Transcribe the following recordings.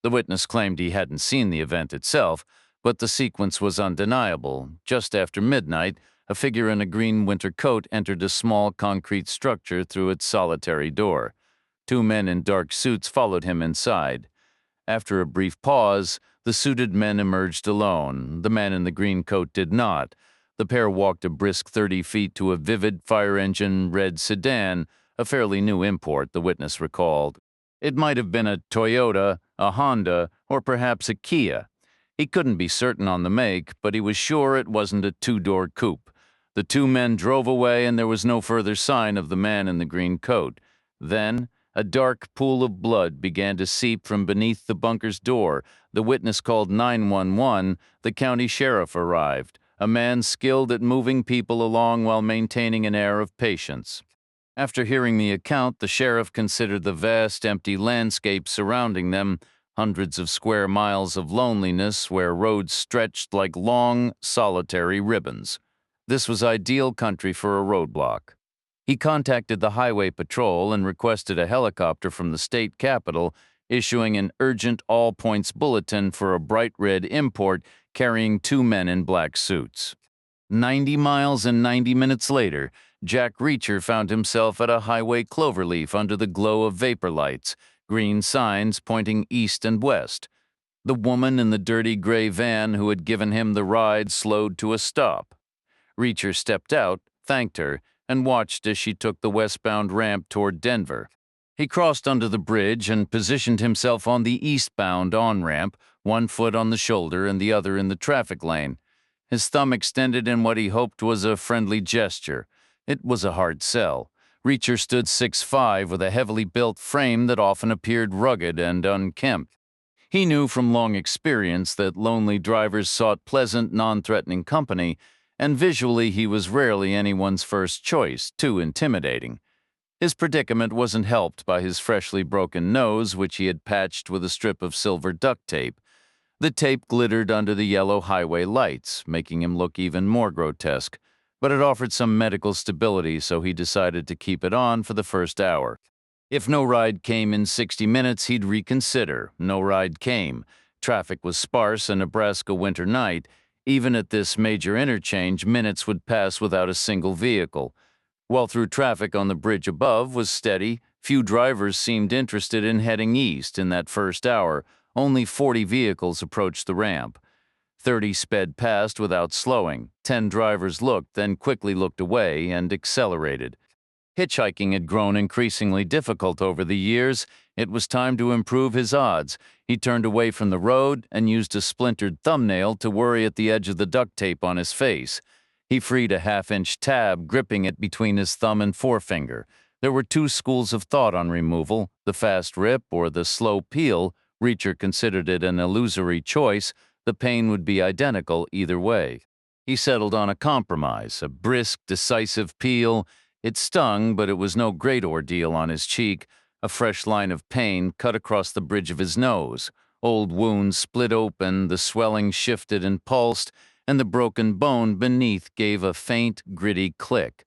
The witness claimed he hadn't seen the event itself, but the sequence was undeniable. Just after midnight, a figure in a green winter coat entered a small concrete structure through its solitary door. Two men in dark suits followed him inside. After a brief pause, the suited men emerged alone. The man in the green coat did not. The pair walked a brisk 30 feet to a vivid fire-engine red sedan, a fairly new import, the witness recalled. It might have been a Toyota, a Honda, or perhaps a Kia. He couldn't be certain on the make, but he was sure it wasn't a two-door coupe. The two men drove away, and there was no further sign of the man in the green coat. Then, a dark pool of blood began to seep from beneath the bunker's door. The witness called 911. The county sheriff arrived, a man skilled at moving people along while maintaining an air of patience. After hearing the account, the sheriff considered the vast, empty landscape surrounding them, hundreds of square miles of loneliness where roads stretched like long, solitary ribbons. This was ideal country for a roadblock. He contacted the highway patrol and requested a helicopter from the state capitol, issuing an urgent all-points bulletin for a bright red import carrying two men in black suits. 90 miles and 90 minutes later, Jack Reacher found himself at a highway cloverleaf under the glow of vapor lights, green signs pointing east and west. The woman in the dirty gray van who had given him the ride slowed to a stop. Reacher stepped out, thanked her, and watched as she took the westbound ramp toward Denver. He crossed under the bridge and positioned himself on the eastbound on-ramp, one foot on the shoulder and the other in the traffic lane. His thumb extended in what he hoped was a friendly gesture. It was a hard sell. Reacher stood 6'5" with a heavily built frame that often appeared rugged and unkempt. He knew from long experience that lonely drivers sought pleasant, non-threatening company, and visually he was rarely anyone's first choice, too intimidating. His predicament wasn't helped by his freshly broken nose, which he had patched with a strip of silver duct tape. The tape glittered under the yellow highway lights, making him look even more grotesque, but it offered some medical stability, so he decided to keep it on for the first hour. If no ride came in 60 minutes, he'd reconsider. No ride came. Traffic was sparse, a Nebraska winter night. Even at this major interchange, minutes would pass without a single vehicle. While through traffic on the bridge above was steady, few drivers seemed interested in heading east in that first hour. Only 40 vehicles approached the ramp. 30 sped past without slowing. 10 drivers looked, then quickly looked away and accelerated. Hitchhiking had grown increasingly difficult over the years. It was time to improve his odds. He turned away from the road and used a splintered thumbnail to worry at the edge of the duct tape on his face. He freed a half-inch tab, gripping it between his thumb and forefinger. There were two schools of thought on removal, the fast rip or the slow peel. Reacher considered it an illusory choice. The pain would be identical either way. He settled on a compromise, a brisk, decisive peel. It stung, but it was no great ordeal on his cheek. A fresh line of pain cut across the bridge of his nose. Old wounds split open, the swelling shifted and pulsed, and the broken bone beneath gave a faint, gritty click.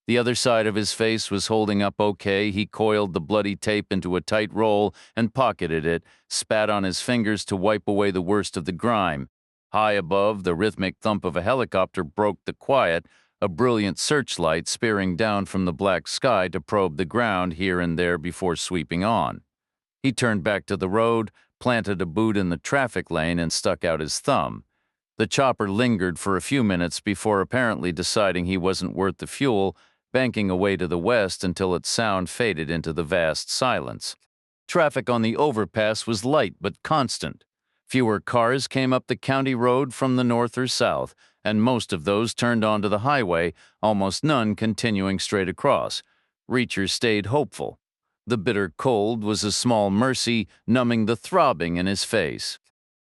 The other side of his face was holding up okay. He coiled the bloody tape into a tight roll and pocketed it, spat on his fingers to wipe away the worst of the grime. High above, the rhythmic thump of a helicopter broke the quiet, a brilliant searchlight spearing down from the black sky to probe the ground here and there before sweeping on. He turned back to the road, planted a boot in the traffic lane, and stuck out his thumb. The chopper lingered for a few minutes before apparently deciding he wasn't worth the fuel, banking away to the west until its sound faded into the vast silence. Traffic on the overpass was light but constant. Fewer cars came up the county road from the north or south, and most of those turned onto the highway, almost none continuing straight across. Reacher stayed hopeful. The bitter cold was a small mercy, numbing the throbbing in his face.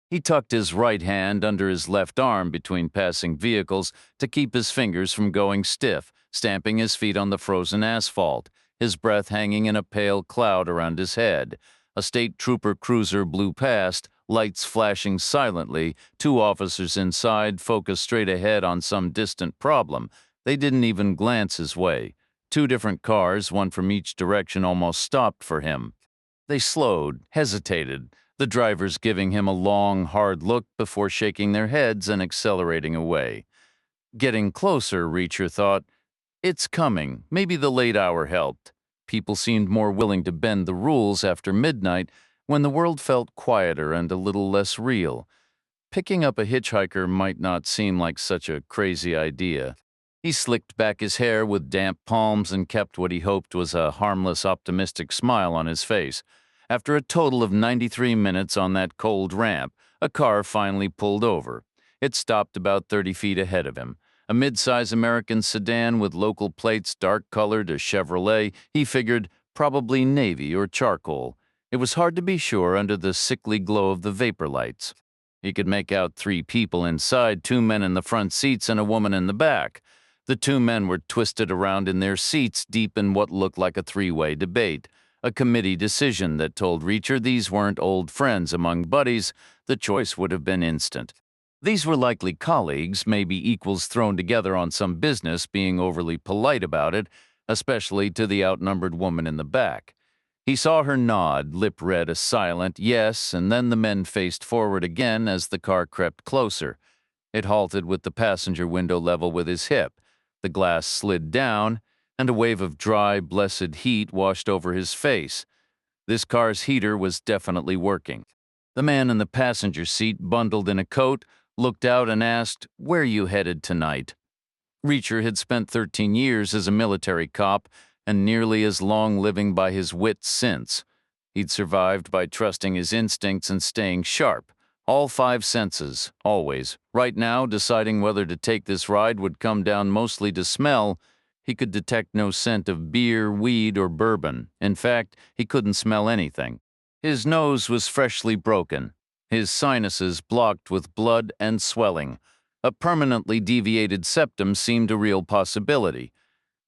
He tucked his right hand under his left arm between passing vehicles to keep his fingers from going stiff, stamping his feet on the frozen asphalt, his breath hanging in a pale cloud around his head. A state trooper cruiser blew past, lights flashing silently. Two officers inside focused straight ahead on some distant problem. They didn't even glance his way. Two different cars, one from each direction, almost stopped for him. They slowed, hesitated. the drivers giving him a long, hard look before shaking their heads and accelerating away. Getting closer, Reacher thought, it's coming. Maybe the late hour helped. People seemed more willing to bend the rules after midnight when the world felt quieter and a little less real. Picking up a hitchhiker might not seem like such a crazy idea. He slicked back his hair with damp palms and kept what he hoped was a harmless, optimistic smile on his face. After a total of 93 minutes on that cold ramp, a car finally pulled over. It stopped about 30 feet ahead of him. A mid-size American sedan with local plates dark-colored, a Chevrolet, he figured probably navy or charcoal. It was hard to be sure under the sickly glow of the vapor lights. He could make out 3 people inside, 2 men in the front seats and a woman in the back. The 2 men were twisted around in their seats deep in what looked like a 3-way debate, a committee decision that told Reacher these weren't old friends among buddies. The choice would have been instant. These were likely colleagues, maybe equals thrown together on some business, being overly polite about it, especially to the outnumbered woman in the back. He saw her nod, lip read a silent yes, and then the men faced forward again as the car crept closer. It halted with the passenger window level with his hip. The glass slid down, and a wave of dry, blessed heat washed over his face. This car's heater was definitely working. The man in the passenger seat, bundled in a coat, looked out and asked, "Where you headed tonight?" Reacher had spent 13 years as a military cop and nearly as long living by his wits since. He'd survived by trusting his instincts and staying sharp. All 5 senses, always. Right now, deciding whether to take this ride would come down mostly to smell. He could detect no scent of beer, weed, or bourbon. In fact, he couldn't smell anything. His nose was freshly broken, his sinuses blocked with blood and swelling. A permanently deviated septum seemed a real possibility.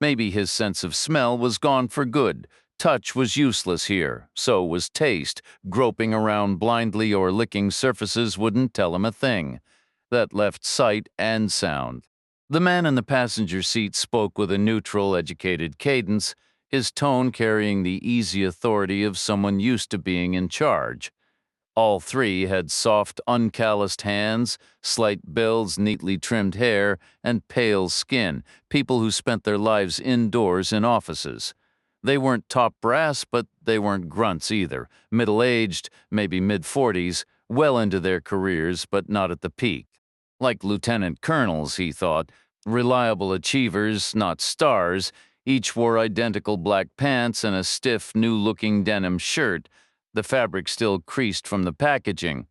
Maybe his sense of smell was gone for good. Touch was useless here, so was taste. Groping around blindly or licking surfaces wouldn't tell him a thing. That left sight and sound. The man in the passenger seat spoke with a neutral, educated cadence, his tone carrying the easy authority of someone used to being in charge. All 3 had soft, uncalloused hands, slight builds, neatly trimmed hair, and pale skin, people who spent their lives indoors in offices. They weren't top brass, but they weren't grunts either. Middle-aged, maybe mid-40s, well into their careers, but not at the peak. Like lieutenant colonels, he thought, reliable achievers, not stars. Each wore identical black pants and a stiff, new-looking denim shirt, the fabric still creased from the packaging.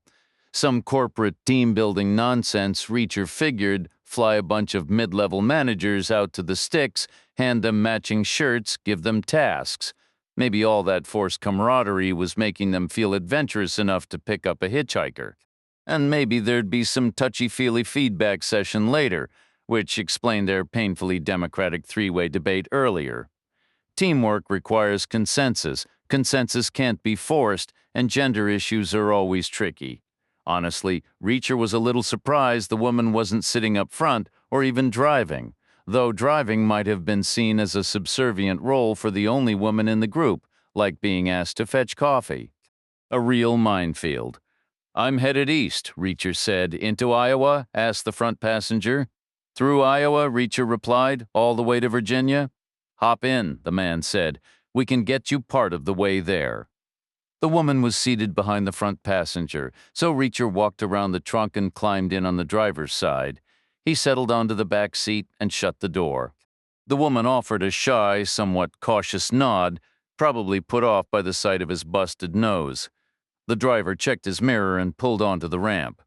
Some corporate team-building nonsense, Reacher figured, fly a bunch of mid-level managers out to the sticks, hand them matching shirts, give them tasks. Maybe all that forced camaraderie was making them feel adventurous enough to pick up a hitchhiker. And maybe there'd be some touchy-feely feedback session later, which explained their painfully democratic 3-way debate earlier. Teamwork requires consensus. Consensus can't be forced, and gender issues are always tricky. Honestly, Reacher was a little surprised the woman wasn't sitting up front or even driving, though driving might have been seen as a subservient role for the only woman in the group, like being asked to fetch coffee. A real minefield. "I'm headed east," Reacher said. "Into Iowa?" asked the front passenger. "Through Iowa," Reacher replied. "All the way to Virginia?" "Hop in," the man said. "We can get you part of the way there." The woman was seated behind the front passenger, so Reacher walked around the trunk and climbed in on the driver's side. He settled onto the back seat and shut the door. The woman offered a shy, somewhat cautious nod, probably put off by the sight of his busted nose. The driver checked his mirror and pulled onto the ramp.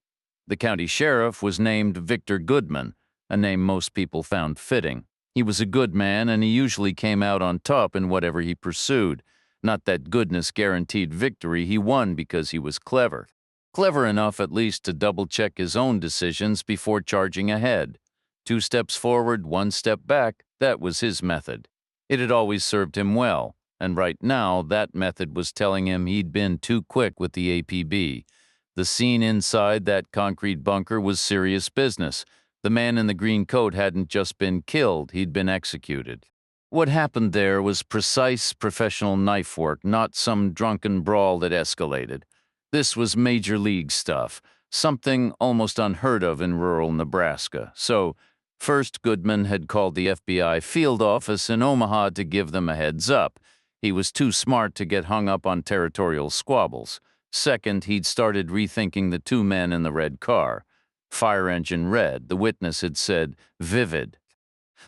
The county sheriff was named Victor Goodman, a name most people found fitting. He was a good man, and he usually came out on top in whatever he pursued. Not that goodness guaranteed victory, he won because he was clever. Clever enough at least to double-check his own decisions before charging ahead. 2 steps forward, 1 step back, that was his method. It had always served him well, and right now that method was telling him he'd been too quick with the APB. The scene inside that concrete bunker was serious business. The man in the green coat hadn't just been killed, he'd been executed. What happened there was precise professional knife work, not some drunken brawl that escalated. This was major league stuff, something almost unheard of in rural Nebraska. So, first, Goodman had called the FBI field office in Omaha to give them a heads up. He was too smart to get hung up on territorial squabbles. Second, he'd started rethinking the two men in the red car. Fire engine red, the witness had said, vivid.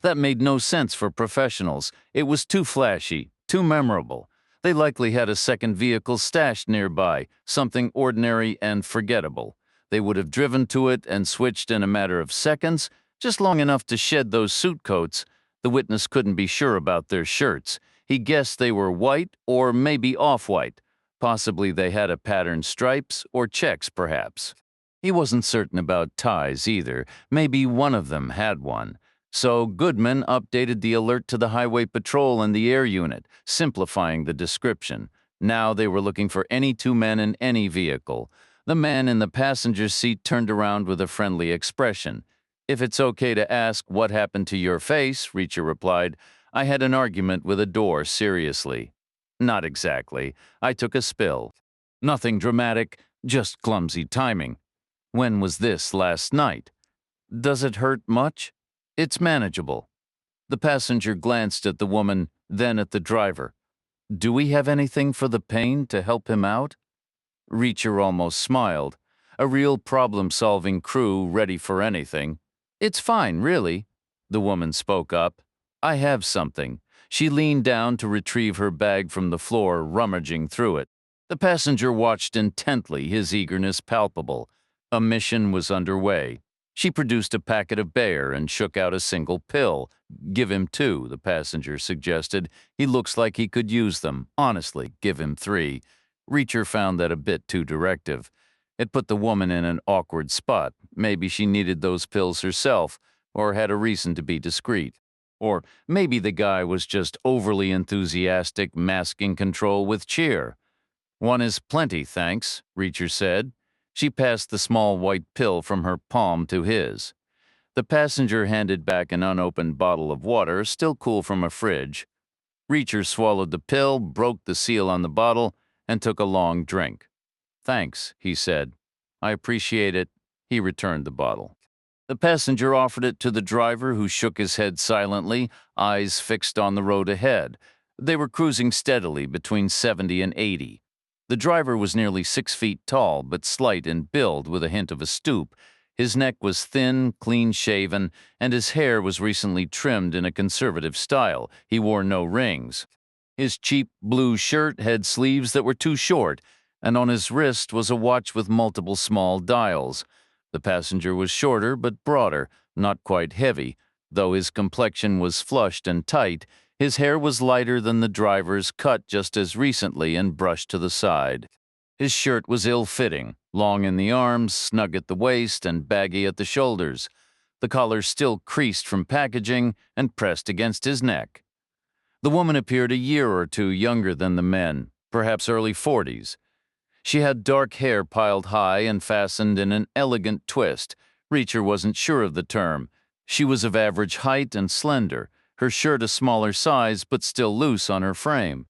That made no sense for professionals. It was too flashy, too memorable. They likely had a second vehicle stashed nearby, something ordinary and forgettable. They would have driven to it and switched in a matter of seconds, just long enough to shed those suit coats. The witness couldn't be sure about their shirts. He guessed they were white or maybe off-white. Possibly they had a patterned stripes or checks, perhaps. He wasn't certain about ties either. Maybe one of them had one. So Goodman updated the alert to the Highway Patrol and the air unit, simplifying the description. Now they were looking for any two men in any vehicle. The man in the passenger seat turned around with a friendly expression. "If it's okay to ask what happened to your face," Reacher replied, "I had an argument with a door, seriously." "Not exactly. I took a spill." "Nothing dramatic, just clumsy timing." "When was this, last night?" "Does it hurt much?" "It's manageable." The passenger glanced at the woman, then at the driver. "Do we have anything for the pain to help him out?" Reacher almost smiled. A real problem-solving crew ready for anything. "It's fine, really." The woman spoke up. "I have something." She leaned down to retrieve her bag from the floor, rummaging through it. The passenger watched intently, his eagerness palpable. A mission was underway. She produced a packet of Bayer and shook out a single pill. "Give him two," the passenger suggested. "He looks like he could use them. Honestly, give him three." Reacher found that a bit too directive. It put the woman in an awkward spot. Maybe she needed those pills herself, or had a reason to be discreet. Or maybe the guy was just overly enthusiastic, masking control with cheer. "One is plenty, thanks," Reacher said. She passed the small white pill from her palm to his. The passenger handed back an unopened bottle of water, still cool from a fridge. Reacher swallowed the pill, broke the seal on the bottle, and took a long drink. "Thanks," he said. "I appreciate it." He returned the bottle. The passenger offered it to the driver, who shook his head silently, eyes fixed on the road ahead. They were cruising steadily between 70 and 80. The driver was nearly 6 feet tall, but slight in build with a hint of a stoop. His neck was thin, clean-shaven, and his hair was recently trimmed in a conservative style. He wore no rings. His cheap blue shirt had sleeves that were too short, and on his wrist was a watch with multiple small dials. The passenger was shorter but broader, not quite heavy. Though his complexion was flushed and tight, his hair was lighter than the driver's, cut just as recently and brushed to the side. His shirt was ill-fitting, long in the arms, snug at the waist, and baggy at the shoulders. The collar still creased from packaging and pressed against his neck. The woman appeared a year or two younger than the men, perhaps early 40s. She had dark hair piled high and fastened in an elegant twist. Reacher wasn't sure of the term. She was of average height and slender, her shirt a smaller size but still loose on her frame.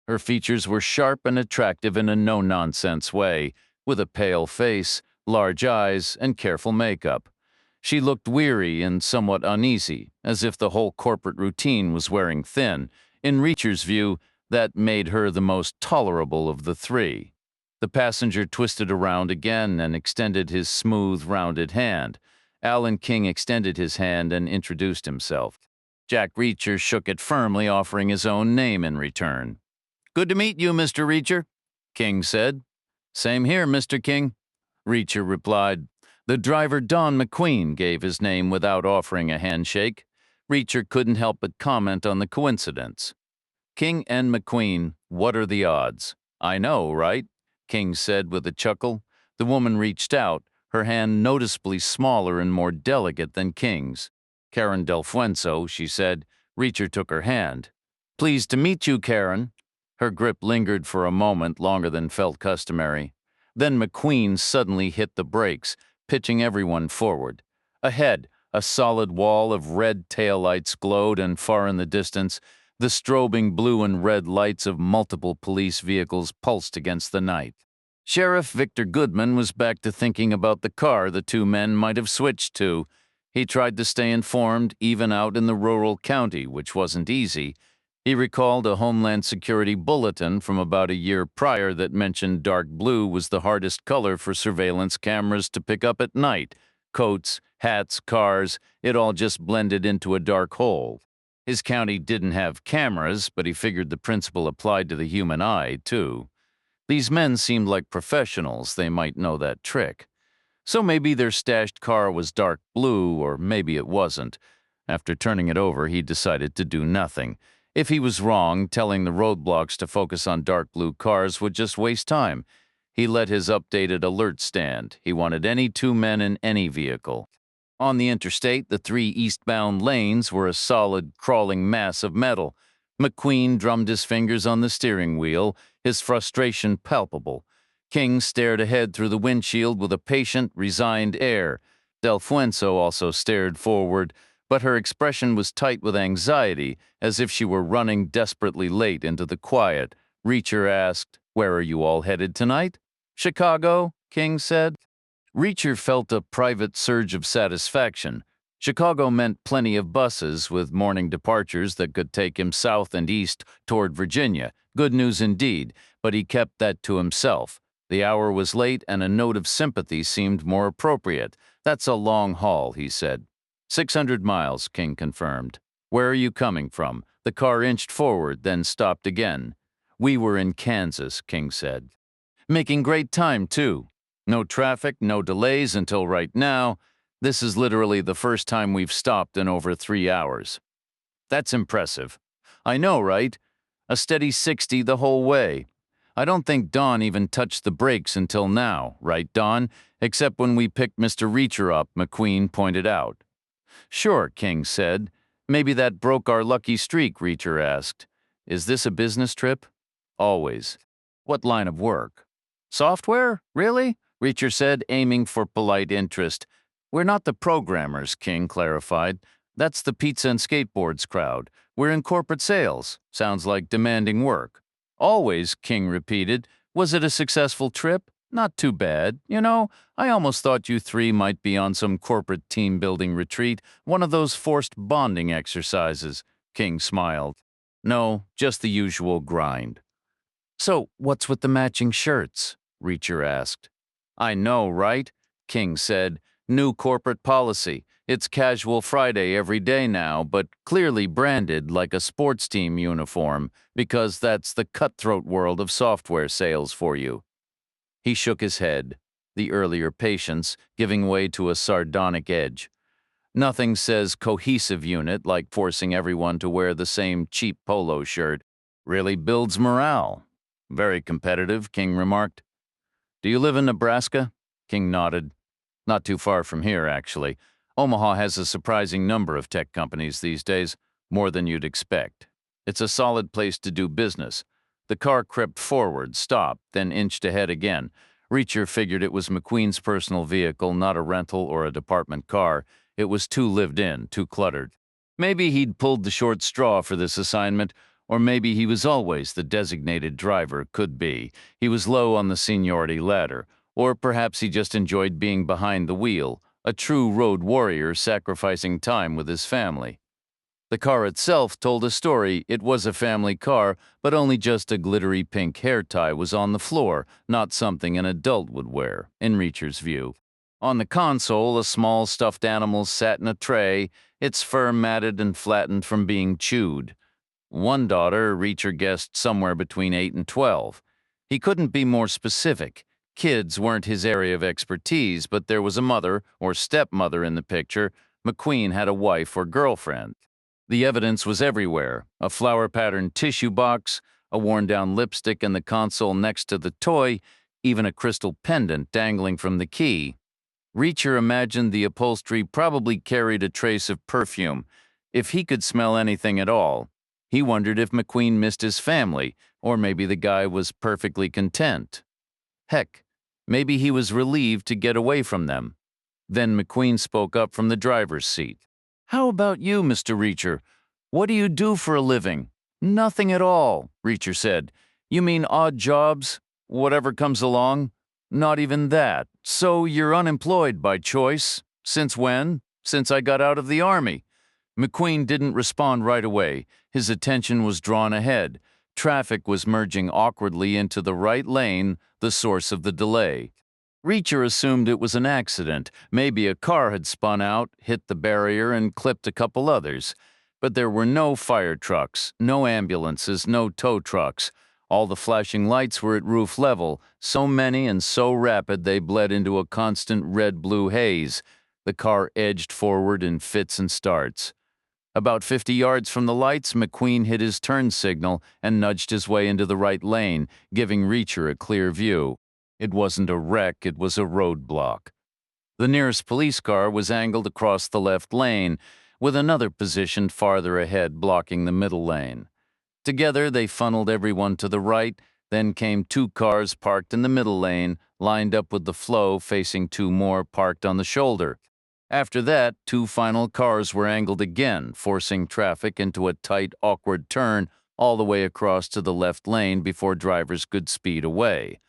Her features were sharp and attractive in a no-nonsense way, with a pale face, large eyes, and careful makeup. She looked weary and somewhat uneasy, as if the whole corporate routine was wearing thin. In Reacher's view, that made her the most tolerable of the three. The passenger twisted around again and extended his smooth, rounded hand. Alan King extended his hand and introduced himself. Jack Reacher shook it firmly, offering his own name in return. "Good to meet you, Mr. Reacher," King said. "Same here, Mr. King," Reacher replied. The driver, Don McQueen, gave his name without offering a handshake. Reacher couldn't help but comment on the coincidence. "King and McQueen, what are the odds?" "I know, right?" King said with a chuckle. The woman reached out, her hand noticeably smaller and more delicate than King's. "Karen Del Fuenzo," she said. Reacher took her hand. "Pleased to meet you, Karen." Her grip lingered for a moment, longer than felt customary. Then McQueen suddenly hit the brakes, pitching everyone forward. Ahead, a solid wall of red taillights glowed, and far in the distance, the strobing blue and red lights of multiple police vehicles pulsed against the night. Sheriff Victor Goodman was back to thinking about the car the two men might have switched to. He tried to stay informed, even out in the rural county, which wasn't easy. He recalled a Homeland Security bulletin from about a year prior that mentioned dark blue was the hardest color for surveillance cameras to pick up at night. Coats, hats, cars, it all just blended into a dark hole. His county didn't have cameras, but he figured the principle applied to the human eye, too. These men seemed like professionals, they might know that trick. So maybe their stashed car was dark blue, or maybe it wasn't. After turning it over, he decided to do nothing. If he was wrong, telling the roadblocks to focus on dark blue cars would just waste time. He let his updated alert stand. He wanted any two men in any vehicle. On the interstate, the three eastbound lanes were a solid, crawling mass of metal. McQueen drummed his fingers on the steering wheel, his frustration palpable. King stared ahead through the windshield with a patient, resigned air. Del Fuenzo also stared forward, but her expression was tight with anxiety, as if she were running desperately late into the quiet. Reacher asked, "Where are you all headed tonight?" "Chicago," King said. Reacher felt a private surge of satisfaction. Chicago meant plenty of buses, with morning departures that could take him south and east toward Virginia. Good news indeed, but he kept that to himself. The hour was late, and a note of sympathy seemed more appropriate. "That's a long haul," he said. 600 miles, King confirmed. "Where are you coming from?" The car inched forward, then stopped again. "We were in Kansas," King said. "Making great time, too. No traffic, no delays until right now. This is literally the first time we've stopped in over 3 hours." "That's impressive." "I know, right? A steady 60 the whole way. I don't think Don even touched the brakes until now, right, Don? Except when we picked Mr. Reacher up," McQueen pointed out. "Sure," King said. "Maybe that broke our lucky streak," Reacher asked. "Is this a business trip?" "Always." "What line of work?" "Software? Really?" Reacher said, aiming for polite interest. "We're not the programmers," King clarified. "That's the pizza and skateboards crowd. We're in corporate sales. Sounds like demanding work." "Always," King repeated. "Was it a successful trip?" "Not too bad. You know, I almost thought you three might be on some corporate team-building retreat, one of those forced bonding exercises." King smiled. "No, just the usual grind." "So, what's with the matching shirts?" Reacher asked. "I know, right?" King said. "New corporate policy. It's casual Friday every day now, but clearly branded like a sports team uniform, because that's the cutthroat world of software sales for you." He shook his head, the earlier patience giving way to a sardonic edge. "Nothing says cohesive unit like forcing everyone to wear the same cheap polo shirt. Really builds morale." "Very competitive," King remarked. "Do you live in Nebraska?" King nodded. "Not too far from here, actually. Omaha has a surprising number of tech companies these days, more than you'd expect. It's a solid place to do business." The car crept forward, stopped, then inched ahead again. Reacher figured it was McQueen's personal vehicle, not a rental or a department car. It was too lived in, too cluttered. Maybe he'd pulled the short straw for this assignment, or maybe he was always the designated driver, could be. He was low on the seniority ladder. Or perhaps he just enjoyed being behind the wheel, a true road warrior sacrificing time with his family. The car itself told a story. It was a family car, but only just a glittery pink hair tie was on the floor, not something an adult would wear, in Reacher's view. On the console, a small stuffed animal sat in a tray, its fur matted and flattened from being chewed. One daughter, Reacher guessed somewhere between 8 and 12. He couldn't be more specific. Kids weren't his area of expertise, but there was a mother or stepmother in the picture. McQueen had a wife or girlfriend. The evidence was everywhere: a flower-patterned tissue box, a worn-down lipstick in the console next to the toy, even a crystal pendant dangling from the key. Reacher imagined the upholstery probably carried a trace of perfume, if he could smell anything at all. He wondered if McQueen missed his family, or maybe the guy was perfectly content. Heck, maybe he was relieved to get away from them. Then McQueen spoke up from the driver's seat. "How about you, Mr. Reacher? What do you do for a living?" "Nothing at all," Reacher said. "You mean odd jobs?" Whatever comes along? Not even that. So you're unemployed by choice? Since when? Since I got out of the army. McQueen didn't respond right away. His attention was drawn ahead. Traffic was merging awkwardly into the right lane, the source of the delay. Reacher assumed it was an accident. Maybe a car had spun out, hit the barrier, and clipped a couple others. But there were no fire trucks, no ambulances, no tow trucks. All the flashing lights were at roof level, so many and so rapid they bled into a constant red-blue haze. The car edged forward in fits and starts. About 50 yards from the lights, McQueen hit his turn signal and nudged his way into the right lane, giving Reacher a clear view. It wasn't a wreck, it was a roadblock. The nearest police car was angled across the left lane, with another positioned farther ahead blocking the middle lane. Together, they funneled everyone to the right, then came two cars parked in the middle lane, lined up with the flow facing two more parked on the shoulder. After that, two final cars were angled again, forcing traffic into a tight, awkward turn all the way across to the left lane before drivers could speed away.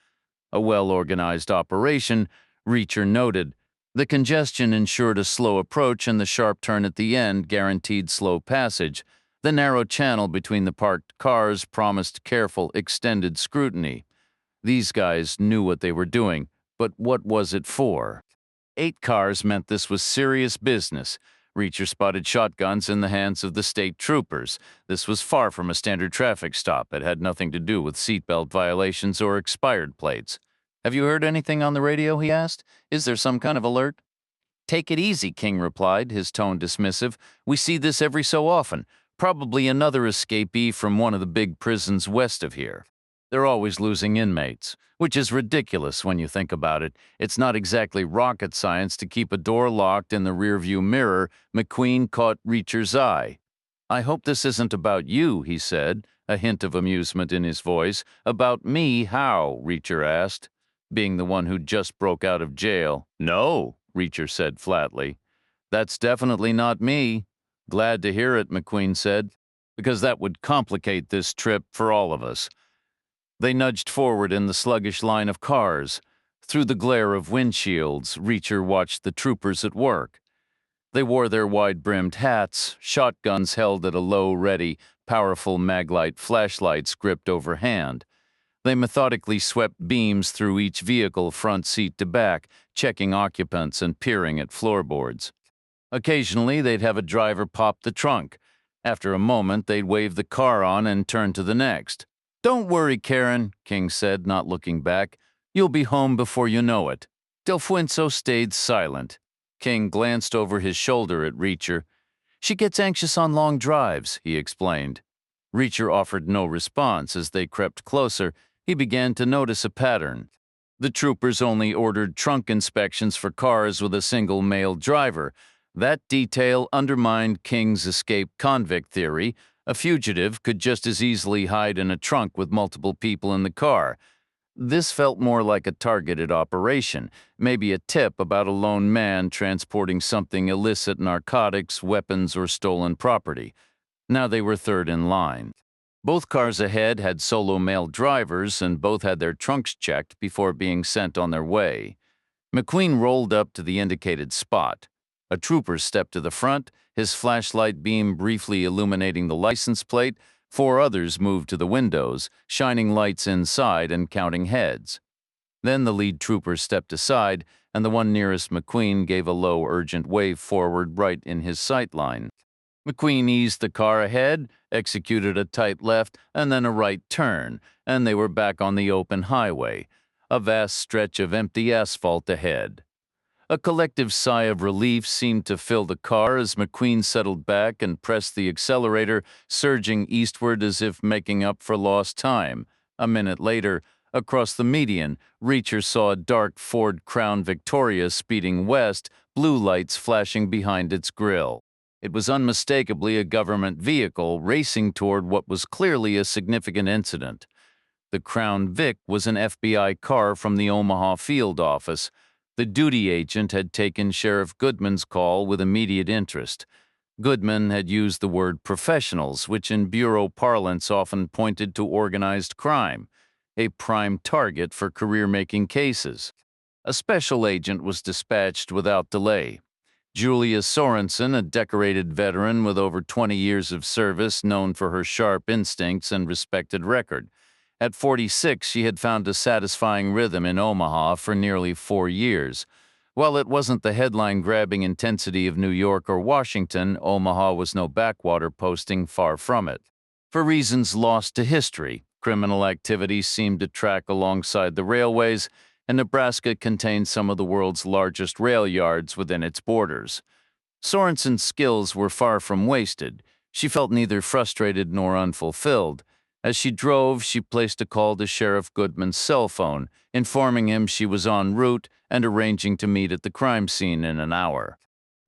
A well-organized operation, Reacher noted. The congestion ensured a slow approach, and the sharp turn at the end guaranteed slow passage. The narrow channel between the parked cars promised careful, extended scrutiny. These guys knew what they were doing, but what was it for? 8 cars meant this was serious business. Reacher spotted shotguns in the hands of the state troopers. This was far from a standard traffic stop. It had nothing to do with seatbelt violations or expired plates. "Have you heard anything on the radio?" he asked. "Is there some kind of alert?" "Take it easy," King replied, his tone dismissive. "We see this every so often. Probably another escapee from one of the big prisons west of here. They're always losing inmates, which is ridiculous when you think about it. It's not exactly rocket science to keep a door locked in the rearview mirror." McQueen caught Reacher's eye. "I hope this isn't about you," he said, a hint of amusement in his voice. "About me, how?" Reacher asked, being the one who just broke out of jail. "No," Reacher said flatly. "That's definitely not me." "Glad to hear it," McQueen said, "because that would complicate this trip for all of us." They nudged forward in the sluggish line of cars. Through the glare of windshields, Reacher watched the troopers at work. They wore their wide-brimmed hats, shotguns held at a low ready, powerful maglite flashlights gripped overhand. They methodically swept beams through each vehicle front seat to back, checking occupants and peering at floorboards. Occasionally, they'd have a driver pop the trunk. After a moment, they'd wave the car on and turn to the next. "Don't worry, Karen," King said, not looking back. "You'll be home before you know it." Del Fuenzo stayed silent. King glanced over his shoulder at Reacher. "She gets anxious on long drives," he explained. Reacher offered no response. As they crept closer, he began to notice a pattern. The troopers only ordered trunk inspections for cars with a single male driver. That detail undermined King's escape convict theory. A fugitive could just as easily hide in a trunk with multiple people in the car. This felt more like a targeted operation, maybe a tip about a lone man transporting something illicit: narcotics, weapons, or stolen property. Now they were third in line. Both cars ahead had solo male drivers, and both had their trunks checked before being sent on their way. McQueen rolled up to the indicated spot. A trooper stepped to the front, his flashlight beam briefly illuminating the license plate. 4 others moved to the windows, shining lights inside and counting heads. Then the lead trooper stepped aside, and the one nearest McQueen gave a low, urgent wave forward right in his sight line. McQueen eased the car ahead, executed a tight left, and then a right turn, and they were back on the open highway, a vast stretch of empty asphalt ahead. A collective sigh of relief seemed to fill the car as McQueen settled back and pressed the accelerator, surging eastward as if making up for lost time. A minute later, across the median, Reacher saw a dark Ford Crown Victoria speeding west, blue lights flashing behind its grille. It was unmistakably a government vehicle racing toward what was clearly a significant incident. The Crown Vic was an FBI car from the Omaha field office. The duty agent had taken Sheriff Goodman's call with immediate interest. Goodman had used the word professionals, which in bureau parlance often pointed to organized crime. a prime target for career-making cases. A special agent was dispatched without delay. Julia Sorenson, a decorated veteran with over 20 years of service, known for her sharp instincts and respected record. At 46, she had found a satisfying rhythm in Omaha for nearly 4 years. While it wasn't the headline-grabbing intensity of New York or Washington, Omaha was no backwater posting, far from it. For reasons lost to history, criminal activity seemed to track alongside the railways, and Nebraska contained some of the world's largest rail yards within its borders. Sorenson's skills were far from wasted. She felt neither frustrated nor unfulfilled. As she drove, she placed a call to Sheriff Goodman's cell phone, informing him she was en route and arranging to meet at the crime scene in an hour.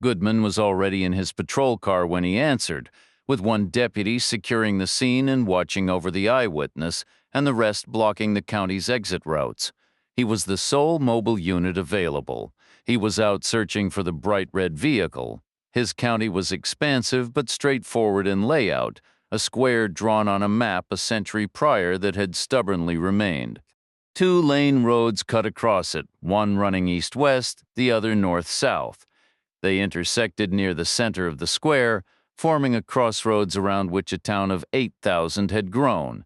Goodman was already in his patrol car when he answered, with one deputy securing the scene and watching over the eyewitness, and the rest blocking the county's exit routes. He was the sole mobile unit available. He was out searching for the bright red vehicle. His county was expansive but straightforward in layout, a square drawn on a map a century prior that had stubbornly remained. 2-lane roads cut across it, one running east-west, the other north-south. They intersected near the center of the square, forming a crossroads around which a town of 8,000 had grown.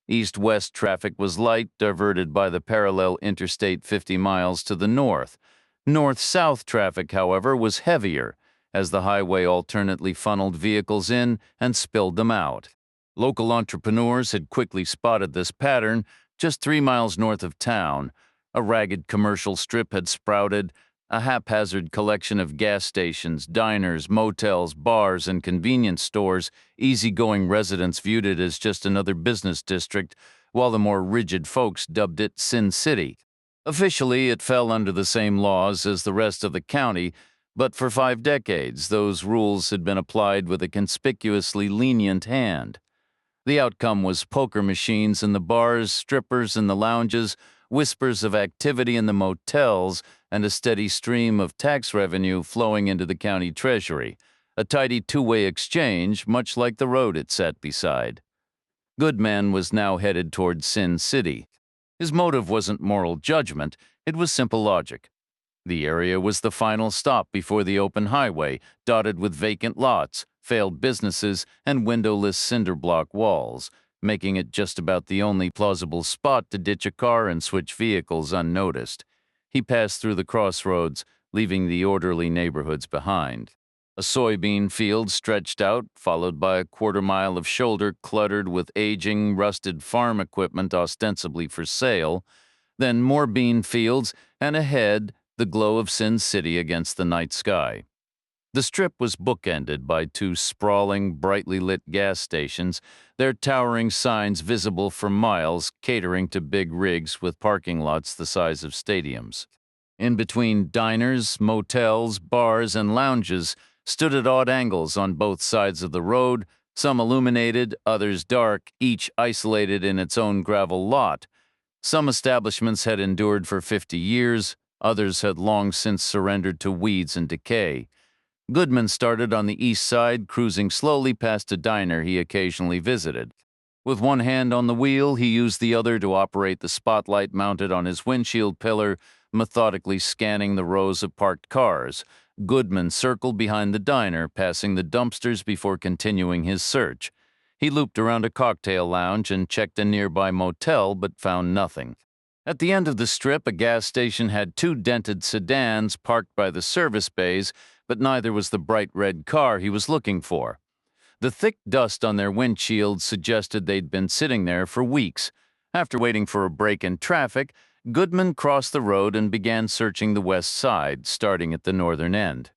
East-west traffic was light, diverted by the parallel Interstate 50 miles to the north. North-south traffic, however, was heavier, as the highway alternately funneled vehicles in and spilled them out. Local entrepreneurs had quickly spotted this pattern. Just 3 miles north of town, a ragged commercial strip had sprouted, a haphazard collection of gas stations, diners, motels, bars, and convenience stores. Easygoing residents viewed it as just another business district, while the more rigid folks dubbed it Sin City. Officially, it fell under the same laws as the rest of the county, but for 5 decades, those rules had been applied with a conspicuously lenient hand. The outcome was poker machines in the bars, strippers in the lounges, whispers of activity in the motels, and a steady stream of tax revenue flowing into the county treasury, a tidy two-way exchange, much like the road it sat beside. Goodman was now headed toward Sin City. His motive wasn't moral judgment, it was simple logic. The area was the final stop before the open highway, dotted with vacant lots, failed businesses, and windowless cinder block walls, making it just about the only plausible spot to ditch a car and switch vehicles unnoticed. He passed through the crossroads, leaving the orderly neighborhoods behind. A soybean field stretched out, followed by a quarter-mile of shoulder cluttered with aging, rusted farm equipment ostensibly for sale, then more bean fields, and ahead, the glow of Sin City against the night sky. The strip was bookended by 2 sprawling, brightly lit gas stations, their towering signs visible for miles, catering to big rigs with parking lots the size of stadiums. In between diners, motels, bars, and lounges stood at odd angles on both sides of the road, some illuminated, others dark, each isolated in its own gravel lot. Some establishments had endured for 50 years, others had long since surrendered to weeds and decay. Goodman started on the east side, cruising slowly past a diner he occasionally visited. With one hand on the wheel, he used the other to operate the spotlight mounted on his windshield pillar, methodically scanning the rows of parked cars. Goodman circled behind the diner, passing the dumpsters before continuing his search. He looped around a cocktail lounge and checked a nearby motel, but found nothing. At the end of the strip, a gas station had 2 dented sedans parked by the service bays, but neither was the bright red car he was looking for. The thick dust on their windshields suggested they'd been sitting there for weeks. After waiting for a break in traffic, Goodman crossed the road and began searching the west side, starting at the northern end.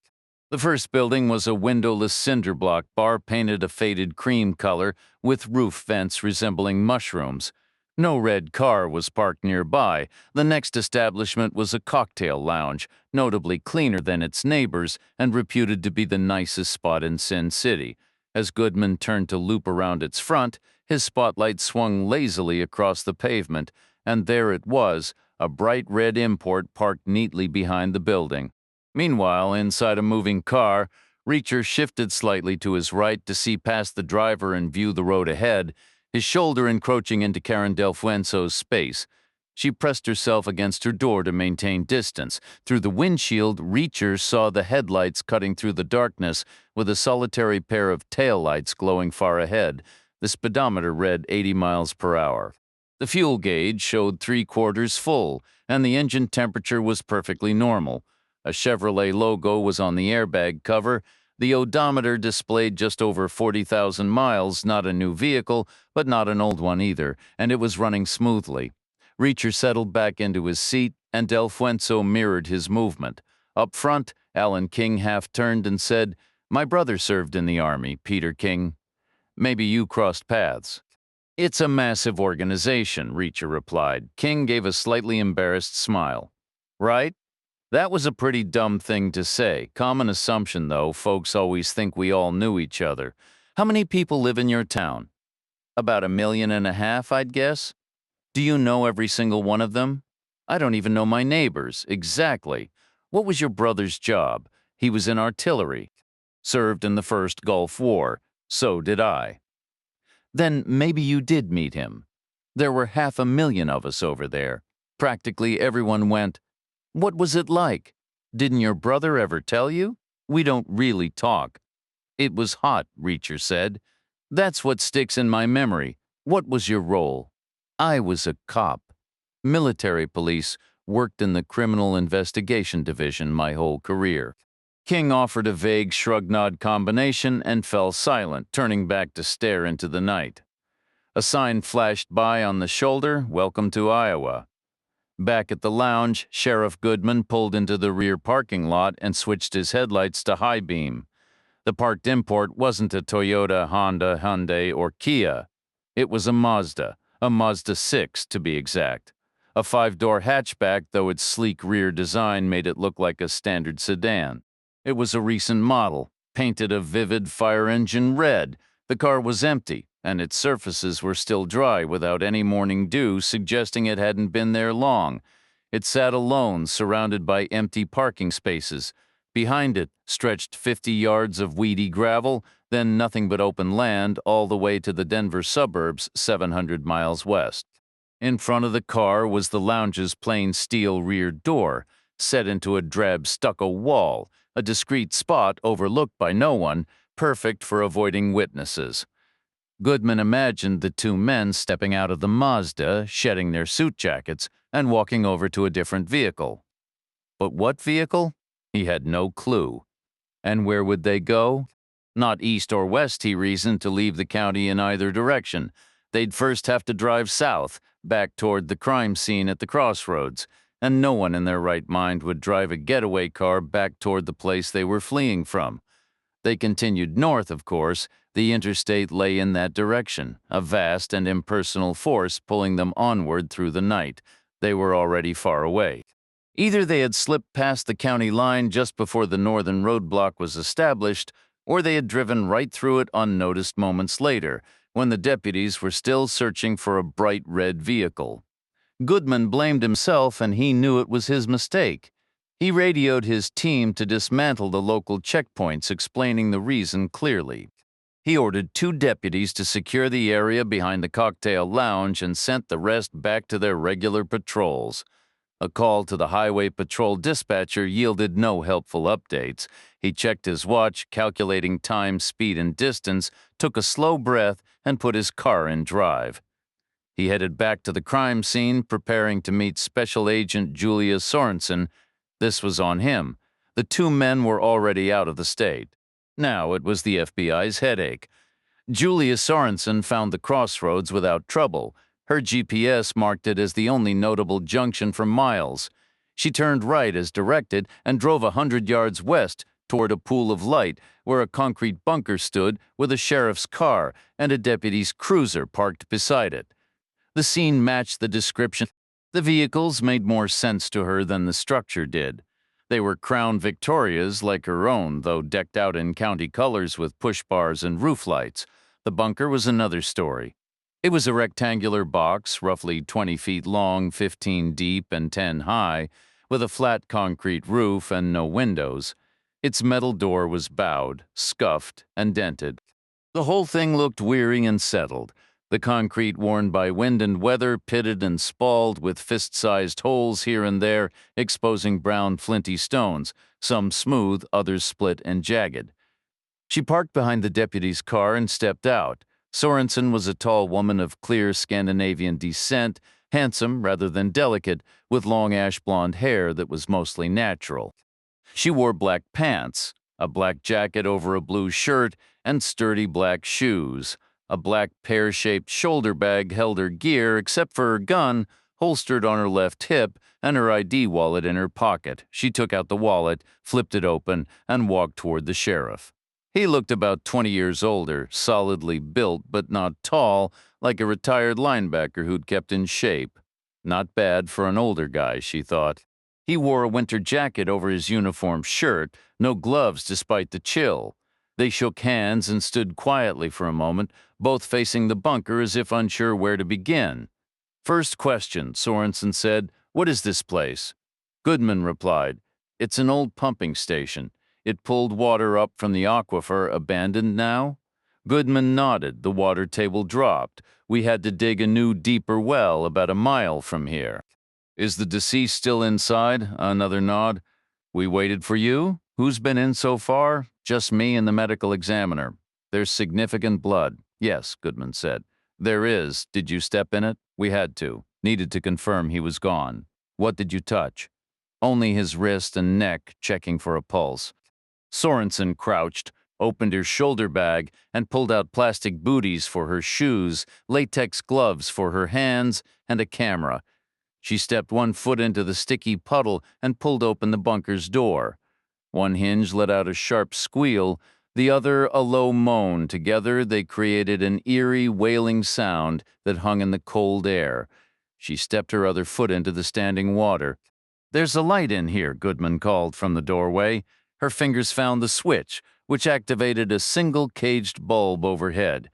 The first building was a windowless cinder block bar painted a faded cream color with roof vents resembling mushrooms. No red car was parked nearby. The next establishment was a cocktail lounge, notably cleaner than its neighbors and reputed to be the nicest spot in Sin City. As Goodman turned to loop around its front, his spotlight swung lazily across the pavement, and there it was, a bright red import parked neatly behind the building. Meanwhile, inside a moving car, Reacher shifted slightly to his right to see past the driver and view the road ahead. his shoulder encroaching into Karen Delfuenzo's space. She pressed herself against her door to maintain distance. Through the windshield, Reacher saw the headlights cutting through the darkness with a solitary pair of taillights glowing far ahead. The speedometer read 80 miles per hour. The fuel gauge showed 3/4 full, and the engine temperature was perfectly normal. A Chevrolet logo was on the airbag cover. The odometer displayed just over 40,000 miles, not a new vehicle, but not an old one either, and it was running smoothly. Reacher settled back into his seat, and Delfuenzo mirrored his movement. Up front, Alan King half turned and said, "My brother served in the Army, Peter King. Maybe you crossed paths." "It's a massive organization," Reacher replied. King gave a slightly embarrassed smile. "Right? That was a pretty dumb thing to say. Common assumption, though. Folks always think we all knew each other. How many people live in your town?" "About 1.5 million, I'd guess." "Do you know every single one of them?" "I don't even know my neighbors." "Exactly. What was your brother's job?" "He was in artillery." "Served in the First Gulf War." "So did I." "Then maybe you did meet him." "There were 500,000 of us over there." Practically everyone went, "What was it like? Didn't your brother ever tell you? We don't really talk." "It was hot," Reacher said. "That's what sticks in my memory. What was your role?" "I was a cop. Military police, worked in the Criminal Investigation Division my whole career." King offered a vague shrug-nod combination and fell silent, turning back to stare into the night. A sign flashed by on the shoulder, "Welcome to Iowa." Back at the lounge, Sheriff Goodman pulled into the rear parking lot and switched his headlights to high beam. The parked import wasn't a Toyota, Honda, Hyundai, or Kia. It was a Mazda 6 to be exact. A 5-door hatchback, though its sleek rear design made it look like a standard sedan. It was a recent model, painted a vivid fire engine red. The car was empty, and its surfaces were still dry without any morning dew, suggesting it hadn't been there long. It sat alone, surrounded by empty parking spaces. Behind it stretched 50 yards of weedy gravel, then nothing but open land all the way to the Denver suburbs 700 miles west. In front of the car was the lounge's plain steel rear door, set into a drab stucco wall, a discreet spot overlooked by no one, perfect for avoiding witnesses. Goodman imagined the two men stepping out of the Mazda, shedding their suit jackets, and walking over to a different vehicle. But what vehicle? He had no clue. And where would they go? Not east or west, he reasoned, to leave the county in either direction. They'd first have to drive south, back toward the crime scene at the crossroads, and no one in their right mind would drive a getaway car back toward the place they were fleeing from. They continued north, of course. The interstate lay in that direction, a vast and impersonal force pulling them onward through the night. They were already far away. Either they had slipped past the county line just before the northern roadblock was established, or they had driven right through it unnoticed moments later, when the deputies were still searching for a bright red vehicle. Goodman blamed himself, and he knew it was his mistake. He radioed his team to dismantle the local checkpoints, explaining the reason clearly. He ordered 2 deputies to secure the area behind the cocktail lounge and sent the rest back to their regular patrols. A call to the highway patrol dispatcher yielded no helpful updates. He checked his watch, calculating time, speed, and distance, took a slow breath, and put his car in drive. He headed back to the crime scene, preparing to meet Special Agent Julia Sorenson. This was on him. The 2 men were already out of the state. Now it was the FBI's headache. Julia Sorenson found the crossroads without trouble. Her GPS marked it as the only notable junction for miles. She turned right as directed and drove 100 yards west toward a pool of light where a concrete bunker stood with a sheriff's car and a deputy's cruiser parked beside it. The scene matched the description. The vehicles made more sense to her than the structure did. They were Crown Victorias like her own, though decked out in county colors with push bars and roof lights. The bunker was another story. It was a rectangular box, roughly 20 feet long, 15 deep, and 10 high, with a flat concrete roof and no windows. Its metal door was bowed, scuffed, and dented. The whole thing looked weary and settled. The concrete worn by wind and weather, pitted and spalled with fist-sized holes here and there, exposing brown flinty stones, some smooth, others split and jagged. She parked behind the deputy's car and stepped out. Sorenson was a tall woman of clear Scandinavian descent, handsome rather than delicate, with long ash-blonde hair that was mostly natural. She wore black pants, a black jacket over a blue shirt, and sturdy black shoes. A black pear-shaped shoulder bag held her gear except for her gun, holstered on her left hip, and her ID wallet in her pocket. She took out the wallet, flipped it open, and walked toward the sheriff. He looked about 20 years older, solidly built but not tall, like a retired linebacker who'd kept in shape. Not bad for an older guy, she thought. He wore a winter jacket over his uniform shirt, no gloves despite the chill. They shook hands and stood quietly for a moment, both facing the bunker as if unsure where to begin. "First question," Sorenson said. "What is this place?" Goodman replied, "It's an old pumping station. It pulled water up from the aquifer, abandoned now?" Goodman nodded. "The water table dropped. We had to dig a new, deeper well about a mile from here." "Is the deceased still inside?" Another nod. "We waited for you? Who's been in so far?" "Just me and the medical examiner." "There's significant blood." "Yes," Goodman said. "There is. Did you step in it?" "We had to. Needed to confirm he was gone." "What did you touch?" "Only his wrist and neck, checking for a pulse." Sorenson crouched, opened her shoulder bag, and pulled out plastic booties for her shoes, latex gloves for her hands, and a camera. She stepped one foot into the sticky puddle and pulled open the bunker's door. One hinge let out a sharp squeal, the other a low moan. Together they created an eerie, wailing sound that hung in the cold air. She stepped her other foot into the standing water. "There's a light in here," Goodman called from the doorway. Her fingers found the switch, which activated a single caged bulb overhead.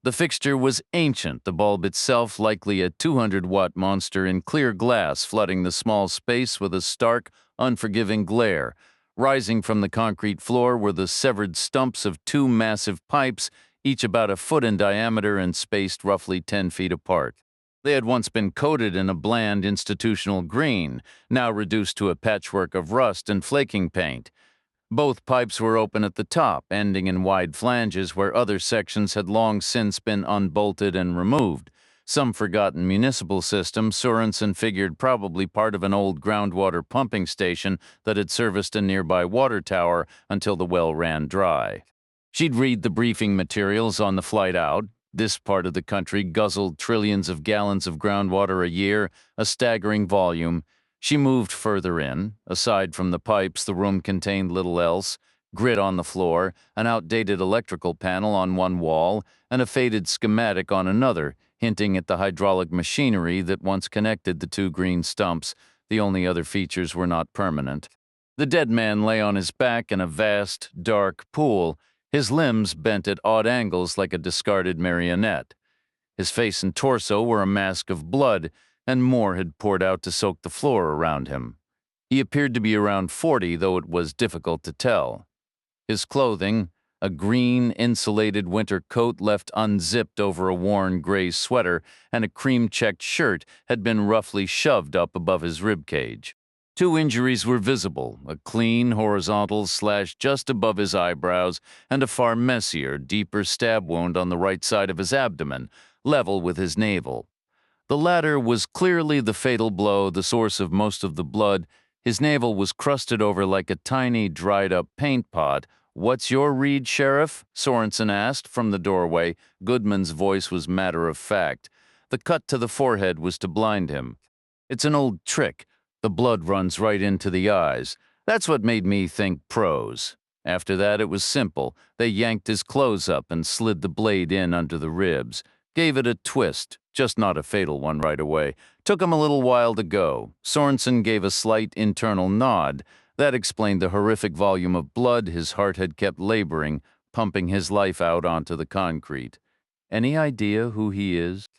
The fixture was ancient, the bulb itself likely a 200-watt monster in clear glass, flooding the small space with a stark, unforgiving glare. Rising from the concrete floor were the severed stumps of two massive pipes, each about a foot in diameter and spaced roughly 10 feet apart. They had once been coated in a bland institutional green, now reduced to a patchwork of rust and flaking paint. Both pipes were open at the top, ending in wide flanges where other sections had long since been unbolted and removed. Some forgotten municipal system, Sorenson figured probably part of an old groundwater pumping station that had serviced a nearby water tower until the well ran dry. She'd read the briefing materials on the flight out. This part of the country guzzled trillions of gallons of groundwater a year, a staggering volume. She moved further in. Aside from the pipes, the room contained little else. Grit on the floor, an outdated electrical panel on one wall, and a faded schematic on another, hinting at the hydraulic machinery that once connected the two green stumps. The only other features were not permanent. The dead man lay on his back in a vast, dark pool, his limbs bent at odd angles like a discarded marionette. His face and torso were a mask of blood, and more had poured out to soak the floor around him. He appeared to be around 40, though it was difficult to tell. His clothing, a green, insulated winter coat left unzipped over a worn gray sweater, and a cream-checked shirt, had been roughly shoved up above his ribcage. Two injuries were visible, a clean horizontal slash just above his eyebrows, and a far messier, deeper stab wound on the right side of his abdomen, level with his navel. The latter was clearly the fatal blow, the source of most of the blood. His navel was crusted over like a tiny, dried-up paint pot. "What's your read, Sheriff?" Sorenson asked from the doorway. Goodman's voice was matter-of-fact. The cut to the forehead was to blind him. "It's an old trick. The blood runs right into the eyes. That's what made me think pros." After that, it was simple. They yanked his clothes up and slid the blade in under the ribs. Gave it a twist, just not a fatal one right away. Took him a little while to go. Sorenson gave a slight internal nod. That explained the horrific volume of blood his heart had kept laboring, pumping his life out onto the concrete. "Any idea who he is?"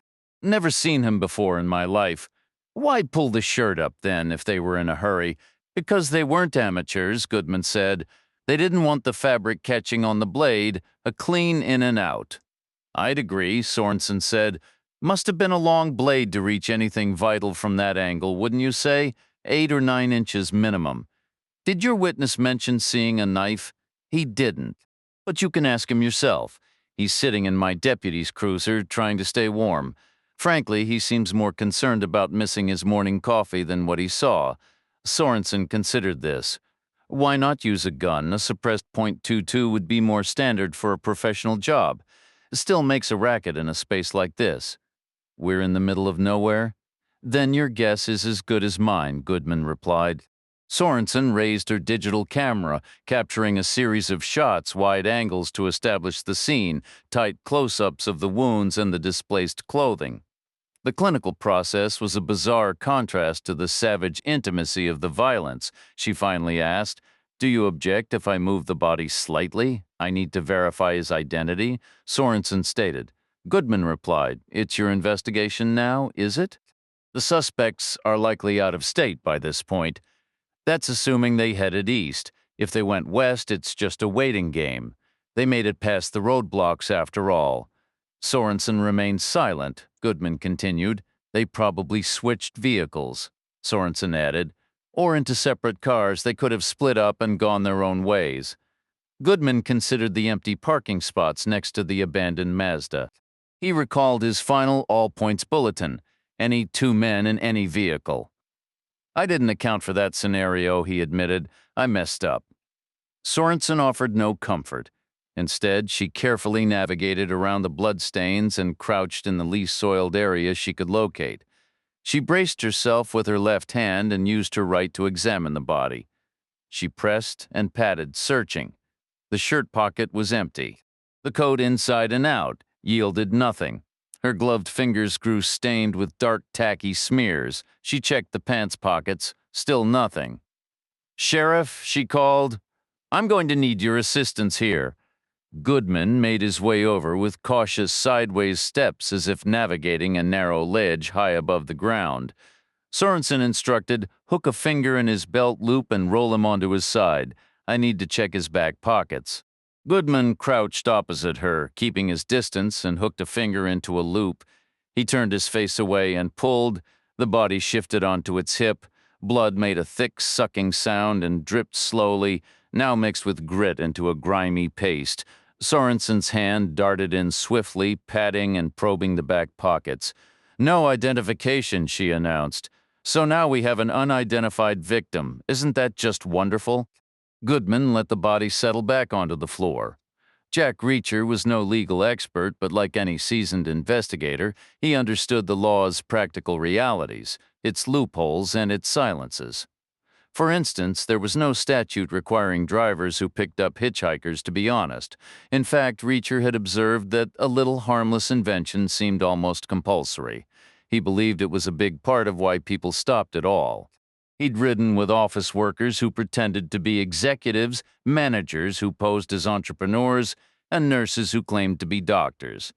"Never seen him before in my life." "Why pull the shirt up, then, if they were in a hurry?" "Because they weren't amateurs," Goodman said. "They didn't want the fabric catching on the blade, a clean in and out." I'd agree, Sorenson said. Must have been a long blade to reach anything vital from that angle, wouldn't you say? 8 or 9 inches minimum. Did your witness mention seeing a knife? He didn't. But you can ask him yourself. He's sitting in my deputy's cruiser, trying to stay warm. Frankly, he seems more concerned about missing his morning coffee than what he saw. Sorenson considered this. Why not use a gun? A suppressed .22 would be more standard for a professional job. Still makes a racket in a space like this. We're in the middle of nowhere? Then your guess is as good as mine, Goodman replied. Sorenson raised her digital camera, capturing a series of shots, wide angles to establish the scene, tight close-ups of the wounds and the displaced clothing. The clinical process was a bizarre contrast to the savage intimacy of the violence. She finally asked, "Do you object if I move the body slightly? I need to verify his identity," Sorenson stated. Goodman replied, "It's your investigation now, is it? The suspects are likely out of state by this point. That's assuming they headed east. If they went west, it's just a waiting game. They made it past the roadblocks after all." Sorenson remained silent. Goodman continued, "They probably switched vehicles," Sorenson added, "or into separate cars. They could have split up and gone their own ways." Goodman considered the empty parking spots next to the abandoned Mazda. He recalled his final all-points bulletin: any 2 men in any vehicle. "I didn't account for that scenario," he admitted. "I messed up." Sorenson offered no comfort. Instead, she carefully navigated around the bloodstains and crouched in the least soiled area she could locate. She braced herself with her left hand and used her right to examine the body. She pressed and patted, searching. The shirt pocket was empty. The coat inside and out yielded nothing. Her gloved fingers grew stained with dark, tacky smears. She checked the pants pockets. Still nothing. "Sheriff," she called, "I'm going to need your assistance here." Goodman made his way over with cautious sideways steps as if navigating a narrow ledge high above the ground. Sorenson instructed, "Hook a finger in his belt loop and roll him onto his side. I need to check his back pockets." Goodman crouched opposite her, keeping his distance, and hooked a finger into a loop. He turned his face away and pulled. The body shifted onto its hip. Blood made a thick, sucking sound and dripped slowly, now mixed with grit into a grimy paste. Sorenson's hand darted in swiftly, patting and probing the back pockets. "No identification," she announced. "So now we have an unidentified victim. Isn't that just wonderful?" Goodman let the body settle back onto the floor. Jack Reacher was no legal expert, but like any seasoned investigator, he understood the law's practical realities, its loopholes and its silences. For instance, there was no statute requiring drivers who picked up hitchhikers to be honest. In fact, Reacher had observed that a little harmless invention seemed almost compulsory. He believed it was a big part of why people stopped at all. He'd ridden with office workers who pretended to be executives, managers who posed as entrepreneurs, and nurses who claimed to be doctors.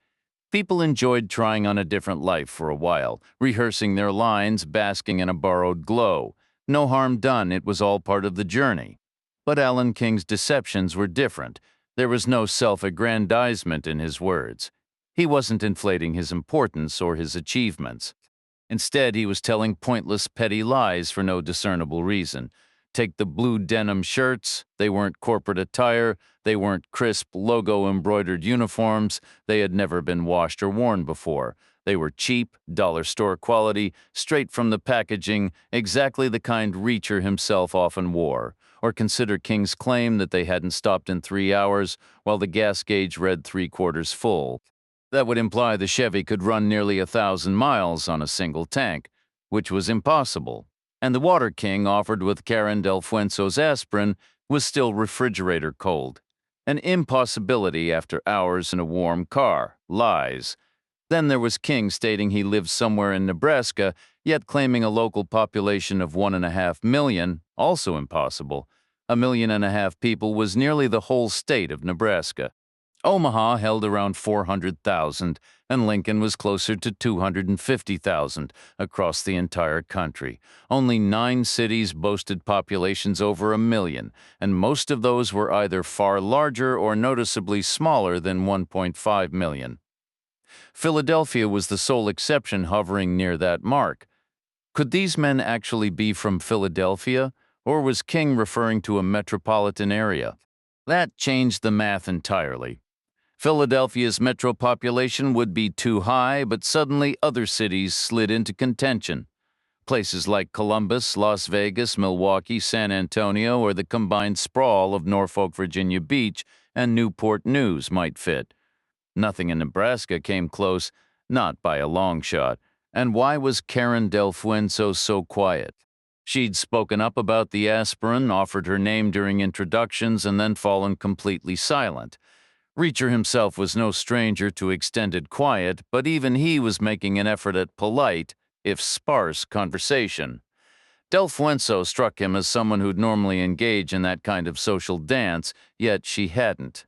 People enjoyed trying on a different life for a while, rehearsing their lines, basking in a borrowed glow. No harm done, it was all part of the journey. But Alan King's deceptions were different. There was no self-aggrandizement in his words. He wasn't inflating his importance or his achievements. Instead, he was telling pointless, petty lies for no discernible reason. Take the blue denim shirts. They weren't corporate attire. They weren't crisp, logo-embroidered uniforms. They had never been washed or worn before. They were cheap, dollar store quality, straight from the packaging, exactly the kind Reacher himself often wore. Or consider King's claim that they hadn't stopped in 3 hours while the gas gauge read 3/4 full. That would imply the Chevy could run nearly 1,000 miles on a single tank, which was impossible. And the Water King offered with Karen Del Fuenzo's aspirin was still refrigerator cold. An impossibility after hours in a warm car. Lies. Then there was King stating he lived somewhere in Nebraska, yet claiming a local population of 1.5 million, also impossible. 1.5 million people was nearly the whole state of Nebraska. Omaha held around 400,000, and Lincoln was closer to 250,000 across the entire country. Only 9 cities boasted populations over 1 million, and most of those were either far larger or noticeably smaller than 1.5 million. Philadelphia was the sole exception hovering near that mark. Could these men actually be from Philadelphia, or was King referring to a metropolitan area? That changed the math entirely. Philadelphia's metro population would be too high, but suddenly other cities slid into contention. Places like Columbus, Las Vegas, Milwaukee, San Antonio, or the combined sprawl of Norfolk, Virginia Beach and Newport News might fit. Nothing in Nebraska came close, not by a long shot. And why was Karen Del Fuenzo so quiet? She'd spoken up about the aspirin, offered her name during introductions, and then fallen completely silent. Reacher himself was no stranger to extended quiet, but even he was making an effort at polite, if sparse, conversation. Del Fuenzo struck him as someone who'd normally engage in that kind of social dance, yet she hadn't.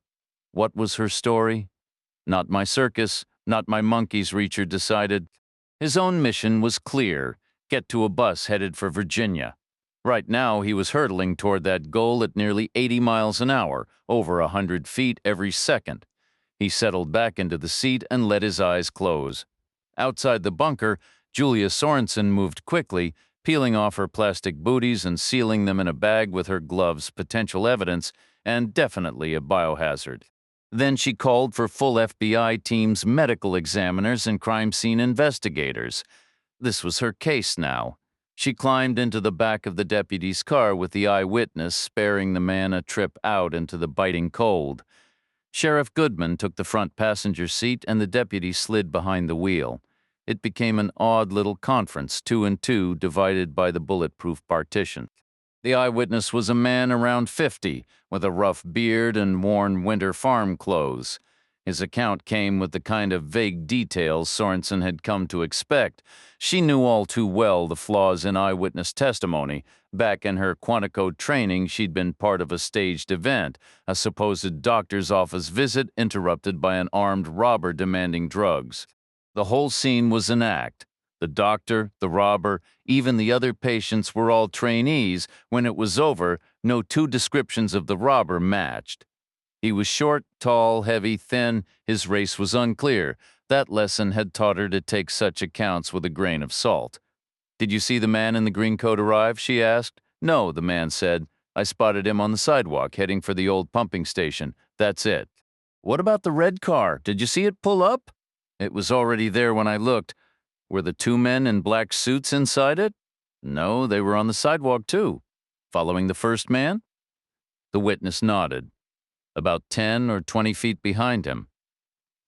What was her story? Not my circus, not my monkeys, Reacher decided. His own mission was clear: get to a bus headed for Virginia. Right now, he was hurtling toward that goal at nearly 80 miles an hour, over 100 feet every second. He settled back into the seat and let his eyes close. Outside the bunker, Julia Sorenson moved quickly, peeling off her plastic booties and sealing them in a bag with her gloves, potential evidence, and definitely a biohazard. Then she called for full FBI teams, medical examiners, and crime scene investigators. This was her case now. She climbed into the back of the deputy's car with the eyewitness, sparing the man a trip out into the biting cold. Sheriff Goodman took the front passenger seat and the deputy slid behind the wheel. It became an odd little conference, 2 and 2, divided by the bulletproof partition. The eyewitness was a man around 50, with a rough beard and worn winter farm clothes. His account came with the kind of vague details Sorenson had come to expect. She knew all too well the flaws in eyewitness testimony. Back in her Quantico training, she'd been part of a staged event, a supposed doctor's office visit interrupted by an armed robber demanding drugs. The whole scene was an act. The doctor, the robber, even the other patients were all trainees. When it was over, no two descriptions of the robber matched. He was short, tall, heavy, thin. His race was unclear. That lesson had taught her to take such accounts with a grain of salt. "Did you see the man in the green coat arrive?" she asked. "No," the man said. "I spotted him on the sidewalk heading for the old pumping station. That's it." "What about the red car? Did you see it pull up?" "It was already there when I looked." "Were the 2 men in black suits inside it?" "No, they were on the sidewalk too." "Following the first man?" The witness nodded. "About 10 or 20 feet behind him."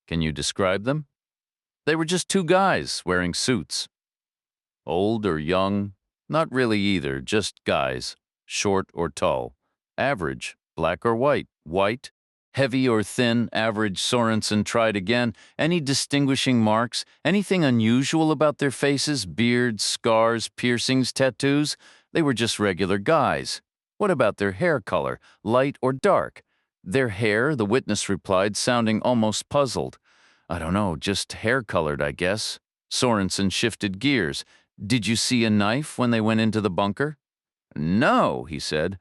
"Can you describe them?" "They were just 2 guys wearing suits." "Old or young?" "Not really either, just guys. Short or tall?" "Average. Black or white?" "White." "Heavy or thin?" "Average." Sorenson tried again. "Any distinguishing marks? Anything unusual about their faces? Beards, scars, piercings, tattoos?" "They were just regular guys." "What about their hair color? Light or dark?" "Their hair," the witness replied, sounding almost puzzled. "I don't know, just hair-colored, I guess." Sorenson shifted gears. "Did you see a knife when they went into the bunker?" "No," he said.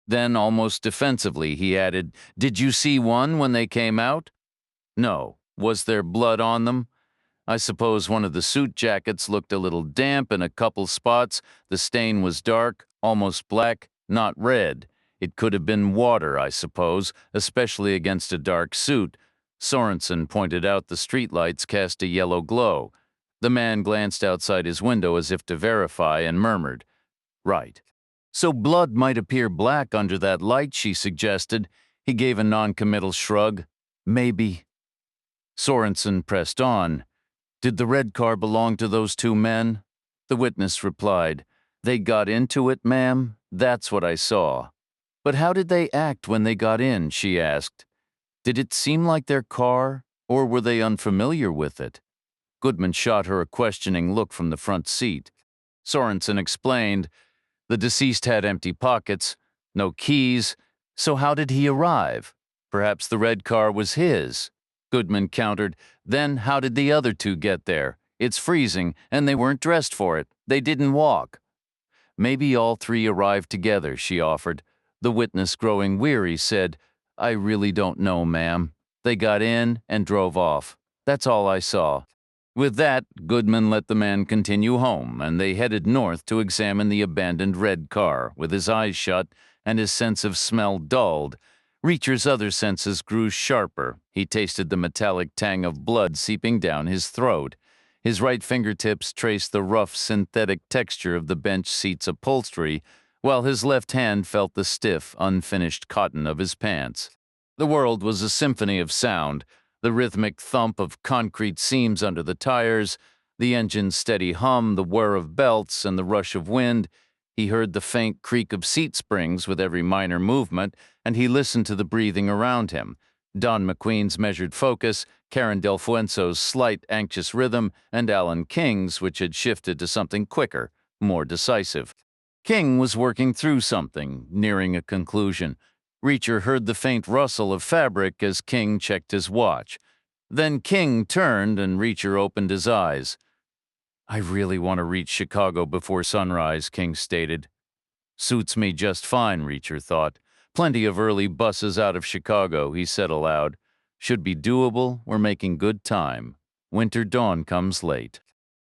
Then, almost defensively, he added, "Did you see one when they came out?" "No." "Was there blood on them?" "I suppose one of the suit jackets looked a little damp in a couple spots. The stain was dark, almost black, not red. It could have been water, I suppose, especially against a dark suit." Sorenson pointed out the streetlights cast a yellow glow. The man glanced outside his window as if to verify and murmured, "Right." "So blood might appear black under that light," she suggested. He gave a noncommittal shrug. "Maybe." Sorenson pressed on. "Did the red car belong to those 2 men?" The witness replied, "They got into it, ma'am. That's what I saw." "But how did they act when they got in?" she asked. "Did it seem like their car, or were they unfamiliar with it?" Goodman shot her a questioning look from the front seat. Sorenson explained, "The deceased had empty pockets, no keys, so how did he arrive? Perhaps the red car was his." Goodman countered, "Then how did the other 2 get there? It's freezing, and they weren't dressed for it. They didn't walk." "Maybe all 3 arrived together," she offered. The witness, growing weary, said, "I really don't know, ma'am. They got in and drove off." That's all I saw. With that, Goodman let the man continue home, and they headed north to examine the abandoned red car, with his eyes shut and his sense of smell dulled. Reacher's other senses grew sharper. He tasted the metallic tang of blood seeping down his throat. His right fingertips traced the rough, synthetic texture of the bench seat's upholstery, while his left hand felt the stiff, unfinished cotton of his pants. The world was a symphony of sound, the rhythmic thump of concrete seams under the tires, the engine's steady hum, the whir of belts, and the rush of wind. He heard the faint creak of seat springs with every minor movement, and he listened to the breathing around him. Don McQueen's measured focus, Karen Del Fuenzo's slight, anxious rhythm, and Alan King's, which had shifted to something quicker, more decisive. King was working through something, nearing a conclusion. Reacher heard the faint rustle of fabric as King checked his watch. Then King turned and Reacher opened his eyes. "I really want to reach Chicago before sunrise," King stated. "Suits me just fine," Reacher thought. "Plenty of early buses out of Chicago," he said aloud. "Should be doable. We're making good time. Winter dawn comes late."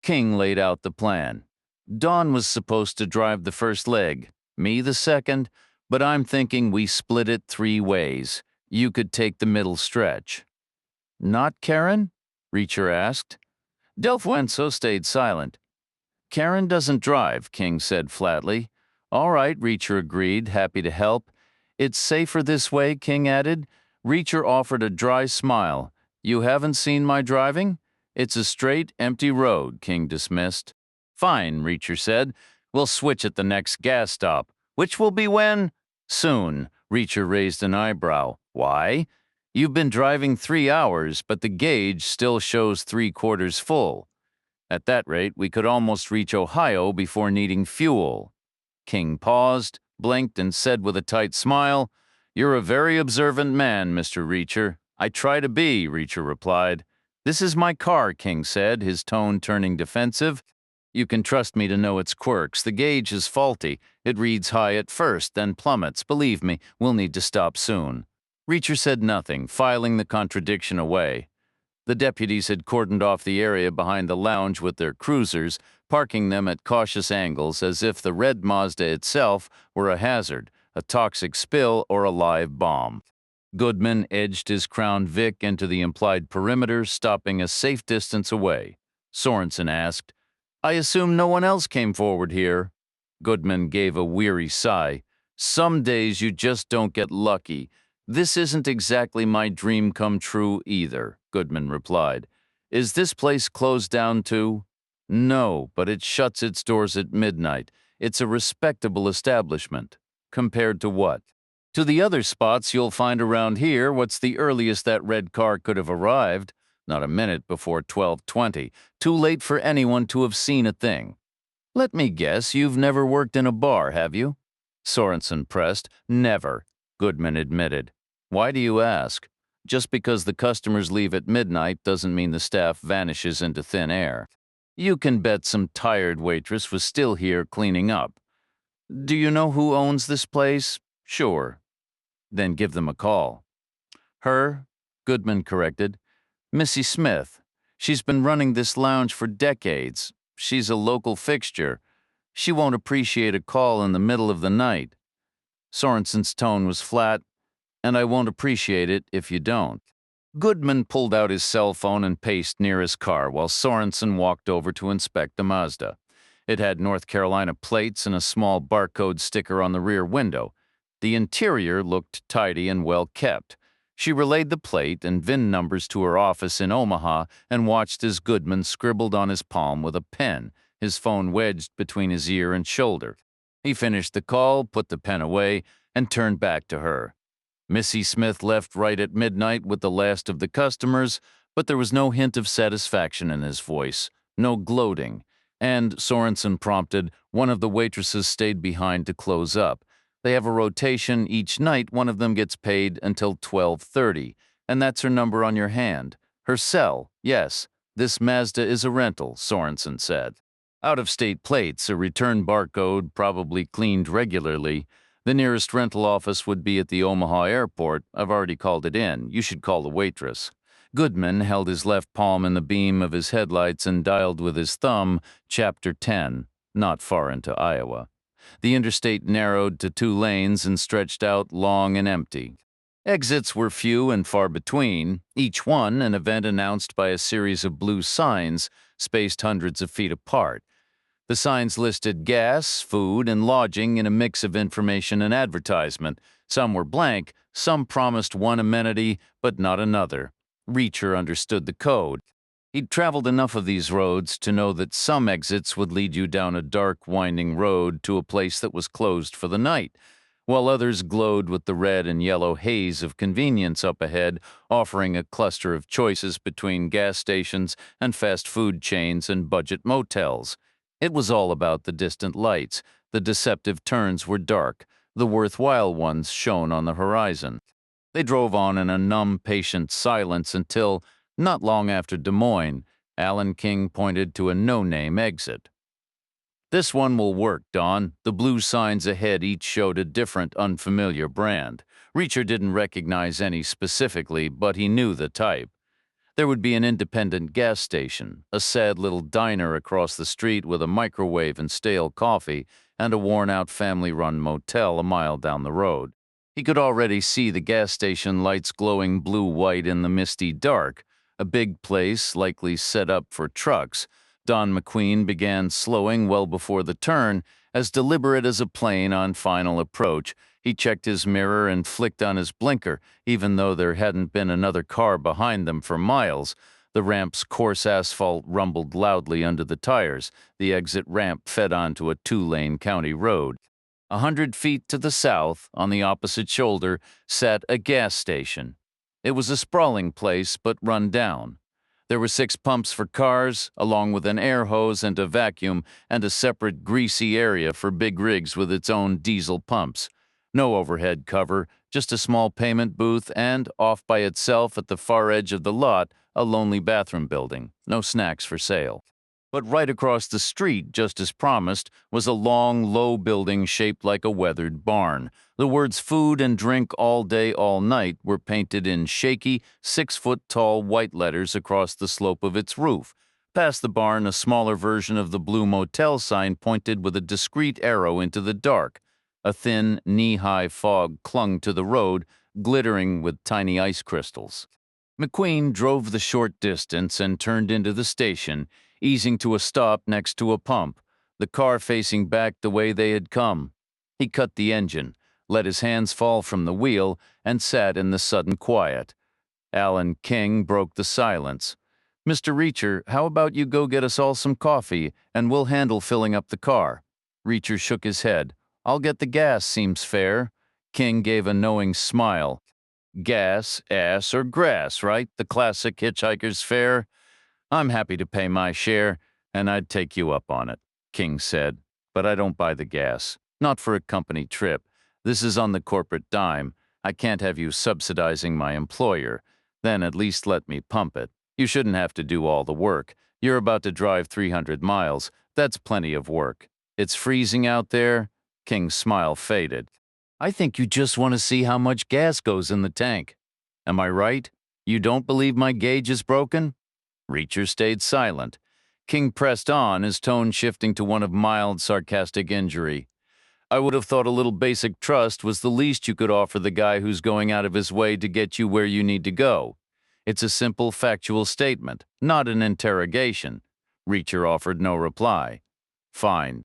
King laid out the plan. Dawn was supposed to drive the first leg, me the second, but I'm thinking we split it 3 ways. You could take the middle stretch. "Not Karen?" Reacher asked. Del Fuenzo stayed silent. "Karen doesn't drive," King said flatly. "All right," Reacher agreed, happy to help. "It's safer this way," King added. Reacher offered a dry smile. "You haven't seen my driving? It's a straight, empty road," King dismissed. "Fine," Reacher said. "We'll switch at the next gas stop. Which will be when?" "Soon." Reacher raised an eyebrow. "Why?" "You've been driving 3 hours, but the gauge still shows 3/4 full. At that rate, we could almost reach Ohio before needing fuel." King paused, blinked, and said with a tight smile, "You're a very observant man, Mr. Reacher." "I try to be," Reacher replied. "This is my car," King said, his tone turning defensive. "You can trust me to know its quirks. The gauge is faulty. It reads high at first, then plummets. Believe me, we'll need to stop soon." Reacher said nothing, filing the contradiction away. The deputies had cordoned off the area behind the lounge with their cruisers, parking them at cautious angles as if the red Mazda itself were a hazard, a toxic spill, or a live bomb. Goodman edged his Crown Vic into the implied perimeter, stopping a safe distance away. Sorenson asked, "I assume no one else came forward here?" Goodman gave a weary sigh. "Some days you just don't get lucky. This isn't exactly my dream come true either," Goodman replied. "Is this place closed down too?" "No, but it shuts its doors at midnight. It's a respectable establishment." "Compared to what?" "To the other spots you'll find around here. What's the earliest that red car could have arrived? Not a minute before 12:20. Too late for anyone to have seen a thing." "Let me guess, you've never worked in a bar, have you?" Sorenson pressed. "Never," Goodman admitted. "Why do you ask?" "Just because the customers leave at midnight doesn't mean the staff vanishes into thin air. You can bet some tired waitress was still here cleaning up." "Do you know who owns this place?" "Sure." "Then give them a call." "Her?" Goodman corrected. "Missy Smith. She's been running this lounge for decades. She's a local fixture. She won't appreciate a call in the middle of the night." Sorenson's tone was flat. "And I won't appreciate it if you don't." Goodman pulled out his cell phone and paced near his car while Sorenson walked over to inspect the Mazda. It had North Carolina plates and a small barcode sticker on the rear window. The interior looked tidy and well kept. She relayed the plate and VIN numbers to her office in Omaha and watched as Goodman scribbled on his palm with a pen, his phone wedged between his ear and shoulder. He finished the call, put the pen away, and turned back to her. Missy Smith left right at midnight with the last of the customers, but there was no hint of satisfaction in his voice, no gloating. And, Sorenson prompted, one of the waitresses stayed behind to close up. They have a rotation. Each night one of them gets paid until 12:30, and that's her number on your hand. Her cell, yes. This Mazda is a rental, Sorenson said. Out-of-state plates, a return barcode, probably cleaned regularly. The nearest rental office would be at the Omaha airport. I've already called it in. You should call the waitress. Goodman held his left palm in the beam of his headlights and dialed with his thumb Chapter 10, not far into Iowa. The interstate narrowed to 2 lanes and stretched out long and empty. Exits were few and far between, each one an event announced by a series of blue signs spaced hundreds of feet apart. The signs listed gas, food, and lodging in a mix of information and advertisement. Some were blank, some promised one amenity, but not another. Reacher understood the code. He'd traveled enough of these roads to know that some exits would lead you down a dark, winding road to a place that was closed for the night, while others glowed with the red and yellow haze of convenience up ahead, offering a cluster of choices between gas stations and fast food chains and budget motels. It was all about the distant lights. The deceptive turns were dark. The worthwhile ones shone on the horizon. They drove on in a numb, patient silence until, not long after Des Moines, Alan King pointed to a no-name exit. "This one will work, Don." The blue signs ahead each showed a different, unfamiliar brand. Reacher didn't recognize any specifically, but he knew the type. There would be an independent gas station, a sad little diner across the street with a microwave and stale coffee, and a worn-out family-run motel a mile down the road. He could already see the gas station lights glowing blue-white in the misty dark, a big place likely set up for trucks. Don McQueen began slowing well before the turn, as deliberate as a plane on final approach. He checked his mirror and flicked on his blinker, even though there hadn't been another car behind them for miles. The ramp's coarse asphalt rumbled loudly under the tires. The exit ramp fed onto a 2-lane county road. 100 feet to the south, on the opposite shoulder, sat a gas station. It was a sprawling place, but run down. There were 6 pumps for cars, along with an air hose and a vacuum, and a separate greasy area for big rigs with its own diesel pumps. No overhead cover, just a small payment booth, and, off by itself at the far edge of the lot, a lonely bathroom building. No snacks for sale. But right across the street, just as promised, was a long, low building shaped like a weathered barn. The words "food and drink all day, all night" were painted in shaky, 6-foot-tall white letters across the slope of its roof. Past the barn, a smaller version of the blue motel sign pointed with a discreet arrow into the dark. A thin, knee-high fog clung to the road, glittering with tiny ice crystals. McQueen drove the short distance and turned into the station, easing to a stop next to a pump, the car facing back the way they had come. He cut the engine, let his hands fall from the wheel, and sat in the sudden quiet. Alan King broke the silence. "Mr. Reacher, how about you go get us all some coffee, and we'll handle filling up the car?" Reacher shook his head. "I'll get the gas, seems fair." King gave a knowing smile. "Gas, ass, or grass, right? The classic hitchhiker's fare. I'm happy to pay my share, and I'd take you up on it," King said. "But I don't buy the gas. Not for a company trip. This is on the corporate dime. I can't have you subsidizing my employer. Then at least let me pump it. You shouldn't have to do all the work. You're about to drive 300 miles. That's plenty of work. It's freezing out there." King's smile faded. "I think you just want to see how much gas goes in the tank. Am I right? You don't believe my gauge is broken?" Reacher stayed silent. King pressed on, his tone shifting to one of mild, sarcastic injury. "I would have thought a little basic trust was the least you could offer the guy who's going out of his way to get you where you need to go. It's a simple, factual statement, not an interrogation." Reacher offered no reply. "Fine.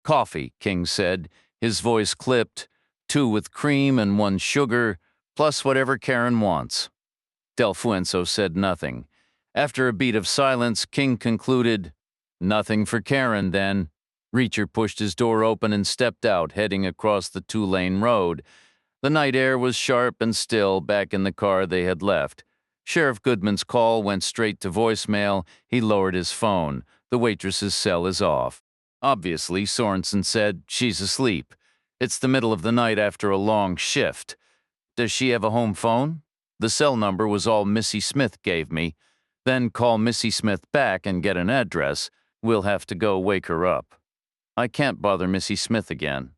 Coffee," King said, his voice clipped. "2 with cream and 1 sugar, plus whatever Karen wants." Del Fuenzo said nothing. After a beat of silence, King concluded, "Nothing for Karen, then." Reacher pushed his door open and stepped out, heading across the 2-lane road. The night air was sharp and still back in the car they had left. Sheriff Goodman's call went straight to voicemail. He lowered his phone. "The waitress's cell is off." "Obviously," Sorenson said. "She's asleep. It's the middle of the night after a long shift. Does she have a home phone?" "The cell number was all Missy Smith gave me." "Then call Missy Smith back and get an address. We'll have to go wake her up." "I can't bother Missy Smith again."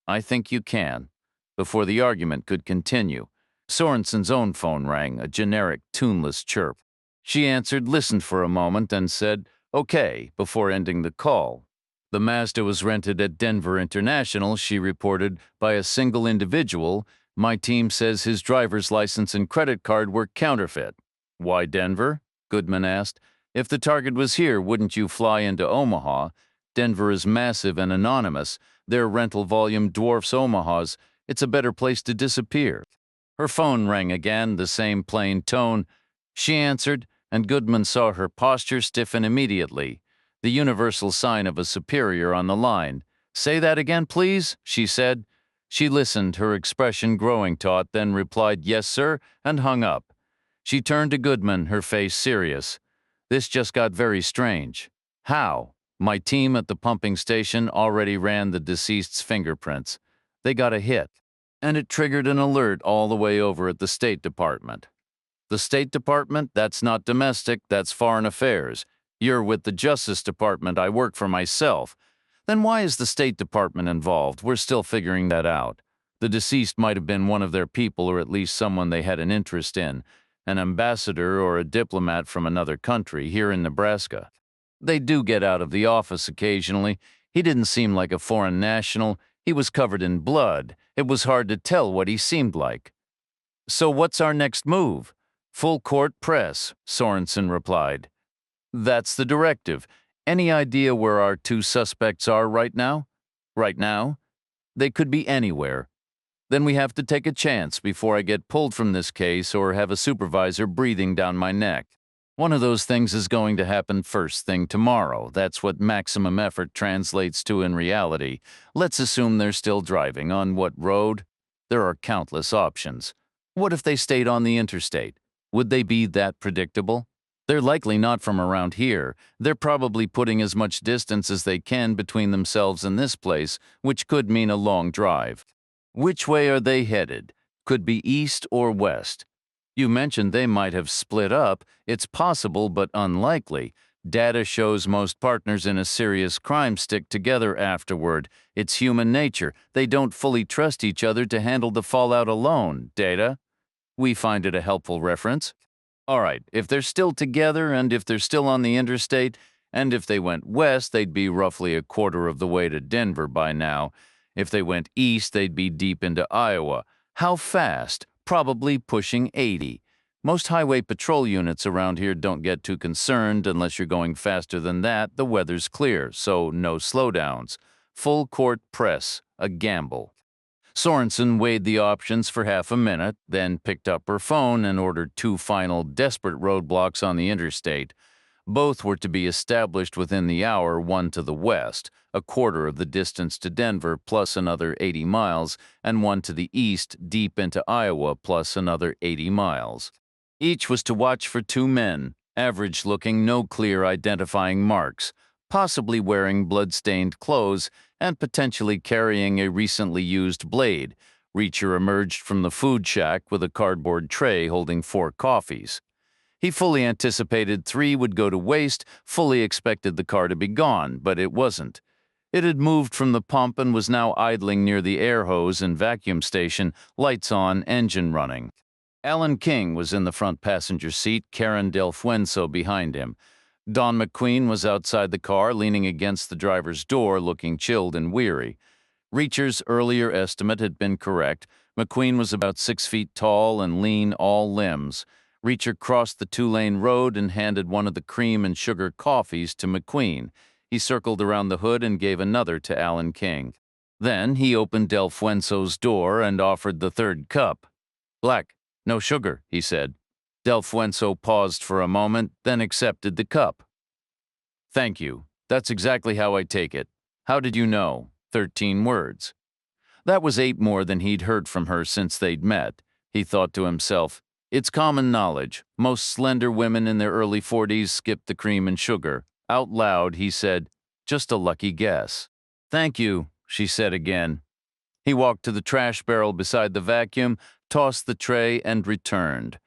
"I think you can." Before the argument could continue, Sorenson's own phone rang, a generic, tuneless chirp. She answered, listened for a moment, and said, "Okay," before ending the call. The Mazda was rented at Denver International, she reported, by a single individual. My team says his driver's license and credit card were counterfeit. Why Denver? Goodman asked. If the target was here, wouldn't you fly into Omaha? Denver is massive and anonymous. Their rental volume dwarfs Omaha's. It's a better place to disappear. Her phone rang again, the same plain tone. She answered, and Goodman saw her posture stiffen immediately, the universal sign of a superior on the line. "Say that again, please," she said. She listened, her expression growing taut, then replied, "Yes, sir," and hung up. She turned to Goodman, her face serious. "This just got very strange." "How?" "My team at the pumping station already ran the deceased's fingerprints. They got a hit, and it triggered an alert all the way over at the State Department." "The State Department? That's not domestic, that's foreign affairs. You're with the Justice Department. I work for myself." "Then why is the State Department involved? We're still figuring that out. The deceased might have been one of their people, or at least someone they had an interest in, an ambassador or a diplomat from another country here in Nebraska. They do get out of the office occasionally. He didn't seem like a foreign national. He was covered in blood. It was hard to tell what he seemed like." "So what's our next move?" "Full court press," Sorenson replied. "That's the directive. Any idea where our two suspects are right now?" "Right now? They could be anywhere. Then we have to take a chance before I get pulled from this case or have a supervisor breathing down my neck. One of those things is going to happen first thing tomorrow. That's what maximum effort translates to in reality. Let's assume they're still driving. On what road? There are countless options. What if they stayed on the interstate? Would they be that predictable? They're likely not from around here. They're probably putting as much distance as they can between themselves and this place, which could mean a long drive. Which way are they headed? Could be east or west. You mentioned they might have split up. It's possible, but unlikely. Data shows most partners in a serious crime stick together afterward. It's human nature. They don't fully trust each other to handle the fallout alone. Data? We find it a helpful reference. All right, if they're still together and if they're still on the interstate, and if they went west, they'd be roughly a quarter of the way to Denver by now. If they went east, they'd be deep into Iowa. How fast? Probably pushing 80. Most highway patrol units around here don't get too concerned unless you're going faster than that. The weather's clear, so no slowdowns. Full court press, a gamble. Sorenson weighed the options for half a minute, then picked up her phone and ordered two final desperate roadblocks on the interstate. Both were to be established within the hour, one to the west, a quarter of the distance to Denver plus another 80 miles, and one to the east, deep into Iowa plus another 80 miles. Each was to watch for two men, average-looking, no clear identifying marks, possibly wearing blood-stained clothes and potentially carrying a recently used blade. Reacher emerged from the food shack with a cardboard tray holding 4 coffees. He fully anticipated 3 would go to waste, fully expected the car to be gone, but it wasn't. It had moved from the pump and was now idling near the air hose and vacuum station, lights on, engine running. Alan King was in the front passenger seat, Karen Delfuenso behind him. Don McQueen was outside the car, leaning against the driver's door, looking chilled and weary. Reacher's earlier estimate had been correct. McQueen was about 6 feet tall and lean, all limbs. Reacher crossed the 2-lane road and handed one of the cream and sugar coffees to McQueen. He circled around the hood and gave another to Alan King. Then he opened Delfuenso's door and offered the 3rd cup. "Black, no sugar," he said. Delfuenso paused for a moment, then accepted the cup. "Thank you. That's exactly how I take it. How did you know?" 13 words. That was 8 more than he'd heard from her since they'd met. He thought to himself, it's common knowledge. Most slender women in their early 40s skip the cream and sugar. Out loud, he said, "Just a lucky guess." "Thank you," she said again. He walked to the trash barrel beside the vacuum, tossed the tray, and returned.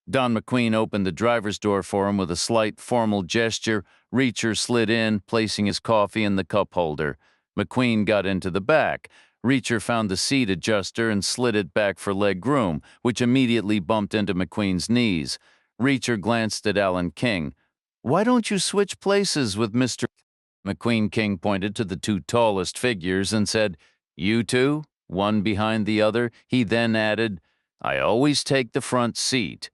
Don McQueen opened the driver's door for him with a slight formal gesture. Reacher slid in, placing his coffee in the cup holder. McQueen got into the back. Reacher found the seat adjuster and slid it back for leg room, which immediately bumped into McQueen's knees. Reacher glanced at Alan King. "Why don't you switch places with Mr. McQueen?" King pointed to the two tallest figures and said, "You two, one behind the other." He then added, "I always take the front seat."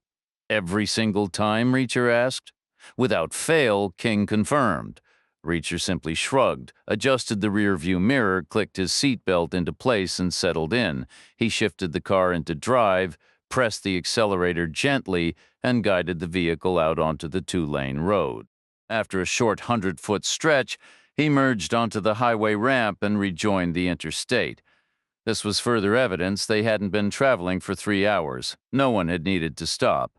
"Every single time?" Reacher asked. Without fail, King confirmed. Reacher simply shrugged, adjusted the rearview mirror, clicked his seatbelt into place, and settled in. He shifted the car into drive, pressed the accelerator gently, and guided the vehicle out onto the two-lane road. After a short 100-foot stretch, he merged onto the highway ramp and rejoined the interstate. This was further evidence they hadn't been traveling for 3 hours. No one had needed to stop.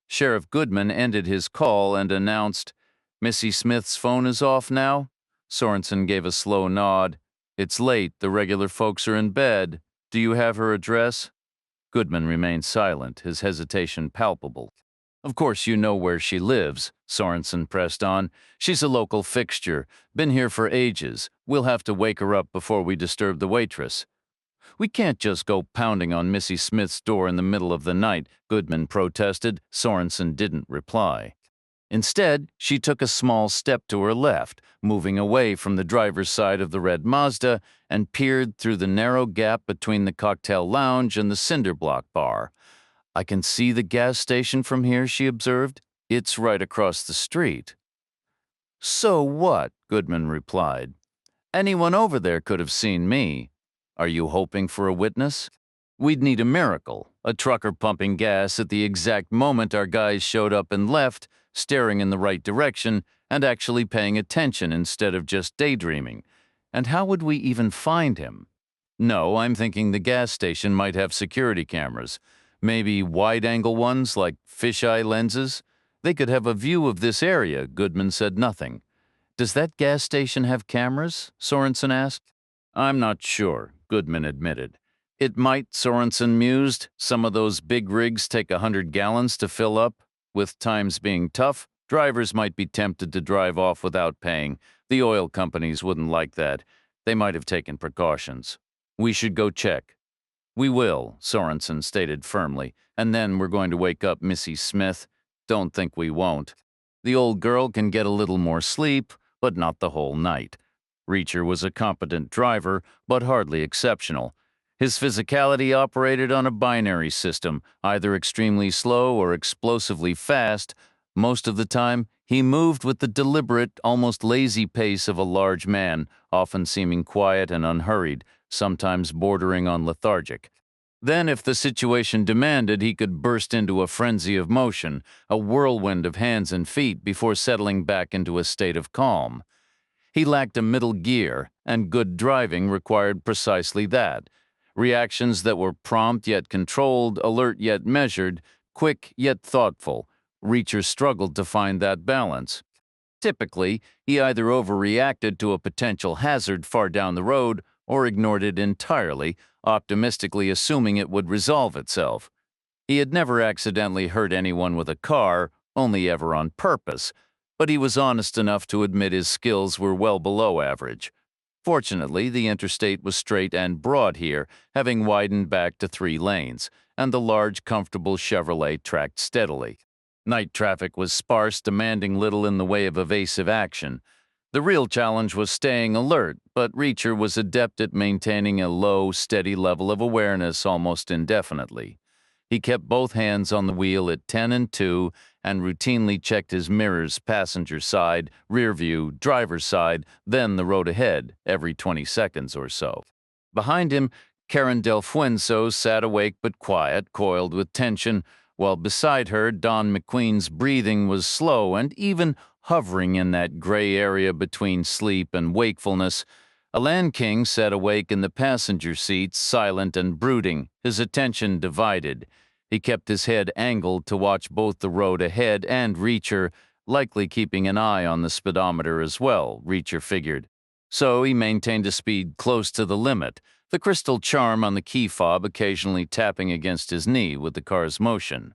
Sheriff Goodman ended his call and announced, "Missy Smith's phone is off now?" Sorenson gave a slow nod. "It's late. The regular folks are in bed. Do you have her address?" Goodman remained silent, his hesitation palpable. "Of course you know where she lives," Sorenson pressed on. "She's a local fixture. Been here for ages. We'll have to wake her up before we disturb the waitress." "We can't just go pounding on Missy Smith's door in the middle of the night," Goodman protested. Sorenson didn't reply. Instead, she took a small step to her left, moving away from the driver's side of the red Mazda, and peered through the narrow gap between the cocktail lounge and the cinder block bar. "I can see the gas station from here," she observed. "It's right across the street." "So what?" Goodman replied. "Anyone over there could have seen me. Are you hoping for a witness?" "We'd need a miracle, a trucker pumping gas at the exact moment our guys showed up and left, staring in the right direction, and actually paying attention instead of just daydreaming. And how would we even find him?" "No, I'm thinking the gas station might have security cameras. Maybe wide-angle ones like fisheye lenses. They could have a view of this area." Goodman said nothing. "Does that gas station have cameras?" Sorenson asked. "I'm not sure," Goodman admitted. "It might," Sorenson mused. "Some of those big rigs take 100 gallons to fill up. With times being tough, drivers might be tempted to drive off without paying. The oil companies wouldn't like that. They might have taken precautions. We should go check." "We will," Sorenson stated firmly, "and then we're going to wake up Missy Smith. Don't think we won't. The old girl can get a little more sleep, but not the whole night." Reacher was a competent driver, but hardly exceptional. His physicality operated on a binary system, either extremely slow or explosively fast. Most of the time, he moved with the deliberate, almost lazy pace of a large man, often seeming quiet and unhurried, sometimes bordering on lethargic. Then, if the situation demanded, he could burst into a frenzy of motion, a whirlwind of hands and feet before settling back into a state of calm. He lacked a middle gear, and good driving required precisely that. Reactions that were prompt yet controlled, alert yet measured, quick yet thoughtful. Reacher struggled to find that balance. Typically, he either overreacted to a potential hazard far down the road or ignored it entirely, optimistically assuming it would resolve itself. He had never accidentally hurt anyone with a car, only ever on purpose, but he was honest enough to admit his skills were well below average. Fortunately, the interstate was straight and broad here, having widened back to 3 lanes, and the large, comfortable Chevrolet tracked steadily. Night traffic was sparse, demanding little in the way of evasive action. The real challenge was staying alert, but Reacher was adept at maintaining a low, steady level of awareness almost indefinitely. He kept both hands on the wheel at 10 and 2 and routinely checked his mirrors, passenger side, rear view, driver's side, then the road ahead, every 20 seconds or so. Behind him, Karen Del Fuenzo sat awake but quiet, coiled with tension, while beside her, Don McQueen's breathing was slow and even hovering in that gray area between sleep and wakefulness. Alan King sat awake in the passenger seat, silent and brooding, his attention divided. He kept his head angled to watch both the road ahead and Reacher, likely keeping an eye on the speedometer as well, Reacher figured. So he maintained a speed close to the limit, the crystal charm on the key fob occasionally tapping against his knee with the car's motion.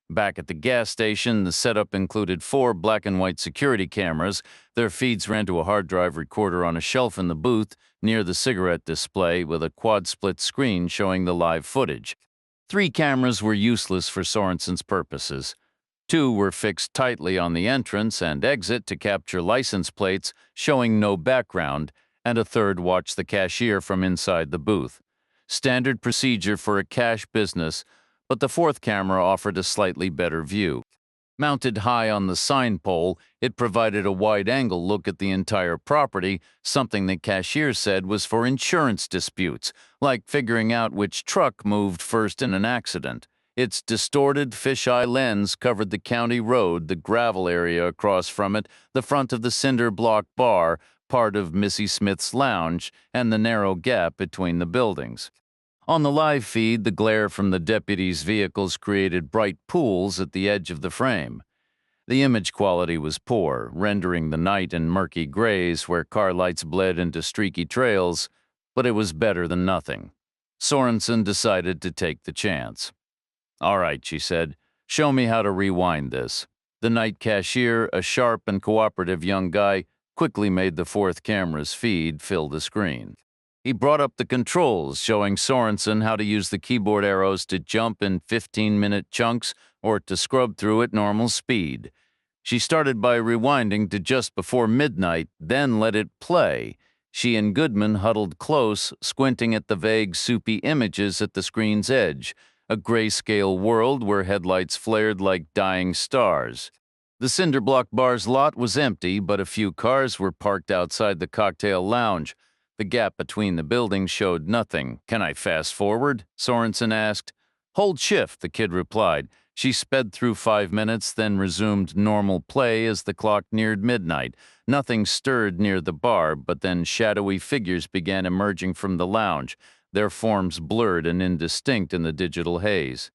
Back at the gas station, the setup included 4 black and white security cameras. Their feeds ran to a hard drive recorder on a shelf in the booth near the cigarette display with a quad-split screen showing the live footage. 3 cameras were useless for Sorenson's purposes. Two were fixed tightly on the entrance and exit to capture license plates showing no background, and a third watched the cashier from inside the booth. Standard procedure for a cash business, but the fourth camera offered a slightly better view. Mounted high on the sign pole, it provided a wide-angle look at the entire property, something the cashier said was for insurance disputes, like figuring out which truck moved first in an accident. Its distorted fisheye lens covered the county road, the gravel area across from it, the front of the cinder block bar, part of Missy Smith's lounge, and the narrow gap between the buildings. On the live feed, the glare from the deputies' vehicles created bright pools at the edge of the frame. The image quality was poor, rendering the night in murky grays where car lights bled into streaky trails, but it was better than nothing. Sorenson decided to take the chance. "All right," she said, "show me how to rewind this." The night cashier, a sharp and cooperative young guy, quickly made the fourth camera's feed fill the screen. He brought up the controls, showing Sorenson how to use the keyboard arrows to jump in 15-minute chunks or to scrub through at normal speed. She started by rewinding to just before midnight, then let it play. She and Goodman huddled close, squinting at the vague, soupy images at the screen's edge, a grayscale world where headlights flared like dying stars. The cinder block bar's lot was empty, but a few cars were parked outside the cocktail lounge. The gap between the buildings showed nothing. "Can I fast forward?" Sorenson asked. "Hold shift," the kid replied. She sped through 5 minutes, then resumed normal play as the clock neared midnight. Nothing stirred near the bar, but then shadowy figures began emerging from the lounge, their forms blurred and indistinct in the digital haze.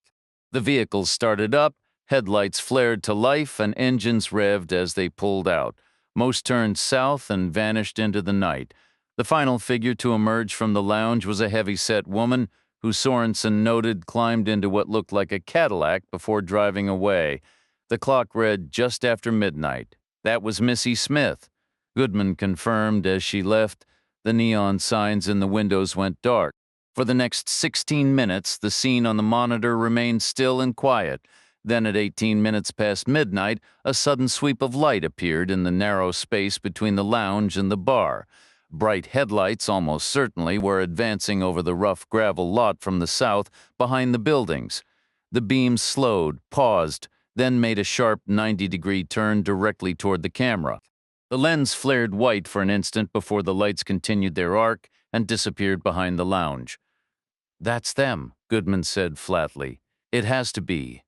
The vehicles started up, headlights flared to life, and engines revved as they pulled out. Most turned south and vanished into the night. The final figure to emerge from the lounge was a heavy-set woman who Sorenson noted climbed into what looked like a Cadillac before driving away. The clock read just after midnight. That was Missy Smith. Goodman confirmed as she left. The neon signs in the windows went dark. For the next 16 minutes, the scene on the monitor remained still and quiet. Then at 18 minutes past midnight, a sudden sweep of light appeared in the narrow space between the lounge and the bar. Bright headlights almost certainly were advancing over the rough gravel lot from the south behind the buildings. The beams slowed, paused, then made a sharp 90-degree turn directly toward the camera. The lens flared white for an instant before the lights continued their arc and disappeared behind the lounge. "That's them," Goodman said flatly. "It has to be."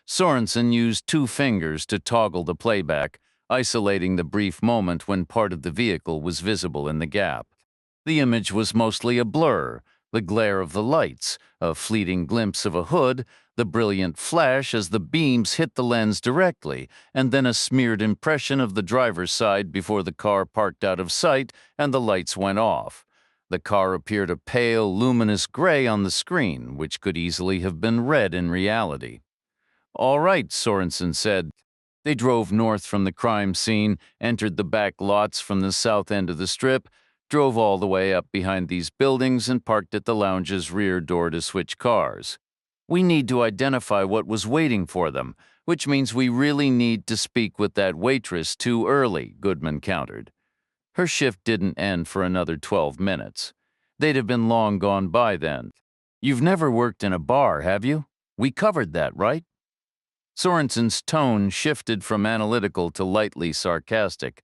Sorenson used 2 fingers to toggle the playback, isolating the brief moment when part of the vehicle was visible in the gap. The image was mostly a blur, the glare of the lights, a fleeting glimpse of a hood, the brilliant flash as the beams hit the lens directly, and then a smeared impression of the driver's side before the car parked out of sight and the lights went off. The car appeared a pale, luminous gray on the screen, which could easily have been red in reality. "All right," Sorenson said. They drove north from the crime scene, entered the back lots from the south end of the strip, drove all the way up behind these buildings, and parked at the lounge's rear door to switch cars. "We need to identify what was waiting for them, which means we really need to speak with that waitress too early," Goodman countered. Her shift didn't end for another 12 minutes. They'd have been long gone by then. "You've never worked in a bar, have you? We covered that, right?" Sorenson's tone shifted from analytical to lightly sarcastic.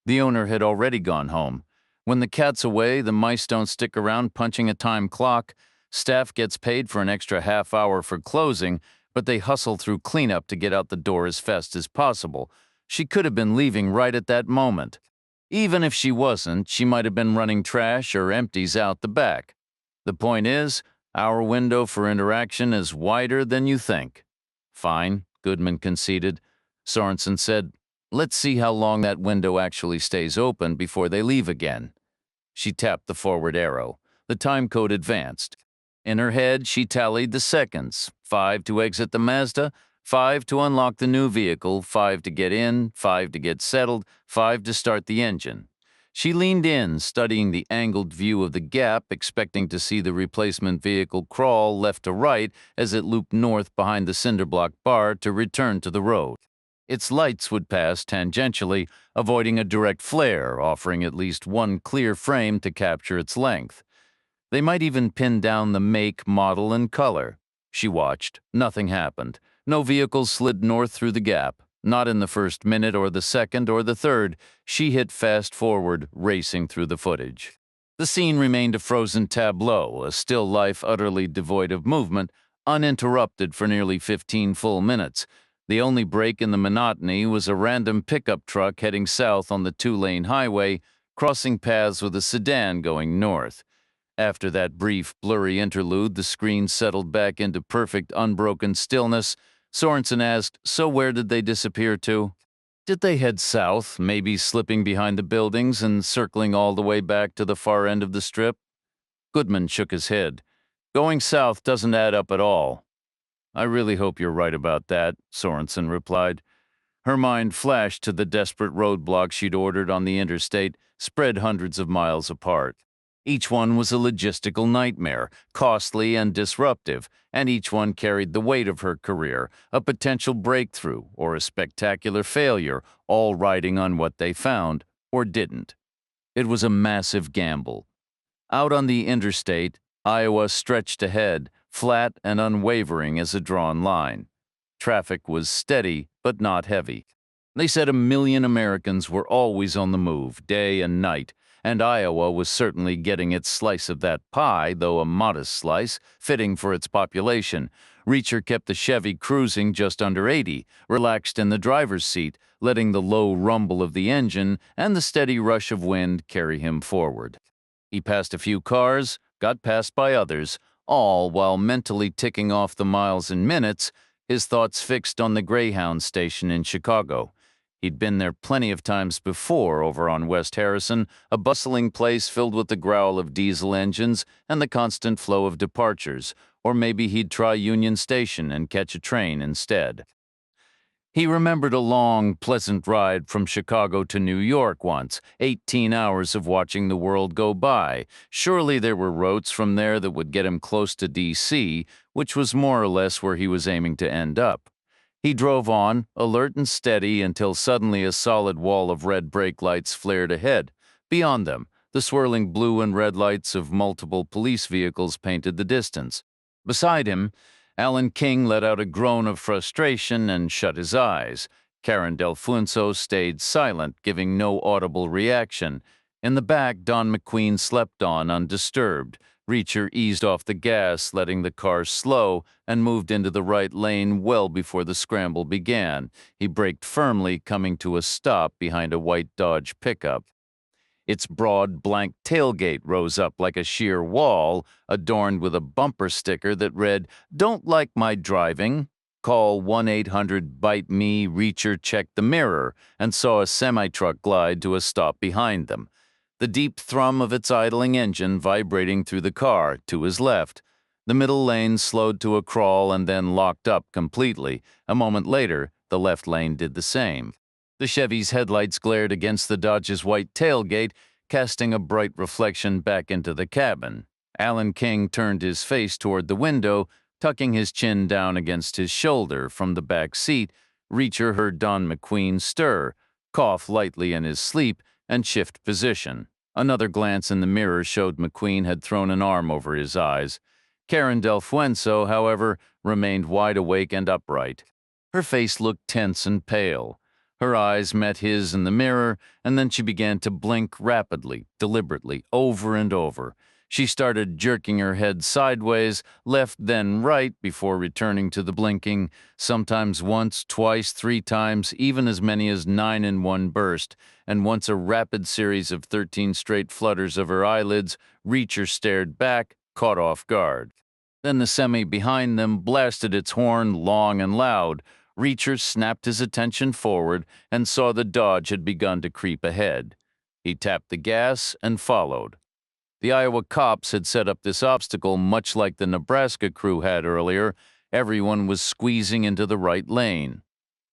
The owner had already gone home. When the cat's away, the mice don't stick around punching a time clock. Staff gets paid for an extra half hour for closing, but they hustle through cleanup to get out the door as fast as possible. She could have been leaving right at that moment. Even if she wasn't, she might have been running trash or empties out the back. The point is, our window for interaction is wider than you think. "Fine," Goodman conceded. Sorenson said, "Let's see how long that window actually stays open before they leave again." She tapped the forward arrow. The time code advanced. In her head, she tallied the seconds: 5 to exit the Mazda, 5 to unlock the new vehicle, 5 to get in, 5 to get settled, 5 to start the engine. She leaned in, studying the angled view of the gap, expecting to see the replacement vehicle crawl left to right as it looped north behind the cinderblock bar to return to the road. Its lights would pass tangentially, avoiding a direct flare, offering at least one clear frame to capture its length. They might even pin down the make, model, and color. She watched. Nothing happened. No vehicles slid north through the gap. Not in the first minute or the second or the third. She hit fast forward, racing through the footage. The scene remained a frozen tableau, a still life utterly devoid of movement, uninterrupted for nearly 15 full minutes. The only break in the monotony was a random pickup truck heading south on the two-lane highway, crossing paths with a sedan going north. After that brief, blurry interlude, the screen settled back into perfect, unbroken stillness. Sorenson asked, "So where did they disappear to?" "Did they head south, maybe slipping behind the buildings and circling all the way back to the far end of the strip?" Goodman shook his head. "Going south doesn't add up at all." "I really hope you're right about that," Sorenson replied. Her mind flashed to the desperate roadblocks she'd ordered on the interstate, spread hundreds of miles apart. Each one was a logistical nightmare, costly and disruptive, and each one carried the weight of her career, a potential breakthrough or a spectacular failure, all riding on what they found or didn't. It was a massive gamble. Out on the interstate, Iowa stretched ahead, flat and unwavering as a drawn line. Traffic was steady, but not heavy. They said 1 million Americans were always on the move, day and night, and Iowa was certainly getting its slice of that pie, though a modest slice, fitting for its population. Reacher kept the Chevy cruising just under 80, relaxed in the driver's seat, letting the low rumble of the engine and the steady rush of wind carry him forward. He passed a few cars, got passed by others, all while mentally ticking off the miles and minutes, his thoughts fixed on the Greyhound station in Chicago. He'd been there plenty of times before over on West Harrison, a bustling place filled with the growl of diesel engines and the constant flow of departures, or maybe he'd try Union Station and catch a train instead. He remembered a long, pleasant ride from Chicago to New York once, 18 hours of watching the world go by. Surely there were routes from there that would get him close to D.C., which was more or less where he was aiming to end up. He drove on, alert and steady, until suddenly a solid wall of red brake lights flared ahead. Beyond them, the swirling blue and red lights of multiple police vehicles painted the distance. Beside him, Alan King let out a groan of frustration and shut his eyes. Karen Delfuenzo stayed silent, giving no audible reaction. In the back, Don McQueen slept on undisturbed. Reacher eased off the gas, letting the car slow, and moved into the right lane well before the scramble began. He braked firmly, coming to a stop behind a white Dodge pickup. Its broad, blank tailgate rose up like a sheer wall, adorned with a bumper sticker that read, "Don't like my driving? Call 1-800-BITE-ME." Reacher checked the mirror and saw a semi-truck glide to a stop behind them, the deep thrum of its idling engine vibrating through the car to his left. The middle lane slowed to a crawl and then locked up completely. A moment later, the left lane did the same. The Chevy's headlights glared against the Dodge's white tailgate, casting a bright reflection back into the cabin. Alan King turned his face toward the window, tucking his chin down against his shoulder. From the back seat, Reacher heard Don McQueen stir, cough lightly in his sleep, and shift position. Another glance in the mirror showed McQueen had thrown an arm over his eyes. Karen Delfuenzo, however, remained wide awake and upright. Her face looked tense and pale. Her eyes met his in the mirror, and then she began to blink rapidly, deliberately, over and over. She started jerking her head sideways, left then right, before returning to the blinking, sometimes once, twice, 3 times, even as many as 9 in one burst, and once a rapid series of 13 straight flutters of her eyelids. Reacher stared back, caught off guard. Then the semi behind them blasted its horn long and loud. Reacher snapped his attention forward and saw the Dodge had begun to creep ahead. He tapped the gas and followed. The Iowa cops had set up this obstacle much like the Nebraska crew had earlier. Everyone was squeezing into the right lane.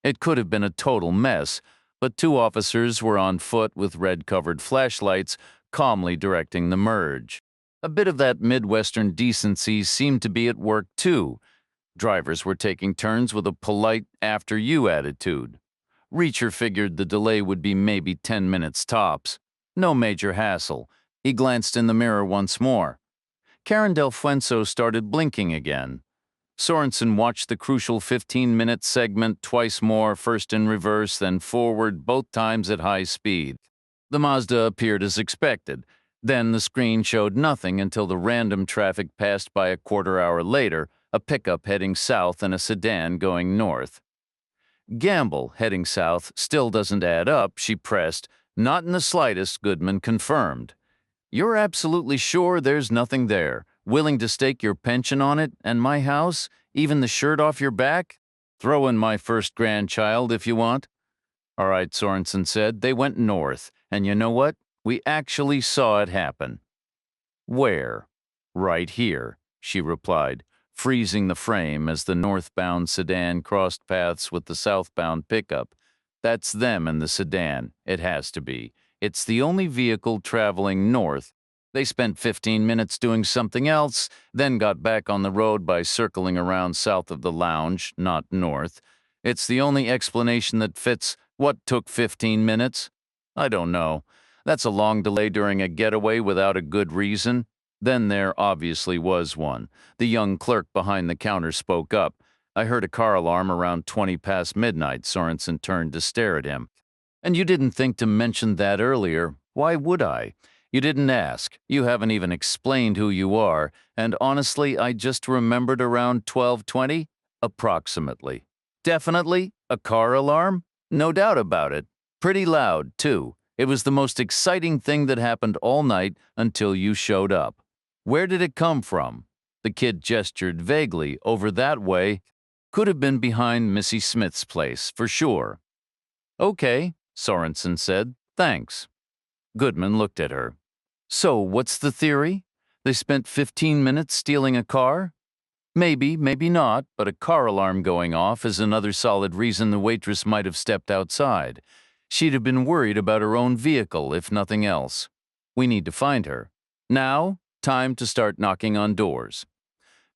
It could have been a total mess, but two officers were on foot with red-covered flashlights, calmly directing the merge. A bit of that Midwestern decency seemed to be at work, too. Drivers were taking turns with a polite after-you attitude. Reacher figured the delay would be maybe 10 minutes tops. No major hassle. He glanced in the mirror once more. Karen Del Fuenzo started blinking again. Sorenson watched the crucial 15-minute segment twice more, first in reverse, then forward, both times at high speed. The Mazda appeared as expected. Then the screen showed nothing until the random traffic passed by a quarter-hour later, a pickup heading south and a sedan going north. Gamble, heading south, still doesn't add up, she pressed. Not in the slightest, Goodman confirmed. You're absolutely sure there's nothing there? Willing to stake your pension on it, and my house, even the shirt off your back? Throw in my first grandchild if you want. All right, Sorenson said. They went north, and you know what? We actually saw it happen. Where? Right here, she replied, freezing the frame as the northbound sedan crossed paths with the southbound pickup. That's them in the sedan. It has to be. It's the only vehicle traveling north. They spent 15 minutes doing something else, then got back on the road by circling around south of the lounge, not north. It's the only explanation that fits. What took 15 minutes? I don't know. That's a long delay during a getaway without a good reason. Then there obviously was one. The young clerk behind the counter spoke up. I heard a car alarm around 20 past midnight. Sorenson turned to stare at him. And you didn't think to mention that earlier. Why would I? You didn't ask. You haven't even explained who you are. And honestly, I just remembered around 12:20? Approximately. Definitely? A car alarm? No doubt about it. Pretty loud, too. It was the most exciting thing that happened all night until you showed up. Where did it come from? The kid gestured vaguely over that way. Could have been behind Missy Smith's place, for sure. Okay, Sorenson said. Thanks. Goodman looked at her. So, what's the theory? They spent 15 minutes stealing a car? Maybe, maybe not, but a car alarm going off is another solid reason the waitress might have stepped outside. She'd have been worried about her own vehicle, if nothing else. We need to find her. Now, time to start knocking on doors.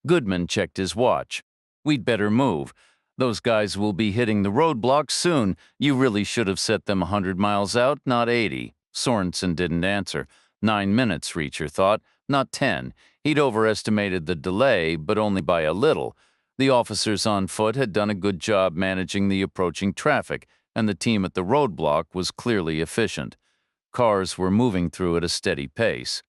Goodman checked his watch. We'd better move. Those guys will be hitting the roadblock soon. You really should have set them 100 miles out, not 80. Sorenson didn't answer. 9 minutes, Reacher thought, not 10. He'd overestimated the delay, but only by a little. The officers on foot had done a good job managing the approaching traffic, and the team at the roadblock was clearly efficient. Cars were moving through at a steady pace.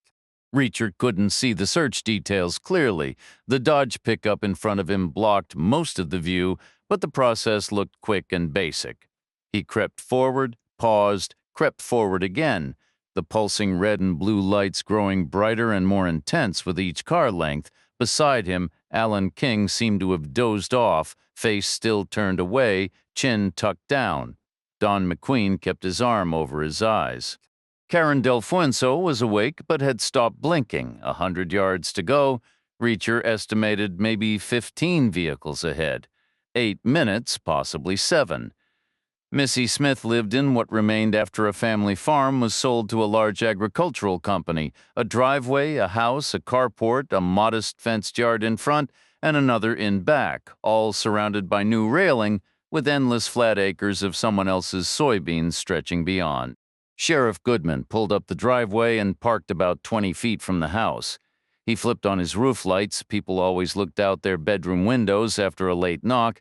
Reacher couldn't see the search details clearly. The Dodge pickup in front of him blocked most of the view, but the process looked quick and basic. He crept forward, paused, crept forward again, the pulsing red and blue lights growing brighter and more intense with each car length. Beside him, Alan King seemed to have dozed off, face still turned away, chin tucked down. Don McQueen kept his arm over his eyes. Karen Del Fuenzo was awake but had stopped blinking. 100 yards to go. Reacher estimated maybe 15 vehicles ahead. 8 minutes, possibly 7. Missy Smith lived in what remained after a family farm was sold to a large agricultural company. A driveway, a house, a carport, a modest fenced yard in front, and another in back, all surrounded by new railing, with endless flat acres of someone else's soybeans stretching beyond. Sheriff Goodman pulled up the driveway and parked about 20 feet from the house. He flipped on his roof lights. People always looked out their bedroom windows after a late knock,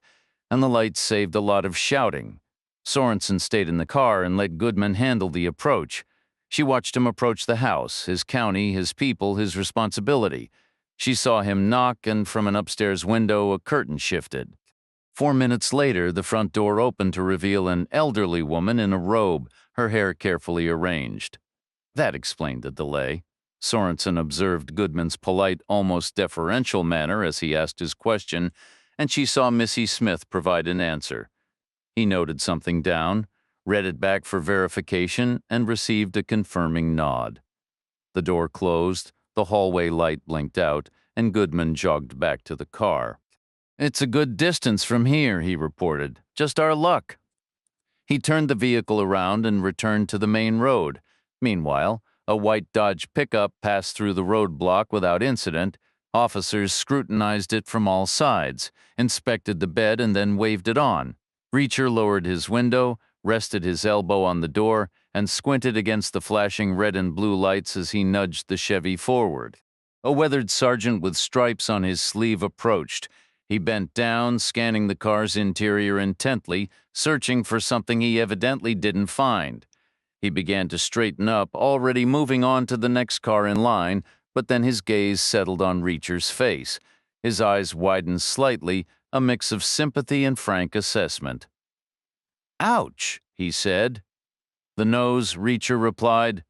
and the lights saved a lot of shouting. Sorenson stayed in the car and let Goodman handle the approach. She watched him approach the house, his county, his people, his responsibility. She saw him knock, and from an upstairs window a curtain shifted. 4 minutes later, the front door opened to reveal an elderly woman in a robe, her hair carefully arranged. That explained the delay. Sorenson observed Goodman's polite, almost deferential manner as he asked his question, and she saw Missy Smith provide an answer. He noted something down, read it back for verification, and received a confirming nod. The door closed, the hallway light blinked out, and Goodman jogged back to the car. It's a good distance from here, he reported. Just our luck. He turned the vehicle around and returned to the main road. Meanwhile, a white Dodge pickup passed through the roadblock without incident. Officers scrutinized it from all sides, inspected the bed, and then waved it on. Reacher lowered his window, rested his elbow on the door, and squinted against the flashing red and blue lights as he nudged the Chevy forward. A weathered sergeant with stripes on his sleeve approached. He bent down, scanning the car's interior intently, searching for something he evidently didn't find. He began to straighten up, already moving on to the next car in line, but then his gaze settled on Reacher's face. His eyes widened slightly, a mix of sympathy and frank assessment. "Ouch," he said. "The nose," Reacher replied.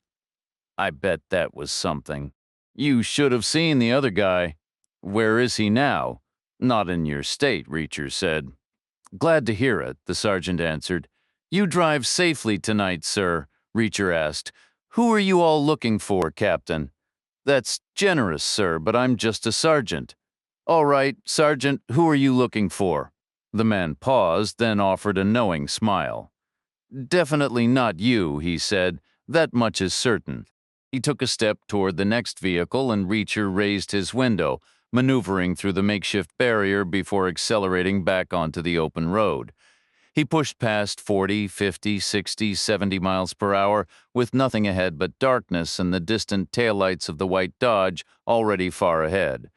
"I bet that was something." "You should have seen the other guy." "Where is he now?" "Not in your state," Reacher said. "Glad to hear it," the sergeant answered. "You drive safely tonight, sir," Reacher asked. "Who are you all looking for, Captain?" "That's generous, sir, but I'm just a sergeant." "All right, Sergeant, who are you looking for?" The man paused, then offered a knowing smile. "Definitely not you," he said. "That much is certain." He took a step toward the next vehicle, and Reacher raised his window, maneuvering through the makeshift barrier before accelerating back onto the open road. He pushed past 40, 50, 60, 70 miles per hour, with nothing ahead but darkness and the distant taillights of the white Dodge already far ahead.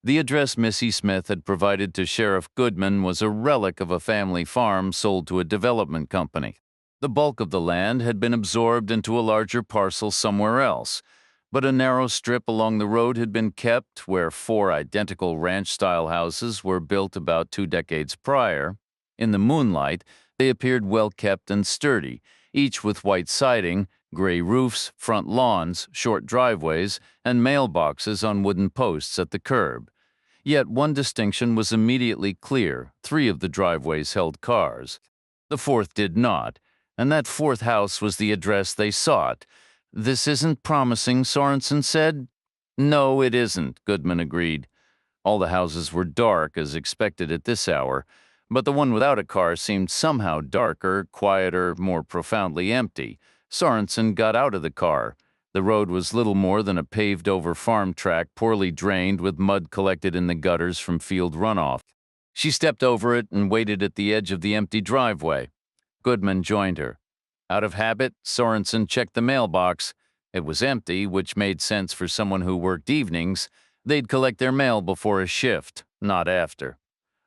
The address Missy Smith had provided to Sheriff Goodman was a relic of a family farm sold to a development company. The bulk of the land had been absorbed into a larger parcel somewhere else, but a narrow strip along the road had been kept where 4 identical ranch-style houses were built about 2 decades prior. In the moonlight, they appeared well-kept and sturdy, each with white siding, gray roofs, front lawns, short driveways, and mailboxes on wooden posts at the curb. Yet one distinction was immediately clear: 3 of the driveways held cars. The 4th did not, and that 4th house was the address they sought. "This isn't promising," Sorenson said. "No, it isn't," Goodman agreed. All the houses were dark, as expected at this hour, but the one without a car seemed somehow darker, quieter, more profoundly empty. Sorenson got out of the car. The road was little more than a paved-over farm track, poorly drained, with mud collected in the gutters from field runoff. She stepped over it and waited at the edge of the empty driveway. Goodman joined her. Out of habit, Sorenson checked the mailbox. It was empty, which made sense for someone who worked evenings. They'd collect their mail before a shift, not after.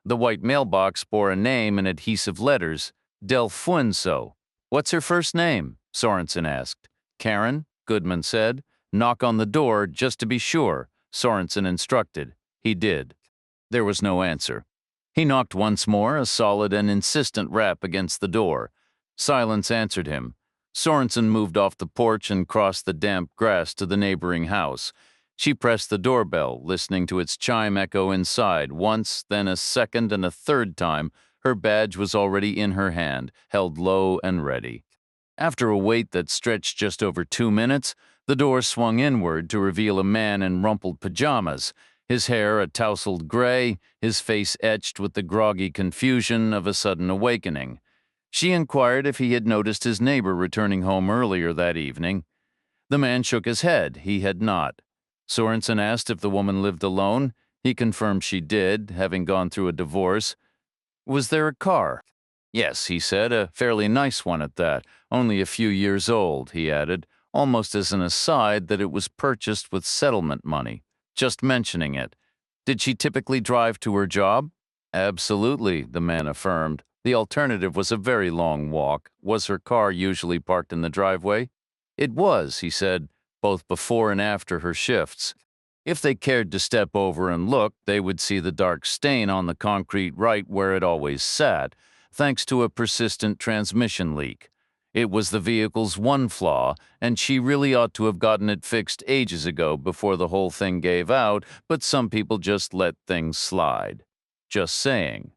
The white mailbox bore a name in adhesive letters: Delfuenso. "What's her first name?" Sorenson asked. "Karen," Goodman said. "Knock on the door, just to be sure," Sorenson instructed. He did. There was no answer. He knocked once more, a solid and insistent rap against the door. Silence answered him. Sorenson moved off the porch and crossed the damp grass to the neighboring house. She pressed the doorbell, listening to its chime echo inside. Once, then a second, and a third time, her badge was already in her hand, held low and ready. After a wait that stretched just over 2 minutes, the door swung inward to reveal a man in rumpled pajamas, his hair a tousled gray, his face etched with the groggy confusion of a sudden awakening. She inquired if he had noticed his neighbor returning home earlier that evening. The man shook his head. He had not. Sorenson asked if the woman lived alone. He confirmed she did, having gone through a divorce. "Was there a car?" "Yes," he said, "a fairly nice one at that. Only a few years old," he added, almost as an aside, that it was purchased with settlement money, just mentioning it. "Did she typically drive to her job?" "Absolutely," the man affirmed. "The alternative was a very long walk." "Was her car usually parked in the driveway?" "It was," he said, "both before and after her shifts. If they cared to step over and look, they would see the dark stain on the concrete right where it always sat, thanks to a persistent transmission leak. It was the vehicle's one flaw, and she really ought to have gotten it fixed ages ago before the whole thing gave out, but some people just let things slide. Just saying."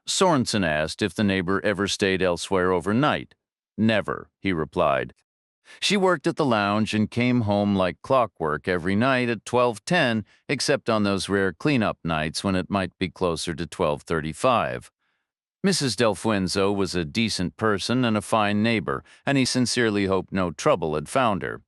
Sorenson asked if the neighbor ever stayed elsewhere overnight. "Never," he replied. "She worked at the lounge and came home like clockwork every night at 12:10, except on those rare cleanup nights when it might be closer to 12:35. Mrs. Delfuenzo was a decent person and a fine neighbor, and he sincerely hoped no trouble had found her.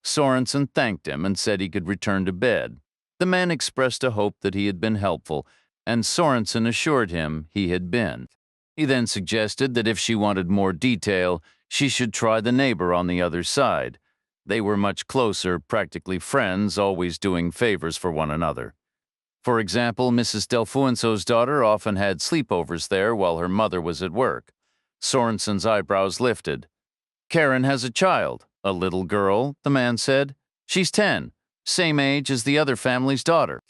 Sorenson thanked him and said he could return to bed. The man expressed a hope that he had been helpful, and Sorenson assured him he had been. He then suggested that if she wanted more detail, she should try the neighbor on the other side. They were much closer, practically friends, always doing favors for one another. For example, Mrs. Delfuenzo's daughter often had sleepovers there while her mother was at work. Sorenson's eyebrows lifted. Karen has a child, a little girl, the man said. She's 10, same age as the other family's daughter.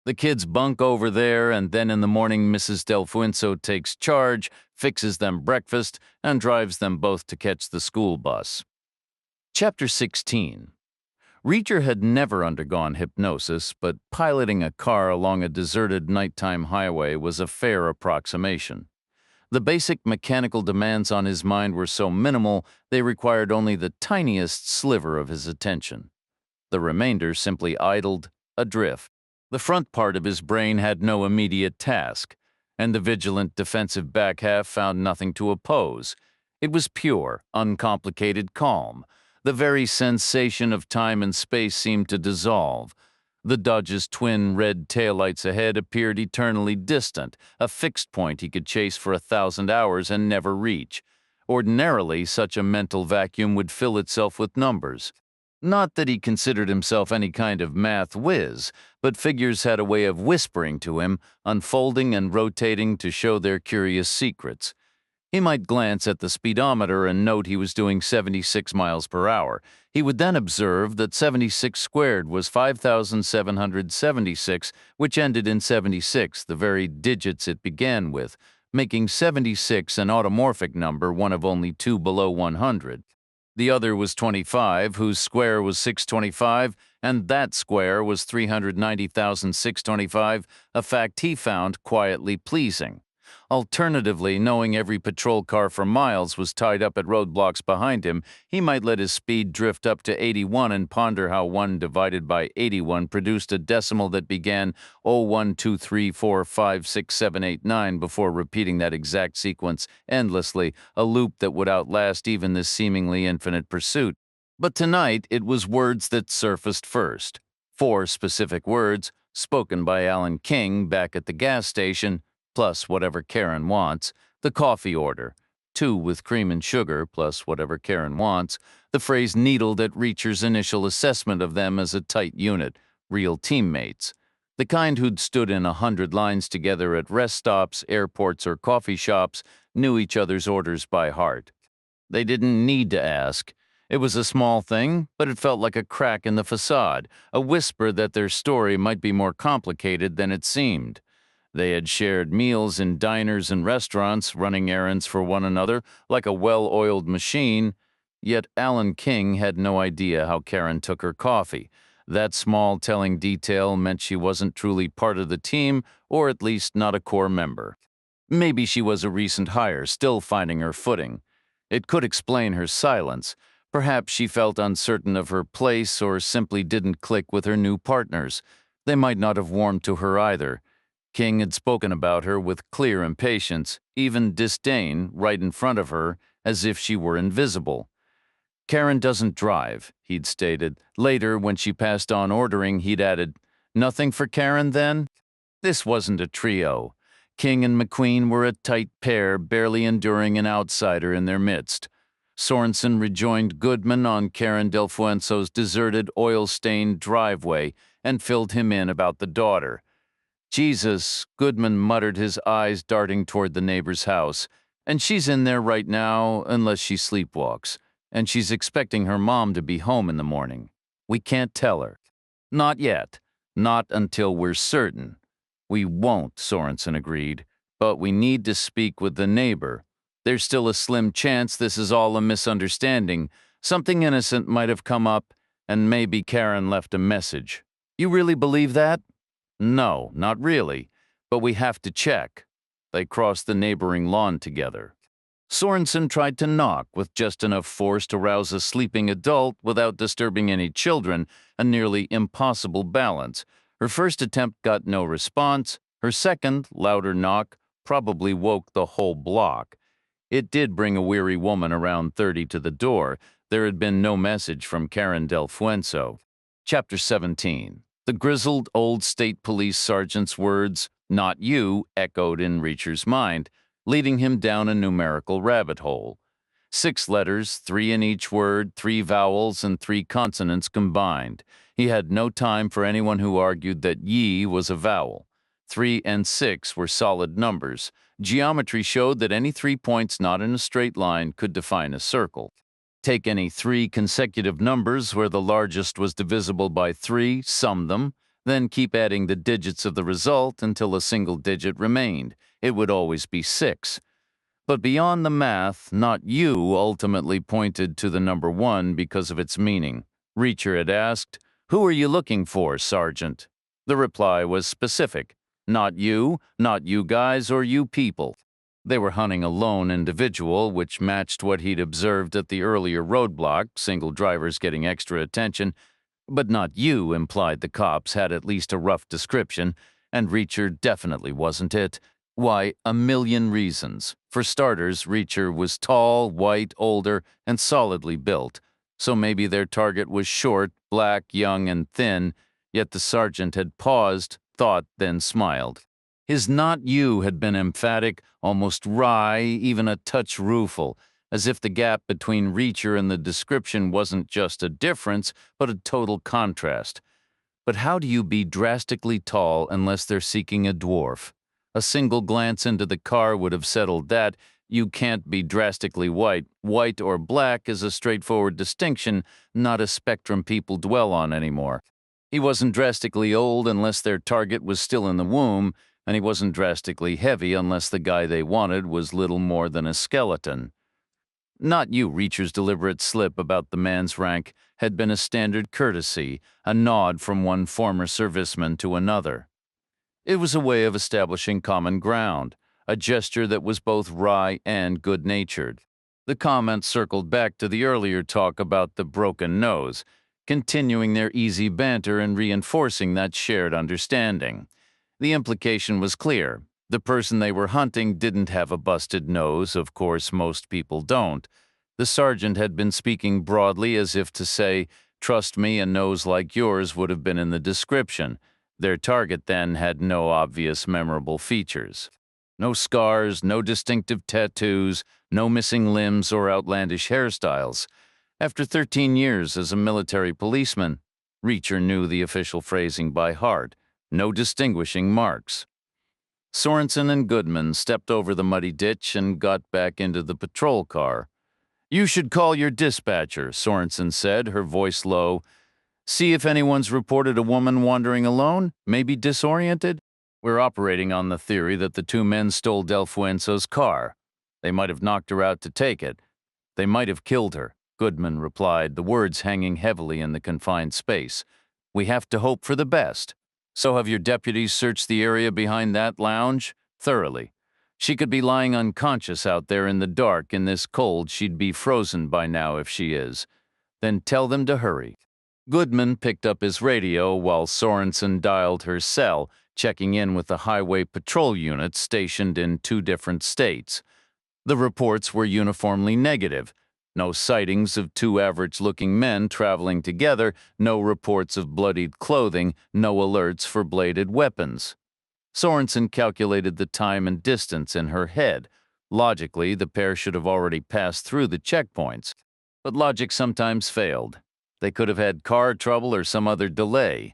The kids bunk over there, and then in the morning Mrs. Delfuenzo takes charge, fixes them breakfast, and drives them both to catch the school bus. Chapter 16. Reacher had never undergone hypnosis, but piloting a car along a deserted nighttime highway was a fair approximation. The basic mechanical demands on his mind were so minimal they required only the tiniest sliver of his attention. The remainder simply idled, adrift. The front part of his brain had no immediate task, and the vigilant defensive back half found nothing to oppose. It was pure, uncomplicated calm. The very sensation of time and space seemed to dissolve. The Dodge's twin red taillights ahead appeared eternally distant, a fixed point he could chase for 1,000 hours and never reach. Ordinarily, such a mental vacuum would fill itself with numbers. Not that he considered himself any kind of math whiz, but figures had a way of whispering to him, unfolding and rotating to show their curious secrets. He might glance at the speedometer and note he was doing 76 miles per hour. He would then observe that 76 squared was 5,776, which ended in 76, the very digits it began with, making 76 an automorphic number, one of only two below 100. The other was 25, whose square was 625, and that square was 390,625, a fact he found quietly pleasing. Alternatively, knowing every patrol car for miles was tied up at roadblocks behind him, he might let his speed drift up to 81 and ponder how 1 divided by 81 produced a decimal that began 012345678 before repeating that exact sequence endlessly, a loop that would outlast even this seemingly infinite pursuit. But tonight it was words that surfaced first. 4 specific words, spoken by Alan King back at the gas station, plus whatever Karen wants, the coffee order, 2 with cream and sugar, plus whatever Karen wants, the phrase needled at Reacher's initial assessment of them as a tight unit, real teammates, the kind who'd stood in 100 lines together at rest stops, airports, or coffee shops, knew each other's orders by heart. They didn't need to ask. It was a small thing, but it felt like a crack in the facade, a whisper that their story might be more complicated than it seemed. They had shared meals in diners and restaurants, running errands for one another like a well-oiled machine, yet Alan King had no idea how Karen took her coffee. That small telling detail meant she wasn't truly part of the team, or at least not a core member. Maybe she was a recent hire, still finding her footing. It could explain her silence. Perhaps she felt uncertain of her place or simply didn't click with her new partners. They might not have warmed to her either. King had spoken about her with clear impatience, even disdain, right in front of her, as if she were invisible. Karen doesn't drive, he'd stated. Later, when she passed on ordering, he'd added, "Nothing for Karen, then?" This wasn't a trio. King and McQueen were a tight pair, barely enduring an outsider in their midst. Sorenson rejoined Goodman on Karen Delfuenzo's deserted, oil-stained driveway and filled him in about the daughter. "Jesus," Goodman muttered, his eyes darting toward the neighbor's house. "And she's in there right now, unless she sleepwalks. And she's expecting her mom to be home in the morning. We can't tell her. Not yet. Not until we're certain." "We won't," Sorenson agreed. "But we need to speak with the neighbor. There's still a slim chance this is all a misunderstanding. Something innocent might have come up, and maybe Karen left a message." "You really believe that?" "No, not really. But we have to check." They crossed the neighboring lawn together. Sorenson tried to knock with just enough force to rouse a sleeping adult without disturbing any children, a nearly impossible balance. Her first attempt got no response. Her second, louder knock probably woke the whole block. It did bring a weary woman around 30 to the door. There had been no message from Karen Del Fuenzo. Chapter 17. The grizzled old state police sergeant's words, "Not you," echoed in Reacher's mind, leading him down a numerical rabbit hole. 6 letters, 3 in each word, 3 vowels, and 3 consonants combined. He had no time for anyone who argued that ye was a vowel. 3 and 6 were solid numbers. Geometry showed that any 3 points not in a straight line could define a circle. Take any 3 consecutive numbers where the largest was divisible by 3, sum them, then keep adding the digits of the result until a single digit remained. It would always be 6. But beyond the math, "not you" ultimately pointed to the number 1 because of its meaning. Reacher had asked, "Who are you looking for, Sergeant?" The reply was specific. Not you guys, or you people. They were hunting a lone individual, which matched what he'd observed at the earlier roadblock, single drivers getting extra attention. But not you implied the cops had at least a rough description, and Reacher definitely wasn't it. Why, a million reasons. For starters, Reacher was tall, white, older, and solidly built. So maybe their target was short, black, young, and thin, yet the sergeant had paused, thought, then smiled. His "not you" had been emphatic, almost wry, even a touch rueful, as if the gap between Reacher and the description wasn't just a difference, but a total contrast. But how do you be drastically tall unless they're seeking a dwarf? A single glance into the car would have settled that. You can't be drastically white. White or black is a straightforward distinction, not a spectrum people dwell on anymore. He wasn't drastically old unless their target was still in the womb, and he wasn't drastically heavy unless the guy they wanted was little more than a skeleton. Not you. Reacher's deliberate slip about the man's rank had been a standard courtesy, a nod from one former serviceman to another. It was a way of establishing common ground, a gesture that was both wry and good-natured. The comment circled back to the earlier talk about the broken nose, continuing their easy banter and reinforcing that shared understanding. The implication was clear. The person they were hunting didn't have a busted nose, of course most people don't. The sergeant had been speaking broadly as if to say, "Trust me, a nose like yours would have been in the description." Their target then had no obvious memorable features. No scars, no distinctive tattoos, no missing limbs or outlandish hairstyles. After 13 years as a military policeman, Reacher knew the official phrasing by heart. No distinguishing marks. Sorenson and Goodman stepped over the muddy ditch and got back into the patrol car. "You should call your dispatcher," Sorenson said, her voice low. "See if anyone's reported a woman wandering alone, maybe disoriented. We're operating on the theory that the 2 men stole Del Fuenzo's car. They might have knocked her out to take it. They might have killed her," Goodman replied, the words hanging heavily in the confined space. "We have to hope for the best. So have your deputies searched the area behind that lounge?" "Thoroughly. She could be lying unconscious out there in the dark. In this cold, she'd be frozen by now if she is." "Then tell them to hurry." Goodman picked up his radio while Sorenson dialed her cell, checking in with the highway patrol units stationed in 2 different states. The reports were uniformly negative. No sightings of 2 average-looking men traveling together, no reports of bloodied clothing, no alerts for bladed weapons. Sorenson calculated the time and distance in her head. Logically, the pair should have already passed through the checkpoints. But logic sometimes failed. They could have had car trouble or some other delay.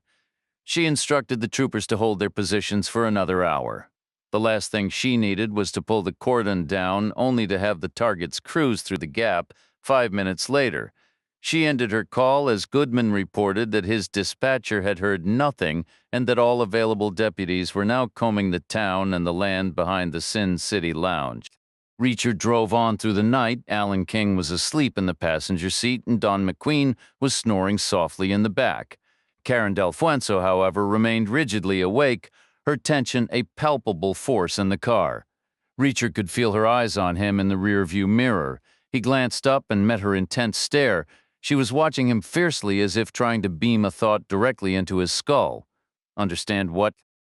She instructed the troopers to hold their positions for another hour. The last thing she needed was to pull the cordon down, only to have the targets cruise through the gap 5 minutes later. She ended her call as Goodman reported that his dispatcher had heard nothing and that all available deputies were now combing the town and the land behind the Sin City Lounge. Reacher drove on through the night. Alan King was asleep in the passenger seat and Don McQueen was snoring softly in the back. Karen Del Fuenzo, however, remained rigidly awake, her tension a palpable force in the car. Reacher could feel her eyes on him in the rearview mirror. He glanced up and met her intense stare. She was watching him fiercely as if trying to beam a thought directly into his skull. "Understand what?"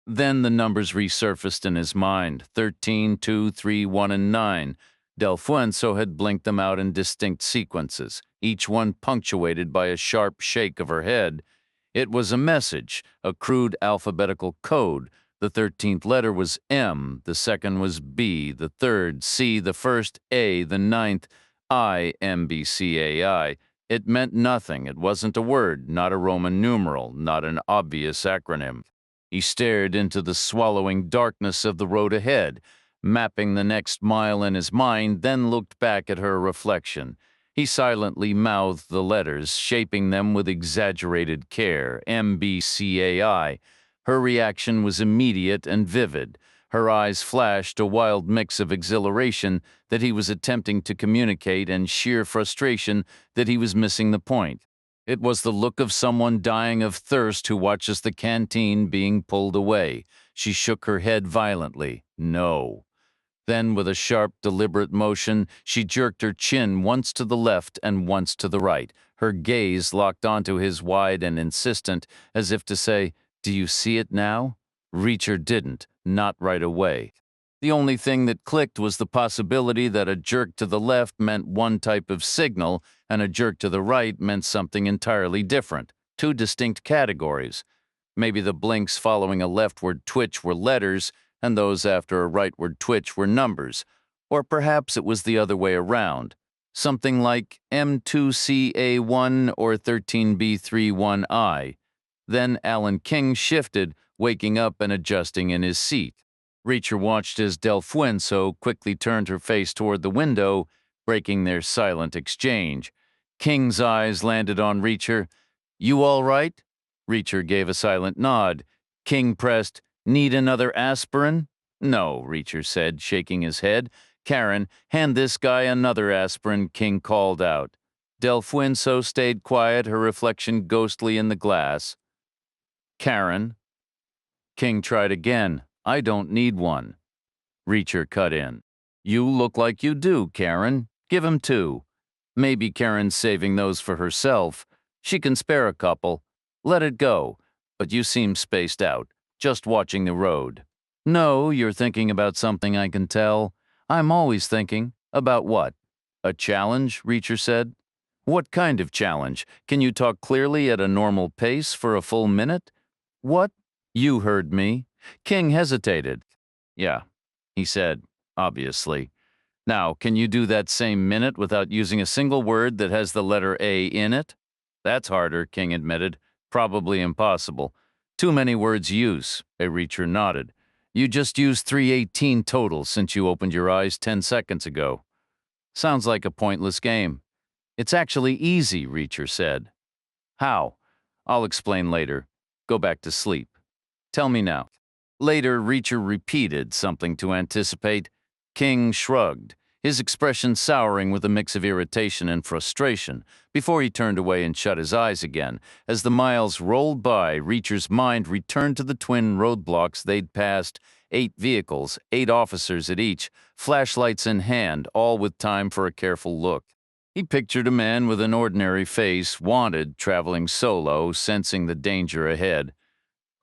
Then the numbers resurfaced in his mind: 13, 2, 3, 1, and 9. Delfuenzo had blinked them out in distinct sequences, each one punctuated by a sharp shake of her head. It was a message, a crude alphabetical code. The 13th letter was M, the second was B, the third C, the first A, the ninth I, M, B, C, A, I. It meant nothing. It wasn't a word, not a Roman numeral, not an obvious acronym. He stared into the swallowing darkness of the road ahead, mapping the next mile in his mind, then looked back at her reflection. He silently mouthed the letters, shaping them with exaggerated care: MBCAI. Her reaction was immediate and vivid. Her eyes flashed a wild mix of exhilaration that he was attempting to communicate and sheer frustration that he was missing the point. It was the look of someone dying of thirst who watches the canteen being pulled away. She shook her head violently. No. Then, with a sharp, deliberate motion, she jerked her chin once to the left and once to the right, her gaze locked onto his wide and insistent, as if to say, "Do you see it now?" Reacher didn't, not right away. The only thing that clicked was the possibility that a jerk to the left meant one type of signal and a jerk to the right meant something entirely different, two distinct categories. Maybe the blinks following a leftward twitch were letters, and those after a rightward twitch were numbers. Or perhaps it was the other way around. Something like M2CA1 or 13B31I. Then Alan King shifted, waking up and adjusting in his seat. Reacher watched as Delfuenzo quickly turned her face toward the window, breaking their silent exchange. King's eyes landed on Reacher. "You all right?" Reacher gave a silent nod. King pressed, "Need another aspirin?" "No," Reacher said, shaking his head. "Karen, hand this guy another aspirin," King called out. Delfuenzo stayed quiet, her reflection ghostly in the glass. "Karen." King tried again. "I don't need one." Reacher cut in. "You look like you do, Karen. Give him two. Maybe Karen's saving those for herself. She can spare a couple. Let it go. But you seem spaced out, just watching the road." "No, you're thinking about something, I can tell." "I'm always thinking." "About what?" "A challenge," Reacher said. "What kind of challenge? Can you talk clearly at a normal pace for a full minute?" "What?" "You heard me." King hesitated. "Yeah," he said, obviously. "Now, can you do that same minute without using a single word that has the letter A in it?" "That's harder," King admitted. "Probably impossible. Too many words use." A Reacher nodded. "You just used 318 total since you opened your eyes 10 seconds ago." "Sounds like a pointless game." "It's actually easy," Reacher said. "How?" "I'll explain later. Go back to sleep. Tell me now." Later, Reacher repeated something to anticipate. King shrugged, his expression souring with a mix of irritation and frustration, before he turned away and shut his eyes again. As the miles rolled by, Reacher's mind returned to the twin roadblocks they'd passed: 8 vehicles, 8 officers at each, flashlights in hand, all with time for a careful look. He pictured a man with an ordinary face, wanted, traveling solo, sensing the danger ahead.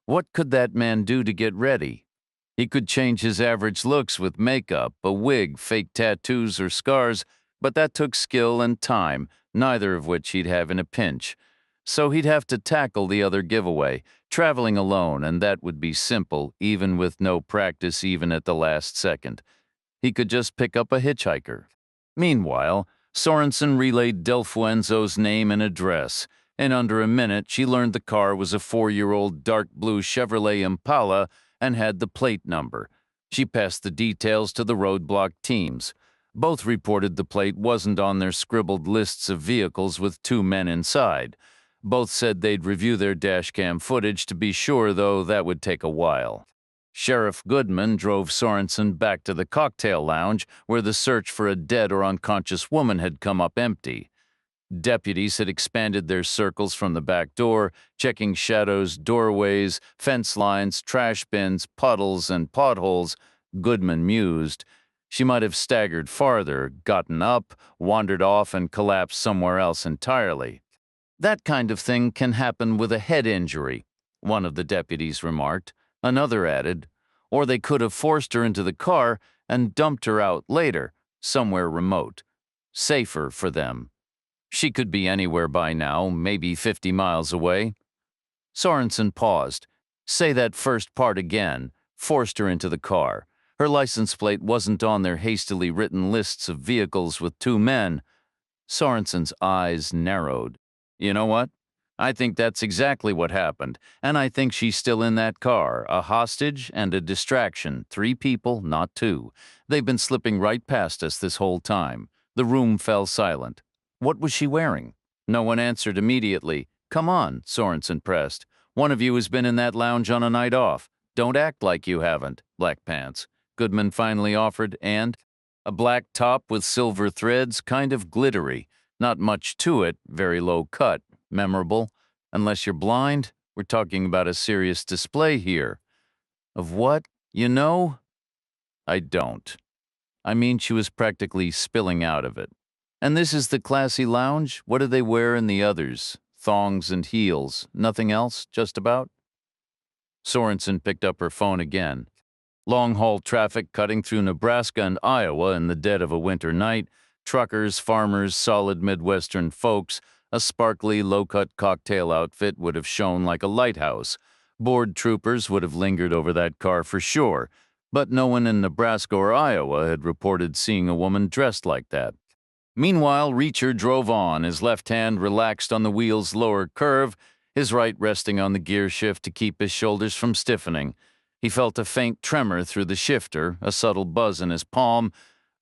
What could that man do to get ready? He could change his average looks with makeup, a wig, fake tattoos or scars, but that took skill and time, neither of which he'd have in a pinch. So he'd have to tackle the other giveaway, traveling alone, and that would be simple, even with no practice, even at the last second. He could just pick up a hitchhiker. Meanwhile, Sorenson relayed Delfuenzo's name and address. In under a minute, she learned the car was a 4-year-old dark blue Chevrolet Impala and had the plate number. She passed the details to the Roadblock teams. Both reported the plate wasn't on their scribbled lists of vehicles with 2 men inside. Both said they'd review their dashcam footage to be sure, though that would take a while. Sheriff Goodman drove Sorenson back to the cocktail lounge where the search for a dead or unconscious woman had come up empty. Deputies had expanded their circles from the back door, checking shadows, doorways, fence lines, trash bins, puddles, and potholes. Goodman mused. She might have staggered farther, gotten up, wandered off, and collapsed somewhere else entirely. "That kind of thing can happen with a head injury," one of the deputies remarked. Another added, or they could have forced her into the car and dumped her out later, somewhere remote. Safer for them. She could be anywhere by now, maybe 50 miles away. Sorenson paused. Say that first part again. Forced her into the car. Her license plate wasn't on their hastily written lists of vehicles with two men. Sorenson's eyes narrowed. You know what? I think that's exactly what happened, and I think she's still in that car, a hostage and a distraction. 3 people, not 2. They've been slipping right past us this whole time. The room fell silent. What was she wearing? No one answered immediately. Come on, Sorenson pressed. One of you has been in that lounge on a night off. Don't act like you haven't, Black Pants. Goodman finally offered, and a black top with silver threads, kind of glittery. Not much to it, very low cut, memorable. Unless you're blind, we're talking about a serious display here. Of what? You know? I don't. I mean, she was practically spilling out of it. And this is the classy lounge? What do they wear in the others? Thongs and heels. Nothing else, just about? Sorenson picked up her phone again. Long-haul traffic cutting through Nebraska and Iowa in the dead of a winter night, truckers, farmers, solid Midwestern folks, a sparkly, low-cut cocktail outfit would have shone like a lighthouse. Bored troopers would have lingered over that car for sure, but no one in Nebraska or Iowa had reported seeing a woman dressed like that. Meanwhile, Reacher drove on, his left hand relaxed on the wheel's lower curve, his right resting on the gear shift to keep his shoulders from stiffening. He felt a faint tremor through the shifter, a subtle buzz in his palm.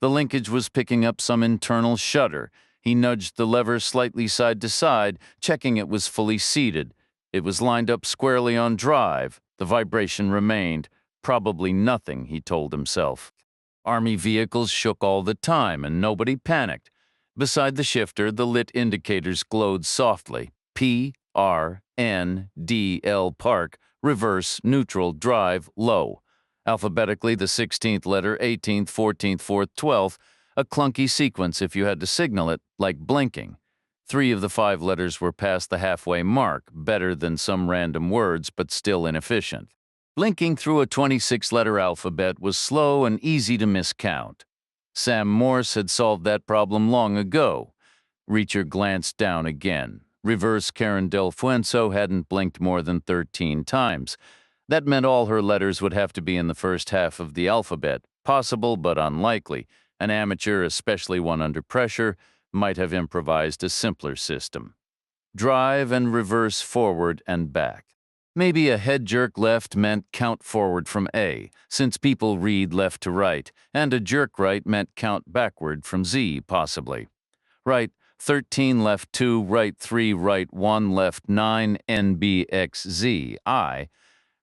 The linkage was picking up some internal shudder. He nudged the lever slightly side to side, checking it was fully seated. It was lined up squarely on drive. The vibration remained. Probably nothing, he told himself. Army vehicles shook all the time, and nobody panicked. Beside the shifter, the lit indicators glowed softly. P, R, N, D, L, park, reverse, neutral, drive, low. Alphabetically, the 16th letter, 18th, 14th, 4th, 12th, a clunky sequence if you had to signal it, like blinking. 3 of the 5 letters were past the halfway mark, better than some random words, but still inefficient. Blinking through a 26-letter alphabet was slow and easy to miscount. Sam Morse had solved that problem long ago. Reacher glanced down again. Reverse Karen Del Fuenzo hadn't blinked more than 13 times. That meant all her letters would have to be in the first half of the alphabet. Possible, but unlikely. An amateur, especially one under pressure, might have improvised a simpler system. Drive and reverse forward and back. Maybe a head jerk left meant count forward from A, since people read left to right, and a jerk right meant count backward from Z, possibly. Right, 13 left 2, right 3, right 1, left 9, NBXZ, I.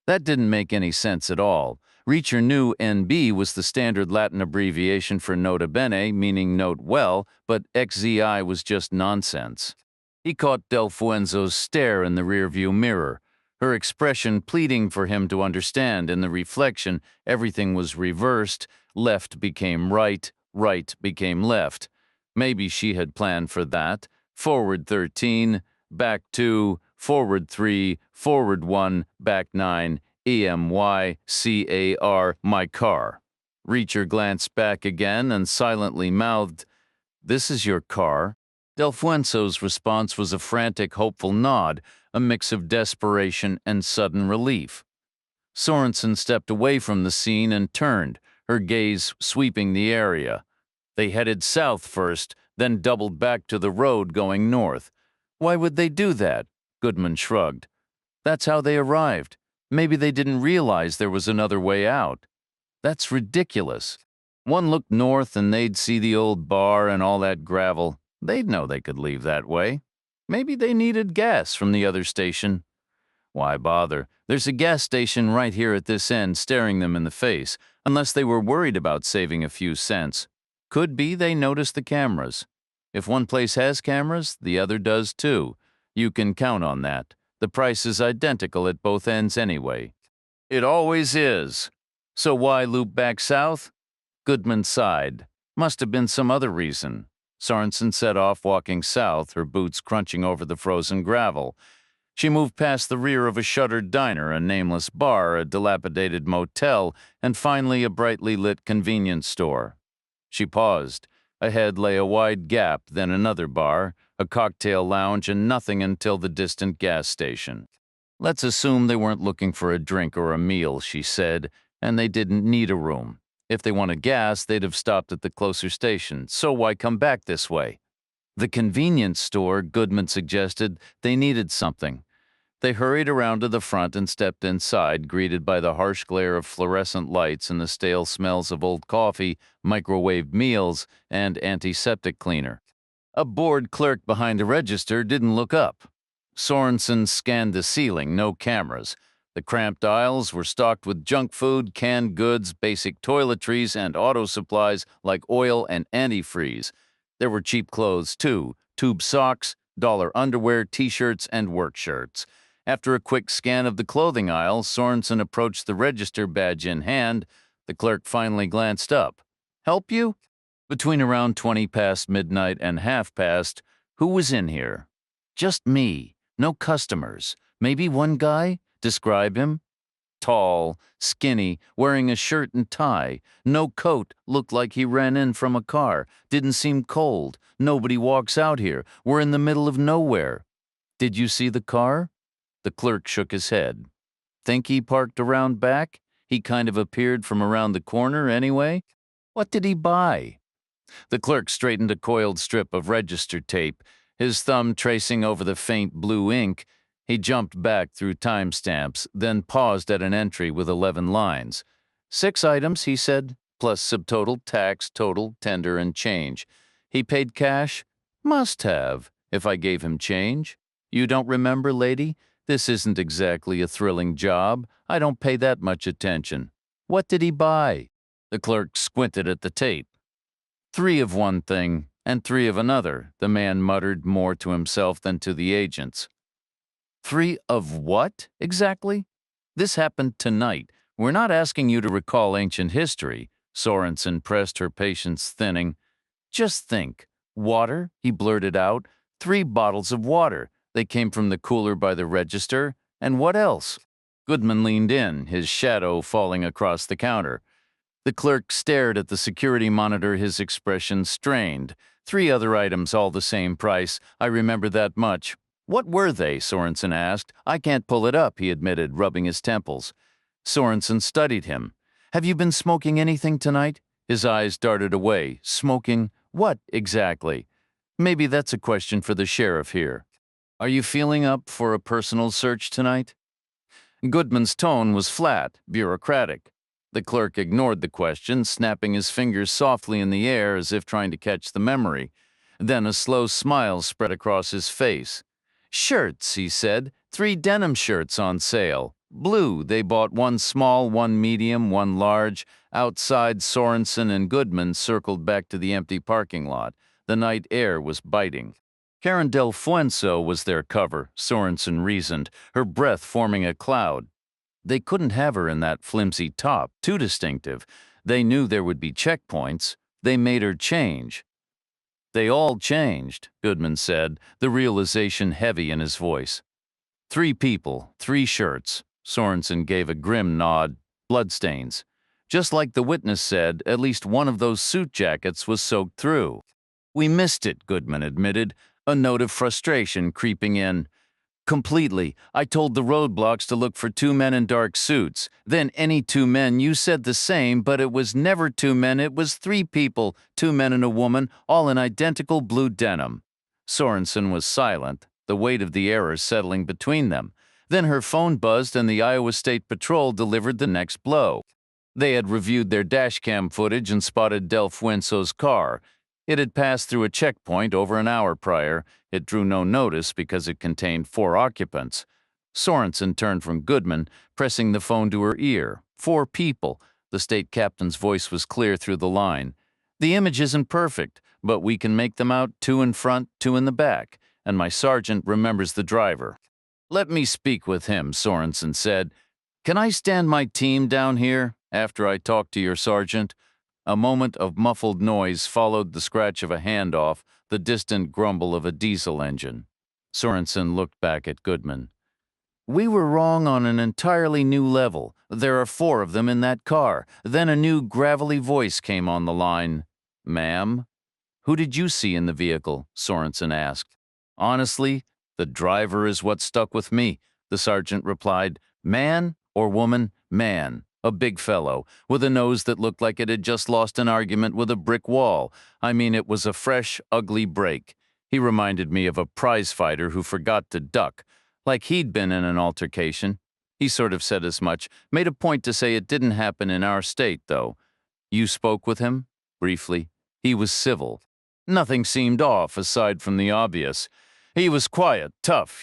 That didn't make any sense at all. Reacher knew NB was the standard Latin abbreviation for nota bene, meaning note well, but XZI was just nonsense. He caught Del Fuenzo's stare in the rearview mirror. Her expression pleading for him to understand in the reflection everything was reversed, left became right, right became left. Maybe she had planned for that. Forward 13, back 2, forward 3, forward 1, back 9, EMYCAR, my car. Reacher glanced back again and silently mouthed, "This is your car?" Del Fuenzo's response was a frantic, hopeful nod, a mix of desperation and sudden relief. Sorenson stepped away from the scene and turned, her gaze sweeping the area. They headed south first, then doubled back to the road going north. Why would they do that? Goodman shrugged. That's how they arrived. Maybe they didn't realize there was another way out. That's ridiculous. One looked north and they'd see the old bar and all that gravel. They'd know they could leave that way. Maybe they needed gas from the other station. Why bother? There's a gas station right here at this end staring them in the face, unless they were worried about saving a few cents. Could be they noticed the cameras. If one place has cameras, the other does too. You can count on that. The price is identical at both ends anyway. It always is. So why loop back south? Goodman sighed. Must have been some other reason. Sorenson set off walking south, her boots crunching over the frozen gravel. She moved past the rear of a shuttered diner, a nameless bar, a dilapidated motel, and finally a brightly lit convenience store. She paused. Ahead lay a wide gap, then another bar, a cocktail lounge, and nothing until the distant gas station. Let's assume they weren't looking for a drink or a meal, she said, and they didn't need a room. If they wanted gas, they'd have stopped at the closer station, so why come back this way? The convenience store, Goodman suggested, they needed something. They hurried around to the front and stepped inside, greeted by the harsh glare of fluorescent lights and the stale smells of old coffee, microwaved meals, and antiseptic cleaner. A bored clerk behind the register didn't look up. Sorenson scanned the ceiling, no cameras. The cramped aisles were stocked with junk food, canned goods, basic toiletries, and auto supplies like oil and antifreeze. There were cheap clothes, too, tube socks, dollar underwear, t-shirts, and work shirts. After a quick scan of the clothing aisle, Sorenson approached the register, badge in hand. The clerk finally glanced up. "Help you?" Between around 20 past midnight and half past, who was in here? Just me. No customers. Maybe one guy? Describe him. Tall, skinny, wearing a shirt and tie. No coat, looked like he ran in from a car. Didn't seem cold. Nobody walks out here. We're in the middle of nowhere. Did you see the car? The clerk shook his head. Think he parked around back? He kind of appeared from around the corner anyway. What did he buy? The clerk straightened a coiled strip of register tape, his thumb tracing over the faint blue ink. He jumped back through timestamps, then paused at an entry with 11 lines. 6 items, he said, plus subtotal, tax, total, tender, and change. He paid cash? Must have, if I gave him change. You don't remember, lady? This isn't exactly a thrilling job. I don't pay that much attention. What did he buy? The clerk squinted at the tape. 3 of one thing and 3 of another, the man muttered more to himself than to the agents. 3 of what, exactly? This happened tonight. We're not asking you to recall ancient history. Sorenson pressed, her patience thinning. Just think. Water, he blurted out. 3 bottles of water. They came from the cooler by the register. And what else? Goodman leaned in, his shadow falling across the counter. The clerk stared at the security monitor, his expression strained. 3 other items, all the same price. I remember that much. What were they? Sorenson asked. I can't pull it up, he admitted, rubbing his temples. Sorenson studied him. Have you been smoking anything tonight? His eyes darted away. Smoking? What, exactly? Maybe that's a question for the sheriff here. Are you feeling up for a personal search tonight? Goodman's tone was flat, bureaucratic. The clerk ignored the question, snapping his fingers softly in the air as if trying to catch the memory. Then a slow smile spread across his face. Shirts, he said. 3 denim shirts on sale. Blue, they bought 1 small, 1 medium, 1 large. Outside, Sorenson and Goodman circled back to the empty parking lot. The night air was biting. Karen Del Fuenzo was their cover, Sorenson reasoned, her breath forming a cloud. They couldn't have her in that flimsy top, too distinctive. They knew there would be checkpoints. They made her change. They all changed, Goodman said, the realization heavy in his voice. 3 people, 3 shirts. Sorenson gave a grim nod. Bloodstains. Just like the witness said, at least one of those suit jackets was soaked through. We missed it, Goodman admitted, a note of frustration creeping in. Completely. I told the roadblocks to look for 2 men in dark suits. Then any 2 men, you said the same, but it was never 2 men, it was 3 people, 2 men and a woman, all in identical blue denim. Sorenson was silent, the weight of the error settling between them. Then her phone buzzed and the Iowa State Patrol delivered the next blow. They had reviewed their dashcam footage and spotted Del Fuenzo's car. It had passed through a checkpoint over an hour prior. It drew no notice because it contained 4 occupants. Sorenson turned from Goodman, pressing the phone to her ear. 4 people. The state captain's voice was clear through the line. The image isn't perfect, but we can make them out, 2 in front, 2 in the back. And my sergeant remembers the driver. Let me speak with him, Sorenson said. Can I stand my team down here after I talk to your sergeant? A moment of muffled noise followed the scratch of a handoff, the distant grumble of a diesel engine. Sorenson looked back at Goodman. We were wrong on an entirely new level. There are 4 of them in that car. Then a new gravelly voice came on the line. Ma'am? Who did you see in the vehicle? Sorenson asked. Honestly, the driver is what stuck with me, the sergeant replied. Man or woman? Man. A big fellow, with a nose that looked like it had just lost an argument with a brick wall. I mean, it was a fresh, ugly break. He reminded me of a prize fighter who forgot to duck, like he'd been in an altercation. He sort of said as much, made a point to say it didn't happen in our state, though. You spoke with him? Briefly. He was civil. Nothing seemed off aside from the obvious. He was quiet, tough,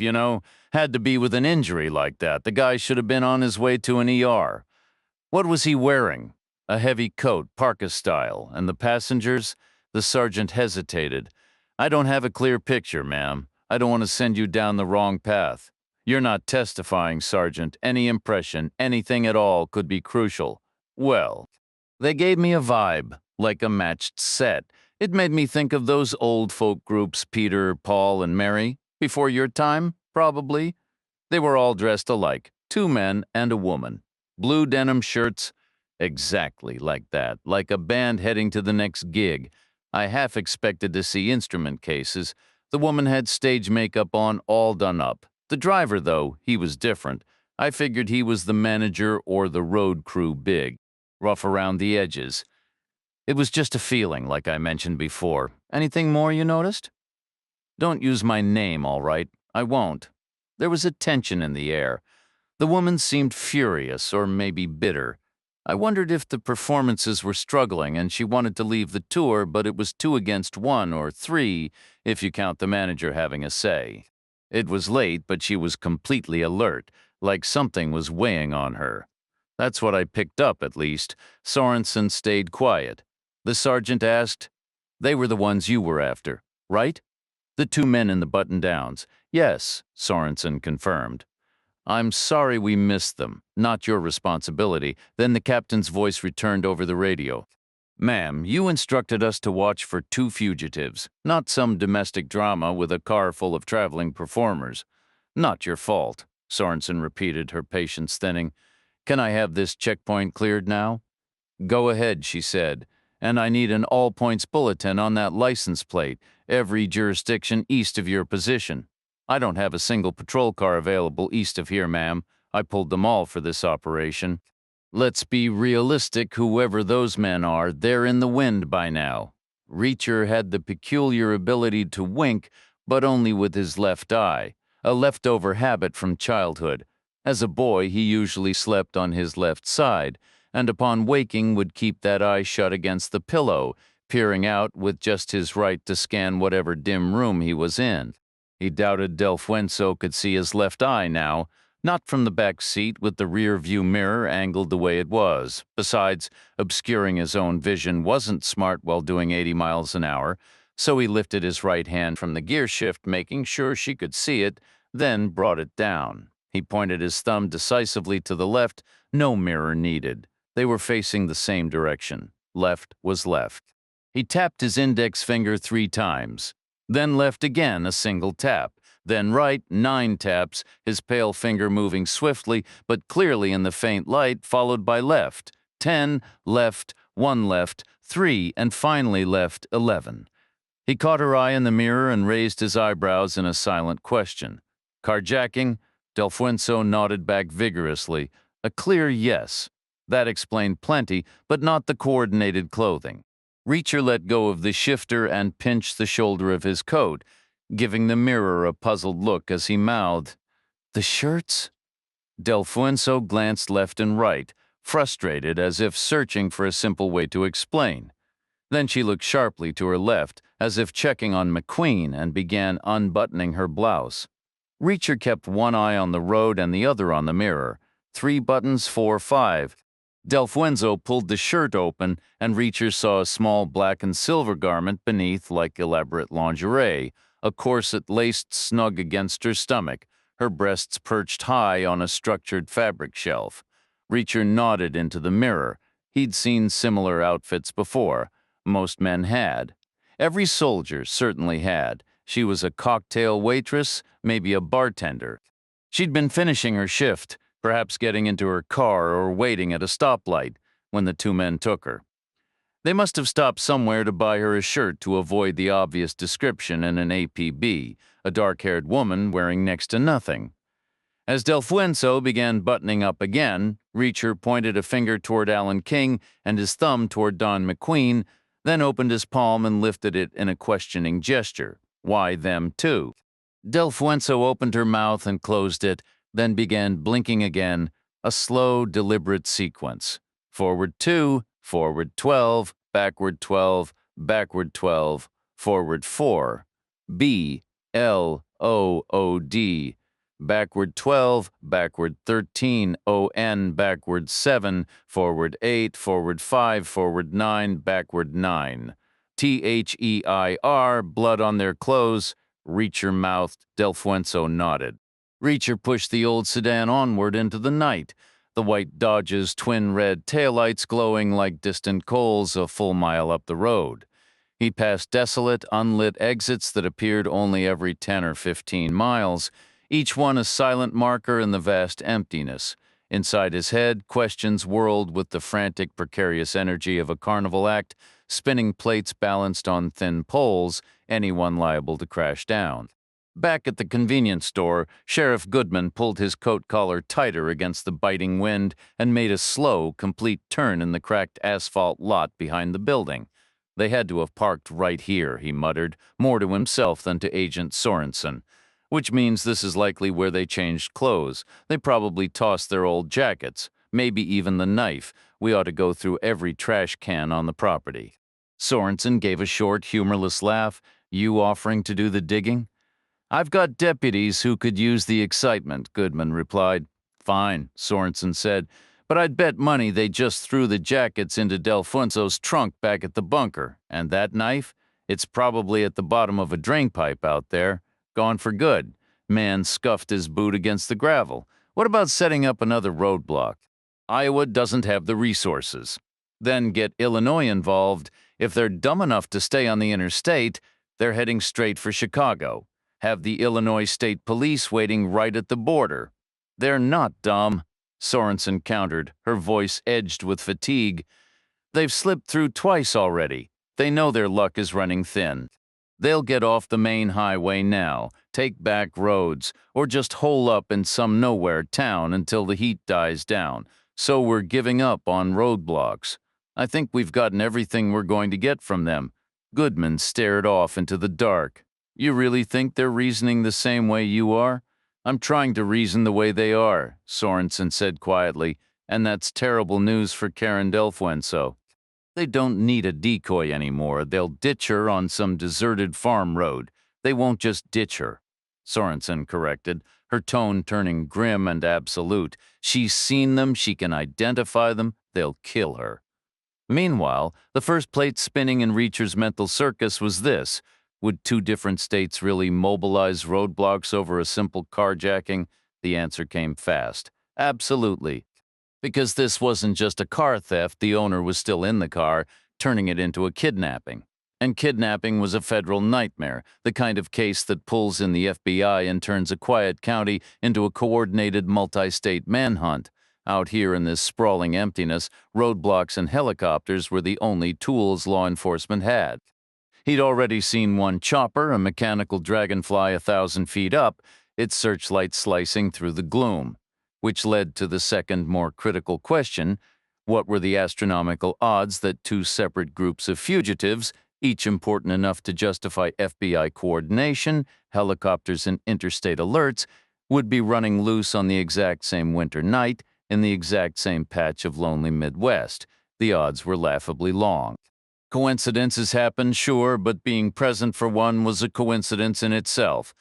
had to be with an injury like that. The guy should have been on his way to an ER. What was he wearing? A heavy coat, parka style, and the passengers? The sergeant hesitated. I don't have a clear picture, ma'am. I don't want to send you down the wrong path. You're not testifying, Sergeant. Any impression, anything at all could be crucial. Well, they gave me a vibe, like a matched set. It made me think of those old folk groups, Peter, Paul, and Mary. Before your time, probably. They were all dressed alike, 2 men and a woman. Blue denim shirts, exactly like that, like a band heading to the next gig. I half expected to see instrument cases. The woman had stage makeup on, all done up. The driver, though, he was different. I figured he was the manager or the road crew big, rough around the edges. It was just a feeling, like I mentioned before. Anything more you noticed? Don't use my name, all right? I won't. There was a tension in the air. The woman seemed furious, or maybe bitter. I wondered if the performances were struggling and she wanted to leave the tour, but it was 2 against 1 or 3, if you count the manager having a say. It was late, but she was completely alert, like something was weighing on her. That's what I picked up, at least. Sorenson stayed quiet. The sergeant asked, They were the ones you were after, right? The 2 men in the button-downs. Yes, Sorenson confirmed. I'm sorry we missed them. Not your responsibility. Then the captain's voice returned over the radio. Ma'am, you instructed us to watch for 2 fugitives, not some domestic drama with a car full of traveling performers. Not your fault, Sorenson repeated, her patience thinning. Can I have this checkpoint cleared now? Go ahead, she said. And I need an all-points bulletin on that license plate, every jurisdiction east of your position. I don't have a single patrol car available east of here, ma'am. I pulled them all for this operation. Let's be realistic, whoever those men are, they're in the wind by now. Reacher had the peculiar ability to wink, but only with his left eye, a leftover habit from childhood. As a boy, he usually slept on his left side, and upon waking would keep that eye shut against the pillow, peering out with just his right to scan whatever dim room he was in. He doubted Delueno could see his left eye now, not from the back seat with the rear view mirror angled the way it was. Besides, obscuring his own vision wasn't smart while doing 80 miles an hour, so he lifted his right hand from the gear shift, making sure she could see it, then brought it down. He pointed his thumb decisively to the left, no mirror needed. They were facing the same direction. Left was left. He tapped his index finger 3 times. Then left again, a single tap. Then right, 9 taps, his pale finger moving swiftly, but clearly in the faint light, followed by left. 10, left, 1 left, 3, and finally left 11. He caught her eye in the mirror and raised his eyebrows in a silent question. Carjacking? Delueno nodded back vigorously. A clear yes. That explained plenty, but not the coordinated clothing. Reacher let go of the shifter and pinched the shoulder of his coat, giving the mirror a puzzled look as he mouthed, The shirts? Delueno glanced left and right, frustrated as if searching for a simple way to explain. Then she looked sharply to her left, as if checking on McQueen, and began unbuttoning her blouse. Reacher kept one eye on the road and the other on the mirror. 3 buttons, 4, 5. Delueno pulled the shirt open, and Reacher saw a small black and silver garment beneath like elaborate lingerie, a corset laced snug against her stomach, her breasts perched high on a structured fabric shelf. Reacher nodded into the mirror. He'd seen similar outfits before. Most men had. Every soldier certainly had. She was a cocktail waitress, maybe a bartender. She'd been finishing her shift, perhaps getting into her car or waiting at a stoplight, when the two men took her. They must have stopped somewhere to buy her a shirt to avoid the obvious description in an APB, a dark-haired woman wearing next to nothing. As Delfuenzo began buttoning up again, Reacher pointed a finger toward Alan King and his thumb toward Don McQueen, then opened his palm and lifted it in a questioning gesture. Why them too? Delfuenzo opened her mouth and closed it, then began blinking again, a slow, deliberate sequence. Forward 2, forward 12, backward 12, backward 12, forward 4. B, L, O, O, D. Backward 12, backward 13, ON, backward 7, forward 8, forward 5, forward 9, backward 9. THEIR, blood on their clothes. Reacher mouthed. Delfuenzo nodded. Reacher pushed the old sedan onward into the night, the white Dodge's twin red taillights glowing like distant coals a full mile up the road. He passed desolate, unlit exits that appeared only every 10 or 15 miles, each one a silent marker in the vast emptiness. Inside his head, questions whirled with the frantic, precarious energy of a carnival act, spinning plates balanced on thin poles, anyone liable to crash down. Back at the convenience store, Sheriff Goodman pulled his coat collar tighter against the biting wind and made a slow, complete turn in the cracked asphalt lot behind the building. They had to have parked right here, he muttered, more to himself than to Agent Sorenson. Which means this is likely where they changed clothes. They probably tossed their old jackets, maybe even the knife. We ought to go through every trash can on the property. Sorenson gave a short, humorless laugh. You offering to do the digging? I've got deputies who could use the excitement, Goodman replied. Fine, Sorenson said, but I'd bet money they just threw the jackets into Delfuenzo's trunk back at the bunker. And that knife? It's probably at the bottom of a drain pipe out there. Gone for good. Man scuffed his boot against the gravel. What about setting up another roadblock? Iowa doesn't have the resources. Then get Illinois involved. If they're dumb enough to stay on the interstate, they're heading straight for Chicago. Have the Illinois State Police waiting right at the border. They're not dumb, Sorenson countered, her voice edged with fatigue. They've slipped through twice already. They know their luck is running thin. They'll get off the main highway now, take back roads, or just hole up in some nowhere town until the heat dies down. So we're giving up on roadblocks. I think we've gotten everything we're going to get from them. Goodman stared off into the dark. You really think they're reasoning the same way you are? I'm trying to reason the way they are, Sorenson said quietly, and that's terrible news for Karen Delfuenzo. They don't need a decoy anymore. They'll ditch her on some deserted farm road. They won't just ditch her, Sorenson corrected, her tone turning grim and absolute. She's seen them, she can identify them, they'll kill her. Meanwhile, the first plate spinning in Reacher's mental circus was this. Would two different states really mobilize roadblocks over a simple carjacking? The answer came fast. Absolutely. Because this wasn't just a car theft, the owner was still in the car, turning it into a kidnapping. And kidnapping was a federal nightmare, the kind of case that pulls in the FBI and turns a quiet county into a coordinated multi-state manhunt. Out here in this sprawling emptiness, roadblocks and helicopters were the only tools law enforcement had. He'd already seen one chopper, a mechanical dragonfly 1,000 feet up, its searchlight slicing through the gloom. Which led to the second, more critical question. What were the astronomical odds that two separate groups of fugitives, each important enough to justify FBI coordination, helicopters and interstate alerts, would be running loose on the exact same winter night in the exact same patch of lonely Midwest? The odds were laughably long. Coincidences happened, sure, but being present for one was a coincidence in itself.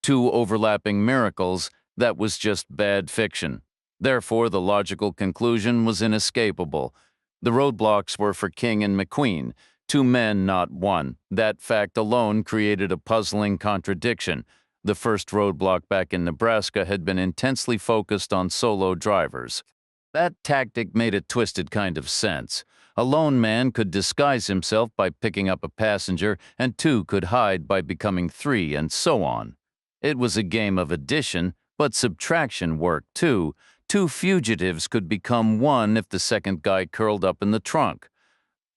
Two overlapping miracles, that was just bad fiction. Therefore, the logical conclusion was inescapable. The roadblocks were for King and McQueen, two men, not one. That fact alone created a puzzling contradiction. The first roadblock back in Nebraska had been intensely focused on solo drivers. That tactic made a twisted kind of sense. A lone man could disguise himself by picking up a passenger, and two could hide by becoming three, and so on. It was a game of addition, But subtraction worked too. Two fugitives could become one if the second guy curled up in the trunk.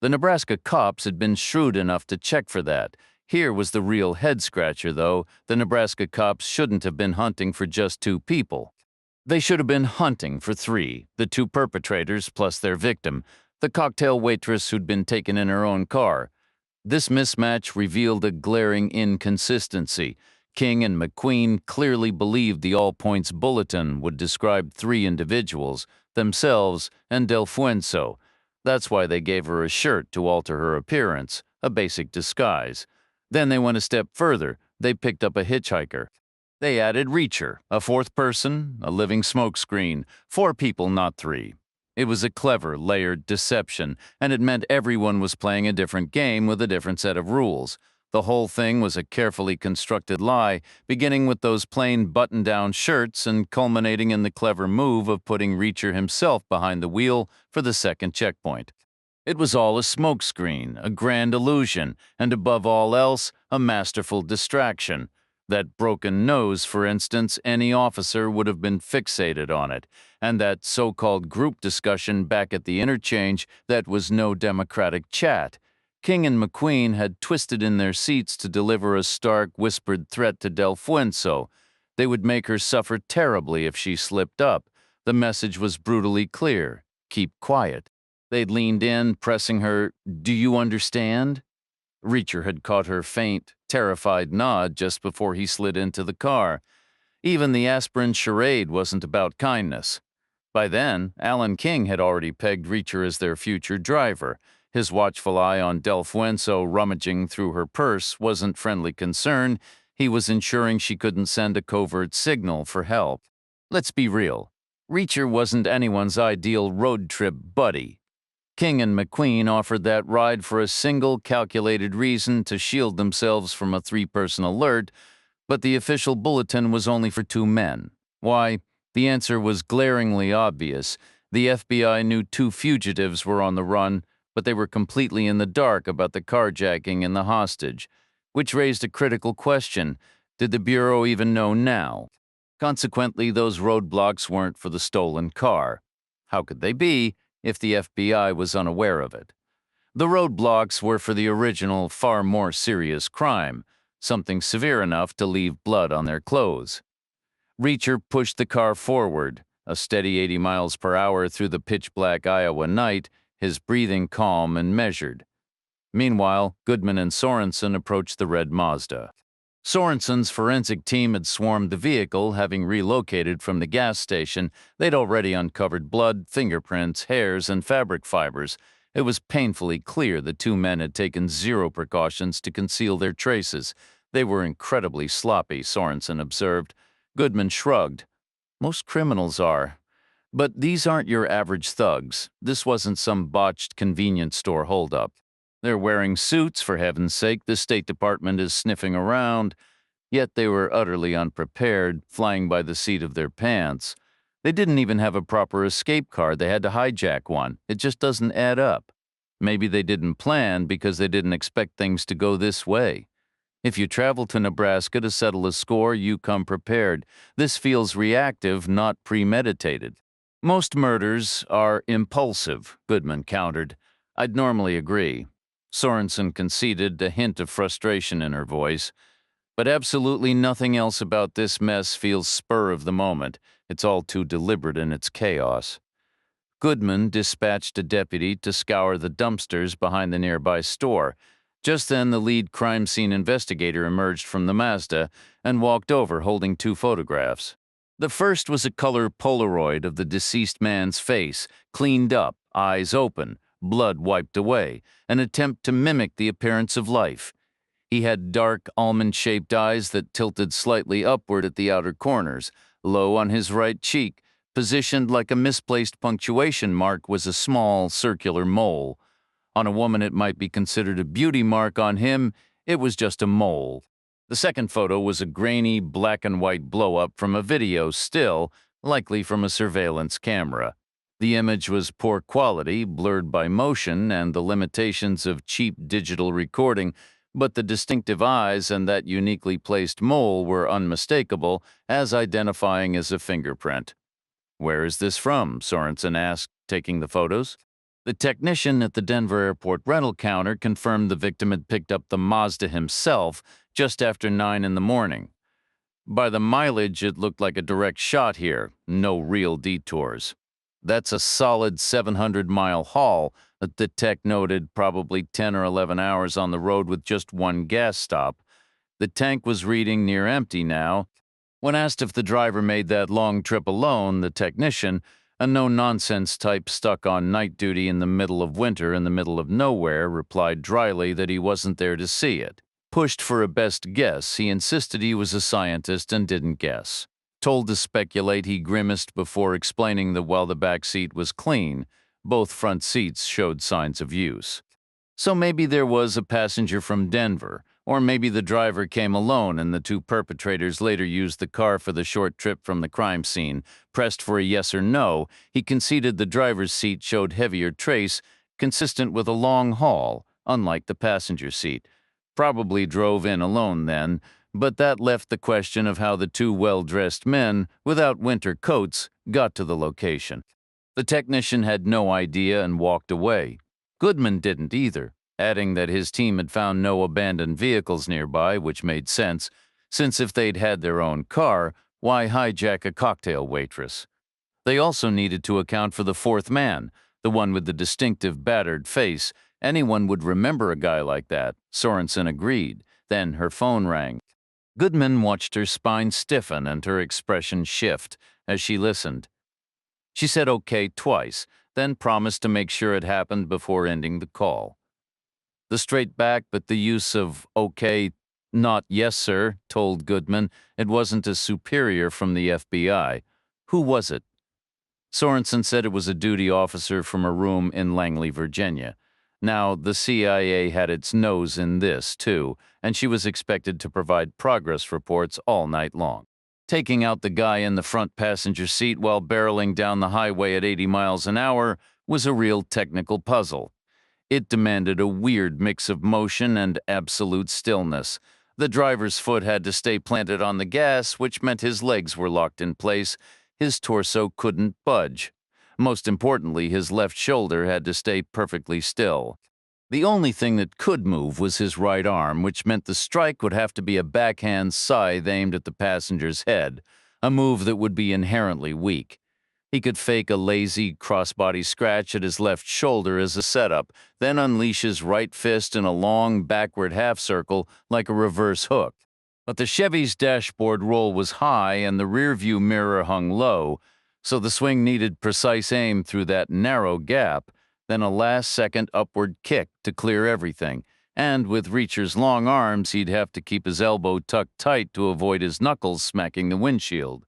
The Nebraska cops had been shrewd enough to check for that. Here was the real head-scratcher, though. The Nebraska cops shouldn't have been hunting for just two people. They should have been hunting for three, the two perpetrators plus their victim, the cocktail waitress who'd been taken in her own car. This mismatch revealed a glaring inconsistency. King and McQueen clearly believed the All Points Bulletin would describe three individuals, themselves and Del Fuenzo. That's why they gave her a shirt to alter her appearance, a basic disguise. Then they went a step further. They picked up a hitchhiker. They added Reacher, a fourth person, a living smokescreen, four people, not three. It was a clever, layered deception, and it meant everyone was playing a different game with a different set of rules. The whole thing was a carefully constructed lie, beginning with those plain button-down shirts and culminating in the clever move of putting Reacher himself behind the wheel for the second checkpoint. It was all a smokescreen, a grand illusion, and above all else, a masterful distraction. That broken nose, for instance, any officer would have been fixated on it, and that so-called group discussion back at the interchange that was no democratic chat. King and McQueen had twisted in their seats to deliver a stark, whispered threat to Del Fuenzo. They would make her suffer terribly if she slipped up. The message was brutally clear. Keep quiet. They'd leaned in, pressing her, "Do you understand?" Reacher had caught her faint, terrified nod just before he slid into the car. Even the aspirin charade wasn't about kindness. By then, Alan King had already pegged Reacher as their future driver. His watchful eye on Del Fuenzo rummaging through her purse wasn't friendly concern. He was ensuring she couldn't send a covert signal for help. Let's be real. Reacher wasn't anyone's ideal road trip buddy. King and McQueen offered that ride for a single calculated reason to shield themselves from a three-person alert, but the official bulletin was only for two men. Why? The answer was glaringly obvious. The FBI knew two fugitives were on the run, but they were completely in the dark about the carjacking and the hostage, which raised a critical question. Did the Bureau even know now? Consequently, those roadblocks weren't for the stolen car. How could they be if the FBI was unaware of it? The roadblocks were for the original, far more serious crime, something severe enough to leave blood on their clothes. Reacher pushed the car forward, a steady 80 miles per hour through the pitch-black Iowa night, his breathing calm and measured. Meanwhile, Goodman and Sorenson approached the red Mazda. Sorenson's forensic team had swarmed the vehicle, having relocated from the gas station. They'd already uncovered blood, fingerprints, hairs, and fabric fibers. It was painfully clear the two men had taken zero precautions to conceal their traces. They were incredibly sloppy, Sorenson observed. Goodman shrugged. Most criminals are. But these aren't your average thugs. This wasn't some botched convenience store holdup. They're wearing suits, for heaven's sake. The State Department is sniffing around. Yet they were utterly unprepared, flying by the seat of their pants. They didn't even have a proper escape car. They had to hijack one. It just doesn't add up. Maybe they didn't plan because they didn't expect things to go this way. If you travel to Nebraska to settle a score, you come prepared. This feels reactive, not premeditated. Most murders are impulsive, Goodman countered. I'd normally agree. Sorenson conceded, a hint of frustration in her voice. But absolutely nothing else about this mess feels spur of the moment. It's all too deliberate in its chaos. Goodman dispatched a deputy to scour the dumpsters behind the nearby store. Just then, the lead crime scene investigator emerged from the Mazda and walked over holding two photographs. The first was a color Polaroid of the deceased man's face, cleaned up, eyes open, blood wiped away, an attempt to mimic the appearance of life. He had dark, almond-shaped eyes that tilted slightly upward at the outer corners. Low on his right cheek, positioned like a misplaced punctuation mark, was a small, circular mole. On a woman it might be considered a beauty mark. On him, it was just a mole. The second photo was a grainy, black-and-white blow-up from a video still, likely from a surveillance camera. The image was poor quality, blurred by motion and the limitations of cheap digital recording, But the distinctive eyes and that uniquely placed mole were unmistakable as identifying as a fingerprint. "Where is this from?" Sorenson asked, taking the photos. The technician at the Denver airport rental counter confirmed the victim had picked up the Mazda himself just after 9 in the morning. "By the mileage, it looked like a direct shot here, no real detours." "That's a solid 700-mile haul," the tech noted, "probably 10 or 11 hours on the road with just one gas stop." The tank was reading near empty now. When asked if the driver made that long trip alone, the technician, a no-nonsense type stuck on night duty in the middle of winter in the middle of nowhere, replied dryly that he wasn't there to see it. Pushed for a best guess, he insisted he was a scientist and didn't guess. Told to speculate, he grimaced before explaining that while the back seat was clean, both front seats showed signs of use. So maybe there was a passenger from Denver, or maybe the driver came alone and the two perpetrators later used the car for the short trip from the crime scene. Pressed for a yes or no, he conceded the driver's seat showed heavier trace, consistent with a long haul, unlike the passenger seat. Probably drove in alone then, but that left the question of how the two well-dressed men, without winter coats, got to the location. The technician had no idea and walked away. Goodman didn't either, adding that his team had found no abandoned vehicles nearby, which made sense, since if they'd had their own car, why hijack a cocktail waitress? They also needed to account for the fourth man, the one with the distinctive battered face. Anyone would remember a guy like that, Sorenson agreed. Then her phone rang. Goodman watched her spine stiffen and her expression shift as she listened. She said okay twice, then promised to make sure it happened before ending the call. The straight back, but the use of okay, not yes, sir, told Goodman it wasn't a superior from the FBI. Who was it? Sorenson said it was a duty officer from a room in Langley, Virginia. Now, the CIA had its nose in this, too, and she was expected to provide progress reports all night long. Taking out the guy in the front passenger seat while barreling down the highway at 80 miles an hour was a real technical puzzle. It demanded a weird mix of motion and absolute stillness. The driver's foot had to stay planted on the gas, which meant his legs were locked in place. His torso couldn't budge. Most importantly, his left shoulder had to stay perfectly still. The only thing that could move was his right arm, which meant the strike would have to be a backhand scythe aimed at the passenger's head, a move that would be inherently weak. He could fake a lazy crossbody scratch at his left shoulder as a setup, then unleash his right fist in a long backward half circle like a reverse hook. But the Chevy's dashboard roll was high and the rearview mirror hung low, so the swing needed precise aim through that narrow gap, then a last-second upward kick to clear everything, and with Reacher's long arms he'd have to keep his elbow tucked tight to avoid his knuckles smacking the windshield.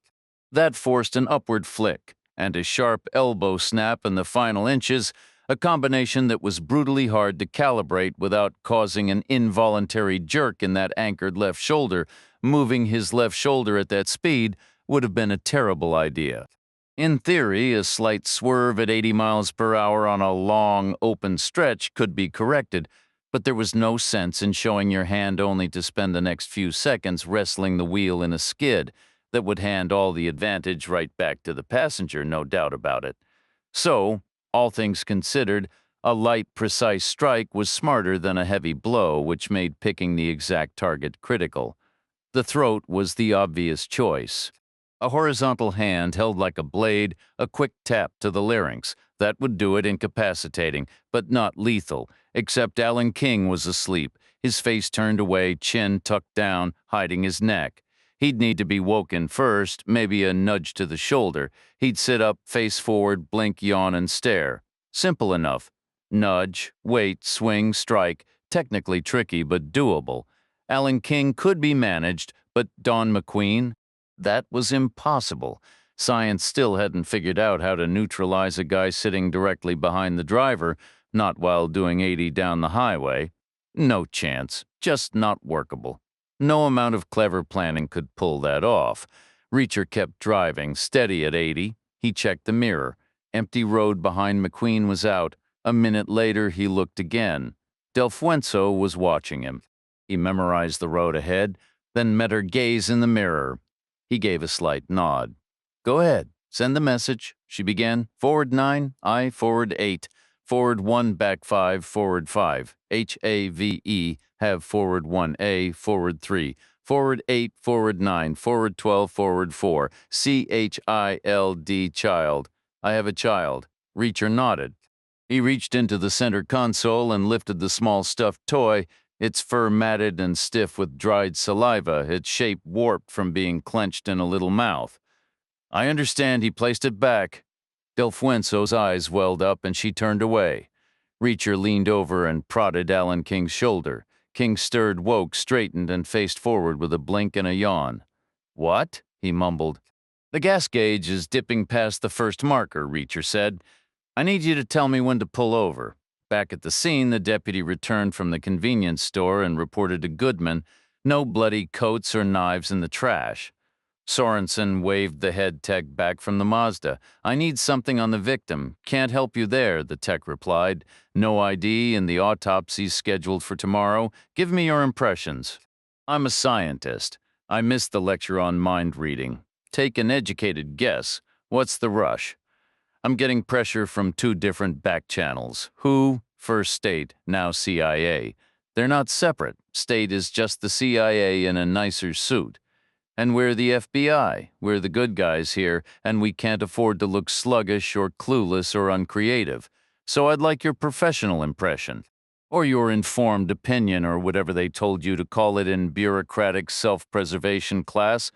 That forced an upward flick, and a sharp elbow snap in the final inches, a combination that was brutally hard to calibrate without causing an involuntary jerk in that anchored left shoulder. Moving his left shoulder at that speed would have been a terrible idea. In theory, a slight swerve at 80 miles per hour on a long, open stretch could be corrected, but there was no sense in showing your hand only to spend the next few seconds wrestling the wheel in a skid that would hand all the advantage right back to the passenger, no doubt about it. So, all things considered, a light, precise strike was smarter than a heavy blow, which made picking the exact target critical. The throat was the obvious choice. A horizontal hand held like a blade, a quick tap to the larynx. That would do it, incapacitating, but not lethal, except Alan King was asleep, his face turned away, chin tucked down, hiding his neck. He'd need to be woken first, maybe a nudge to the shoulder. He'd sit up, face forward, blink, yawn, and stare. Simple enough. Nudge, wait, swing, strike. Technically tricky, but doable. Alan King could be managed, but Don McQueen? That was impossible. Science still hadn't figured out how to neutralize a guy sitting directly behind the driver, not while doing 80 down the highway. No chance. Just not workable. No amount of clever planning could pull that off. Reacher kept driving, steady at 80. He checked the mirror. Empty road behind McQueen was out. A minute later, he looked again. Del Fuenzo was watching him. He memorized the road ahead, then met her gaze in the mirror. He gave a slight nod. Go ahead, send the message, she began. Forward 9, I forward 8, forward 1, back 5, forward 5, HAVE, have forward 1A, forward 3, forward 8, forward 9, forward 12, forward 4, CHILD, child. I have a child. Reacher nodded. He reached into the center console and lifted the small stuffed toy, its fur matted and stiff with dried saliva, its shape warped from being clenched in a little mouth. I understand he placed it back. Delfuenzo's eyes welled up and she turned away. Reacher leaned over and prodded Alan King's shoulder. King stirred, woke, straightened, and faced forward with a blink and a yawn. What? He mumbled. The gas gauge is dipping past the first marker, Reacher said. I need you to tell me when to pull over. Back at the scene, the deputy returned from the convenience store and reported to Goodman, no bloody coats or knives in the trash. Sorenson waved the head tech back from the Mazda. I need something on the victim. Can't help you there, the tech replied. No ID and the autopsy's scheduled for tomorrow. Give me your impressions. I'm a scientist. I missed the lecture on mind reading. Take an educated guess. What's the rush? I'm getting pressure from 2 different back channels. Who? First State, now CIA. They're not separate. State is just the CIA in a nicer suit. And we're the FBI. We're the good guys here, and we can't afford to look sluggish or clueless or uncreative. So I'd like your professional impression. Or your informed opinion, or whatever they told you to call it in bureaucratic self-preservation class.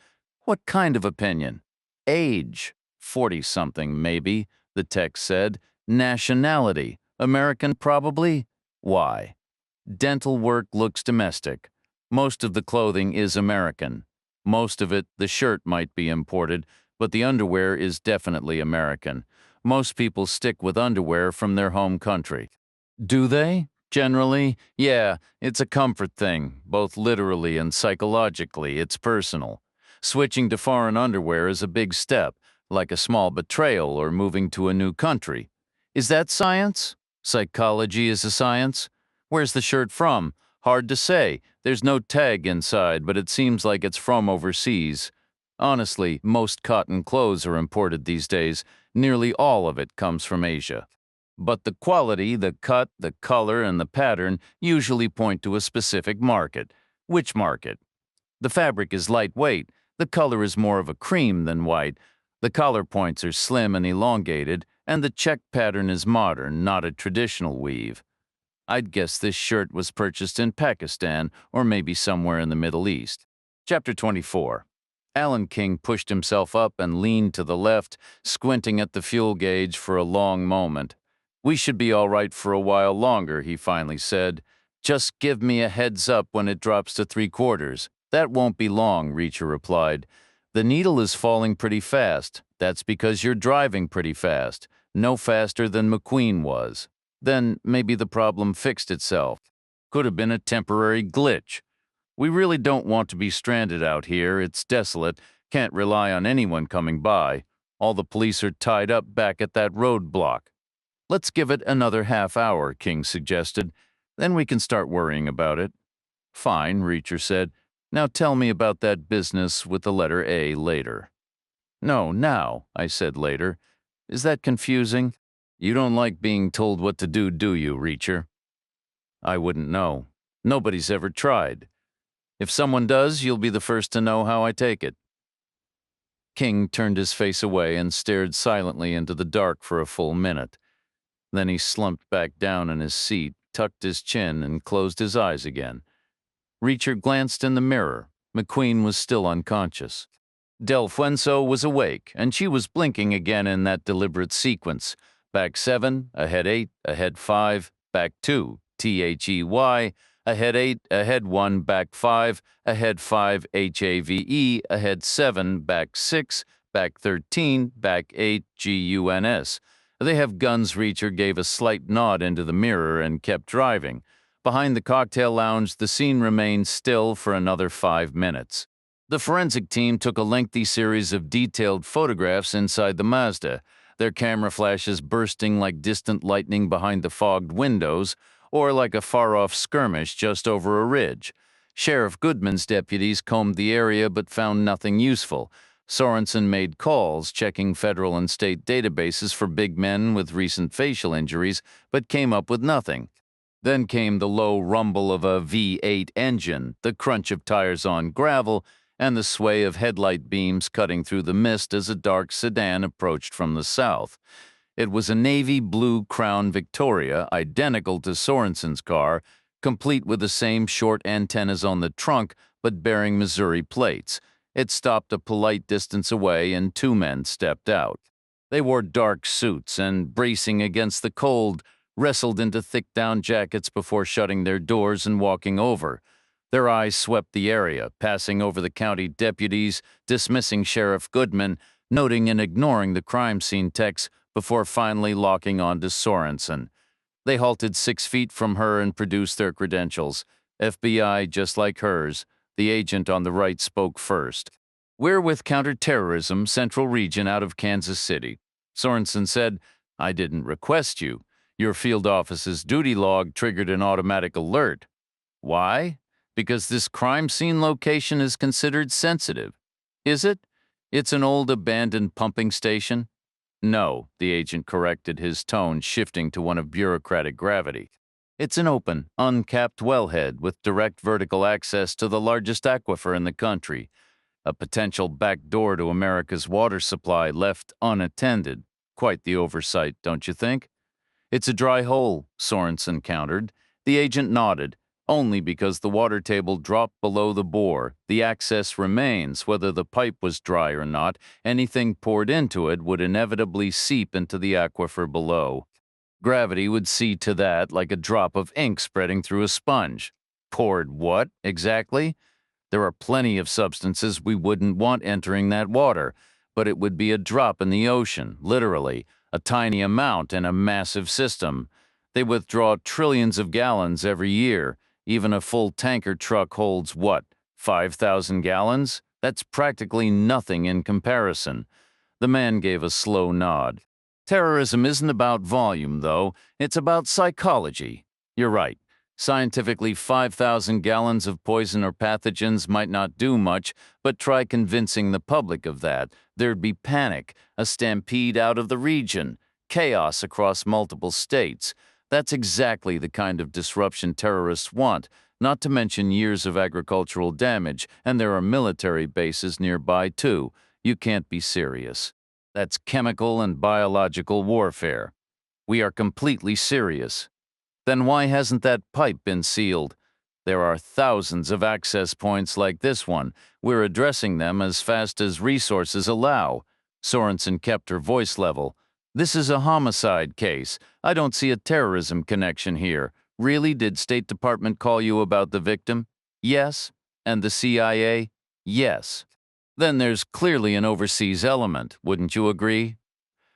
What kind of opinion? Age. 40-something, maybe, the text said. Nationality. American, probably? Why? Dental work looks domestic. Most of the clothing is American. Most of it, the shirt might be imported, but the underwear is definitely American. Most people stick with underwear from their home country. Do they? Generally, yeah, it's a comfort thing, both literally and psychologically. It's personal. Switching to foreign underwear is a big step, like a small betrayal or moving to a new country. Is that science? Psychology is a science? Where's the shirt from? Hard to say. There's no tag inside, but it seems like it's from overseas. Honestly, most cotton clothes are imported these days. Nearly all of it comes from Asia. But the quality, the cut, the color, and the pattern usually point to a specific market. Which market? The fabric is lightweight. The color is more of a cream than white. The collar points are slim and elongated, and the check pattern is modern, not a traditional weave. I'd guess this shirt was purchased in Pakistan or maybe somewhere in the Middle East. Chapter 24. Alan King pushed himself up and leaned to the left, squinting at the fuel gauge for a long moment. We should be all right for a while longer, he finally said. Just give me a heads up when it drops to 3/4. That won't be long, Reacher replied. The needle is falling pretty fast. That's because you're driving pretty fast. No faster than McQueen was. Then maybe the problem fixed itself. Could have been a temporary glitch. We really don't want to be stranded out here. It's desolate. Can't rely on anyone coming by. All the police are tied up back at that roadblock. Let's give it another half hour, King suggested. Then we can start worrying about it. Fine, Reacher said. Now tell me about that business with the letter A later. No, now, I said later. Is that confusing? You don't like being told what to do you, Reacher? I wouldn't know. Nobody's ever tried. If someone does, you'll be the first to know how I take it. King turned his face away and stared silently into the dark for a full minute. Then he slumped back down in his seat, tucked his chin, and closed his eyes again. Reacher glanced in the mirror. McQueen was still unconscious. Delfuenzo was awake, and she was blinking again in that deliberate sequence. Back 7, ahead 8, ahead 5, back 2, THEY, ahead 8, ahead 1, back 5, ahead 5, HAVE, ahead 7, back 6, back 13, back 8, GUNS. They have guns. Reacher gave a slight nod into the mirror and kept driving. Behind the cocktail lounge, the scene remained still for another 5 minutes. The forensic team took a lengthy series of detailed photographs inside the Mazda, their camera flashes bursting like distant lightning behind the fogged windows, or like a far-off skirmish just over a ridge. Sheriff Goodman's deputies combed the area but found nothing useful. Sorenson made calls, checking federal and state databases for big men with recent facial injuries, but came up with nothing. Then came the low rumble of a V8 engine, the crunch of tires on gravel, and the sway of headlight beams cutting through the mist as a dark sedan approached from the south. It was a navy blue Crown Victoria, identical to Sorenson's car, complete with the same short antennas on the trunk, but bearing Missouri plates. It stopped a polite distance away, and two men stepped out. They wore dark suits and, bracing against the cold, wrestled into thick down jackets before shutting their doors and walking over. Their eyes swept the area, passing over the county deputies, dismissing Sheriff Goodman, noting and ignoring the crime scene techs before finally locking on to Sorenson. They halted 6 feet from her and produced their credentials. FBI just like hers. The agent on the right spoke first. "We're with Counterterrorism, Central Region out of Kansas City." Sorenson said, "I didn't request you. Your field office's duty log triggered an automatic alert." "Why?" "Because this crime scene location is considered sensitive." "Is it? It's an old abandoned pumping station?" "No," the agent corrected, his tone shifting to one of bureaucratic gravity. "It's an open, uncapped wellhead with direct vertical access to the largest aquifer in the country. A potential back door to America's water supply left unattended. Quite the oversight, don't you think?" "It's a dry hole," Sorenson countered. The agent nodded. "Only because the water table dropped below the bore. The access remains, whether the pipe was dry or not. Anything poured into it would inevitably seep into the aquifer below. Gravity would see to that like a drop of ink spreading through a sponge." "Poured what, exactly?" "There are plenty of substances we wouldn't want entering that water, but it would be a drop in the ocean, literally, a tiny amount in a massive system. They withdraw trillions of gallons every year. Even a full tanker truck holds, what, 5,000 gallons? That's practically nothing in comparison." The man gave a slow nod. "Terrorism isn't about volume, though. It's about psychology. You're right. Scientifically, 5,000 gallons of poison or pathogens might not do much, but try convincing the public of that. There'd be panic, a stampede out of the region, chaos across multiple states. That's exactly the kind of disruption terrorists want, not to mention years of agricultural damage, and there are military bases nearby, too. You can't be serious. That's chemical and biological warfare." "We are completely serious." "Then why hasn't that pipe been sealed?" "There are thousands of access points like this one. We're addressing them as fast as resources allow." Sorenson kept her voice level. "This is a homicide case. I don't see a terrorism connection here. Really, did State Department call you about the victim?" "Yes." "And the CIA?" "Yes." "Then there's clearly an overseas element, wouldn't you agree?"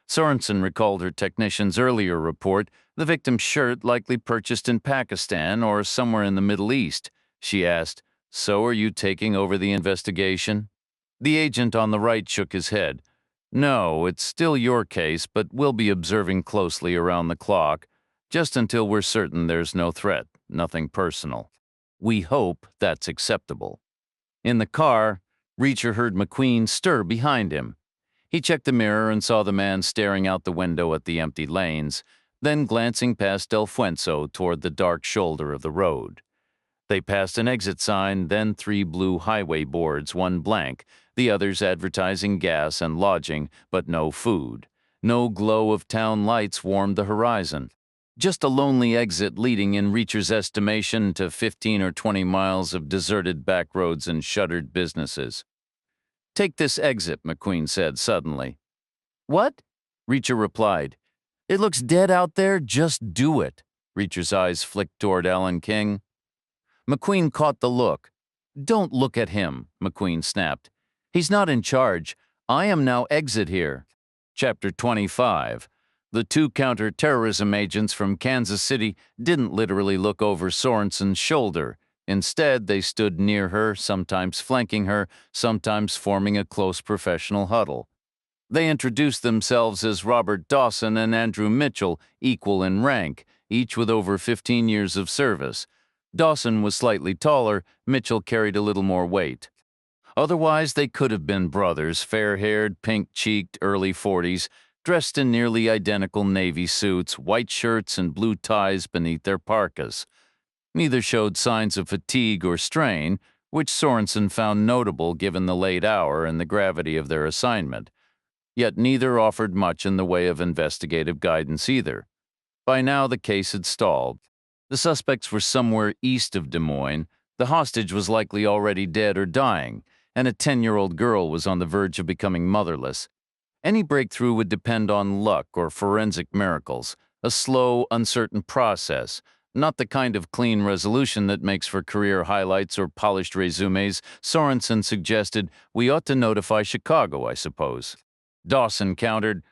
Sorenson recalled her technician's earlier report, the victim's shirt likely purchased in Pakistan or somewhere in the Middle East. She asked, "So are you taking over the investigation?" The agent on the right shook his head. "No, it's still your case, but we'll be observing closely around the clock, just until we're certain there's no threat, nothing personal. We hope that's acceptable." In the car, Reacher heard McQueen stir behind him. He checked the mirror and saw the man staring out the window at the empty lanes, then glancing past Del Fuenzo toward the dark shoulder of the road. They passed an exit sign, then 3 blue highway boards, one blank, the others advertising gas and lodging, but no food. No glow of town lights warmed the horizon. Just a lonely exit leading, in Reacher's estimation, to 15 or 20 miles of deserted back roads and shuttered businesses. "Take this exit," McQueen said suddenly. "What?" Reacher replied. "It looks dead out there. Just do it." Reacher's eyes flicked toward Alan King. McQueen caught the look. "Don't look at him," McQueen snapped. "He's not in charge. I am now. Exit here." Chapter 25. The 2 counter-terrorism agents from Kansas City didn't literally look over Sorenson's shoulder. Instead, they stood near her, sometimes flanking her, sometimes forming a close professional huddle. They introduced themselves as Robert Dawson and Andrew Mitchell, equal in rank, each with over 15 years of service. Dawson was slightly taller, Mitchell carried a little more weight. Otherwise, they could have been brothers, fair-haired, pink-cheeked, early 40s, dressed in nearly identical navy suits, white shirts and blue ties beneath their parkas. Neither showed signs of fatigue or strain, which Sorenson found notable given the late hour and the gravity of their assignment. Yet neither offered much in the way of investigative guidance either. By now, the case had stalled. The suspects were somewhere east of Des Moines, the hostage was likely already dead or dying, and a 10-year-old girl was on the verge of becoming motherless. Any breakthrough would depend on luck or forensic miracles, a slow, uncertain process, not the kind of clean resolution that makes for career highlights or polished resumes. Sorenson suggested, "We ought to notify Chicago, I suppose." Dawson countered,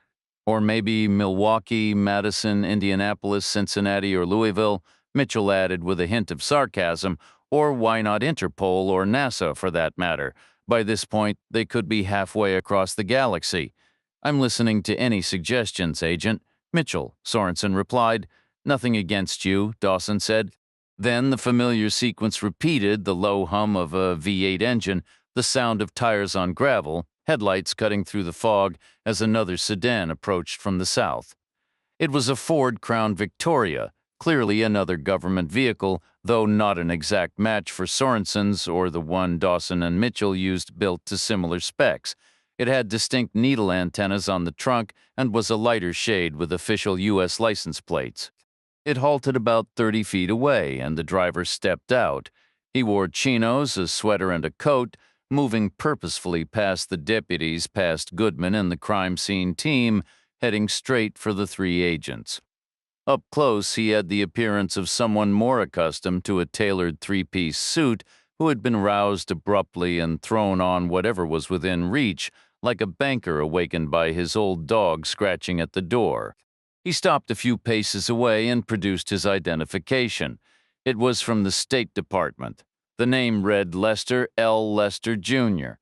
"Or maybe Milwaukee, Madison, Indianapolis, Cincinnati, or Louisville." Mitchell added with a hint of sarcasm, "Or why not Interpol or NASA for that matter? By this point, they could be halfway across the galaxy." "I'm listening to any suggestions, Agent." "Mitchell," Sorenson replied. "Nothing against you," Dawson said. Then the familiar sequence repeated, the low hum of a V8 engine, the sound of tires on gravel, headlights cutting through the fog as another sedan approached from the south. It was a Ford Crown Victoria, clearly another government vehicle, though not an exact match for Sorenson's or the one Dawson and Mitchell used built to similar specs. It had distinct needle antennas on the trunk and was a lighter shade with official U.S. license plates. It halted about 30 feet away, and the driver stepped out. He wore chinos, a sweater, and a coat, moving purposefully past the deputies, past Goodman and the crime scene team, heading straight for the three agents. Up close, he had the appearance of someone more accustomed to a tailored three-piece suit who had been roused abruptly and thrown on whatever was within reach, like a banker awakened by his old dog scratching at the door. He stopped a few paces away and produced his identification. It was from the State Department. The name read Lester L. Lester, Jr.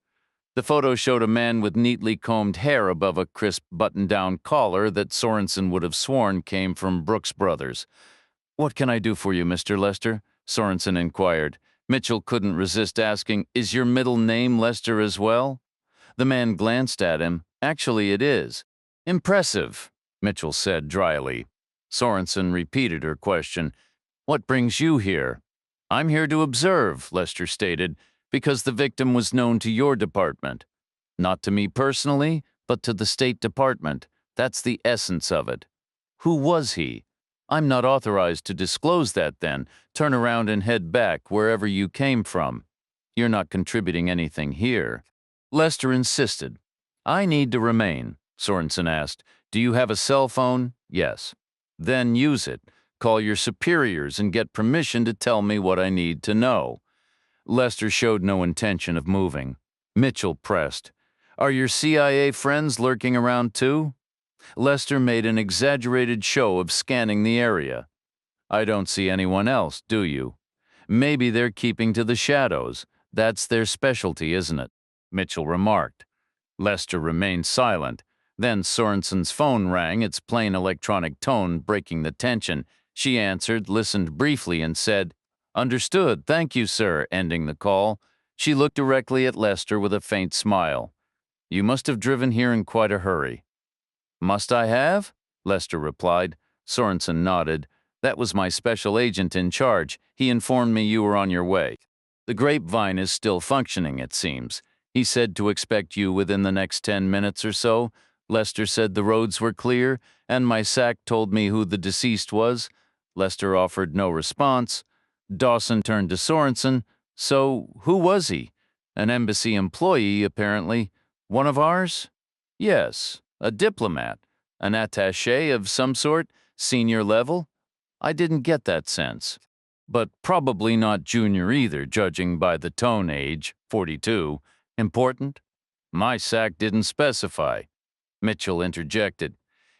The photo showed a man with neatly combed hair above a crisp button-down collar that Sorenson would have sworn came from Brooks Brothers. "What can I do for you, Mr. Lester?" Sorenson inquired. Mitchell couldn't resist asking, "Is your middle name Lester as well?" The man glanced at him. "Actually, it is." "Impressive," Mitchell said dryly. Sorenson repeated her question. "What brings you here?" "I'm here to observe," Lester stated, "because the victim was known to your department." "Not to me personally, but to the State Department. That's the essence of it." "Who was he?" "I'm not authorized to disclose that then. Turn around and head back wherever you came from." "You're not contributing anything here." Lester insisted. "I need to remain," Sorenson asked. "Do you have a cell phone?" "Yes." "Then use it. Call your superiors and get permission to tell me what I need to know." Lester showed no intention of moving. Mitchell pressed. "Are your CIA friends lurking around too?" Lester made an exaggerated show of scanning the area. "I don't see anyone else, do you?" "Maybe they're keeping to the shadows. That's their specialty, isn't it?" Mitchell remarked. Lester remained silent. Then Sorenson's phone rang, its plain electronic tone breaking the tension. She answered, listened briefly, and said, "Understood, thank you, sir," ending the call. She looked directly at Lester with a faint smile. "You must have driven here in quite a hurry." "Must I have?" Lester replied. Sorenson nodded. "That was my special agent in charge. He informed me you were on your way. The grapevine is still functioning, it seems. He said to expect you within the next 10 minutes or so. Lester said the roads were clear, and my SAC told me who the deceased was." Lester offered no response. Dawson turned to Sorenson. "So, who was he? An embassy employee, apparently. One of ours?" "Yes. A diplomat. An attaché of some sort? Senior level?" "I didn't get that sense." "But probably not junior either, judging by the tone age, 42. Important?" "My SAC didn't specify." Mitchell interjected.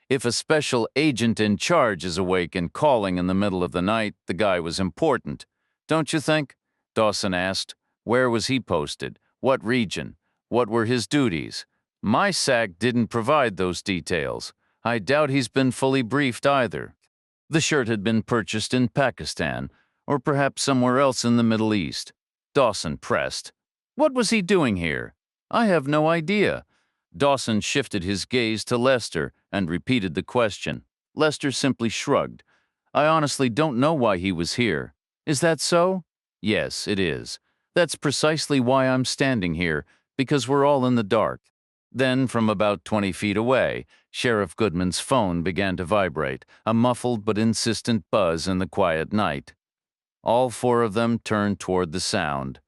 "If a special agent in charge is awake and calling in the middle of the night, the guy was important. Don't you think?" Dawson asked. "Where was he posted? What region? What were his duties?" "My SAC didn't provide those details. I doubt he's been fully briefed either." The shirt had been purchased in Pakistan. Or perhaps somewhere else in the Middle East. Dawson pressed. What was he doing here? I have no idea. Dawson shifted his gaze to Lester and repeated the question. Lester simply shrugged. I honestly don't know why he was here. Is that so? Yes, it is. That's precisely why I'm standing here, because we're all in the dark. Then, from about 20 feet away, Sheriff Goodman's phone began to vibrate, a muffled but insistent buzz in the quiet night. All four of them turned toward the sound.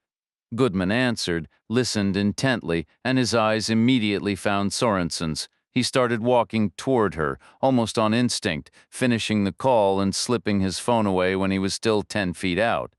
Goodman answered, listened intently, and his eyes immediately found Sorenson's. He started walking toward her, almost on instinct, finishing the call and slipping his phone away when he was still 10 feet out.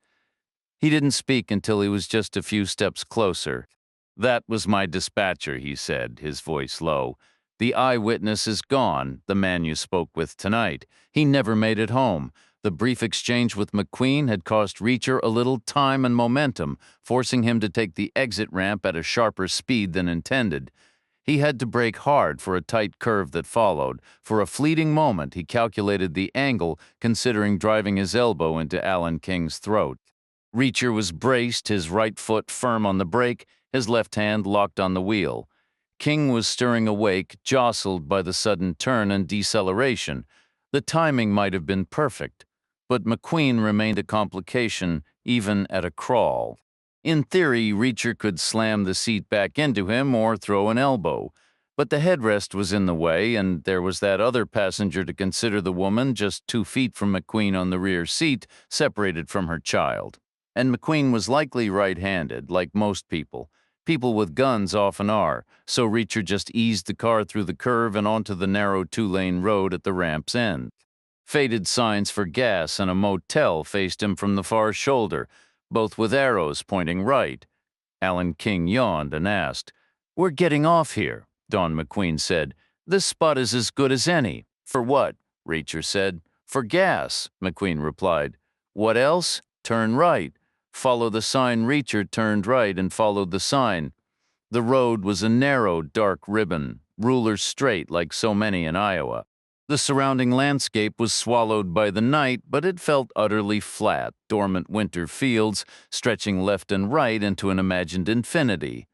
He didn't speak until he was just a few steps closer. That was my dispatcher, he said, his voice low. The eyewitness is gone, the man you spoke with tonight. He never made it home. The brief exchange with McQueen had cost Reacher a little time and momentum, forcing him to take the exit ramp at a sharper speed than intended. He had to brake hard for a tight curve that followed. For a fleeting moment, he calculated the angle, considering driving his elbow into Alan King's throat. Reacher was braced, his right foot firm on the brake, his left hand locked on the wheel. King was stirring awake, jostled by the sudden turn and deceleration. The timing might have been perfect, but McQueen remained a complication even at a crawl. In theory, Reacher could slam the seat back into him or throw an elbow, but the headrest was in the way, and there was that other passenger to consider, the woman just 2 feet from McQueen on the rear seat, separated from her child. And McQueen was likely right-handed, like most people. People with guns often are, so Reacher just eased the car through the curve and onto the narrow 2-lane road at the ramp's end. Faded signs for gas and a motel faced him from the far shoulder, both with arrows pointing right. Alan King yawned and asked, We're getting off here, Don McQueen said. This spot is as good as any. For what? Reacher said. For gas, McQueen replied. What else? Turn right. Follow the sign. Reacher turned right and followed the sign. The road was a narrow, dark ribbon, ruler straight like so many in Iowa. The surrounding landscape was swallowed by the night, but it felt utterly flat, dormant winter fields stretching left and right into an imagined infinity.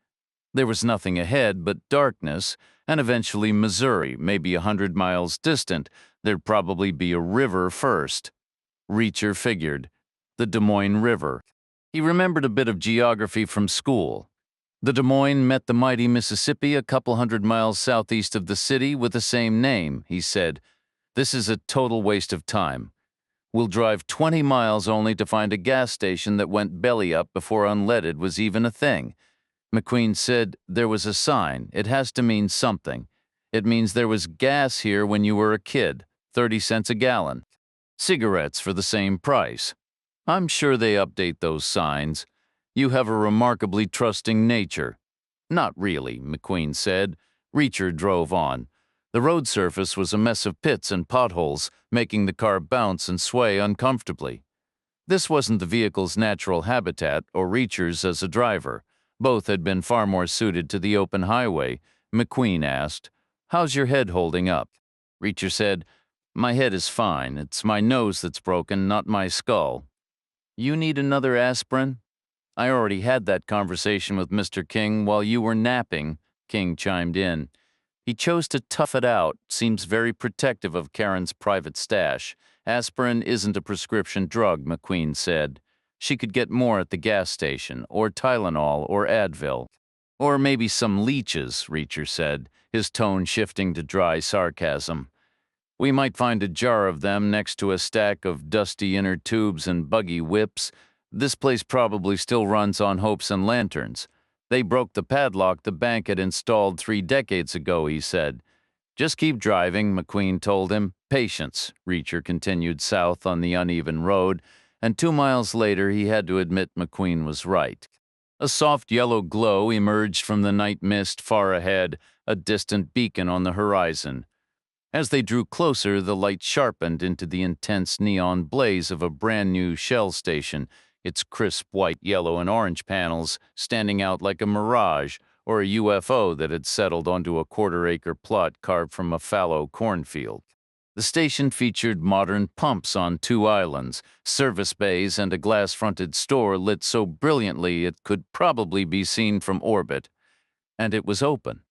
There was nothing ahead but darkness, and eventually Missouri, maybe 100 miles distant. There'd probably be a river first. Reacher figured. The Des Moines River. He remembered a bit of geography from school. The Des Moines met the mighty Mississippi a couple 100 miles southeast of the city with the same name, he said. This is a total waste of time. We'll drive 20 miles only to find a gas station that went belly up before unleaded was even a thing. McQueen said, there was a sign. It has to mean something. It means there was gas here when you were a kid, 30 cents a gallon. Cigarettes for the same price. I'm sure they update those signs. You have a remarkably trusting nature. Not really, McQueen said. Reacher drove on. The road surface was a mess of pits and potholes, making the car bounce and sway uncomfortably. This wasn't the vehicle's natural habitat or Reacher's as a driver. Both had been far more suited to the open highway. McQueen asked, How's your head holding up? Reacher said, My head is fine. It's my nose that's broken, not my skull. You need another aspirin? I already had that conversation with Mr. King while you were napping, King chimed in. He chose to tough it out, seems very protective of Karen's private stash. Aspirin isn't a prescription drug, McQueen said. She could get more at the gas station, or Tylenol, or Advil. Or maybe some leeches, Reacher said, his tone shifting to dry sarcasm. We might find a jar of them next to a stack of dusty inner tubes and buggy whips. This place probably still runs on hopes and lanterns. They broke the padlock the bank had installed 3 decades ago, he said. Just keep driving, McQueen told him. Patience, Reacher continued south on the uneven road, and 2 miles later he had to admit McQueen was right. A soft yellow glow emerged from the night mist far ahead, a distant beacon on the horizon. As they drew closer, the light sharpened into the intense neon blaze of a brand-new Shell station, its crisp white, yellow, and orange panels standing out like a mirage or a UFO that had settled onto a quarter-acre plot carved from a fallow cornfield. The station featured modern pumps on 2 islands, service bays, and a glass-fronted store lit so brilliantly it could probably be seen from orbit. And it was open.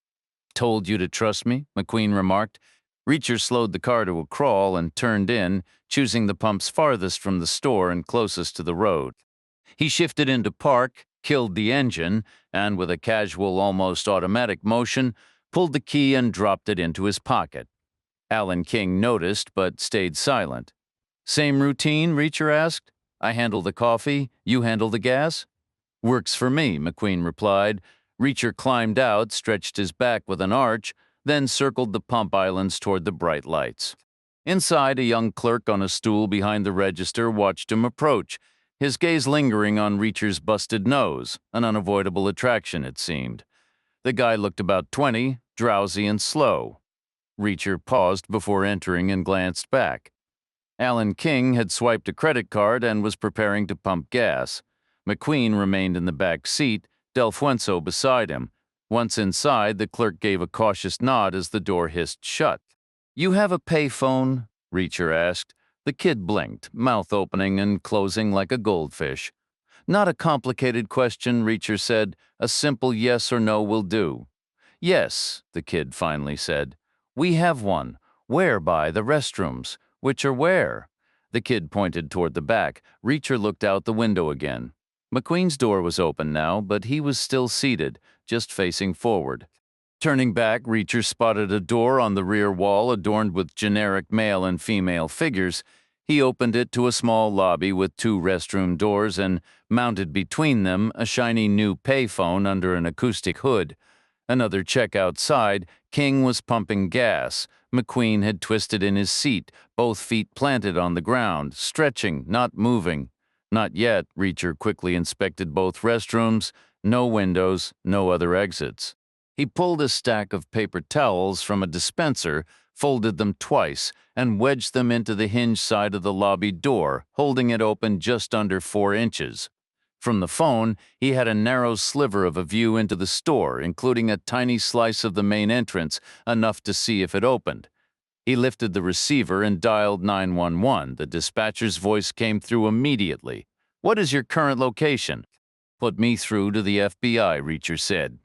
"Told you to trust me," McQueen remarked. Reacher slowed the car to a crawl and turned in, choosing the pumps farthest from the store and closest to the road. He shifted into park, killed the engine, and with a casual, almost automatic motion, pulled the key and dropped it into his pocket. Alan King noticed, but stayed silent. "Same routine?" Reacher asked. "I handle the coffee, you handle the gas?" "Works for me," McQueen replied. Reacher climbed out, stretched his back with an arch, then circled the pump islands toward the bright lights. Inside, a young clerk on a stool behind the register watched him approach, his gaze lingering on Reacher's busted nose, an unavoidable attraction, it seemed. The guy looked about 20, drowsy and slow. Reacher paused before entering and glanced back. Alan King had swiped a credit card and was preparing to pump gas. McQueen remained in the back seat, Del Fuenzo beside him. Once inside, the clerk gave a cautious nod as the door hissed shut. "You have a payphone?" Reacher asked. The kid blinked, mouth opening and closing like a goldfish. "Not a complicated question," Reacher said. "A simple yes or no will do." "Yes," the kid finally said. "We have one. Where by the restrooms? Which are where?" The kid pointed toward the back. Reacher looked out the window again. McQueen's door was open now, but he was still seated, just facing forward. Turning back, Reacher spotted a door on the rear wall adorned with generic male and female figures. He opened it to a small lobby with 2 restroom doors and, mounted between them, a shiny new payphone under an acoustic hood. Another check outside, King was pumping gas. McQueen had twisted in his seat, both feet planted on the ground, stretching, not moving. Not yet. Reacher quickly inspected both restrooms. No windows, no other exits. He pulled a stack of paper towels from a dispenser, folded them twice, and wedged them into the hinge side of the lobby door, holding it open just under 4 inches. From the phone, he had a narrow sliver of a view into the store, including a tiny slice of the main entrance, enough to see if it opened. He lifted the receiver and dialed 911. The dispatcher's voice came through immediately. "What is your current location?" "Put me through to the FBI," Reacher said.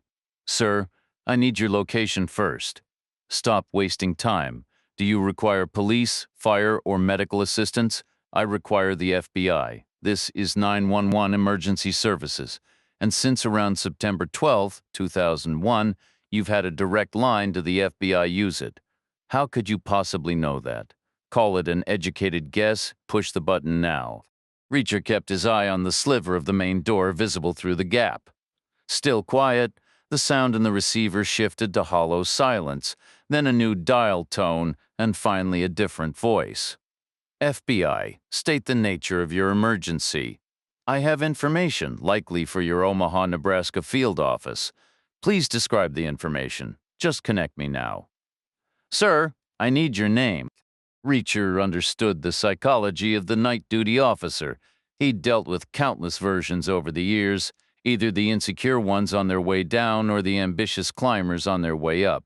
"Sir, I need your location first." "Stop wasting time. Do you require police, fire, or medical assistance?" "I require the FBI. This is 911 Emergency Services. And since around September 12, 2001, you've had a direct line to the FBI. Use it." "How could you possibly know that?" "Call it an educated guess. Push the button now." Reacher kept his eye on the sliver of the main door visible through the gap. Still quiet, the sound in the receiver shifted to hollow silence, then a new dial tone, and finally a different voice. "FBI, state the nature of your emergency." "I have information, likely for your Omaha, Nebraska field office." "Please describe the information. Just connect me now." "Sir, I need your name." Reacher understood the psychology of the night duty officer. He'd dealt with countless versions over the years, either the insecure ones on their way down or the ambitious climbers on their way up.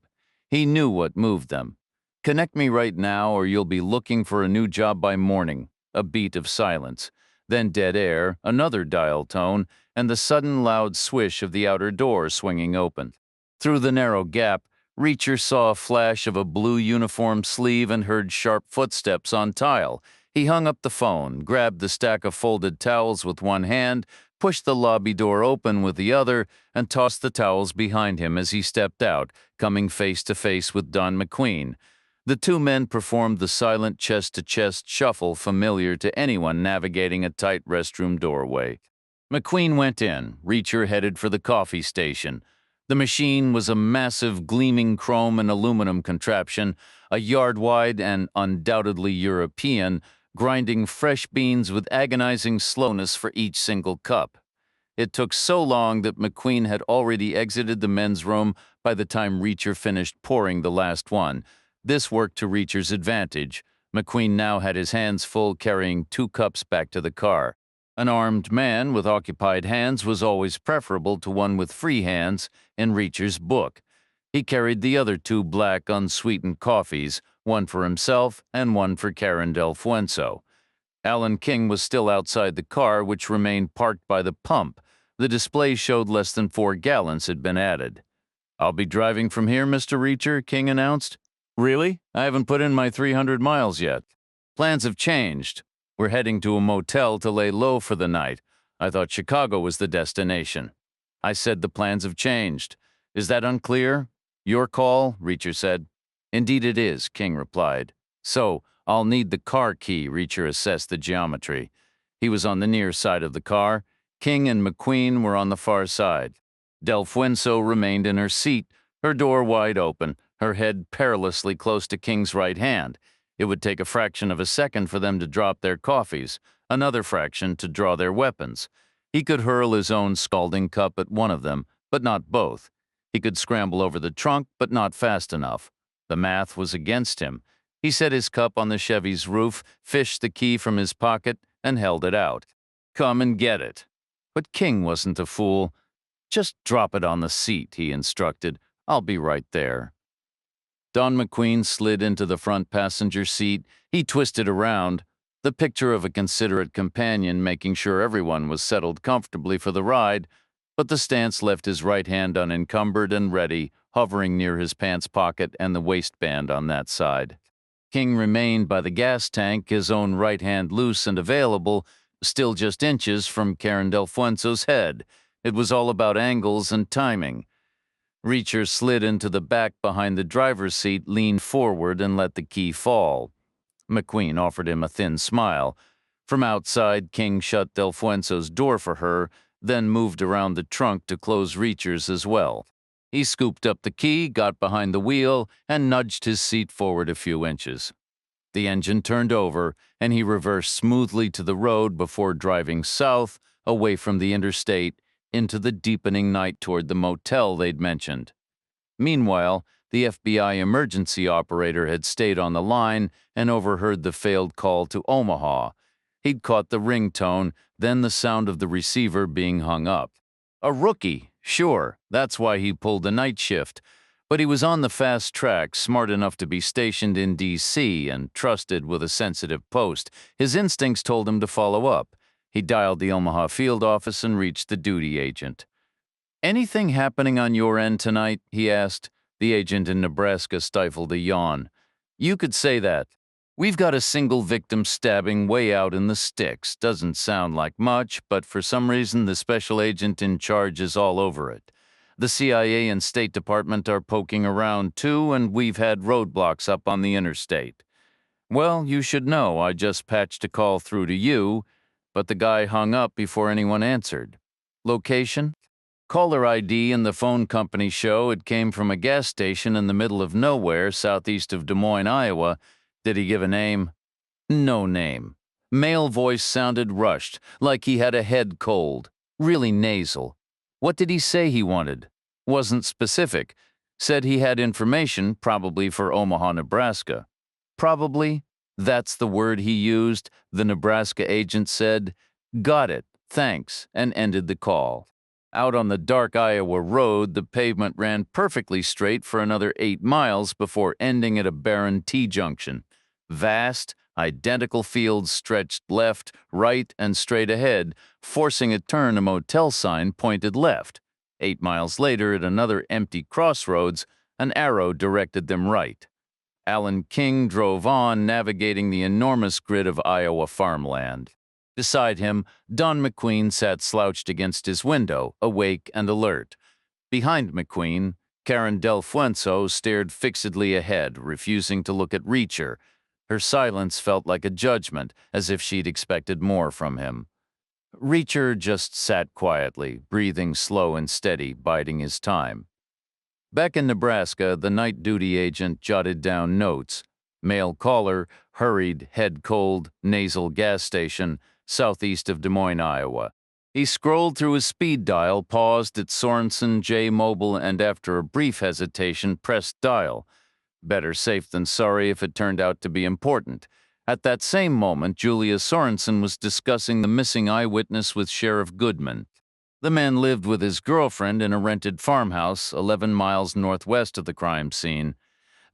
He knew what moved them. "Connect me right now or you'll be looking for a new job by morning." A beat of silence, then dead air, another dial tone, and the sudden loud swish of the outer door swinging open. Through the narrow gap, Reacher saw a flash of a blue uniform sleeve and heard sharp footsteps on tile. He hung up the phone, grabbed the stack of folded towels with one hand, pushed the lobby door open with the other, and tossed the towels behind him as he stepped out, coming face to face with Don McQueen. The 2 men performed the silent chest-to-chest shuffle familiar to anyone navigating a tight restroom doorway. McQueen went in. Reacher headed for the coffee station. The machine was a massive, gleaming chrome and aluminum contraption, a yard wide and undoubtedly European, grinding fresh beans with agonizing slowness for each single cup. It took so long that McQueen had already exited the men's room by the time Reacher finished pouring the last one. This worked to Reacher's advantage. McQueen now had his hands full carrying 2 cups back to the car. An armed man with occupied hands was always preferable to one with free hands in Reacher's book. He carried the other 2 black, unsweetened coffees, one for himself and one for Karen Del Fuenzo. Alan King was still outside the car, which remained parked by the pump. The display showed less than 4 gallons had been added. "I'll be driving from here, Mr. Reacher," King announced. "Really? I haven't put in my 300 miles yet." "Plans have changed. We're heading to a motel to lay low for the night. I thought Chicago was the destination." "I said the plans have changed. Is that unclear?" "Your call," Reacher said. "Indeed it is," King replied. "So, I'll need the car key," Reacher assessed the geometry. He was on the near side of the car. King and McQueen were on the far side. Del Fuenzo remained in her seat, her door wide open, her head perilously close to King's right hand. It would take a fraction of a second for them to drop their coffees, another fraction to draw their weapons. He could hurl his own scalding cup at one of them, but not both. He could scramble over the trunk, but not fast enough. The math was against him. He set his cup on the Chevy's roof, fished the key from his pocket, and held it out. "Come and get it." But King wasn't a fool. "Just drop it on the seat," he instructed. "I'll be right there." Don McQueen slid into the front passenger seat. He twisted around, the picture of a considerate companion making sure everyone was settled comfortably for the ride, but the stance left his right hand unencumbered and ready, hovering near his pants pocket and the waistband on that side. King remained by the gas tank, his own right hand loose and available, still just inches from Karen Del Fuenzo's head. It was all about angles and timing. Reacher slid into the back behind the driver's seat, leaned forward, and let the key fall. McQueen offered him a thin smile. From outside, King shut Del Fuenzo's door for her, then moved around the trunk to close Reacher's as well. He scooped up the key, got behind the wheel, and nudged his seat forward a few inches. The engine turned over, and he reversed smoothly to the road before driving south, away from the interstate, into the deepening night toward the motel they'd mentioned. Meanwhile, the FBI emergency operator had stayed on the line and overheard the failed call to Omaha. He'd caught the ringtone, then the sound of the receiver being hung up. A rookie, sure, that's why he pulled the night shift. But he was on the fast track, smart enough to be stationed in D.C. and trusted with a sensitive post. His instincts told him to follow up. He dialed the Omaha field office and reached the duty agent. "Anything happening on your end tonight?" he asked. The agent in Nebraska stifled a yawn. "You could say that. We've got a single victim stabbing way out in the sticks. Doesn't sound like much, but for some reason the special agent in charge is all over it. The CIA and State Department are poking around too, and we've had roadblocks up on the interstate. Well, you should know, I just patched a call through to you, but the guy hung up before anyone answered. Location? Caller ID and the phone company show it came from a gas station in the middle of nowhere southeast of Des Moines, Iowa. Did he give a name? No name. Male voice sounded rushed, like he had a head cold. Really nasal. What did he say he wanted? Wasn't specific. Said he had information, probably for Omaha, Nebraska. Probably? That's the word he used, the Nebraska agent said. Got it, thanks, and ended the call. Out on the dark Iowa road, the pavement ran perfectly straight for another 8 miles before ending at a barren T-junction. Vast, identical fields stretched left, right, and straight ahead, forcing a turn. A motel sign pointed left. 8 miles later, at another empty crossroads, an arrow directed them right. Alan King drove on, navigating the enormous grid of Iowa farmland. Beside him, Don McQueen sat slouched against his window, awake and alert. Behind McQueen, Karen Del Fuenzo stared fixedly ahead, refusing to look at Reacher. Her silence felt like a judgment, as if she'd expected more from him. Reacher just sat quietly, breathing slow and steady, biding his time. Back in Nebraska, the night duty agent jotted down notes. Male caller, hurried, head cold, nasal gas station, southeast of Des Moines, Iowa. He scrolled through his speed dial, paused at Sorenson, J Mobile, and after a brief hesitation, pressed dial. Better safe than sorry if it turned out to be important. At that same moment, Julia Sorenson was discussing the missing eyewitness with Sheriff Goodman. The man lived with his girlfriend in a rented farmhouse 11 miles northwest of the crime scene.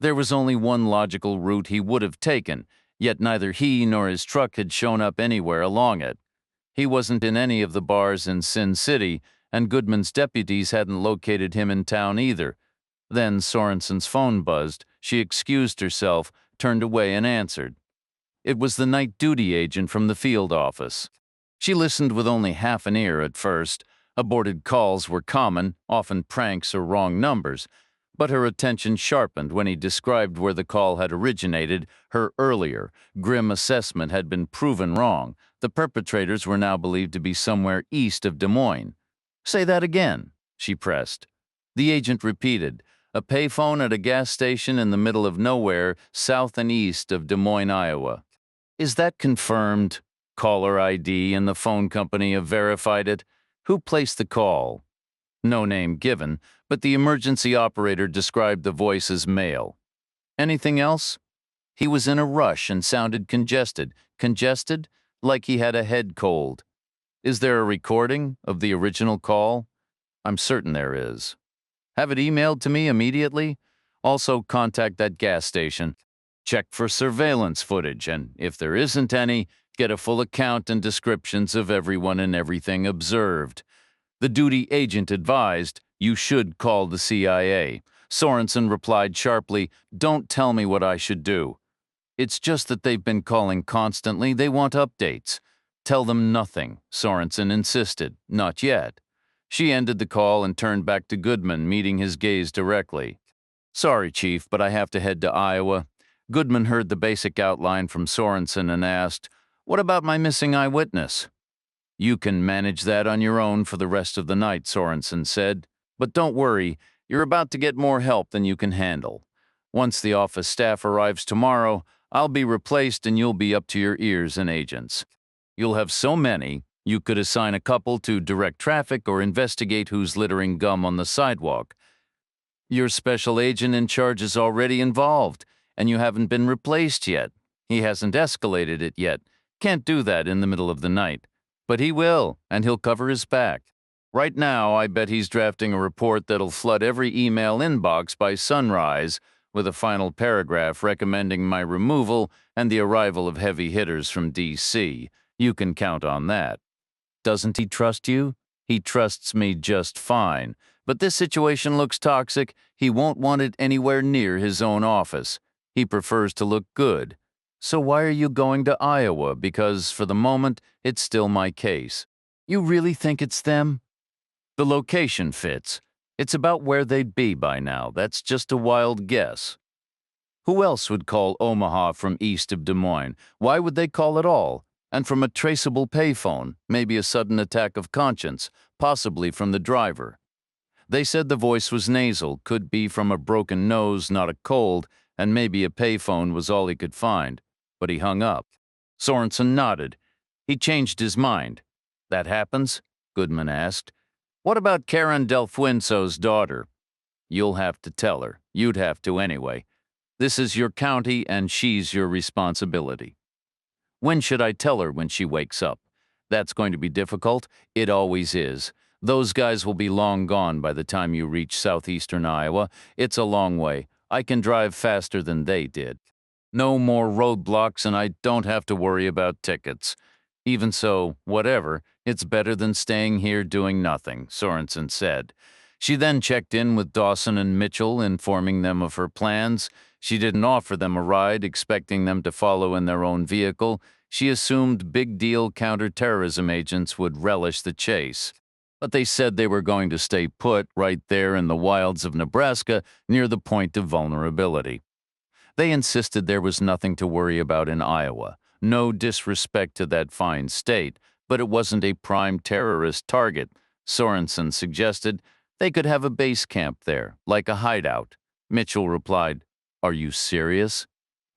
There was only one logical route he would have taken, yet neither he nor his truck had shown up anywhere along it. He wasn't in any of the bars in Sin City, and Goodman's deputies hadn't located him in town either. Then Sorenson's phone buzzed. She excused herself, turned away, and answered. It was the night duty agent from the field office. She listened with only half an ear at first. Aborted calls were common, often pranks or wrong numbers, but her attention sharpened when he described where the call had originated. Her earlier, grim assessment had been proven wrong. The perpetrators were now believed to be somewhere east of Des Moines. Say that again, she pressed. The agent repeated, a payphone at a gas station in the middle of nowhere, south and east of Des Moines, Iowa. Is that confirmed? Caller ID and the phone company have verified it. Who placed the call? No name given, but the emergency operator described the voice as male. Anything else? He was in a rush and sounded congested. Congested? Like he had a head cold. Is there a recording of the original call? I'm certain there is. Have it emailed to me immediately. Also contact that gas station. Check for surveillance footage, and if there isn't any, get a full account and descriptions of everyone and everything observed. The duty agent advised, you should call the CIA. Sorenson replied sharply, don't tell me what I should do. It's just that they've been calling constantly. They want updates. Tell them nothing, Sorenson insisted. Not yet. She ended the call and turned back to Goodman, meeting his gaze directly. Sorry, Chief, but I have to head to Iowa. Goodman heard the basic outline from Sorenson and asked, what about my missing eyewitness? You can manage that on your own for the rest of the night, Sorenson said. But don't worry, you're about to get more help than you can handle. Once the office staff arrives tomorrow, I'll be replaced and you'll be up to your ears in agents. You'll have so many, you could assign a couple to direct traffic or investigate who's littering gum on the sidewalk. Your special agent in charge is already involved, and you haven't been replaced yet. He hasn't escalated it yet. Can't do that in the middle of the night. But he will, and he'll cover his back. Right now, I bet he's drafting a report that'll flood every email inbox by sunrise, with a final paragraph recommending my removal and the arrival of heavy hitters from D.C. You can count on that. Doesn't he trust you? He trusts me just fine. But this situation looks toxic. He won't want it anywhere near his own office. He prefers to look good. So why are you going to Iowa? Because for the moment, it's still my case. You really think it's them? The location fits. It's about where they'd be by now. That's just a wild guess. Who else would call Omaha from east of Des Moines? Why would they call at all? And from a traceable payphone, maybe a sudden attack of conscience, possibly from the driver. They said the voice was nasal, could be from a broken nose, not a cold, and maybe a payphone was all he could find. But he hung up. Sorenson nodded. He changed his mind. That happens? Goodman asked. What about Karen Del Fuenzo's daughter? You'll have to tell her. You'd have to anyway. This is your county, and she's your responsibility. When should I tell her when she wakes up? That's going to be difficult. It always is. Those guys will be long gone by the time you reach southeastern Iowa. It's a long way. I can drive faster than they did. No more roadblocks, and I don't have to worry about tickets. Even so, whatever, it's better than staying here doing nothing, Sorenson said. She then checked in with Dawson and Mitchell, informing them of her plans. She didn't offer them a ride, expecting them to follow in their own vehicle. She assumed big-deal counterterrorism agents would relish the chase. But they said they were going to stay put right there in the wilds of Nebraska near the point of vulnerability. They insisted there was nothing to worry about in Iowa. No disrespect to that fine state, but it wasn't a prime terrorist target. Sorenson suggested they could have a base camp there, like a hideout. Mitchell replied, Are you serious?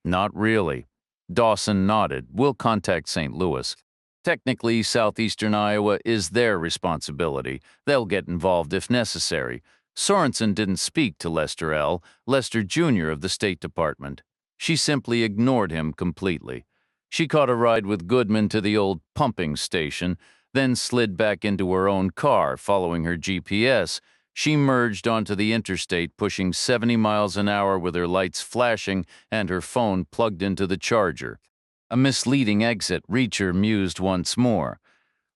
Not really. Dawson nodded. We'll contact St. Louis. Technically, southeastern Iowa is their responsibility. They'll get involved if necessary. Sorenson didn't speak to Lester L., Lester Jr. of the State Department. She simply ignored him completely. She caught a ride with Goodman to the old pumping station, then slid back into her own car, following her GPS. She merged onto the interstate, pushing 70 miles an hour with her lights flashing and her phone plugged into the charger. A misleading exit, Reacher mused once more.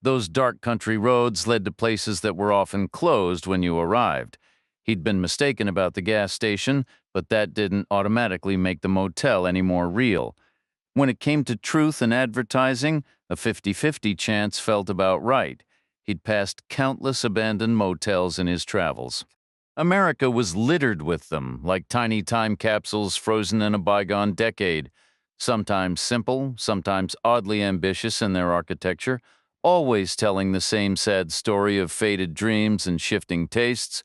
Those dark country roads led to places that were often closed when you arrived. He'd been mistaken about the gas station, but that didn't automatically make the motel any more real. When it came to truth and advertising, a 50-50 chance felt about right. He'd passed countless abandoned motels in his travels. America was littered with them, like tiny time capsules frozen in a bygone decade, sometimes simple, sometimes oddly ambitious in their architecture, always telling the same sad story of faded dreams and shifting tastes.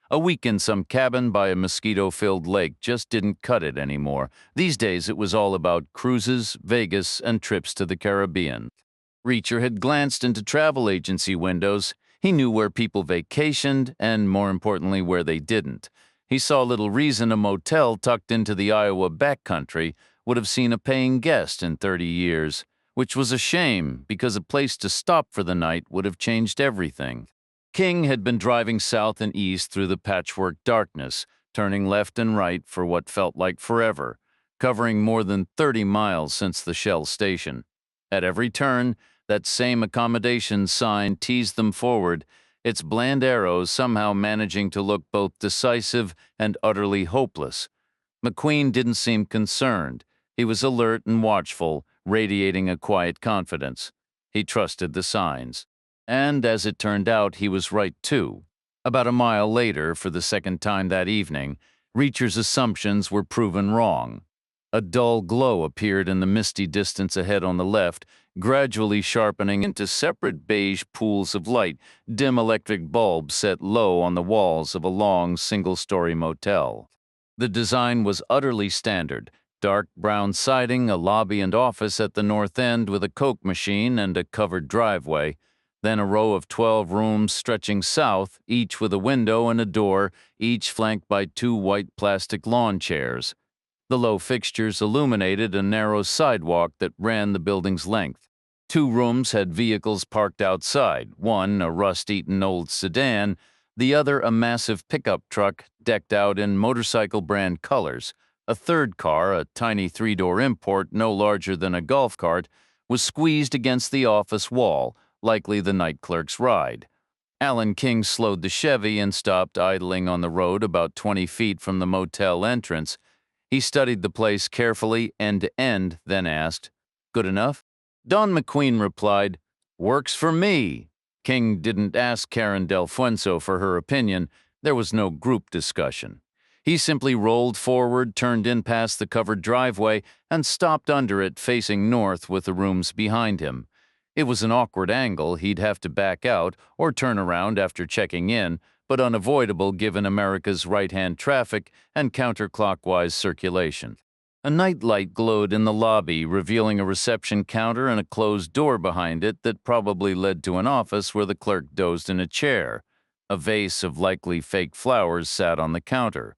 A week in some cabin by a mosquito-filled lake just didn't cut it anymore. These days it was all about cruises, Vegas, and trips to the Caribbean. Reacher had glanced into travel agency windows. He knew where people vacationed and, more importantly, where they didn't. He saw little reason a motel tucked into the Iowa backcountry would have seen a paying guest in 30 years, which was a shame because a place to stop for the night would have changed everything. King had been driving south and east through the patchwork darkness, turning left and right for what felt like forever, covering more than 30 miles since the Shell station. At every turn, that same accommodation sign teased them forward, its bland arrows somehow managing to look both decisive and utterly hopeless. McQueen didn't seem concerned. He was alert and watchful, radiating a quiet confidence. He trusted the signs. And as it turned out, he was right too. About a mile later, for the second time that evening, Reacher's assumptions were proven wrong. A dull glow appeared in the misty distance ahead on the left, gradually sharpening into separate beige pools of light, dim electric bulbs set low on the walls of a long, single-story motel. The design was utterly standard: dark brown siding, a lobby and office at the north end with a Coke machine and a covered driveway, then a row of 12 rooms stretching south, each with a window and a door, each flanked by 2 white plastic lawn chairs. The low fixtures illuminated a narrow sidewalk that ran the building's length. 2 rooms had vehicles parked outside, one a rust-eaten old sedan, the other a massive pickup truck decked out in motorcycle brand colors. A third car, a tiny 3-door import no larger than a golf cart, was squeezed against the office wall, likely the night clerk's ride. Alan King slowed the Chevy and stopped idling on the road about 20 feet from the motel entrance. He studied the place carefully, end to end, then asked, "Good enough?" Don McQueen replied, "Works for me." King didn't ask Karen Del Fuenzo for her opinion. There was no group discussion. He simply rolled forward, turned in past the covered driveway, and stopped under it, facing north with the rooms behind him. It was an awkward angle. He'd have to back out or turn around after checking in, but unavoidable given America's right-hand traffic and counterclockwise circulation. A nightlight glowed in the lobby, revealing a reception counter and a closed door behind it that probably led to an office where the clerk dozed in a chair. A vase of likely fake flowers sat on the counter.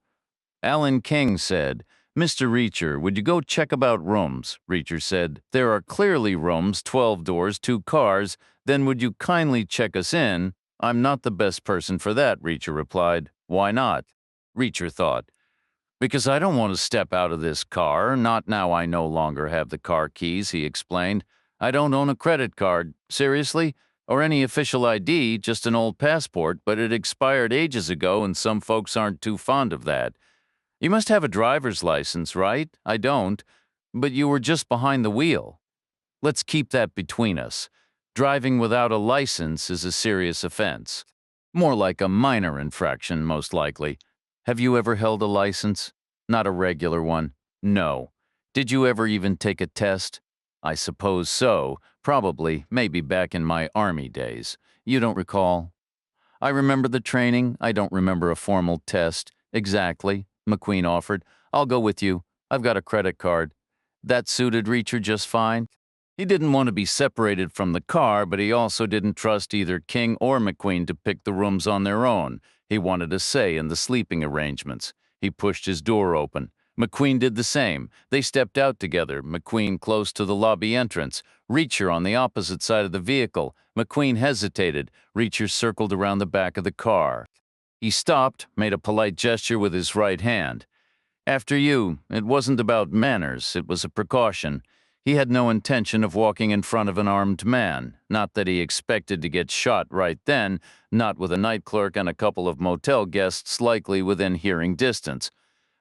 Alan King said, "Mr. Reacher, would you go check about rooms?" Reacher said, "There are clearly rooms, 12 doors, 2 cars. Then would you kindly check us in?" "I'm not the best person for that," Reacher replied. "Why not?" Reacher thought. "Because I don't want to step out of this car, not now I no longer have the car keys," he explained. "I don't own a credit card. Seriously? Or any official ID, just an old passport, but it expired ages ago and some folks aren't too fond of that. You must have a driver's license, right? I don't. But you were just behind the wheel. Let's keep that between us. Driving without a license is a serious offense. More like a minor infraction, most likely. Have you ever held a license? Not a regular one? No. Did you ever even take a test? I suppose so. Probably, maybe back in my army days. You don't recall? I remember the training. I don't remember a formal test. Exactly, McQueen offered. I'll go with you. I've got a credit card. That suited Reacher just fine. He didn't want to be separated from the car, but he also didn't trust either King or McQueen to pick the rooms on their own. He wanted a say in the sleeping arrangements. He pushed his door open. McQueen did the same. They stepped out together, McQueen close to the lobby entrance, Reacher on the opposite side of the vehicle. McQueen hesitated. Reacher circled around the back of the car. He stopped, made a polite gesture with his right hand. After you, it wasn't about manners, it was a precaution. He had no intention of walking in front of an armed man, not that he expected to get shot right then, not with a night clerk and a couple of motel guests likely within hearing distance.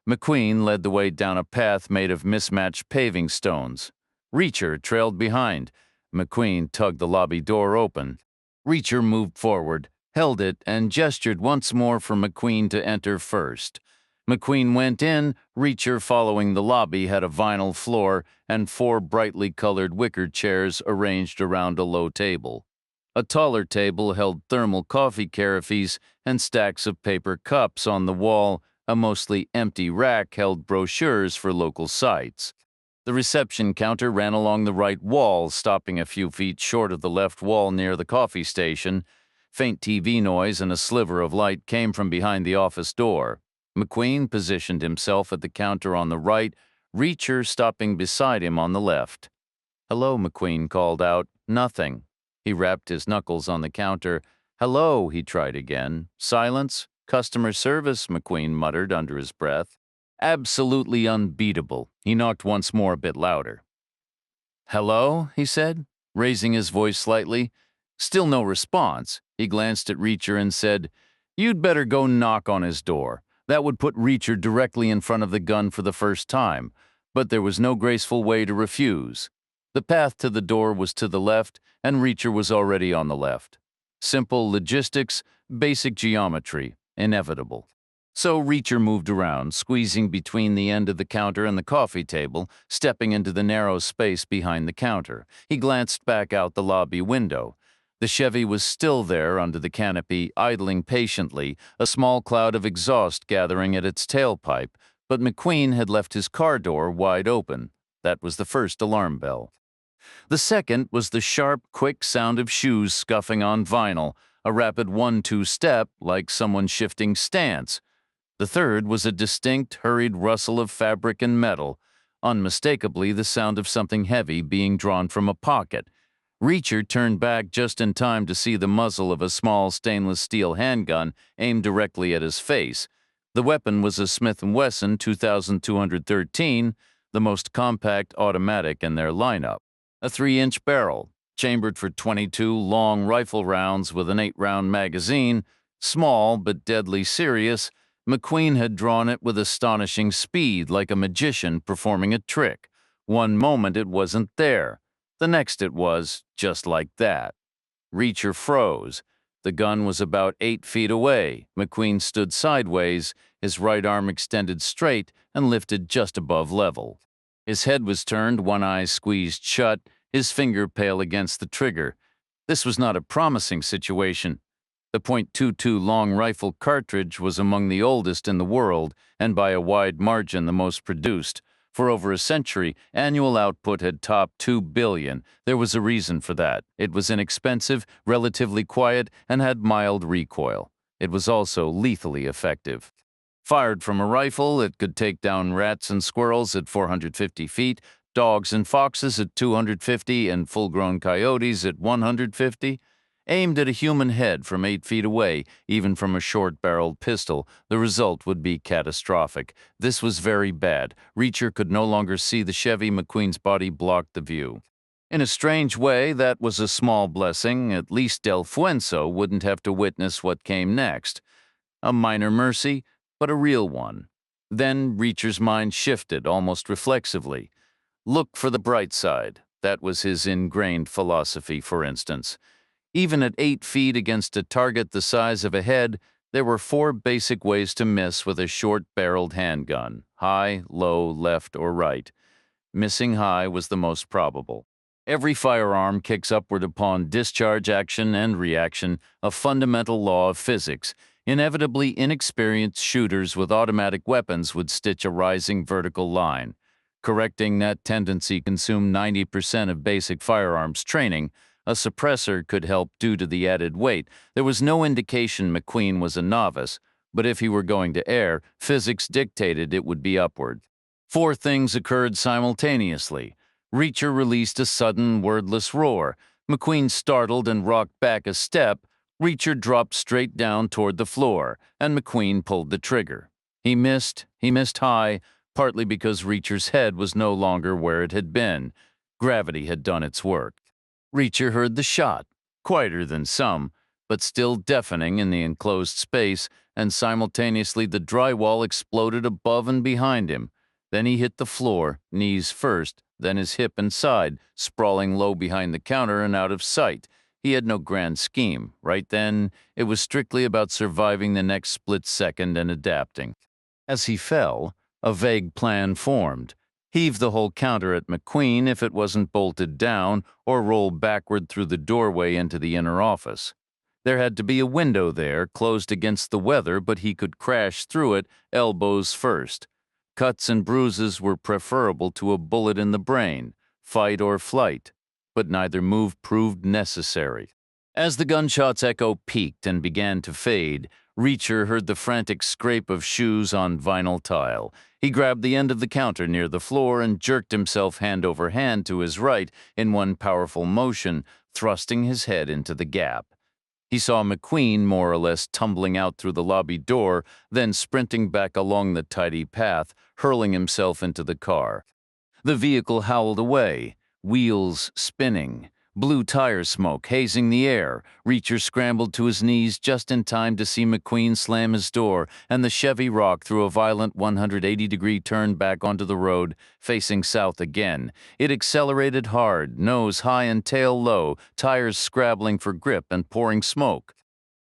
McQueen led the way down a path made of mismatched paving stones. Reacher trailed behind. McQueen tugged the lobby door open. Reacher moved forward, held it, and gestured once more for McQueen to enter first. McQueen went in. Reacher, following the lobby, had a vinyl floor and 4 brightly colored wicker chairs arranged around a low table. A taller table held thermal coffee carafes and stacks of paper cups. On the wall, a mostly empty rack held brochures for local sites. The reception counter ran along the right wall, stopping a few feet short of the left wall near the coffee station. Faint TV noise and a sliver of light came from behind the office door. McQueen positioned himself at the counter on the right, Reacher stopping beside him on the left. "Hello," McQueen called out. "Nothing." He rapped his knuckles on the counter. "Hello," he tried again. "Silence? Customer service," McQueen muttered under his breath. "Absolutely unbeatable." He knocked once more, a bit louder. "Hello?" he said, raising his voice slightly. Still no response. He glanced at Reacher and said, "You'd better go knock on his door." That would put Reacher directly in front of the gun for the first time, but there was no graceful way to refuse. The path to the door was to the left, and Reacher was already on the left. Simple logistics, basic geometry, inevitable. So Reacher moved around, squeezing between the end of the counter and the coffee table, stepping into the narrow space behind the counter. He glanced back out the lobby window. The Chevy was still there under the canopy, idling patiently, a small cloud of exhaust gathering at its tailpipe, but McQueen had left his car door wide open. That was the first alarm bell. The second was the sharp, quick sound of shoes scuffing on vinyl, a rapid 1-2 step like someone shifting stance. The third was a distinct, hurried rustle of fabric and metal, unmistakably the sound of something heavy being drawn from a pocket. Reacher turned back just in time to see the muzzle of a small stainless steel handgun aimed directly at his face. The weapon was a Smith & Wesson 2213, the most compact automatic in their lineup. A 3-inch barrel, chambered for 22 long rifle rounds with an 8-round magazine. Small but deadly serious, McQueen had drawn it with astonishing speed, like a magician performing a trick. One moment it wasn't there. The next it was, just like that. Reacher froze. The gun was about 8 feet away. McQueen stood sideways, his right arm extended straight and lifted just above level. His head was turned, one eye squeezed shut, his finger pale against the trigger. This was not a promising situation. The .22 long rifle cartridge was among the oldest in the world, and by a wide margin the most produced. For over a century, annual output had topped 2 billion. There was a reason for that. It was inexpensive, relatively quiet, and had mild recoil. It was also lethally effective. Fired from a rifle, it could take down rats and squirrels at 450 feet, dogs and foxes at 250, and full-grown coyotes at 150. Aimed at a human head from 8 feet away, even from a short-barreled pistol, the result would be catastrophic. This was very bad. Reacher could no longer see the Chevy. McQueen's body blocked the view. In a strange way, that was a small blessing. At least Del Fuenzo wouldn't have to witness what came next. A minor mercy, but a real one. Then Reacher's mind shifted, almost reflexively. Look for the bright side. That was his ingrained philosophy, for instance. Even at 8 feet against a target the size of a head, there were 4 basic ways to miss with a short-barreled handgun: high, low, left, or right. Missing high was the most probable. Every firearm kicks upward upon discharge, action, and reaction, a fundamental law of physics. Inevitably, inexperienced shooters with automatic weapons would stitch a rising vertical line. Correcting that tendency consumed 90% of basic firearms training. A suppressor could help due to the added weight. There was no indication McQueen was a novice, but if he were going to err, physics dictated it would be upward. 4 things occurred simultaneously. Reacher released a sudden, wordless roar. McQueen startled and rocked back a step. Reacher dropped straight down toward the floor, and McQueen pulled the trigger. He missed high, partly because Reacher's head was no longer where it had been. Gravity had done its work. Reacher heard the shot, quieter than some, but still deafening in the enclosed space, and simultaneously the drywall exploded above and behind him. Then he hit the floor, knees first, then his hip and side, sprawling low behind the counter and out of sight. He had no grand scheme. Right then, it was strictly about surviving the next split second and adapting. As he fell, a vague plan formed. Heave the whole counter at McQueen if it wasn't bolted down, or roll backward through the doorway into the inner office. There had to be a window there, closed against the weather, but he could crash through it, elbows first. Cuts and bruises were preferable to a bullet in the brain, fight or flight, but neither move proved necessary. As the gunshot's echo peaked and began to fade, Reacher heard the frantic scrape of shoes on vinyl tile. He grabbed the end of the counter near the floor and jerked himself hand over hand to his right in one powerful motion, thrusting his head into the gap. He saw McQueen more or less tumbling out through the lobby door, then sprinting back along the tidy path, hurling himself into the car. The vehicle howled away, wheels spinning, blue tire smoke hazing the air. Reacher scrambled to his knees just in time to see McQueen slam his door, and the Chevy rock through a violent 180-degree turn back onto the road, facing south again. It accelerated hard, nose high and tail low, tires scrabbling for grip and pouring smoke.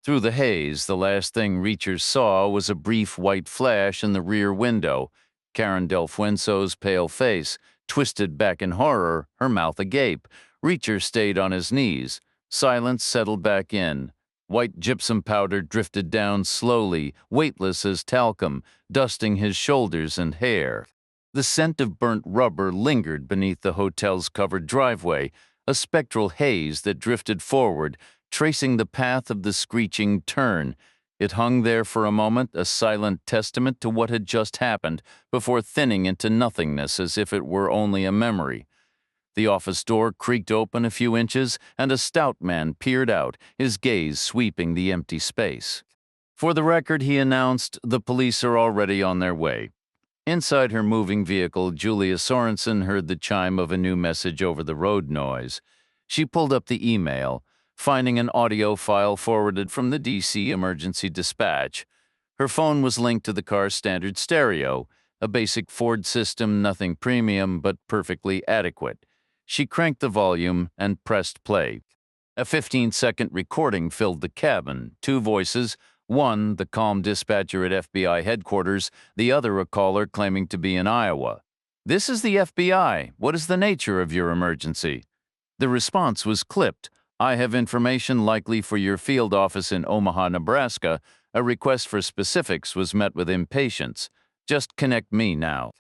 Through the haze, the last thing Reacher saw was a brief white flash in the rear window. Karen Del Fuenzo's pale face, twisted back in horror, her mouth agape. Reacher stayed on his knees. Silence settled back in. White gypsum powder drifted down slowly, weightless as talcum, dusting his shoulders and hair. The scent of burnt rubber lingered beneath the hotel's covered driveway, a spectral haze that drifted forward, tracing the path of the screeching turn. It hung there for a moment, a silent testament to what had just happened, before thinning into nothingness as if it were only a memory. The office door creaked open a few inches, and a stout man peered out, his gaze sweeping the empty space. For the record, he announced, the police are already on their way. Inside her moving vehicle, Julia Sorenson heard the chime of a new message over the road noise. She pulled up the email, finding an audio file forwarded from the D.C. Emergency Dispatch. Her phone was linked to the car's standard stereo, a basic Ford system, nothing premium, but perfectly adequate. She cranked the volume and pressed play. A 15-second recording filled the cabin, two voices, one the calm dispatcher at FBI headquarters, the other a caller claiming to be in Iowa. "This is the FBI. What is the nature of your emergency?" The response was clipped. "I have information likely for your field office in Omaha, Nebraska. A request for specifics was met with impatience. Just connect me now."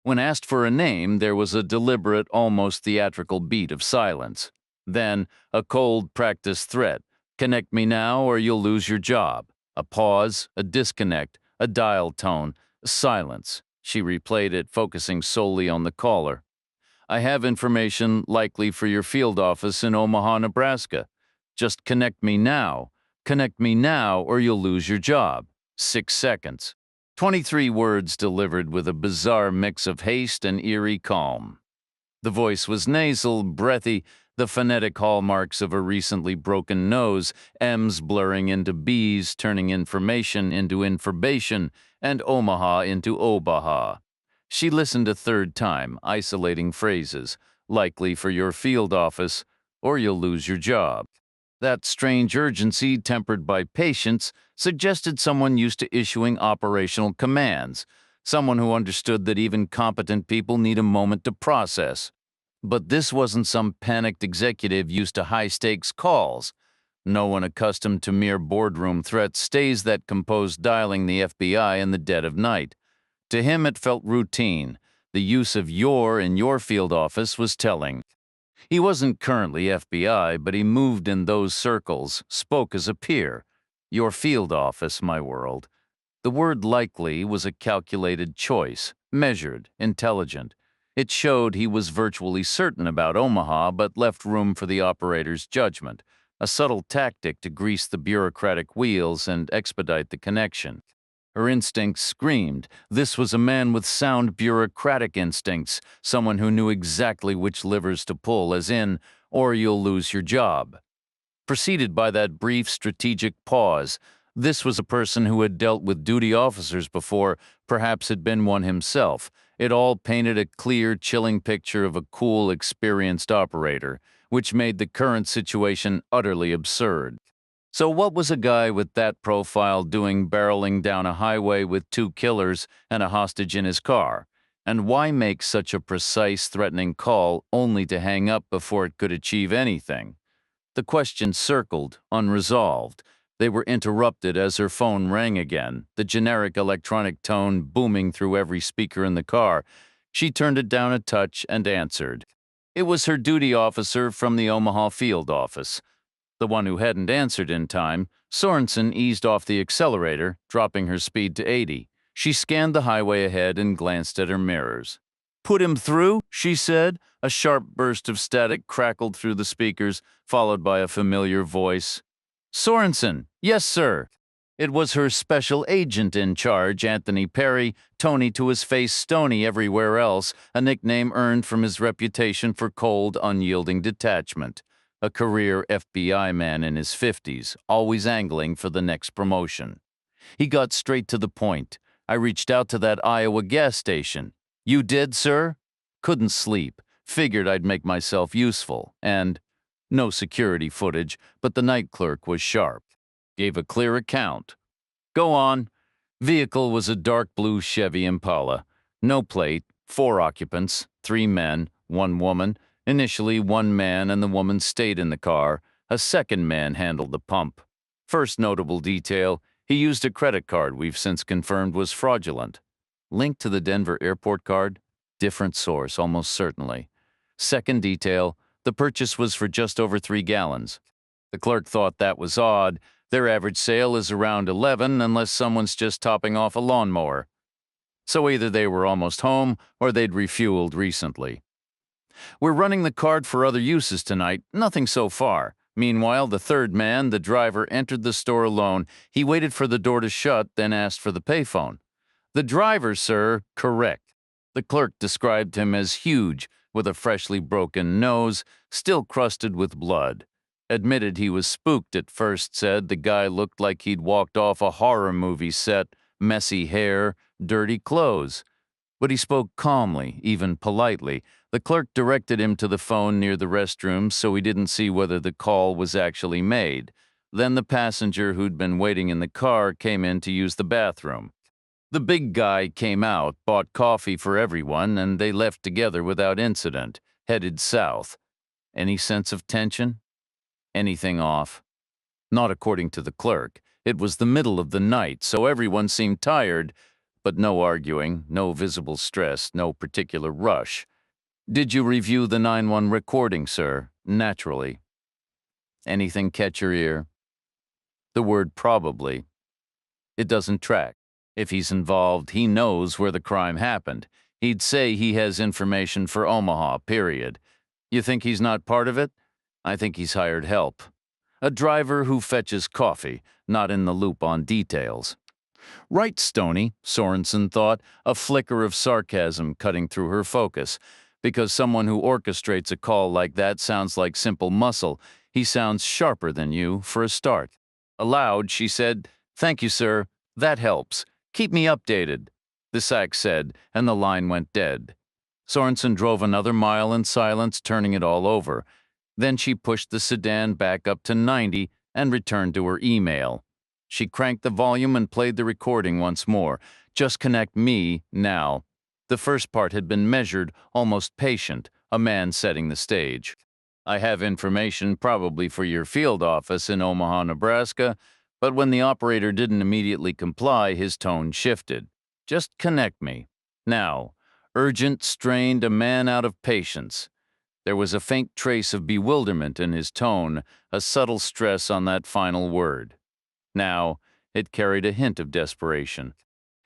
When asked for a name, there was a deliberate, almost theatrical beat of silence. Then, a cold, practiced threat. "Connect me now or you'll lose your job." A pause, a disconnect, a dial tone, silence. She replayed it, focusing solely on the caller. "I have information likely for your field office in Omaha, Nebraska. Just connect me now. Connect me now or you'll lose your job." 6 seconds. 23 words delivered with a bizarre mix of haste and eerie calm. The voice was nasal, breathy, the phonetic hallmarks of a recently broken nose, M's blurring into B's, turning information into information, and Omaha into Obaha. She listened a third time, isolating phrases, "likely for your field office," or "you'll lose your job." That strange urgency, tempered by patience, suggested someone used to issuing operational commands, someone who understood that even competent people need a moment to process. But this wasn't some panicked executive used to high-stakes calls. No one accustomed to mere boardroom threats stays that composed dialing the FBI in the dead of night. To him it felt routine. The use of "your" in your field office was telling. He wasn't currently FBI, but he moved in those circles, spoke as a peer. Your field office, my world. The word "likely" was a calculated choice, measured, intelligent. It showed he was virtually certain about Omaha, but left room for the operator's judgment. a subtle tactic to grease the bureaucratic wheels and expedite the connection. Her instincts screamed. This was a man with sound bureaucratic instincts, someone who knew exactly which levers to pull, as in, or you'll lose your job. Preceded by that brief strategic pause, this was a person who had dealt with duty officers before, perhaps had been one himself. It all painted a clear, chilling picture of a cool, experienced operator, which made the current situation utterly absurd. So what was a guy with that profile doing barreling down a highway with two killers and a hostage in his car? And why make such a precise, threatening call only to hang up before it could achieve anything? The questions circled, unresolved. They were interrupted as her phone rang again, the generic electronic tone booming through every speaker in the car. She turned it down a touch and answered. It was her duty officer from the Omaha field office. The one who hadn't answered in time. Sorenson eased off the accelerator, dropping her speed to 80. She scanned the highway ahead and glanced at her mirrors. "Put him through," she said. A sharp burst of static crackled through the speakers, followed by a familiar voice. "Sorenson, yes, sir." It was her special agent in charge, Anthony Perry, Tony to his face, stony everywhere else, a nickname earned from his reputation for cold, unyielding detachment. A career FBI man in his 50s, always angling for the next promotion. He got straight to the point. "I reached out to that Iowa gas station." "You did, sir?" "Couldn't sleep. Figured I'd make myself useful. And no security footage, but the night clerk was sharp. Gave a clear account." "Go on." "Vehicle was a dark blue Chevy Impala. No plate, 4 occupants, 3 men, 1 woman. Initially, 1 man and the woman stayed in the car. A second man handled the pump. First notable detail, he used a credit card we've since confirmed was fraudulent. Linked to the Denver airport card? Different source, almost certainly. Second detail, the purchase was for just over 3 gallons. The clerk thought that was odd. Their average sale is around 11 unless someone's just topping off a lawnmower. So either they were almost home or they'd refueled recently. "We're running the card for other uses tonight. Nothing so far." Meanwhile, the third man, the driver, entered the store alone. He waited for the door to shut, then asked for the payphone. "The driver, sir." "Correct." The clerk described him as huge, with a freshly broken nose, still crusted with blood. Admitted he was spooked at first, said the guy looked like he'd walked off a horror movie set, messy hair, dirty clothes. But he spoke calmly, even politely. The clerk directed him to the phone near the restroom so he didn't see whether the call was actually made. Then the passenger who'd been waiting in the car came in to use the bathroom. The big guy came out, bought coffee for everyone, and they left together without incident, headed south. Any sense of tension? Anything off? Not according to the clerk. It was the middle of the night, so everyone seemed tired, but no arguing, no visible stress, no particular rush. "Did you review the 911 recording, sir?" "Naturally." "Anything catch your ear?" The word probably. It doesn't track. If he's involved, he knows where the crime happened. He'd say he has information for Omaha, period. You think he's not part of it? I think he's hired help. A driver who fetches coffee, not in the loop on details. "Right, Stoney," Sorenson thought, a flicker of sarcasm cutting through her focus. Because someone who orchestrates a call like that sounds like simple muscle, he sounds sharper than you, for a start. Aloud, she said, "Thank you, sir. That helps. Keep me updated." The sack said, and the line went dead. Sorenson drove another mile in silence, turning it all over. Then she pushed the sedan back up to 90 and returned to her email. She cranked the volume and played the recording once more. "Just connect me, now." The first part had been measured, almost patient, a man setting the stage. "I have information probably for your field office in Omaha, Nebraska," but when the operator didn't immediately comply, his tone shifted. "Just connect me. Now." Urgent, strained, a man out of patience. There was a faint trace of bewilderment in his tone, a subtle stress on that final word. Now, it carried a hint of desperation.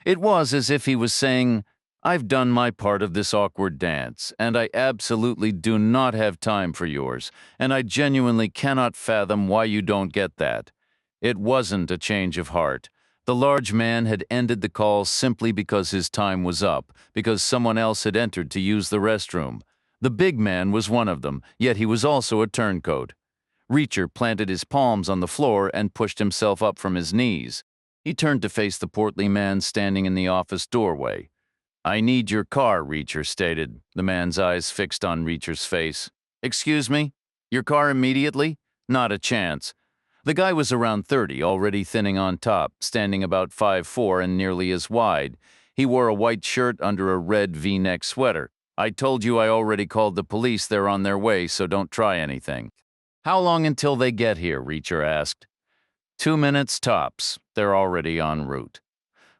It was as if he was saying, I've done my part of this awkward dance, and I absolutely do not have time for yours, and I genuinely cannot fathom why you don't get that. It wasn't a change of heart. The large man had ended the call simply because his time was up, because someone else had entered to use the restroom. The big man was one of them, yet he was also a turncoat. Reacher planted his palms on the floor and pushed himself up from his knees. He turned to face the portly man standing in the office doorway. "I need your car," Reacher stated, the man's eyes fixed on Reacher's face. "Excuse me? Your car immediately? Not a chance." The guy was around 30, already thinning on top, standing about 5'4" and nearly as wide. He wore a white shirt under a red V-neck sweater. "I told you I already called the police. They're on their way, so don't try anything." "How long until they get here?" Reacher asked. 2 minutes tops. They're already en route.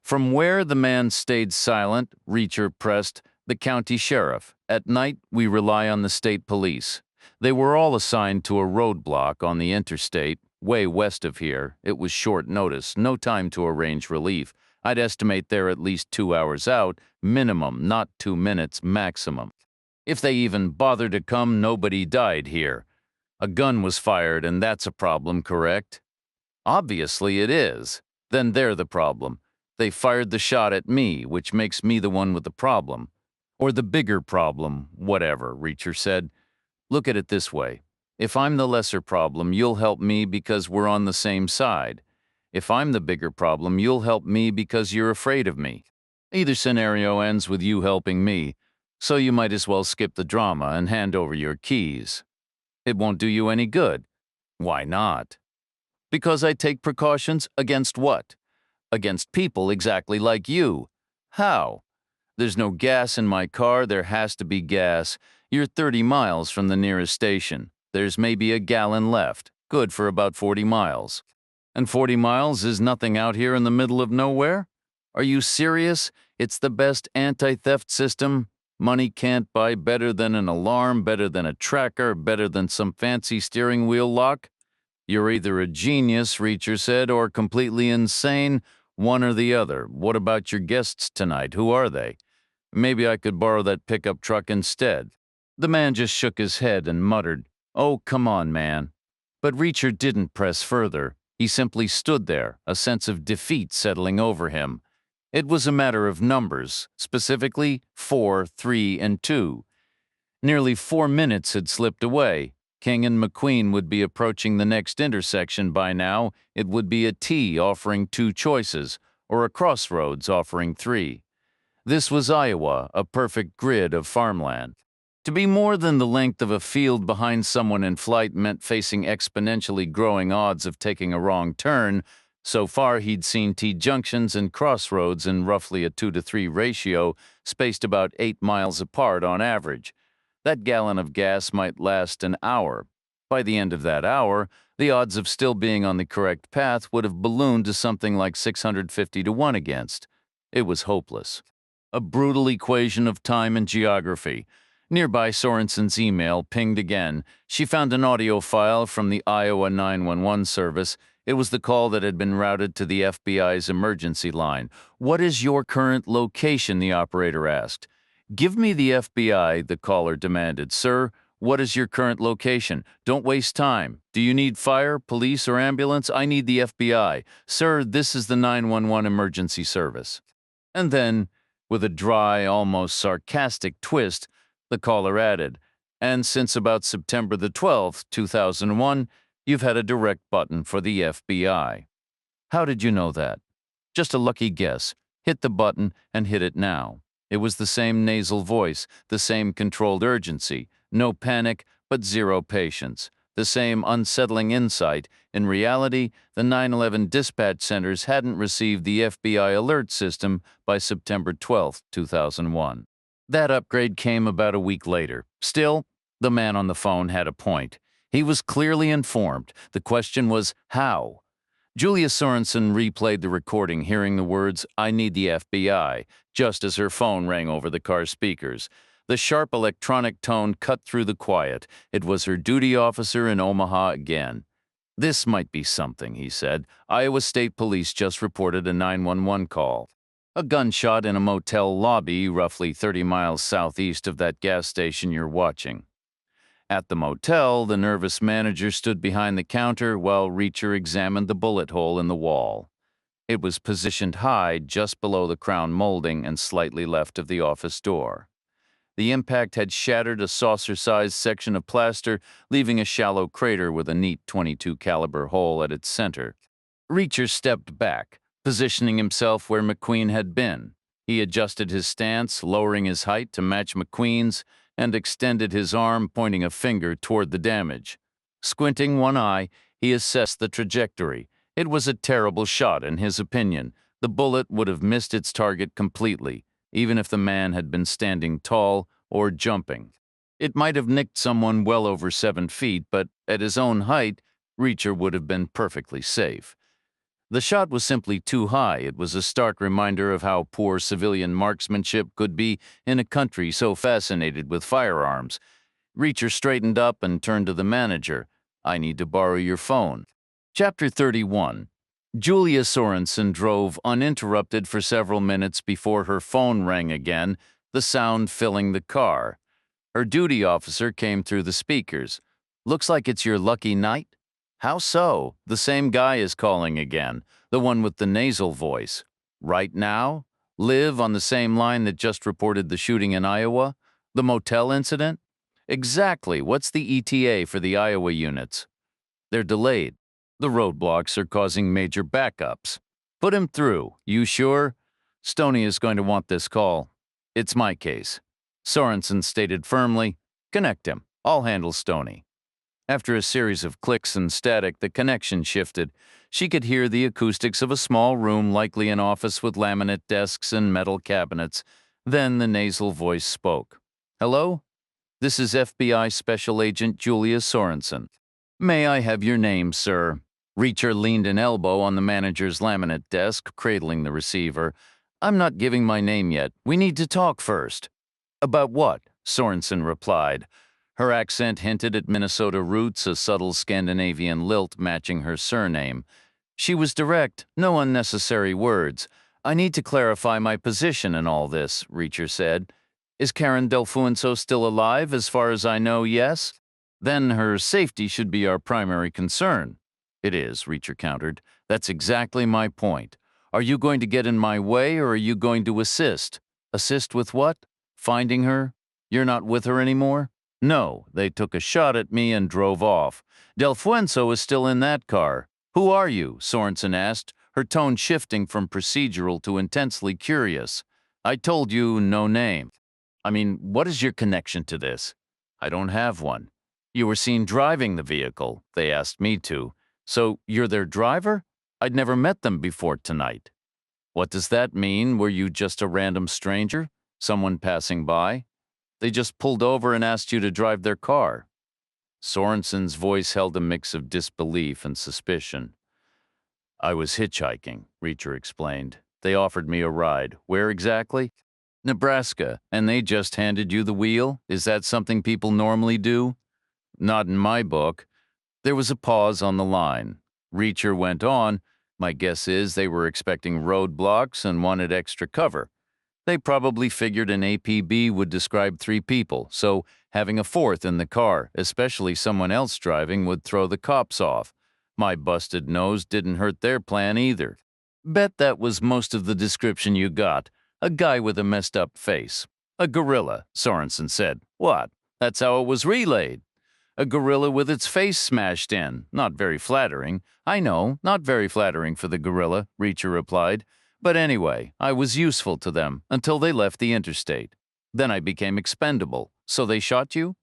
From where the man stayed silent, Reacher pressed, "The county sheriff. At night, we rely on the state police. They were all assigned to a roadblock on the interstate, way west of here. It was short notice, no time to arrange relief. I'd estimate they're at least 2 hours out, minimum, not 2 minutes maximum. If they even bother to come, nobody died here. A gun was fired, and that's a problem, correct?" "Obviously it is. Then they're the problem. They fired the shot at me, which makes me the one with the problem. Or the bigger problem, whatever," Reacher said. "Look at it this way. If I'm the lesser problem, you'll help me because we're on the same side. If I'm the bigger problem, you'll help me because you're afraid of me. Either scenario ends with you helping me, so you might as well skip the drama and hand over your keys." "It won't do you any good." "Why not?" "Because I take precautions against what?" "Against people exactly like you." "How?" "There's no gas in my car. There has to be gas. You're 30 miles from the nearest station. There's maybe a gallon left. Good for about 40 miles. And 40 miles is nothing out here in the middle of nowhere? Are you serious? It's the best anti-theft system. Money can't buy better than an alarm, better than a tracker, better than some fancy steering wheel lock." "You're either a genius," Reacher said, "or completely insane. One or the other. What about your guests tonight? Who are they? Maybe I could borrow that pickup truck instead." The man just shook his head and muttered, "Oh, come on, man." But Reacher didn't press further. He simply stood there, a sense of defeat settling over him. It was a matter of numbers, specifically 4, 3, and 2. Nearly 4 minutes had slipped away. King and McQueen would be approaching the next intersection by now. It would be a T offering 2 choices, or a crossroads offering 3. This was Iowa, a perfect grid of farmland. To be more than the length of a field behind someone in flight meant facing exponentially growing odds of taking a wrong turn. So far, he'd seen T-junctions and crossroads in roughly a 2-to-3 ratio, spaced about 8 miles apart on average. That gallon of gas might last an hour. By the end of that hour, the odds of still being on the correct path would have ballooned to something like 650 to 1 against. It was hopeless. A brutal equation of time and geography. Nearby, Sorenson's email pinged again. She found an audio file from the Iowa 911 service. It was the call that had been routed to the FBI's emergency line. "What is your current location?" the operator asked. "Give me the FBI," the caller demanded. "Sir, what is your current location? Don't waste time. Do you need fire, police, or ambulance? I need the FBI. Sir, this is the 911 emergency service." And then, with a dry, almost sarcastic twist, the caller added, "And since about September the 12th, 2001, you've had a direct button for the FBI. How did you know that?" "Just a lucky guess. Hit the button and hit it now." It was the same nasal voice, the same controlled urgency, no panic, but zero patience, the same unsettling insight. In reality, the 911 dispatch centers hadn't received the FBI alert system by September 12, 2001. That upgrade came about a week later. Still, the man on the phone had a point. He was clearly informed. The question was, how? Julia Sorenson replayed the recording, hearing the words, "I need the FBI," just as her phone rang over the car speakers. The sharp electronic tone cut through the quiet. It was her duty officer in Omaha again. "This might be something," he said. "Iowa State Police just reported a 911 call." A gunshot in a motel lobby roughly 30 miles southeast of that gas station you're watching. At the motel, the nervous manager stood behind the counter while Reacher examined the bullet hole in the wall. It was positioned high just below the crown molding and slightly left of the office door. The impact had shattered a saucer-sized section of plaster, leaving a shallow crater with a neat .22 caliber hole at its center. Reacher stepped back, positioning himself where McQueen had been. He adjusted his stance, lowering his height to match McQueen's, and extended his arm, pointing a finger toward the damage. Squinting one eye, he assessed the trajectory. It was a terrible shot, in his opinion. The bullet would have missed its target completely, even if the man had been standing tall or jumping. It might have nicked someone well over 7 feet, but at his own height, Reacher would have been perfectly safe. The shot was simply too high. It was a stark reminder of how poor civilian marksmanship could be in a country so fascinated with firearms. Reacher straightened up and turned to the manager. "I need to borrow your phone." Chapter 31. Julia Sorenson drove uninterrupted for several minutes before her phone rang again, the sound filling the car. Her duty officer came through the speakers. "Looks like it's your lucky night?" "How so?" "The same guy is calling again, the one with the nasal voice." "Right now? Live on the same line that just reported the shooting in Iowa? The motel incident?" "Exactly. What's the ETA for the Iowa units?" "They're delayed. The roadblocks are causing major backups." "Put him through. You sure?" "Stoney is going to want this call." "It's my case." Sorenson stated firmly. "Connect him. I'll handle Stoney." After a series of clicks and static, the connection shifted. She could hear the acoustics of a small room, likely an office with laminate desks and metal cabinets. Then the nasal voice spoke. "Hello? This is FBI Special Agent Julia Sorenson. May I have your name, sir?" Reacher leaned an elbow on the manager's laminate desk, cradling the receiver. "I'm not giving my name yet. We need to talk first." "About what?" Sorenson replied. Her accent hinted at Minnesota roots, a subtle Scandinavian lilt matching her surname. She was direct, no unnecessary words. "I need to clarify my position in all this," Reacher said. "Is Karen Delfuenso still alive? As far as I know, yes? Then her safety should be our primary concern." "It is," Reacher countered. "That's exactly my point. Are you going to get in my way, or are you going to assist?" "Assist with what?" "Finding her? You're not with her anymore?" "No, they took a shot at me and drove off. Delfuenso is still in that car." "Who are you?" Sorenson asked, her tone shifting from procedural to intensely curious. "I told you no name." "I mean, what is your connection to this?" "I don't have one." "You were seen driving the vehicle. They asked me to. So you're their driver? I'd never met them before tonight." "What does that mean? Were you just a random stranger? Someone passing by? They just pulled over and asked you to drive their car." Sorenson's voice held a mix of disbelief and suspicion. "I was hitchhiking," Reacher explained. "They offered me a ride. Where exactly?" "Nebraska. And they just handed you the wheel? Is that something people normally do?" "Not in my book." There was a pause on the line. Reacher went on. "My guess is they were expecting roadblocks and wanted extra cover. They probably figured an APB would describe 3 people, so having a 4th in the car, especially someone else driving, would throw the cops off. My busted nose didn't hurt their plan either." "Bet that was most of the description you got. A guy with a messed up face." "A gorilla," Sorenson said. "What? That's how it was relayed." "A gorilla with its face smashed in. Not very flattering." "I know, not very flattering for the gorilla," Reacher replied. "But anyway, I was useful to them until they left the interstate. Then I became expendable. So they shot you?"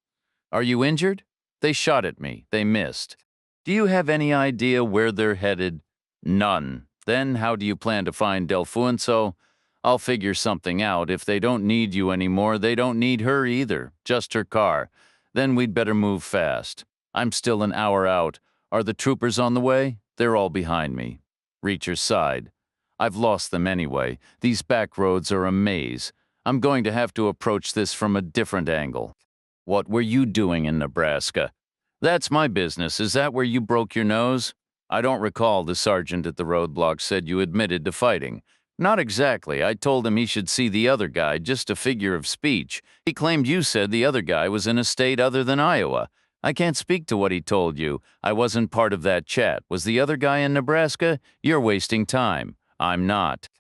"Are you injured?" "They shot at me. They missed." "Do you have any idea where they're headed?" "None." "Then how do you plan to find Delfuenso?" "I'll figure something out. If they don't need you anymore, they don't need her either. Just her car. Then we'd better move fast. I'm still an hour out. Are the troopers on the way?" "They're all behind me." Reacher sighed. "I've lost them anyway. These back roads are a maze. I'm going to have to approach this from a different angle." "What were you doing in Nebraska?" "That's my business. Is that where you broke your nose?" "I don't recall. The sergeant at the roadblock said you admitted to fighting." Not exactly. I told him he should see the other guy, just a figure of speech. He claimed you said the other guy was in a state other than Iowa. I can't speak to what he told you. I wasn't part of that chat. Was the other guy in Nebraska? You're wasting time. I'm not.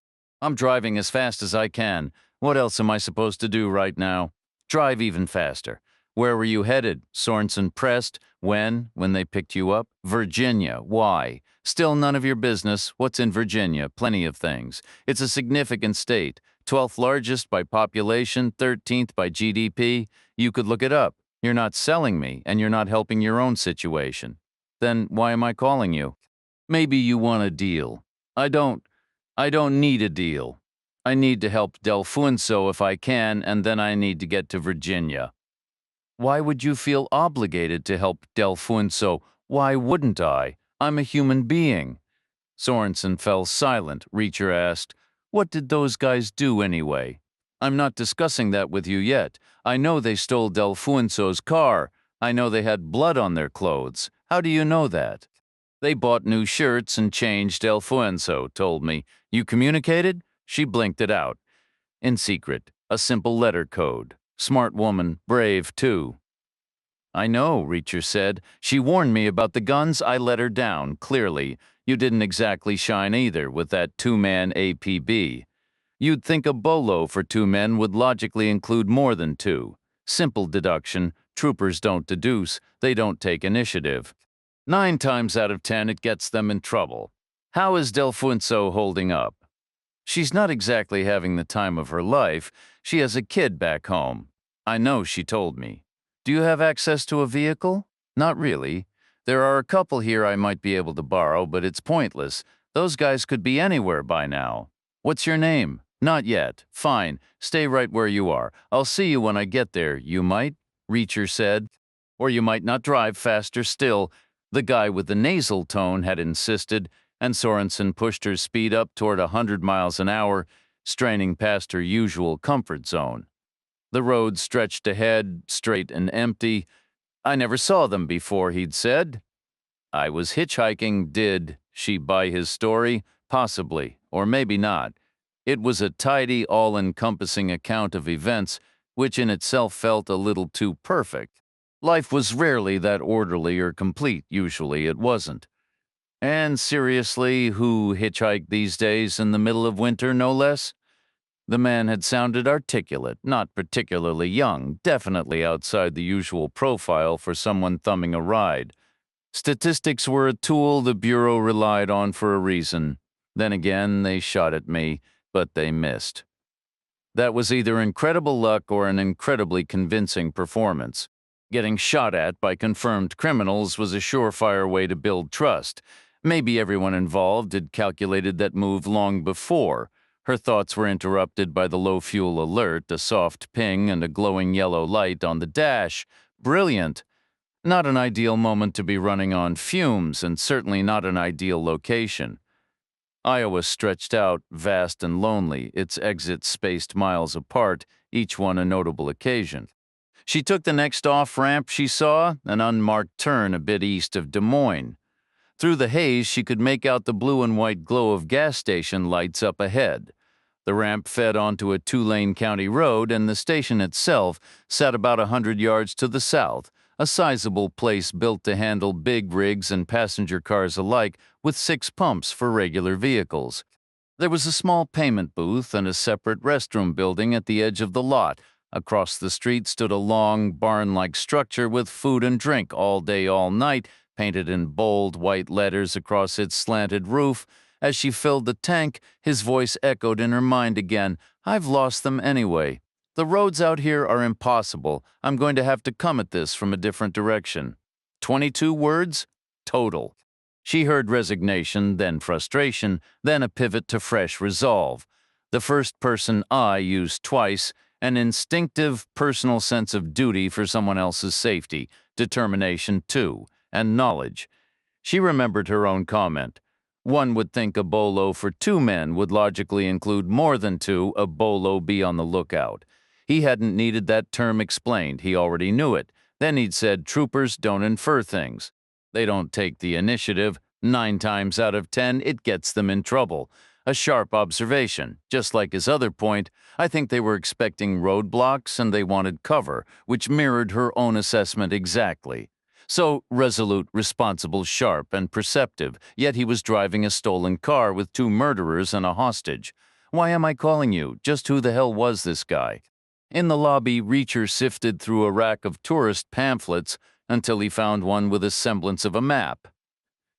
I'm driving as fast as I can. What else am I supposed to do right now? Drive even faster. Where were you headed? Sorenson pressed. When they picked you up? Virginia. Why? Still none of your business. What's in Virginia? Plenty of things. It's a significant state. 12th largest by population, 13th by GDP. You could look it up. You're not selling me, and you're not helping your own situation. Then why am I calling you? Maybe you want a deal. I don't need a deal. I need to help Delfuenso if I can, and then I need to get to Virginia. Why would you feel obligated to help Delfuenso? Why wouldn't I? I'm a human being. Sorenson fell silent. Reacher asked, "What did those guys do anyway?" "I'm not discussing that with you yet. I know they stole Delfuenso's car. I know they had blood on their clothes. How do you know that?" "They bought new shirts and changed. Delfuenso told me. You communicated?" She blinked it out. "In secret. A simple letter code. Smart woman. Brave, too." "I know," Reacher said. "She warned me about the guns. I let her down, clearly. You didn't exactly shine either with that two-man APB. You'd think a bolo for two men would logically include more than two. Simple deduction. Troopers don't deduce. They don't take initiative. 9 times out of 10, it gets them in trouble. How is Delfuenso holding up?" "She's not exactly having the time of her life. She has a kid back home. I know, she told me. Do you have access to a vehicle?" "Not really. There are a couple here I might be able to borrow, but it's pointless. Those guys could be anywhere by now." "What's your name?" "Not yet." "Fine. Stay right where you are. I'll see you when I get there. You might," Reacher said. "Or you might not drive faster still," the guy with the nasal tone had insisted, and Sorenson pushed her speed up toward 100 miles an hour, straining past her usual comfort zone. The road stretched ahead, straight and empty. "I never saw them before," he'd said. "I was hitchhiking. Did she buy his story? Possibly, or maybe not. It was a tidy, all-encompassing account of events, which in itself felt a little too perfect. Life was rarely that orderly or complete. Usually it wasn't. And seriously, who hitchhiked these days in the middle of winter, no less? The man had sounded articulate, not particularly young, definitely outside the usual profile for someone thumbing a ride. Statistics were a tool the Bureau relied on for a reason. Then again, they shot at me, but they missed. That was either incredible luck or an incredibly convincing performance. Getting shot at by confirmed criminals was a surefire way to build trust. Maybe everyone involved had calculated that move long before. Her thoughts were interrupted by the low-fuel alert, a soft ping, and a glowing yellow light on the dash. Brilliant! Not an ideal moment to be running on fumes, and certainly not an ideal location. Iowa stretched out, vast and lonely, its exits spaced miles apart, each one a notable occasion. She took the next off-ramp she saw, an unmarked turn a bit east of Des Moines. Through the haze, she could make out the blue and white glow of gas station lights up ahead. The ramp fed onto a 2-lane county road, and the station itself sat about 100 yards to the south, a sizable place built to handle big rigs and passenger cars alike, with 6 pumps for regular vehicles. There was a small payment booth and a separate restroom building at the edge of the lot. Across the street stood a long, barn-like structure with food and drink all day, all night, painted in bold white letters across its slanted roof. As she filled the tank, his voice echoed in her mind again. "I've lost them anyway. The roads out here are impossible. I'm going to have to come at this from a different direction." 22 words? Total. She heard resignation, then frustration, then a pivot to fresh resolve. The first person "I" used twice, an instinctive, personal sense of duty for someone else's safety, determination too, and knowledge. She remembered her own comment. One would think a bolo for 2 men would logically include more than 2, a bolo be on the lookout. He hadn't needed that term explained, he already knew it. Then he'd said troopers don't infer things. They don't take the initiative. 9 times out of 10, it gets them in trouble. A sharp observation. Just like his other point, I think they were expecting roadblocks and they wanted cover, which mirrored her own assessment exactly. So resolute, responsible, sharp, and perceptive, yet he was driving a stolen car with two murderers and a hostage. Why am I calling you? Just who the hell was this guy? In the lobby, Reacher sifted through a rack of tourist pamphlets until he found one with a semblance of a map.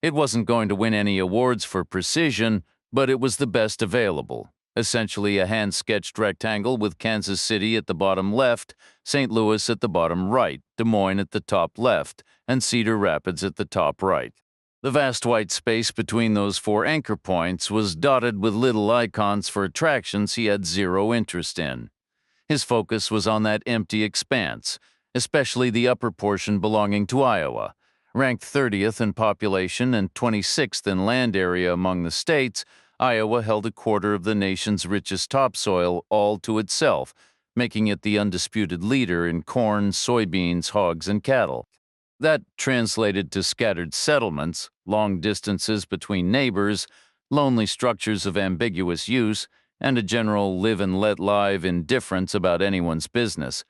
It wasn't going to win any awards for precision, but it was the best available. Essentially a hand-sketched rectangle with Kansas City at the bottom left, St. Louis at the bottom right, Des Moines at the top left, and Cedar Rapids at the top right. The vast white space between those four anchor points was dotted with little icons for attractions he had zero interest in. His focus was on that empty expanse, especially the upper portion belonging to Iowa. Ranked 30th in population and 26th in land area among the states, Iowa held a quarter of the nation's richest topsoil all to itself, making it the undisputed leader in corn, soybeans, hogs, and cattle. That translated to scattered settlements, long distances between neighbors, lonely structures of ambiguous use, and a general live-and-let-live indifference about anyone's business.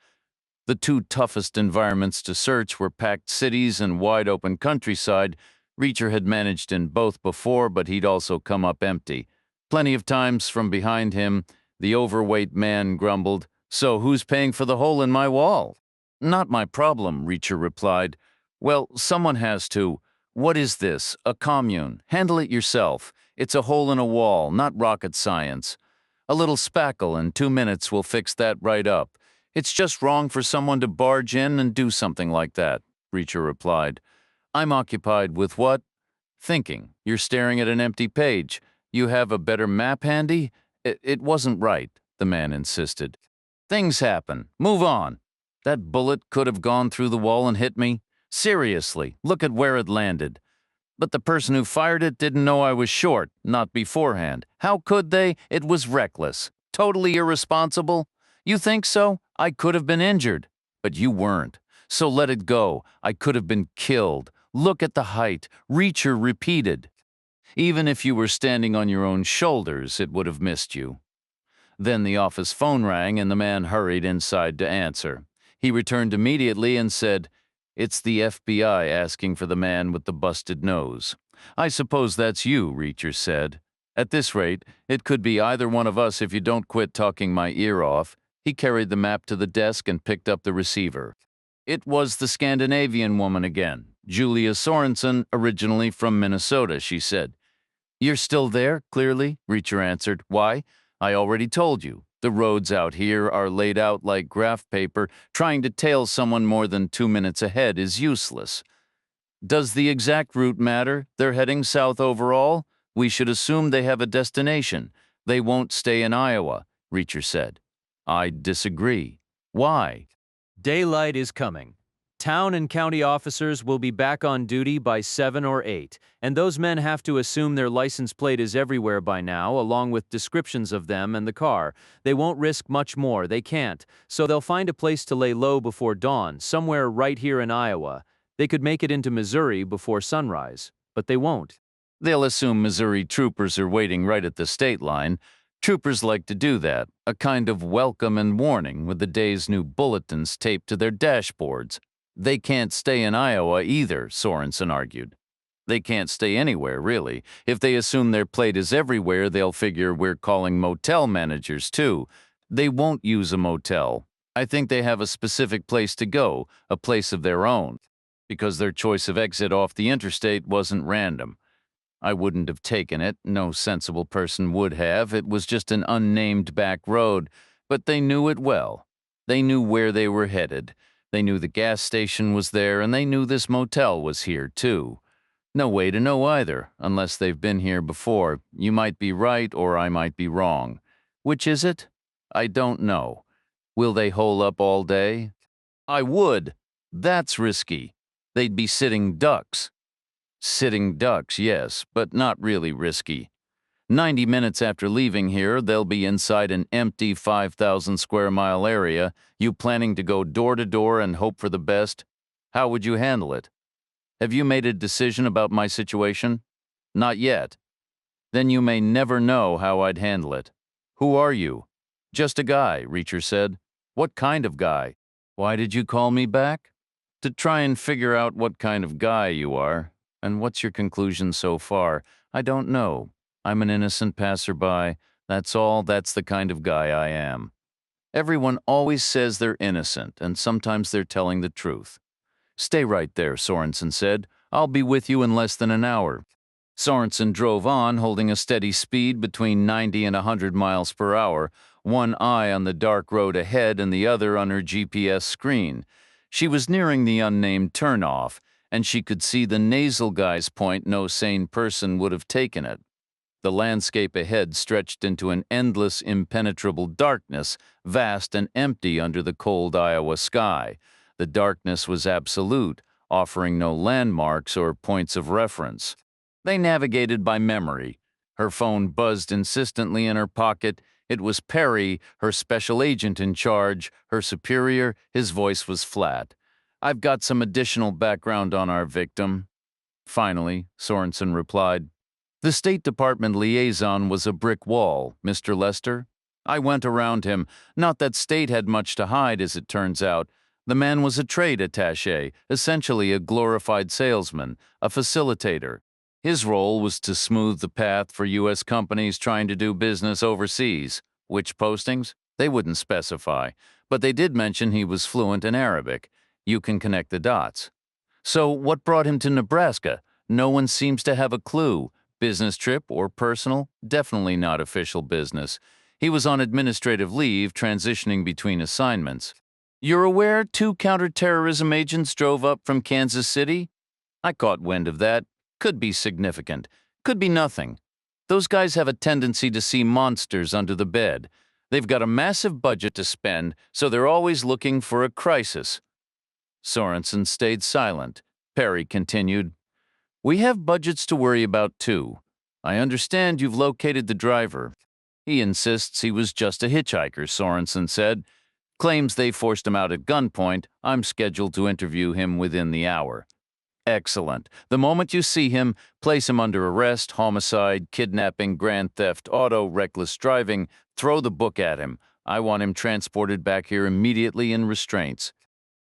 The two toughest environments to search were packed cities and wide-open countryside. Reacher had managed in both before, but he'd also come up empty. Plenty of times from behind him, the overweight man grumbled, "So who's paying for the hole in my wall?" "Not my problem," Reacher replied. "Well, someone has to. What is this? A commune. Handle it yourself. It's a hole in a wall, not rocket science. A little spackle and 2 minutes will fix that right up. It's just wrong for someone to barge in and do something like that," Reacher replied. "I'm occupied with what?" "Thinking. You're staring at an empty page. You have a better map handy?" It wasn't right," the man insisted. "Things happen. Move on. That bullet could have gone through the wall and hit me. Seriously, look at where it landed. But the person who fired it didn't know I was short, not beforehand. How could they? It was reckless. Totally irresponsible. You think so? I could have been injured. But you weren't. So let it go. I could have been killed. Look at the height." Reacher repeated. "Even if you were standing on your own shoulders, it would have missed you." Then the office phone rang and the man hurried inside to answer. He returned immediately and said, "It's the FBI asking for the man with the busted nose." "I suppose that's you," Reacher said. "At this rate, it could be either one of us if you don't quit talking my ear off." He carried the map to the desk and picked up the receiver. It was the Scandinavian woman again, Julia Sorenson, originally from Minnesota, she said. "You're still there, clearly," Reacher answered. "Why? I already told you. The roads out here are laid out like graph paper. Trying to tail someone more than 2 minutes ahead is useless." "Does the exact route matter? They're heading south overall? We should assume they have a destination. They won't stay in Iowa," Reacher said. "I disagree." "Why?" Daylight is coming. Town and county officers will be back on duty by 7 or 8, and those men have to assume their license plate is everywhere by now, along with descriptions of them and the car. They won't risk much more, they can't, so they'll find a place to lay low before dawn, somewhere right here in Iowa. They could make it into Missouri before sunrise, but they won't. They'll assume Missouri troopers are waiting right at the state line. Troopers like to do that, a kind of welcome and warning with the day's new bulletins taped to their dashboards. They can't stay in Iowa either, Sorenson argued. They can't stay anywhere, really. If they assume their plate is everywhere, they'll figure we're calling motel managers, too. They won't use a motel. I think they have a specific place to go, a place of their own, because their choice of exit off the interstate wasn't random. I wouldn't have taken it. No sensible person would have. It was just an unnamed back road, but they knew it well. They knew where they were headed. They knew the gas station was there, and they knew this motel was here, too. No way to know either, unless they've been here before. You might be right, or I might be wrong. Which is it? I don't know. Will they hole up all day? I would. That's risky. They'd be sitting ducks. Sitting ducks, yes, but not really risky. 90 minutes after leaving here, they'll be inside an empty 5,000 square mile area. You planning to go door to door and hope for the best? How would you handle it? Have you made a decision about my situation? Not yet. Then you may never know how I'd handle it. Who are you? Just a guy, Reacher said. What kind of guy? Why did you call me back? To try and figure out what kind of guy you are. And what's your conclusion so far? I don't know. I'm an innocent passerby. That's all. That's the kind of guy I am. Everyone always says they're innocent, and sometimes they're telling the truth. Stay right there, Sorenson said. I'll be with you in less than an hour. Sorenson drove on, holding a steady speed between 90 and 100 miles per hour, one eye on the dark road ahead and the other on her GPS screen. She was nearing the unnamed turnoff, and she could see the nasal guy's point no sane person would have taken it. The landscape ahead stretched into an endless, impenetrable darkness, vast and empty under the cold Iowa sky. The darkness was absolute, offering no landmarks or points of reference. They navigated by memory. Her phone buzzed insistently in her pocket. It was Perry, her special agent in charge, her superior. His voice was flat. I've got some additional background on our victim. Finally, Sorenson replied. The State Department liaison was a brick wall, Mr. Lester. I went around him. Not that State had much to hide, as it turns out. The man was a trade attaché, essentially a glorified salesman, a facilitator. His role was to smooth the path for U.S. companies trying to do business overseas. Which postings? They wouldn't specify, but they did mention he was fluent in Arabic. You can connect the dots. So what brought him to Nebraska? No one seems to have a clue. Business trip or personal? Definitely not official business. He was on administrative leave, transitioning between assignments. You're aware 2 counterterrorism agents drove up from Kansas City? I caught wind of that. Could be significant. Could be nothing. Those guys have a tendency to see monsters under the bed. They've got a massive budget to spend, so they're always looking for a crisis. Sorenson stayed silent. Perry continued. We have budgets to worry about, too. I understand you've located the driver. He insists he was just a hitchhiker, Sorenson said. Claims they forced him out at gunpoint. I'm scheduled to interview him within the hour. Excellent. The moment you see him, place him under arrest, homicide, kidnapping, grand theft, auto, reckless driving. Throw the book at him. I want him transported back here immediately in restraints.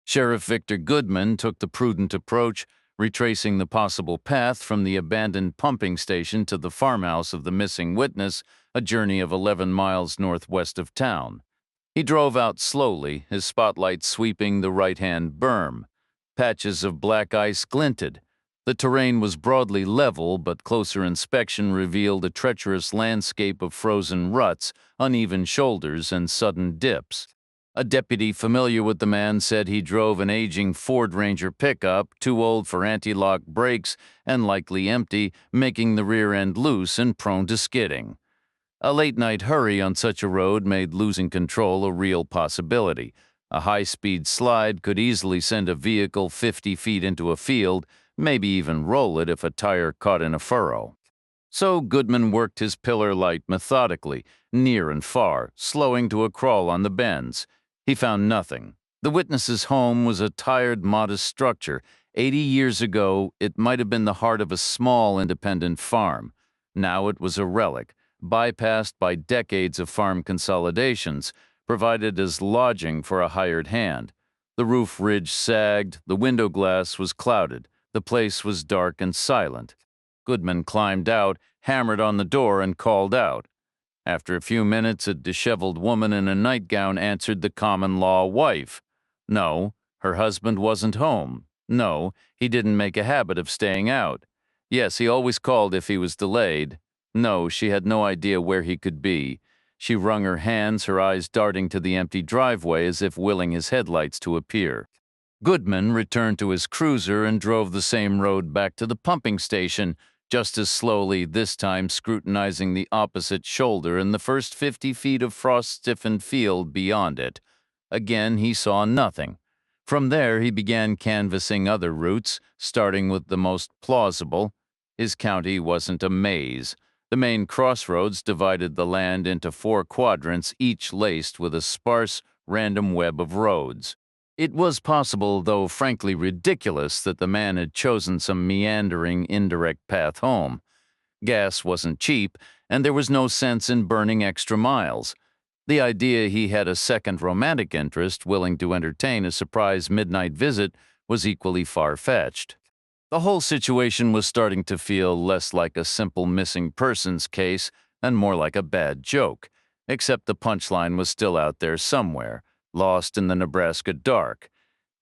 Sheriff Victor Goodman took the prudent approach, retracing the possible path from the abandoned pumping station to the farmhouse of the missing witness, a journey of 11 miles northwest of town. He drove out slowly, his spotlight sweeping the right-hand berm. Patches of black ice glinted. The terrain was broadly level, but closer inspection revealed a treacherous landscape of frozen ruts, uneven shoulders, and sudden dips. A deputy familiar with the man said he drove an aging Ford Ranger pickup, too old for anti-lock brakes and likely empty, making the rear end loose and prone to skidding. A late-night hurry on such a road made losing control a real possibility. A high-speed slide could easily send a vehicle 50 feet into a field, maybe even roll it if a tire caught in a furrow. So Goodman worked his pillar light methodically, near and far, slowing to a crawl on the bends. He found nothing. The witness's home was a tired, modest structure. 80 years ago, it might have been the heart of a small, independent farm. Now it was a relic, bypassed by decades of farm consolidations, provided as lodging for a hired hand. The roof ridge sagged, the window glass was clouded, the place was dark and silent. Goodman climbed out, hammered on the door, and called out. After a few minutes, a disheveled woman in a nightgown answered the common-law wife. No, her husband wasn't home. No, he didn't make a habit of staying out. Yes, he always called if he was delayed. No, she had no idea where he could be. She wrung her hands, her eyes darting to the empty driveway as if willing his headlights to appear. Goodman returned to his cruiser and drove the same road back to the pumping station, just as slowly, this time scrutinizing the opposite shoulder and the first 50 feet of frost-stiffened field beyond it. Again, he saw nothing. From there, he began canvassing other routes, starting with the most plausible. His county wasn't a maze. The main crossroads divided the land into 4 quadrants, each laced with a sparse, random web of roads. It was possible, though frankly ridiculous, that the man had chosen some meandering, indirect path home. Gas wasn't cheap, and there was no sense in burning extra miles. The idea he had a second romantic interest willing to entertain a surprise midnight visit was equally far-fetched. The whole situation was starting to feel less like a simple missing persons case and more like a bad joke, except the punchline was still out there somewhere, lost in the Nebraska dark.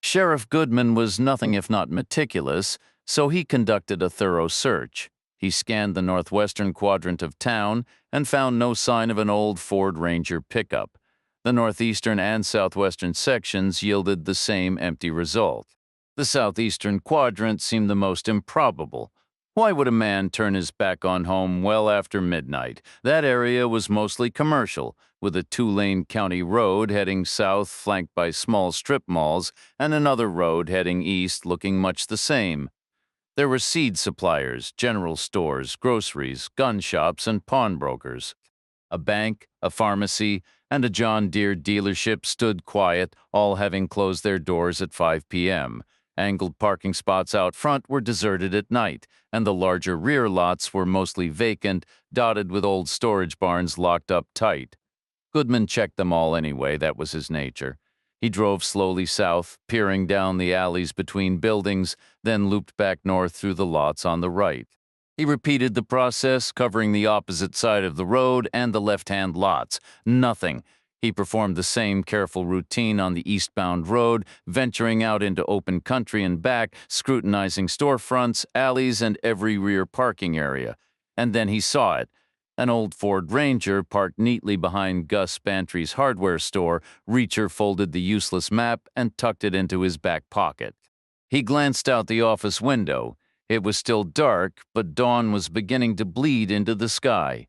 Sheriff Goodman was nothing if not meticulous, so he conducted a thorough search. He scanned the northwestern quadrant of town and found no sign of an old Ford Ranger pickup. The northeastern and southwestern sections yielded the same empty result. The southeastern quadrant seemed the most improbable. Why would a man turn his back on home well after midnight? That area was mostly commercial, with a two-lane county road heading south flanked by small strip malls and another road heading east looking much the same. There were seed suppliers, general stores, groceries, gun shops, and pawnbrokers. A bank, a pharmacy, and a John Deere dealership stood quiet, all having closed their doors at 5 p.m. Angled parking spots out front were deserted at night, and the larger rear lots were mostly vacant, dotted with old storage barns locked up tight. Goodman checked them all anyway, that was his nature. He drove slowly south, peering down the alleys between buildings, then looped back north through the lots on the right. He repeated the process, covering the opposite side of the road and the left-hand lots. Nothing. He performed the same careful routine on the eastbound road, venturing out into open country and back, scrutinizing storefronts, alleys, and every rear parking area. And then he saw it. An old Ford Ranger parked neatly behind Gus Bantry's hardware store. Reacher folded the useless map and tucked it into his back pocket. He glanced out the office window. It was still dark, but dawn was beginning to bleed into the sky.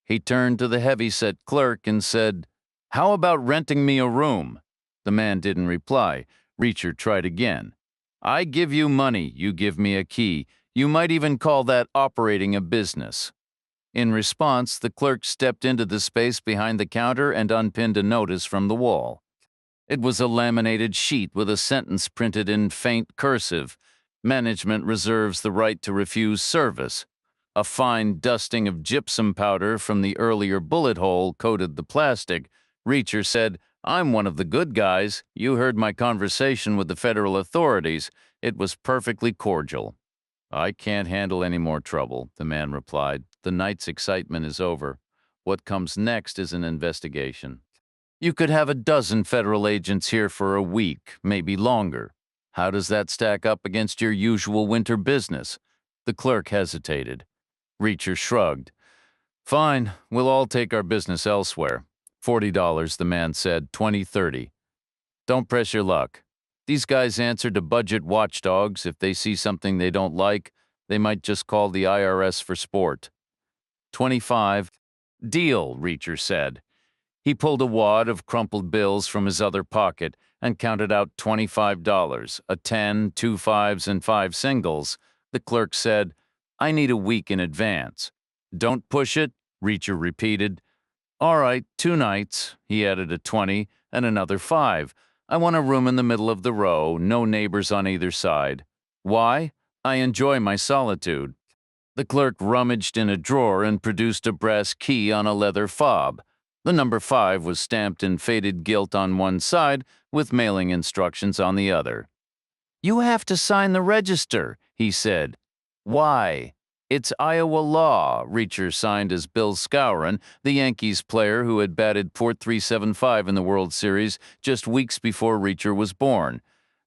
He turned to the heavy-set clerk and said, "How about renting me a room?" The man didn't reply. Reacher tried again. "I give you money, you give me a key. You might even call that operating a business." In response, the clerk stepped into the space behind the counter and unpinned a notice from the wall. It was a laminated sheet with a sentence printed in faint cursive. Management reserves the right to refuse service. A fine dusting of gypsum powder from the earlier bullet hole coated the plastic. Reacher said, "I'm one of the good guys. You heard my conversation with the federal authorities. It was perfectly cordial." "I can't handle any more trouble," the man replied. "The night's excitement is over. What comes next is an investigation. You could have a dozen federal agents here for a week, maybe longer. How does that stack up against your usual winter business?" The clerk hesitated. Reacher shrugged. "Fine, we'll all take our business elsewhere." $40, the man said, 20, 30. "Don't press your luck. These guys answer to budget watchdogs. If they see something they don't like, they might just call the IRS for sport." 25. "Deal," Reacher said. He pulled a wad of crumpled bills from his other pocket and counted out $25, a 10, 2 fives, and 5 singles. The clerk said, "I need a week in advance." "Don't push it," Reacher repeated. "All right, 2 nights." He added a 20 and another 5. "I want a room in the middle of the row, no neighbors on either side." "Why?" "I enjoy my solitude." The clerk rummaged in a drawer and produced a brass key on a leather fob. The number 5 was stamped in faded gilt on one side, with mailing instructions on the other. "You have to sign the register," he said. "Why?" "It's Iowa law." Reacher signed as Bill Skowron, the Yankees player who had batted .375 in the World Series just weeks before Reacher was born.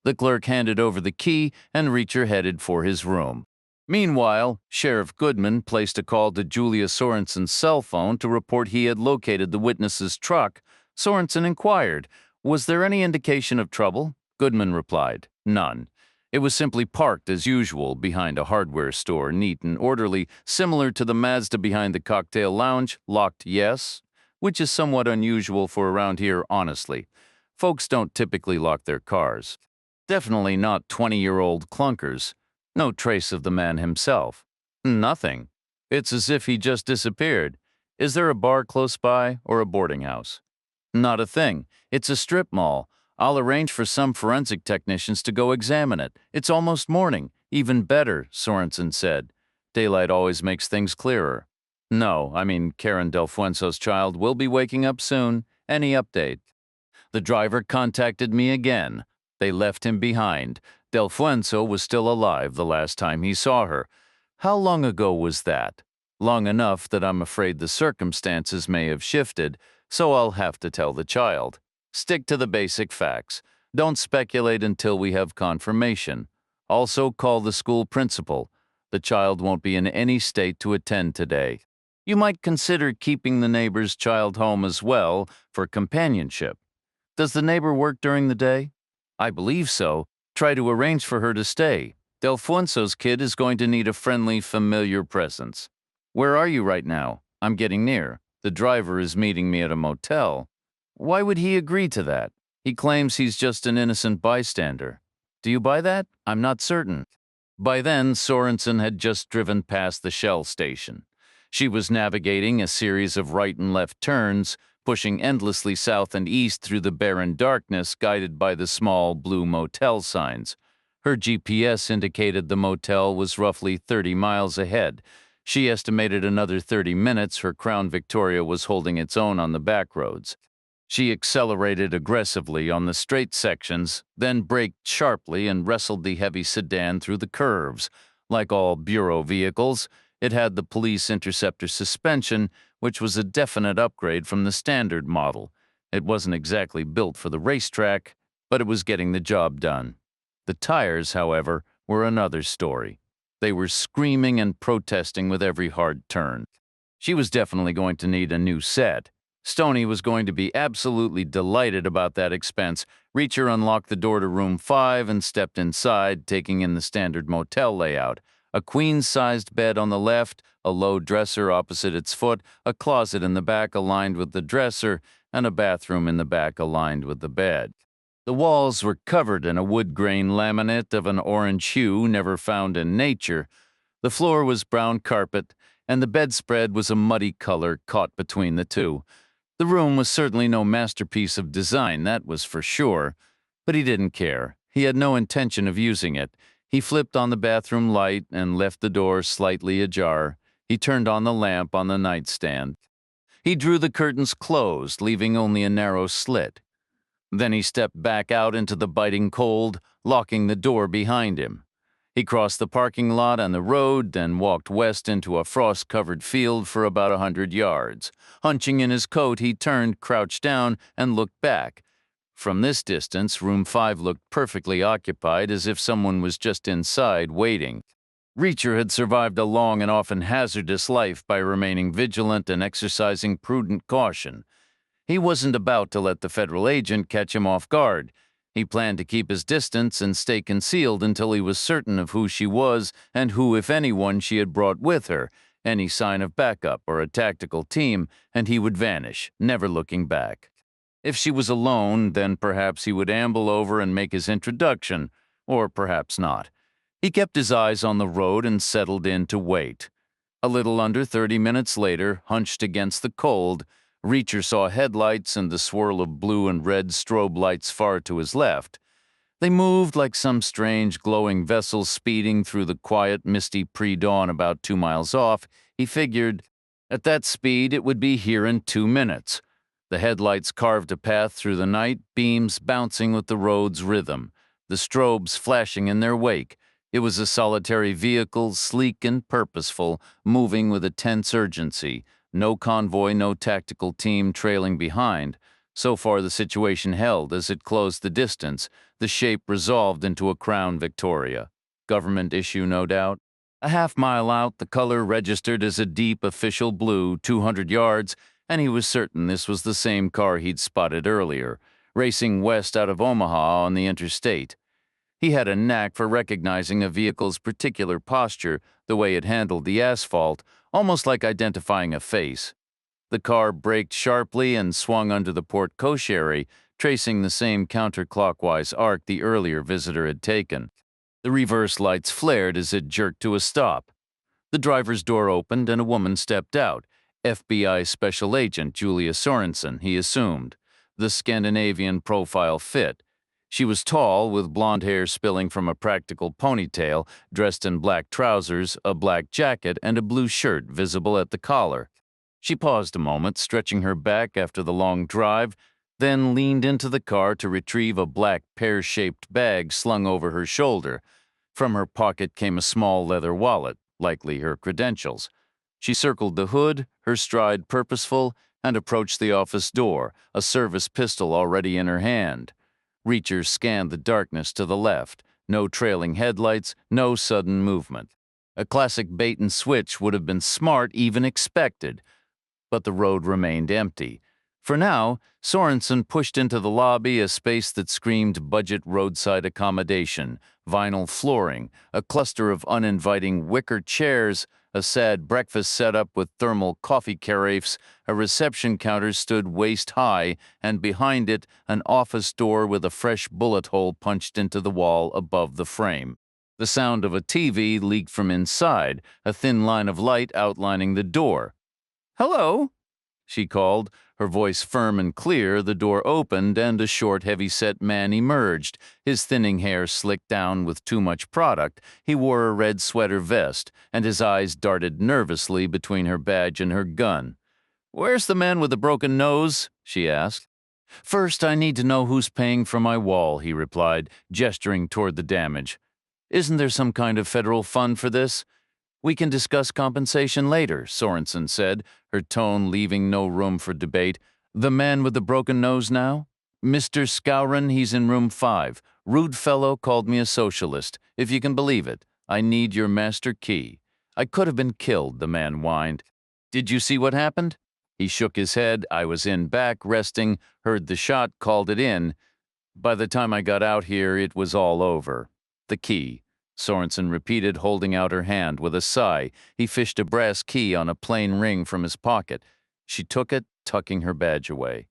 The clerk handed over the key, and Reacher headed for his room. Meanwhile, Sheriff Goodman placed a call to Julia Sorenson's cell phone to report he had located the witness's truck. Sorenson inquired, "Was there any indication of trouble?" Goodman replied, "None. It was simply parked as usual behind a hardware store, neat and orderly, similar to the Mazda behind the cocktail lounge, locked, yes, which is somewhat unusual for around here, honestly. Folks don't typically lock their cars. Definitely not 20-year-old clunkers. No trace of the man himself. Nothing. It's as if he just disappeared. Is there a bar close by or a boarding house?" "Not a thing. It's a strip mall. I'll arrange for some forensic technicians to go examine it. It's almost morning." "Even better," Sorenson said. Daylight always makes things clearer. No, I mean, Karen Del Fuenzo's child will be waking up soon. Any update? The driver contacted me again. They left him behind. Del Fuenzo was still alive the last time he saw her. How long ago was that? Long enough that I'm afraid the circumstances may have shifted, so I'll have to tell the child. Stick to the basic facts. Don't speculate until we have confirmation. Also call the school principal. The child won't be in any state to attend today. You might consider keeping the neighbor's child home as well for companionship. Does the neighbor work during the day? I believe so. Try to arrange for her to stay. Del Fuenzo's kid is going to need a friendly, familiar presence. Where are you right now? I'm getting near. The driver is meeting me at a motel. Why would he agree to that? He claims he's just an innocent bystander. Do you buy that? I'm not certain. By then, Sorenson had just driven past the Shell station. She was navigating a series of right and left turns, pushing endlessly south and east through the barren darkness guided by the small blue motel signs. Her GPS indicated the motel was roughly 30 miles ahead. She estimated another 30 minutes her Crown Victoria was holding its own on the back roads. She accelerated aggressively on the straight sections, then braked sharply and wrestled the heavy sedan through the curves. Like all Bureau vehicles, it had the police interceptor suspension, which was a definite upgrade from the standard model. It wasn't exactly built for the racetrack, but it was getting the job done. The tires, however, were another story. They were screaming and protesting with every hard turn. She was definitely going to need a new set. Stoney was going to be absolutely delighted about that expense. Reacher unlocked the door to room 5 and stepped inside, taking in the standard motel layout. A queen-sized bed on the left, a low dresser opposite its foot, a closet in the back aligned with the dresser, and a bathroom in the back aligned with the bed. The walls were covered in a wood-grain laminate of an orange hue never found in nature. The floor was brown carpet, and the bedspread was a muddy color caught between the two. The room was certainly no masterpiece of design, that was for sure. But he didn't care. He had no intention of using it. He flipped on the bathroom light and left the door slightly ajar. He turned on the lamp on the nightstand. He drew the curtains closed, leaving only a narrow slit. Then he stepped back out into the biting cold, locking the door behind him. He crossed the parking lot and the road, then walked west into a frost-covered field for about 100 yards. Hunching in his coat, he turned, crouched down, and looked back. From this distance, room 5 looked perfectly occupied, as if someone was just inside, waiting. Reacher had survived a long and often hazardous life by remaining vigilant and exercising prudent caution. He wasn't about to let the federal agent catch him off guard. He planned to keep his distance and stay concealed until he was certain of who she was and who, if anyone, she had brought with her, any sign of backup or a tactical team, and he would vanish, never looking back. If she was alone, then perhaps he would amble over and make his introduction, or perhaps not. He kept his eyes on the road and settled in to wait. A little under 30 minutes later, hunched against the cold, Reacher saw headlights and the swirl of blue and red strobe lights far to his left. They moved like some strange glowing vessel speeding through the quiet, misty pre-dawn about 2 miles off. He figured, at that speed it would be here in 2 minutes. The headlights carved a path through the night, beams bouncing with the road's rhythm, the strobes flashing in their wake. It was a solitary vehicle, sleek and purposeful, moving with a tense urgency. No convoy, no tactical team trailing behind. So far the situation held as it closed the distance, the shape resolved into a Crown Victoria. Government issue, no doubt. A half-mile out, the color registered as a deep official blue, 200 yards, and he was certain this was the same car he'd spotted earlier, racing west out of Omaha on the interstate. He had a knack for recognizing a vehicle's particular posture, the way it handled the asphalt, almost like identifying a face. The car braked sharply and swung under the porte cochere, tracing the same counterclockwise arc the earlier visitor had taken. The reverse lights flared as it jerked to a stop. The driver's door opened and a woman stepped out. FBI Special Agent Julia Sorenson, he assumed. The Scandinavian profile fit. She was tall, with blonde hair spilling from a practical ponytail, dressed in black trousers, a black jacket, and a blue shirt visible at the collar. She paused a moment, stretching her back after the long drive, then leaned into the car to retrieve a black pear-shaped bag slung over her shoulder. From her pocket came a small leather wallet, likely her credentials. She circled the hood, her stride purposeful, and approached the office door, a service pistol already in her hand. Reacher scanned the darkness to the left. No trailing headlights, no sudden movement. A classic bait and switch would have been smart, even expected. But the road remained empty. For now, Sorenson pushed into the lobby, a space that screamed budget roadside accommodation, vinyl flooring, a cluster of uninviting wicker chairs, a sad breakfast setup with thermal coffee carafes, a reception counter stood waist-high, and behind it, an office door with a fresh bullet hole punched into the wall above the frame. The sound of a TV leaked from inside, a thin line of light outlining the door. "Hello," she called. Her voice firm and clear, the door opened, and a short, heavy-set man emerged, his thinning hair slicked down with too much product. He wore a red sweater vest, and his eyes darted nervously between her badge and her gun. "Where's the man with the broken nose?" she asked. "First, I need to know who's paying for my wall," he replied, gesturing toward the damage. "Isn't there some kind of federal fund for this?" "We can discuss compensation later," Sorenson said, her tone leaving no room for debate. "The man with the broken nose now?" "Mr. Scowron, he's in room 5. Rude fellow called me a socialist, if you can believe it. I need your master key." "I could have been killed," the man whined. "Did you see what happened?" He shook his head. "I was in back, resting, heard the shot, called it in. By the time I got out here, it was all over." "The key," Sorenson repeated, holding out her hand. With a sigh, he fished a brass key on a plain ring from his pocket. She took it, tucking her badge away.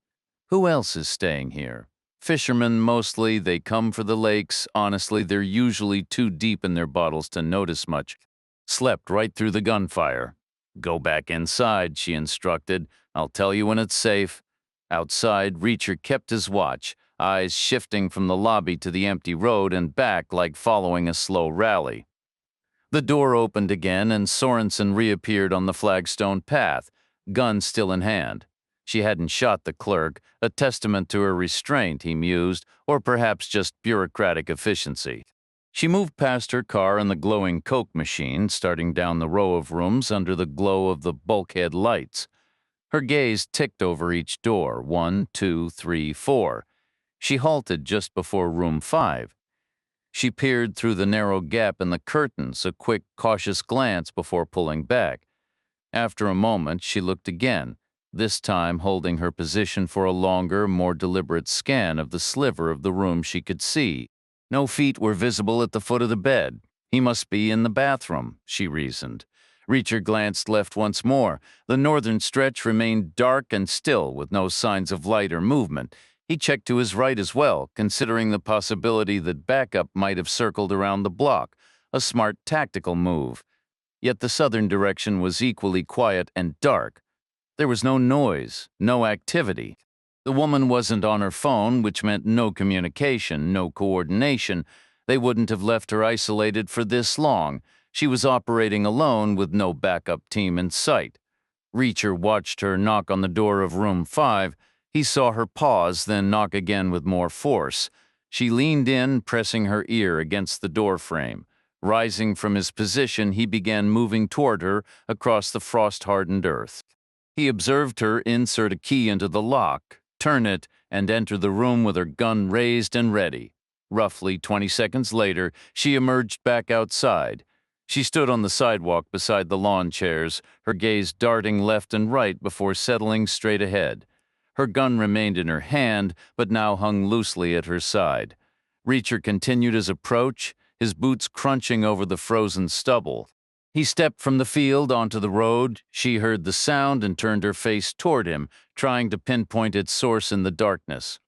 "Who else is staying here?" "Fishermen, mostly. They come for the lakes. Honestly, they're usually too deep in their bottles to notice much. Slept right through the gunfire." "Go back inside," she instructed. "I'll tell you when it's safe." Outside, Reacher kept his watch, eyes shifting from the lobby to the empty road and back like following a slow rally. The door opened again, and Sorenson reappeared on the flagstone path, gun still in hand. She hadn't shot the clerk, a testament to her restraint, he mused, or perhaps just bureaucratic efficiency. She moved past her car and the glowing Coke machine, starting down the row of rooms under the glow of the bulkhead lights. Her gaze ticked over each door, 1, 2, 3, 4. She halted just before room 5. She peered through the narrow gap in the curtains, a quick, cautious glance before pulling back. After a moment, she looked again, this time holding her position for a longer, more deliberate scan of the sliver of the room she could see. No feet were visible at the foot of the bed. He must be in the bathroom, she reasoned. Reacher glanced left once more. The northern stretch remained dark and still, with no signs of light or movement. He checked to his right as well, considering the possibility that backup might have circled around the block, a smart tactical move. Yet the southern direction was equally quiet and dark. There was no noise, no activity. The woman wasn't on her phone, which meant no communication, no coordination. They wouldn't have left her isolated for this long. She was operating alone with no backup team in sight. Reacher watched her knock on the door of room 5. He saw her pause, then knock again with more force. She leaned in, pressing her ear against the door frame. Rising from his position, he began moving toward her across the frost-hardened earth. He observed her insert a key into the lock, turn it, and enter the room with her gun raised and ready. Roughly 20 seconds later, she emerged back outside. She stood on the sidewalk beside the lawn chairs, her gaze darting left and right before settling straight ahead. Her gun remained in her hand, but now hung loosely at her side. Reacher continued his approach, his boots crunching over the frozen stubble. He stepped from the field onto the road. She heard the sound and turned her face toward him, trying to pinpoint its source in the darkness.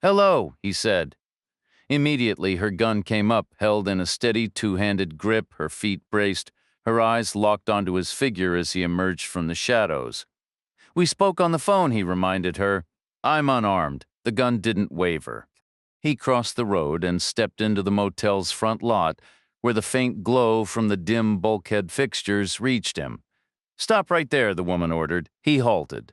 "Hello," he said. Immediately, her gun came up, held in a steady two-handed grip, her feet braced, her eyes locked onto his figure as he emerged from the shadows. "We spoke on the phone," he reminded her. "I'm unarmed." The gun didn't waver. He crossed the road and stepped into the motel's front lot, where the faint glow from the dim bulkhead fixtures reached him. "Stop right there," the woman ordered. He halted.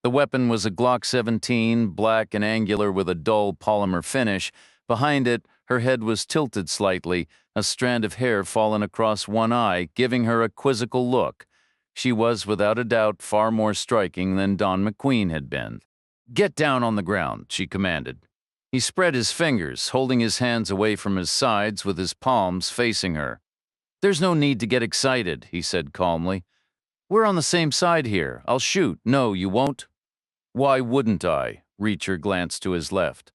The weapon was a Glock 17, black and angular with a dull polymer finish. Behind it, her head was tilted slightly, a strand of hair fallen across one eye, giving her a quizzical look. She was, without a doubt, far more striking than Don McQueen had been. "Get down on the ground," she commanded. He spread his fingers, holding his hands away from his sides with his palms facing her. "There's no need to get excited," he said calmly. "We're on the same side here. I'll shoot." "No, you won't." "Why wouldn't I?" Reacher glanced to his left.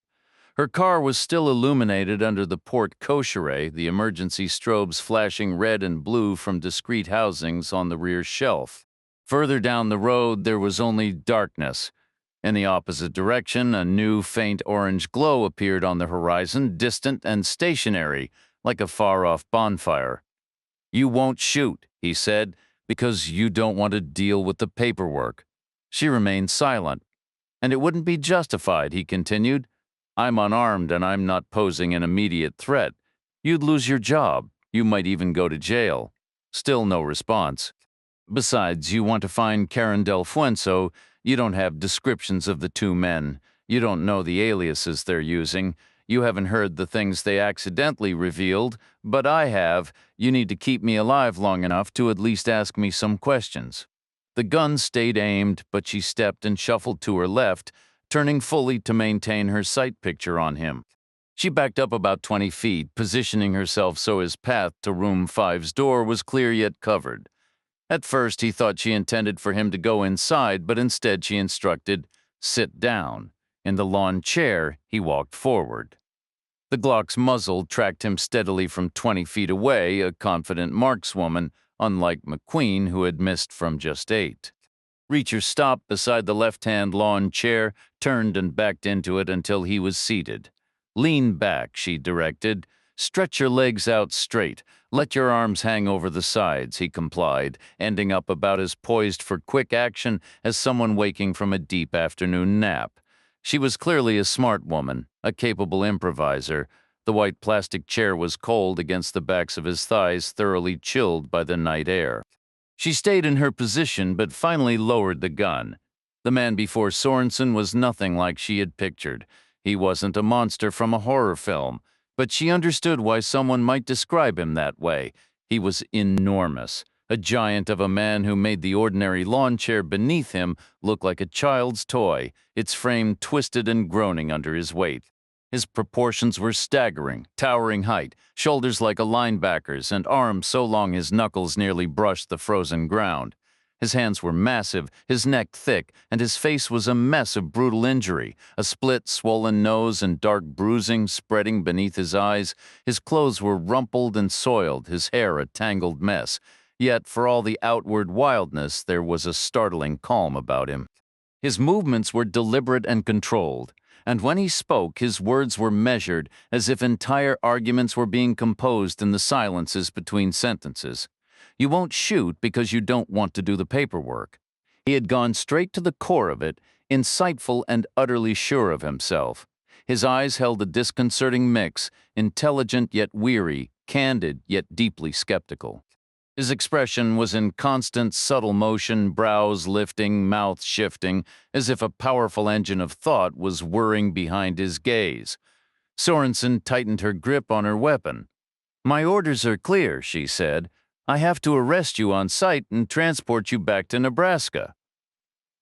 Her car was still illuminated under the port cocheret, the emergency strobes flashing red and blue from discrete housings on the rear shelf. Further down the road, there was only darkness. In the opposite direction, a new faint orange glow appeared on the horizon, distant and stationary, like a far-off bonfire. "You won't shoot," he said, "because you don't want to deal with the paperwork." She remained silent. "And it wouldn't be justified," he continued. "I'm unarmed and I'm not posing an immediate threat. You'd lose your job. You might even go to jail." Still no response. "Besides, you want to find Karen Del Fuenzo. You don't have descriptions of the two men. You don't know the aliases they're using. You haven't heard the things they accidentally revealed, but I have. You need to keep me alive long enough to at least ask me some questions." The gun stayed aimed, but she stepped and shuffled to her left, turning fully to maintain her sight picture on him. She backed up about 20 feet, positioning herself so his path to room 5's door was clear yet covered. At first, he thought she intended for him to go inside, but instead she instructed, "Sit down." In the lawn chair, he walked forward. The Glock's muzzle tracked him steadily from 20 feet away, a confident markswoman, unlike McQueen, who had missed from just 8. Reacher stopped beside the left-hand lawn chair, turned and backed into it until he was seated. "Lean back," she directed. "Stretch your legs out straight. Let your arms hang over the sides," he complied, ending up about as poised for quick action as someone waking from a deep afternoon nap. She was clearly a smart woman, a capable improviser. The white plastic chair was cold against the backs of his thighs, thoroughly chilled by the night air. She stayed in her position, but finally lowered the gun. The man before Sorenson was nothing like she had pictured. He wasn't a monster from a horror film, but she understood why someone might describe him that way. He was enormous, a giant of a man who made the ordinary lawn chair beneath him look like a child's toy, its frame twisted and groaning under his weight. His proportions were staggering, towering height, shoulders like a linebacker's, and arms so long his knuckles nearly brushed the frozen ground. His hands were massive, his neck thick, and his face was a mess of brutal injury, a split, swollen nose and dark bruising spreading beneath his eyes. His clothes were rumpled and soiled, his hair a tangled mess. Yet, for all the outward wildness, there was a startling calm about him. His movements were deliberate and controlled, and when he spoke, his words were measured, as if entire arguments were being composed in the silences between sentences. "You won't shoot because you don't want to do the paperwork." He had gone straight to the core of it, insightful and utterly sure of himself. His eyes held a disconcerting mix, intelligent yet weary, candid yet deeply skeptical. His expression was in constant, subtle motion, brows lifting, mouth shifting, as if a powerful engine of thought was whirring behind his gaze. Sorenson tightened her grip on her weapon. "My orders are clear," she said. "I have to arrest you on sight and transport you back to Nebraska."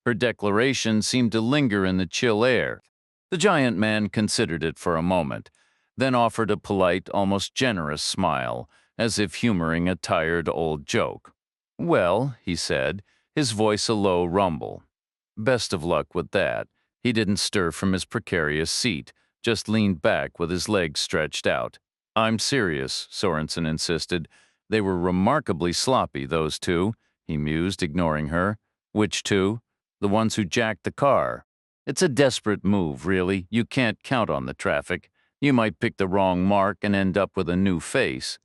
Her declaration seemed to linger in the chill air. The giant man considered it for a moment, then offered a polite, almost generous smile, as if humoring a tired old joke. "Well," he said, his voice a low rumble. "Best of luck with that." He didn't stir from his precarious seat, just leaned back with his legs stretched out. "I'm serious," Sorenson insisted. "They were remarkably sloppy, those two," he mused, ignoring her. "Which two?" "The ones who jacked the car." "It's a desperate move, really. You can't count on the traffic. You might pick the wrong mark and end up with a new face."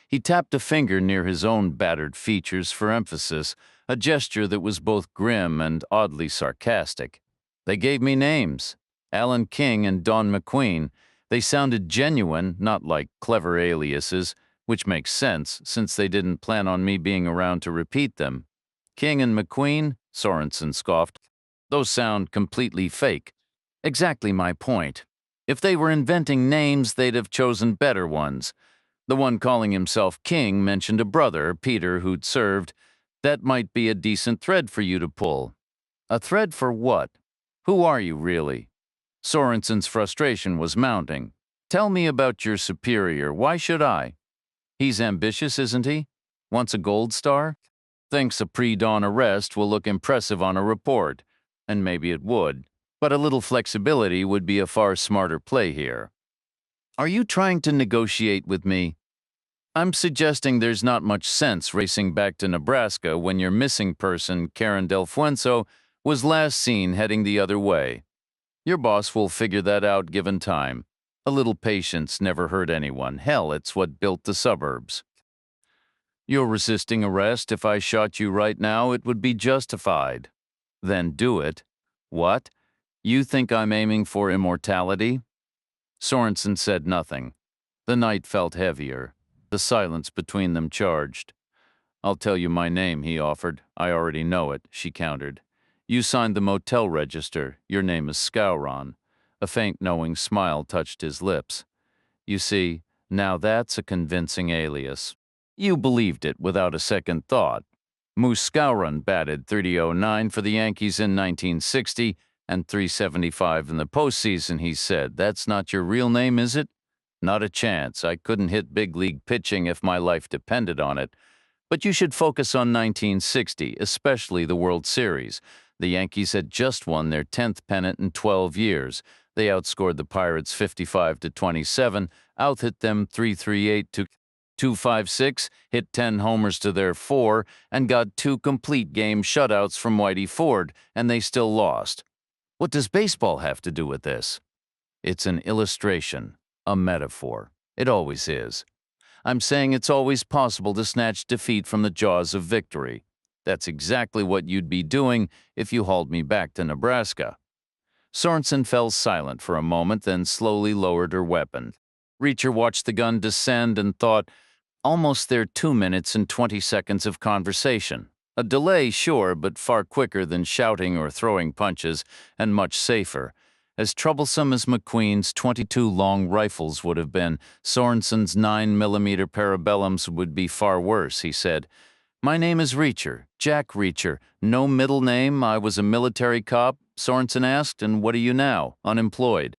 He tapped a finger near his own battered features for emphasis, a gesture that was both grim and oddly sarcastic. "They gave me names, Alan King and Don McQueen. They sounded genuine, not like clever aliases, which makes sense since they didn't plan on me being around to repeat them. King and McQueen, Sorenson scoffed. Those sound completely fake. Exactly my point. If they were inventing names, they'd have chosen better ones. The one calling himself King mentioned a brother, Peter, who'd served. That might be a decent thread for you to pull. A thread for what? Who are you, really? Sorenson's frustration was mounting. Tell me about your superior. Why should I? He's ambitious, isn't he? Wants a gold star? Thinks a pre-dawn arrest will look impressive on a report. And maybe it would. But a little flexibility would be a far smarter play here. Are you trying to negotiate with me? I'm suggesting there's not much sense racing back to Nebraska when your missing person, Karen Del Fuenzo, was last seen heading the other way. Your boss will figure that out given time. A little patience never hurt anyone. Hell, it's what built the suburbs. You're resisting arrest. If I shot you right now, it would be justified. Then do it. What? You think I'm aiming for immortality? Sorenson said nothing. The night felt heavier. The silence between them charged. I'll tell you my name, he offered. I already know it, she countered. You signed the motel register. Your name is Scowron. A faint knowing smile touched his lips. You see, now that's a convincing alias. You believed it without a second thought. Moose Scowron batted .309 for the Yankees in 1960 and .375 in the postseason, he said. That's not your real name, is it? Not a chance. I couldn't hit big league pitching if my life depended on it. But you should focus on 1960, especially the World Series. The Yankees had just won their 10th pennant in 12 years. They outscored the Pirates 55-27, outhit them 338 to 256, hit 10 homers to their 4, and got 2 complete game shutouts from Whitey Ford, and they still lost. What does baseball have to do with this? It's an illustration, a metaphor. It always is. I'm saying it's always possible to snatch defeat from the jaws of victory. That's exactly what you'd be doing if you hauled me back to Nebraska. Sorenson fell silent for a moment, then slowly lowered her weapon. Reacher watched the gun descend and thought, almost there 2 minutes and 20 seconds of conversation. A delay, sure, but far quicker than shouting or throwing punches, and much safer. As troublesome as McQueen's 22 long rifles would have been, Sorenson's 9mm parabellums would be far worse, he said. My name is Reacher, Jack Reacher. No middle name. I was a military cop, Sorenson asked, and what are you now? Unemployed.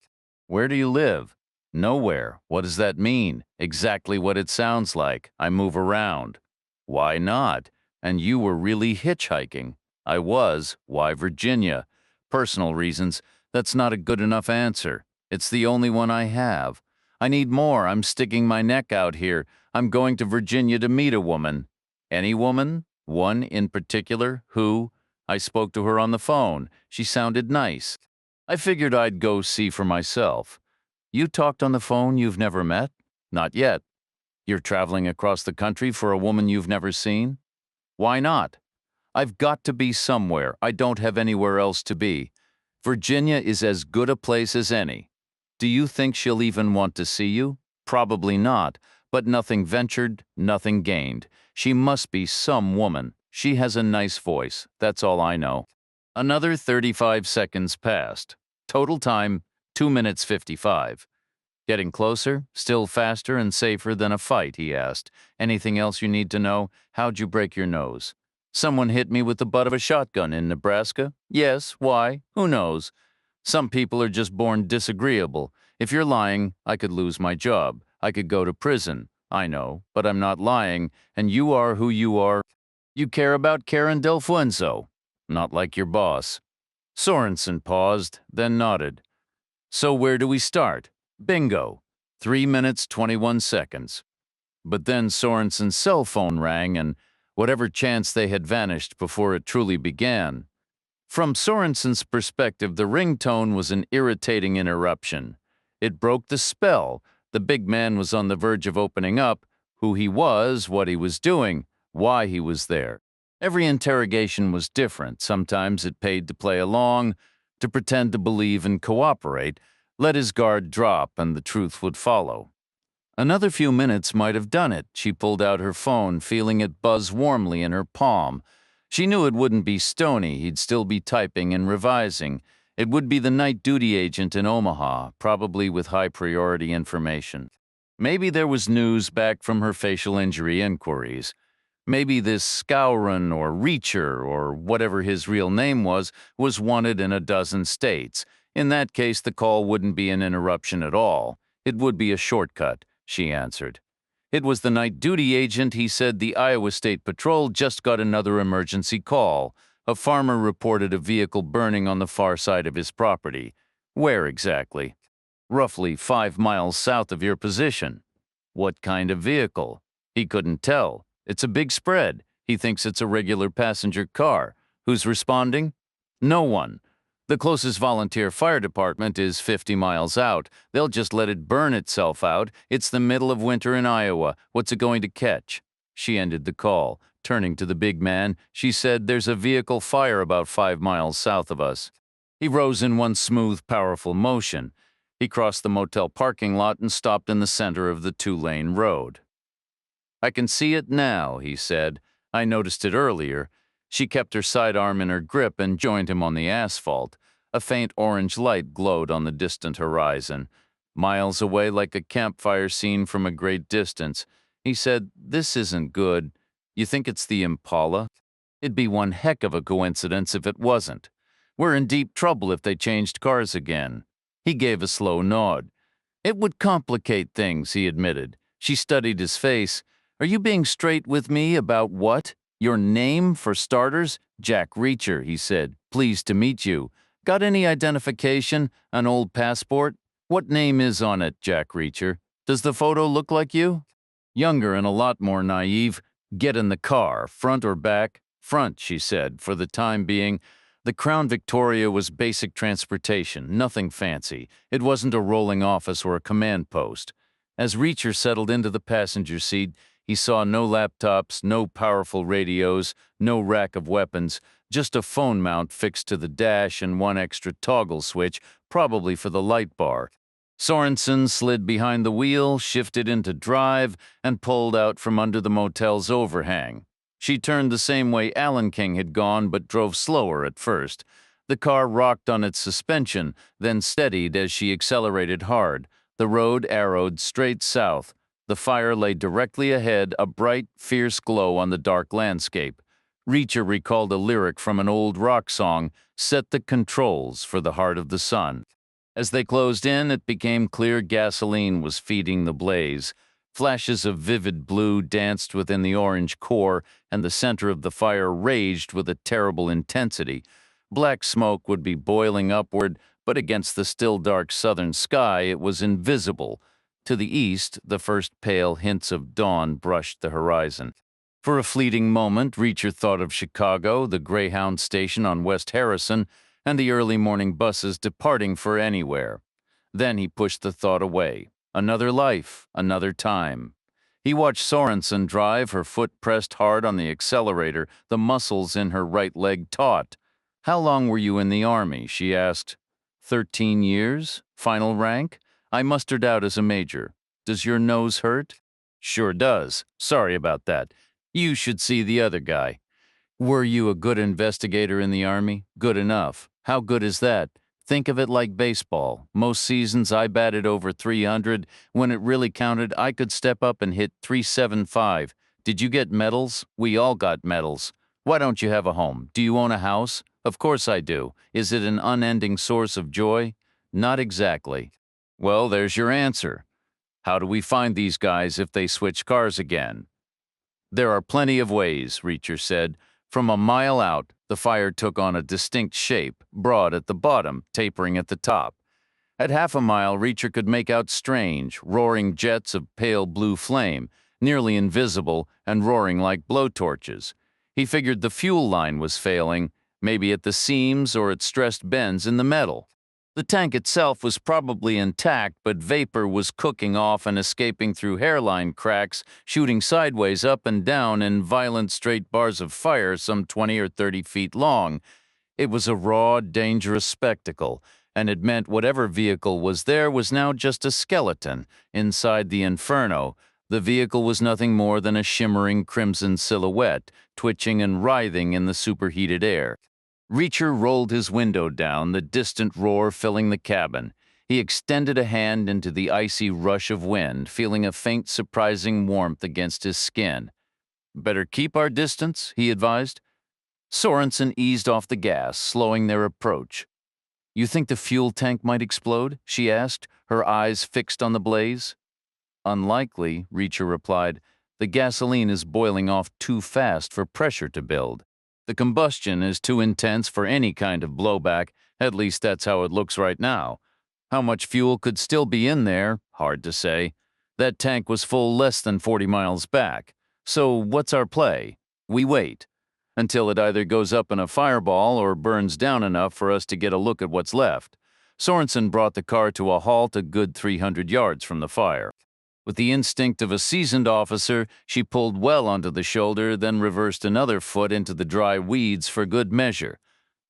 Where do you live? Nowhere. What does that mean? Exactly what it sounds like. I move around. Why not? And you were really hitchhiking. I was. Why Virginia? Personal reasons. That's not a good enough answer. It's the only one I have. I need more. I'm sticking my neck out here. I'm going to Virginia to meet a woman. Any woman? One in particular? Who? I spoke to her on the phone. She sounded nice. I figured I'd go see for myself. You talked on the phone you've never met? Not yet. You're traveling across the country for a woman you've never seen? Why not? I've got to be somewhere. I don't have anywhere else to be. Virginia is as good a place as any. Do you think she'll even want to see you? Probably not, but nothing ventured, nothing gained. She must be some woman. She has a nice voice. That's all I know. Another 35 seconds passed. Total time, 2 minutes 55. Getting closer, still faster and safer than a fight, he asked. Anything else you need to know? How'd you break your nose? Someone hit me with the butt of a shotgun in Nebraska? Yes, why? Who knows? Some people are just born disagreeable. If you're lying, I could lose my job. I could go to prison. I know, but I'm not lying, and you are who you are. You care about Karen Del Fuenzo. Not like your boss. Sorenson paused, then nodded. So where do we start? Bingo. 3 minutes, 21 seconds. But then Sorenson's cell phone rang, and whatever chance they had vanished before it truly began. From Sorenson's perspective, the ringtone was an irritating interruption. It broke the spell. The big man was on the verge of opening up who he was, what he was doing, why he was there. Every interrogation was different. Sometimes it paid to play along, to pretend to believe and cooperate. Let his guard drop and the truth would follow. Another few minutes might have done it. She pulled out her phone, feeling it buzz warmly in her palm. She knew it wouldn't be Stoney. He'd still be typing and revising. It would be the night duty agent in Omaha, probably with high-priority information. Maybe there was news back from her facial injury inquiries. Maybe this Scourin or Reacher, or whatever his real name was wanted in a dozen states. In that case, the call wouldn't be an interruption at all. It would be a shortcut, she answered. It was the night duty agent. He said the Iowa State Patrol just got another emergency call. A farmer reported a vehicle burning on the far side of his property. Where exactly? Roughly 5 miles south of your position. What kind of vehicle? He couldn't tell. It's a big spread. He thinks it's a regular passenger car. Who's responding? No one. The closest volunteer fire department is 50 miles out. They'll just let it burn itself out. It's the middle of winter in Iowa. What's it going to catch? She ended the call. Turning to the big man, she said, "There's a vehicle fire about 5 miles south of us." He rose in one smooth, powerful motion. He crossed the motel parking lot and stopped in the center of the 2-lane road. "I can see it now," he said. "I noticed it earlier." She kept her sidearm in her grip and joined him on the asphalt. A faint orange light glowed on the distant horizon. Miles away, like a campfire seen from a great distance, he said, "This isn't good. You think it's the Impala? It'd be one heck of a coincidence if it wasn't. We're in deep trouble if they changed cars again." He gave a slow nod. "It would complicate things," he admitted. She studied his face. "Are you being straight with me about what? Your name, for starters?" "Jack Reacher," he said. "Pleased to meet you. Got any identification? An old passport?" "What name is on it, Jack Reacher? Does the photo look like you?" Younger and a lot more naive. "Get in the car, front or back?" "Front," she said, for the time being. The Crown Victoria was basic transportation, nothing fancy. It wasn't a rolling office or a command post. As Reacher settled into the passenger seat, he saw no laptops, no powerful radios, no rack of weapons, just a phone mount fixed to the dash and one extra toggle switch, probably for the light bar. Sorenson slid behind the wheel, shifted into drive, and pulled out from under the motel's overhang. She turned the same way Alan King had gone, but drove slower at first. The car rocked on its suspension, then steadied as she accelerated hard. The road arrowed straight south. The fire lay directly ahead, a bright, fierce glow on the dark landscape. Reacher recalled a lyric from an old rock song, "Set the controls for the heart of the sun." As they closed in, it became clear gasoline was feeding the blaze. Flashes of vivid blue danced within the orange core, and the center of the fire raged with a terrible intensity. Black smoke would be boiling upward, but against the still dark southern sky it was invisible. To the east, the first pale hints of dawn brushed the horizon. For a fleeting moment, Reacher thought of Chicago, the Greyhound station on West Harrison, and the early morning buses departing for anywhere. Then he pushed the thought away. Another life, another time. He watched Sorenson drive, her foot pressed hard on the accelerator, the muscles in her right leg taut. "How long were you in the Army?" she asked. 13 years? Final rank? I mustered out as a major. Does your nose hurt? Sure does. Sorry about that. You should see the other guy. Were you a good investigator in the Army? Good enough. How good is that? Think of it like baseball. Most seasons I batted over 300. When it really counted, I could step up and hit 375. Did you get medals? We all got medals. Why don't you have a home? Do you own a house? Of course I do. Is it an unending source of joy? Not exactly. Well, there's your answer. How do we find these guys if they switch cars again? There are plenty of ways, Reacher said. From a mile out, the fire took on a distinct shape, broad at the bottom, tapering at the top. At half a mile, Reacher could make out strange, roaring jets of pale blue flame, nearly invisible and roaring like blowtorches. He figured the fuel line was failing, maybe at the seams or at stressed bends in the metal. The tank itself was probably intact, but vapor was cooking off and escaping through hairline cracks, shooting sideways up and down in violent straight bars of fire some 20 or 30 feet long. It was a raw, dangerous spectacle, and it meant whatever vehicle was there was now just a skeleton inside the inferno. The vehicle was nothing more than a shimmering crimson silhouette, twitching and writhing in the superheated air. Reacher rolled his window down, the distant roar filling the cabin. He extended a hand into the icy rush of wind, feeling a faint, surprising warmth against his skin. "Better keep our distance," he advised. Sorenson eased off the gas, slowing their approach. "You think the fuel tank might explode?" she asked, her eyes fixed on the blaze. "Unlikely," Reacher replied. "The gasoline is boiling off too fast for pressure to build. The combustion is too intense for any kind of blowback, at least that's how it looks right now. How much fuel could still be in there? Hard to say. That tank was full less than 40 miles back. So what's our play? We wait until it either goes up in a fireball or burns down enough for us to get a look at what's left." Sorenson brought the car to a halt a good 300 yards from the fire. With the instinct of a seasoned officer, she pulled well onto the shoulder, then reversed another foot into the dry weeds for good measure.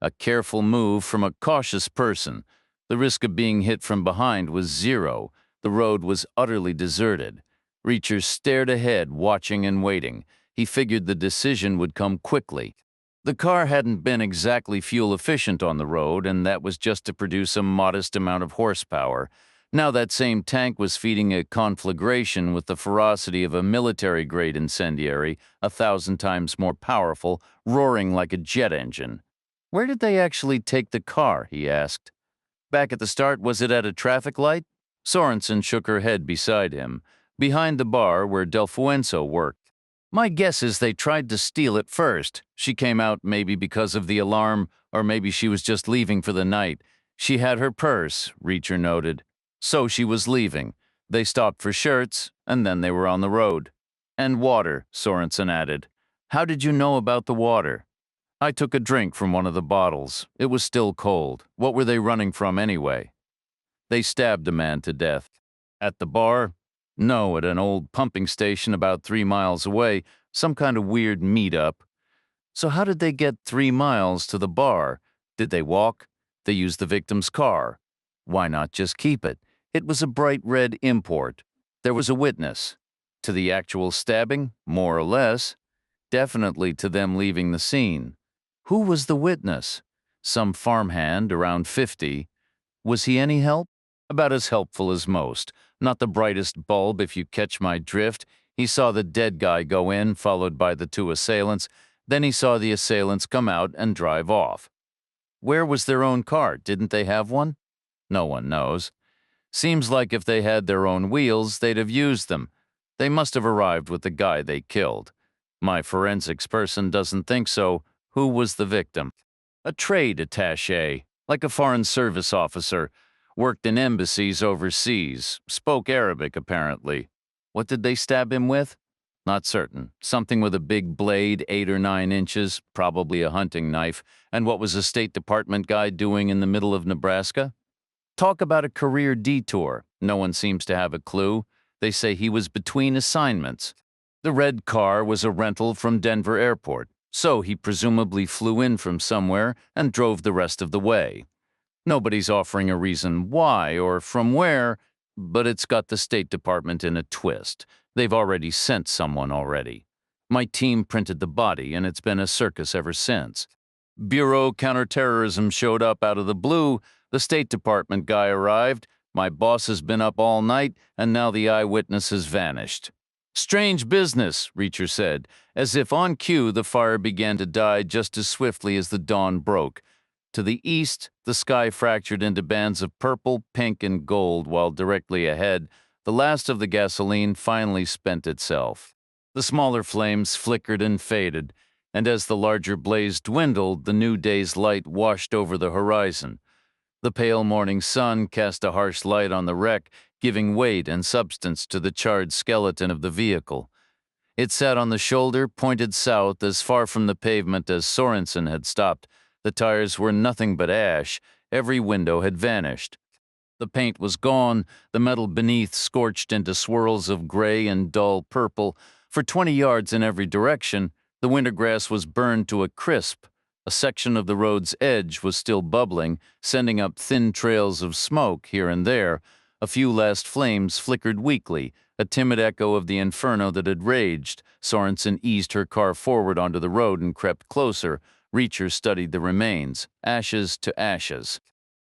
A careful move from a cautious person. The risk of being hit from behind was zero. The road was utterly deserted. Reacher stared ahead, watching and waiting. He figured the decision would come quickly. The car hadn't been exactly fuel efficient on the road, and that was just to produce a modest amount of horsepower. Now that same tank was feeding a conflagration with the ferocity of a military-grade incendiary, 1,000 times more powerful, roaring like a jet engine. "Where did they actually take the car?" he asked. "Back at the start, was it at a traffic light?" Sorenson shook her head beside him, behind the bar where Delueno worked. "My guess is they tried to steal it first. She came out maybe because of the alarm, or maybe she was just leaving for the night. She had her purse," Reacher noted. "So she was leaving. They stopped for shirts, and then they were on the road." "And water," Sorenson added. "How did you know about the water?" "I took a drink from one of the bottles. It was still cold. What were they running from anyway?" "They stabbed a man to death." "At the bar?" "No, at an old pumping station about 3 miles away, some kind of weird meet-up." "So how did they get 3 miles to the bar? Did they walk?" "They used the victim's car." "Why not just keep it? It was a bright red import. There was a witness." "To the actual stabbing? More or less." "Definitely to them leaving the scene." "Who was the witness?" "Some farmhand, around 50. "Was he any help?" "About as helpful as most. Not the brightest bulb, if you catch my drift. He saw the dead guy go in, followed by the 2 assailants. Then he saw the assailants come out and drive off." "Where was their own car? Didn't they have one?" "No one knows. Seems like if they had their own wheels, they'd have used them. They must have arrived with the guy they killed. My forensics person doesn't think so." "Who was the victim?" "A trade attaché, like a foreign service officer. Worked in embassies overseas. Spoke Arabic, apparently." "What did they stab him with?" "Not certain. Something with a big blade, 8 or 9 inches, probably a hunting knife." "And what was a State Department guy doing in the middle of Nebraska?" "Talk about a career detour. No one seems to have a clue. They say he was between assignments. The red car was a rental from Denver Airport, so he presumably flew in from somewhere and drove the rest of the way. Nobody's offering a reason why or from where, but it's got the State Department in a twist. They've already sent someone already. My team printed the body, and it's been a circus ever since. Bureau Counterterrorism showed up out of the blue. The State Department guy arrived. My boss has been up all night, and now the eyewitness has vanished." "Strange business," Reacher said. As if on cue, the fire began to die just as swiftly as the dawn broke. To the east, the sky fractured into bands of purple, pink, and gold, while directly ahead, the last of the gasoline finally spent itself. The smaller flames flickered and faded, and as the larger blaze dwindled, the new day's light washed over the horizon. The pale morning sun cast a harsh light on the wreck, giving weight and substance to the charred skeleton of the vehicle. It sat on the shoulder, pointed south, as far from the pavement as Sorenson had stopped. The tires were nothing but ash. Every window had vanished. The paint was gone, the metal beneath scorched into swirls of gray and dull purple. For 20 yards in every direction, the winter grass was burned to a crisp. A section of the road's edge was still bubbling, sending up thin trails of smoke here and there. A few last flames flickered weakly, a timid echo of the inferno that had raged. Sorenson eased her car forward onto the road and crept closer. Reacher studied the remains, ashes to ashes.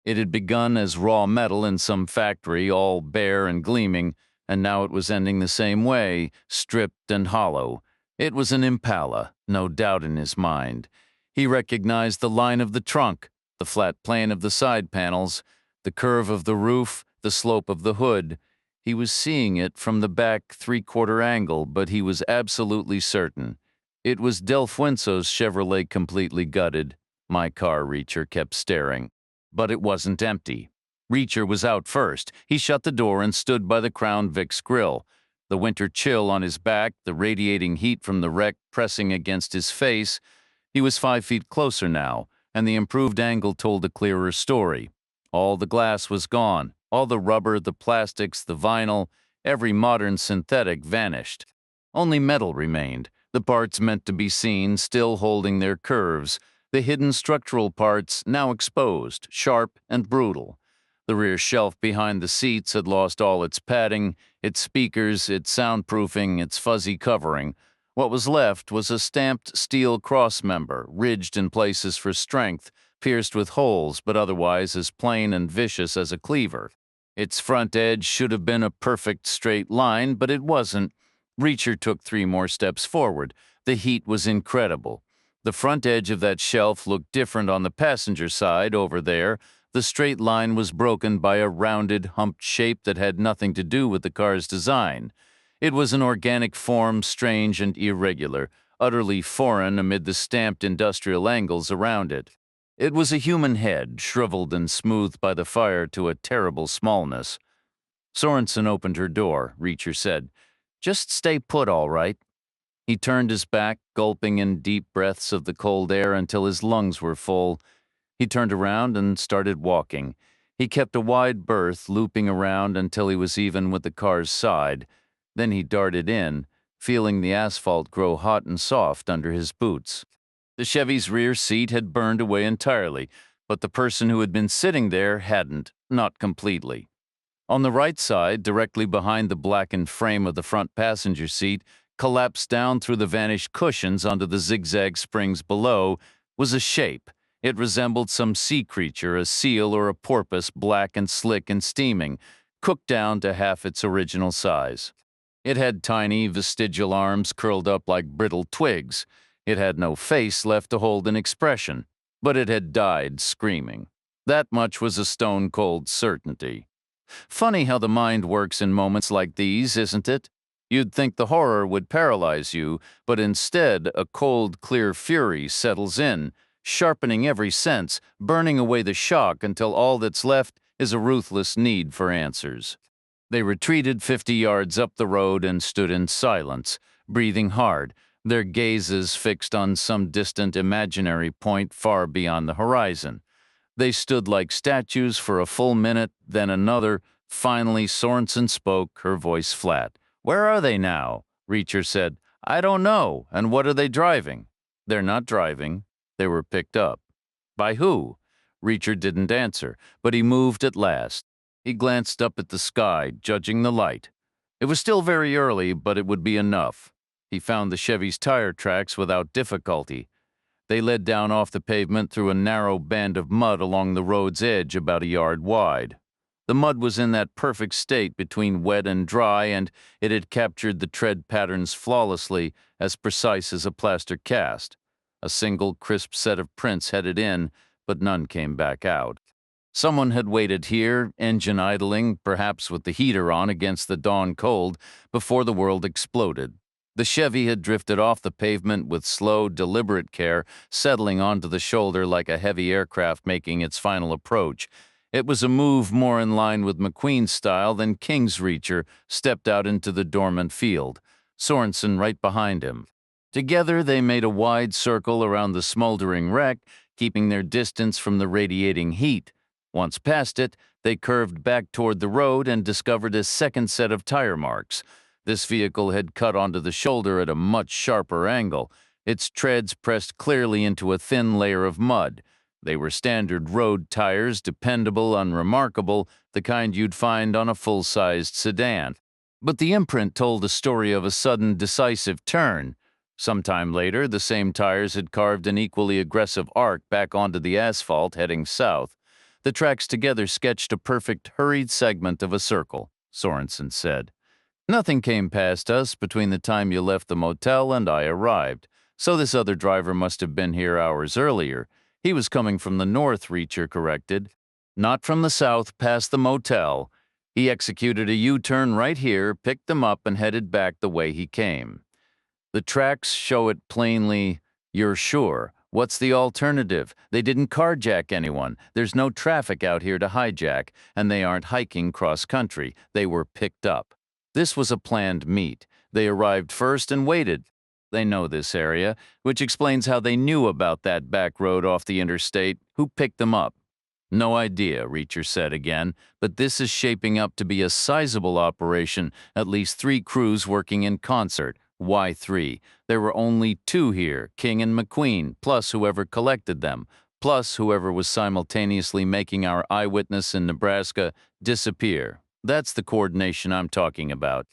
It had begun as raw metal in some factory, all bare and gleaming, and now it was ending the same way, stripped and hollow. It was an Impala, no doubt in his mind. He recognized the line of the trunk, the flat plane of the side panels, the curve of the roof, the slope of the hood. He was seeing it from the back three-quarter angle, but he was absolutely certain. It was Del Fuenzo's Chevrolet completely gutted. My car, Reacher kept staring. But it wasn't empty. Reacher was out first. He shut the door and stood by the Crown Vic's grill. The winter chill on his back, the radiating heat from the wreck pressing against his face. He was 5 feet closer now, and the improved angle told a clearer story. All the glass was gone. All the rubber, the plastics, the vinyl, every modern synthetic vanished. Only metal remained, the parts meant to be seen still holding their curves, the hidden structural parts now exposed, sharp and brutal. The rear shelf behind the seats had lost all its padding, its speakers, its soundproofing, its fuzzy covering. What was left was a stamped steel crossmember, ridged in places for strength, pierced with holes, but otherwise as plain and vicious as a cleaver. Its front edge should have been a perfect straight line, but it wasn't. Reacher took 3 more steps forward. The heat was incredible. The front edge of that shelf looked different on the passenger side over there. The straight line was broken by a rounded, humped shape that had nothing to do with the car's design. It was an organic form, strange and irregular, utterly foreign amid the stamped industrial angles around it. It was a human head, shriveled and smoothed by the fire to a terrible smallness. Sorenson opened her door, Reacher said. "Just stay put, all right." He turned his back, gulping in deep breaths of the cold air until his lungs were full. He turned around and started walking. He kept a wide berth, looping around until he was even with the car's side. Then he darted in, feeling the asphalt grow hot and soft under his boots. The Chevy's rear seat had burned away entirely, but the person who had been sitting there hadn't, not completely. On the right side, directly behind the blackened frame of the front passenger seat, collapsed down through the vanished cushions onto the zigzag springs below, was a shape. It resembled some sea creature, a seal or a porpoise, black and slick and steaming, cooked down to half its original size. It had tiny, vestigial arms curled up like brittle twigs. It had no face left to hold an expression, but it had died screaming. That much was a stone-cold certainty. Funny how the mind works in moments like these, isn't it? You'd think the horror would paralyze you, but instead a cold, clear fury settles in, sharpening every sense, burning away the shock until all that's left is a ruthless need for answers. They retreated 50 yards up the road and stood in silence, breathing hard, their gazes fixed on some distant imaginary point far beyond the horizon. They stood like statues for a full minute, then another. Finally, Sorenson spoke, her voice flat. "Where are they now?" Reacher said. "I don't know. And what are they driving?" "They're not driving. They were picked up." "By who?" Reacher didn't answer, but he moved at last. He glanced up at the sky, judging the light. It was still very early, but it would be enough. He found the Chevy's tire tracks without difficulty. They led down off the pavement through a narrow band of mud along the road's edge about a yard wide. The mud was in that perfect state between wet and dry, and it had captured the tread patterns flawlessly, as precise as a plaster cast. A single crisp set of prints headed in, but none came back out. Someone had waited here, engine idling, perhaps with the heater on against the dawn cold, before the world exploded. The Chevy had drifted off the pavement with slow, deliberate care, settling onto the shoulder like a heavy aircraft making its final approach. It was a move more in line with McQueen's style than King's Reacher stepped out into the dormant field, Sorenson right behind him. Together they made a wide circle around the smoldering wreck, keeping their distance from the radiating heat. Once past it, they curved back toward the road and discovered a second set of tire marks. This vehicle had cut onto the shoulder at a much sharper angle. its treads pressed clearly into a thin layer of mud. They were standard road tires, dependable, unremarkable, the kind you'd find on a full-sized sedan. But the imprint told a story of a sudden, decisive turn. Sometime later, the same tires had carved an equally aggressive arc back onto the asphalt heading south. The tracks together sketched a perfect, hurried segment of a circle, Sorenson said. Nothing came past us between the time you left the motel and I arrived, so this other driver must have been here hours earlier. He was coming from the north, Reacher corrected. Not from the south, past the motel. He executed a U-turn right here, picked them up, and headed back the way he came. The tracks show it plainly. You're sure? What's the alternative? They didn't carjack anyone. There's no traffic out here to hijack, and they aren't hiking cross-country. They were picked up. This was a planned meet. They arrived first and waited. They know this area, which explains how they knew about that back road off the interstate. Who picked them up? No idea, Reacher said again, but this is shaping up to be a sizable operation, at least 3 crews working in concert. Why 3? There were only 2 here, King and McQueen, plus whoever collected them, plus whoever was simultaneously making our eyewitness in Nebraska disappear. That's the coordination I'm talking about.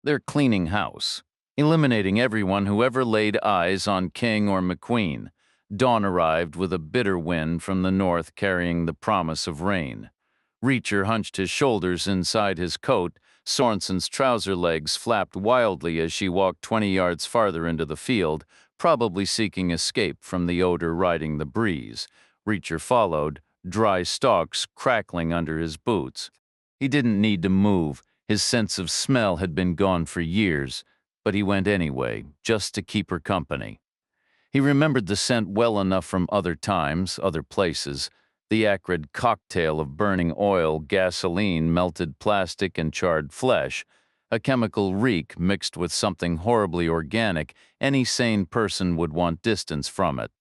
They're cleaning house, eliminating everyone who ever laid eyes on King or McQueen. Dawn arrived with a bitter wind from the north carrying the promise of rain. Reacher hunched his shoulders inside his coat. Sorenson's trouser legs flapped wildly as she walked 20 yards farther into the field, probably seeking escape from the odor riding the breeze. Reacher followed, dry stalks crackling under his boots. He didn't need to move. His sense of smell had been gone for years, but he went anyway, just to keep her company. He remembered the scent well enough from other times, other places. The acrid cocktail of burning oil, gasoline, melted plastic, and charred flesh. A chemical reek mixed with something horribly organic. Any sane person would want distance from it.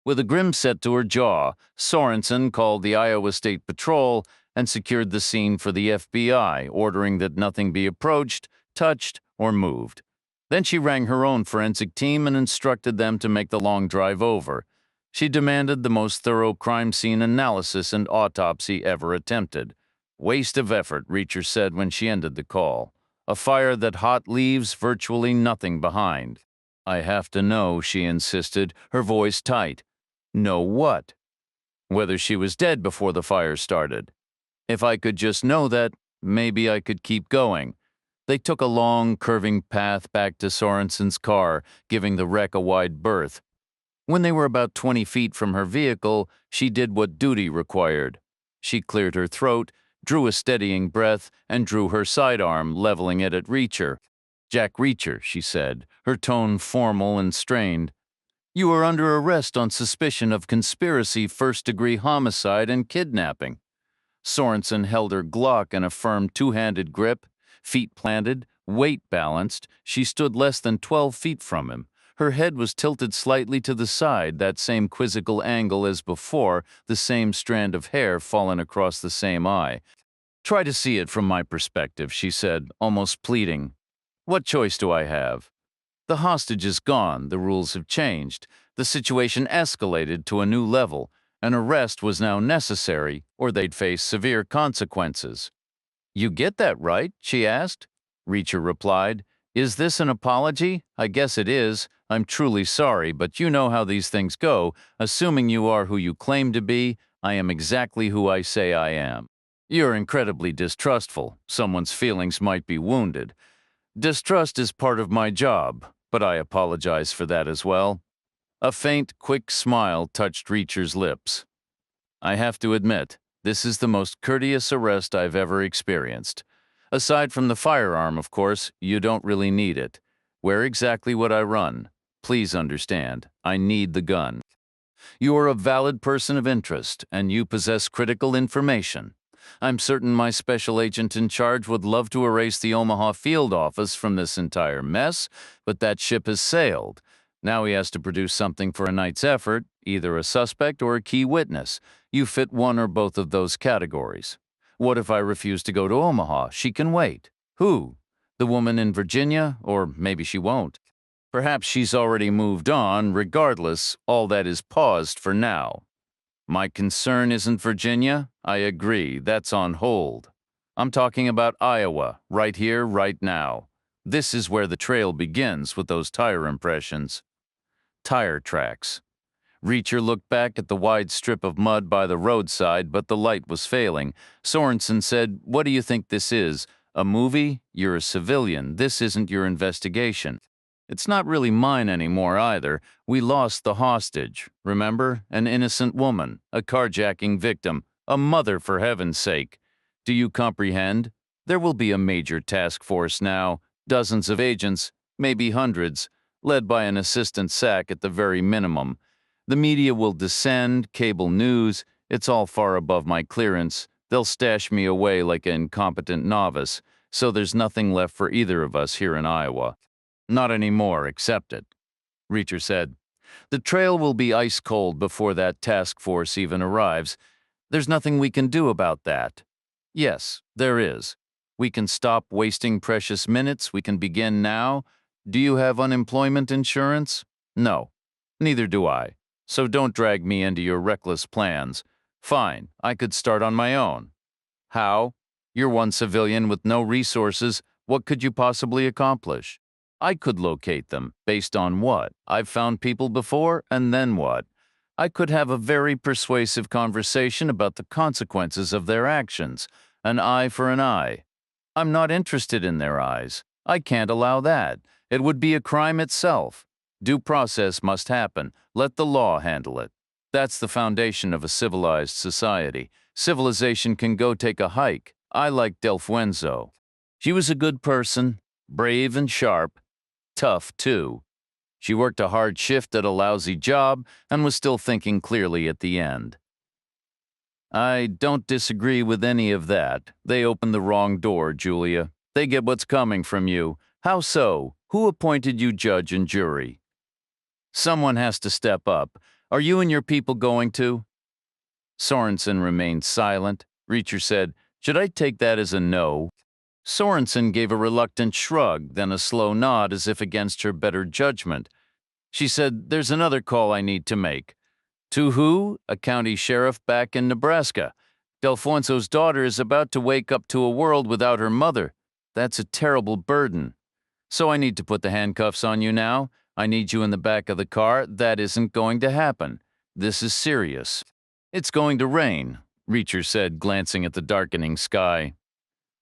With a grim set to her jaw, Sorenson called the Iowa State Patrol and secured the scene for the FBI, ordering that nothing be approached, touched, or moved. Then she rang her own forensic team and instructed them to make the long drive over. She demanded the most thorough crime scene analysis and autopsy ever attempted. Waste of effort, Reacher said when she ended the call. A fire that hot leaves virtually nothing behind. I have to know, she insisted, her voice tight. Know what? Whether she was dead before the fire started. If I could just know that, maybe I could keep going. They took a long, curving path back to Sorenson's car, giving the wreck a wide berth. When they were about 20 feet from her vehicle, she did what duty required. She cleared her throat, drew a steadying breath, and drew her sidearm, leveling it at Reacher. Jack Reacher, she said, her tone formal and strained. You are under arrest on suspicion of conspiracy, first-degree homicide, and kidnapping. Sorenson held her Glock in a firm two-handed grip. Feet planted, weight balanced, she stood less than 12 feet from him. Her head was tilted slightly to the side, that same quizzical angle as before, the same strand of hair fallen across the same eye. Try to see it from my perspective, she said, almost pleading. What choice do I have? The hostage is gone, the rules have changed. The situation escalated to a new level. An arrest was now necessary, or they'd face severe consequences. You get that right? She asked. Reacher replied. Is this an apology? I guess it is. I'm truly sorry, but you know how these things go. Assuming you are who you claim to be, I am exactly who I say I am. You're incredibly distrustful. Someone's feelings might be wounded. Distrust is part of my job, but I apologize for that as well. A faint, quick smile touched Reacher's lips. I have to admit, this is the most courteous arrest I've ever experienced. Aside from the firearm, of course, you don't really need it. Where exactly would I run? Please understand, I need the gun. You are a valid person of interest, and you possess critical information. I'm certain my special agent in charge would love to erase the Omaha field office from this entire mess, but that ship has sailed. Now he has to produce something for a night's effort, either a suspect or a key witness. You fit one or both of those categories. What if I refuse to go to Omaha? She can wait. Who? The woman in Virginia? Or maybe she won't. Perhaps she's already moved on. Regardless, all that is paused for now. My concern isn't Virginia. I agree, that's on hold. I'm talking about Iowa, right here, right now. This is where the trail begins with those tire impressions. Tire tracks. Reacher looked back at the wide strip of mud by the roadside, but the light was failing. Sorenson said, "What do you think this is? A movie? You're a civilian. This isn't your investigation." It's not really mine anymore either. We lost the hostage. Remember? An innocent woman, a carjacking victim, a mother for heaven's sake. Do you comprehend? There will be a major task force now, dozens of agents, maybe hundreds, led by an assistant SAC at the very minimum. The media will descend, cable news. It's all far above my clearance. They'll stash me away like an incompetent novice, so there's nothing left for either of us here in Iowa. Not anymore, accept it. Reacher said, "The trail will be ice cold before that task force even arrives. There's nothing we can do about that." "Yes, there is. We can stop wasting precious minutes. We can begin now. Do you have unemployment insurance?" "No. Neither do I. So don't drag me into your reckless plans. Fine, I could start on my own." "How? You're one civilian with no resources. What could you possibly accomplish?" "I could locate them. Based on what? I've found people before, and then what? I could have a very persuasive conversation about the consequences of their actions. An eye for an eye. I'm not interested in their eyes. I can't allow that. It would be a crime itself. Due process must happen. Let the law handle it. That's the foundation of a civilized society. Civilization can go take a hike. I like Delueno. She was a good person, brave and sharp, tough too. She worked a hard shift at a lousy job and was still thinking clearly at the end. I don't disagree with any of that. They opened the wrong door, Julia. They get what's coming from you. How so? Who appointed you judge and jury? Someone has to step up. Are you and your people going to? Sorenson remained silent. Reacher said, "Should I take that as a no?" Sorenson gave a reluctant shrug, then a slow nod as if against her better judgment. She said, "There's another call I need to make." "To who?" "A county sheriff back in Nebraska. Delfonso's daughter is about to wake up to a world without her mother. That's a terrible burden. So I need to put the handcuffs on you now. I need you in the back of the car. That isn't going to happen. This is serious." "It's going to rain," Reacher said, glancing at the darkening sky.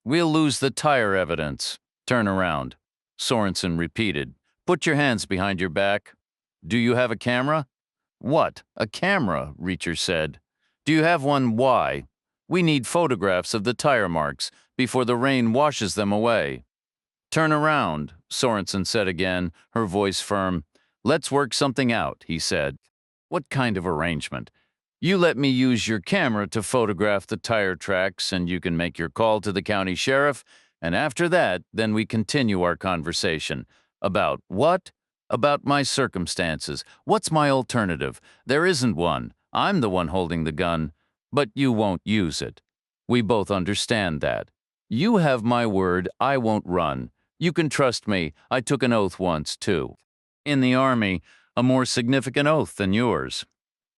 "We'll lose the tire evidence." "Turn around," Sorenson repeated. "Put your hands behind your back." "Do you have a camera?" "What? A camera?" Reacher said. "Do you have one? Why?" "We need photographs of the tire marks before the rain washes them away." "Turn around," Sorenson said again, her voice firm. "Let's work something out," he said. "What kind of arrangement?" "You let me use your camera to photograph the tire tracks, and you can make your call to the county sheriff, and after that, then we continue our conversation." "About what?" "About my circumstances. What's my alternative? There isn't one. I'm the one holding the gun. But you won't use it. We both understand that. You have my word, I won't run. You can trust me. I took an oath once, too. In the Army, a more significant oath than yours.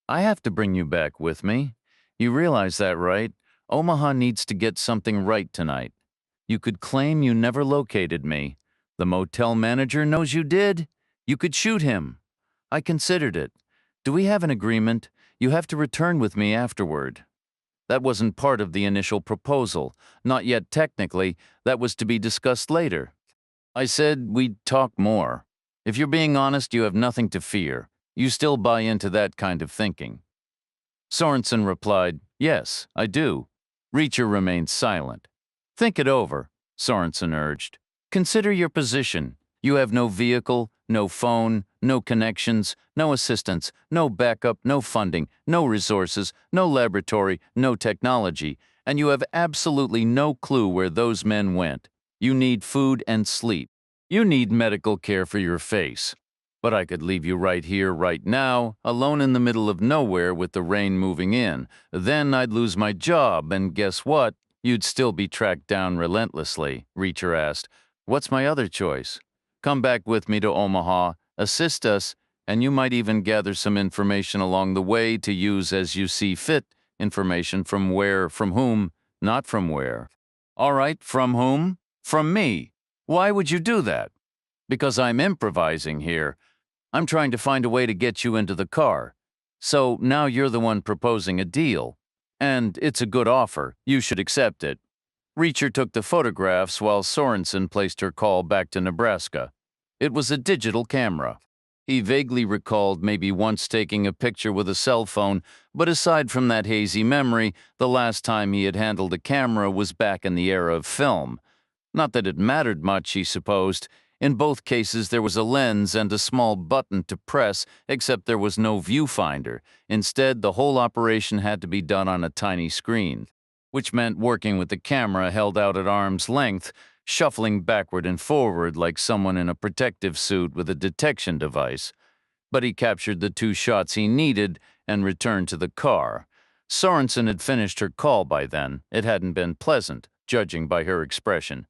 I have to bring you back with me. You realize that, right? Omaha needs to get something right tonight. You could claim you never located me. The motel manager knows you did. You could shoot him. I considered it. Do we have an agreement? You have to return with me afterward. That wasn't part of the initial proposal. Not yet technically. That was to be discussed later. I said we'd talk more. If you're being honest, you have nothing to fear. You still buy into that kind of thinking." Sorenson replied, "Yes, I do." Reacher remained silent. "Think it over," Sorenson urged. "Consider your position. You have no vehicle, no phone, no connections, no assistance, no backup, no funding, no resources, no laboratory, no technology, and you have absolutely no clue where those men went. You need food and sleep. You need medical care for your face. But I could leave you right here, right now, alone in the middle of nowhere with the rain moving in. Then I'd lose my job, and guess what? You'd still be tracked down relentlessly," Reacher asked. "What's my other choice?" "Come back with me to Omaha. assist us, and you might even gather some information along the way to use as you see fit, information from where, from whom, not from where. All right, from whom? From me. Why would you do that? Because I'm improvising here. I'm trying to find a way to get you into the car. So now you're the one proposing a deal. And it's a good offer. You should accept it. Reacher took the photographs while Sorenson placed her call back to Nebraska. It was a digital camera. He vaguely recalled maybe once taking a picture with a cell phone, but aside from that hazy memory, the last time he had handled a camera was back in the era of film. Not that it mattered much, he supposed. In both cases, there was a lens and a small button to press, except there was no viewfinder. Instead, the whole operation had to be done on a tiny screen, which meant working with the camera held out at arm's length, shuffling backward and forward like someone in a protective suit with a detection device. But he captured the 2 shots he needed and returned to the car. Sorenson had finished her call by then. It hadn't been pleasant, judging by her expression.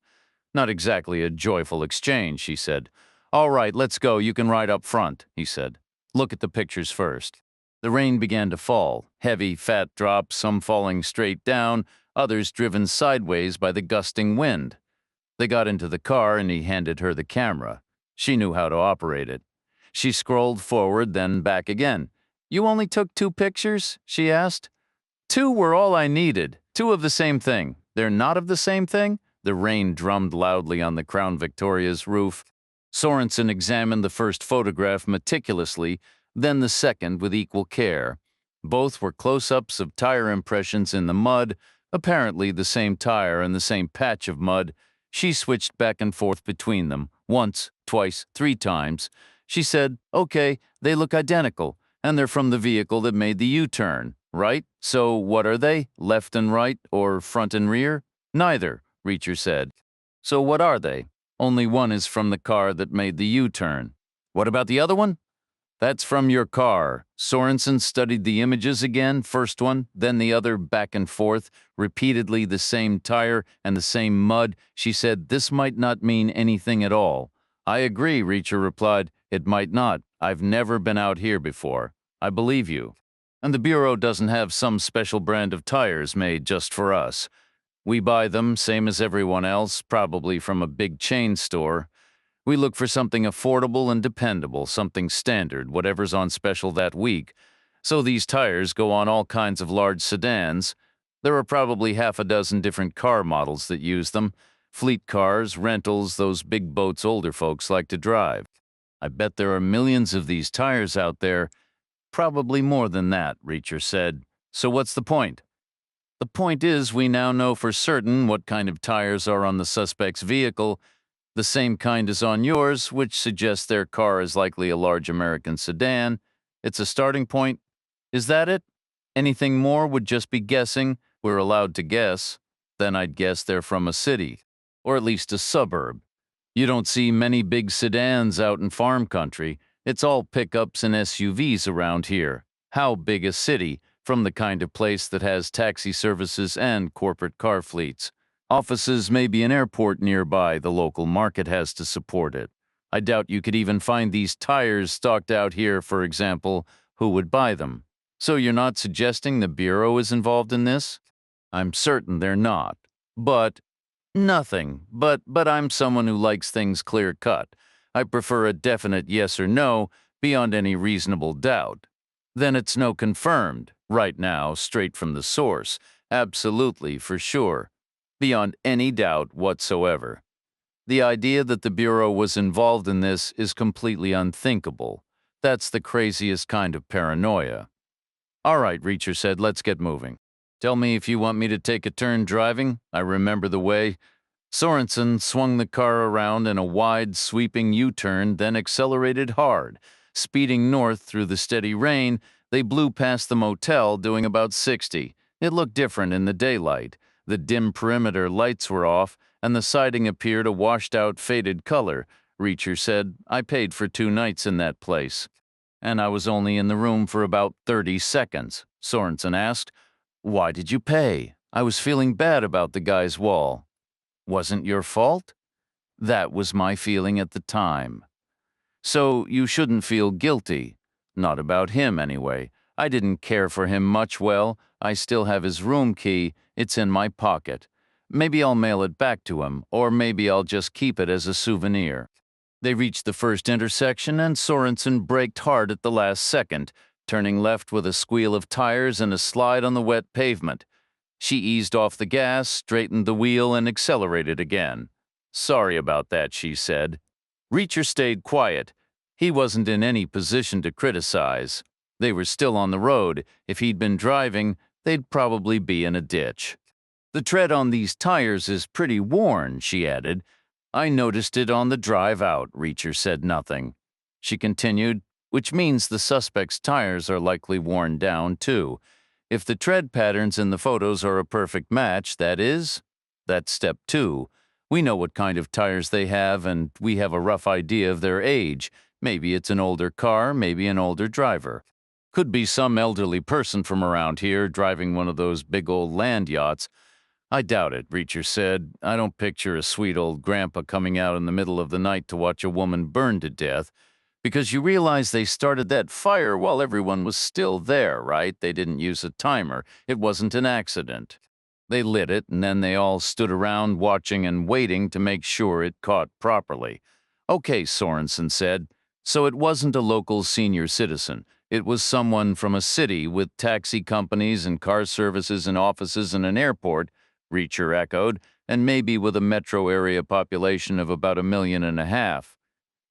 Not exactly a joyful exchange, she said. All right, let's go. You can ride up front, he said. Look at the pictures first. The rain began to fall, heavy, fat drops, some falling straight down, others driven sideways by the gusting wind. They got into the car and he handed her the camera. She knew how to operate it. She scrolled forward, then back again. You only took 2 pictures? She asked. 2 were all I needed. 2 of the same thing. They're not of the same thing? The rain drummed loudly on the Crown Victoria's roof. Sorenson examined the first photograph meticulously, then the second with equal care. Both were close-ups of tire impressions in the mud, apparently the same tire and the same patch of mud. She switched back and forth between them, once, twice, 3 times. She said, okay, they look identical, and they're from the vehicle that made the U-turn, right? So what are they, left and right, or front and rear? Neither, Reacher said. So what are they? Only one is from the car that made the U-turn. What about the other one? That's from your car. Sorenson studied the images again, first one, then the other, back and forth, repeatedly the same tire and the same mud. She said, this might not mean anything at all. I agree, Reacher replied. It might not. I've never been out here before. I believe you. And the Bureau doesn't have some special brand of tires made just for us. We buy them, same as everyone else, probably from a big chain store. We look for something affordable and dependable, something standard, whatever's on special that week. So these tires go on all kinds of large sedans. There are probably half a dozen different car models that use them. Fleet cars, rentals, those big boats older folks like to drive. I bet there are millions of these tires out there. Probably more than that, Reacher said. So what's the point? The point is we now know for certain what kind of tires are on the suspect's vehicle, the same kind as on yours, which suggests their car is likely a large American sedan. It's a starting point. Is that it? Anything more would just be guessing. We're allowed to guess. Then I'd guess they're from a city, or at least a suburb. You don't see many big sedans out in farm country. It's all pickups and SUVs around here. How big a city, from the kind of place that has taxi services and corporate car fleets. Offices, maybe an airport nearby, the local market has to support it. I doubt you could even find these tires stocked out here, for example. Who would buy them? So you're not suggesting the Bureau is involved in this? I'm certain they're not. But nothing. But I'm someone who likes things clear-cut. I prefer a definite yes or no beyond any reasonable doubt. Then it's no confirmed, right now, straight from the source. Absolutely, for sure. Beyond any doubt whatsoever. The idea that the Bureau was involved in this is completely unthinkable. That's the craziest kind of paranoia. All right, Reacher said, let's get moving. Tell me if you want me to take a turn driving. I remember the way. Sorenson swung the car around in a wide, sweeping U-turn, then accelerated hard. Speeding north through the steady rain, they blew past the motel, doing about 60. It looked different in the daylight. The dim perimeter lights were off, and the siding appeared a washed-out, faded color. Reacher said, I paid for 2 nights in that place. And I was only in the room for about 30 seconds. Sorenson asked, why did you pay? I was feeling bad about the guy's wall. Wasn't your fault? That was my feeling at the time. So you shouldn't feel guilty. Not about him, anyway. I didn't care for him much. Well, I still have his room key. It's in my pocket. Maybe I'll mail it back to him, or maybe I'll just keep it as a souvenir. They reached the first intersection, and Sorenson braked hard at the last second, turning left with a squeal of tires and a slide on the wet pavement. She eased off the gas, straightened the wheel, and accelerated again. "Sorry about that," she said. Reacher stayed quiet. He wasn't in any position to criticize. They were still on the road. If he'd been driving, they'd probably be in a ditch. "The tread on these tires is pretty worn," she added. "I noticed it on the drive out." Reacher said nothing. She continued, "Which means the suspect's tires are likely worn down, too. If the tread patterns in the photos are a perfect match, that is, that's step 2. We know what kind of tires they have, and we have a rough idea of their age. Maybe it's an older car, maybe an older driver. Could be some elderly person from around here driving one of those big old land yachts." "I doubt it," Reacher said. "I don't picture a sweet old grandpa coming out in the middle of the night to watch a woman burn to death. Because you realize they started that fire while everyone was still there, right? They didn't use a timer. It wasn't an accident. They lit it, and then they all stood around watching and waiting to make sure it caught properly." "Okay," Sorenson said. "So it wasn't a local senior citizen. It was someone from a city with taxi companies and car services and offices and an airport," Reacher echoed, "and maybe with a metro area population of about 1.5 million.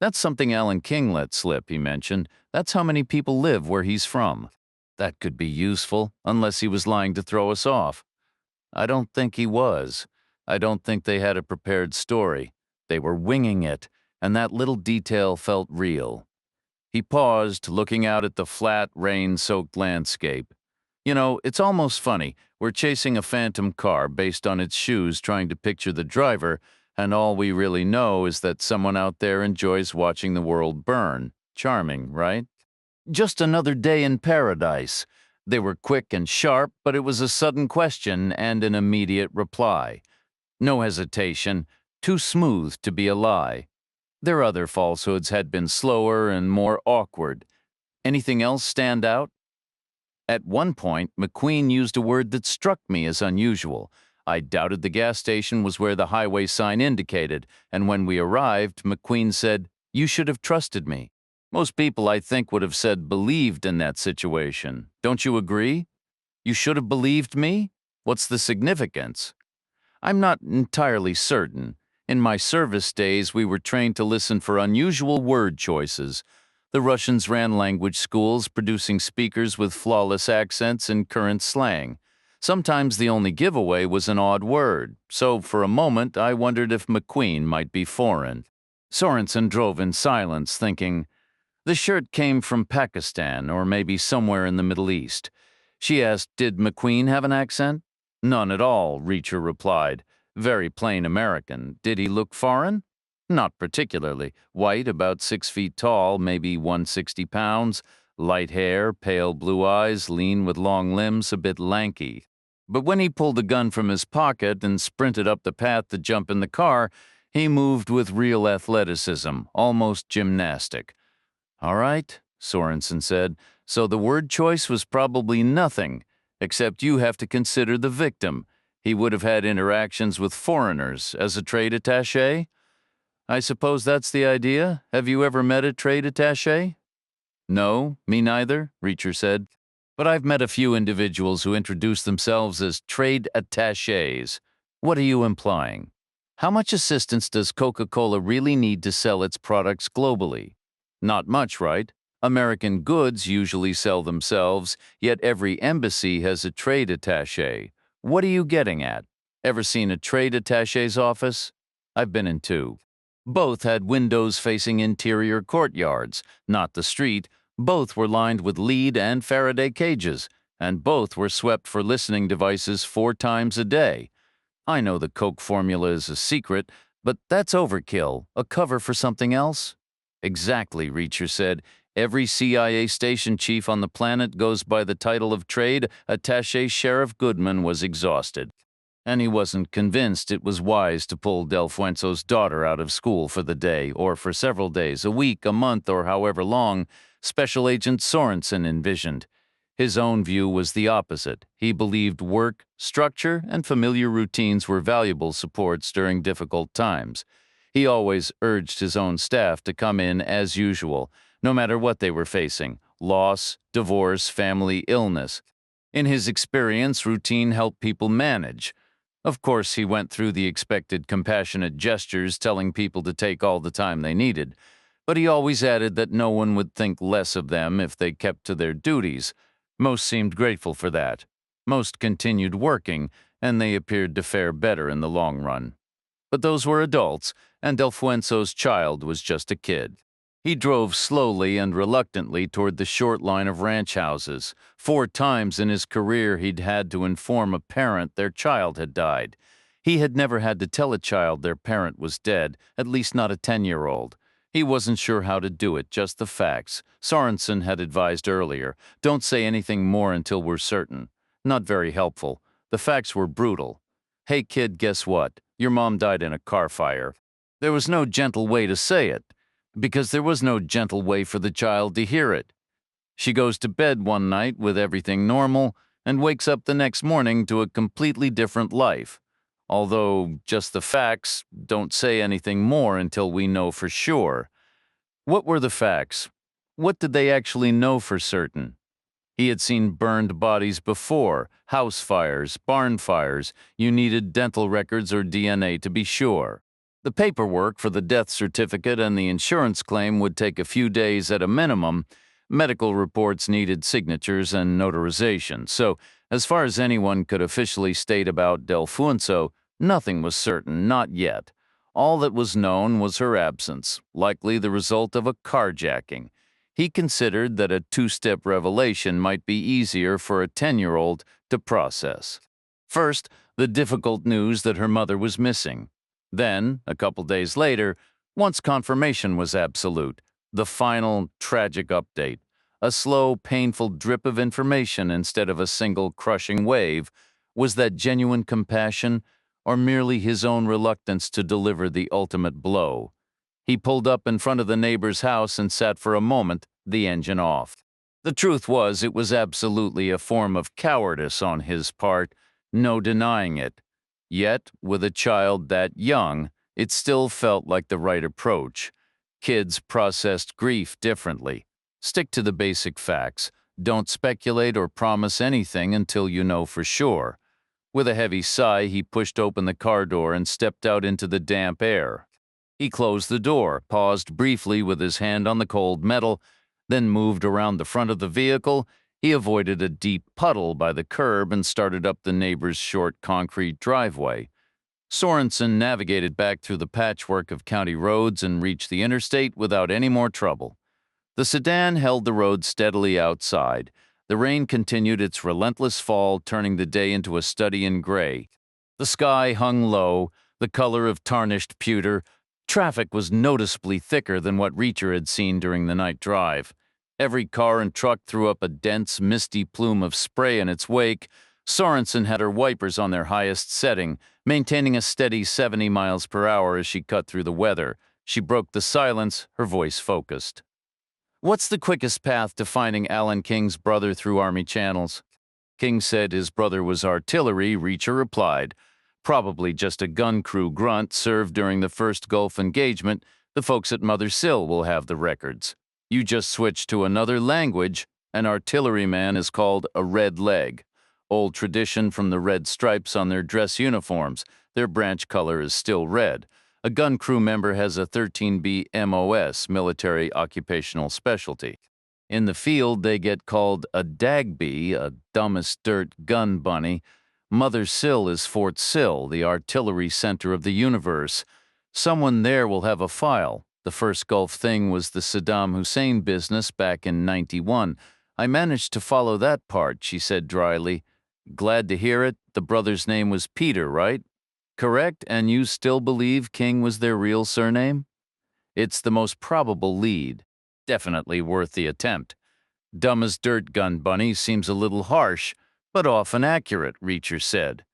That's something Alan King let slip," he mentioned. "That's how many people live where he's from." "That could be useful, unless he was lying to throw us off." "I don't think he was. I don't think they had a prepared story. They were winging it, and that little detail felt real." He paused, looking out at the flat, rain-soaked landscape. "You know, it's almost funny. We're chasing a phantom car based on its shoes, trying to picture the driver, and all we really know is that someone out there enjoys watching the world burn. Charming, right? Just another day in paradise." They were quick and sharp, but it was a sudden question and an immediate reply. No hesitation, too smooth to be a lie. Their other falsehoods had been slower and more awkward. "Anything else stand out?" "At one point, McQueen used a word that struck me as unusual. I doubted the gas station was where the highway sign indicated, and when we arrived, McQueen said, 'You should have trusted me.' Most people, I think, would have said believed in that situation. Don't you agree? You should have believed me? What's the significance?" "I'm not entirely certain. In my service days, we were trained to listen for unusual word choices. The Russians ran language schools, producing speakers with flawless accents and current slang. Sometimes the only giveaway was an odd word, so for a moment I wondered if McQueen might be foreign." Sorenson drove in silence, thinking, "The shirt came from Pakistan or maybe somewhere in the Middle East." She asked, "Did McQueen have an accent?" "None at all," Reacher replied. "Very plain American. Did he look foreign?" "Not particularly. White, about 6 feet tall, maybe 160 pounds, light hair, pale blue eyes, lean with long limbs, a bit lanky. But when he pulled the gun from his pocket and sprinted up the path to jump in the car, he moved with real athleticism, almost gymnastic." "All right," Sorenson said, "so the word choice was probably nothing, except you have to consider the victim. He would have had interactions with foreigners as a trade attaché?" "I suppose that's the idea. Have you ever met a trade attaché?" "No, me neither," Reacher said. "But I've met a few individuals who introduce themselves as trade attachés. What are you implying? How much assistance does Coca-Cola really need to sell its products globally? Not much, right? American goods usually sell themselves, yet every embassy has a trade attaché. What are you getting at? Ever seen a trade attaché's office? I've been in 2. Both had windows facing interior courtyards, not the street. Both were lined with lead and Faraday cages, and both were swept for listening devices 4 times a day. I know the Coke formula is a secret, but that's overkill, a cover for something else." "Exactly," Reacher said. "Every CIA station chief on the planet goes by the title of trade attaché. Sheriff Goodman was exhausted." and he wasn't convinced it was wise to pull Delfuenzo's daughter out of school for the day, or for several days, a week, a month, or however long Special Agent Sorenson envisioned. His own view was the opposite. He believed work, structure, and familiar routines were valuable supports during difficult times. He always urged his own staff to come in as usual, no matter what they were facing: loss, divorce, family, illness. In his experience, routine helped people manage. Of course, he went through the expected compassionate gestures telling people to take all the time they needed, but he always added that no one would think less of them if they kept to their duties. Most seemed grateful for that. Most continued working, and they appeared to fare better in the long run. But those were adults, and Delfuenzo's child was just a kid. He drove slowly and reluctantly toward the short line of ranch houses. 4 times in his career he'd had to inform a parent their child had died. He had never had to tell a child their parent was dead, at least not a 10-year-old. He wasn't sure how to do it, just the facts. Sorenson had advised earlier, don't say anything more until we're certain. Not very helpful. The facts were brutal. Hey kid, guess what? Your mom died in a car fire. There was no gentle way to say it, because there was no gentle way for the child to hear it. She goes to bed one night with everything normal and wakes up the next morning to a completely different life. Although, just the facts, don't say anything more until we know for sure. What were the facts? What did they actually know for certain? He had seen burned bodies before, house fires, barn fires. You needed dental records or DNA to be sure. The paperwork for the death certificate and the insurance claim would take a few days at a minimum. Medical reports needed signatures and notarization, so as far as anyone could officially state about Delfuenzo, nothing was certain, not yet. All that was known was her absence, likely the result of a carjacking. He considered that a 2-step revelation might be easier for a 10-year-old to process. First, the difficult news that her mother was missing. Then, a couple days later, once confirmation was absolute, the final, tragic update. A slow, painful drip of information instead of a single crushing wave. Was that genuine compassion, or merely his own reluctance to deliver the ultimate blow? He pulled up in front of the neighbor's house and sat for a moment, the engine off. The truth was, it was absolutely a form of cowardice on his part, no denying it. Yet, with a child that young, it still felt like the right approach. Kids processed grief differently. Stick to the basic facts. Don't speculate or promise anything until you know for sure. With a heavy sigh, he pushed open the car door and stepped out into the damp air. He closed the door, paused briefly with his hand on the cold metal, then moved around the front of the vehicle. He avoided a deep puddle by the curb and started up the neighbor's short concrete driveway. Sorenson navigated back through the patchwork of county roads and reached the interstate without any more trouble. The sedan held the road steadily outside. The rain continued its relentless fall, turning the day into a study in gray. The sky hung low, the color of tarnished pewter. Traffic was noticeably thicker than what Reacher had seen during the night drive. Every car and truck threw up a dense, misty plume of spray in its wake. Sorenson had her wipers on their highest setting, maintaining a steady 70 miles per hour as she cut through the weather. She broke the silence, her voice focused. "What's the quickest path to finding Alan King's brother through Army channels?" King said his brother was artillery. Reacher replied, "Probably just a gun crew grunt served during the first Gulf engagement. The folks at Mother Sill will have the records. You just switch to another language. An artilleryman is called a red leg. Old tradition from the red stripes on their dress uniforms. Their branch color is still red. A gun crew member has a 13B MOS, military occupational specialty. In the field, they get called a DAGB, a dumbest dirt gun bunny. Mother Sill is Fort Sill, the artillery center of the universe. Someone there will have a file. The first Gulf thing was the Saddam Hussein business back in '91. I managed to follow that part," she said dryly. "Glad to hear it. The brother's name was Peter, right? Correct, and you still believe King was their real surname?" "It's the most probable lead. Definitely worth the attempt." "Dumb as dirt gun bunny seems a little harsh, but often accurate," Reacher said.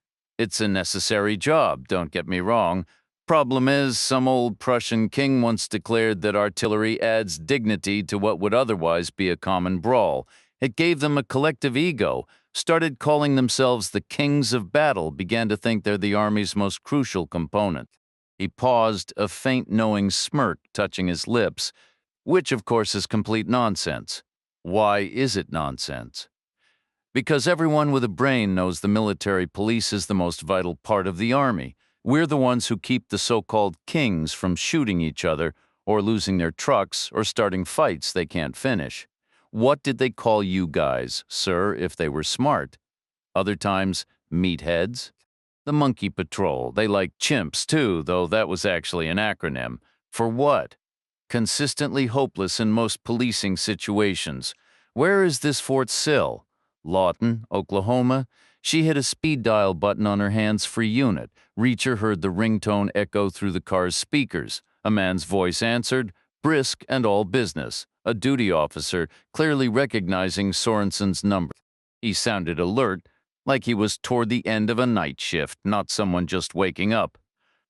It's a necessary job, don't get me wrong. Problem is, some old Prussian king once declared that artillery adds dignity to what would otherwise be a common brawl. It gave them a collective ego, started calling themselves the kings of battle, began to think they're the army's most crucial component. He paused, a faint knowing smirk touching his lips, which of course is complete nonsense. Why is it nonsense? Because everyone with a brain knows the military police is the most vital part of the army. We're the ones who keep the so-called kings from shooting each other or losing their trucks or starting fights they can't finish. What did they call you guys, sir, if they were smart? Other times, meatheads? The Monkey Patrol. They like chimps, too, though that was actually an acronym. For what? Consistently hopeless in most policing situations. Where is this Fort Sill? Lawton, Oklahoma. She hit a speed dial button on her hands-free unit. Reacher heard the ringtone echo through the car's speakers. A man's voice answered, brisk and all business. A duty officer, clearly recognizing Sorenson's number. He sounded alert, like he was toward the end of a night shift, not someone just waking up.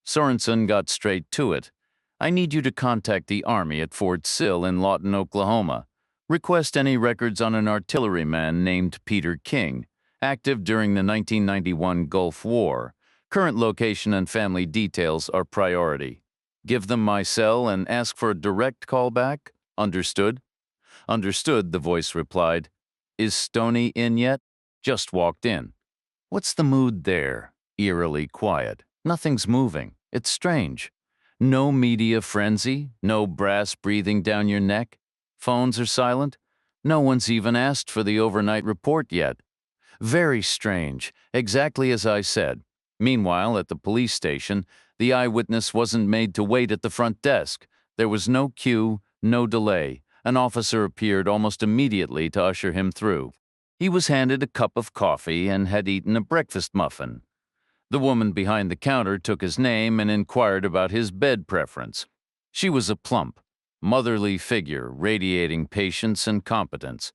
Sorenson got straight to it. I need you to contact the Army at Fort Sill in Lawton, Oklahoma. Request any records on an artilleryman named Peter King, active during the 1991 Gulf War. Current location and family details are priority. Give them my cell and ask for a direct callback. Understood? Understood, the voice replied. Is Stoney in yet? Just walked in. What's the mood there? Eerily quiet. Nothing's moving. It's strange. No media frenzy, no brass breathing down your neck. Phones are silent. No one's even asked for the overnight report yet. Very strange, exactly as I said. Meanwhile, at the police station, the eyewitness wasn't made to wait at the front desk. There was no queue, no delay. An officer appeared almost immediately to usher him through. He was handed a cup of coffee and had eaten a breakfast muffin. The woman behind the counter took his name and inquired about his bed preference. She was a plump, motherly figure, radiating patience and competence.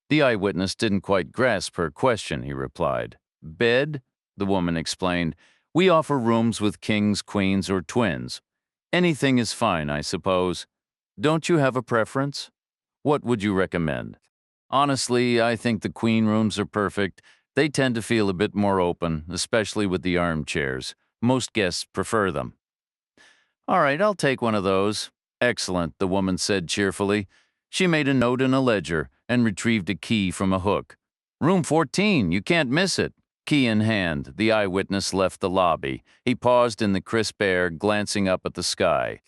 The eyewitness didn't quite grasp her question, he replied. Bed? The woman explained. We offer rooms with kings, queens, or twins. Anything is fine, I suppose. Don't you have a preference? What would you recommend? Honestly, I think the queen rooms are perfect. They tend to feel a bit more open, especially with the armchairs. Most guests prefer them. All right, I'll take one of those. Excellent, the woman said cheerfully. She made a note in a ledger and retrieved a key from a hook. Room 14, you can't miss it. Key in hand, the eyewitness left the lobby. He paused in the crisp air, glancing up at the sky.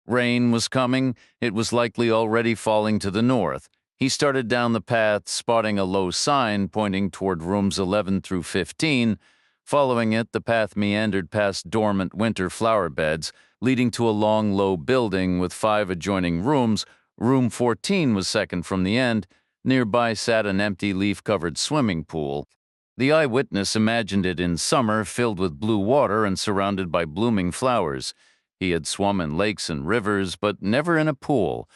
Rain was coming. It was likely already falling to the north. He started down the path, spotting a low sign pointing toward rooms 11 through 15. Following it, the path meandered past dormant winter flower beds, leading to a long, low building with 5 adjoining rooms. Room 14 was second from the end. Nearby sat an empty leaf-covered swimming pool. The eyewitness imagined it in summer, filled with blue water and surrounded by blooming flowers. He had swum in lakes and rivers, but never in a pool.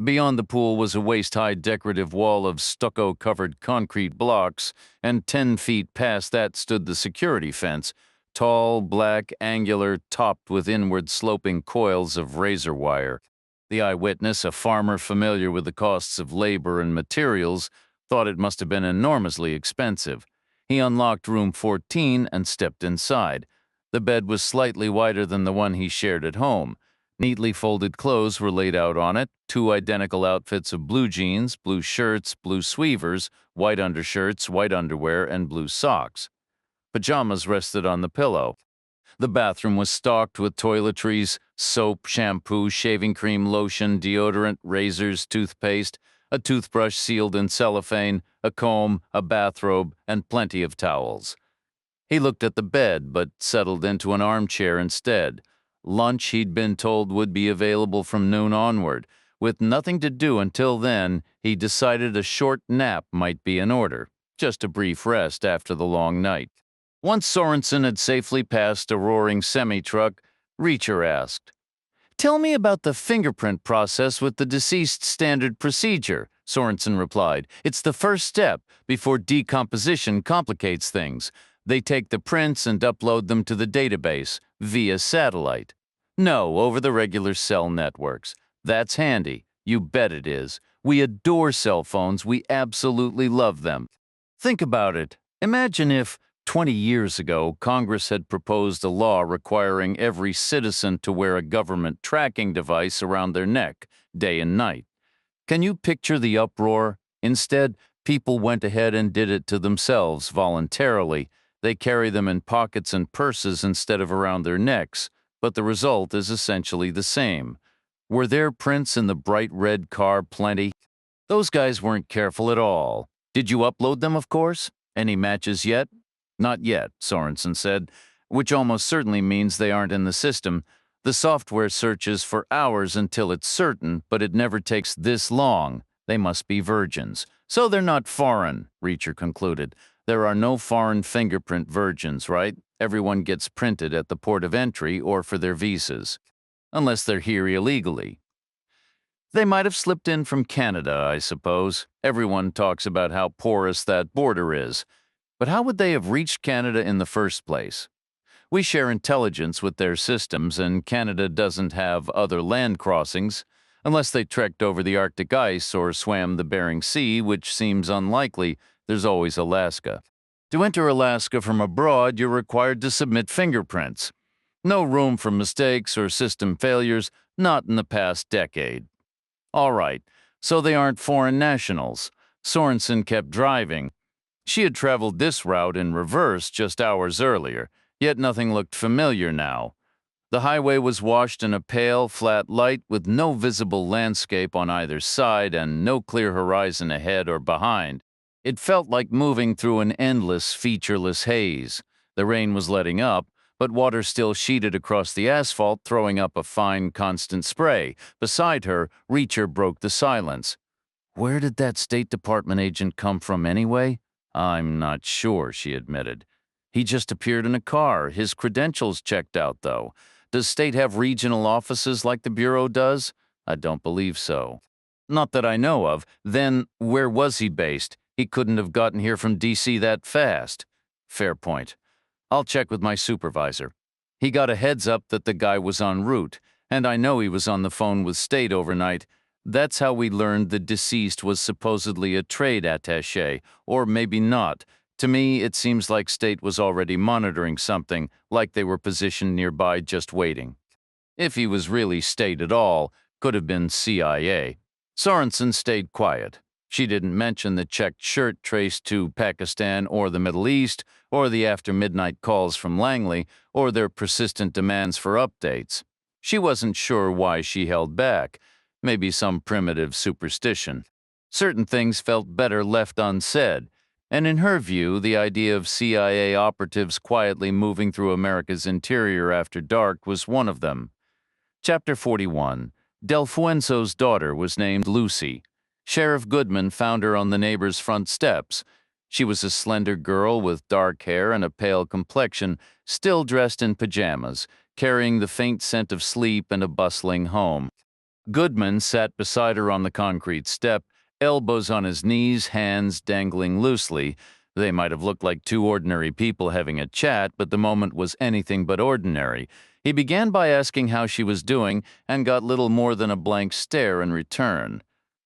Beyond the pool was a waist-high decorative wall of stucco-covered concrete blocks, and 10 feet past that stood the security fence, tall, black, angular, topped with inward-sloping coils of razor wire. The eyewitness, a farmer familiar with the costs of labor and materials, thought it must have been enormously expensive. He unlocked room 14 and stepped inside. The bed was slightly wider than the one he shared at home. Neatly folded clothes were laid out on it, 2 identical outfits of blue jeans, blue shirts, blue sweavers, white undershirts, white underwear, and blue socks. Pajamas rested on the pillow. The bathroom was stocked with toiletries, soap, shampoo, shaving cream, lotion, deodorant, razors, toothpaste, a toothbrush sealed in cellophane, a comb, a bathrobe, and plenty of towels. He looked at the bed, but settled into an armchair instead. Lunch, he'd been told, would be available from noon onward. With nothing to do until then, he decided a short nap might be in order, just a brief rest after the long night. Once Sorenson had safely passed a roaring semi-truck, Reacher asked, Tell me about the fingerprint process with the deceased standard procedure, Sorenson replied. It's the first step before decomposition complicates things. They take the prints and upload them to the database via satellite. No, over the regular cell networks. That's handy. You bet it is. We adore cell phones. We absolutely love them. Think about it. Imagine if, 20 years ago, Congress had proposed a law requiring every citizen to wear a government tracking device around their neck, day and night. Can you picture the uproar? Instead, people went ahead and did it to themselves voluntarily. They carry them in pockets and purses instead of around their necks, but the result is essentially the same. Were there prints in the bright red car plenty? Those guys weren't careful at all. Did you upload them, of course? Any matches yet? Not yet, Sorenson said, which almost certainly means they aren't in the system. The software searches for hours until it's certain, but it never takes this long. They must be virgins. So they're not foreign, Reacher concluded. There are no foreign fingerprint virgins, right? Everyone gets printed at the port of entry or for their visas. Unless they're here illegally. They might have slipped in from Canada, I suppose. Everyone talks about how porous that border is. But how would they have reached Canada in the first place? We share intelligence with their systems, and Canada doesn't have other land crossings, unless they trekked over the Arctic ice or swam the Bering Sea, which seems unlikely. There's always Alaska. To enter Alaska from abroad, you're required to submit fingerprints. No room for mistakes or system failures, not in the past decade. All right, so they aren't foreign nationals. Sorenson kept driving. She had traveled this route in reverse just hours earlier, yet nothing looked familiar now. The highway was washed in a pale, flat light with no visible landscape on either side and no clear horizon ahead or behind. It felt like moving through an endless, featureless haze. The rain was letting up, but water still sheeted across the asphalt, throwing up a fine, constant spray. Beside her, Reacher broke the silence. Where did that State Department agent come from anyway? I'm not sure, she admitted. He just appeared in a car. His credentials checked out, though. Does State have regional offices like the Bureau does? I don't believe so. Not that I know of. Then, where was he based? He couldn't have gotten here from D.C. that fast. Fair point. I'll check with my supervisor. He got a heads up that the guy was en route, and I know he was on the phone with State overnight. That's how we learned the deceased was supposedly a trade attaché, or maybe not. To me, it seems like State was already monitoring something, like they were positioned nearby just waiting. If he was really State at all, could have been CIA. Sorenson stayed quiet. She didn't mention the checked shirt traced to Pakistan or the Middle East, or the after-midnight calls from Langley, or their persistent demands for updates. She wasn't sure why she held back. Maybe some primitive superstition. Certain things felt better left unsaid, and in her view, the idea of CIA operatives quietly moving through America's interior after dark was one of them. Chapter 41. Delueno's daughter was named Lucy. Sheriff Goodman found her on the neighbor's front steps. She was a slender girl with dark hair and a pale complexion, still dressed in pajamas, carrying the faint scent of sleep and a bustling home. Goodman sat beside her on the concrete step, elbows on his knees, hands dangling loosely. They might have looked like two ordinary people having a chat, but the moment was anything but ordinary. He began by asking how she was doing and got little more than a blank stare in return.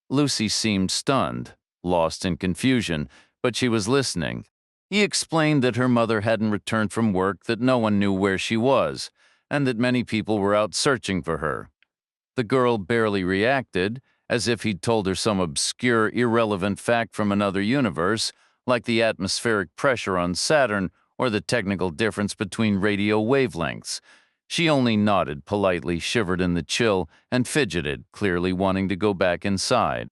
Lucy seemed stunned, lost in confusion, but she was listening. He explained that her mother hadn't returned from work, that no one knew where she was, and that many people were out searching for her. The girl barely reacted, as if he'd told her some obscure, irrelevant fact from another universe, like the atmospheric pressure on Saturn or the technical difference between radio wavelengths. She only nodded politely, shivered in the chill, and fidgeted, clearly wanting to go back inside.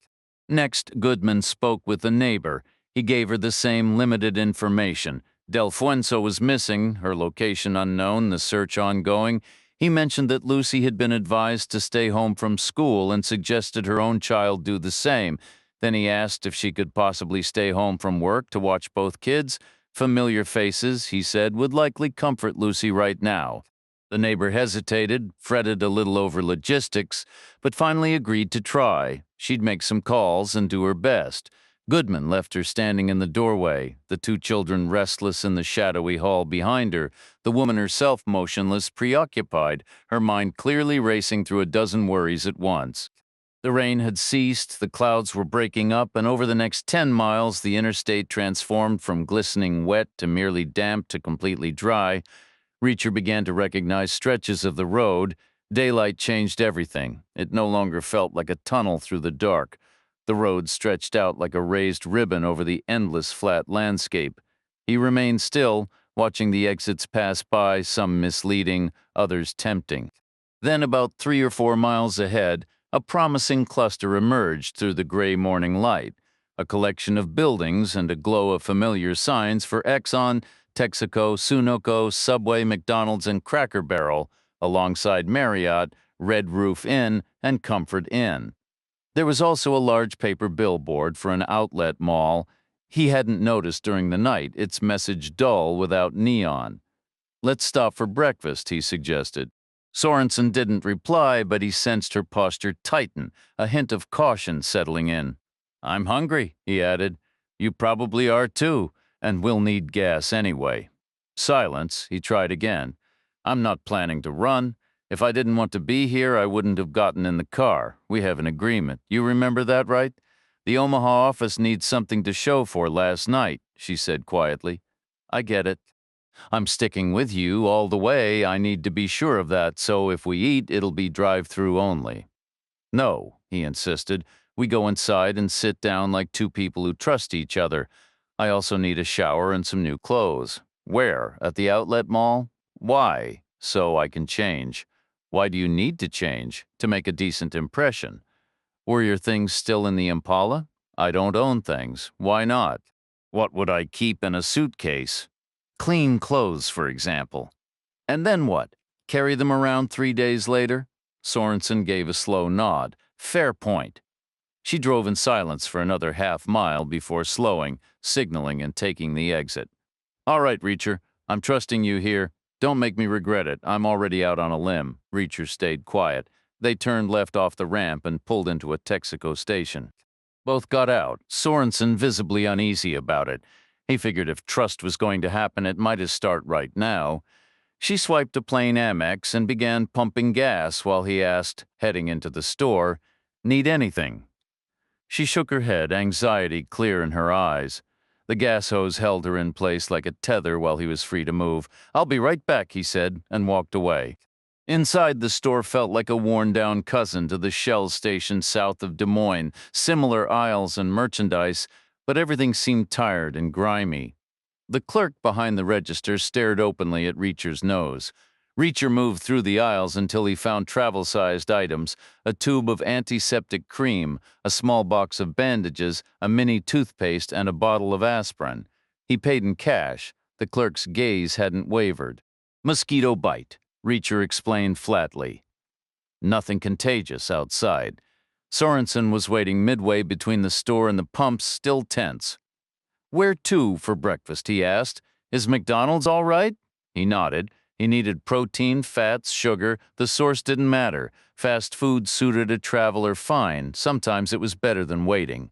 Next, Goodman spoke with the neighbor. He gave her the same limited information. Delueno was missing, her location unknown, the search ongoing. He mentioned that Lucy had been advised to stay home from school and suggested her own child do the same. Then he asked if she could possibly stay home from work to watch both kids. Familiar faces, he said, would likely comfort Lucy right now. The neighbor hesitated, fretted a little over logistics, but finally agreed to try. She'd make some calls and do her best. Goodman left her standing in the doorway, the two children restless in the shadowy hall behind her, the woman herself motionless, preoccupied, her mind clearly racing through a dozen worries at once. The rain had ceased, the clouds were breaking up, and over the next 10 miles, the interstate transformed from glistening wet to merely damp to completely dry. Reacher began to recognize stretches of the road. Daylight changed everything. It no longer felt like a tunnel through the dark. The road stretched out like a raised ribbon over the endless flat landscape. He remained still, watching the exits pass by, some misleading, others tempting. Then, about 3 or 4 miles ahead, a promising cluster emerged through the gray morning light, a collection of buildings and a glow of familiar signs for Exxon, Texaco, Sunoco, Subway, McDonald's, and Cracker Barrel, alongside Marriott, Red Roof Inn, and Comfort Inn. There was also a large paper billboard for an outlet mall. He hadn't noticed during the night, its message dull without neon. "Let's stop for breakfast," he suggested. Sorenson didn't reply, but he sensed her posture tighten, a hint of caution settling in. "I'm hungry," he added. "You probably are too, and we'll need gas anyway." Silence. He tried again. "I'm not planning to run. If I didn't want to be here, I wouldn't have gotten in the car. We have an agreement. You remember that, right? The Omaha office needs something to show for last night," she said quietly. "I get it. I'm sticking with you all the way. I need to be sure of that, so if we eat, it'll be drive-through only." "No," he insisted. "We go inside and sit down like two people who trust each other. I also need a shower and some new clothes." "Where? At the outlet mall?" "Why?" "So I can change." "Why do you need to change?" "To make a decent impression." "Were your things still in the Impala?" "I don't own things." "Why not?" "What would I keep in a suitcase?" "Clean clothes, for example." "And then what? Carry them around 3 days later?" Sorenson gave a slow nod. "Fair point." She drove in silence for another half-mile before slowing, signaling, and taking the exit. "All right, Reacher, I'm trusting you here. Don't make me regret it. I'm already out on a limb." Reacher stayed quiet. They turned left off the ramp and pulled into a Texaco station. Both got out, Sorenson visibly uneasy about it. He figured if trust was going to happen, it might as start right now. She swiped a plain Amex and began pumping gas while he asked, heading into the store, "Need anything?" She shook her head, anxiety clear in her eyes. The gas hose held her in place like a tether while he was free to move. "I'll be right back," he said, and walked away. Inside, the store felt like a worn-down cousin to the Shell station south of Des Moines, similar aisles and merchandise, but everything seemed tired and grimy. The clerk behind the register stared openly at Reacher's nose. Reacher moved through the aisles until he found travel-sized items, a tube of antiseptic cream, a small box of bandages, a mini toothpaste, and a bottle of aspirin. He paid in cash. The clerk's gaze hadn't wavered. "Mosquito bite," Reacher explained flatly. Nothing contagious outside. Sorenson was waiting midway between the store and the pumps, still tense. "Where to for breakfast?" he asked. "Is McDonald's all right?" He nodded. He needed protein, fats, sugar. The source didn't matter. Fast food suited a traveler fine. Sometimes it was better than waiting.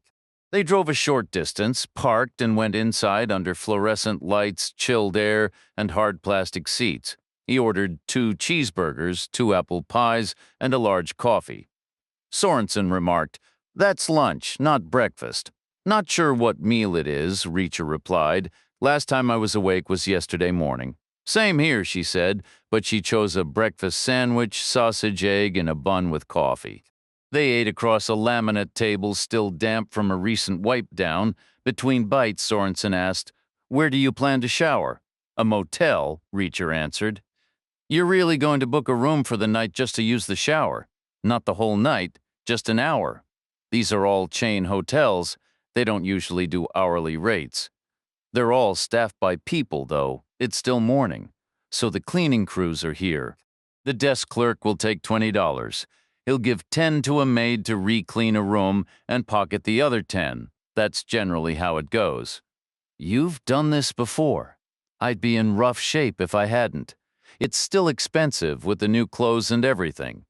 They drove a short distance, parked, and went inside under fluorescent lights, chilled air, and hard plastic seats. He ordered 2 cheeseburgers, 2 apple pies, and a large coffee. Sorenson remarked, "That's lunch, not breakfast." "Not sure what meal it is," Reacher replied. "Last time I was awake was yesterday morning." "Same here," she said, but she chose a breakfast sandwich, sausage, egg, and a bun with coffee. They ate across a laminate table still damp from a recent wipe down. Between bites, Sorenson asked, "Where do you plan to shower?" "A motel," Reacher answered. "You're really going to book a room for the night just to use the shower?" "Not the whole night, just an hour." "These are all chain hotels. They don't usually do hourly rates." "They're all staffed by people, though. It's still morning. So the cleaning crews are here. The desk clerk will take $20. He'll give 10 to a maid to re-clean a room and pocket the other 10. That's generally how it goes." "You've done this before." "I'd be in rough shape if I hadn't. It's still expensive with the new clothes and everything."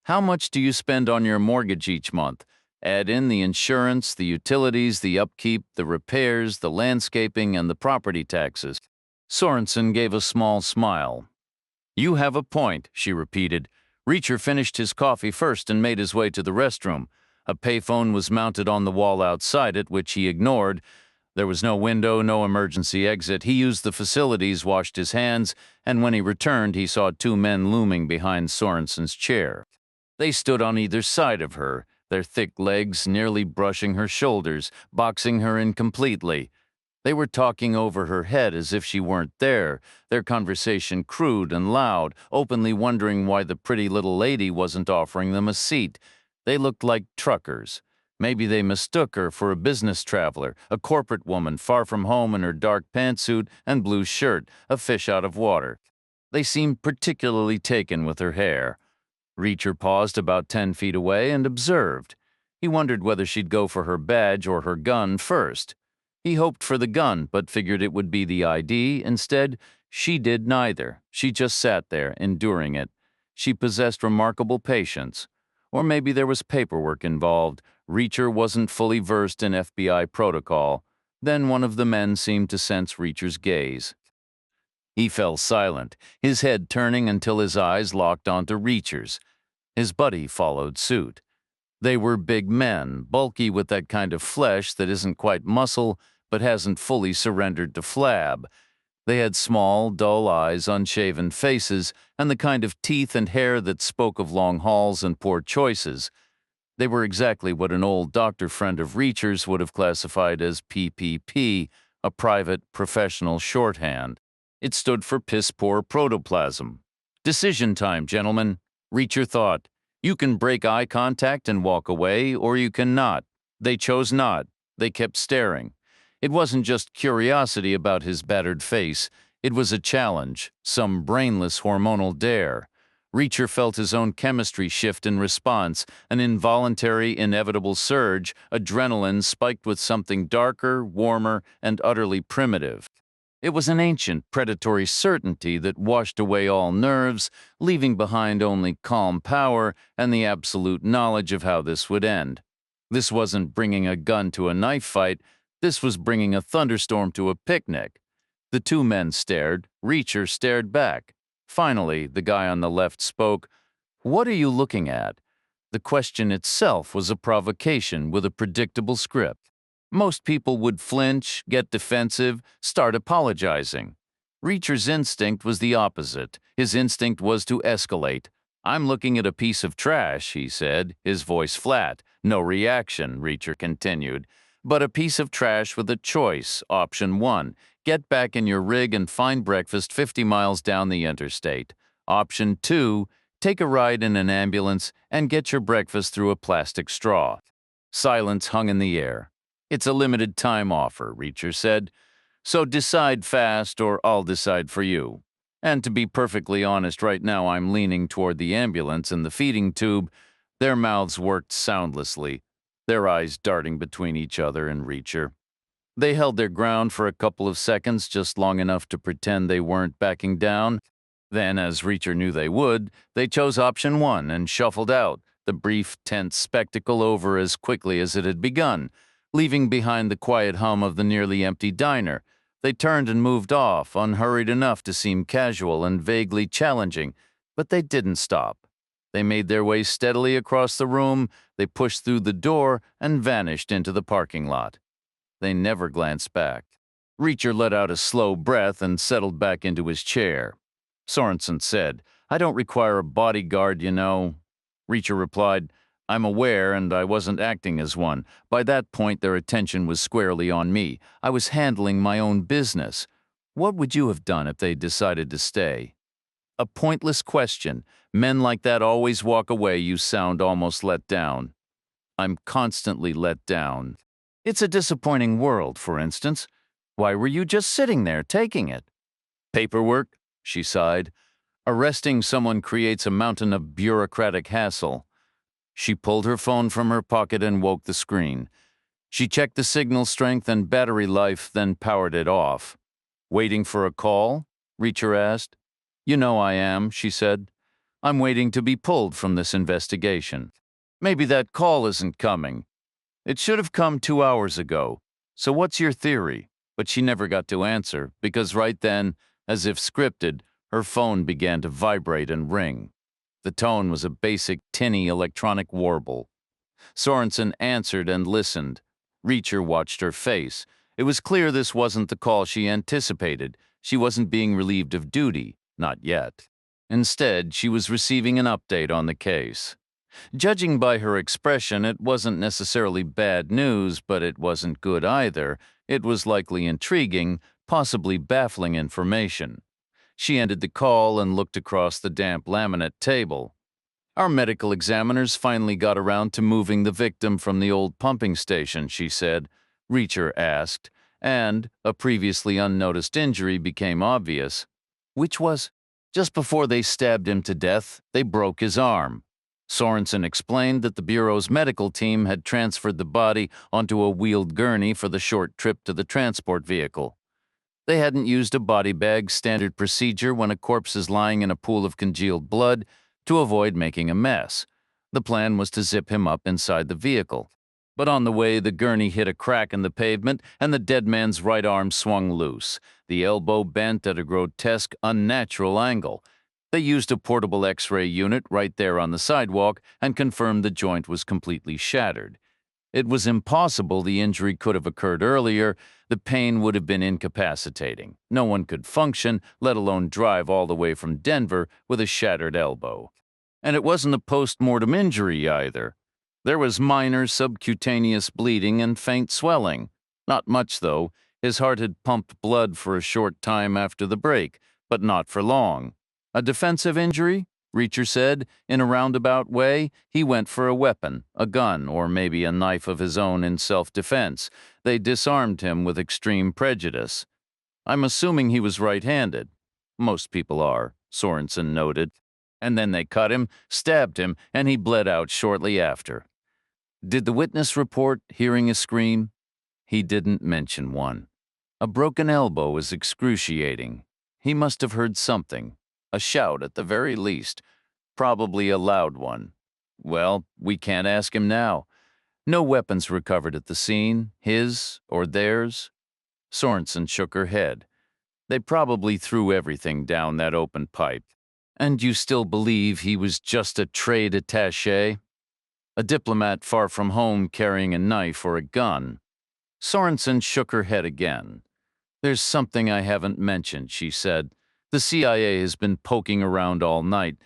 "How much do you spend on your mortgage each month?" Add in the insurance, the utilities, the upkeep, the repairs, the landscaping, and the property taxes. Sorenson gave a small smile. You have a point, she repeated. Reacher finished his coffee first and made his way to the restroom. A payphone was mounted on the wall outside it, which he ignored. There was no window, no emergency exit. He used the facilities, washed his hands, and when he returned, he saw two men looming behind Sorenson's chair. They stood on either side of her, their thick legs nearly brushing her shoulders, boxing her in completely. They were talking over her head as if she weren't there, their conversation crude and loud, openly wondering why the pretty little lady wasn't offering them a seat. They looked like truckers. Maybe they mistook her for a business traveler, a corporate woman far from home in her dark pantsuit and blue shirt, a fish out of water. They seemed particularly taken with her hair. Reacher paused about 10 feet away and observed. He wondered whether she'd go for her badge or her gun first. He hoped for the gun, but figured it would be the ID. Instead, she did neither. She just sat there, enduring it. She possessed remarkable patience. Or maybe there was paperwork involved. Reacher wasn't fully versed in FBI protocol. Then one of the men seemed to sense Reacher's gaze. He fell silent, his head turning until his eyes locked onto Reacher's. His buddy followed suit. They were big men, bulky with that kind of flesh that isn't quite muscle but hasn't fully surrendered to flab. They had small, dull eyes, unshaven faces, and the kind of teeth and hair that spoke of long hauls and poor choices. They were exactly what an old doctor friend of Reacher's would have classified as PPP, a private professional shorthand. It stood for piss-poor protoplasm. Decision time, gentlemen, Reacher thought. You can break eye contact and walk away, or you can not. They chose not. They kept staring. It wasn't just curiosity about his battered face. It was a challenge, some brainless hormonal dare. Reacher felt his own chemistry shift in response, an involuntary, inevitable surge, adrenaline spiked with something darker, warmer, and utterly primitive. It was an ancient, predatory certainty that washed away all nerves, leaving behind only calm power and the absolute knowledge of how this would end. This wasn't bringing a gun to a knife fight. This was bringing a thunderstorm to a picnic. The two men stared. Reacher stared back. Finally, the guy on the left spoke. "What are you looking at?" The question itself was a provocation with a predictable script. Most people would flinch, get defensive, start apologizing. Reacher's instinct was the opposite. His instinct was to escalate. "I'm looking at a piece of trash," he said, his voice flat. No reaction, Reacher continued. "But a piece of trash with a choice. Option 1, get back in your rig and find breakfast 50 miles down the interstate. Option 2, take a ride in an ambulance and get your breakfast through a plastic straw." Silence hung in the air. "It's a limited time offer," Reacher said. "So decide fast or I'll decide for you. And to be perfectly honest, right now I'm leaning toward the ambulance and the feeding tube." Their mouths worked soundlessly, their eyes darting between each other and Reacher. They held their ground for a couple of seconds, just long enough to pretend they weren't backing down. Then, as Reacher knew they would, they chose option 1 and shuffled out, the brief, tense spectacle over as quickly as it had begun, leaving behind the quiet hum of the nearly empty diner. They turned and moved off, unhurried enough to seem casual and vaguely challenging, but they didn't stop. They made their way steadily across the room, they pushed through the door and vanished into the parking lot. They never glanced back. Reacher let out a slow breath and settled back into his chair. Sorenson said, "I don't require a bodyguard, you know." Reacher replied, "I'm aware, and I wasn't acting as one. By that point, their attention was squarely on me. I was handling my own business. What would you have done if they decided to stay?" A pointless question. Men like that always walk away. You sound almost let down. "I'm constantly let down. It's a disappointing world, for instance. Why were you just sitting there taking it?" "Paperwork," she sighed. "Arresting someone creates a mountain of bureaucratic hassle." She pulled her phone from her pocket and woke the screen. She checked the signal strength and battery life, then powered it off. "Waiting for a call?" Reacher asked. "You know I am," she said. "I'm waiting to be pulled from this investigation." "Maybe that call isn't coming." It should have come 2 hours ago. So what's your theory? But she never got to answer, because right then, as if scripted, her phone began to vibrate and ring. The tone was a basic, tinny electronic warble. Sorenson answered and listened. Reacher watched her face. It was clear this wasn't the call she anticipated. She wasn't being relieved of duty, not yet. Instead, she was receiving an update on the case. Judging by her expression, it wasn't necessarily bad news, but it wasn't good either. It was likely intriguing, possibly baffling information. She ended the call and looked across the damp laminate table. Our medical examiners finally got around to moving the victim from the old pumping station, she said. Reacher asked, and a previously unnoticed injury became obvious. Which was? Just before they stabbed him to death, they broke his arm. Sorenson explained that the Bureau's medical team had transferred the body onto a wheeled gurney for the short trip to the transport vehicle. They hadn't used a body bag, standard procedure when a corpse is lying in a pool of congealed blood, to avoid making a mess. The plan was to zip him up inside the vehicle. But on the way, the gurney hit a crack in the pavement, and the dead man's right arm swung loose, the elbow bent at a grotesque, unnatural angle. They used a portable X-ray unit right there on the sidewalk and confirmed the joint was completely shattered. It was impossible the injury could have occurred earlier. The pain would have been incapacitating. No one could function, let alone drive all the way from Denver with a shattered elbow. And it wasn't a post-mortem injury either. There was minor subcutaneous bleeding and faint swelling. Not much, though. His heart had pumped blood for a short time after the break, but not for long. A defensive injury? Reacher said, in a roundabout way. He went for a weapon, a gun, or maybe a knife of his own in self-defense. They disarmed him with extreme prejudice. I'm assuming he was right-handed. Most people are, Sorenson noted. And then they cut him, stabbed him, and he bled out shortly after. Did the witness report hearing a scream? He didn't mention one. A broken elbow is excruciating. He must have heard something. A shout at the very least. Probably a loud one. Well, we can't ask him now. No weapons recovered at the scene, his or theirs. Sorenson shook her head. They probably threw everything down that open pipe. And you still believe he was just a trade attaché? A diplomat far from home carrying a knife or a gun? Sorenson shook her head again. There's something I haven't mentioned, she said. The CIA has been poking around all night.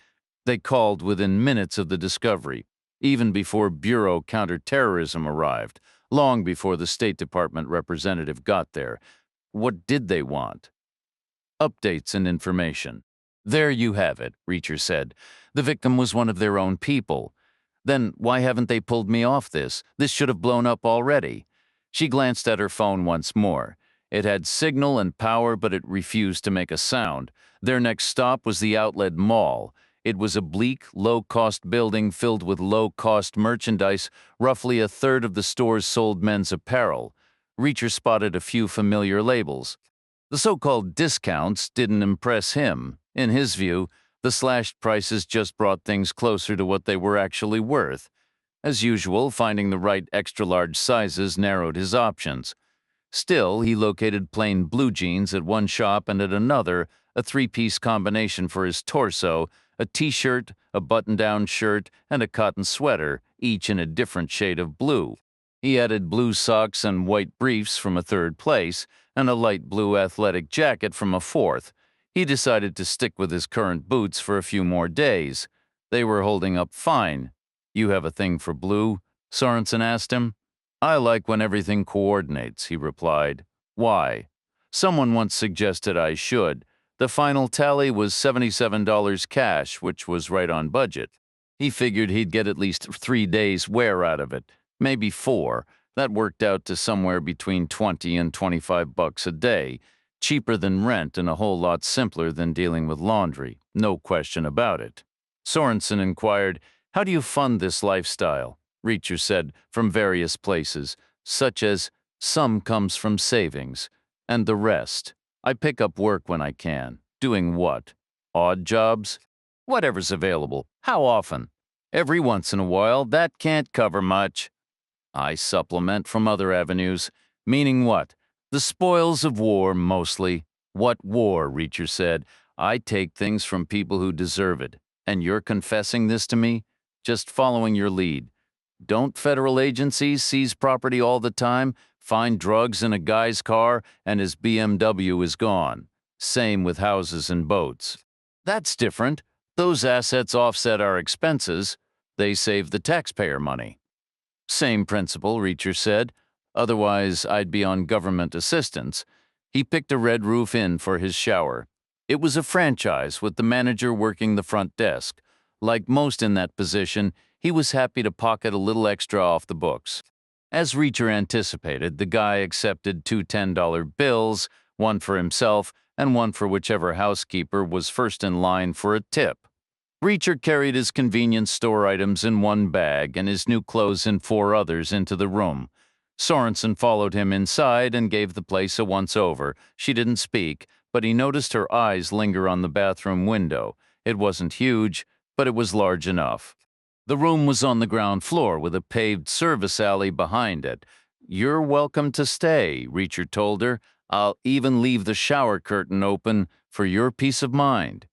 They called within minutes of the discovery, even before Bureau counterterrorism arrived, long before the State Department representative got there. What did they want? Updates and information. There you have it, Reacher said. The victim was one of their own people. Then why haven't they pulled me off this? This should have blown up already. She glanced at her phone once more. It had signal and power, but it refused to make a sound. Their next stop was the Outlet Mall. It was a bleak, low-cost building filled with low-cost merchandise. Roughly a third of the stores sold men's apparel. Reacher spotted a few familiar labels. The so-called discounts didn't impress him. In his view, the slashed prices just brought things closer to what they were actually worth. As usual, finding the right extra-large sizes narrowed his options. Still, he located plain blue jeans at one shop and at another, a three-piece combination for his torso, a t-shirt, a button-down shirt, and a cotton sweater, each in a different shade of blue. He added blue socks and white briefs from a third place, and a light blue athletic jacket from a fourth. He decided to stick with his current boots for a few more days. They were holding up fine. You have a thing for blue? Sorenson asked him. I like when everything coordinates, he replied. Why? Someone once suggested I should. The final tally was $77 cash, which was right on budget. He figured he'd get at least 3 days' wear out of it, maybe 4. That worked out to somewhere between $20 and $25 a day, cheaper than rent and a whole lot simpler than dealing with laundry, no question about it. Sorenson inquired, how do you fund this lifestyle? Reacher said, from various places, such as, some comes from savings, and the rest. I pick up work when I can. Doing what? Odd jobs? Whatever's available. How often? Every once in a while. That can't cover much. I supplement from other avenues. Meaning what? The spoils of war, mostly. What war, Reacher said. I take things from people who deserve it. And you're confessing this to me? Just following your lead. Don't federal agencies seize property all the time, find drugs in a guy's car, and his BMW is gone? Same with houses and boats. That's different. Those assets offset our expenses. They save the taxpayer money. Same principle, Reacher said. Otherwise, I'd be on government assistance. He picked a Red Roof Inn for his shower. It was a franchise with the manager working the front desk. Like most in that position, he was happy to pocket a little extra off the books. As Reacher anticipated, the guy accepted two $10 bills, one for himself and one for whichever housekeeper was first in line for a tip. Reacher carried his convenience store items in one bag and his new clothes in four others into the room. Sorenson followed him inside and gave the place a once-over. She didn't speak, but he noticed her eyes linger on the bathroom window. It wasn't huge, but it was large enough. The room was on the ground floor with a paved service alley behind it. "You're welcome to stay," Reacher told her. "I'll even leave the shower curtain open for your peace of mind."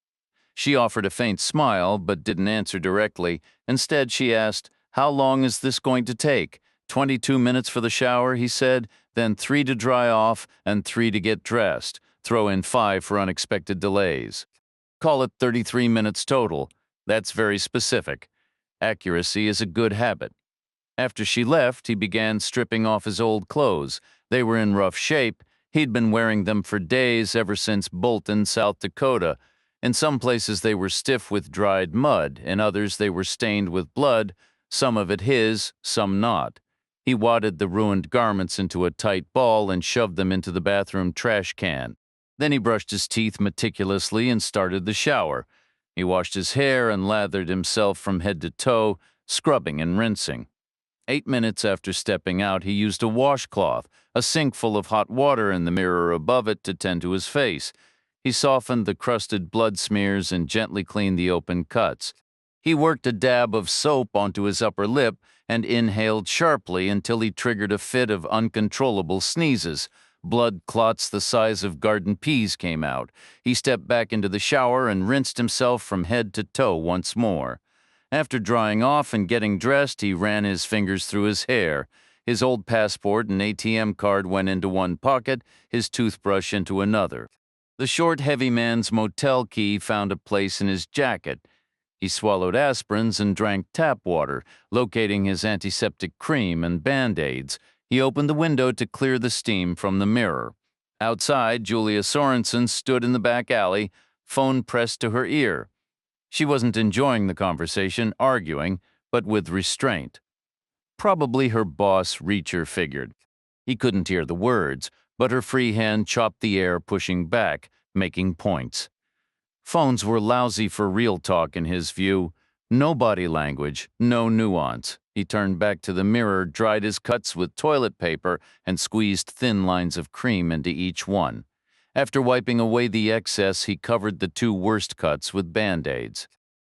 She offered a faint smile, but didn't answer directly. Instead, she asked, "How long is this going to take?" 22 minutes for the shower, he said, then 3 to dry off and 3 to get dressed. Throw in 5 for unexpected delays. Call it 33 minutes total. That's very specific. Accuracy is a good habit. After she left, he began stripping off his old clothes. They were in rough shape. He'd been wearing them for days ever since Bolton, South Dakota. In some places they were stiff with dried mud, in others they were stained with blood, some of it his, some not. He wadded the ruined garments into a tight ball and shoved them into the bathroom trash can. Then he brushed his teeth meticulously and started the shower. He washed his hair and lathered himself from head to toe, scrubbing and rinsing. 8 minutes after stepping out, he used a washcloth, a sink full of hot water in the mirror above it to tend to his face. He softened the crusted blood smears and gently cleaned the open cuts. He worked a dab of soap onto his upper lip and inhaled sharply until he triggered a fit of uncontrollable sneezes. Blood clots the size of garden peas came out. He stepped back into the shower and rinsed himself from head to toe once more. After drying off and getting dressed, he ran his fingers through his hair. His old passport and ATM card went into one pocket, his toothbrush into another. The short, heavy man's motel key found a place in his jacket. He swallowed aspirins and drank tap water, locating his antiseptic cream and Band-Aids. He opened the window to clear the steam from the mirror. Outside, Julia Sorenson stood in the back alley, phone pressed to her ear. She wasn't enjoying the conversation, arguing, but with restraint. Probably her boss, Reacher figured. He couldn't hear the words, but her free hand chopped the air, pushing back, making points. Phones were lousy for real talk in his view. No body language, no nuance. He turned back to the mirror, dried his cuts with toilet paper, and squeezed thin lines of cream into each one. After wiping away the excess, he covered the 2 worst cuts with Band-Aids.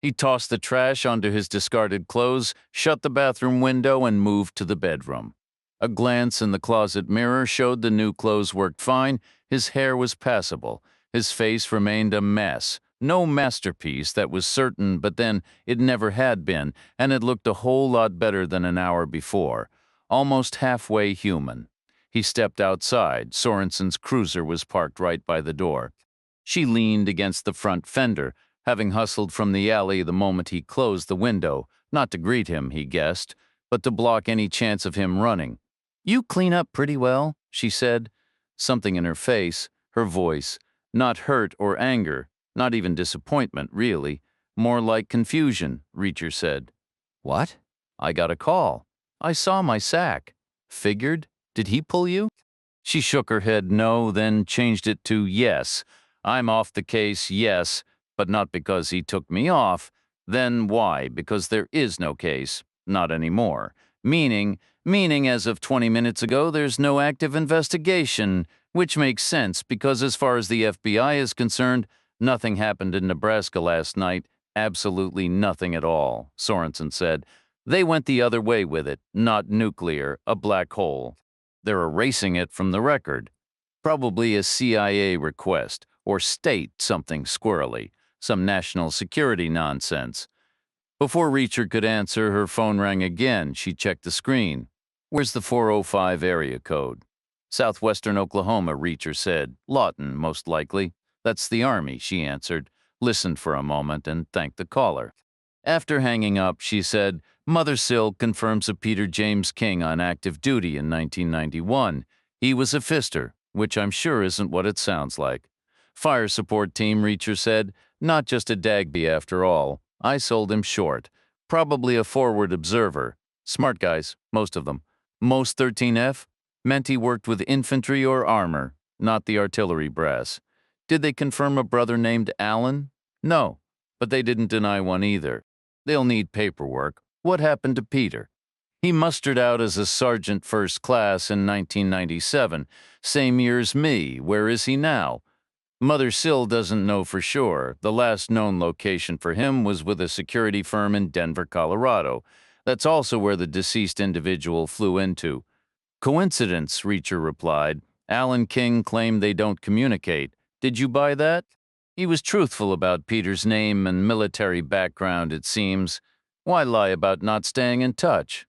He tossed the trash onto his discarded clothes, shut the bathroom window, and moved to the bedroom. A glance in the closet mirror showed the new clothes worked fine. His hair was passable. His face remained a mess. No masterpiece, that was certain, but then it never had been, and it looked a whole lot better than an hour before. Almost halfway human. He stepped outside. Sorenson's cruiser was parked right by the door. She leaned against the front fender, having hustled from the alley the moment he closed the window, not to greet him, he guessed, but to block any chance of him running. "You clean up pretty well," she said. Something in her face, her voice, not hurt or anger, not even disappointment, really. More like confusion, Reacher said. "What?" "I got a call. I saw my sack." "Figured? Did he pull you?" She shook her head no, then changed it to yes. "I'm off the case, yes, but not because he took me off." "Then why? Because there is no case. Not anymore. Meaning as of 20 minutes ago, there's no active investigation, which makes sense because as far as the FBI is concerned, nothing happened in Nebraska last night. Absolutely nothing at all," Sorenson said. They went the other way with it, not nuclear, a black hole. They're erasing it from the record. Probably a CIA request, or state something squirrely, some national security nonsense. Before Reacher could answer, her phone rang again. She checked the screen. Where's the 405 area code? Southwestern Oklahoma, Reacher said. Lawton, most likely. That's the Army, she answered, listened for a moment, and thanked the caller. After hanging up, she said, Mother Sill confirms a Peter James King on active duty in 1991. He was a fister, which I'm sure isn't what it sounds like. Fire support team, Reacher said. Not just a Dagby after all. I sold him short. Probably a forward observer. Smart guys, most of them. Most 13F? Meant he worked with infantry or armor, not the artillery brass. Did they confirm a brother named Allen? No, but they didn't deny one either. They'll need paperwork. What happened to Peter? He mustered out as a sergeant first class in 1997, same year as me. Where is he now? Mother Sill doesn't know for sure. The last known location for him was with a security firm in Denver, Colorado. That's also where the deceased individual flew into. Coincidence, Reacher replied. Alan King claimed they don't communicate. Did you buy that? He was truthful about Peter's name and military background, it seems. Why lie about not staying in touch?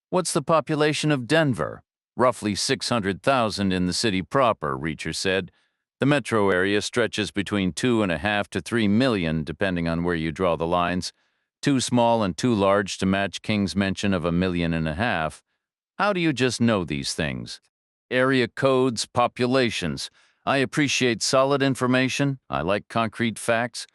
What's the population of Denver? Roughly 600,000 in the city proper, Reacher said. The metro area stretches between 2.5 to 3 million, depending on where you draw the lines. Too small and too large to match King's mention of 1.5 million. How do you just know these things? Area codes, populations. I appreciate solid information. I like concrete facts.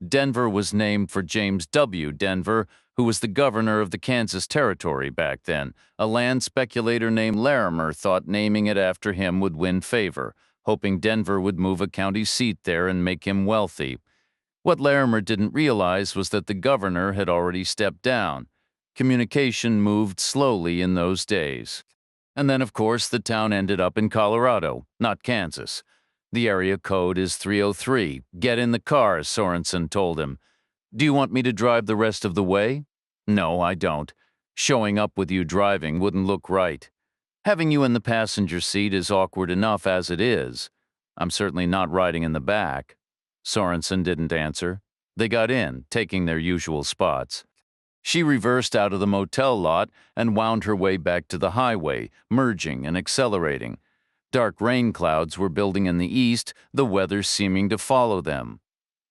Denver was named for James W. Denver, who was the governor of the Kansas Territory back then. A land speculator named Larimer thought naming it after him would win favor, hoping Denver would move a county seat there and make him wealthy. What Larimer didn't realize was that the governor had already stepped down. Communication moved slowly in those days. And then, of course, the town ended up in Colorado, not Kansas. The area code is 303. Get in the car, Sorenson told him. Do you want me to drive the rest of the way? No, I don't. Showing up with you driving wouldn't look right. Having you in the passenger seat is awkward enough as it is. I'm certainly not riding in the back. Sorenson didn't answer. They got in, taking their usual spots. She reversed out of the motel lot and wound her way back to the highway, merging and accelerating. Dark rain clouds were building in the east, the weather seeming to follow them.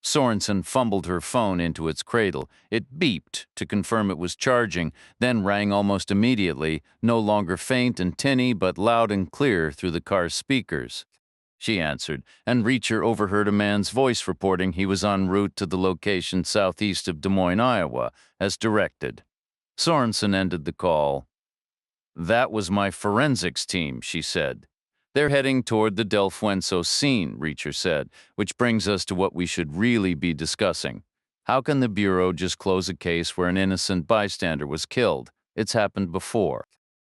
Sorenson fumbled her phone into its cradle. It beeped to confirm it was charging, then rang almost immediately, no longer faint and tinny but loud and clear through the car's speakers. She answered, and Reacher overheard a man's voice reporting he was en route to the location southeast of Des Moines, Iowa, as directed. Sorenson ended the call. That was my forensics team, she said. They're heading toward the Del Fuenzo scene, Reacher said, which brings us to what we should really be discussing. How can the Bureau just close a case where an innocent bystander was killed? It's happened before.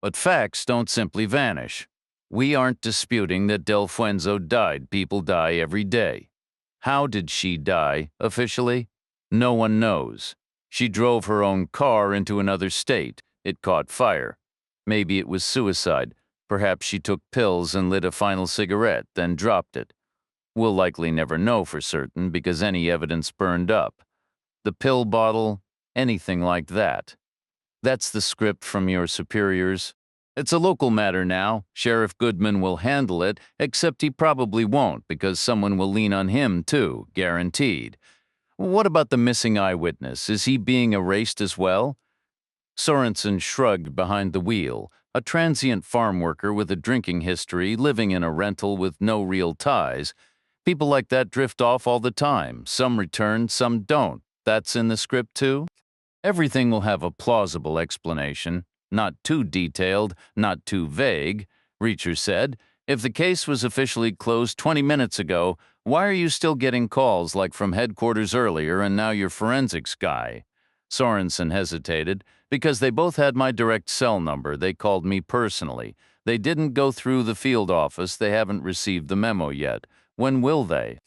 But facts don't simply vanish. We aren't disputing that Del Fuenzo died. People die every day. How did she die, officially? No one knows. She drove her own car into another state. It caught fire. Maybe it was suicide. Perhaps she took pills and lit a final cigarette, then dropped it. We'll likely never know for certain because any evidence burned up. The pill bottle, anything like that. That's the script from your superiors. It's a local matter now. Sheriff Goodman will handle it, except he probably won't because someone will lean on him too, guaranteed. What about the missing eyewitness? Is he being erased as well? Sorenson shrugged behind the wheel. A transient farm worker with a drinking history, living in a rental with no real ties. People like that drift off all the time. Some return, some don't. That's in the script too? Everything will have a plausible explanation. Not too detailed, not too vague, Reacher said. If the case was officially closed 20 minutes ago, why are you still getting calls like from headquarters earlier and now your forensics guy? Sorenson hesitated. Because they both had my direct cell number, they called me personally. They didn't go through the field office. They haven't received the memo yet. When will they?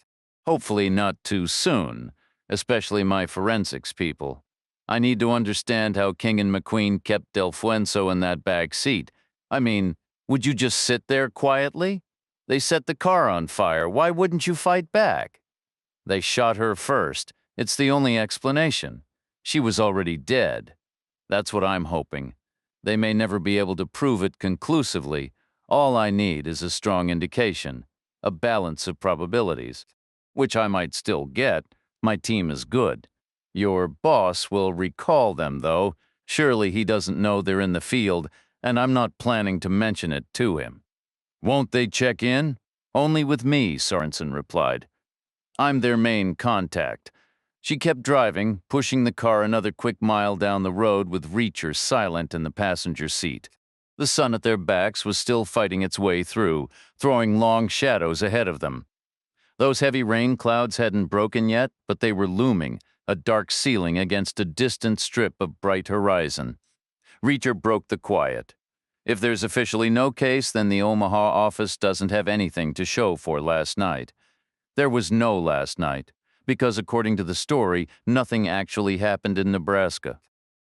Hopefully not too soon, especially my forensics people. I need to understand how King and McQueen kept Delfuenso in that back seat. I mean, would you just sit there quietly? They set the car on fire. Why wouldn't you fight back? They shot her first. It's the only explanation. She was already dead. That's what I'm hoping. They may never be able to prove it conclusively. All I need is a strong indication, a balance of probabilities, which I might still get. My team is good. Your boss will recall them, though. Surely he doesn't know they're in the field, and I'm not planning to mention it to him. Won't they check in? Only with me, Sorenson replied. I'm their main contact. She kept driving, pushing the car another quick mile down the road with Reacher silent in the passenger seat. The sun at their backs was still fighting its way through, throwing long shadows ahead of them. Those heavy rain clouds hadn't broken yet, but they were looming, a dark ceiling against a distant strip of bright horizon. Reacher broke the quiet. If there's officially no case, then the Omaha office doesn't have anything to show for last night. There was no last night, because according to the story, nothing actually happened in Nebraska.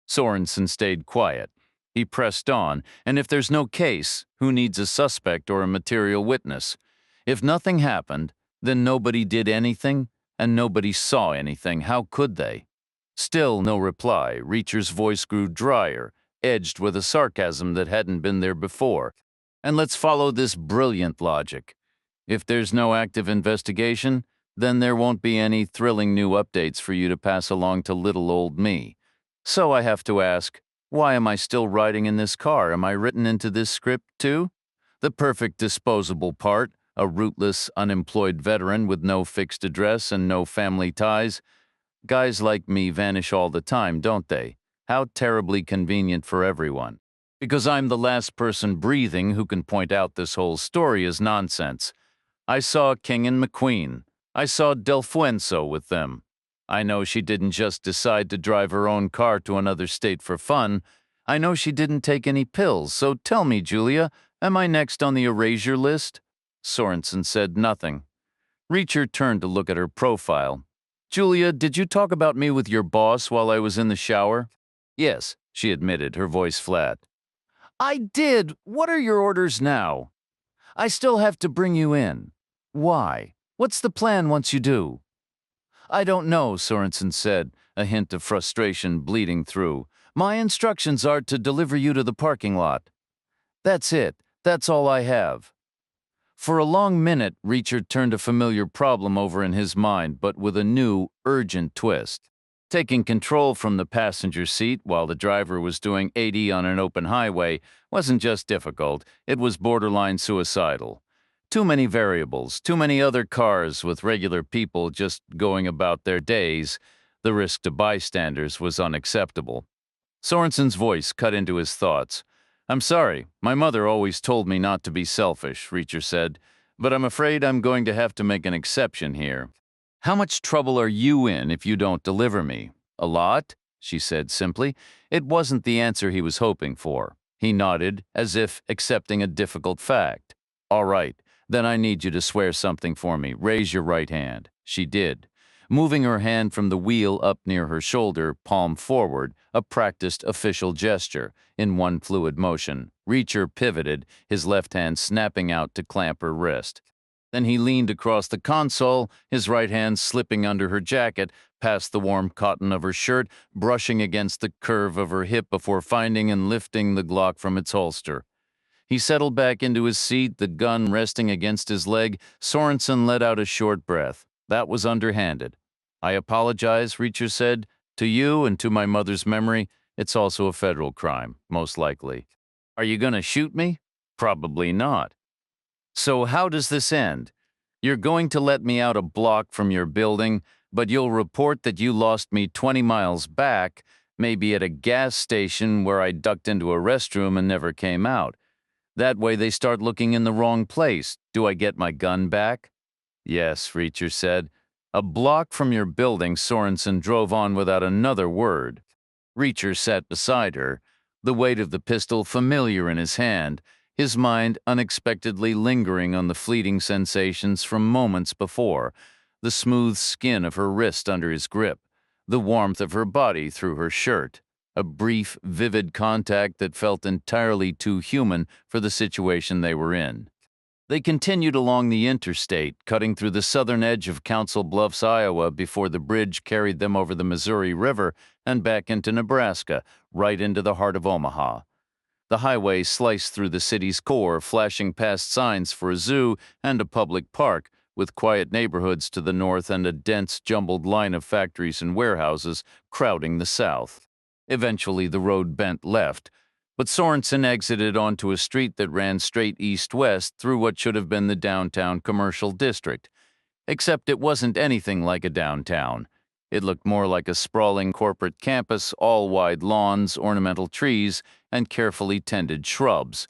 Sorenson stayed quiet. He pressed on, and if there's no case, who needs a suspect or a material witness? If nothing happened, then nobody did anything, and nobody saw anything. How could they? Still no reply. Reacher's voice grew drier, edged with a sarcasm that hadn't been there before. And let's follow this brilliant logic. If there's no active investigation, then there won't be any thrilling new updates for you to pass along to little old me. So I have to ask, why am I still riding in this car? Am I written into this script too? The perfect disposable part, a rootless, unemployed veteran with no fixed address and no family ties. Guys like me vanish all the time, don't they? How terribly convenient for everyone. Because I'm the last person breathing who can point out this whole story is nonsense. I saw King and McQueen. I saw Delfuenso with them. I know she didn't just decide to drive her own car to another state for fun. I know she didn't take any pills, so tell me, Julia, am I next on the erasure list? Sorenson said nothing. Reacher turned to look at her profile. Julia, did you talk about me with your boss while I was in the shower? Yes, she admitted, her voice flat. I did. What are your orders now? I still have to bring you in. Why? What's the plan once you do? I don't know, Sorenson said, a hint of frustration bleeding through. My instructions are to deliver you to the parking lot. That's it. That's all I have. For a long minute, Reacher turned a familiar problem over in his mind, but with a new, urgent twist. Taking control from the passenger seat while the driver was doing 80 on an open highway wasn't just difficult, it was borderline suicidal. Too many variables, too many other cars with regular people just going about their days. The risk to bystanders was unacceptable. Sorenson's voice cut into his thoughts. I'm sorry, my mother always told me not to be selfish, Reacher said, but I'm afraid I'm going to have to make an exception here. How much trouble are you in if you don't deliver me? A lot, she said simply. It wasn't the answer he was hoping for. He nodded, as if accepting a difficult fact. All right, then I need you to swear something for me. Raise your right hand. She did. Moving her hand from the wheel up near her shoulder, palm forward, a practiced official gesture, in one fluid motion. Reacher pivoted, his left hand snapping out to clamp her wrist. Then he leaned across the console, his right hand slipping under her jacket, past the warm cotton of her shirt, brushing against the curve of her hip before finding and lifting the Glock from its holster. He settled back into his seat, the gun resting against his leg. Sorenson let out a short breath. That was underhanded. I apologize, Reacher said. To you and to my mother's memory, it's also a federal crime, most likely. Are you going to shoot me? Probably not. So how does this end? You're going to let me out a block from your building, but you'll report that you lost me 20 miles back, maybe at a gas station where I ducked into a restroom and never came out. That way they start looking in the wrong place. Do I get my gun back? Yes, Reacher said. A block from your building, Sorenson drove on without another word. Reacher sat beside her, the weight of the pistol familiar in his hand, his mind unexpectedly lingering on the fleeting sensations from moments before, the smooth skin of her wrist under his grip, the warmth of her body through her shirt, a brief, vivid contact that felt entirely too human for the situation they were in. They continued along the interstate, cutting through the southern edge of Council Bluffs, Iowa, before the bridge carried them over the Missouri River and back into Nebraska, right into the heart of Omaha. The highway sliced through the city's core, flashing past signs for a zoo and a public park, with quiet neighborhoods to the north and a dense, jumbled line of factories and warehouses crowding the south. Eventually, the road bent left, but Sorenson exited onto a street that ran straight east-west through what should have been the downtown commercial district. Except it wasn't anything like a downtown. It looked more like a sprawling corporate campus, all wide lawns, ornamental trees, and carefully tended shrubs.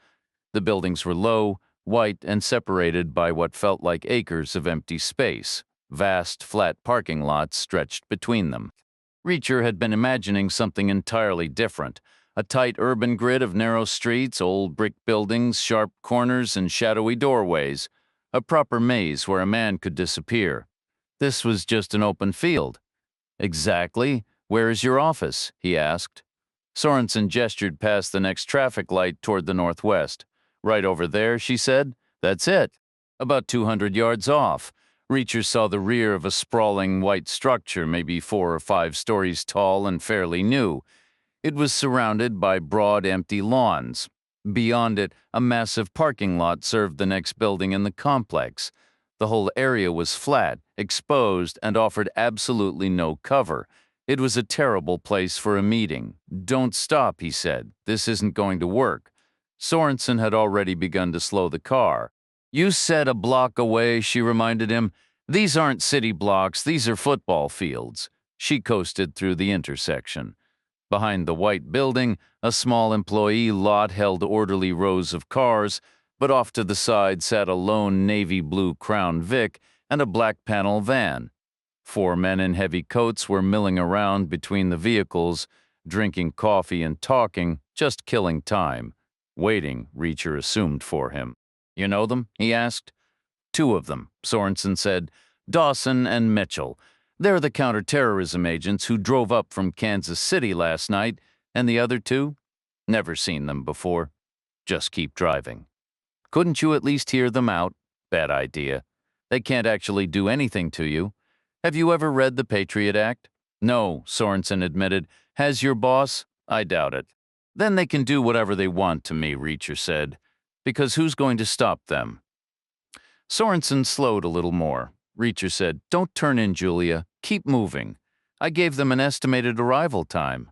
The buildings were low, white, and separated by what felt like acres of empty space. Vast, flat parking lots stretched between them. Reacher had been imagining something entirely different. A tight urban grid of narrow streets, old brick buildings, sharp corners, and shadowy doorways. A proper maze where a man could disappear. This was just an open field. Exactly. Where is your office? He asked. Sorenson gestured past the next traffic light toward the northwest. Right over there, she said. That's it. About 200 yards off. Reacher saw the rear of a sprawling white structure, maybe 4 or 5 stories tall and fairly new. It was surrounded by broad, empty lawns. Beyond it, a massive parking lot served the next building in the complex. The whole area was flat, exposed, and offered absolutely no cover. It was a terrible place for a meeting. Don't stop, he said. This isn't going to work. Sorenson had already begun to slow the car. You said a block away, she reminded him. These aren't city blocks, these are football fields. She coasted through the intersection. Behind the white building, a small employee lot held orderly rows of cars, but off to the side sat a lone navy blue Crown Vic and a black panel van. 4 men in heavy coats were milling around between the vehicles, drinking coffee and talking, just killing time. Waiting, Reacher assumed for him. You know them? He asked. 2 of them, Sorenson said. Dawson and Mitchell. They're the counterterrorism agents who drove up from Kansas City last night, and the other 2? Never seen them before. Just keep driving. Couldn't you at least hear them out? Bad idea. They can't actually do anything to you. Have you ever read the Patriot Act? No, Sorenson admitted. Has your boss? I doubt it. Then they can do whatever they want to me, Reacher said. Because who's going to stop them? Sorenson slowed a little more. Reacher said, Don't turn in, Julia. Keep moving. I gave them an estimated arrival time.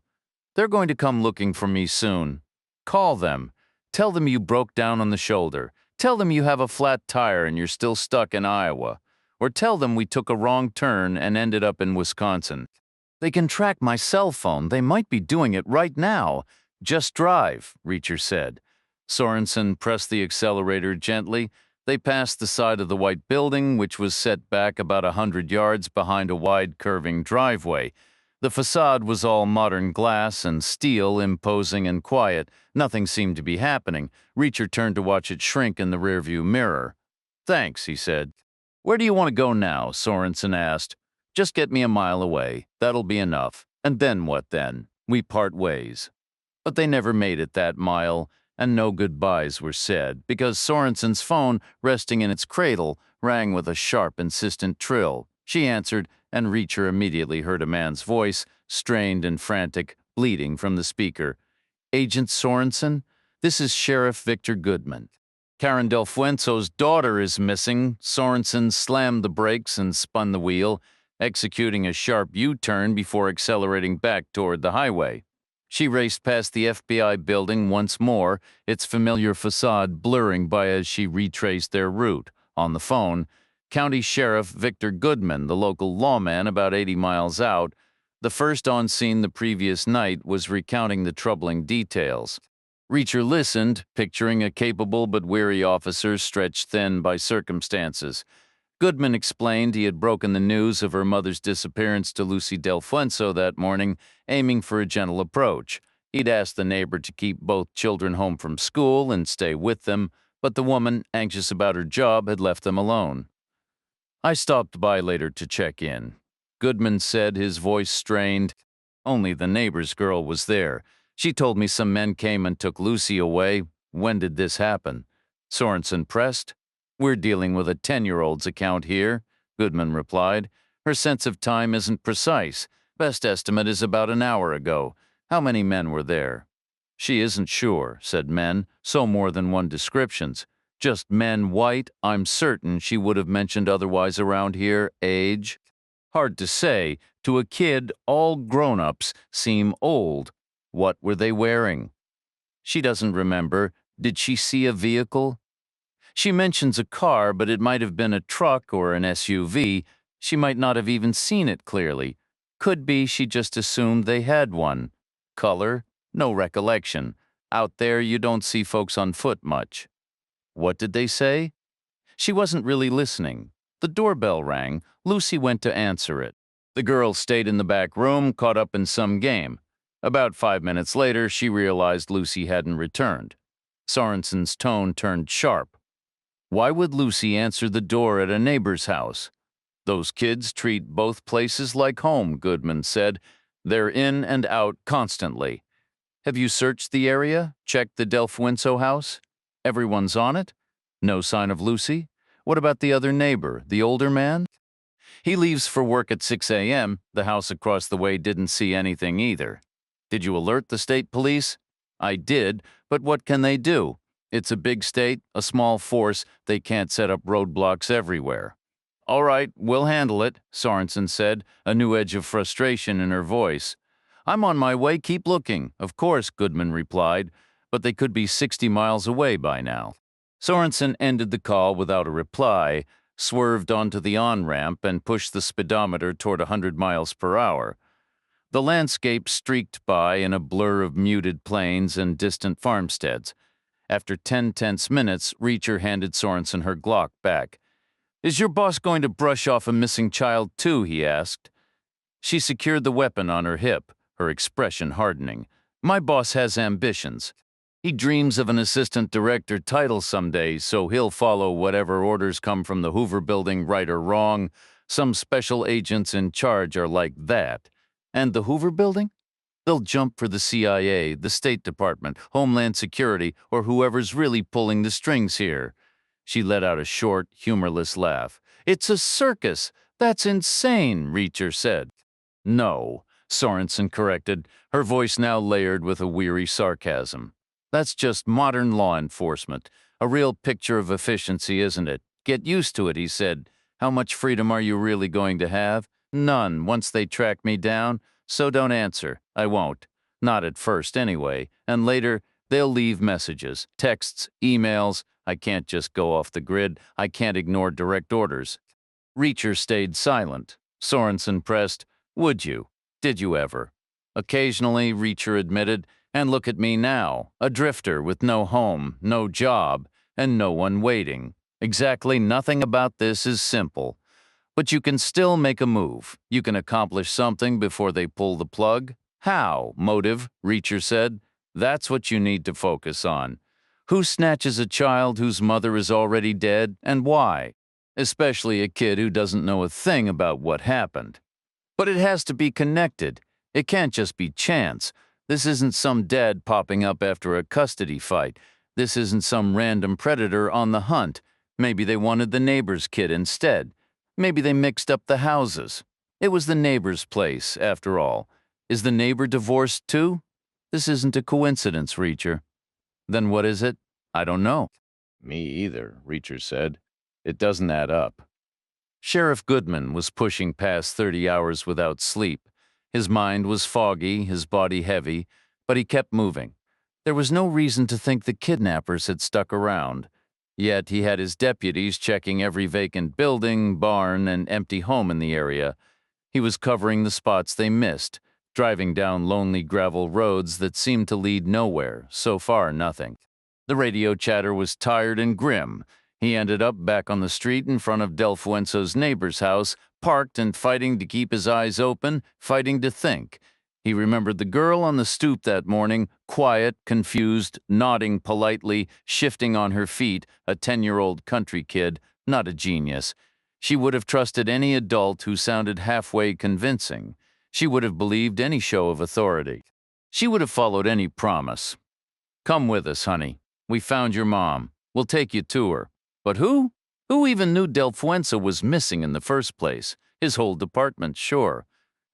They're going to come looking for me soon. Call them. Tell them you broke down on the shoulder. Tell them you have a flat tire and you're still stuck in Iowa. Or tell them we took a wrong turn and ended up in Wisconsin. They can track my cell phone. They might be doing it right now. Just drive, Reacher said. Sorenson pressed the accelerator gently. They passed the side of the white building, which was set back about 100 yards behind a wide, curving driveway. The facade was all modern glass and steel, imposing and quiet. Nothing seemed to be happening. Reacher turned to watch it shrink in the rearview mirror. Thanks, he said. Where do you want to go now? Sorenson asked. Just get me a mile away. That'll be enough. And then what then? We part ways. But they never made it that mile, and no goodbyes were said, because Sorenson's phone, resting in its cradle, rang with a sharp, insistent trill. She answered, and Reacher immediately heard a man's voice, strained and frantic, bleeding from the speaker. Agent Sorenson? This is Sheriff Victor Goodman. Karen Del Fuenzo's daughter is missing. Sorenson slammed the brakes and spun the wheel, executing a sharp U-turn before accelerating back toward the highway. She raced past the FBI building once more, its familiar facade blurring by as she retraced their route. On the phone, County Sheriff Victor Goodman, the local lawman about 80 miles out, the first on scene the previous night, was recounting the troubling details. Reacher listened, picturing a capable but weary officer stretched thin by circumstances. Goodman explained he had broken the news of her mother's disappearance to Lucy Del Fuenzo that morning, aiming for a gentle approach. He'd asked the neighbor to keep both children home from school and stay with them, but the woman, anxious about her job, had left them alone. I stopped by later to check in. Goodman said, his voice strained. Only the neighbor's girl was there. She told me some men came and took Lucy away. When did this happen? Sorenson pressed. We're dealing with a 10-year-old's account here, Goodman replied. Her sense of time isn't precise. Best estimate is about an hour ago. How many men were there? She isn't sure, said men, so more than one descriptions. Just men white, I'm certain she would have mentioned otherwise around here. Age? Hard to say. To a kid, all grown-ups seem old. What were they wearing? She doesn't remember. Did she see a vehicle? She mentions a car, but it might have been a truck or an SUV. She might not have even seen it clearly. Could be she just assumed they had one. Color? No recollection. Out there, you don't see folks on foot much. What did they say? She wasn't really listening. The doorbell rang. Lucy went to answer it. The girl stayed in the back room, caught up in some game. About 5 minutes later, she realized Lucy hadn't returned. Sorenson's tone turned sharp. Why would Lucy answer the door at a neighbor's house? Those kids treat both places like home, Goodman said. They're in and out constantly. Have you searched the area? Checked the Delueno house? Everyone's on it? No sign of Lucy? What about the other neighbor, the older man? He leaves for work at 6 a.m. The house across the way didn't see anything either. Did you alert the state police? I did, but what can they do? It's a big state, a small force. They can't set up roadblocks everywhere. All right, we'll handle it, Sorenson said, a new edge of frustration in her voice. I'm on my way, keep looking. Of course, Goodman replied, but they could be 60 miles away by now. Sorenson ended the call without a reply, swerved onto the on-ramp, and pushed the speedometer toward 100 miles per hour. The landscape streaked by in a blur of muted plains and distant farmsteads. After 10 tense minutes, Reacher handed Sorenson her Glock back. Is your boss going to brush off a missing child too? He asked. She secured the weapon on her hip, her expression hardening. My boss has ambitions. He dreams of an assistant director title someday, so he'll follow whatever orders come from the Hoover Building, right or wrong. Some special agents in charge are like that. And the Hoover Building? They'll jump for the CIA, the State Department, Homeland Security, or whoever's really pulling the strings here. She let out a short, humorless laugh. It's a circus. That's insane, Reacher said. No, Sorenson corrected, her voice now layered with a weary sarcasm. That's just modern law enforcement. A real picture of efficiency, isn't it? Get used to it, he said. How much freedom are you really going to have? None, once they track me down. So don't answer. I won't. Not at first, anyway. And later, they'll leave messages, texts, emails. I can't just go off the grid. I can't ignore direct orders. Reacher stayed silent. Sorenson pressed, Would you? Did you ever? Occasionally, Reacher admitted, and look at me now, a drifter with no home, no job, and no one waiting. Exactly nothing about this is simple. But you can still make a move. You can accomplish something before they pull the plug. How? Motive, Reacher said. That's what you need to focus on. Who snatches a child whose mother is already dead, and why? Especially a kid who doesn't know a thing about what happened. But it has to be connected. It can't just be chance. This isn't some dad popping up after a custody fight. This isn't some random predator on the hunt. Maybe they wanted the neighbor's kid instead. Maybe they mixed up the houses. It was the neighbor's place, after all. Is the neighbor divorced too? This isn't a coincidence, Reacher. Then what is it? I don't know. Me either, Reacher said. It doesn't add up. Sheriff Goodman was pushing past 30 hours without sleep. His mind was foggy, his body heavy, but he kept moving. There was no reason to think the kidnappers had stuck around. Yet he had his deputies checking every vacant building, barn, and empty home in the area. He was covering the spots they missed, driving down lonely gravel roads that seemed to lead nowhere, so far nothing. The radio chatter was tired and grim. He ended up back on the street in front of Delueno's neighbor's house, parked and fighting to keep his eyes open, fighting to think. He remembered the girl on the stoop that morning, quiet, confused, nodding politely, shifting on her feet, a 10-year-old country kid, not a genius. She would have trusted any adult who sounded halfway convincing. She would have believed any show of authority. She would have followed any promise. "Come with us, honey. We found your mom. We'll take you to her." But who? Who even knew Del Fuenzo was missing in the first place? His whole department, sure.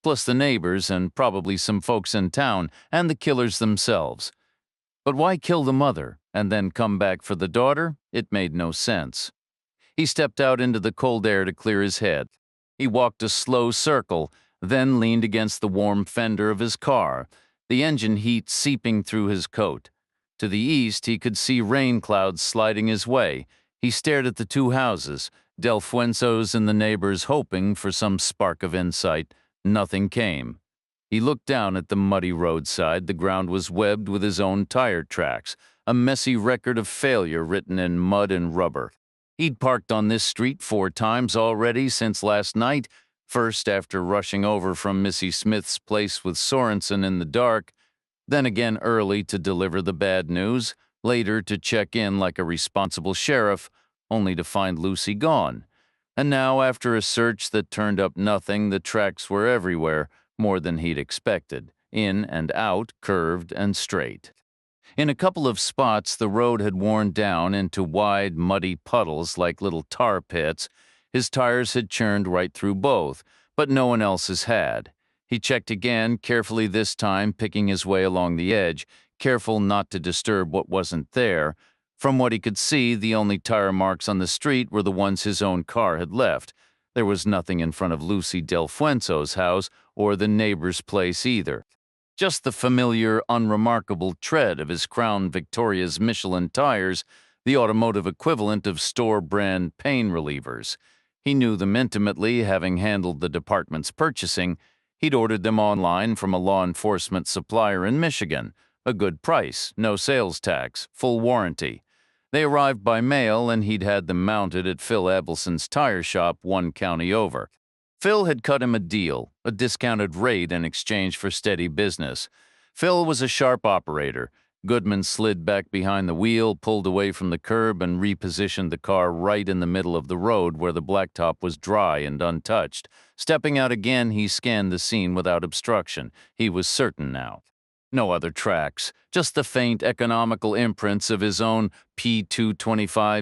Plus the neighbors and probably some folks in town and the killers themselves. But why kill the mother and then come back for the daughter? It made no sense. He stepped out into the cold air to clear his head. He walked a slow circle, then leaned against the warm fender of his car, the engine heat seeping through his coat. To the east, he could see rain clouds sliding his way. He stared at the two houses, Del Fuenzo's and the neighbors, hoping for some spark of insight. Nothing came. He looked down at the muddy roadside. The ground was webbed with his own tire tracks, a messy record of failure written in mud and rubber. He'd parked on this street 4 times already since last night, first after rushing over from Missy Smith's place with Sorenson in the dark, then again early to deliver the bad news, later to check in like a responsible sheriff, only to find Lucy gone. And now, after a search that turned up nothing, the tracks were everywhere, more than he'd expected, in and out, curved and straight. In a couple of spots, the road had worn down into wide, muddy puddles like little tar pits. His tires had churned right through both, but no one else's had. He checked again, carefully this time, picking his way along the edge, careful not to disturb what wasn't there. From what he could see, the only tire marks on the street were the ones his own car had left. There was nothing in front of Lucy Del Fuenzo's house or the neighbor's place either. Just the familiar, unremarkable tread of his Crown Victoria's Michelin tires, the automotive equivalent of store-brand pain relievers. He knew them intimately, having handled the department's purchasing. He'd ordered them online from a law enforcement supplier in Michigan. A good price, no sales tax, full warranty. They arrived by mail, and he'd had them mounted at Phil Abelson's tire shop 1 county over. Phil had cut him a deal, a discounted rate in exchange for steady business. Phil was a sharp operator. Goodman slid back behind the wheel, pulled away from the curb, and repositioned the car right in the middle of the road where the blacktop was dry and untouched. Stepping out again, he scanned the scene without obstruction. He was certain now. No other tracks, just the faint, economical imprints of his own P225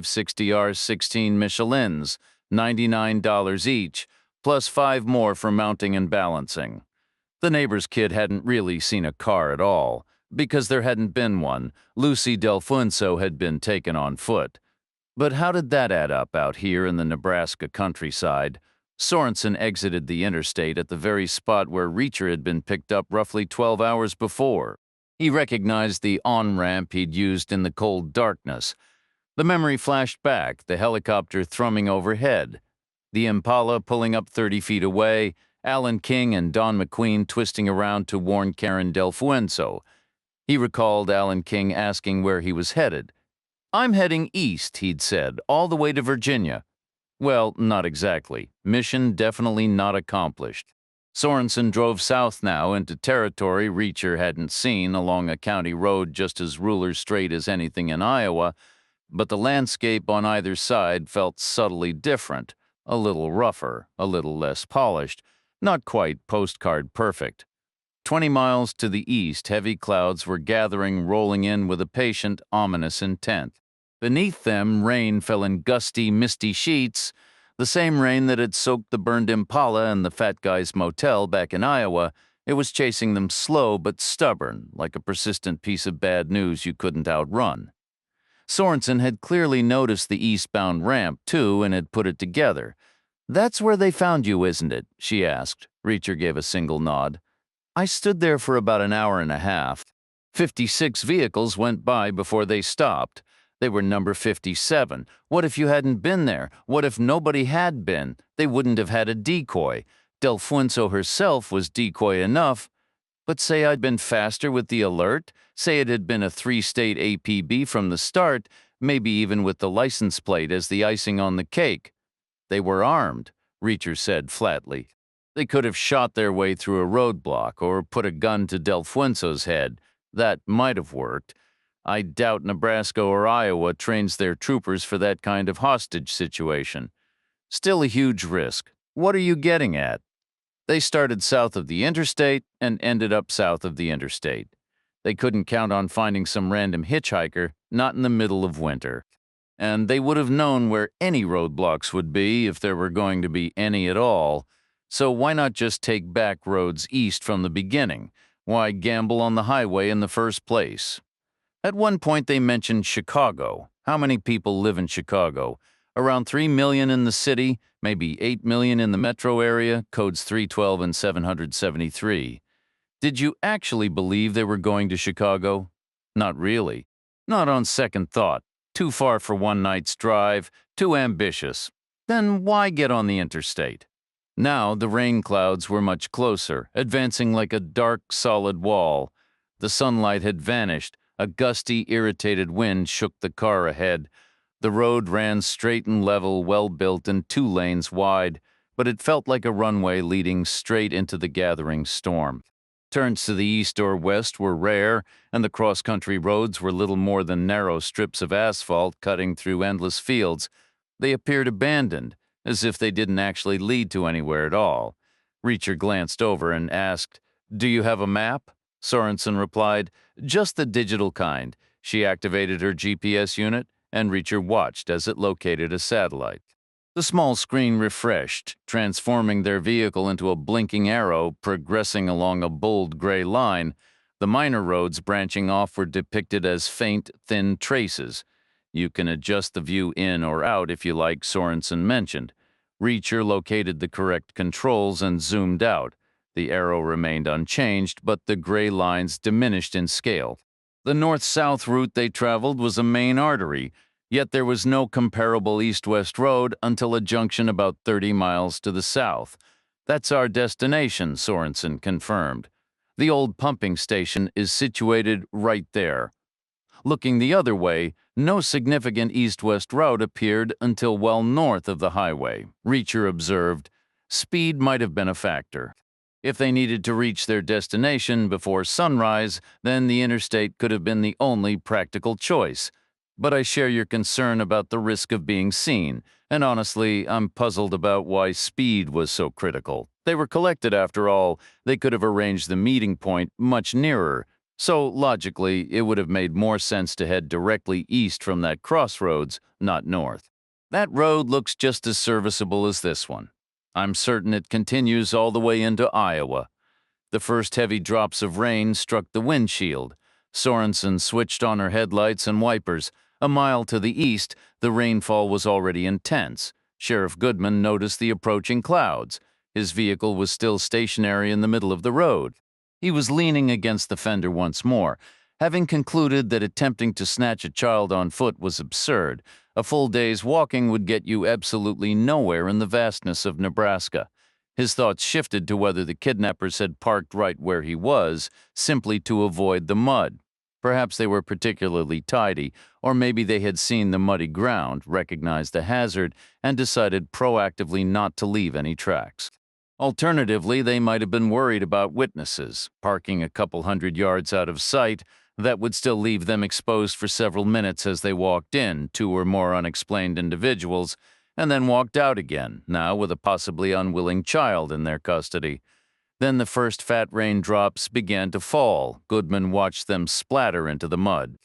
60R16 Michelins, $99 each, plus 5 more for mounting and balancing. The neighbor's kid hadn't really seen a car at all. Because there hadn't been one, Lucy Del Fuenzo had been taken on foot. But how did that add up out here in the Nebraska countryside? Sorenson exited the interstate at the very spot where Reacher had been picked up roughly 12 hours before. He recognized the on-ramp he'd used in the cold darkness. The memory flashed back, the helicopter thrumming overhead, the Impala pulling up 30 feet away, Alan King and Don McQueen twisting around to warn Karen Del Fuenzo. He recalled Alan King asking where he was headed. "I'm heading east," he'd said, "all the way to Virginia." Well, not exactly. Mission definitely not accomplished. Sorenson drove south now into territory Reacher hadn't seen, along a county road just as ruler straight as anything in Iowa, but the landscape on either side felt subtly different, a little rougher, a little less polished, not quite postcard perfect. 20 miles to the east, heavy clouds were gathering, rolling in with a patient, ominous intent. Beneath them, rain fell in gusty, misty sheets, the same rain that had soaked the burned Impala and the fat guy's motel back in Iowa. It was chasing them slow but stubborn, like a persistent piece of bad news you couldn't outrun. Sorenson had clearly noticed the eastbound ramp, too, and had put it together. "That's where they found you, isn't it?" she asked. Reacher gave a single nod. "I stood there for about an hour and a half. 56 vehicles went by before they stopped. They were number 57. What if you hadn't been there? What if nobody had been? They wouldn't have had a decoy. Del Fuenzo herself was decoy enough. But say I'd been faster with the alert, say it had been a 3-state APB from the start, maybe even with the license plate as the icing on the cake." "They were armed," Reacher said flatly. "They could have shot their way through a roadblock or put a gun to Del Fuenzo's head. That might have worked. I doubt Nebraska or Iowa trains their troopers for that kind of hostage situation." Still a huge risk. What are you getting at? They started south of the interstate and ended up south of the interstate. They couldn't count on finding some random hitchhiker, not in the middle of winter. And they would have known where any roadblocks would be if there were going to be any at all. So why not just take back roads east from the beginning? Why gamble on the highway in the first place? At one point, they mentioned Chicago. How many people live in Chicago? Around 3 million in the city, maybe 8 million in the metro area, codes 312 and 773. Did you actually believe they were going to Chicago? Not really. Not on second thought. Too far for one night's drive, too ambitious. Then why get on the interstate? Now the rain clouds were much closer, advancing like a dark, solid wall. The sunlight had vanished. A gusty, irritated wind shook the car ahead. The road ran straight and level, well-built and 2 lanes wide, but it felt like a runway leading straight into the gathering storm. Turns to the east or west were rare, and the cross-country roads were little more than narrow strips of asphalt cutting through endless fields. They appeared abandoned, as if they didn't actually lead to anywhere at all. Reacher glanced over and asked, "Do you have a map?" Sorenson replied, "Just the digital kind." She activated her GPS unit, and Reacher watched as it located a satellite. The small screen refreshed, transforming their vehicle into a blinking arrow progressing along a bold gray line. The minor roads branching off were depicted as faint, thin traces. You can adjust the view in or out if you like, Sorenson mentioned. Reacher located the correct controls and zoomed out. The arrow remained unchanged, but the gray lines diminished in scale. The north-south route they traveled was a main artery, yet there was no comparable east-west road until a junction about 30 miles to the south. "That's our destination," Sorenson confirmed. "The old pumping station is situated right there." Looking the other way, no significant east-west route appeared until well north of the highway. Reacher observed, speed might have been a factor. If they needed to reach their destination before sunrise, then the interstate could have been the only practical choice. But I share your concern about the risk of being seen, and honestly, I'm puzzled about why speed was so critical. They were collected after all. They could have arranged the meeting point much nearer. So, logically, it would have made more sense to head directly east from that crossroads, not north. That road looks just as serviceable as this one. I'm certain it continues all the way into Iowa. The first heavy drops of rain struck the windshield. Sorenson switched on her headlights and wipers. A mile to the east, the rainfall was already intense. Sheriff Goodman noticed the approaching clouds. His vehicle was still stationary in the middle of the road. He was leaning against the fender once more, having concluded that attempting to snatch a child on foot was absurd. A full day's walking would get you absolutely nowhere in the vastness of Nebraska. His thoughts shifted to whether the kidnappers had parked right where he was, simply to avoid the mud. Perhaps they were particularly tidy, or maybe they had seen the muddy ground, recognized the hazard, and decided proactively not to leave any tracks. Alternatively, they might have been worried about witnesses. Parking a couple hundred yards out of sight, that would still leave them exposed for several minutes as they walked in, 2 or more unexplained individuals, and then walked out again, now with a possibly unwilling child in their custody. Then the first fat raindrops began to fall. Goodman watched them splatter into the mud.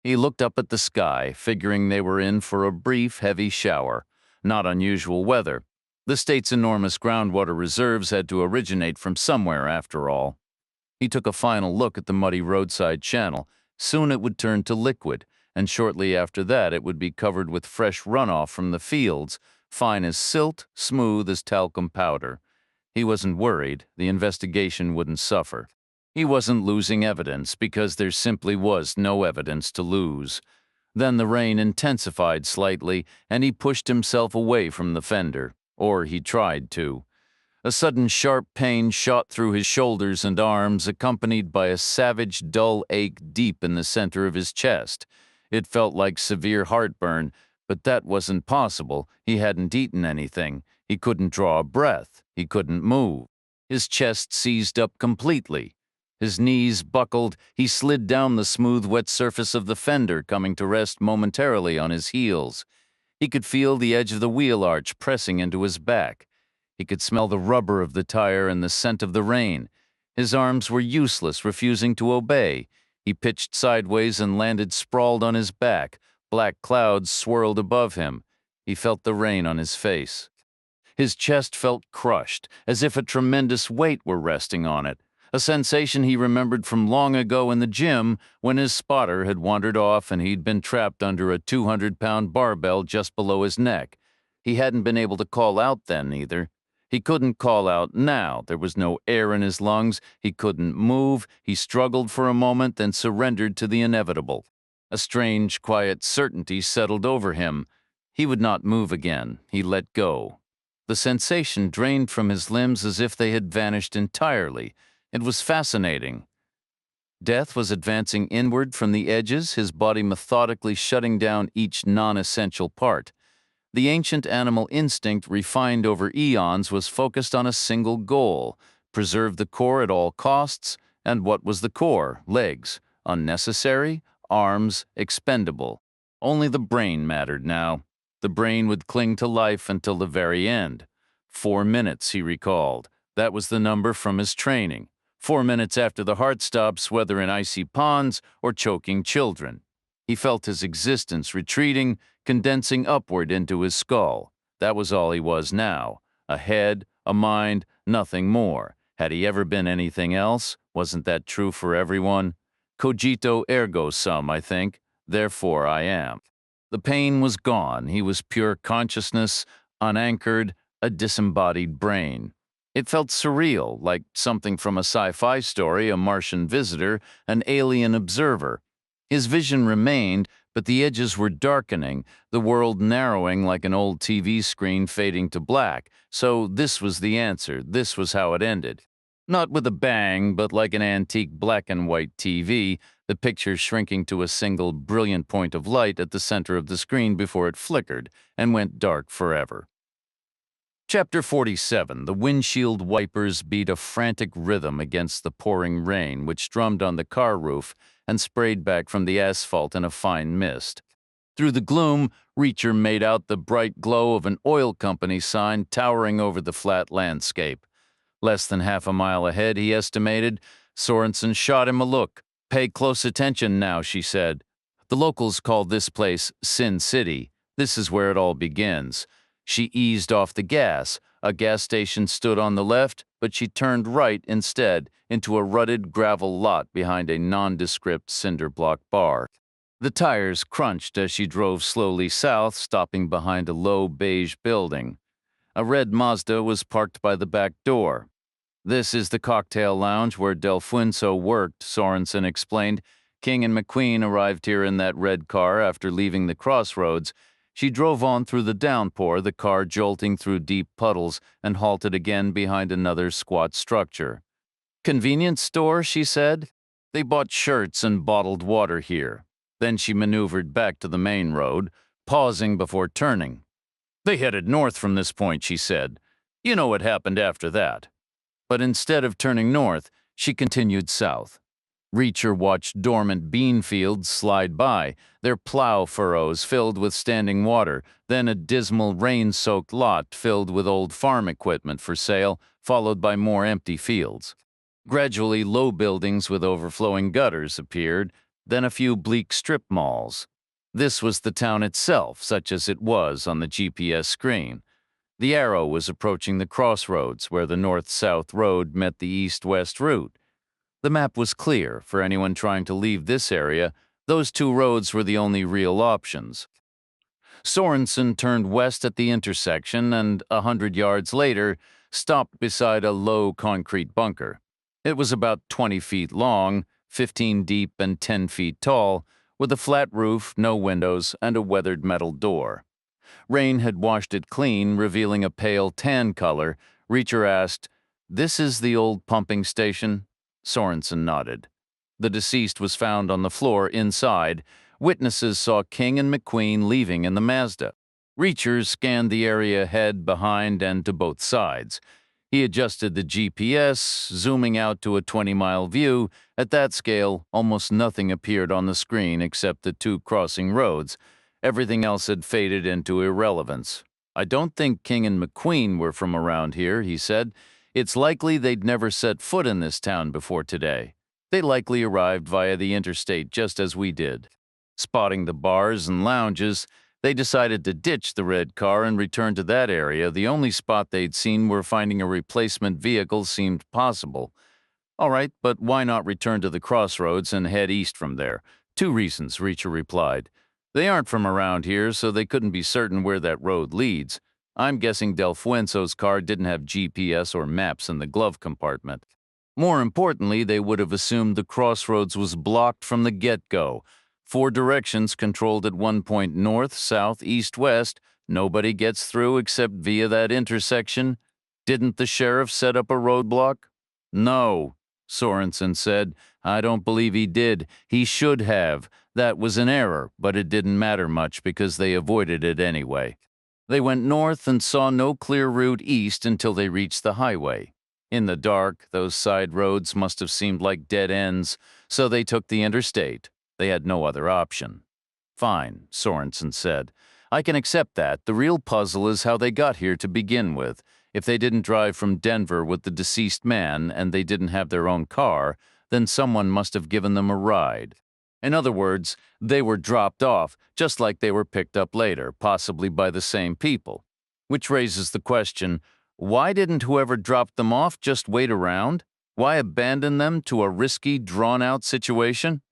He looked up at the sky, figuring they were in for a brief, heavy shower. Not unusual weather. The state's enormous groundwater reserves had to originate from somewhere, after all. He took a final look at the muddy roadside channel. Soon it would turn to liquid, and shortly after that it would be covered with fresh runoff from the fields, fine as silt, smooth as talcum powder. He wasn't worried. The investigation wouldn't suffer. He wasn't losing evidence because there simply was no evidence to lose. Then the rain intensified slightly, and he pushed himself away from the fender. Or he tried to. A sudden sharp pain shot through his shoulders and arms, accompanied by a savage, dull ache deep in the center of his chest. It felt like severe heartburn, but that wasn't possible. He hadn't eaten anything. He couldn't draw a breath. He couldn't move. His chest seized up completely. His knees buckled. He slid down the smooth, wet surface of the fender, coming to rest momentarily on his heels. He could feel the edge of the wheel arch pressing into his back. He could smell the rubber of the tire and the scent of the rain. His arms were useless, refusing to obey. He pitched sideways and landed sprawled on his back. Black clouds swirled above him. He felt the rain on his face. His chest felt crushed, as if a tremendous weight were resting on it, a sensation he remembered from long ago in the gym when his spotter had wandered off and he'd been trapped under a 200-pound barbell just below his neck. He hadn't been able to call out then, either. He couldn't call out now. There was no air in his lungs. He couldn't move. He struggled for a moment, then surrendered to the inevitable. A strange, quiet certainty settled over him. He would not move again. He let go. The sensation drained from his limbs as if they had vanished entirely. It was fascinating. Death was advancing inward from the edges, his body methodically shutting down each non-essential part. The ancient animal instinct, refined over eons, was focused on a single goal: preserve the core at all costs. And what was the core? Legs. Unnecessary. Arms. Expendable. Only the brain mattered now. The brain would cling to life until the very end. 4 minutes, he recalled. That was the number from his training. 4 minutes after the heart stops, whether in icy ponds or choking children. He felt his existence retreating, condensing upward into his skull. That was all he was now. A head, a mind, nothing more. Had he ever been anything else? Wasn't that true for everyone? Cogito ergo sum, I think. Therefore I am. The pain was gone. He was pure consciousness, unanchored, a disembodied brain. It felt surreal, like something from a sci-fi story, a Martian visitor, an alien observer. His vision remained, but the edges were darkening, the world narrowing like an old TV screen fading to black. So this was the answer. This was how it ended. Not with a bang, but like an antique black and white TV, the picture shrinking to a single brilliant point of light at the center of the screen before it flickered and went dark forever. Chapter 47. The windshield wipers beat a frantic rhythm against the pouring rain, which drummed on the car roof and sprayed back from the asphalt in a fine mist. Through the gloom, Reacher made out the bright glow of an oil company sign towering over the flat landscape. Less than half a mile ahead, he estimated. Sorenson shot him a look. "Pay close attention now," she said. "The locals call this place Sin City. This is where it all begins." She eased off the gas. A gas station stood on the left, but she turned right instead into a rutted gravel lot behind a nondescript cinder block bar. The tires crunched as she drove slowly south, stopping behind a low beige building. A red Mazda was parked by the back door. "This is the cocktail lounge where Delfuenso worked," Sorenson explained. "King and McQueen arrived here in that red car after leaving the crossroads." She drove on through the downpour, the car jolting through deep puddles, and halted again behind another squat structure. "Convenience store," she said. "They bought shirts and bottled water here." Then she maneuvered back to the main road, pausing before turning. "They headed north from this point," she said. "You know what happened after that." But instead of turning north, she continued south. Reacher watched dormant bean fields slide by, their plow furrows filled with standing water, then a dismal rain-soaked lot filled with old farm equipment for sale, followed by more empty fields. Gradually, low buildings with overflowing gutters appeared, then a few bleak strip malls. This was the town itself, such as it was on the GPS screen. The arrow was approaching the crossroads where the north-south road met the east-west route. The map was clear. For anyone trying to leave this area, those two roads were the only real options. Sorenson turned west at the intersection and, 100 yards later, stopped beside a low concrete bunker. It was about 20 feet long, 15 deep and 10 feet tall, with a flat roof, no windows, and a weathered metal door. Rain had washed it clean, revealing a pale tan color. Reacher asked, "This is the old pumping station?" Sorenson nodded. The deceased was found on the floor inside. Witnesses saw King and McQueen leaving in the Mazda. Reacher scanned the area ahead, behind, and to both sides. He adjusted the GPS, zooming out to a 20-mile view. At that scale, almost nothing appeared on the screen except the two crossing roads. Everything else had faded into irrelevance. "I don't think King and McQueen were from around here," he said. "It's likely they'd never set foot in this town before today. They likely arrived via the interstate just as we did." Spotting the bars and lounges, they decided to ditch the red car and return to that area. The only spot they'd seen where finding a replacement vehicle seemed possible. "All right, but why not return to the crossroads and head east from there?" "Two reasons," Reacher replied. "They aren't from around here, so they couldn't be certain where that road leads. I'm guessing Del Fuenzo's car didn't have GPS or maps in the glove compartment. More importantly, they would have assumed the crossroads was blocked from the get-go. 4 directions controlled at one point: north, south, east, west. Nobody gets through except via that intersection. Didn't the sheriff set up a roadblock?" "No," Sorenson said. "I don't believe he did. He should have. That was an error, but it didn't matter much because they avoided it anyway." They went north and saw no clear route east until they reached the highway. In the dark, those side roads must have seemed like dead ends, so they took the interstate. They had no other option. "Fine," Sorenson said. "I can accept that. The real puzzle is how they got here to begin with. If they didn't drive from Denver with the deceased man and they didn't have their own car, then someone must have given them a ride. In other words, they were dropped off, just like they were picked up later, possibly by the same people. Which raises the question, why didn't whoever dropped them off just wait around? Why abandon them to a risky, drawn-out situation?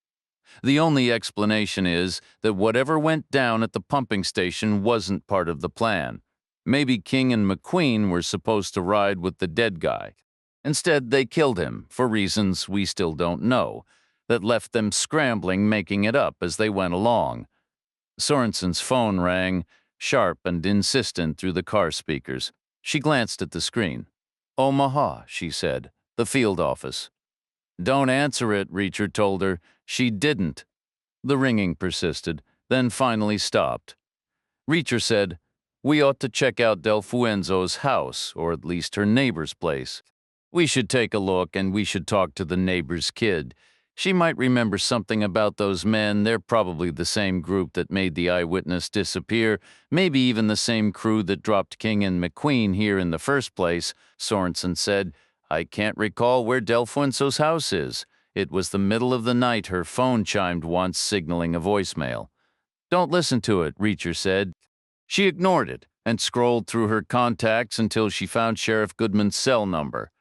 The only explanation is that whatever went down at the pumping station wasn't part of the plan. Maybe King and McQueen were supposed to ride with the dead guy. Instead, they killed him, for reasons we still don't know, that left them scrambling, making it up as they went along. Sorenson's phone rang, sharp and insistent through the car speakers. She glanced at the screen. "Omaha," she said. "The field office." "Don't answer it," Reacher told her. She didn't. The ringing persisted, then finally stopped. Reacher said, "We ought to check out Del Fuenzo's house, or at least her neighbor's place. We should take a look, and we should talk to the neighbor's kid. She might remember something about those men. They're probably the same group that made the eyewitness disappear, maybe even the same crew that dropped King and McQueen here in the first place." Sorenson said, "I can't recall where Del Fuenzo's house is." It was the middle of the night. Her phone chimed once, signaling a voicemail. "Don't listen to it," Reacher said. She ignored it and scrolled through her contacts until she found Sheriff Goodman's cell number.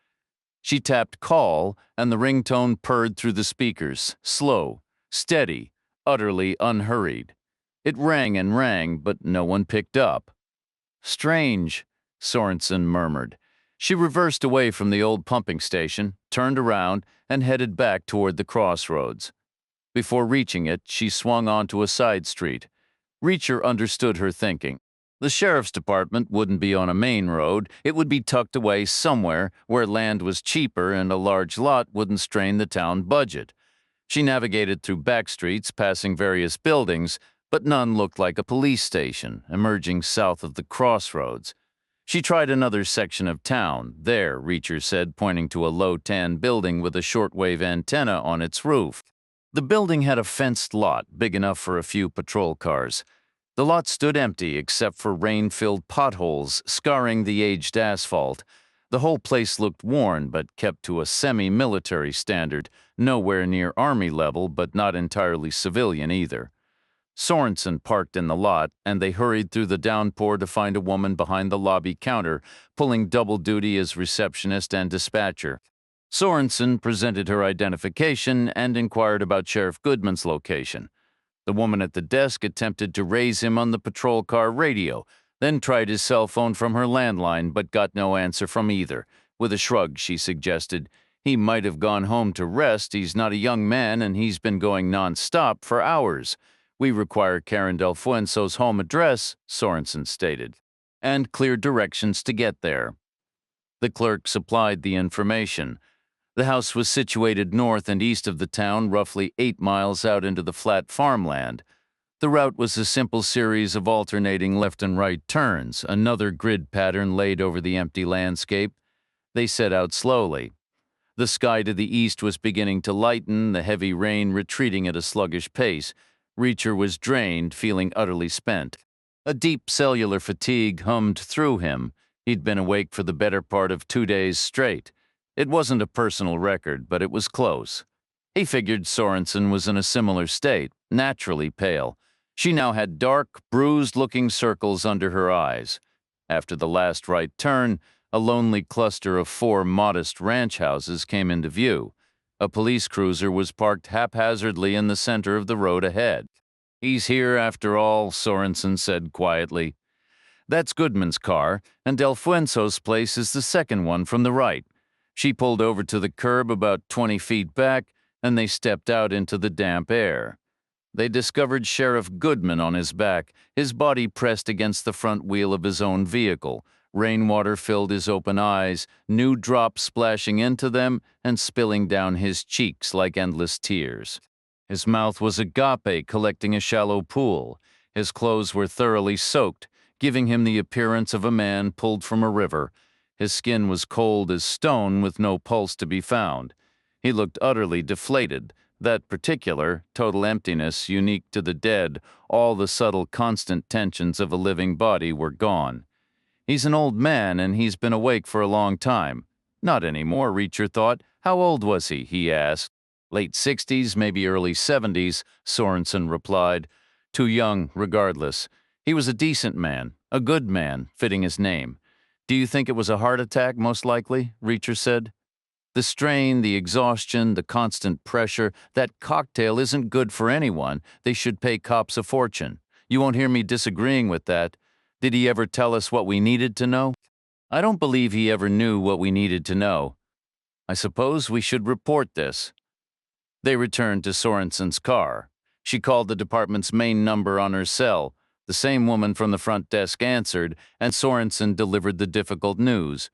She tapped call, and the ringtone purred through the speakers, slow, steady, utterly unhurried. It rang and rang, but no one picked up. "Strange," Sorenson murmured. She reversed away from the old pumping station, turned around, and headed back toward the crossroads. Before reaching it, she swung onto a side street. Reacher understood her thinking. The sheriff's department wouldn't be on a main road. It would be tucked away somewhere where land was cheaper and a large lot wouldn't strain the town budget. She navigated through back streets, passing various buildings, but none looked like a police station, emerging south of the crossroads. She tried another section of town. "There," Reacher said, pointing to a low tan building with a shortwave antenna on its roof. The building had a fenced lot, big enough for a few patrol cars. The lot stood empty except for rain-filled potholes scarring the aged asphalt. The whole place looked worn but kept to a semi-military standard, nowhere near Army level but not entirely civilian either. Sorenson parked in the lot, and they hurried through the downpour to find a woman behind the lobby counter, pulling double duty as receptionist and dispatcher. Sorenson presented her identification and inquired about Sheriff Goodman's location. The woman at the desk attempted to raise him on the patrol car radio, then tried his cell phone from her landline but got no answer from either. With a shrug, she suggested, "He might have gone home to rest. He's not a young man, and he's been going non-stop for hours. We require Karen Del Fuenzo's home address," Sorenson stated, "and clear directions to get there." The clerk supplied the information. The house was situated north and east of the town, roughly 8 miles out into the flat farmland. The route was a simple series of alternating left and right turns, another grid pattern laid over the empty landscape. They set out slowly. The sky to the east was beginning to lighten, the heavy rain retreating at a sluggish pace. Reacher was drained, feeling utterly spent. A deep cellular fatigue hummed through him. He'd been awake for the better part of 2 days straight. It wasn't a personal record, but it was close. He figured Sorenson was in a similar state, naturally pale. She now had dark, bruised-looking circles under her eyes. After the last right turn, a lonely cluster of 4 modest ranch houses came into view. A police cruiser was parked haphazardly in the center of the road ahead. "He's here after all," Sorenson said quietly. "That's Goodman's car, and Del Fuenzo's place is the second one from the right." She pulled over to the curb about 20 feet back, and they stepped out into the damp air. They discovered Sheriff Goodman on his back, his body pressed against the front wheel of his own vehicle. Rainwater filled his open eyes, new drops splashing into them and spilling down his cheeks like endless tears. His mouth was agape collecting a shallow pool. His clothes were thoroughly soaked, giving him the appearance of a man pulled from a river. His skin was cold as stone with no pulse to be found. He looked utterly deflated. That particular, total emptiness unique to the dead, all the subtle constant tensions of a living body were gone. He's an old man and he's been awake for a long time. Not anymore, Reacher thought. How old was he? He asked. Late 60s, maybe early 70s, Sorenson replied. Too young, regardless. He was a decent man, a good man, fitting his name. Do you think it was a heart attack, most likely? Reacher said. The strain, the exhaustion, the constant pressure, that cocktail isn't good for anyone. They should pay cops a fortune. You won't hear me disagreeing with that. Did he ever tell us what we needed to know? I don't believe he ever knew what we needed to know. I suppose we should report this. They returned to Sorenson's car. She called the department's main number on her cell. The same woman from the front desk answered, and Sorenson delivered the difficult news.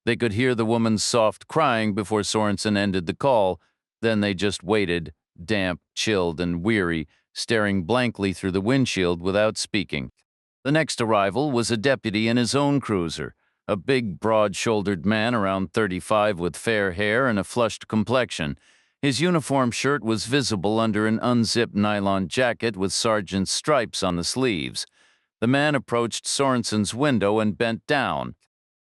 They could hear the woman's soft crying before Sorenson ended the call. Then they just waited, damp, chilled, and weary, staring blankly through the windshield without speaking. The next arrival was a deputy in his own cruiser, a big, broad-shouldered man around 35 with fair hair and a flushed complexion. His uniform shirt was visible under an unzipped nylon jacket with sergeant's stripes on the sleeves. The man approached Sorenson's window and bent down.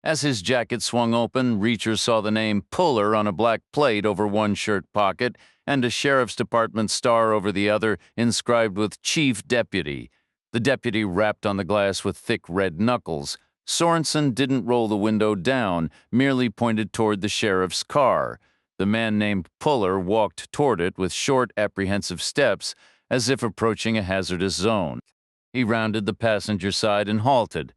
As his jacket swung open, Reacher saw the name Puller on a black plate over one shirt pocket and a sheriff's department star over the other, inscribed with Chief Deputy. The deputy rapped on the glass with thick red knuckles. Sorenson didn't roll the window down, merely pointed toward the sheriff's car. The man named Puller walked toward it with short, apprehensive steps, as if approaching a hazardous zone. He rounded the passenger side and halted.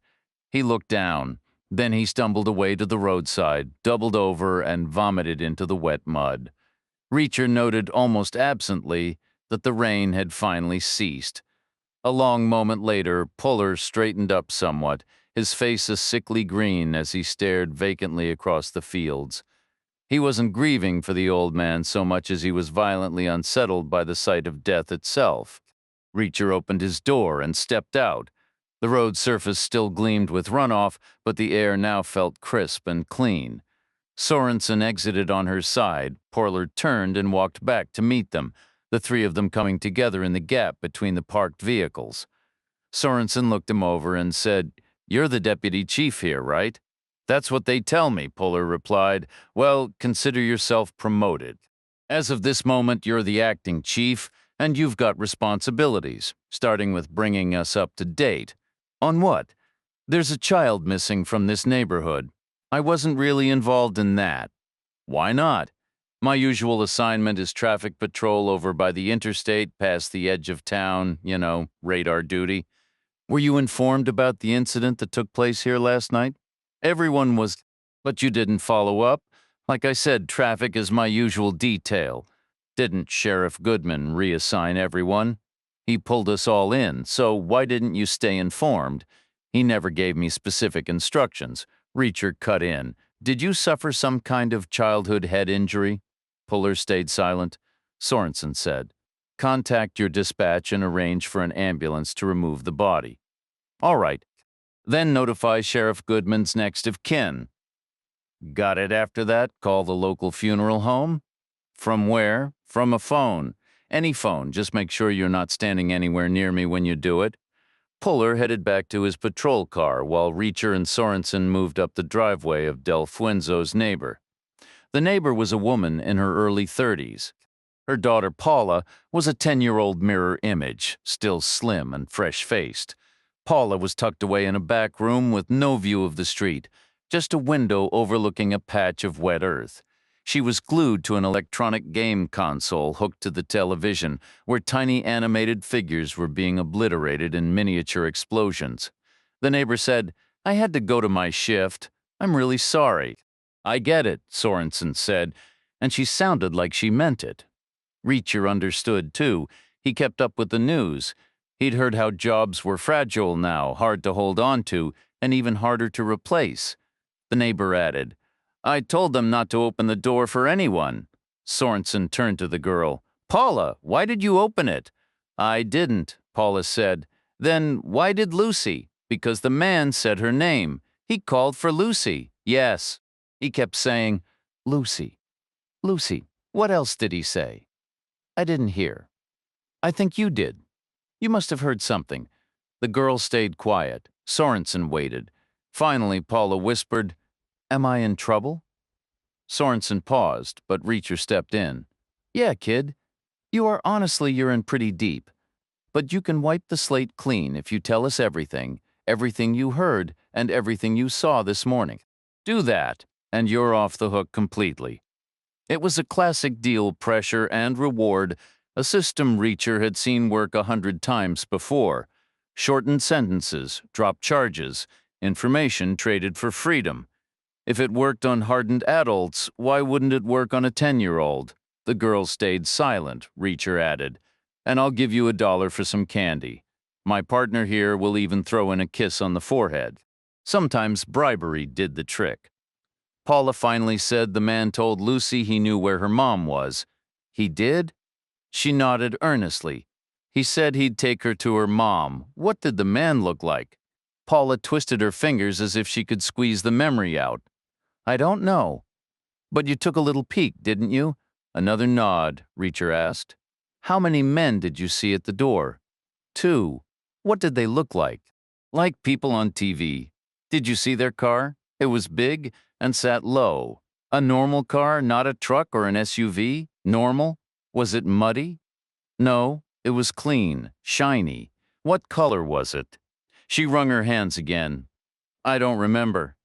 He looked down. Then he stumbled away to the roadside, doubled over, and vomited into the wet mud. Reacher noted almost absently that the rain had finally ceased. A long moment later, Puller straightened up somewhat, his face a sickly green as he stared vacantly across the fields. He wasn't grieving for the old man so much as he was violently unsettled by the sight of death itself. Reacher opened his door and stepped out. The road surface still gleamed with runoff, but the air now felt crisp and clean. Sorenson exited on her side. Puller turned and walked back to meet them, the three of them coming together in the gap between the parked vehicles. Sorenson looked him over and said, "You're the deputy chief here, right?" "That's what they tell me," Puller replied. "Well, consider yourself promoted. As of this moment, you're the acting chief, and you've got responsibilities, starting with bringing us up to date. On what? There's a child missing from this neighborhood. I wasn't really involved in that." "Why not?" "My usual assignment is traffic patrol over by the interstate past the edge of town, radar duty." "Were you informed about the incident that took place here last night?" "Everyone was, but you didn't follow up. Like I said, traffic is my usual detail. Didn't Sheriff Goodman reassign everyone? He pulled us all in, so why didn't you stay informed?" "He never gave me specific instructions." Reacher cut in. "Did you suffer some kind of childhood head injury?" Puller stayed silent. Sorenson said, "Contact your dispatch and arrange for an ambulance to remove the body." "All right. Then notify Sheriff Goodman's next of kin." "Got it after that? Call the local funeral home?" "From where?" "From a phone. Any phone, just make sure you're not standing anywhere near me when you do it. Puller headed back to his patrol car while Reacher and Sorenson moved up the driveway of Delfuenzo's neighbor. The neighbor was a woman in her early 30s. Her daughter Paula was a 10-year-old mirror image, still slim and fresh-faced. Paula was tucked away in a back room with no view of the street, just a window overlooking a patch of wet earth. She was glued to an electronic game console hooked to the television, where tiny animated figures were being obliterated in miniature explosions. The neighbor said, "I had to go to my shift. I'm really sorry." "I get it," Sorenson said, and she sounded like she meant it. Reacher understood, too. He kept up with the news. He'd heard how jobs were fragile now, hard to hold on to, and even harder to replace. The neighbor added, "I told them not to open the door for anyone." Sorenson turned to the girl. "Paula, why did you open it?" "I didn't," Paula said. "Then why did Lucy?" "Because the man said her name. He called for Lucy." "Yes." He kept saying, "Lucy, Lucy." "What else did he say?" "I didn't hear." "I think you did. You must have heard something." The girl stayed quiet. Sorenson waited. Finally, Paula whispered, "Am I in trouble?" Sorenson paused, but Reacher stepped in. "Yeah, kid. You're in pretty deep. But you can wipe the slate clean if you tell us everything, everything you heard, and everything you saw this morning. Do that, and you're off the hook completely." It was a classic deal, pressure and reward, a system Reacher had seen work 100 times before. Shortened sentences, dropped charges, information traded for freedom. If it worked on hardened adults, why wouldn't it work on a 10-year-old? The girl stayed silent, Reacher added. "And I'll give you $1 for some candy. My partner here will even throw in a kiss on the forehead." Sometimes bribery did the trick. Paula finally said the man told Lucy he knew where her mom was. "He did?" She nodded earnestly. "He said he'd take her to her mom. What did the man look like?" Paula twisted her fingers as if she could squeeze the memory out. "I don't know." "But you took a little peek, didn't you?" Another nod, Reacher asked. "How many men did you see at the door?" "2. What did they look like?" "Like people on TV." "Did you see their car?" "It was big and sat low." "A normal car, not a truck or an SUV? Normal?" "Was it muddy?" "No, it was clean, shiny." "What color was it?" She wrung her hands again. "I don't remember."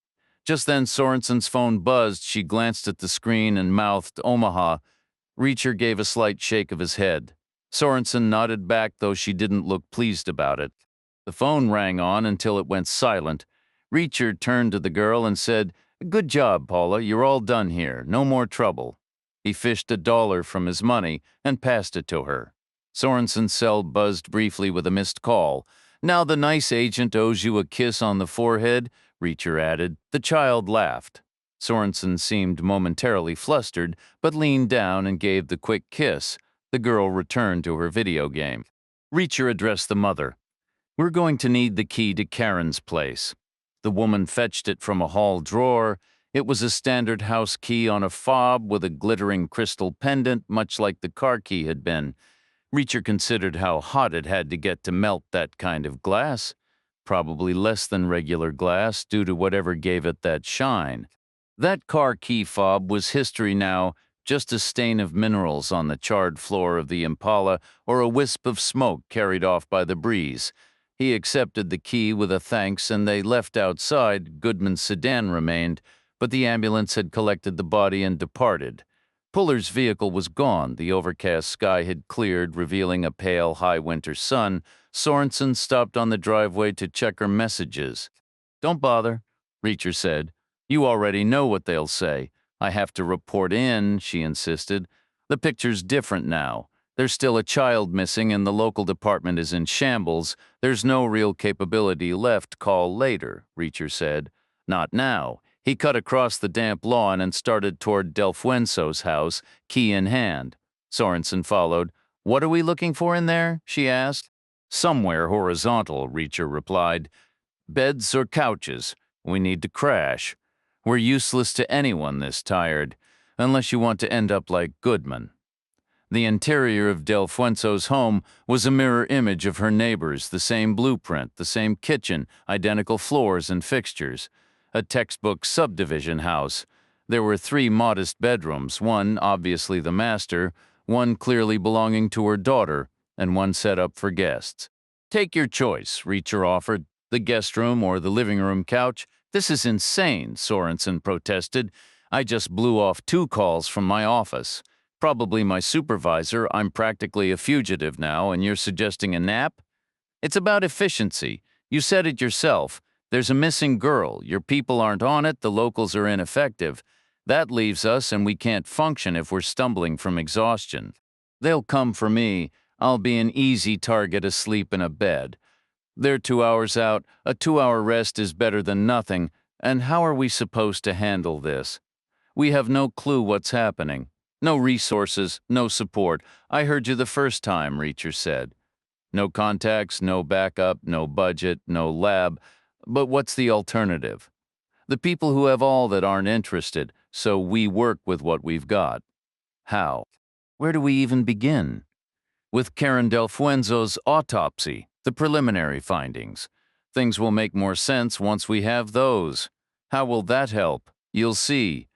Just then Sorenson's phone buzzed. She glanced at the screen and mouthed Omaha. Reacher gave a slight shake of his head. Sorenson nodded back, though she didn't look pleased about it. The phone rang on until it went silent. Reacher turned to the girl and said, "Good job, Paula. You're all done here. No more trouble." He fished $1 from his money and passed it to her. Sorenson's cell buzzed briefly with a missed call. "Now the nice agent owes you a kiss on the forehead," Reacher added. The child laughed. Sorenson seemed momentarily flustered, but leaned down and gave the quick kiss. The girl returned to her video game. Reacher addressed the mother. "We're going to need the key to Karen's place." The woman fetched it from a hall drawer. It was a standard house key on a fob with a glittering crystal pendant, much like the car key had been. Reacher considered how hot it had to get to melt that kind of glass. Probably less than regular glass due to whatever gave it that shine. That car key fob was history now, just a stain of minerals on the charred floor of the Impala or a wisp of smoke carried off by the breeze. He accepted the key with a thanks and they left outside. Goodman's sedan remained, but the ambulance had collected the body and departed. Puller's vehicle was gone. The overcast sky had cleared, revealing a pale, high winter sun. Sorenson stopped on the driveway to check her messages. "Don't bother," Reacher said. "You already know what they'll say." "I have to report in," she insisted. "The picture's different now. There's still a child missing and the local department is in shambles. There's no real capability left. Call later," Reacher said. "Not now." He cut across the damp lawn and started toward Delfuenzo's house, key in hand. Sorenson followed. "What are we looking for in there?" she asked. "Somewhere horizontal," Reacher replied. "Beds or couches. We need to crash. We're useless to anyone this tired, unless you want to end up like Goodman." The interior of Del Fuenzo's home was a mirror image of her neighbor's, the same blueprint, the same kitchen, identical floors and fixtures. A textbook subdivision house. There were 3 modest bedrooms, one obviously the master, one clearly belonging to her daughter, and one set up for guests. Take your choice, Reacher offered. The guest room or the living room couch. This is insane, Sorenson protested. I just blew off 2 calls from my office. Probably my supervisor. I'm practically a fugitive now, and you're suggesting a nap? It's about efficiency. You said it yourself. There's a missing girl. Your people aren't on it. The locals are ineffective. That leaves us, and we can't function if we're stumbling from exhaustion. They'll come for me. I'll be an easy target asleep in a bed. They're 2 hours out. A 2-hour rest is better than nothing. And how are we supposed to handle this? We have no clue what's happening. No resources, no support. I heard you the first time, Reacher said. No contacts, no backup, no budget, no lab. But what's the alternative? The people who have all that aren't interested, so we work with what we've got. How? Where do we even begin? With Karen Del Fuenzo's autopsy, the preliminary findings. Things will make more sense once we have those. How will that help? You'll see.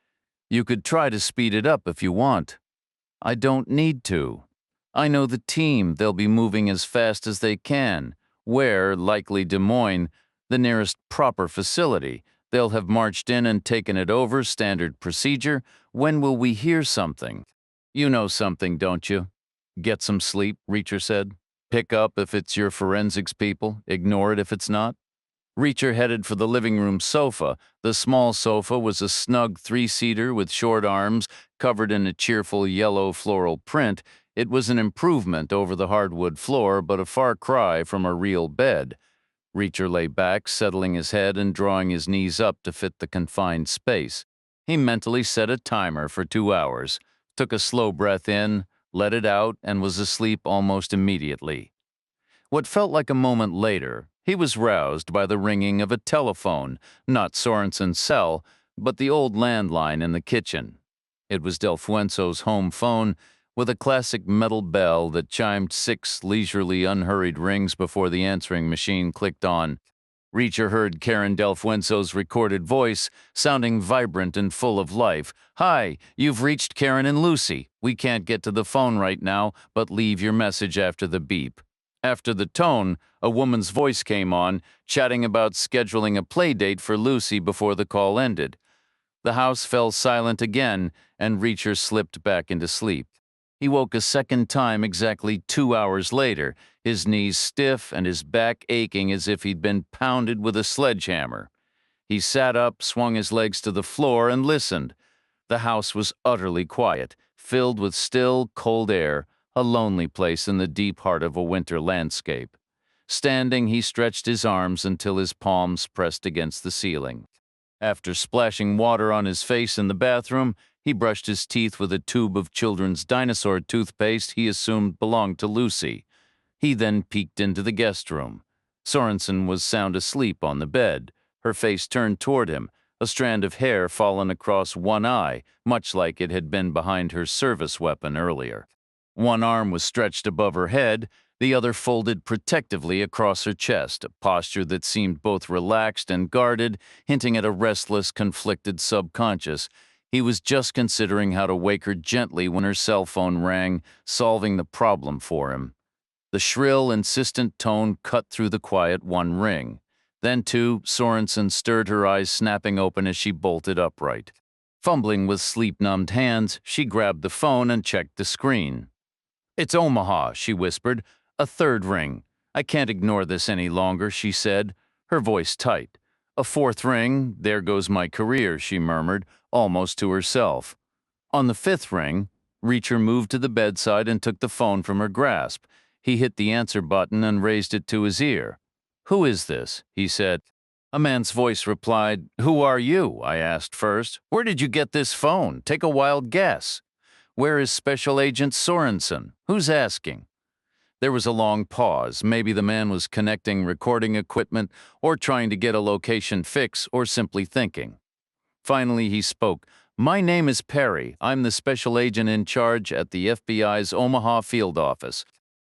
You could try to speed it up if you want. I don't need to. I know the team. They'll be moving as fast as they can. Where, likely Des Moines, the nearest proper facility. They'll have marched in and taken it over, standard procedure. When will we hear something? You know something, don't you? Get some sleep, Reacher said. Pick up if it's your forensics people. Ignore it if it's not. Reacher headed for the living room sofa. The small sofa was a snug 3-seater with short arms, covered in a cheerful yellow floral print. It was an improvement over the hardwood floor, but a far cry from a real bed. Reacher lay back, settling his head and drawing his knees up to fit the confined space. He mentally set a timer for 2 hours, took a slow breath in, let it out, and was asleep almost immediately. What felt like a moment later, he was roused by the ringing of a telephone, not Sorenson's cell, but the old landline in the kitchen. It was Del Fuenzo's home phone, with a classic metal bell that chimed 6 leisurely, unhurried rings before the answering machine clicked on. Reacher heard Karen Del Fuenzo's recorded voice, sounding vibrant and full of life. "Hi, you've reached Karen and Lucy. We can't get to the phone right now, but leave your message after the beep." After the tone, a woman's voice came on, chatting about scheduling a play date for Lucy before the call ended. The house fell silent again, and Reacher slipped back into sleep. He woke a second time exactly 2 hours later, his knees stiff and his back aching as if he'd been pounded with a sledgehammer. He sat up, swung his legs to the floor, and listened. The house was utterly quiet, filled with still, cold air, a lonely place in the deep heart of a winter landscape. Standing, he stretched his arms until his palms pressed against the ceiling. After splashing water on his face in the bathroom, he brushed his teeth with a tube of children's dinosaur toothpaste he assumed belonged to Lucy. He then peeked into the guest room. Sorenson was sound asleep on the bed, her face turned toward him, a strand of hair fallen across one eye, much like it had been behind her service weapon earlier. One arm was stretched above her head, the other folded protectively across her chest, a posture that seemed both relaxed and guarded, hinting at a restless, conflicted subconscious. He was just considering how to wake her gently when her cell phone rang, solving the problem for him. The shrill, insistent tone cut through the quiet one ring. Then, too, Sorenson stirred, her eyes snapping open as she bolted upright. Fumbling with sleep-numbed hands, she grabbed the phone and checked the screen. "It's Omaha," she whispered. "A third ring. I can't ignore this any longer," she said, her voice tight. "A fourth ring. There goes my career," she murmured, almost to herself. On the 5th ring, Reacher moved to the bedside and took the phone from her grasp. He hit the answer button and raised it to his ear. "Who is this?" he said. A man's voice replied. "Who are you?" I asked first. "Where did you get this phone? Take a wild guess." "Where is Special Agent Sorenson? Who's asking?" There was a long pause. Maybe the man was connecting recording equipment, or trying to get a location fix, or simply thinking. Finally he spoke, My name is Perry. I'm the special agent in charge at the FBI's Omaha field office.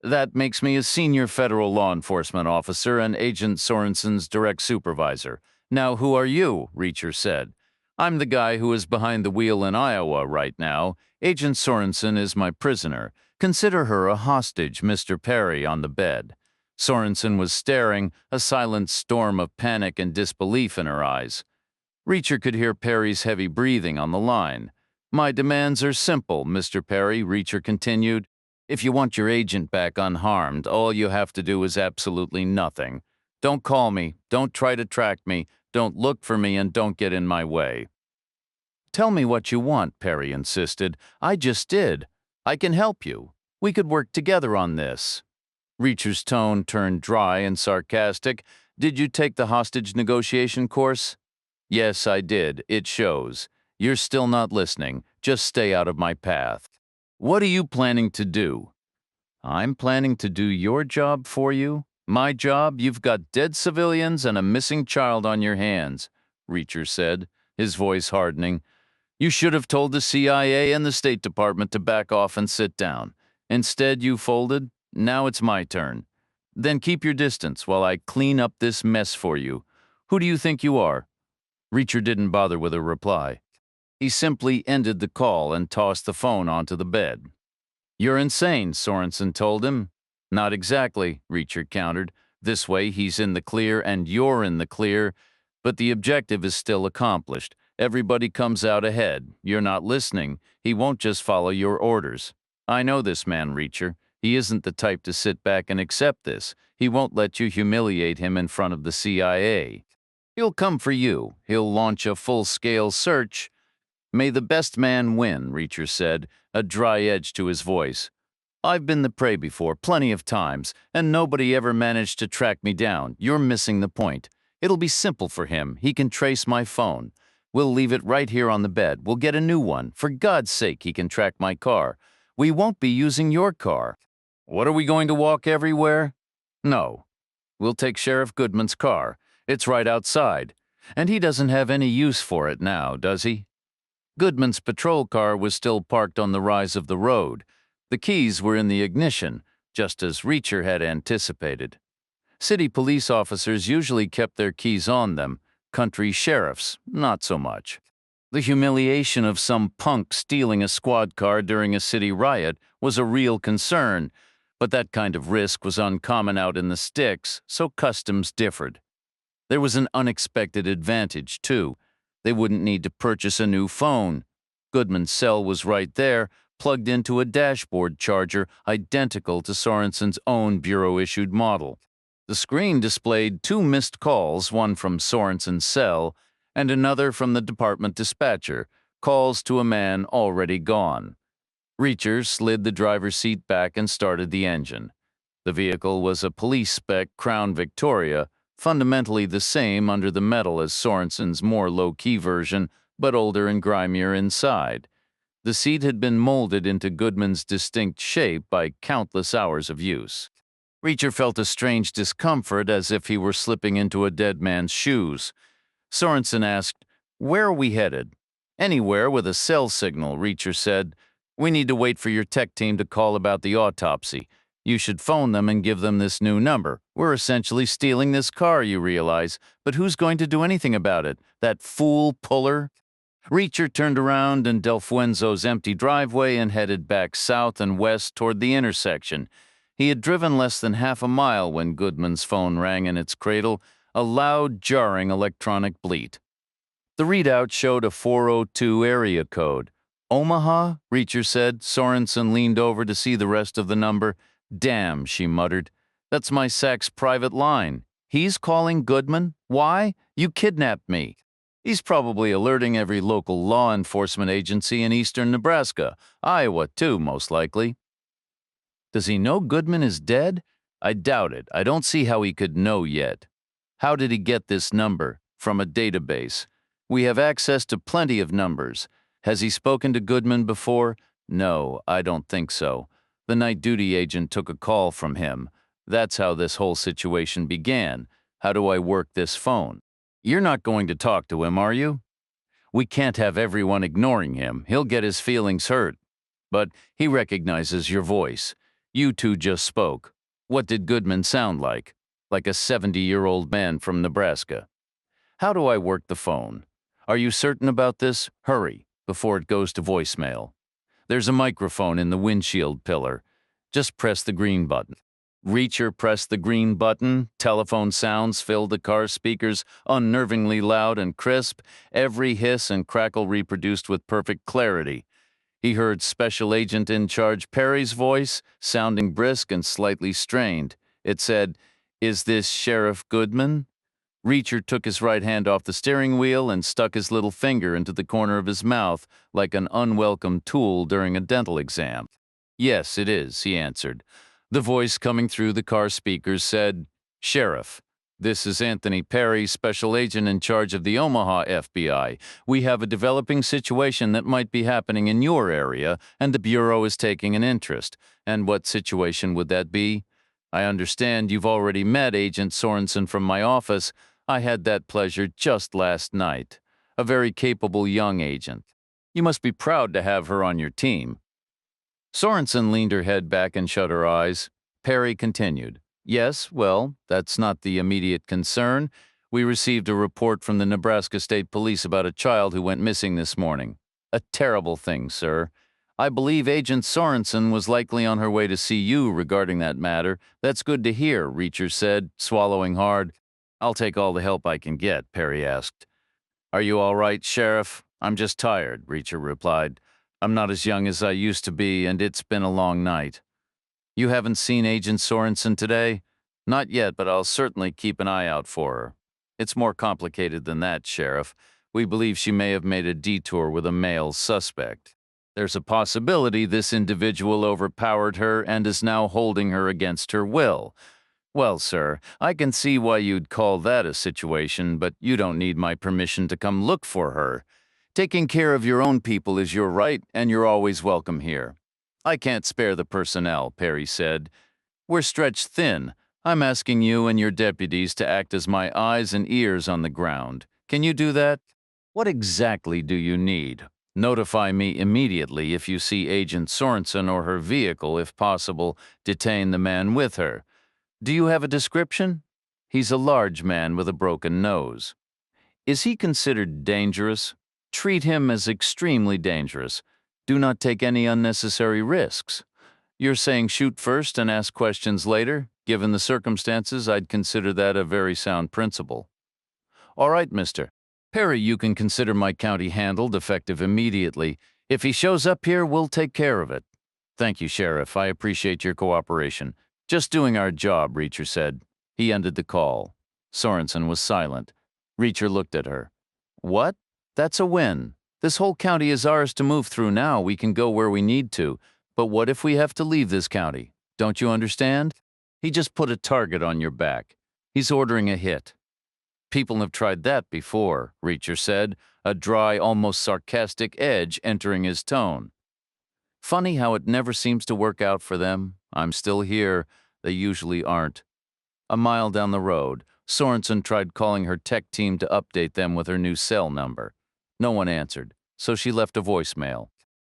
That makes me a senior federal law enforcement officer and Agent Sorenson's direct supervisor. Now, who are you? Reacher said. I'm the guy who is behind the wheel in Iowa right now. Agent Sorenson is my prisoner. Consider her a hostage, Mr. Perry, on the bed. Sorenson was staring, a silent storm of panic and disbelief in her eyes. Reacher could hear Perry's heavy breathing on the line. My demands are simple, Mr. Perry, Reacher continued. If you want your agent back unharmed, all you have to do is absolutely nothing. Don't call me, don't try to track me, don't look for me, and don't get in my way. Tell me what you want, Perry insisted. I just did. I can help you. We could work together on this. Reacher's tone turned dry and sarcastic. Did you take the hostage negotiation course? Yes, I did. It shows. You're still not listening. Just stay out of my path. What are you planning to do? I'm planning to do your job for you. My job? You've got dead civilians and a missing child on your hands, Reacher said, his voice hardening. You should have told the CIA and the State Department to back off and sit down. Instead, you folded. Now it's my turn. Then keep your distance while I clean up this mess for you. Who do you think you are? Reacher didn't bother with a reply. He simply ended the call and tossed the phone onto the bed. You're insane, Sorenson told him. Not exactly, Reacher countered. This way he's in the clear and you're in the clear, but the objective is still accomplished. Everybody comes out ahead. You're not listening. He won't just follow your orders. I know this man, Reacher. He isn't the type to sit back and accept this. He won't let you humiliate him in front of the CIA. He'll come for you. He'll launch a full-scale search. May the best man win, Reacher said, a dry edge to his voice. I've been the prey before plenty of times, and nobody ever managed to track me down. You're missing the point. It'll be simple for him. He can trace my phone. We'll leave it right here on the bed. We'll get a new one. For God's sake, he can track my car. We won't be using your car. What are we going to walk everywhere? No. We'll take Sheriff Goodman's car. It's right outside. And he doesn't have any use for it now, does he? Goodman's patrol car was still parked on the rise of the road. The keys were in the ignition, just as Reacher had anticipated. City police officers usually kept their keys on them. Country sheriffs, not so much. The humiliation of some punk stealing a squad car during a city riot was a real concern, but that kind of risk was uncommon out in the sticks, so customs differed. There was an unexpected advantage, too. They wouldn't need to purchase a new phone. Goodman's cell was right there, plugged into a dashboard charger identical to Sorenson's own bureau-issued model. The screen displayed 2 missed calls, one from Sorenson's cell and another from the department dispatcher, calls to a man already gone. Reacher slid the driver's seat back and started the engine. The vehicle was a police-spec Crown Victoria, fundamentally the same under the metal as Sorenson's more low-key version, but older and grimier inside. The seat had been molded into Goodman's distinct shape by countless hours of use. Reacher felt a strange discomfort, as if he were slipping into a dead man's shoes. Sorenson asked, "Where are we headed?" "Anywhere with a cell signal," Reacher said. "We need to wait for your tech team to call about the autopsy. You should phone them and give them this new number. We're essentially stealing this car, you realize, but who's going to do anything about it? That fool Puller?" Reacher turned around in Delfuenzo's empty driveway and headed back south and west toward the intersection. He had driven less than half a mile when Goodman's phone rang in its cradle, a loud, jarring electronic bleat. The readout showed a 402 area code. "Omaha?" Reacher said. Sorenson leaned over to see the rest of the number. "Damn," she muttered. "That's my Sachs private line. He's calling Goodman? Why? You kidnapped me." "He's probably alerting every local law enforcement agency in eastern Nebraska. Iowa, too, most likely." "Does he know Goodman is dead?" "I doubt it. I don't see how he could know yet." "How did he get this number?" "From a database. We have access to plenty of numbers. Has he spoken to Goodman before?" "No, I don't think so. The night duty agent took a call from him. That's how this whole situation began. How do I work this phone?" "You're not going to talk to him, are you?" We can't have everyone ignoring him. He'll get his feelings hurt. But he recognizes your voice. You two just spoke. What did Goodman sound like? Like a 70-year-old man from Nebraska. How do I work the phone? Are you certain about this? Hurry, before it goes to voicemail. There's a microphone in the windshield pillar. Just press the green button. Reacher pressed the green button. Telephone sounds filled the car speakers, unnervingly loud and crisp, every hiss and crackle reproduced with perfect clarity. He heard Special Agent in Charge Perry's voice, sounding brisk and slightly strained. It said, "Is this Sheriff Goodman?" Reacher took his right hand off the steering wheel and stuck his little finger into the corner of his mouth like an unwelcome tool during a dental exam. "Yes, it is," he answered. The voice coming through the car speakers said, "Sheriff, this is Anthony Perry, Special Agent in charge of the Omaha FBI. We have a developing situation that might be happening in your area, and the Bureau is taking an interest. And what situation would that be? I understand you've already met Agent Sorenson from my office. I had that pleasure just last night. A very capable young agent. You must be proud to have her on your team." Sorenson leaned her head back and shut her eyes. Perry continued, "Yes, well, that's not the immediate concern. We received a report from the Nebraska State Police about a child who went missing this morning. A terrible thing, sir. I believe Agent Sorenson was likely on her way to see you regarding that matter. That's good to hear," Reacher said, swallowing hard. "I'll take all the help I can get," Perry asked. "Are you all right, Sheriff?" "I'm just tired," Reacher replied. "I'm not as young as I used to be, and it's been a long night." "You haven't seen Agent Sorenson today?" "Not yet, but I'll certainly keep an eye out for her." "It's more complicated than that, Sheriff. We believe she may have made a detour with a male suspect. There's a possibility this individual overpowered her and is now holding her against her will. Well, sir, I can see why you'd call that a situation, but you don't need my permission to come look for her. Taking care of your own people is your right, and you're always welcome here." "I can't spare the personnel," Perry said. "We're stretched thin. I'm asking you and your deputies to act as my eyes and ears on the ground. Can you do that? What exactly do you need? Notify me immediately if you see Agent Sorenson or her vehicle, if possible. Detain the man with her. Do you have a description?" "He's a large man with a broken nose." "Is he considered dangerous?" "Treat him as extremely dangerous. Do not take any unnecessary risks." "You're saying shoot first and ask questions later? Given the circumstances, I'd consider that a very sound principle." "All right, mister. Perry, you can consider my county handled, effective immediately. If he shows up here, we'll take care of it." "Thank you, Sheriff. I appreciate your cooperation. Just doing our job," Reacher said. He ended the call. Sorenson was silent. Reacher looked at her. "What? That's a win. This whole county is ours to move through now. We can go where we need to. But what if we have to leave this county? Don't you understand? He just put a target on your back. He's ordering a hit." "People have tried that before," Reacher said, a dry, almost sarcastic edge entering his tone. "Funny how it never seems to work out for them. I'm still here. They usually aren't." A mile down the road, Sorenson tried calling her tech team to update them with her new cell number. No one answered, so she left a voicemail.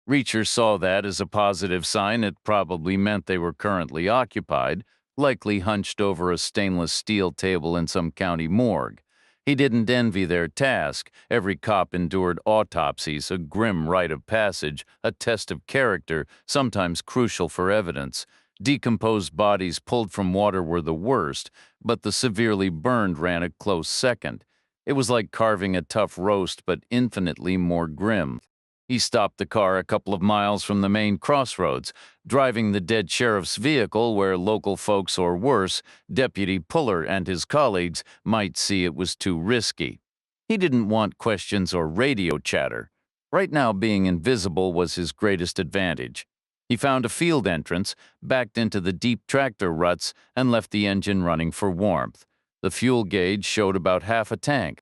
Reacher saw that as a positive sign. It probably meant they were currently occupied, likely hunched over a stainless steel table in some county morgue. He didn't envy their task. Every cop endured autopsies, a grim rite of passage, a test of character, sometimes crucial for evidence. Decomposed bodies pulled from water were the worst, but the severely burned ran a close second. It was like carving a tough roast, but infinitely more grim. He stopped the car a couple of miles from the main crossroads, driving the dead sheriff's vehicle where local folks, or worse, Deputy Puller and his colleagues, might see it was too risky. He didn't want questions or radio chatter. Right now, being invisible was his greatest advantage. He found a field entrance, backed into the deep tractor ruts, and left the engine running for warmth. The fuel gauge showed about half a tank.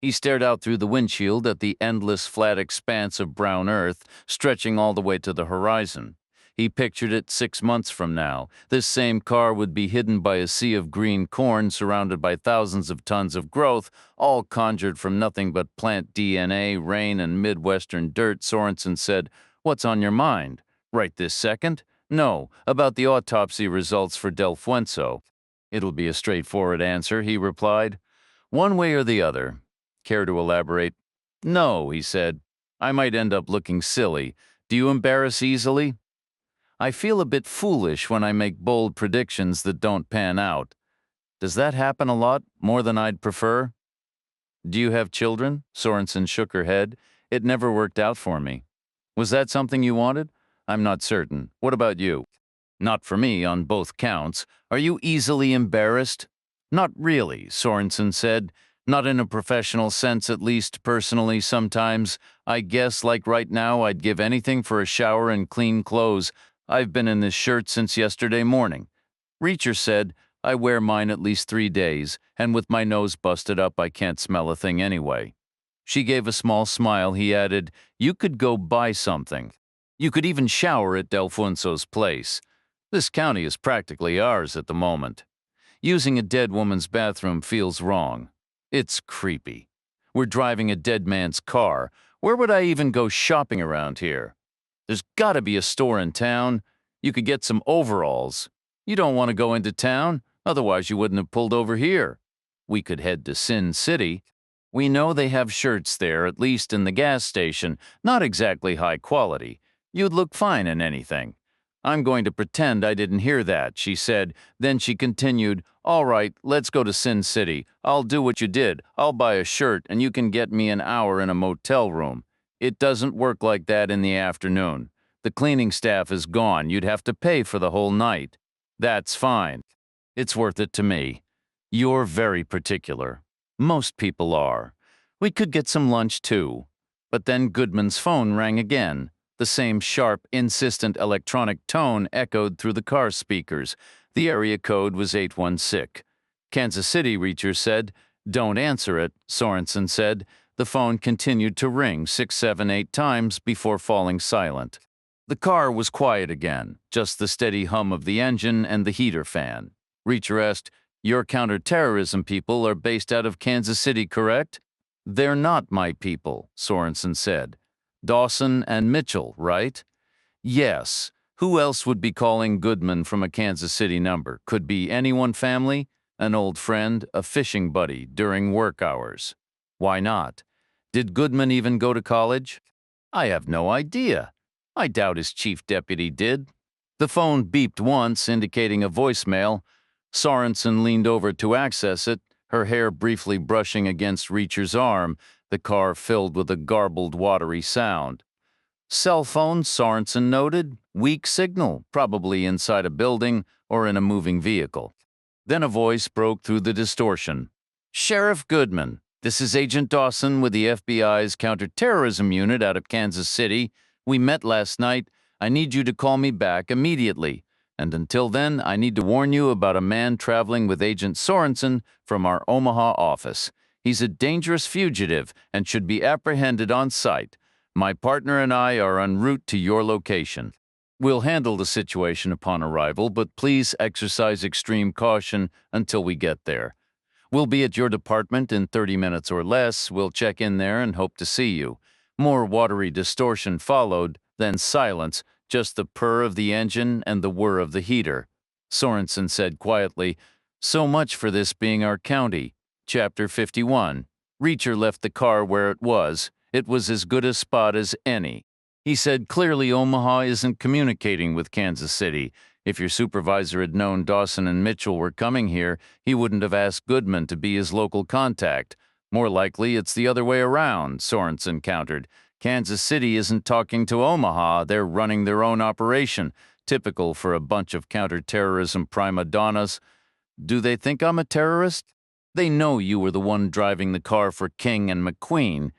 He stared out through the windshield at the endless flat expanse of brown earth stretching all the way to the horizon. He pictured it 6 months from now. This same car would be hidden by a sea of green corn surrounded by thousands of tons of growth, all conjured from nothing but plant DNA, rain, and Midwestern dirt. Sorenson said, "What's on your mind? Right this second?" "No, about the autopsy results for Delueno." "It'll be a straightforward answer," he replied. "One way or the other." "Care to elaborate?" "No," he said. "I might end up looking silly. Do you embarrass easily?" "I feel a bit foolish when I make bold predictions that don't pan out." "Does that happen a lot, more than I'd prefer?" "Do you have children?" Sorenson shook her head. "It never worked out for me." "Was that something you wanted?" "I'm not certain. What about you?" "Not for me on both counts. Are you easily embarrassed?" "Not really," Sorenson said. "Not in a professional sense, at least. Personally, sometimes. I guess, like right now, I'd give anything for a shower and clean clothes. I've been in this shirt since yesterday morning." Reacher said, "I wear mine at least 3 days, and with my nose busted up, I can't smell a thing anyway." She gave a small smile. He added, "You could go buy something. You could even shower at Delueno's place. This county is practically ours at the moment. Using a dead woman's bathroom feels wrong. It's creepy. We're driving a dead man's car. Where would I even go shopping around here? There's gotta be a store in town. You could get some overalls. You don't want to go into town, otherwise you wouldn't have pulled over here. We could head to Sin City. We know they have shirts there, at least in the gas station, not exactly high quality. You'd look fine in anything." "I'm going to pretend I didn't hear that," she said. Then she continued, "All right, let's go to Sin City. I'll do what you did. I'll buy a shirt, and you can get me an hour in a motel room. It doesn't work like that in the afternoon. The cleaning staff is gone. You'd have to pay for the whole night." "That's fine. It's worth it to me." "You're very particular." "Most people are. We could get some lunch, too." But then Goodman's phone rang again. The same sharp, insistent electronic tone echoed through the car speakers. The area code was 816. "Kansas City," Reacher said. "Don't answer it," Sorenson said. The phone continued to ring 6, 7, 8 times before falling silent. The car was quiet again, just the steady hum of the engine and the heater fan. Reacher asked, "Your counterterrorism people are based out of Kansas City, correct?" "They're not my people," Sorenson said. "Dawson and Mitchell, right?" "Yes. Who else would be calling Goodman from a Kansas City number? Could be anyone family, an old friend, a fishing buddy during work hours." "Why not? Did Goodman even go to college?" "I have no idea. I doubt his chief deputy did." The phone beeped once, indicating a voicemail. Sorenson leaned over to access it, her hair briefly brushing against Reacher's arm, the car filled with a garbled, watery sound. "Cell phone," Sorenson noted. "Weak signal, probably inside a building or in a moving vehicle." Then a voice broke through the distortion. "Sheriff Goodman, this is Agent Dawson with the FBI's counterterrorism unit out of Kansas City. We met last night. I need you to call me back immediately. And until then, I need to warn you about a man traveling with Agent Sorenson from our Omaha office. He's a dangerous fugitive and should be apprehended on sight. My partner and I are en route to your location. We'll handle the situation upon arrival, but please exercise extreme caution until we get there. We'll be at your department in 30 minutes or less. We'll check in there and hope to see you." More watery distortion followed, then silence, just the purr of the engine and the whir of the heater. Sorenson said quietly, "So much for this being our county." Chapter 51. Reacher left the car where it was. It was as good a spot as any. He said, "Clearly Omaha isn't communicating with Kansas City. If your supervisor had known Dawson and Mitchell were coming here, he wouldn't have asked Goodman to be his local contact. More likely it's the other way around," Sorenson countered. "Kansas City isn't talking to Omaha. They're running their own operation, typical for a bunch of counterterrorism prima donnas." "Do they think I'm a terrorist?" "They know you were the one driving the car for King and McQueen.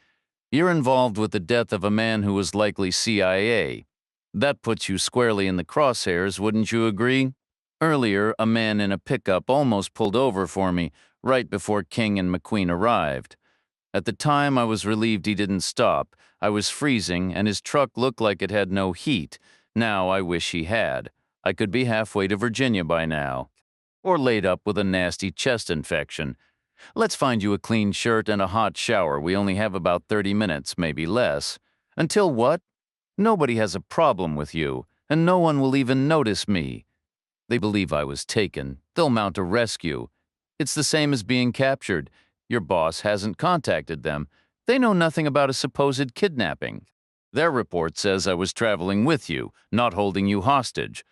You're involved with the death of a man who was likely CIA. That puts you squarely in the crosshairs, wouldn't you agree? Earlier, a man in a pickup almost pulled over for me right before King and McQueen arrived. At the time, I was relieved he didn't stop. I was freezing, and his truck looked like it had no heat. Now I wish he had. I could be halfway to Virginia by now. Or laid up with a nasty chest infection. Let's find you a clean shirt and a hot shower. We only have about 30 minutes, maybe less. Until what? Nobody has a problem with you, and no one will even notice me. They believe I was taken. They'll mount a rescue. It's the same as being captured. Your boss hasn't contacted them. They know nothing about a supposed kidnapping. Their report says I was traveling with you, not holding you hostage.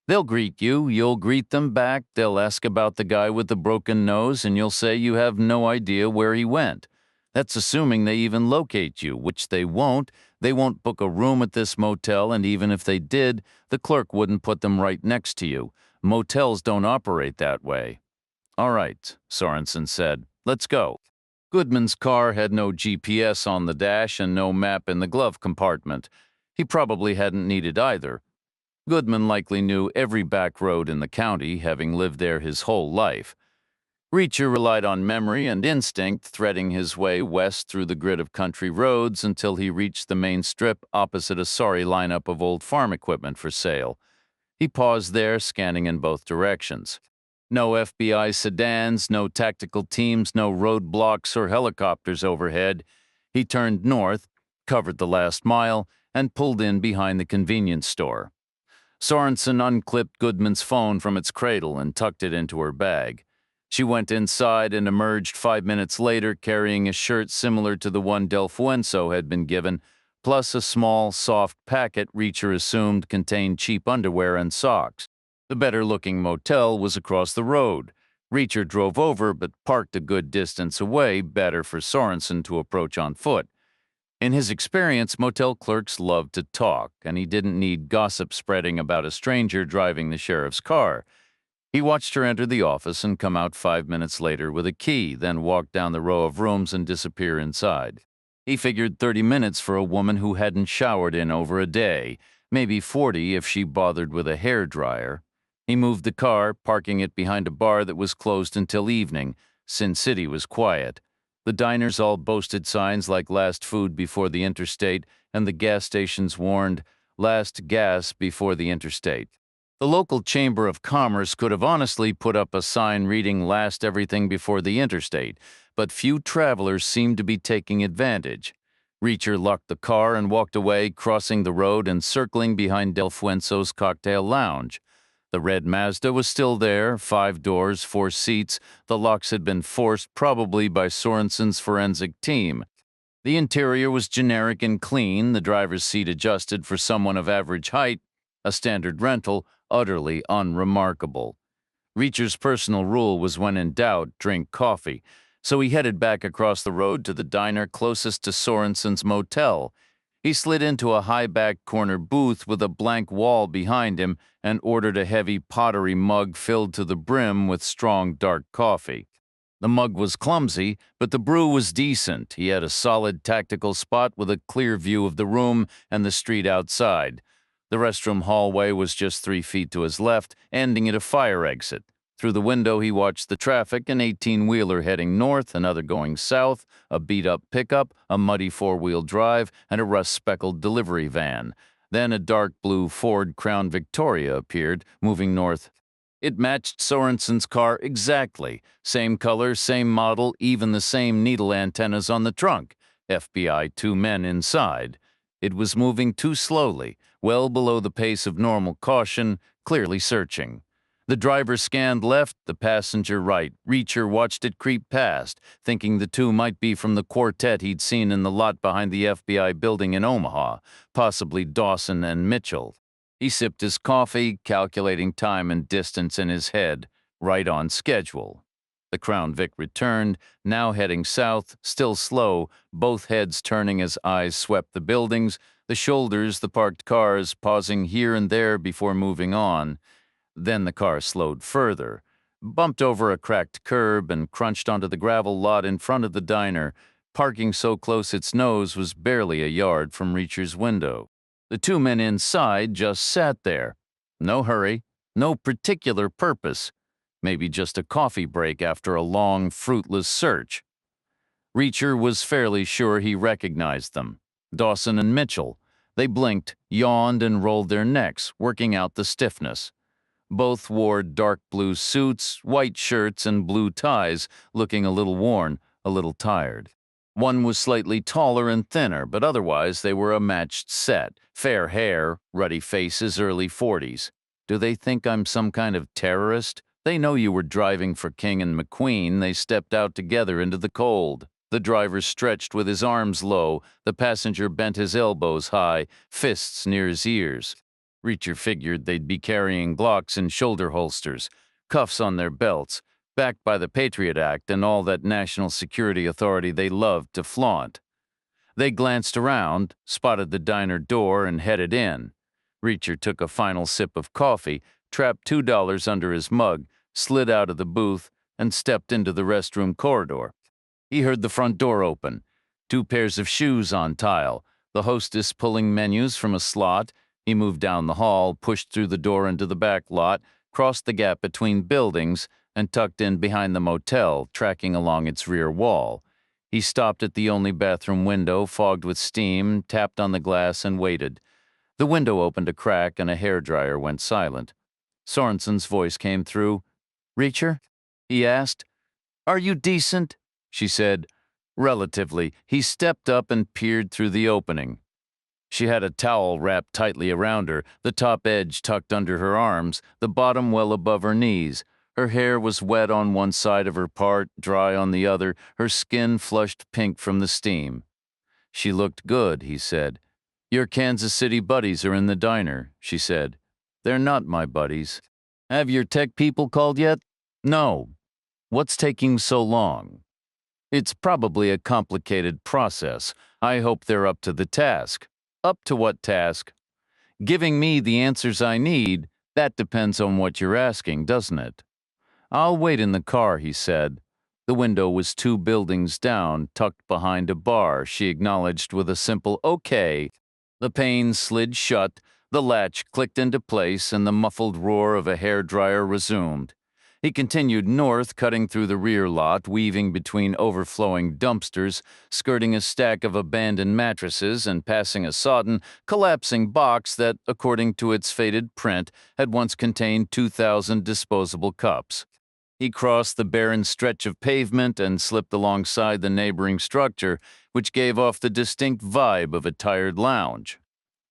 They'll greet you, you'll greet them back, they'll ask about the guy with the broken nose, and you'll say you have no idea where he went. That's assuming they even locate you, which they won't. They won't book a room at this motel, and even if they did, the clerk wouldn't put them right next to you. Motels don't operate that way. All right, Sorenson said. Let's go. Goodman's car had no GPS on the dash and no map in the glove compartment. He probably hadn't needed either. Goodman likely knew every back road in the county, having lived there his whole life. Reacher relied on memory and instinct, threading his way west through the grid of country roads until he reached the main strip opposite a sorry lineup of old farm equipment for sale. He paused there, scanning in both directions. No FBI sedans, no tactical teams, no roadblocks or helicopters overhead. He turned north, covered the last mile, and pulled in behind the convenience store. Sorenson unclipped Goodman's phone from its cradle and tucked it into her bag. She went inside and emerged 5 minutes later carrying a shirt similar to the one Delueno had been given, plus a small, soft packet Reacher assumed contained cheap underwear and socks. The better-looking motel was across the road. Reacher drove over but parked a good distance away, better for Sorenson to approach on foot. In his experience, motel clerks loved to talk, and he didn't need gossip spreading about a stranger driving the sheriff's car. He watched her enter the office and come out 5 minutes later with a key, then walk down the row of rooms and disappear inside. He figured 30 minutes for a woman who hadn't showered in over a day, maybe 40 if she bothered with a hairdryer. He moved the car, parking it behind a bar that was closed until evening. Sin City was quiet. The diners all boasted signs like last food before the interstate, and the gas stations warned, last gas before the interstate. The local Chamber of Commerce could have honestly put up a sign reading last everything before the interstate, but few travelers seemed to be taking advantage. Reacher locked the car and walked away, crossing the road and circling behind Delueno's cocktail lounge. The red Mazda was still there, 5 doors, 4 seats. The locks had been forced, probably by Sorenson's forensic team. The interior was generic and clean, the driver's seat adjusted for someone of average height, a standard rental, utterly unremarkable. Reacher's personal rule was when in doubt, drink coffee, so he headed back across the road to the diner closest to Sorenson's motel. He slid into a high-backed corner booth with a blank wall behind him and ordered a heavy pottery mug filled to the brim with strong, dark coffee. The mug was clumsy, but the brew was decent. He had a solid tactical spot with a clear view of the room and the street outside. The restroom hallway was just 3 feet to his left, ending at a fire exit. Through the window, he watched the traffic, an 18-wheeler heading north, another going south, a beat-up pickup, a muddy 4-wheel drive, and a rust-speckled delivery van. Then a dark blue Ford Crown Victoria appeared, moving north. It matched Sorenson's car exactly. Same color, same model, even the same needle antennas on the trunk. FBI 2 men inside. It was moving too slowly, well below the pace of normal caution, clearly searching. The driver scanned left, the passenger right. Reacher watched it creep past, thinking the 2 might be from the quartet he'd seen in the lot behind the FBI building in Omaha, possibly Dawson and Mitchell. He sipped his coffee, calculating time and distance in his head, right on schedule. The Crown Vic returned, now heading south, still slow, both heads turning as eyes swept the buildings, the shoulders, the parked cars, pausing here and there before moving on. Then the car slowed further, bumped over a cracked curb, and crunched onto the gravel lot in front of the diner, parking so close its nose was barely a yard from Reacher's window. The 2 men inside just sat there. No hurry, no particular purpose. Maybe just a coffee break after a long, fruitless search. Reacher was fairly sure he recognized them. Dawson and Mitchell. They blinked, yawned, and rolled their necks, working out the stiffness. Both wore dark blue suits, white shirts, and blue ties, looking a little worn, a little tired. One was slightly taller and thinner, but otherwise they were a matched set. Fair hair, ruddy faces, early 40s. Do they think I'm some kind of terrorist? They know you were driving for King and McQueen. They stepped out together into the cold. The driver stretched with his arms low. The passenger bent his elbows high, fists near his ears. Reacher figured they'd be carrying Glocks in shoulder holsters, cuffs on their belts, backed by the Patriot Act and all that national security authority they loved to flaunt. They glanced around, spotted the diner door, and headed in. Reacher took a final sip of coffee, trapped $2 under his mug, slid out of the booth, and stepped into the restroom corridor. He heard the front door open. 2 pairs of shoes on tile, the hostess pulling menus from a slot. He moved down the hall, pushed through the door into the back lot, crossed the gap between buildings, and tucked in behind the motel, tracking along its rear wall. He stopped at the only bathroom window, fogged with steam, tapped on the glass, and waited. The window opened a crack, and a hairdryer went silent. Sorenson's voice came through. "Reacher?" he asked. "Are you decent?" she said. Relatively. He stepped up and peered through the opening. She had a towel wrapped tightly around her, the top edge tucked under her arms, the bottom well above her knees. Her hair was wet on one side of her part, dry on the other, her skin flushed pink from the steam. She looked good, he said. "Your Kansas City buddies are in the diner," she said. "They're not my buddies." "Have your tech people called yet?" "No." "What's taking so long?" "It's probably a complicated process. I hope they're up to the task." "Up to what task?" "Giving me the answers I need. That depends on what you're asking, doesn't it?" "I'll wait in the car," he said. The window was 2 buildings down, tucked behind a bar, she acknowledged with a simple "okay." The pane slid shut, the latch clicked into place, and the muffled roar of a hairdryer resumed. He continued north, cutting through the rear lot, weaving between overflowing dumpsters, skirting a stack of abandoned mattresses, and passing a sodden, collapsing box that, according to its faded print, had once contained 2,000 disposable cups. He crossed the barren stretch of pavement and slipped alongside the neighboring structure, which gave off the distinct vibe of a tired lounge.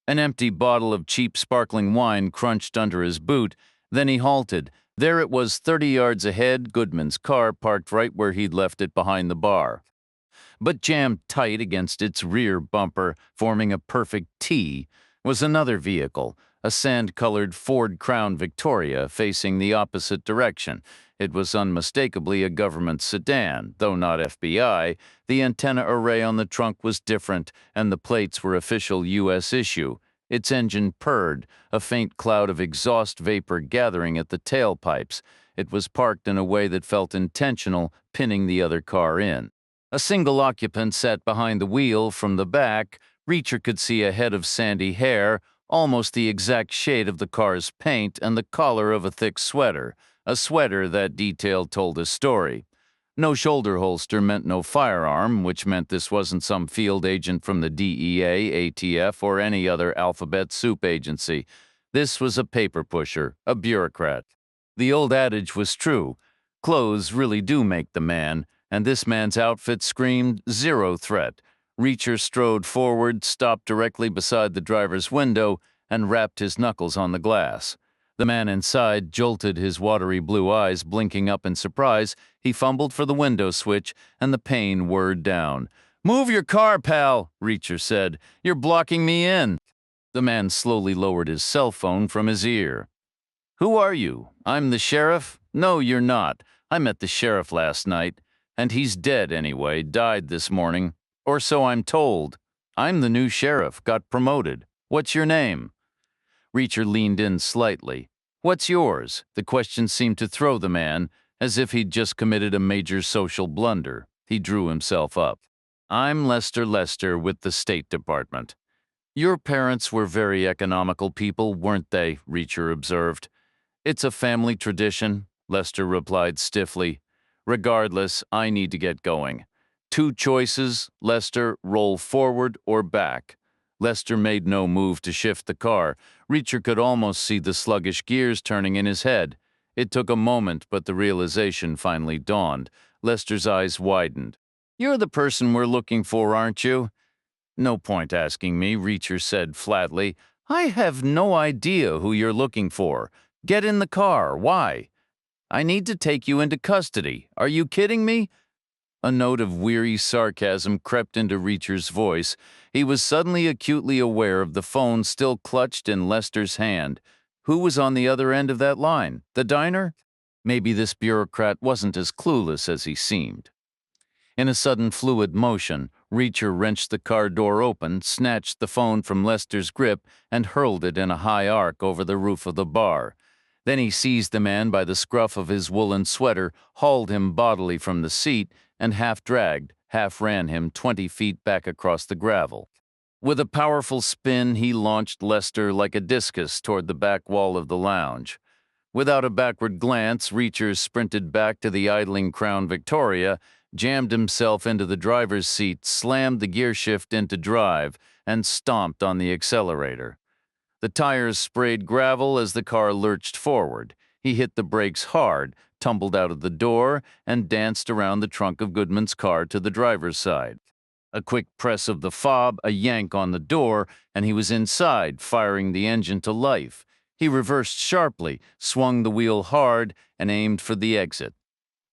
An empty bottle of cheap sparkling wine crunched under his boot. Then he halted. There it was, 30 yards ahead, Goodman's car parked right where he'd left it behind the bar. But jammed tight against its rear bumper, forming a perfect T, was another vehicle, a sand-colored Ford Crown Victoria facing the opposite direction. It was unmistakably a government sedan, though not FBI. The antenna array on the trunk was different, and the plates were official U.S. issue. Its engine purred, a faint cloud of exhaust vapor gathering at the tailpipes. It was parked in a way that felt intentional, pinning the other car in. A single occupant sat behind the wheel. From the back, Reacher could see a head of sandy hair, almost the exact shade of the car's paint, and the collar of a thick sweater, a sweater that detail told a story. No shoulder holster meant no firearm, which meant this wasn't some field agent from the DEA, ATF, or any other alphabet soup agency. This was a paper pusher, a bureaucrat. The old adage was true. Clothes really do make the man, and this man's outfit screamed zero threat. Reacher strode forward, stopped directly beside the driver's window, and rapped his knuckles on the glass. The man inside jolted, his watery blue eyes blinking up in surprise. He fumbled for the window switch, and the pane whirred down. "Move your car, pal," Reacher said. "You're blocking me in." The man slowly lowered his cell phone from his ear. "Who are you? I'm the sheriff?" "No, you're not. I met the sheriff last night. And he's dead anyway, died this morning. Or so I'm told. I'm the new sheriff, got promoted. What's your name?" Reacher leaned in slightly. "What's yours?" The question seemed to throw the man, as if he'd just committed a major social blunder. He drew himself up. "I'm Lester with the State Department." "Your parents were very economical people, weren't they?" Reacher observed. "It's a family tradition," Lester replied stiffly. "Regardless, I need to get going. 2 choices, Lester, roll forward or back." Lester made no move to shift the car. Reacher could almost see the sluggish gears turning in his head. It took a moment, but the realization finally dawned. Lester's eyes widened. "You're the person we're looking for, aren't you?" "No point asking me," Reacher said flatly. "I have no idea who you're looking for. Get in the car. Why?" "I need to take you into custody. Are you kidding me?" A note of weary sarcasm crept into Reacher's voice. He was suddenly acutely aware of the phone still clutched in Lester's hand. Who was on the other end of that line? The diner? Maybe this bureaucrat wasn't as clueless as he seemed. In a sudden fluid motion, Reacher wrenched the car door open, snatched the phone from Lester's grip, and hurled it in a high arc over the roof of the bar. Then he seized the man by the scruff of his woolen sweater, hauled him bodily from the seat, and half-dragged, half-ran him 20 feet back across the gravel. With a powerful spin, he launched Lester like a discus toward the back wall of the lounge. Without a backward glance, Reacher sprinted back to the idling Crown Victoria, jammed himself into the driver's seat, slammed the gear shift into drive, and stomped on the accelerator. The tires sprayed gravel as the car lurched forward. He hit the brakes hard, tumbled out of the door, and danced around the trunk of Goodman's car to the driver's side. A quick press of the fob, a yank on the door, and he was inside, firing the engine to life. He reversed sharply, swung the wheel hard, and aimed for the exit.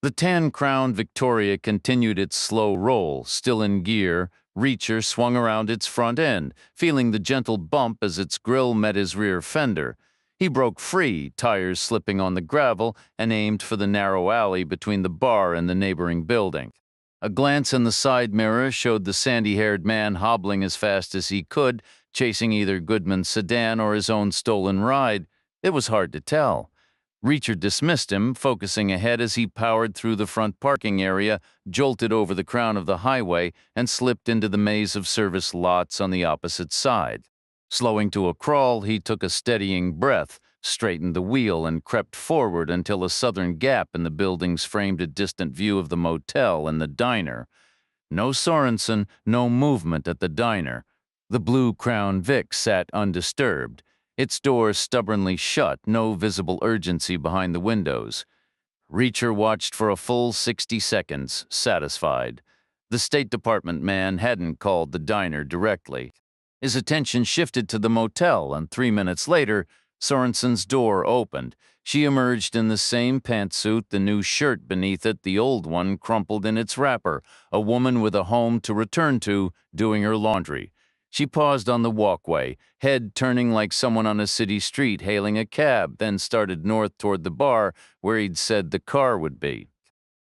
The tan Crown Victoria continued its slow roll, still in gear. Reacher swung around its front end, feeling the gentle bump as its grille met his rear fender. He broke free, tires slipping on the gravel, and aimed for the narrow alley between the bar and the neighboring building. A glance in the side mirror showed the sandy-haired man hobbling as fast as he could, chasing either Goodman's sedan or his own stolen ride. It was hard to tell. Reacher dismissed him, focusing ahead as he powered through the front parking area, jolted over the crown of the highway, and slipped into the maze of service lots on the opposite side. Slowing to a crawl, he took a steadying breath, straightened the wheel, and crept forward until a southern gap in the buildings framed a distant view of the motel and the diner. No Sorenson, no movement at the diner. The blue Crown Vic sat undisturbed, its door stubbornly shut, no visible urgency behind the windows. Reacher watched for a full 60 seconds, satisfied. The State Department man hadn't called the diner directly. His attention shifted to the motel, and 3 minutes later, Sorenson's door opened. She emerged in the same pantsuit, the new shirt beneath it, the old one crumpled in its wrapper, a woman with a home to return to, doing her laundry. She paused on the walkway, head turning like someone on a city street hailing a cab, then started north toward the bar where he'd said the car would be.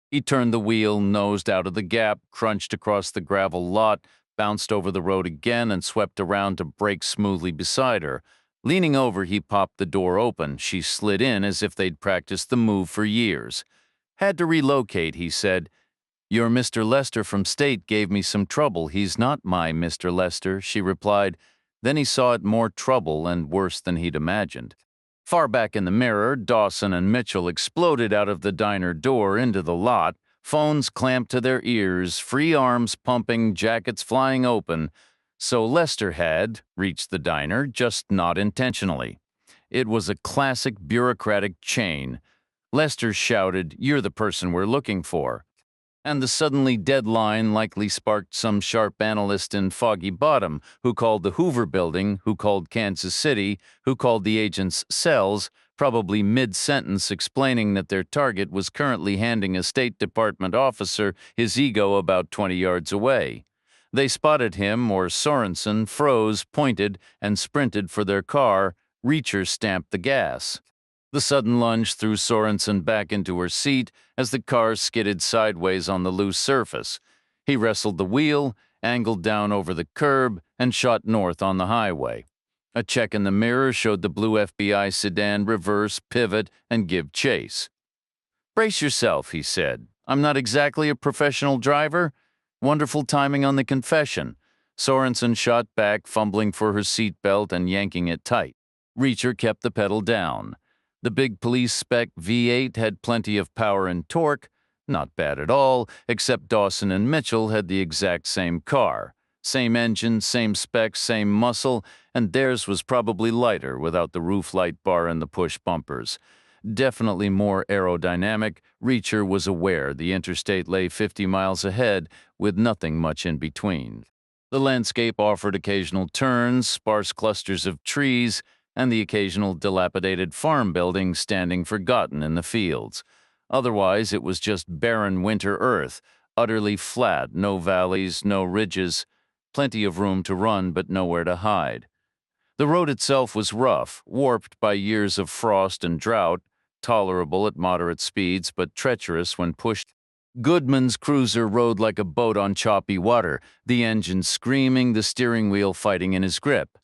He turned the wheel, nosed out of the gap, crunched across the gravel lot, bounced over the road again, and swept around to brake smoothly beside her. Leaning over, he popped the door open. She slid in as if they'd practiced the move for years. "Had to relocate," he said. "Your Mr. Lester from State gave me some trouble. He's not my Mr. Lester," she replied. Then he saw it more trouble and worse than he'd imagined. Far back in the mirror, Dawson and Mitchell exploded out of the diner door into the lot, phones clamped to their ears, free arms pumping, jackets flying open. So Lester had reached the diner, just not intentionally. It was a classic bureaucratic chain. Lester shouted, "You're the person we're looking for." And the suddenly dead line likely sparked some sharp analyst in Foggy Bottom who called the Hoover Building, who called Kansas City, who called the agents cells, probably mid-sentence explaining that their target was currently handing a State Department officer his ego about 20 yards away. They spotted him, or Sorenson, froze, pointed, and sprinted for their car. Reacher stamped the gas. The sudden lunge threw Sorenson back into her seat as the car skidded sideways on the loose surface. He wrestled the wheel, angled down over the curb, and shot north on the highway. A check in the mirror showed the blue FBI sedan reverse, pivot, and give chase. "Brace yourself," he said. "I'm not exactly a professional driver." Wonderful timing on the confession. Sorenson shot back, fumbling for her seatbelt and yanking it tight. Reacher kept the pedal down. The big police spec V8 had plenty of power and torque. Not bad at all, except Dawson and Mitchell had the exact same car. Same engine, same specs, same muscle, and theirs was probably lighter without the roof light bar and the push bumpers. Definitely more aerodynamic, Reacher was aware the interstate lay 50 miles ahead with nothing much in between. The landscape offered occasional turns, sparse clusters of trees, and the occasional dilapidated farm building standing forgotten in the fields. Otherwise, it was just barren winter earth, utterly flat, no valleys, no ridges, plenty of room to run but nowhere to hide. The road itself was rough, warped by years of frost and drought, tolerable at moderate speeds but treacherous when pushed. Goodman's cruiser rode like a boat on choppy water, the engine screaming, the steering wheel fighting in his grip.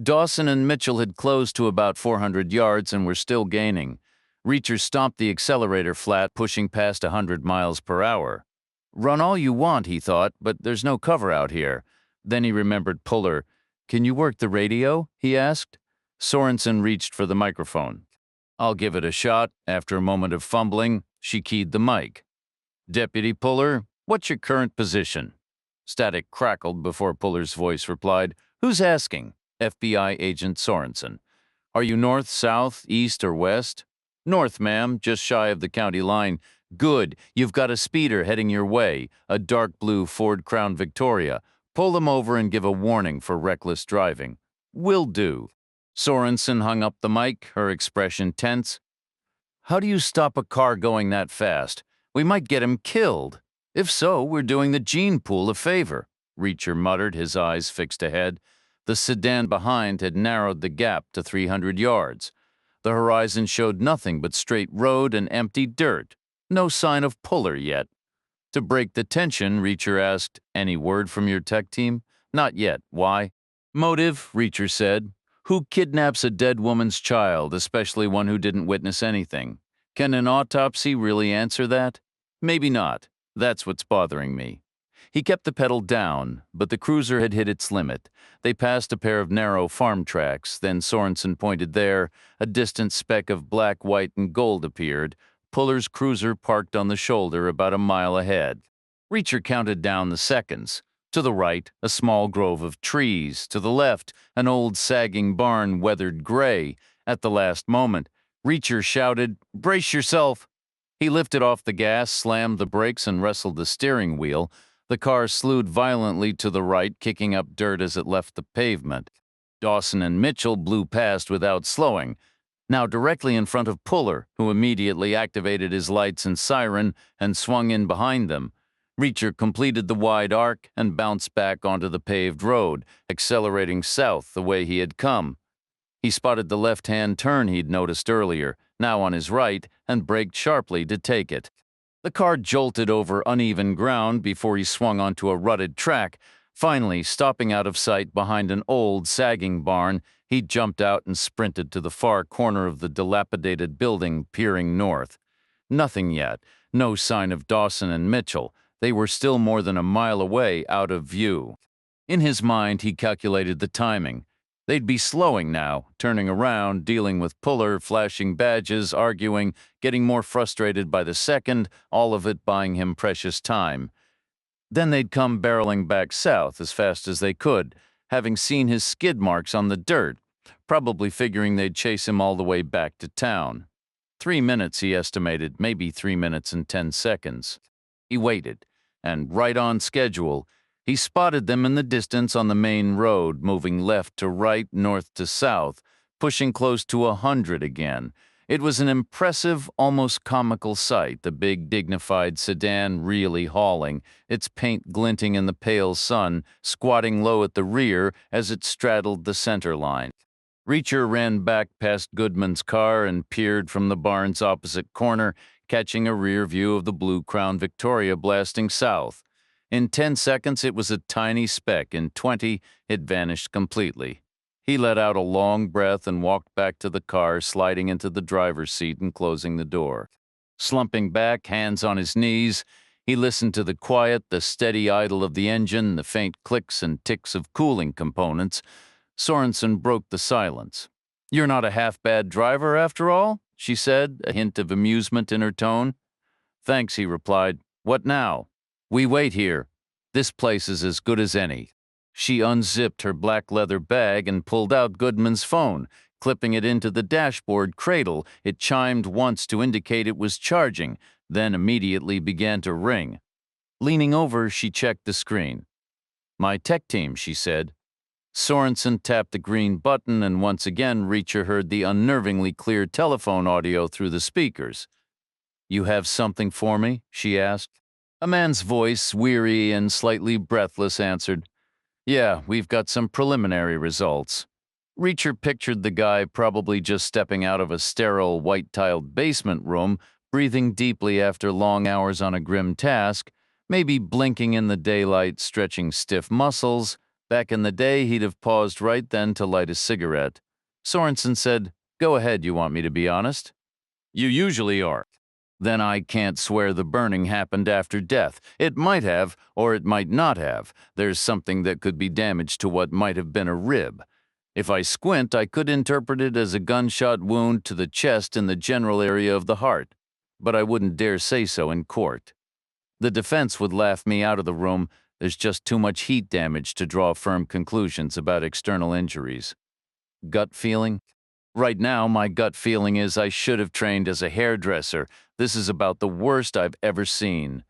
Dawson and Mitchell had closed to about 400 yards and were still gaining. Reacher stomped the accelerator flat, pushing past 100 miles per hour. Run all you want, he thought, but there's no cover out here. Then he remembered Puller. Can you work the radio? He asked. Sorenson reached for the microphone. I'll give it a shot. After a moment of fumbling, she keyed the mic. Deputy Puller, what's your current position? Static crackled before Puller's voice replied, Who's asking? FBI agent Sorenson. Are you north, south, east, or west? North, ma'am, just shy of the county line. Good, you've got a speeder heading your way, a dark blue Ford Crown Victoria. Pull them over and give a warning for reckless driving. Will do. Sorenson hung up the mic, her expression tense. How do you stop a car going that fast? We might get him killed. If so, we're doing the gene pool a favor, Reacher muttered, his eyes fixed ahead. The sedan behind had narrowed the gap to 300 yards. The horizon showed nothing but straight road and empty dirt. No sign of Puller yet. To break the tension, Reacher asked, Any word from your tech team? Not yet. Why? Motive, Reacher said. Who kidnaps a dead woman's child, especially one who didn't witness anything? Can an autopsy really answer that? Maybe not. That's what's bothering me. He kept the pedal down, but the cruiser had hit its limit. They passed a pair of narrow farm tracks, then Sorenson pointed there. A distant speck of black, white, and gold appeared. Puller's cruiser parked on the shoulder about a mile ahead. Reacher counted down the seconds. To the right, a small grove of trees. To the left, an old sagging barn weathered gray. At the last moment, Reacher shouted, Brace yourself! He lifted off the gas, slammed the brakes, and wrestled the steering wheel. The car slewed violently to the right, kicking up dirt as it left the pavement. Dawson and Mitchell blew past without slowing, now directly in front of Puller, who immediately activated his lights and siren and swung in behind them. Reacher completed the wide arc and bounced back onto the paved road, accelerating south the way he had come. He spotted the left-hand turn he'd noticed earlier, now on his right, and braked sharply to take it. The car jolted over uneven ground before he swung onto a rutted track. Finally, stopping out of sight behind an old, sagging barn, he jumped out and sprinted to the far corner of the dilapidated building, peering north. Nothing yet. No sign of Dawson and Mitchell. They were still more than a mile away, out of view. In his mind, he calculated the timing. They'd be slowing now, turning around, dealing with Puller, flashing badges, arguing, getting more frustrated by the second, all of it buying him precious time. Then they'd come barreling back south as fast as they could, having seen his skid marks on the dirt, probably figuring they'd chase him all the way back to town. 3 minutes, he estimated, maybe 3 minutes and 10 seconds. He waited, and right on schedule, he spotted them in the distance on the main road, moving left to right, north to south, pushing close to 100 again. It was an impressive, almost comical sight, the big, dignified sedan really hauling, its paint glinting in the pale sun, squatting low at the rear as it straddled the center line. Reacher ran back past Goodman's car and peered from the barn's opposite corner, catching a rear view of the blue Crown Victoria blasting south. In 10 seconds, it was a tiny speck. In 20, it vanished completely. He let out a long breath and walked back to the car, sliding into the driver's seat and closing the door. Slumping back, hands on his knees, he listened to the quiet, the steady idle of the engine, the faint clicks and ticks of cooling components. Sorenson broke the silence. "You're not a half-bad driver, after all?" she said, a hint of amusement in her tone. "Thanks," he replied. "What now?" "We wait here. This place is as good as any." She unzipped her black leather bag and pulled out Goodman's phone. Clipping it into the dashboard cradle, it chimed once to indicate it was charging, then immediately began to ring. Leaning over, she checked the screen. "My tech team," she said. Sorenson tapped the green button, and once again Reacher heard the unnervingly clear telephone audio through the speakers. "You have something for me?" she asked. A man's voice, weary and slightly breathless, answered, "Yeah, we've got some preliminary results." Reacher pictured the guy probably just stepping out of a sterile, white-tiled basement room, breathing deeply after long hours on a grim task, maybe blinking in the daylight, stretching stiff muscles. Back in the day, he'd have paused right then to light a cigarette. Sorenson said, "Go ahead, you want me to be honest?" "You usually are." "Then I can't swear the burning happened after death. It might have, or it might not have. There's something that could be damage to what might have been a rib. If I squint, I could interpret it as a gunshot wound to the chest in the general area of the heart. But I wouldn't dare say so in court. The defense would laugh me out of the room. There's just too much heat damage to draw firm conclusions about external injuries." "Gut feeling?" "Right now, my gut feeling is I should have trained as a hairdresser. This is about the worst I've ever seen."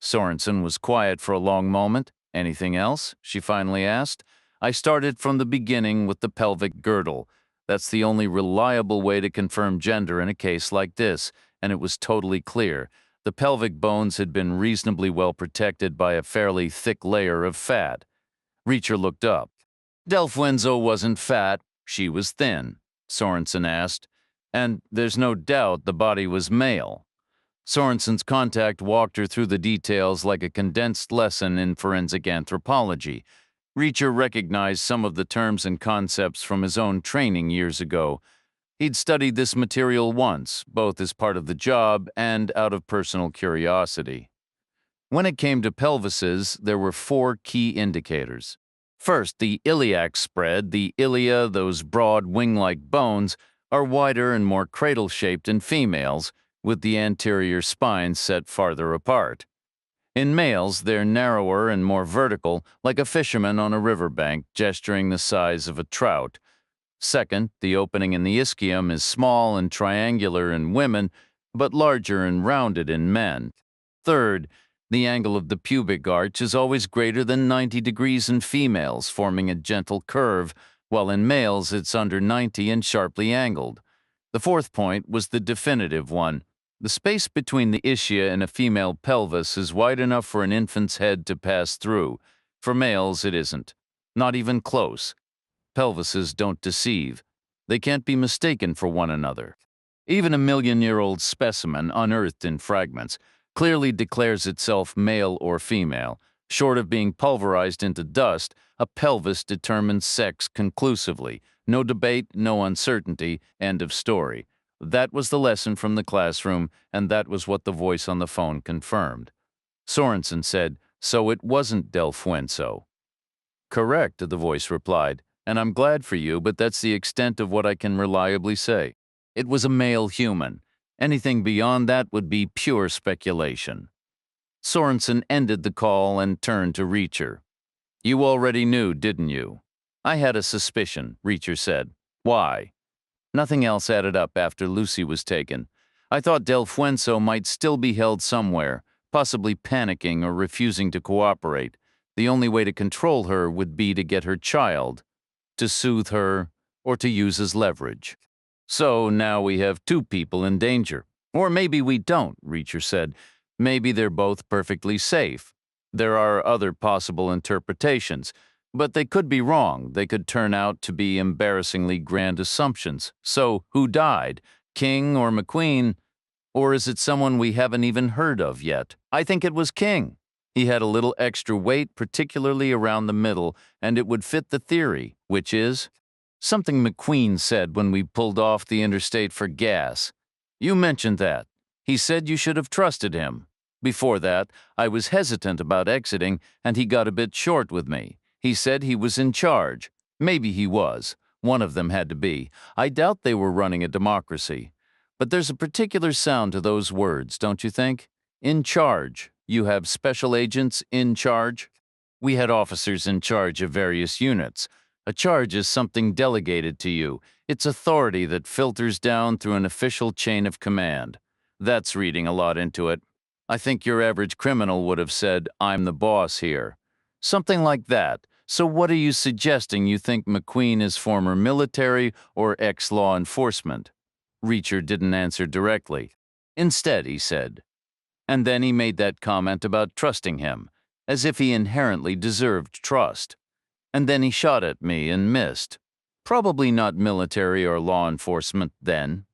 Sorenson was quiet for a long moment. "Anything else?" she finally asked. "I started from the beginning with the pelvic girdle. That's the only reliable way to confirm gender in a case like this, and it was totally clear. The pelvic bones had been reasonably well protected by a fairly thick layer of fat." Reacher looked up. "Delfuenzo wasn't fat, she was thin," Sorenson asked. "And there's no doubt the body was male." Sorenson's contact walked her through the details like a condensed lesson in forensic anthropology. Reacher recognized some of the terms and concepts from his own training years ago. He'd studied this material once, both as part of the job and out of personal curiosity. When it came to pelvises, there were 4 key indicators. First, the iliac spread. The ilia, those broad wing-like bones, are wider and more cradle-shaped in females, with the anterior spine set farther apart. In males, they're narrower and more vertical, like a fisherman on a riverbank gesturing the size of a trout. Second, the opening in the ischium is small and triangular in women, but larger and rounded in men. Third, the angle of the pubic arch is always greater than 90 degrees in females, forming a gentle curve, while in males it's under 90 and sharply angled. The fourth point was the definitive one. The space between the ischia and a female pelvis is wide enough for an infant's head to pass through. For males, it isn't. Not even close. Pelvises don't deceive. They can't be mistaken for one another. Even a million-year-old specimen, unearthed in fragments, clearly declares itself male or female. Short of being pulverized into dust, a pelvis determines sex conclusively. No debate, no uncertainty, end of story. That was the lesson from the classroom, and that was what the voice on the phone confirmed. Sorenson said, "So it wasn't Delfuenzo." "Correct," the voice replied, "and I'm glad for you, but that's the extent of what I can reliably say. It was a male human. Anything beyond that would be pure speculation." Sorenson ended the call and turned to Reacher. "You already knew, didn't you?" "I had a suspicion," Reacher said. "Why?" "Nothing else added up after Lucy was taken. I thought Delfuenzo might still be held somewhere, possibly panicking or refusing to cooperate. The only way to control her would be to get her child, to soothe her, or to use as leverage. So now we have 2 people in danger. Or maybe we don't," Reacher said. "Maybe they're both perfectly safe. There are other possible interpretations, but they could be wrong. They could turn out to be embarrassingly grand assumptions. So who died? King or McQueen? Or is it someone we haven't even heard of yet? I think it was King. He had a little extra weight, particularly around the middle, and it would fit the theory, which is something McQueen said when we pulled off the interstate for gas. You mentioned that. He said you should have trusted him. Before that, I was hesitant about exiting, and he got a bit short with me. He said he was in charge. Maybe he was. One of them had to be. I doubt they were running a democracy. But there's a particular sound to those words, don't you think? In charge. You have special agents in charge. We had officers in charge of various units. A charge is something delegated to you. It's authority that filters down through an official chain of command. That's reading a lot into it. I think your average criminal would have said, "I'm the boss here." Something like that. So what are you suggesting? You think McQueen is former military or ex-law enforcement? Reacher didn't answer directly. Instead, he said. And then he made that comment about trusting him, as if he inherently deserved trust. And then he shot at me and missed. Probably not military or law enforcement then.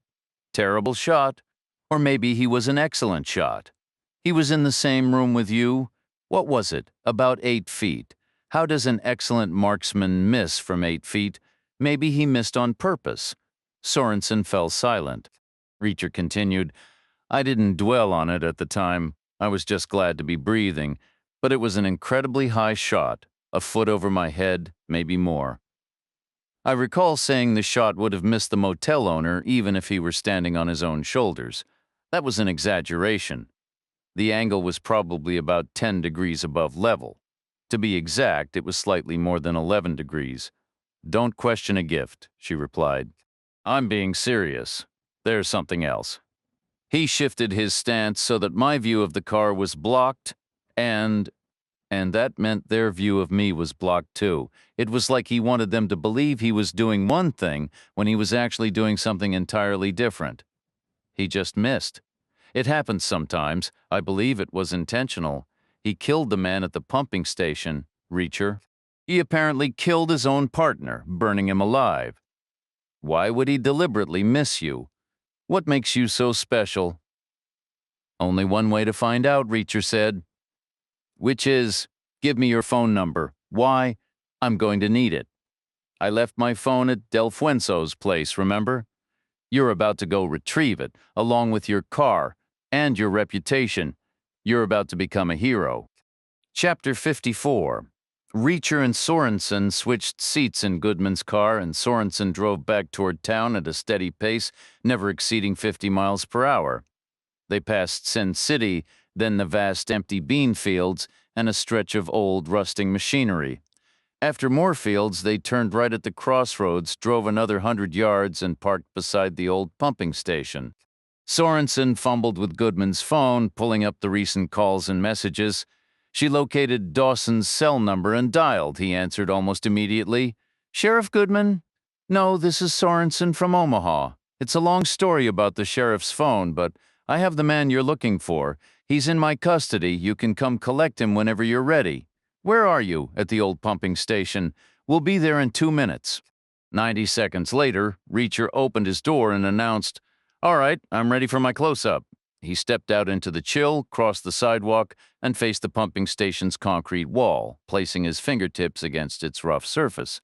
Terrible shot. Or maybe he was an excellent shot. He was in the same room with you. What was it? About 8 feet. How does an excellent marksman miss from 8 feet? Maybe he missed on purpose. Sorenson fell silent. Reacher continued, I didn't dwell on it at the time. I was just glad to be breathing. But it was an incredibly high shot, a foot over my head, maybe more. I recall saying the shot would have missed the motel owner even if he were standing on his own shoulders. That was an exaggeration. The angle was probably about 10 degrees above level. To be exact, it was slightly more than 11 degrees. Don't question a gift, she replied. I'm being serious. There's something else. He shifted his stance so that my view of the car was blocked, and that meant their view of me was blocked too. It was like he wanted them to believe he was doing one thing when he was actually doing something entirely different. He just missed. It happens sometimes. I believe it was intentional. He killed the man at the pumping station, Reacher. He apparently killed his own partner, burning him alive. Why would he deliberately miss you? What makes you so special? Only one way to find out, Reacher said. Which is, give me your phone number. Why? I'm going to need it. I left my phone at Del Fuenso's place, remember? You're about to go retrieve it, along with your car and your reputation. You're about to become a hero. Chapter 54. Reacher and Sorenson switched seats in Goodman's car, and Sorenson drove back toward town at a steady pace, never exceeding 50 miles per hour. They passed Sin City, then the vast empty bean fields, and a stretch of old, rusting machinery. After more fields, they turned right at the crossroads, drove another 100 yards, and parked beside the old pumping station. Sorenson fumbled with Goodman's phone, pulling up the recent calls and messages. She located Dawson's cell number and dialed. He answered almost immediately. Sheriff Goodman? No, this is Sorenson from Omaha. It's a long story about the sheriff's phone, but I have the man you're looking for. He's in my custody. You can come collect him whenever you're ready. Where are you? At the old pumping station. We'll be there in 2 minutes. 90 seconds later, Reacher opened his door and announced, All right, I'm ready for my close-up. He stepped out into the chill, crossed the sidewalk, and faced the pumping station's concrete wall, placing his fingertips against its rough surface.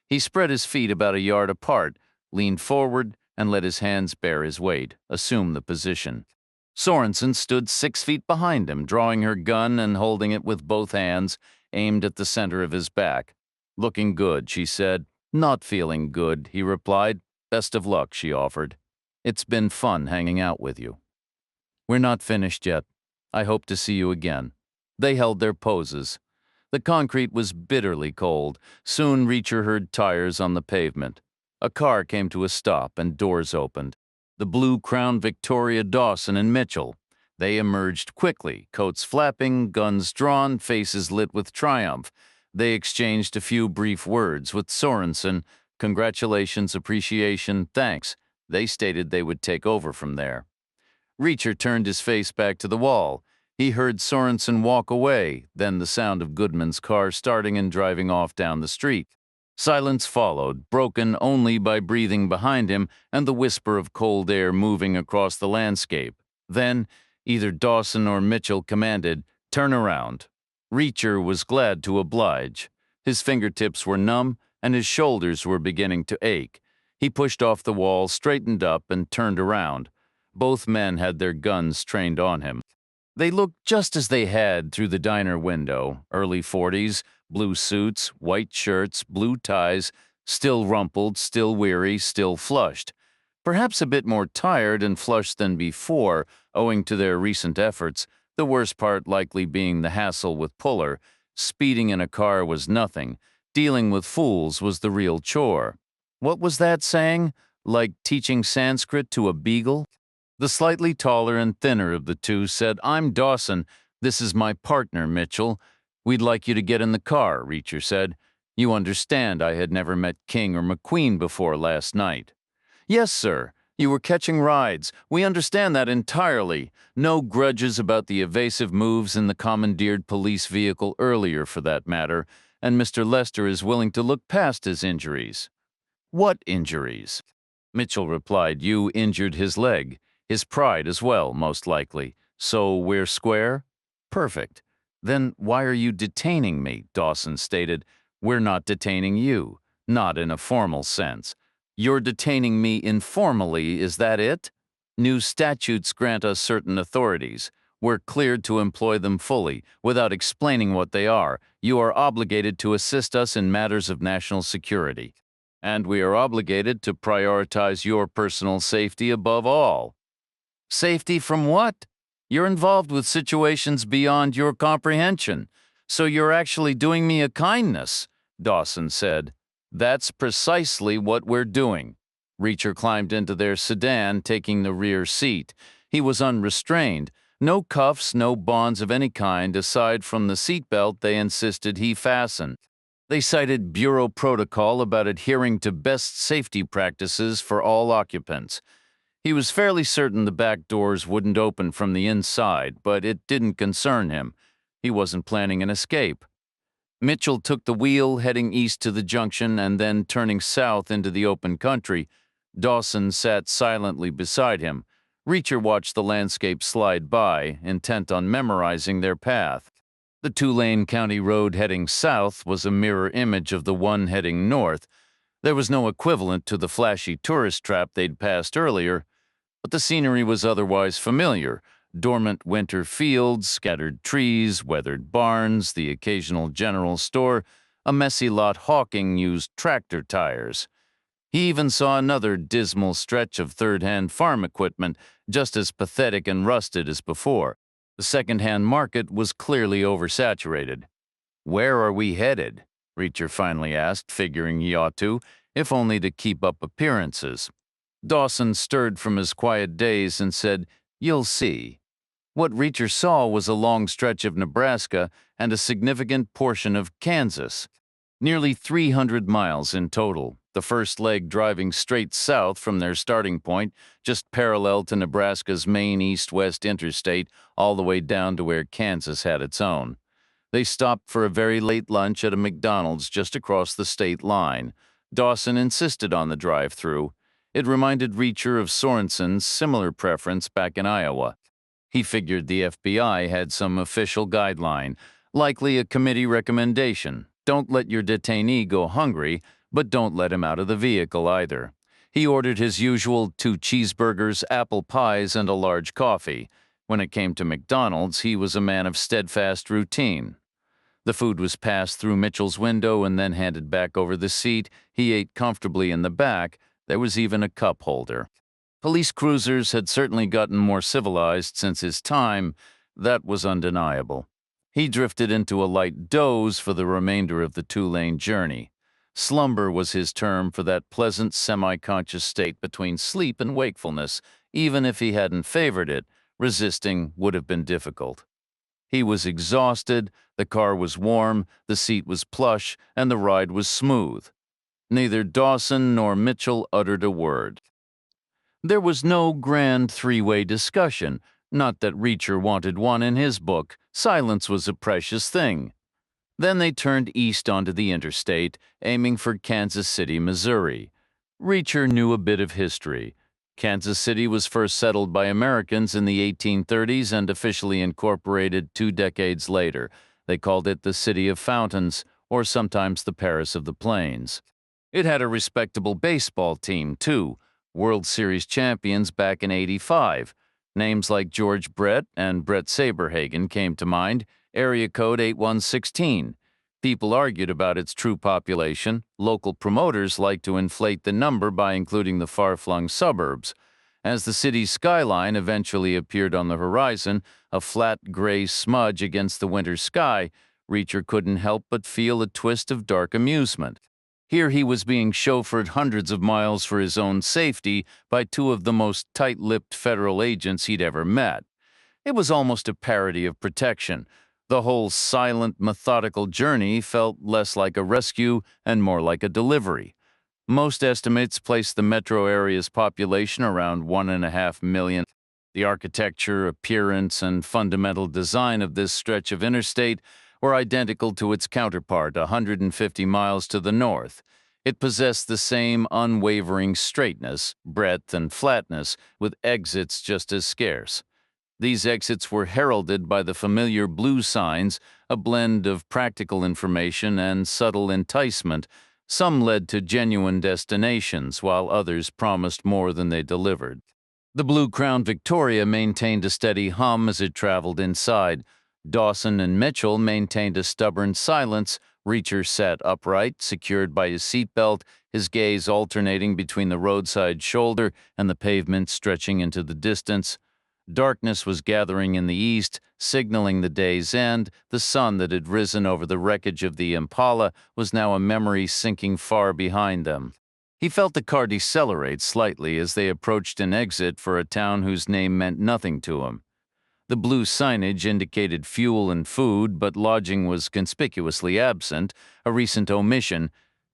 He spread his feet about a yard apart, leaned forward, and let his hands bear his weight, assume the position. Sorenson stood 6 feet behind him, drawing her gun and holding it with both hands, aimed at the center of his back. Looking good, she said. Not feeling good, he replied. Best of luck, she offered. It's been fun hanging out with you. We're not finished yet. I hope to see you again. They held their poses. The concrete was bitterly cold. Soon Reacher heard tires on the pavement. A car came to a stop and doors opened. The blue Crown Victoria Dawson and Mitchell. They emerged quickly, coats flapping, guns drawn, faces lit with triumph. They exchanged a few brief words with Sorenson. Congratulations, appreciation, thanks. They stated they would take over from there. Reacher turned his face back to the wall. He heard Sorenson walk away, then the sound of Goodman's car starting and driving off down the street. Silence followed, broken only by breathing behind him and the whisper of cold air moving across the landscape. Then, either Dawson or Mitchell commanded, "Turn around." Reacher was glad to oblige. His fingertips were numb, and his shoulders were beginning to ache. He pushed off the wall, straightened up, and turned around. Both men had their guns trained on him. They looked just as they had through the diner window, early 40s, blue suits, white shirts, blue ties, still rumpled, still weary, still flushed. Perhaps a bit more tired and flushed than before, owing to their recent efforts, the worst part likely being the hassle with Puller. Speeding in a car was nothing. Dealing with fools was the real chore. What was that saying? Like teaching Sanskrit to a beagle? The slightly taller and thinner of the two said, "I'm Dawson. This is my partner, Mitchell. We'd like you to get in the car," Reacher said. "You understand I had never met King or McQueen before last night." "Yes, sir. You were catching rides. We understand that entirely. No grudges about the evasive moves in the commandeered police vehicle earlier, for that matter, and Mr. Lester is willing to look past his injuries." "What injuries?" Mitchell replied, "You injured his leg. His pride as well, most likely. So we're square?" "Perfect. Then why are you detaining me?" Dawson stated. "We're not detaining you. Not in a formal sense. You're detaining me informally, is that it? New statutes grant us certain authorities. We're cleared to employ them fully, without explaining what they are. You are obligated to assist us in matters of national security. And we are obligated to prioritize your personal safety above all." "Safety from what? You're involved with situations beyond your comprehension. So you're actually doing me a kindness," Dawson said. "That's precisely what we're doing." Reacher climbed into their sedan, taking the rear seat. He was unrestrained. No cuffs, no bonds of any kind aside from the seatbelt they insisted he fasten. They cited bureau protocol about adhering to best safety practices for all occupants. He was fairly certain the back doors wouldn't open from the inside, but it didn't concern him. He wasn't planning an escape. Mitchell took the wheel, heading east to the junction and then turning south into the open country. Dawson sat silently beside him. Reacher watched the landscape slide by, intent on memorizing their path. The two-lane county road heading south was a mirror image of the one heading north. There was no equivalent to the flashy tourist trap they'd passed earlier, but the scenery was otherwise familiar. Dormant winter fields, scattered trees, weathered barns, the occasional general store, a messy lot hawking used tractor tires. He even saw another dismal stretch of third-hand farm equipment, just as pathetic and rusted as before. The second-hand market was clearly oversaturated. "Where are we headed?" Reacher finally asked, figuring he ought to, if only to keep up appearances. Dawson stirred from his quiet daze and said, "You'll see." What Reacher saw was a long stretch of Nebraska and a significant portion of Kansas. Nearly 300 miles in total, the first leg driving straight south from their starting point, just parallel to Nebraska's main east-west interstate, all the way down to where Kansas had its own. They stopped for a very late lunch at a McDonald's just across the state line. Dawson insisted on the drive-through. It reminded Reacher of Sorenson's similar preference back in Iowa. He figured the FBI had some official guideline, likely a committee recommendation. Don't let your detainee go hungry, but don't let him out of the vehicle either. He ordered his usual 2 cheeseburgers, apple pies, and a large coffee. When it came to McDonald's, he was a man of steadfast routine. The food was passed through Mitchell's window and then handed back over the seat. He ate comfortably in the back. There was even a cup holder. Police cruisers had certainly gotten more civilized since his time. That was undeniable. He drifted into a light doze for the remainder of the 2-lane journey. Slumber was his term for that pleasant semi-conscious state between sleep and wakefulness. Even if he hadn't favored it, resisting would have been difficult. He was exhausted, the car was warm, the seat was plush, and the ride was smooth. Neither Dawson nor Mitchell uttered a word. There was no grand 3-way discussion, not that Reacher wanted one in his book. Silence was a precious thing. Then they turned east onto the interstate, aiming for Kansas City, Missouri. Reacher knew a bit of history. Kansas City was first settled by Americans in the 1830s and officially incorporated 2 decades later. They called it the City of Fountains, or sometimes the Paris of the Plains. It had a respectable baseball team, too, World Series champions back in '85. Names like George Brett and Brett Saberhagen came to mind, area code 8116. People argued about its true population. Local promoters liked to inflate the number by including the far-flung suburbs. As the city's skyline eventually appeared on the horizon, a flat gray smudge against the winter sky, Reacher couldn't help but feel a twist of dark amusement. Here he was being chauffeured hundreds of miles for his own safety by two of the most tight-lipped federal agents he'd ever met. It was almost a parody of protection. The whole silent, methodical journey felt less like a rescue and more like a delivery. Most estimates place the metro area's population around 1.5 million. The architecture, appearance, and fundamental design of this stretch of interstate were identical to its counterpart 150 miles to the north. It possessed the same unwavering straightness, breadth, and flatness, with exits just as scarce. These exits were heralded by the familiar blue signs, a blend of practical information and subtle enticement. Some led to genuine destinations, while others promised more than they delivered. The Blue Crown Victoria maintained a steady hum as it traveled inside. Dawson and Mitchell maintained a stubborn silence. Reacher sat upright, secured by his seatbelt, his gaze alternating between the roadside shoulder and the pavement stretching into the distance. Darkness was gathering in the east, signaling the day's end. The sun that had risen over the wreckage of the Impala was now a memory sinking far behind them. He felt the car decelerate slightly as they approached an exit for a town whose name meant nothing to him. The blue signage indicated fuel and food, but lodging was conspicuously absent, a recent omission.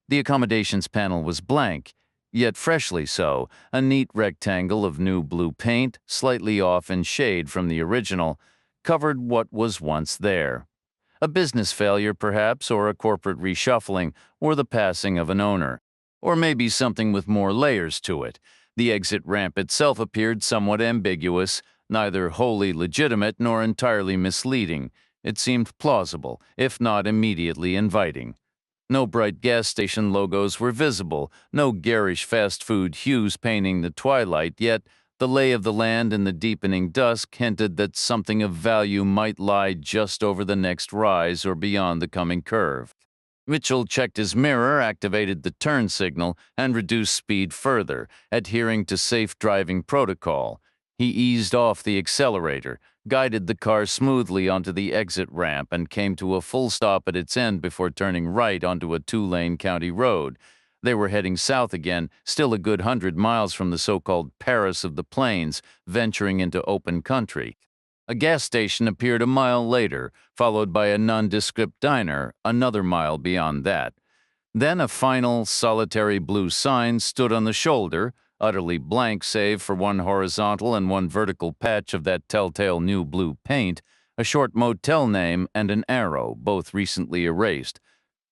The accommodations panel was blank, yet freshly so, a neat rectangle of new blue paint, slightly off in shade from the original, covered what was once there. A business failure, perhaps, or a corporate reshuffling, or the passing of an owner. Or maybe something with more layers to it. The exit ramp itself appeared somewhat ambiguous, neither wholly legitimate nor entirely misleading. It seemed plausible, if not immediately inviting. No bright gas station logos were visible, no garish fast food hues painting the twilight, yet the lay of the land in the deepening dusk hinted that something of value might lie just over the next rise or beyond the coming curve. Mitchell checked his mirror, activated the turn signal, and reduced speed further, adhering to safe driving protocol. He eased off the accelerator, guided the car smoothly onto the exit ramp, and came to a full stop at its end before turning right onto a two-lane county road. They were heading south again, still a good 100 miles from the so-called Paris of the Plains, venturing into open country. A gas station appeared a mile later, followed by a nondescript diner another mile beyond that. Then a final, solitary blue sign stood on the shoulder, utterly blank save for one horizontal and one vertical patch of that telltale new blue paint, a short motel name, and an arrow, both recently erased.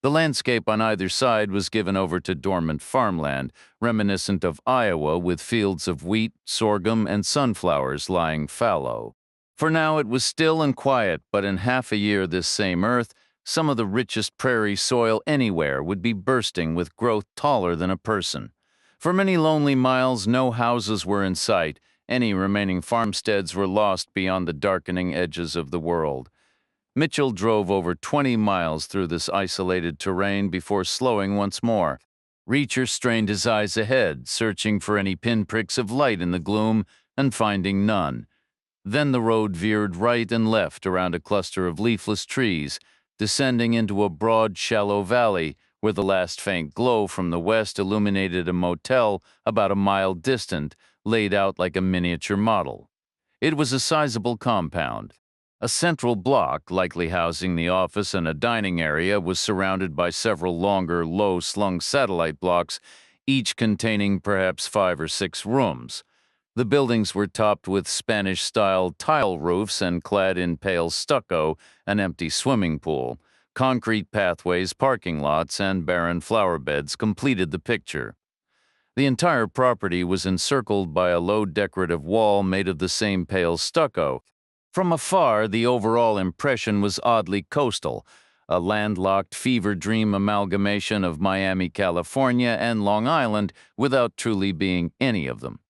The landscape on either side was given over to dormant farmland, reminiscent of Iowa, with fields of wheat, sorghum, and sunflowers lying fallow. For now it was still and quiet, but in half a year this same earth, some of the richest prairie soil anywhere would be bursting with growth taller than a person. For many lonely miles no houses were in sight. Any remaining farmsteads were lost beyond the darkening edges of the world. Mitchell drove over 20 miles through this isolated terrain before slowing once more. Reacher strained his eyes ahead, searching for any pinpricks of light in the gloom, and finding none. Then the road veered right and left around a cluster of leafless trees, descending into a broad, shallow valley where the last faint glow from the west illuminated a motel about a mile distant, laid out like a miniature model. It was a sizable compound. A central block, likely housing the office and a dining area, was surrounded by several longer, low-slung satellite blocks, each containing perhaps 5 or 6 rooms. The buildings were topped with Spanish-style tile roofs and clad in pale stucco, an empty swimming pool. Concrete pathways, parking lots, and barren flower beds completed the picture. The entire property was encircled by a low decorative wall made of the same pale stucco. From afar, the overall impression was oddly coastal, a landlocked fever dream amalgamation of Miami, California, and Long Island without truly being any of them.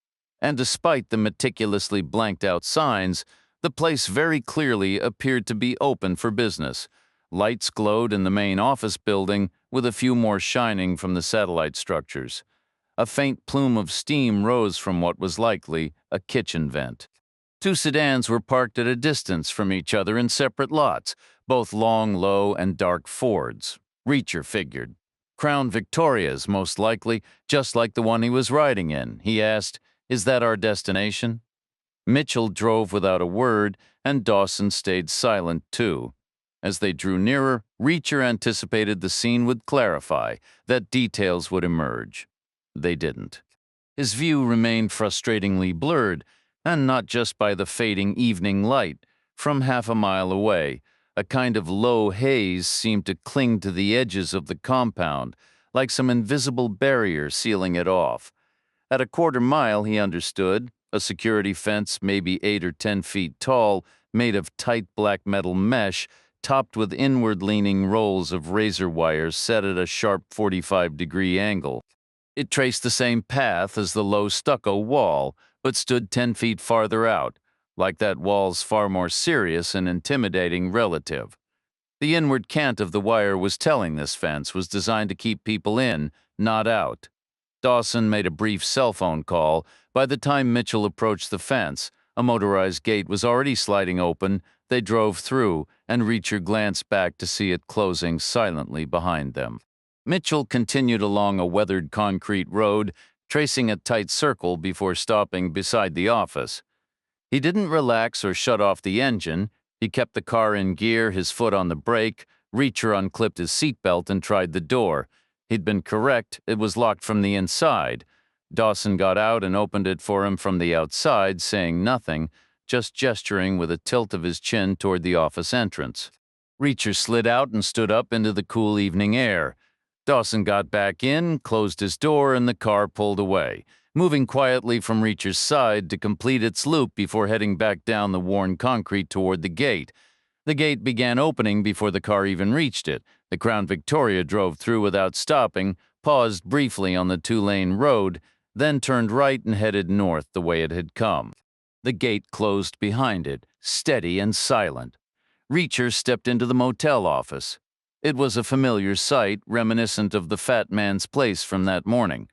And despite the meticulously blanked-out signs, the place very clearly appeared to be open for business. Lights glowed in the main office building, with a few more shining from the satellite structures. A faint plume of steam rose from what was likely a kitchen vent. 2 sedans were parked at a distance from each other in separate lots, Both long, low, and dark Fords. Reacher figured. Crown Victorias, most likely, just like the one he was riding in. He asked, "Is that our destination?" Mitchell drove without a word, and Dawson stayed silent too. As they drew nearer, Reacher anticipated the scene would clarify, that details would emerge. They didn't. His view remained frustratingly blurred, and not just by the fading evening light. From half a mile away, a kind of low haze seemed to cling to the edges of the compound, like some invisible barrier sealing it off. At a quarter mile, he understood, a security fence maybe 8 or 10 feet tall, made of tight black metal mesh, topped with inward-leaning rolls of razor wires set at a sharp 45-degree angle. It traced the same path as the low stucco wall, but stood 10 feet farther out, like that wall's far more serious and intimidating relative. The inward cant of the wire was telling this fence was designed to keep people in, not out. Dawson made a brief cell phone call. By the time Mitchell approached the fence, a motorized gate was already sliding open. They drove through, and Reacher glanced back to see it closing silently behind them. Mitchell continued along a weathered concrete road, tracing a tight circle before stopping beside the office. He didn't relax or shut off the engine. He kept the car in gear, his foot on the brake. Reacher unclipped his seatbelt and tried the door. He'd been correct, it was locked from the inside. Dawson got out and opened it for him from the outside, saying nothing, just gesturing with a tilt of his chin toward the office entrance. Reacher slid out and stood up into the cool evening air. Dawson got back in, closed his door, and the car pulled away, moving quietly from Reacher's side to complete its loop before heading back down the worn concrete toward the gate. The gate began opening before the car even reached it. The Crown Victoria drove through without stopping, paused briefly on the two-lane road, then turned right and headed north the way it had come. The gate closed behind it, steady and silent. Reacher stepped into the motel office. It was a familiar sight, reminiscent of the fat man's place from that morning.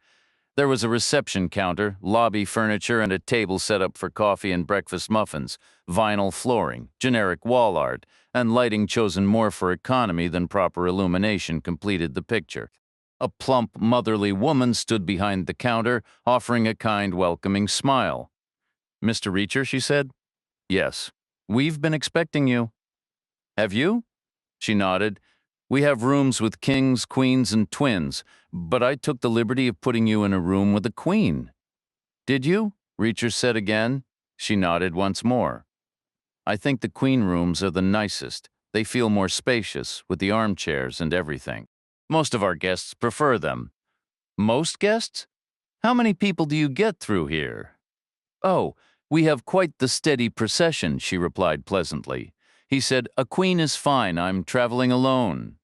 There was a reception counter, lobby furniture, and a table set up for coffee and breakfast muffins, vinyl flooring, generic wall art, and lighting chosen more for economy than proper illumination completed the picture. A plump, motherly woman stood behind the counter, offering a kind, welcoming smile. "Mr. Reacher," she said. "Yes. We've been expecting you." "Have you?" She nodded. "We have rooms with kings, queens, and twins, but I took the liberty of putting you in a room with a queen." "Did you?" Reacher said again. She nodded once more. "I think the queen rooms are the nicest. They feel more spacious, with the armchairs and everything. Most of our guests prefer them." "Most guests? How many people do you get through here?" "Oh, we have quite the steady procession," she replied pleasantly. He said, "A queen is fine. I'm traveling alone."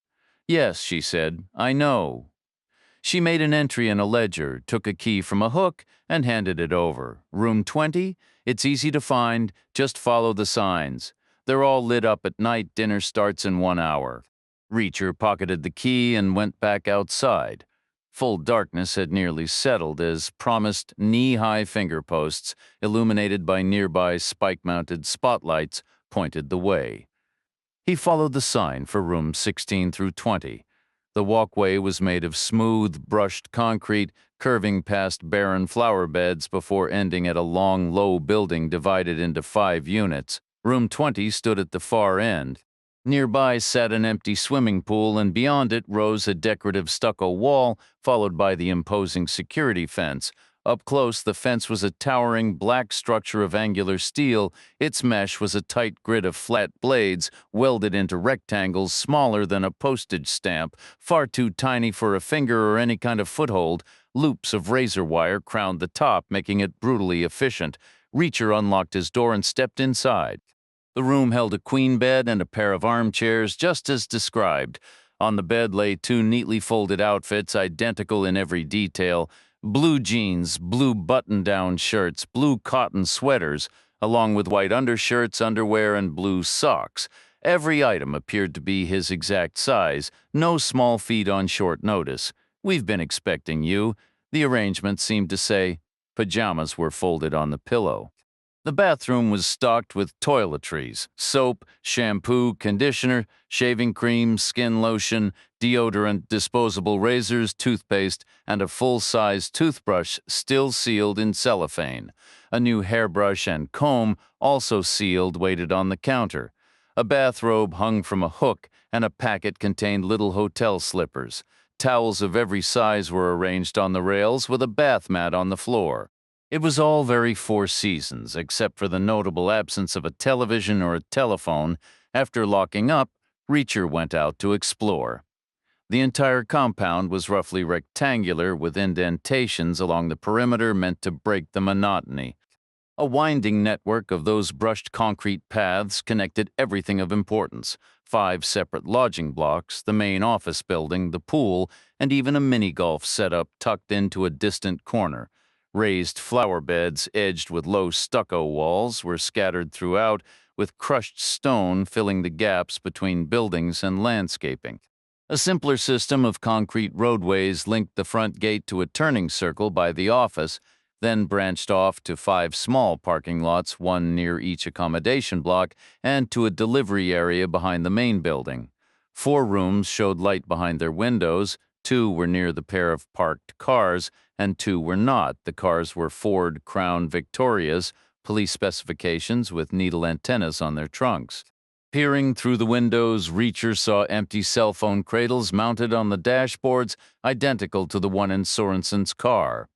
"Yes," she said, "I know." She made an entry in a ledger, took a key from a hook, and handed it over. "Room 20? It's easy to find. Just follow the signs. They're all lit up at night. Dinner starts in 1 hour." Reacher pocketed the key and went back outside. Full darkness had nearly settled as promised knee-high finger posts, illuminated by nearby spike-mounted spotlights, pointed the way. He followed the sign for rooms 16 through 20. The walkway was made of smooth, brushed concrete, curving past barren flower beds before ending at a long, low building divided into 5 units. Room 20 stood at the far end. Nearby sat an empty swimming pool, and beyond it rose a decorative stucco wall, followed by the imposing security fence. Up close, the fence was a towering black structure of angular steel. Its mesh was a tight grid of flat blades, welded into rectangles smaller than a postage stamp, far too tiny for a finger or any kind of foothold. Loops of razor wire crowned the top, making it brutally efficient. Reacher unlocked his door and stepped inside. The room held a queen bed and a pair of armchairs, just as described. On the bed lay 2 neatly folded outfits, identical in every detail: blue jeans, blue button-down shirts, blue cotton sweaters, along with white undershirts, underwear, and blue socks. Every item appeared to be his exact size, no small feat on short notice. "We've been expecting you," the arrangement seemed to say. Pajamas were folded on the pillow. The bathroom was stocked with toiletries, soap, shampoo, conditioner, shaving cream, skin lotion, deodorant, disposable razors, toothpaste, and a full-size toothbrush still sealed in cellophane. A new hairbrush and comb, also sealed, waited on the counter. A bathrobe hung from a hook, and a packet contained little hotel slippers. Towels of every size were arranged on the rails with a bath mat on the floor. It was all very Four Seasons, except for the notable absence of a television or a telephone. After locking up, Reacher went out to explore. The entire compound was roughly rectangular with indentations along the perimeter meant to break the monotony. A winding network of those brushed concrete paths connected everything of importance: 5 separate lodging blocks, the main office building, the pool, and even a mini-golf setup tucked into a distant corner. Raised flower beds edged with low stucco walls were scattered throughout, with crushed stone filling the gaps between buildings and landscaping. A simpler system of concrete roadways linked the front gate to a turning circle by the office, then branched off to 5 small parking lots, one near each accommodation block, and to a delivery area behind the main building. 4 rooms showed light behind their windows, 2 were near the pair of parked cars, and 2 were not. The cars were Ford Crown Victorias, police specifications with needle antennas on their trunks. Peering through the windows, Reacher saw empty cell phone cradles mounted on the dashboards, identical to the one in Sorenson's car.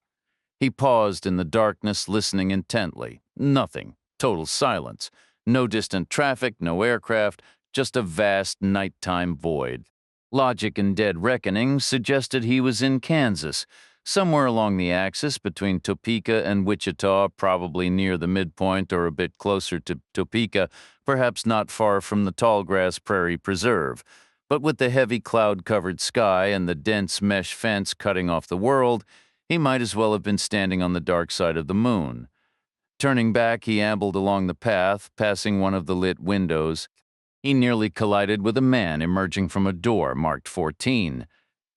He paused in the darkness, listening intently. Nothing. Total silence. No distant traffic, no aircraft, just a vast nighttime void. Logic and dead reckoning suggested he was in Kansas, somewhere along the axis between Topeka and Wichita, probably near the midpoint or a bit closer to Topeka, perhaps not far from the Tallgrass Prairie Preserve. But with the heavy cloud-covered sky and the dense mesh fence cutting off the world, he might as well have been standing on the dark side of the moon. Turning back, he ambled along the path, passing one of the lit windows. He nearly collided with a man emerging from a door marked 14.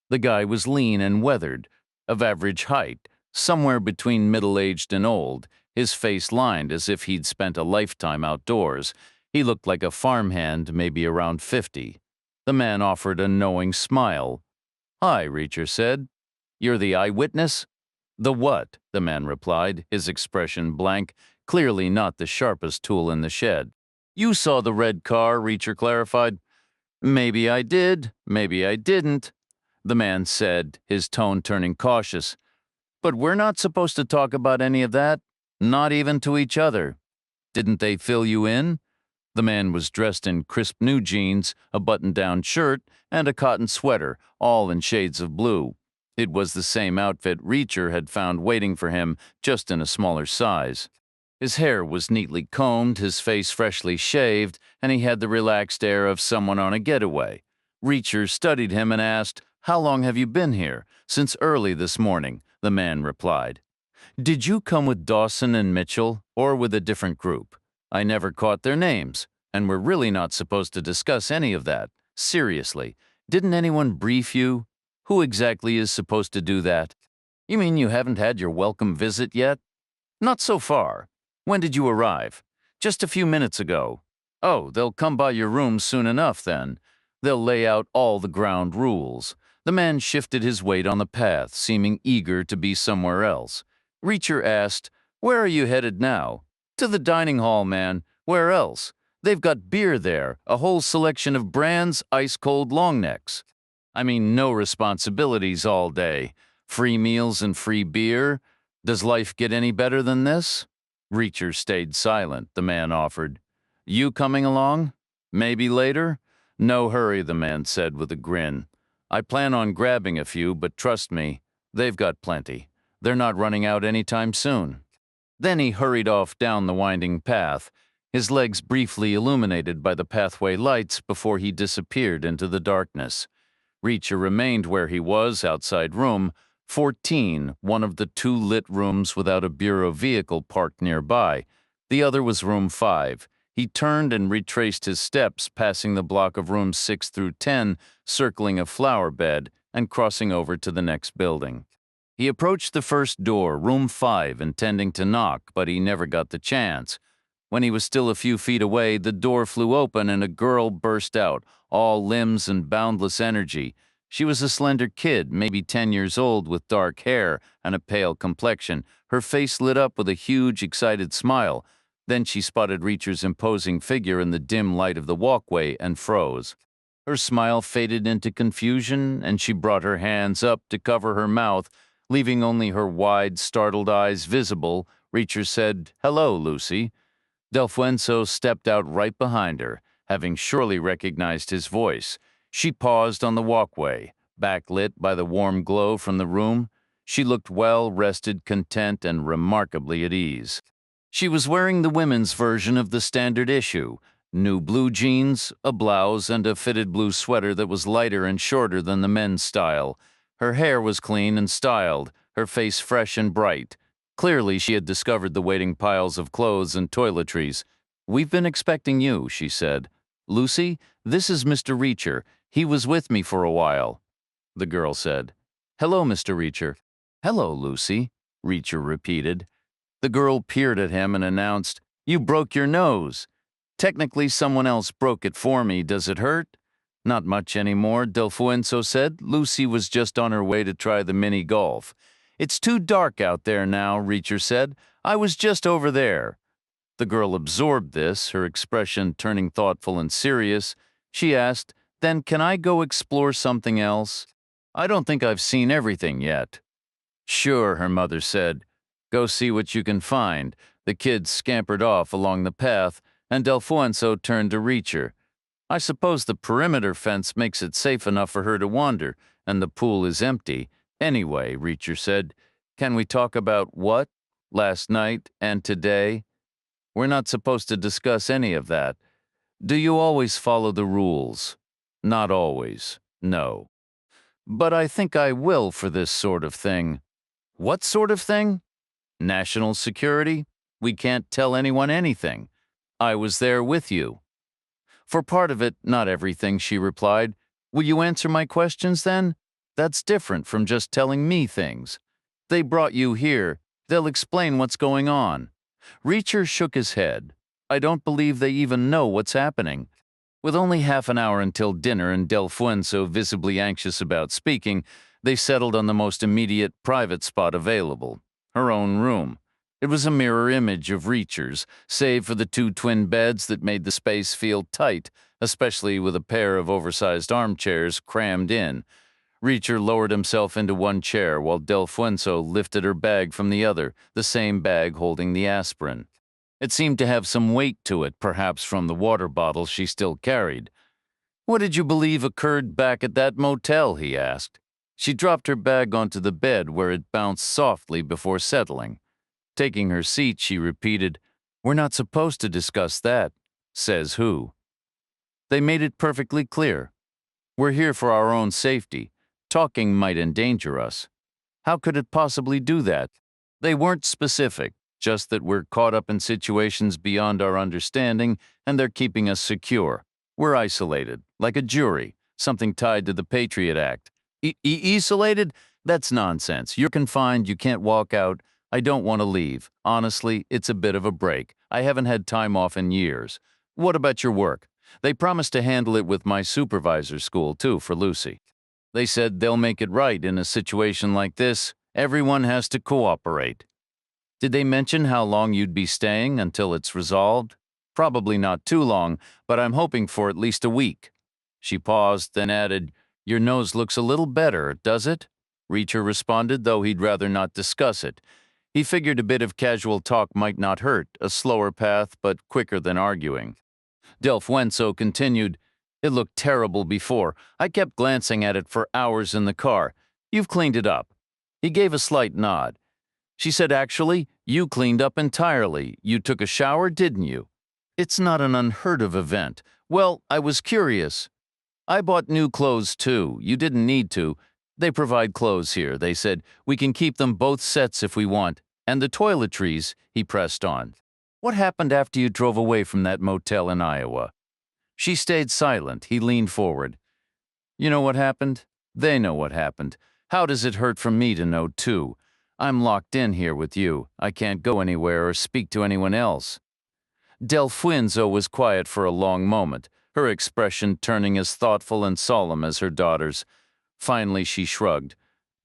The guy was lean and weathered, of average height, somewhere between middle-aged and old, his face lined as if he'd spent a lifetime outdoors. He looked like a farmhand, maybe around 50. The man offered a knowing smile. "Hi," Reacher said. "You're the eyewitness?" "The what?" the man replied, his expression blank, clearly not the sharpest tool in the shed. "You saw the red car," Reacher clarified. "Maybe I did, maybe I didn't," the man said, his tone turning cautious. "But we're not supposed to talk about any of that, not even to each other. Didn't they fill you in?" The man was dressed in crisp new jeans, a button-down shirt, and a cotton sweater, all in shades of blue. It was the same outfit Reacher had found waiting for him, just in a smaller size. His hair was neatly combed, his face freshly shaved, and he had the relaxed air of someone on a getaway. Reacher studied him and asked, "How long have you been here?" "Since early this morning," the man replied. "Did you come with Dawson and Mitchell, or with a different group?" "I never caught their names, and we're really not supposed to discuss any of that. Seriously, didn't anyone brief you? Who exactly is supposed to do that?" "You mean you haven't had your welcome visit yet?" "Not so far. When did you arrive?" "Just a few minutes ago." "Oh, they'll come by your room soon enough, then. They'll lay out all the ground rules." The man shifted his weight on the path, seeming eager to be somewhere else. Reacher asked, "Where are you headed now?" "To the dining hall, man. Where else? They've got beer there, a whole selection of brands, ice-cold long necks." "I mean, no responsibilities all day. Free meals and free beer. Does life get any better than this?" Reacher stayed silent. The man offered, "You coming along? Maybe later?" "No hurry," the man said with a grin. "I plan on grabbing a few, but trust me, they've got plenty. They're not running out anytime soon." Then he hurried off down the winding path, his legs briefly illuminated by the pathway lights before he disappeared into the darkness. Reacher remained where he was, outside room 14, one of the 2 lit rooms without a bureau vehicle parked nearby. The other was room 5. He turned and retraced his steps, passing the block of rooms 6 through 10, circling a flower bed, and crossing over to the next building. He approached the first door, room 5, intending to knock, but he never got the chance. When he was still a few feet away, the door flew open and a girl burst out, all limbs and boundless energy. She was a slender kid, maybe 10 years old, with dark hair and a pale complexion. Her face lit up with a huge, excited smile. Then she spotted Reacher's imposing figure in the dim light of the walkway and froze. Her smile faded into confusion, and she brought her hands up to cover her mouth, leaving only her wide, startled eyes visible. Reacher said, "Hello, Lucy." Delfuenzo stepped out right behind her, having surely recognized his voice. She paused on the walkway, backlit by the warm glow from the room. She looked well-rested, content, and remarkably at ease. She was wearing the women's version of the standard issue, new blue jeans, a blouse, and a fitted blue sweater that was lighter and shorter than the men's style. Her hair was clean and styled, her face fresh and bright. Clearly, she had discovered the waiting piles of clothes and toiletries. "We've been expecting you," she said. "Lucy, this is Mr. Reacher. He was with me for a while." The girl said, "Hello, Mr. Reacher." "Hello, Lucy," Reacher repeated. The girl peered at him and announced, "You broke your nose." "Technically, someone else broke it for me. Does it hurt?" "Not much anymore," Delfuenzo said. "Lucy was just on her way to try the mini golf." "It's too dark out there now," Reacher said. "I was just over there." The girl absorbed this, her expression turning thoughtful and serious. She asked, "Then can I go explore something else? I don't think I've seen everything yet." "Sure," her mother said. "Go see what you can find." The kids scampered off along the path, and Delfuenzo turned to Reacher. "I suppose the perimeter fence makes it safe enough for her to wander, and the pool is empty. Anyway," Reacher said, "can we talk about what? Last night and today? We're not supposed to discuss any of that. Do you always follow the rules?" "Not always, no. But I think I will for this sort of thing." "What sort of thing?" "National security. We can't tell anyone anything. I was there with you." "For part of it, not everything," she replied. "Will you answer my questions then? That's different from just telling me things. They brought you here. They'll explain what's going on." Reacher shook his head. "I don't believe they even know what's happening." With only half an hour until dinner and Delfuenzo visibly anxious about speaking, they settled on the most immediate private spot available, her own room. It was a mirror image of Reacher's, save for the 2 twin beds that made the space feel tight, especially with a pair of oversized armchairs crammed in. Reacher lowered himself into one chair while Delfuenzo lifted her bag from the other, the same bag holding the aspirin. It seemed to have some weight to it, perhaps from the water bottle she still carried. "What did you believe occurred back at that motel?" he asked. She dropped her bag onto the bed where it bounced softly before settling. Taking her seat, she repeated, "We're not supposed to discuss that." "Says who?" "They made it perfectly clear. We're here for our own safety. Talking might endanger us." "How could it possibly do that?" "They weren't specific, just that we're caught up in situations beyond our understanding and they're keeping us secure. We're isolated, like a jury, something tied to the Patriot Act." Isolated? That's nonsense. You're confined, you can't walk out. I don't want to leave. Honestly, it's a bit of a break. I haven't had time off in years. What about your work? They promised to handle it with my supervisor's school, too, for Lucy. They said they'll make it right in a situation like this. Everyone has to cooperate. Did they mention how long you'd be staying until it's resolved? Probably not too long, but I'm hoping for at least a week. She paused, then added, "Your nose looks a little better, does it?" Reacher responded, though he'd rather not discuss it. He figured a bit of casual talk might not hurt, a slower path, but quicker than arguing. Delfuenzo continued, "It looked terrible before. I kept glancing at it for hours in the car. You've cleaned it up." He gave a slight nod. She said, "Actually, you cleaned up entirely. You took a shower, didn't you?" "It's not an unheard of event." "Well, I was curious." "I bought new clothes, too. You didn't need to. They provide clothes here," they said. "We can keep them both sets if we want. And the toiletries," he pressed on. "What happened after you drove away from that motel in Iowa?" She stayed silent. He leaned forward. "You know what happened? They know what happened. How does it hurt for me to know, too? I'm locked in here with you. I can't go anywhere or speak to anyone else. Delfuenzo was quiet for a long moment, her expression turning as thoughtful and solemn as her daughter's. Finally, she shrugged.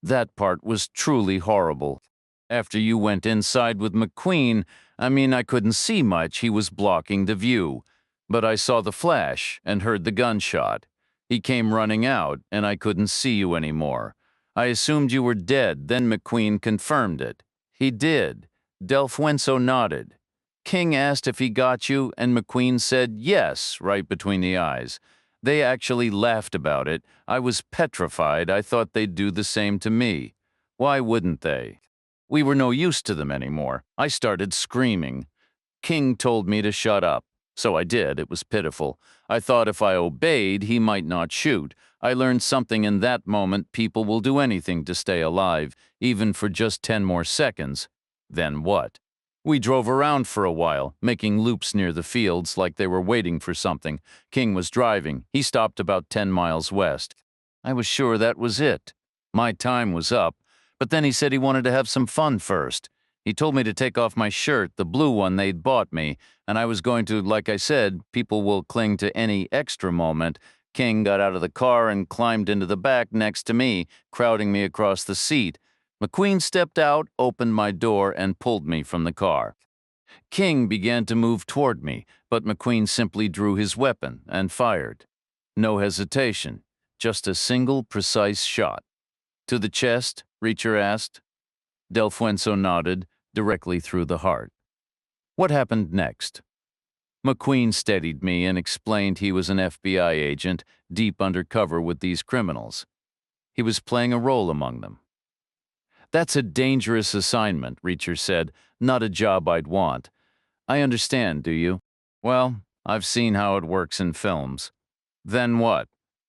That part was truly horrible. After you went inside with McQueen, I couldn't see much, he was blocking the view. But I saw the flash and heard the gunshot. He came running out, and I couldn't see you anymore. I assumed you were dead, then McQueen confirmed it. He did. Delfuenzo nodded. King asked if he got you, and McQueen said yes, right between the eyes. They actually laughed about it. I was petrified. I thought they'd do the same to me. Why wouldn't they? We were no use to them anymore. I started screaming. King told me to shut up. So I did. It was pitiful. I thought if I obeyed, he might not shoot. I learned something in that moment. People will do anything to stay alive, even for just 10 more seconds. Then what? We drove around for a while, making loops near the fields like they were waiting for something. King was driving. He stopped about 10 miles west. I was sure that was it. My time was up, but then he said he wanted to have some fun first. He told me to take off my shirt, the blue one they'd bought me, and I was going to, like I said, people will cling to any extra moment. King got out of the car and climbed into the back next to me, crowding me across the seat. McQueen stepped out, opened my door, and pulled me from the car. King began to move toward me, but McQueen simply drew his weapon and fired. No hesitation, just a single precise shot. To the chest? Reacher asked. Delfuenzo nodded, directly through the heart. What happened next? McQueen steadied me and explained he was an FBI agent, deep undercover with these criminals. He was playing a role among them. That's a dangerous assignment, Reacher said, not a job I'd want. I understand, do you? Well, I've seen how it works in films. Then what?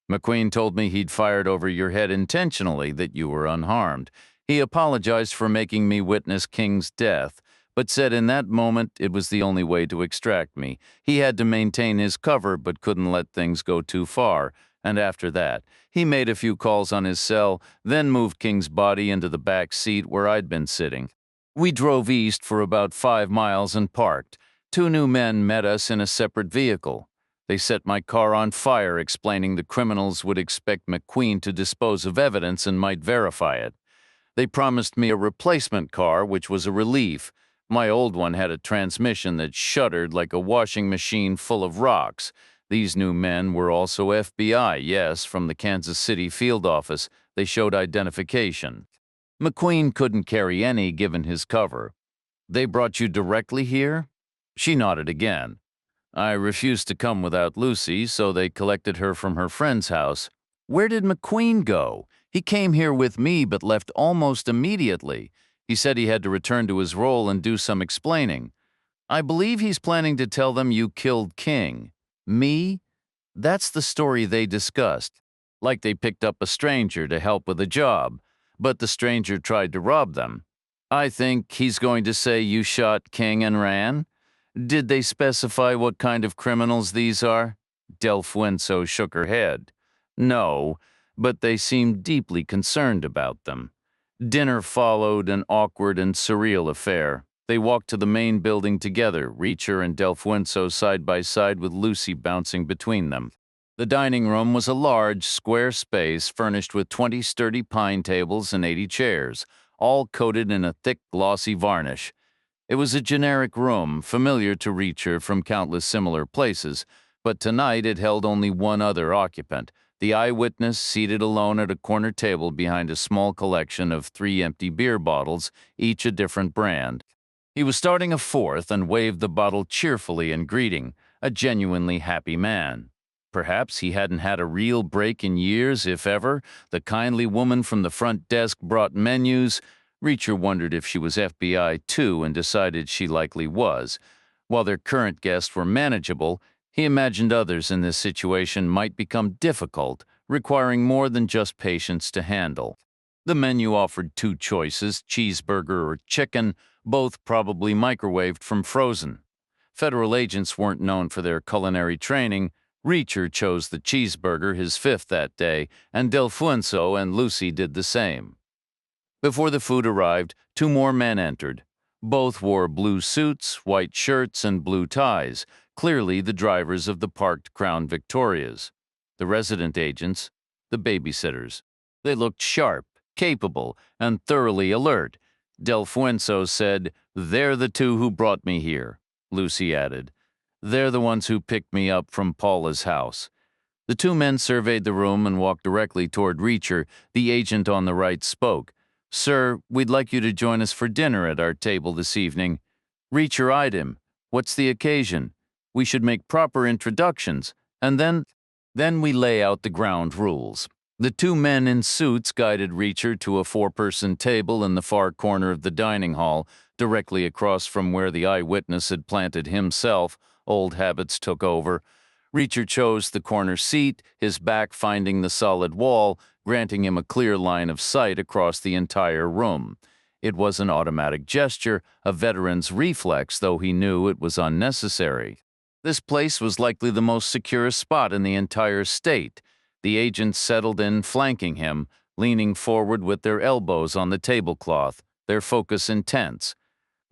McQueen told me he'd fired over your head intentionally, that you were unharmed. He apologized for making me witness King's death, but said in that moment it was the only way to extract me. He had to maintain his cover but couldn't let things go too far. And after that, he made a few calls on his cell, then moved King's body into the back seat where I'd been sitting. We drove east for about 5 miles and parked. 2 new men met us in a separate vehicle. They set my car on fire, explaining the criminals would expect McQueen to dispose of evidence and might verify it. They promised me a replacement car, which was a relief. My old one had a transmission that shuddered like a washing machine full of rocks. These new men were also FBI, yes, from the Kansas City field office. They showed identification. McQueen couldn't carry any given his cover. They brought you directly here? She nodded again. I refused to come without Lucy, so they collected her from her friend's house. Where did McQueen go? He came here with me but left almost immediately. He said he had to return to his role and do some explaining. I believe he's planning to tell them you killed King. Me? That's the story they discussed. Like they picked up a stranger to help with a job, but the stranger tried to rob them. I think he's going to say you shot King and ran. Did they specify what kind of criminals these are? Delfuenzo shook her head. No, but they seemed deeply concerned about them. Dinner followed, an awkward and surreal affair. They walked to the main building together, Reacher and Delfuenzo side by side with Lucy bouncing between them. The dining room was a large, square space furnished with 20 sturdy pine tables and 80 chairs, all coated in a thick, glossy varnish. It was a generic room, familiar to Reacher from countless similar places, but tonight it held only one other occupant, the eyewitness seated alone at a corner table behind a small collection of 3 empty beer bottles, each a different brand. He was starting a 4th and waved the bottle cheerfully in greeting, a genuinely happy man. Perhaps he hadn't had a real break in years, if ever. The kindly woman from the front desk brought menus. Reacher wondered if she was FBI too and decided she likely was. While their current guests were manageable, he imagined others in this situation might become difficult, requiring more than just patience to handle. The menu offered 2 choices, cheeseburger or chicken, both probably microwaved from frozen. Federal agents weren't known for their culinary training, Reacher chose the cheeseburger, his fifth that day, and Delfuenso and Lucy did the same. Before the food arrived, two more men entered. Both wore blue suits, white shirts, and blue ties, clearly the drivers of the parked Crown Victorias. The resident agents, the babysitters. They looked sharp, capable, and thoroughly alert. Delfuenso said, "They're the two who brought me here." Lucy added, "They're the ones who picked me up from Paula's house." The two men surveyed the room and walked directly toward Reacher. The agent on the right spoke. "Sir, we'd like you to join us for dinner at our table this evening." Reacher eyed him. "What's the occasion? We should make proper introductions, and then we lay out the ground rules." The two men in suits guided Reacher to a four-person table in the far corner of the dining hall, directly across from where the eyewitness had planted himself. Old habits took over. Reacher chose the corner seat, his back finding the solid wall, granting him a clear line of sight across the entire room. It was an automatic gesture, a veteran's reflex, though he knew it was unnecessary. This place was likely the most secure spot in the entire state. The agents settled in, flanking him, leaning forward with their elbows on the tablecloth, their focus intense.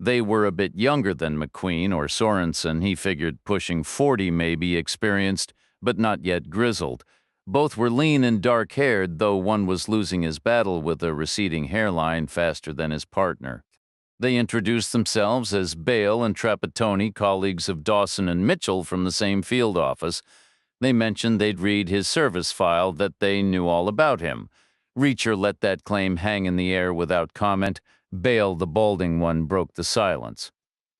They were a bit younger than McQueen or Sorenson, he figured, pushing 40 maybe, experienced, but not yet grizzled. Both were lean and dark-haired, though one was losing his battle with a receding hairline faster than his partner. They introduced themselves as Bale and Trapattoni, colleagues of Dawson and Mitchell from the same field office. They mentioned they'd read his service file, that they knew all about him. Reacher let that claim hang in the air without comment. Bale, the balding one, broke the silence.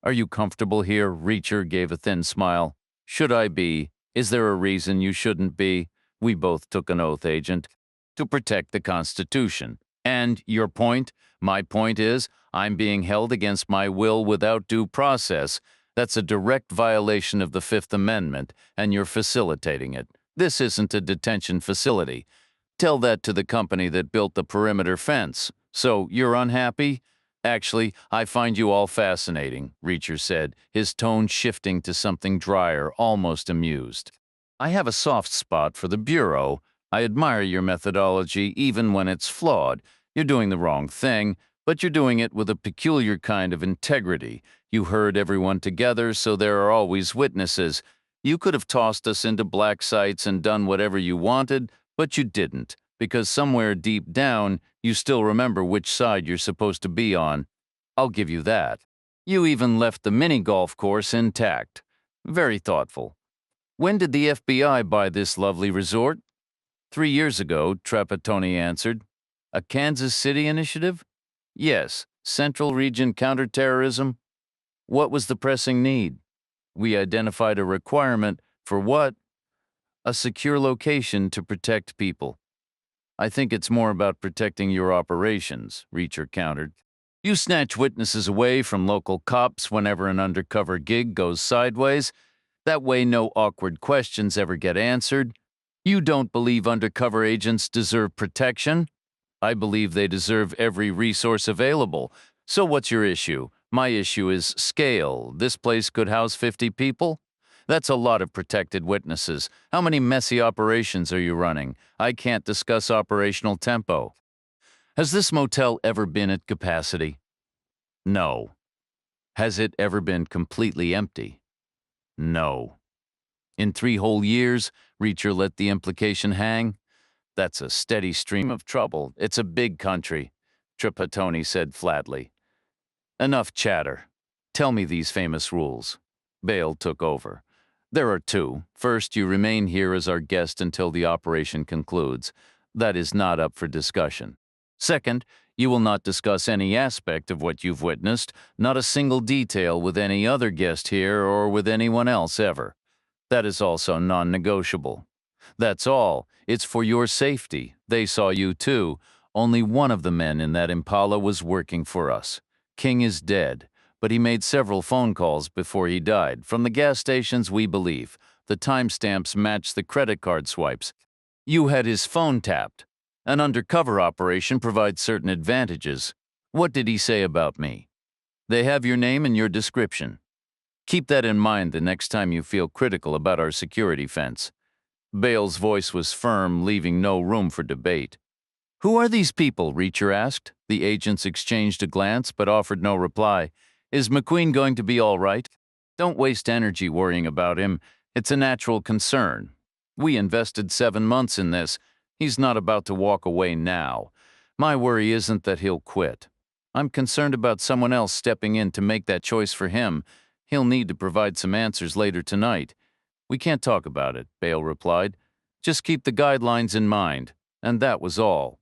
"Are you comfortable here?" Reacher gave a thin smile. "Should I be? Is there a reason you shouldn't be?" We both took an oath, Agent. "To protect the Constitution." "And your point?" "My point is, I'm being held against my will without due process. That's a direct violation of the Fifth Amendment, and you're facilitating it. This isn't a detention facility. Tell that to the company that built the perimeter fence. So, you're unhappy?" "Actually, I find you all fascinating," Reacher said, his tone shifting to something drier, almost amused. "I have a soft spot for the Bureau. I admire your methodology even when it's flawed. You're doing the wrong thing, but you're doing it with a peculiar kind of integrity. You herd everyone together, so there are always witnesses. You could have tossed us into black sites and done whatever you wanted, but you didn't, because somewhere deep down, you still remember which side you're supposed to be on. I'll give you that. You even left the mini-golf course intact. Very thoughtful. When did the FBI buy this lovely resort?" 3 years ago, Trapattoni answered. "A Kansas City initiative?" "Yes. Central Region Counterterrorism." "What was the pressing need?" "We identified a requirement for what?" "A secure location to protect people." "I think it's more about protecting your operations," Reacher countered. "You snatch witnesses away from local cops whenever an undercover gig goes sideways. That way no awkward questions ever get answered. You don't believe undercover agents deserve protection? I believe they deserve every resource available. So what's your issue? My issue is scale. This place could house 50 people? That's a lot of protected witnesses. How many messy operations are you running? I can't discuss operational tempo. Has this motel ever been at capacity? No. Has it ever been completely empty? No. In 3 whole years, Reacher let the implication hang. That's a steady stream of trouble. It's a big country, Trapattoni said flatly. Enough chatter. Tell me these famous rules. Bale took over. There are 2. First, you remain here as our guest until the operation concludes. That is not up for discussion. Second, you will not discuss any aspect of what you've witnessed, not a single detail with any other guest here or with anyone else ever. That is also non-negotiable. That's all. It's for your safety. They saw you too. Only one of the men in that Impala was working for us. King is dead, but he made several phone calls before he died, from the gas stations we believe. The timestamps match the credit card swipes. You had his phone tapped. An undercover operation provides certain advantages. What did he say about me? They have your name and your description. Keep that in mind the next time you feel critical about our security fence. Bale's voice was firm, leaving no room for debate. "Who are these people?" Reacher asked. The agents exchanged a glance but offered no reply. "Is McQueen going to be all right?" "Don't waste energy worrying about him. It's a natural concern. We invested 7 months in this. He's not about to walk away now. My worry isn't that he'll quit. I'm concerned about someone else stepping in to make that choice for him. He'll need to provide some answers later tonight." "We can't talk about it," Bale replied. "Just keep the guidelines in mind." And that was all.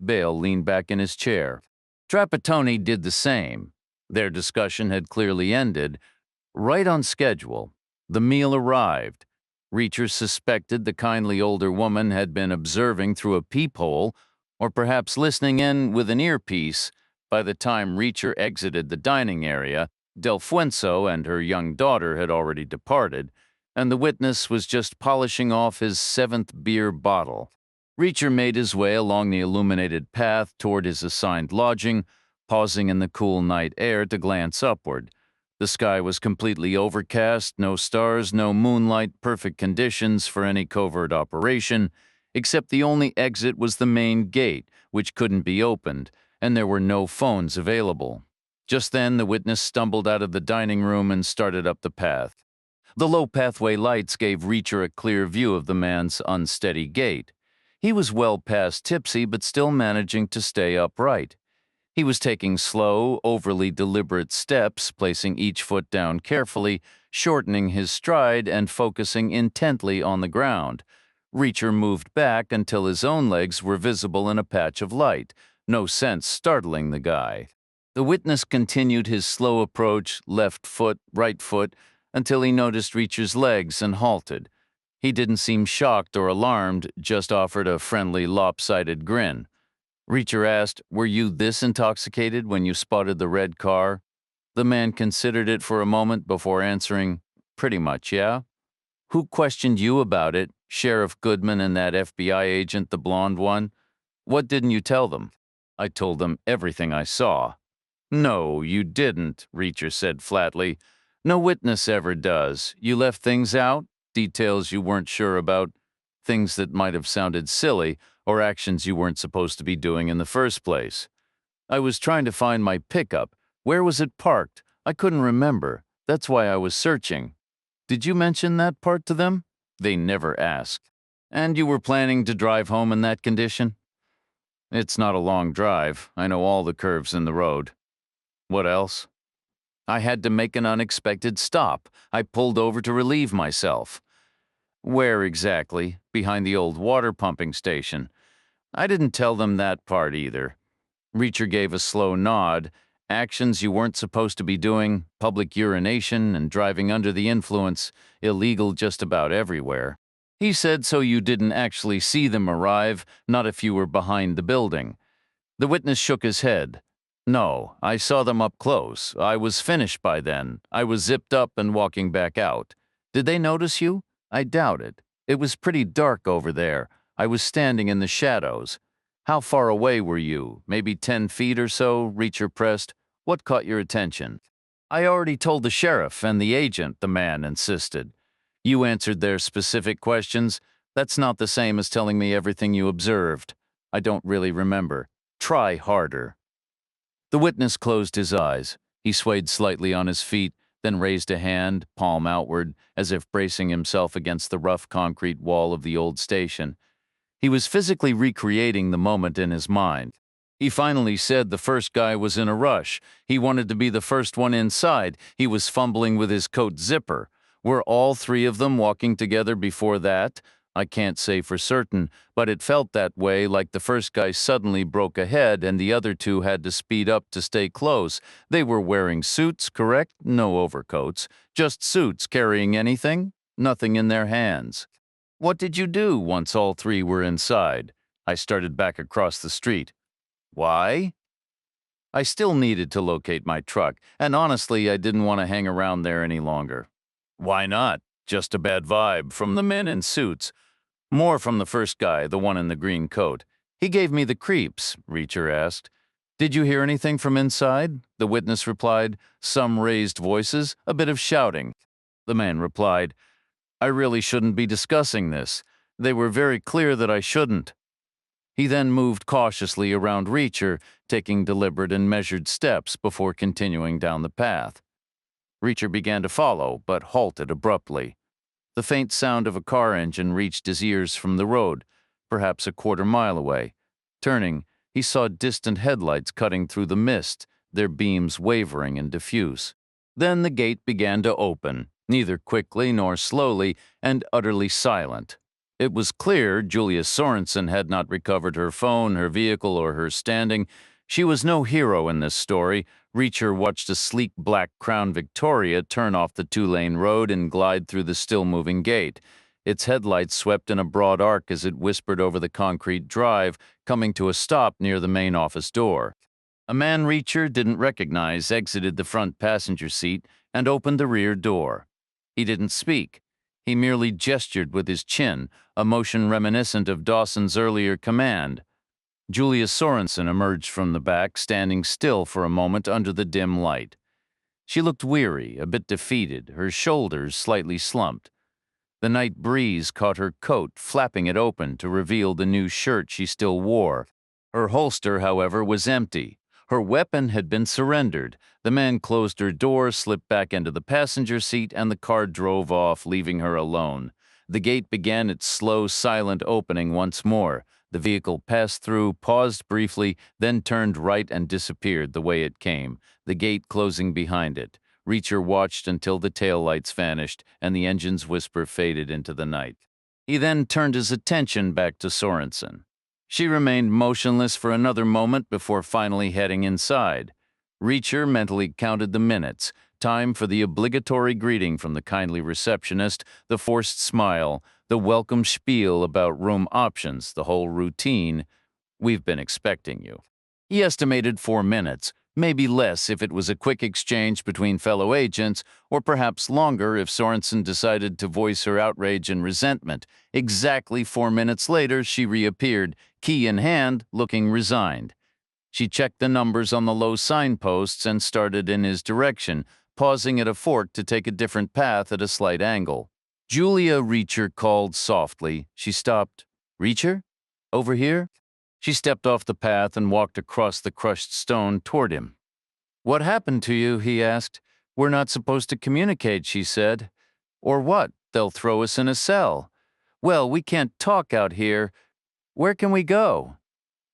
Bale leaned back in his chair. Trapattoni did the same. Their discussion had clearly ended. Right on schedule. The meal arrived. Reacher suspected the kindly older woman had been observing through a peephole, or perhaps listening in with an earpiece. By the time Reacher exited the dining area, Del Fuenzo and her young daughter had already departed, and the witness was just polishing off his 7th beer bottle. Reacher made his way along the illuminated path toward his assigned lodging, pausing in the cool night air to glance upward. The sky was completely overcast, no stars, no moonlight, perfect conditions for any covert operation, except the only exit was the main gate, which couldn't be opened, and there were no phones available. Just then, the witness stumbled out of the dining room and started up the path. The low pathway lights gave Reacher a clear view of the man's unsteady gait. He was well past tipsy, but still managing to stay upright. He was taking slow, overly deliberate steps, placing each foot down carefully, shortening his stride and focusing intently on the ground. Reacher moved back until his own legs were visible in a patch of light, no sense startling the guy. The witness continued his slow approach, left foot, right foot, until he noticed Reacher's legs and halted. He didn't seem shocked or alarmed, just offered a friendly, lopsided grin. Reacher asked, "Were you this intoxicated when you spotted the red car?" The man considered it for a moment before answering, "Pretty much, yeah." "Who questioned you about it? Sheriff Goodman and that FBI agent, the blonde one? What didn't you tell them?" "I told them everything I saw." "No, you didn't," Reacher said flatly. "No witness ever does. You left things out, details you weren't sure about, things that might have sounded silly, or actions you weren't supposed to be doing in the first place." "I was trying to find my pickup. Where was it parked? I couldn't remember. That's why I was searching." "Did you mention that part to them?" "They never asked." "And you were planning to drive home in that condition?" "It's not a long drive. I know all the curves in the road." "What else?" "I had to make an unexpected stop. I pulled over to relieve myself." "Where exactly?" "Behind the old water pumping station." "I didn't tell them that part either." Reacher gave a slow nod. "Actions you weren't supposed to be doing, public urination and driving under the influence, illegal just about everywhere." He said, "So you didn't actually see them arrive, not if you were behind the building." The witness shook his head. "No, I saw them up close. I was finished by then. I was zipped up and walking back out." "Did they notice you?" "I doubt it. It was pretty dark over there. I was standing in the shadows." "How far away were you? Maybe 10 feet or so?" Reacher pressed. "What caught your attention?" "I already told the sheriff and the agent," the man insisted. "You answered their specific questions? That's not the same as telling me everything you observed." "I don't really remember." "Try harder." The witness closed his eyes. He swayed slightly on his feet, then raised a hand, palm outward, as if bracing himself against the rough concrete wall of the old station. He was physically recreating the moment in his mind. He finally said the first guy was in a rush. He wanted to be the first one inside. He was fumbling with his coat zipper. Were all 3 of them walking together before that? I can't say for certain, but it felt that way, like the first guy suddenly broke ahead and the other 2 had to speed up to stay close. They were wearing suits, correct? No overcoats. Just suits. Carrying anything? Nothing in their hands. "What did you do once all 3 were inside?" "I started back across the street." "Why?" "I still needed to locate my truck, and honestly, I didn't want to hang around there any longer." "Why not?" "Just a bad vibe from the men in suits. More from the first guy, the one in the green coat." "He gave me the creeps," Reacher asked. "Did you hear anything from inside?" The witness replied. "Some raised voices, a bit of shouting." The man replied, "I really shouldn't be discussing this. They were very clear that I shouldn't. He then moved cautiously around Reacher, taking deliberate and measured steps before continuing down the path. Reacher began to follow, but halted abruptly. The faint sound of a car engine reached his ears from the road, perhaps a quarter-mile away. Turning, he saw distant headlights cutting through the mist, their beams wavering and diffuse. Then the gate began to open, neither quickly nor slowly, and utterly silent. It was clear Julia Sorenson had not recovered her phone, her vehicle, or her standing. She was no hero in this story. Reacher watched a sleek black Crown Victoria turn off the two-lane road and glide through the still-moving gate. Its headlights swept in a broad arc as it whispered over the concrete drive, coming to a stop near the main office door. A man Reacher didn't recognize exited the front passenger seat and opened the rear door. He didn't speak. He merely gestured with his chin, a motion reminiscent of Dawson's earlier command. Julia Sorenson emerged from the back, standing still for a moment under the dim light. She looked weary, a bit defeated, her shoulders slightly slumped. The night breeze caught her coat, flapping it open to reveal the new shirt she still wore. Her holster, however, was empty. Her weapon had been surrendered. The man closed her door, slipped back into the passenger seat, and the car drove off, leaving her alone. The gate began its slow, silent opening once more. The vehicle passed through, paused briefly, then turned right and disappeared the way it came, the gate closing behind it. Reacher watched until the taillights vanished and the engine's whisper faded into the night. He then turned his attention back to Sorenson. She remained motionless for another moment before finally heading inside. Reacher mentally counted the minutes, time for the obligatory greeting from the kindly receptionist, the forced smile, the welcome spiel about room options, the whole routine. "We've been expecting you." He estimated 4 minutes, maybe less if it was a quick exchange between fellow agents, or perhaps longer if Sorenson decided to voice her outrage and resentment. Exactly 4 minutes later, she reappeared, key in hand, looking resigned. She checked the numbers on the low signposts and started in his direction, pausing at a fork to take a different path at a slight angle. "Julia," Reacher called softly. She stopped. "Reacher? Over here?" She stepped off the path and walked across the crushed stone toward him. "What happened to you?" he asked. "We're not supposed to communicate," she said. "Or what? They'll throw us in a cell." "Well, we can't talk out here. Where can we go?"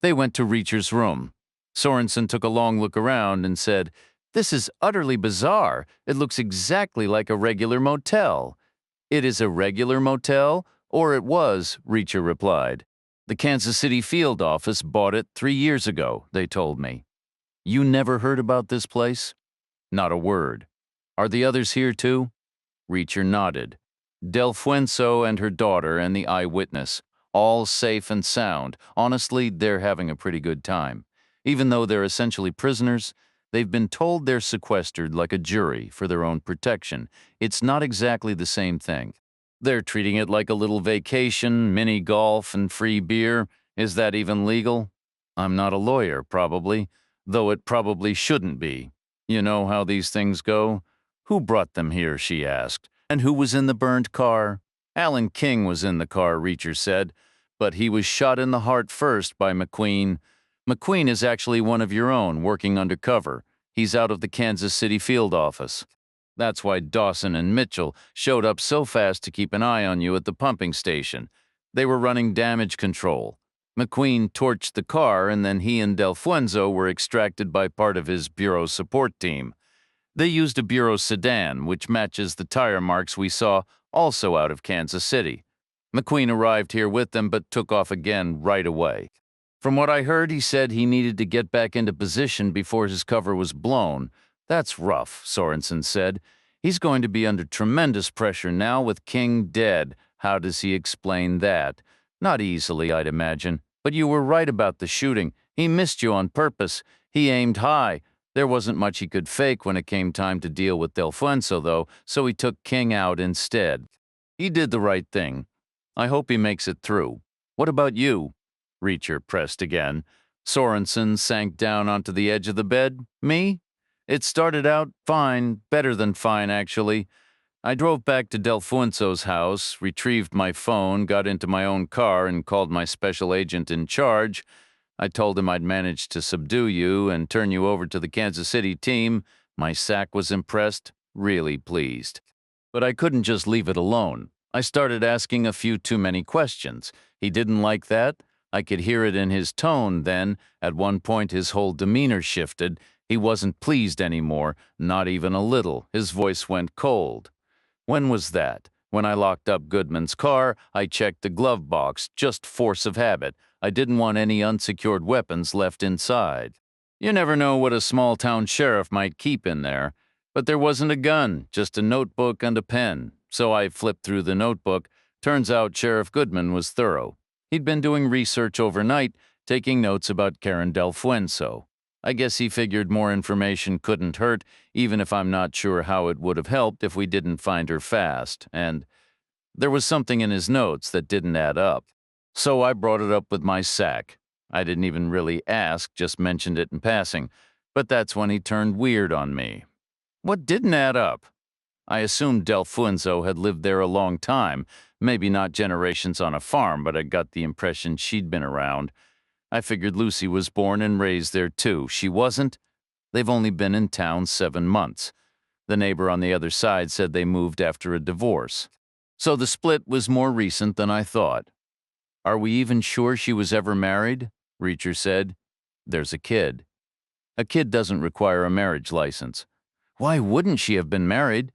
They went to Reacher's room. Sorenson took a long look around and said, "This is utterly bizarre. It looks exactly like a regular motel." "It is a regular motel, or it was," Reacher replied. "The Kansas City field office bought it 3 years ago," they told me. "You never heard about this place?" "Not a word." "Are the others here too?" Reacher nodded. "Delfuenzo and her daughter and the eyewitness. All safe and sound. Honestly, they're having a pretty good time. Even though they're essentially prisoners, they've been told they're sequestered like a jury for their own protection. It's not exactly the same thing. They're treating it like a little vacation, mini golf, and free beer. Is that even legal? I'm not a lawyer, probably, though it probably shouldn't be. You know how these things go? Who brought them here?" she asked. "And who was in the burned car?" "Alan King was in the car," Reacher said, "but he was shot in the heart first by McQueen. McQueen is actually one of your own, working undercover. He's out of the Kansas City field office. That's why Dawson and Mitchell showed up so fast to keep an eye on you at the pumping station. They were running damage control. McQueen torched the car, and then he and Delfuenzo were extracted by part of his bureau support team. They used a bureau sedan, which matches the tire marks we saw also out of Kansas City. McQueen arrived here with them but took off again right away. From what I heard, he said he needed to get back into position before his cover was blown. That's rough," Sorenson said. "He's going to be under tremendous pressure now with King dead. How does he explain that? Not easily, I'd imagine. But you were right about the shooting. He missed you on purpose. He aimed high. There wasn't much he could fake when it came time to deal with Delfuenzo, though, so he took King out instead. He did the right thing. I hope he makes it through. What about you?" Reacher pressed again. Sorenson sank down onto the edge of the bed. "Me? It started out fine, better than fine, actually. I drove back to Delfuenzo's house, retrieved my phone, got into my own car, and called my special agent in charge. I told him I'd managed to subdue you and turn you over to the Kansas City team. My SAC was impressed, really pleased. But I couldn't just leave it alone. I started asking a few too many questions. He didn't like that. I could hear it in his tone then. At one point, his whole demeanor shifted. He wasn't pleased anymore, not even a little. His voice went cold. When was that? When I locked up Goodman's car, I checked the glove box, just force of habit. I didn't want any unsecured weapons left inside. You never know what a small-town sheriff might keep in there. But there wasn't a gun, just a notebook and a pen. So I flipped through the notebook. Turns out Sheriff Goodman was thorough. He'd been doing research overnight, taking notes about Karen Delfuenzo. I guess he figured more information couldn't hurt, even if I'm not sure how it would have helped if we didn't find her fast. And there was something in his notes that didn't add up. So I brought it up with my SAC. I didn't even really ask, just mentioned it in passing. But that's when he turned weird on me. What didn't add up? I assumed Delfuenzo had lived there a long time, maybe not generations on a farm, but I got the impression she'd been around. I figured Lucy was born and raised there too. She wasn't. They've only been in town 7 months. The neighbor on the other side said they moved after a divorce. So the split was more recent than I thought. Are we even sure she was ever married? Reacher said. There's a kid. A kid doesn't require a marriage license. Why wouldn't she have been married?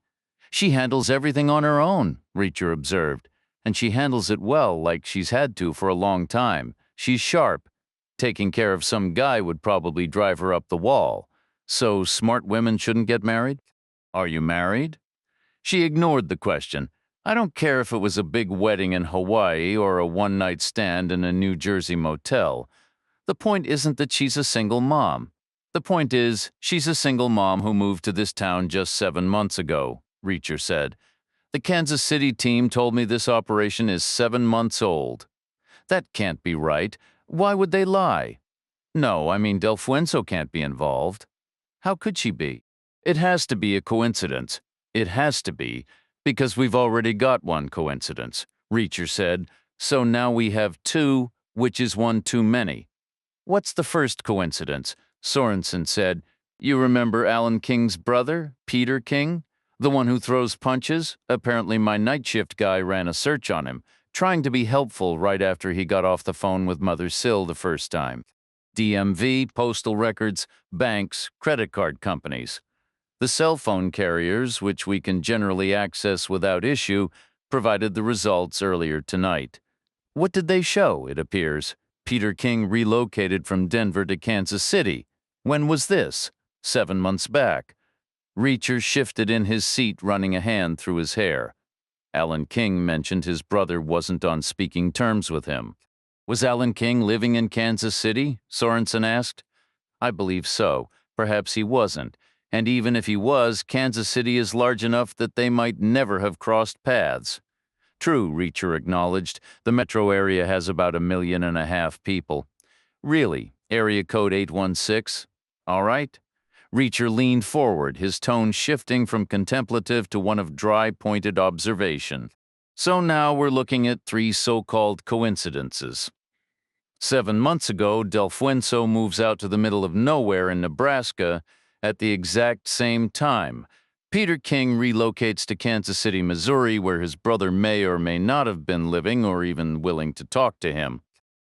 She handles everything on her own, Reacher observed, and she handles it well, like she's had to for a long time. She's sharp. Taking care of some guy would probably drive her up the wall. So smart women shouldn't get married? Are you married? She ignored the question. I don't care if it was a big wedding in Hawaii or a one-night stand in a New Jersey motel. The point isn't that she's a single mom. The point is, she's a single mom who moved to this town just 7 months ago, Reacher said. The Kansas City team told me this operation is 7 months old. That can't be right. Why would they lie? No, I mean Delfuenzo can't be involved. How could she be? It has to be a coincidence. It has to be, because we've already got one coincidence, Reacher said. So now we have two, which is one too many. What's the first coincidence? Sorenson said. You remember Alan King's brother, Peter King? The one who throws punches? Apparently my night shift guy ran a search on him, trying to be helpful right after he got off the phone with Mother Sill the first time. DMV, postal records, banks, credit card companies. The cell phone carriers, which we can generally access without issue, provided the results earlier tonight. What did they show, it appears? Peter King relocated from Denver to Kansas City. When was this? 7 months back. Reacher shifted in his seat, running a hand through his hair. Alan King mentioned his brother wasn't on speaking terms with him. Was Alan King living in Kansas City? Sorenson asked. I believe so. Perhaps he wasn't. And even if he was, Kansas City is large enough that they might never have crossed paths. True, Reacher acknowledged. The metro area has about 1.5 million people. Really? Area code 816? All right. Reacher leaned forward, his tone shifting from contemplative to one of dry, pointed observation. So now we're looking at 3 so-called coincidences. 7 months ago, Delfuenzo moves out to the middle of nowhere in Nebraska at the exact same time. Peter King relocates to Kansas City, Missouri, where his brother may or may not have been living or even willing to talk to him.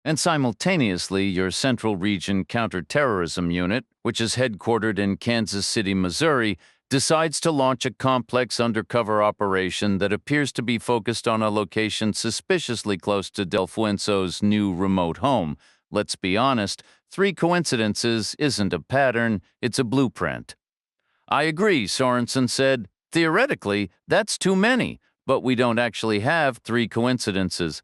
And simultaneously, your Central Region Counterterrorism Unit, which is headquartered in Kansas City, Missouri, decides to launch a complex undercover operation that appears to be focused on a location suspiciously close to Delfuenzo's new remote home. Let's be honest, 3 coincidences isn't a pattern, it's a blueprint. I agree, Sorenson said. Theoretically, that's too many, but we don't actually have 3 coincidences.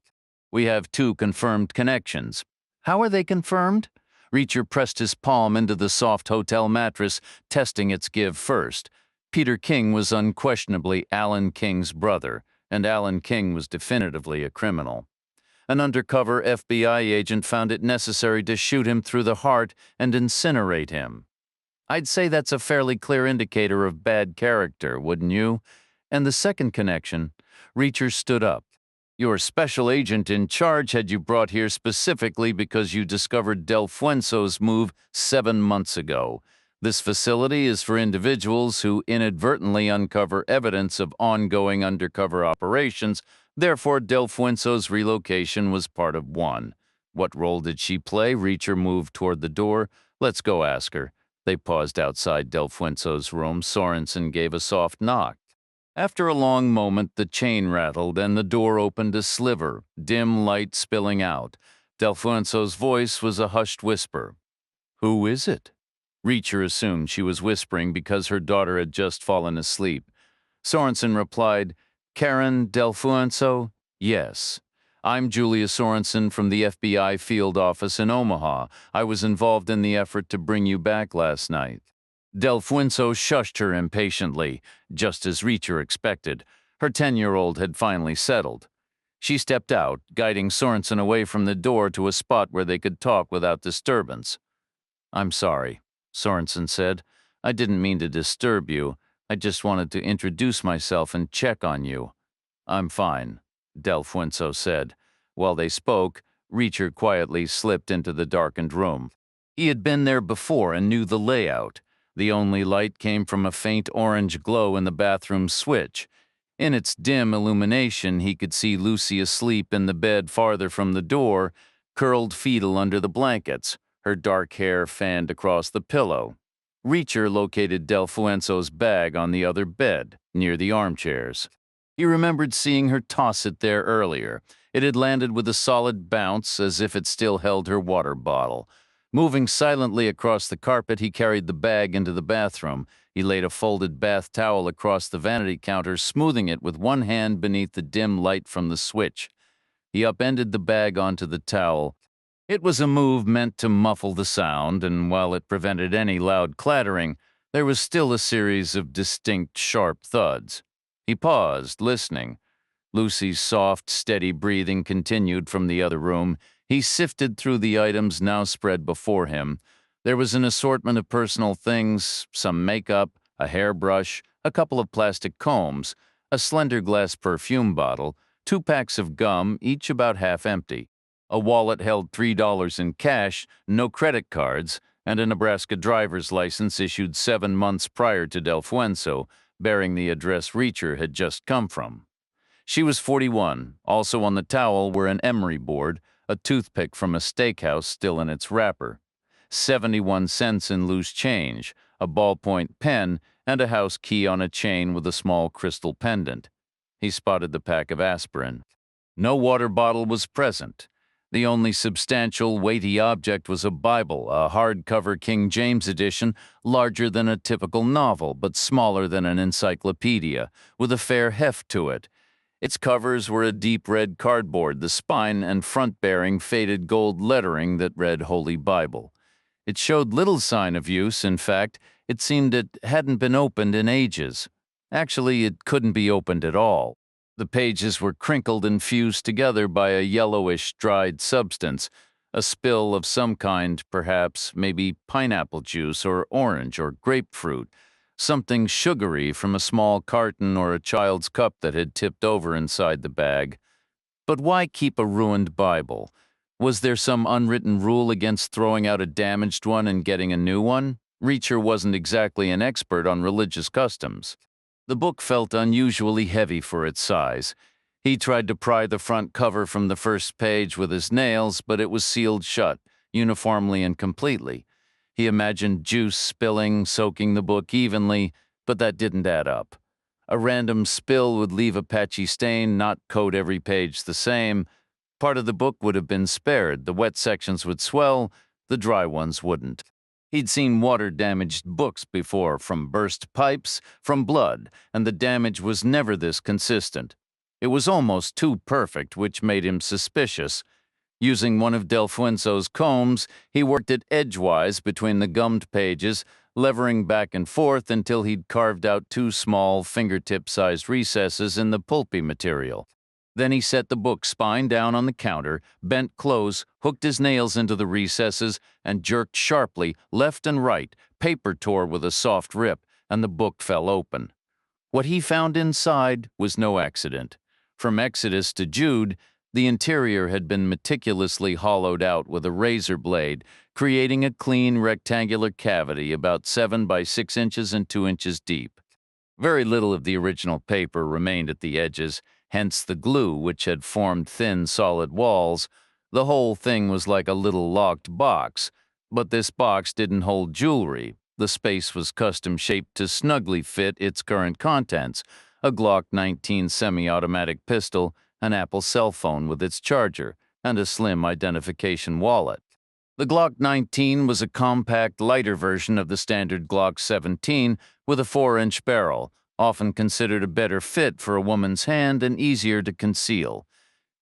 We have 2 confirmed connections. How are they confirmed? Reacher pressed his palm into the soft hotel mattress, testing its give first. Peter King was unquestionably Alan King's brother, and Alan King was definitively a criminal. An undercover FBI agent found it necessary to shoot him through the heart and incinerate him. I'd say that's a fairly clear indicator of bad character, wouldn't you? And the second connection, Reacher stood up. Your special agent in charge had you brought here specifically because you discovered Del Fuenzo's move 7 months ago. This facility is for individuals who inadvertently uncover evidence of ongoing undercover operations. Therefore, Del Fuenzo's relocation was part of one. What role did she play? Reacher moved toward the door. Let's go ask her. They paused outside Del Fuenzo's room. Sorenson gave a soft knock. After a long moment, the chain rattled and the door opened a sliver, dim light spilling out. Del Fuenzo's voice was a hushed whisper. Who is it? Reacher assumed she was whispering because her daughter had just fallen asleep. Sorenson replied, Karen Del Fuenzo? Yes. I'm Julia Sorenson from the FBI field office in Omaha. I was involved in the effort to bring you back last night. Del Fuenzo shushed her impatiently, just as Reacher expected. Her 10-year-old had finally settled. She stepped out, guiding Sorenson away from the door to a spot where they could talk without disturbance. I'm sorry, Sorenson said. I didn't mean to disturb you. I just wanted to introduce myself and check on you. I'm fine, Del Fuenzo said. While they spoke, Reacher quietly slipped into the darkened room. He had been there before and knew the layout. The only light came from a faint orange glow in the bathroom switch. In its dim illumination, he could see Lucy asleep in the bed farther from the door, curled fetal under the blankets, her dark hair fanned across the pillow. Reacher located Del Fuenzo's bag on the other bed, near the armchairs. He remembered seeing her toss it there earlier. It had landed with a solid bounce, as if it still held her water bottle. Moving silently across the carpet, he carried the bag into the bathroom. He laid a folded bath towel across the vanity counter, smoothing it with one hand beneath the dim light from the switch. He upended the bag onto the towel. It was a move meant to muffle the sound, and while it prevented any loud clattering, there was still a series of distinct, sharp thuds. He paused, listening. Lucy's soft, steady breathing continued from the other room. He sifted through the items now spread before him. There was an assortment of personal things, some makeup, a hairbrush, a couple of plastic combs, a slender glass perfume bottle, 2 packs of gum, each about half empty. A wallet held $3 in cash, no credit cards, and a Nebraska driver's license issued 7 months prior to Del Fuenzo, bearing the address Reacher had just come from. She was 41. Also on the towel were an emery board, a toothpick from a steakhouse still in its wrapper, 71 cents in loose change, a ballpoint pen, and a house key on a chain with a small crystal pendant. He spotted the pack of aspirin. No water bottle was present. The only substantial, weighty object was a Bible, a hardcover King James edition, larger than a typical novel, but smaller than an encyclopedia, with a fair heft to it. Its covers were a deep red cardboard, the spine and front bearing faded gold lettering that read Holy Bible. It showed little sign of use. In fact, it seemed it hadn't been opened in ages. Actually, it couldn't be opened at all. The pages were crinkled and fused together by a yellowish, dried substance, a spill of some kind, perhaps, maybe pineapple juice or orange or grapefruit, something sugary from a small carton or a child's cup that had tipped over inside the bag. But why keep a ruined Bible? Was there some unwritten rule against throwing out a damaged one and getting a new one? Reacher wasn't exactly an expert on religious customs. The book felt unusually heavy for its size. He tried to pry the front cover from the first page with his nails, but it was sealed shut, uniformly and completely. He imagined juice spilling, soaking the book evenly, but that didn't add up. A random spill would leave a patchy stain, not coat every page the same. Part of the book would have been spared. The wet sections would swell, the dry ones wouldn't. He'd seen water-damaged books before, from burst pipes, from blood, and the damage was never this consistent. It was almost too perfect, which made him suspicious. Using one of Del Fuenzo's combs, he worked it edgewise between the gummed pages, levering back and forth until he'd carved out 2 small, fingertip-sized recesses in the pulpy material. Then he set the book spine down on the counter, bent close, hooked his nails into the recesses, and jerked sharply, left and right. Paper tore with a soft rip, and the book fell open. What he found inside was no accident. From Exodus to Jude, the interior had been meticulously hollowed out with a razor blade, creating a clean rectangular cavity about 7 by 6 inches and 2 inches deep. Very little of the original paper remained at the edges, hence the glue which had formed thin, solid walls. The whole thing was like a little locked box, but this box didn't hold jewelry. The space was custom shaped to snugly fit its current contents: a Glock 19 semi-automatic pistol, an Apple cell phone with its charger, and a slim identification wallet. The Glock 19 was a compact, lighter version of the standard Glock 17 with a 4-inch barrel, often considered a better fit for a woman's hand and easier to conceal.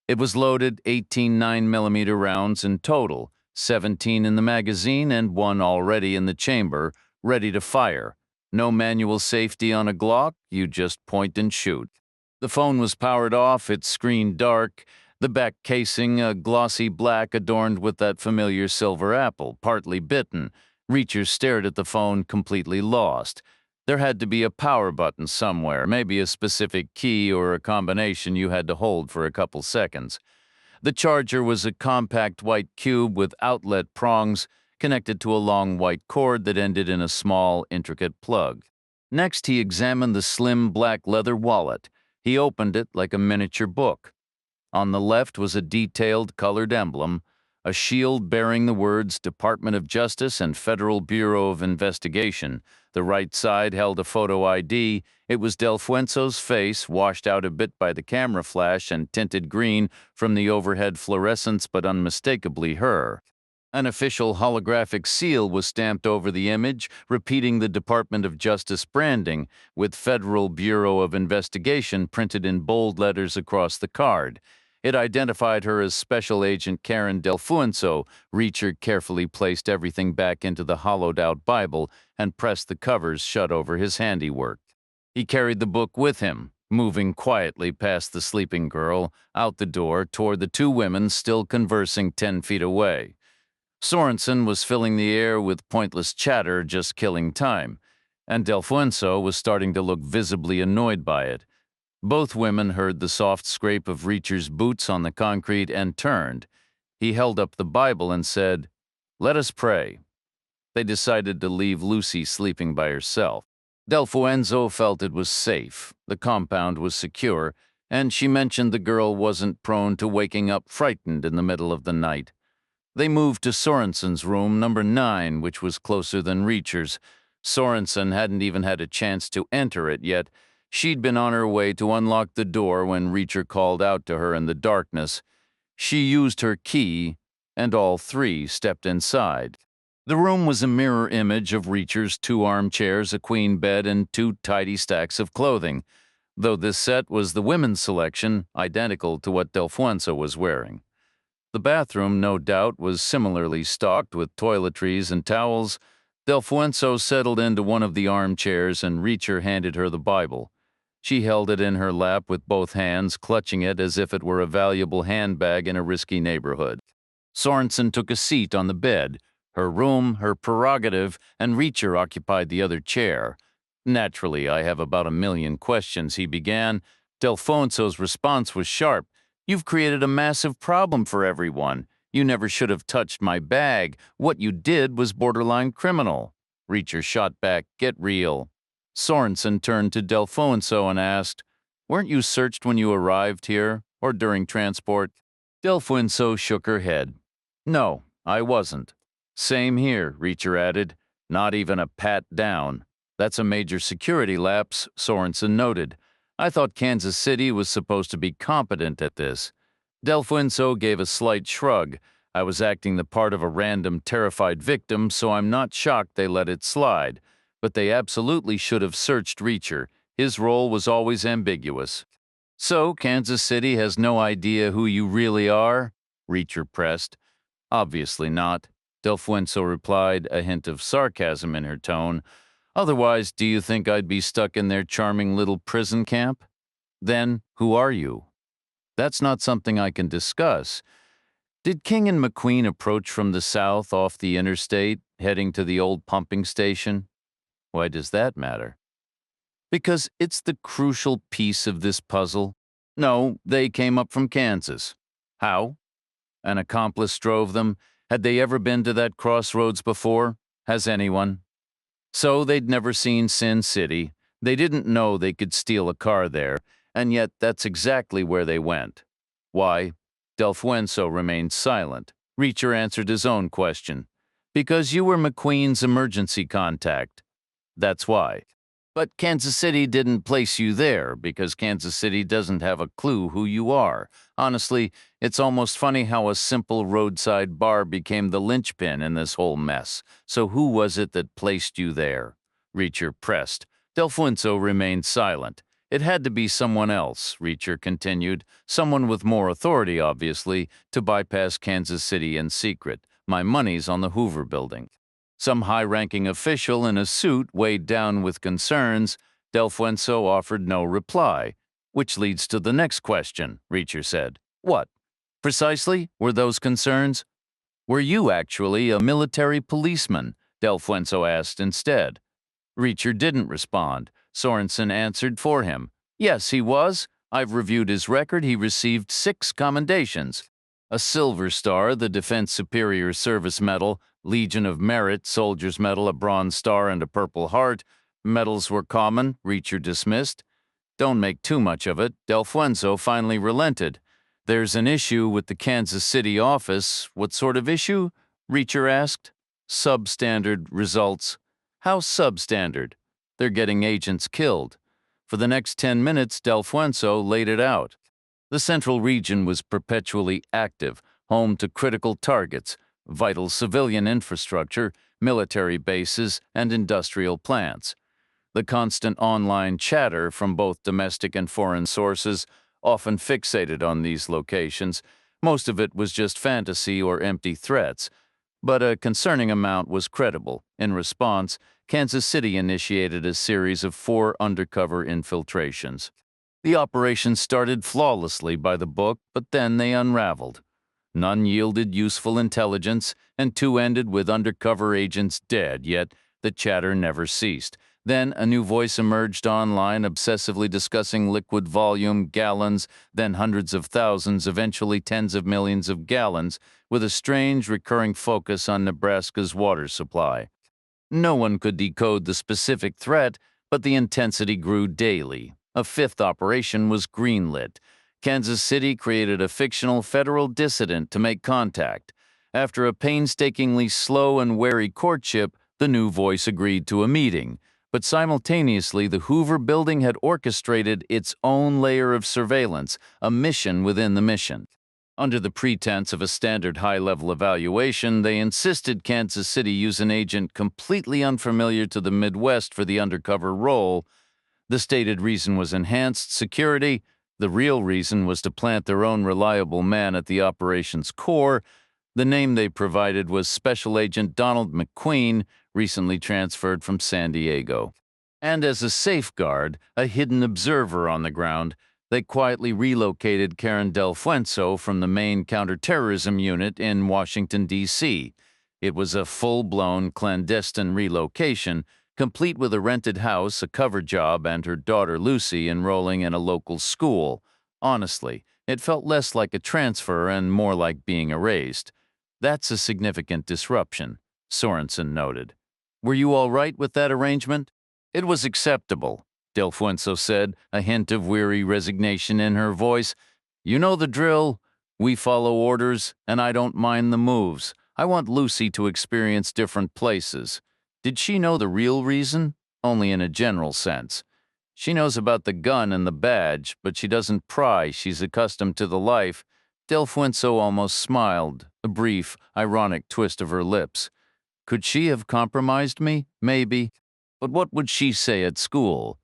It was loaded 18 9mm rounds in total, 17 in the magazine and 1 already in the chamber, ready to fire. No manual safety on a Glock, you just point and shoot. The phone was powered off, its screen dark, the back casing a glossy black adorned with that familiar silver apple, partly bitten. Reacher stared at the phone, completely lost. There had to be a power button somewhere, maybe a specific key or a combination you had to hold for a couple seconds. The charger was a compact white cube with outlet prongs connected to a long white cord that ended in a small, intricate plug. Next, he examined the slim black leather wallet. He opened it like a miniature book. On the left was a detailed colored emblem, a shield bearing the words Department of Justice and Federal Bureau of Investigation. The right side held a photo ID. It was Delfuenzo's face, washed out a bit by the camera flash and tinted green from the overhead fluorescence, but unmistakably her. An official holographic seal was stamped over the image, repeating the Department of Justice branding, with Federal Bureau of Investigation printed in bold letters across the card. It identified her as Special Agent Karen Delfuenzo. Reacher carefully placed everything back into the hollowed-out Bible and pressed the covers shut over his handiwork. He carried the book with him, moving quietly past the sleeping girl, out the door toward the two women still conversing 10 feet away. Sorenson was filling the air with pointless chatter, just killing time, and Delfuenzo was starting to look visibly annoyed by it. Both women heard the soft scrape of Reacher's boots on the concrete and turned. He held up the Bible and said, "Let us pray." They decided to leave Lucy sleeping by herself. Delfuenzo felt it was safe, the compound was secure, and she mentioned the girl wasn't prone to waking up frightened in the middle of the night. They moved to Sorenson's room, number 9, which was closer than Reacher's. Sorenson hadn't even had a chance to enter it yet. She'd been on her way to unlock the door when Reacher called out to her in the darkness. She used her key, and all three stepped inside. The room was a mirror image of Reacher's 2 armchairs, a queen bed, and 2 tidy stacks of clothing, though this set was the women's selection, identical to what Delfuenzo was wearing. The bathroom, no doubt, was similarly stocked with toiletries and towels. Delfuenzo settled into one of the armchairs, and Reacher handed her the Bible. She held it in her lap with both hands, clutching it as if it were a valuable handbag in a risky neighborhood. Sorenson took a seat on the bed, her room, her prerogative, and Reacher occupied the other chair. "Naturally, I have about 1,000,000 questions," he began. Delfuenzo's response was sharp. "You've created a massive problem for everyone. You never should have touched my bag. What you did was borderline criminal." Reacher shot back, "Get real." Sorenson turned to Delfuenzo and asked, "Weren't you searched when you arrived here, or during transport?" Delfuenzo shook her head. "No, I wasn't." "Same here," Reacher added. "Not even a pat down." "That's a major security lapse," Sorenson noted. "I thought Kansas City was supposed to be competent at this." Delfuenzo gave a slight shrug. "I was acting the part of a random, terrified victim, so I'm not shocked they let it slide. But they absolutely should have searched Reacher. His role was always ambiguous." "So Kansas City has no idea who you really are?" Reacher pressed. "Obviously not," Delfuenzo replied, a hint of sarcasm in her tone. "Otherwise, do you think I'd be stuck in their charming little prison camp?" "Then, who are you?" "That's not something I can discuss." "Did King and McQueen approach from the south off the interstate, heading to the old pumping station?" "Why does that matter?" Because it's the crucial piece of this puzzle. No, they came up from Kansas. How? An accomplice drove them. Had they ever been to that crossroads before? Has anyone? So they'd never seen Sin City. They didn't know they could steal a car there, and yet that's exactly where they went. Why? Delfuenso remained silent. Reacher answered his own question. Because you were McQueen's emergency contact. That's why. But Kansas City didn't place you there because Kansas City doesn't have a clue who you are. Honestly, it's almost funny how a simple roadside bar became the linchpin in this whole mess. So who was it that placed you there? Reacher pressed. Delfuenso remained silent. It had to be someone else, Reacher continued. Someone with more authority, obviously, to bypass Kansas City in secret. My money's on the Hoover Building. Some high-ranking official in a suit weighed down with concerns. Delfuenso offered no reply. Which leads to the next question, Reacher said. What? Precisely were those concerns? Were you actually a military policeman? Delfuenso asked instead. Reacher didn't respond. Sorenson answered for him. Yes, he was. I've reviewed his record. He received 6 commendations. A Silver Star, the Defense Superior Service Medal, Legion of Merit, Soldier's Medal, a Bronze Star, and a Purple Heart. Medals were common, Reacher dismissed. Don't make too much of it. Delfuenso finally relented. There's an issue with the Kansas City office. What sort of issue? Reacher asked. Substandard results. How substandard? They're getting agents killed. For the next 10 minutes, Delfuenso laid it out. The central region was perpetually active, home to critical targets, vital civilian infrastructure, military bases, and industrial plants. The constant online chatter from both domestic and foreign sources often fixated on these locations. Most of it was just fantasy or empty threats, but a concerning amount was credible. In response, Kansas City initiated a series of 4 undercover infiltrations. The operation started flawlessly by the book, but then they unraveled. None yielded useful intelligence, and 2 ended with undercover agents dead, yet the chatter never ceased. Then a new voice emerged online, obsessively discussing liquid volume, gallons, then hundreds of thousands, eventually tens of millions of gallons, with a strange recurring focus on Nebraska's water supply. No one could decode the specific threat, but the intensity grew daily. A 5th operation was greenlit. Kansas City created a fictional federal dissident to make contact. After a painstakingly slow and wary courtship, the new voice agreed to a meeting. But simultaneously, the Hoover Building had orchestrated its own layer of surveillance, a mission within the mission. Under the pretense of a standard high-level evaluation, they insisted Kansas City use an agent completely unfamiliar to the Midwest for the undercover role. The stated reason was enhanced security. The real reason was to plant their own reliable man at the operation's core. The name they provided was Special Agent Donald McQueen, recently transferred from San Diego. And as a safeguard, a hidden observer on the ground, they quietly relocated Karen Delfuenso from the main counterterrorism unit in Washington, D.C. It was a full-blown clandestine relocation, complete with a rented house, a cover job, and her daughter Lucy enrolling in a local school. Honestly, it felt less like a transfer and more like being erased. That's a significant disruption, Sorenson noted. Were you all right with that arrangement? It was acceptable, Delfuenso said, a hint of weary resignation in her voice. You know the drill. We follow orders, and I don't mind the moves. I want Lucy to experience different places. Did she know the real reason? Only in a general sense. She knows about the gun and the badge, but she doesn't pry. She's accustomed to the life. Delfuenso almost smiled, a brief, ironic twist of her lips. Could she have compromised me? Maybe. But what would she say at school?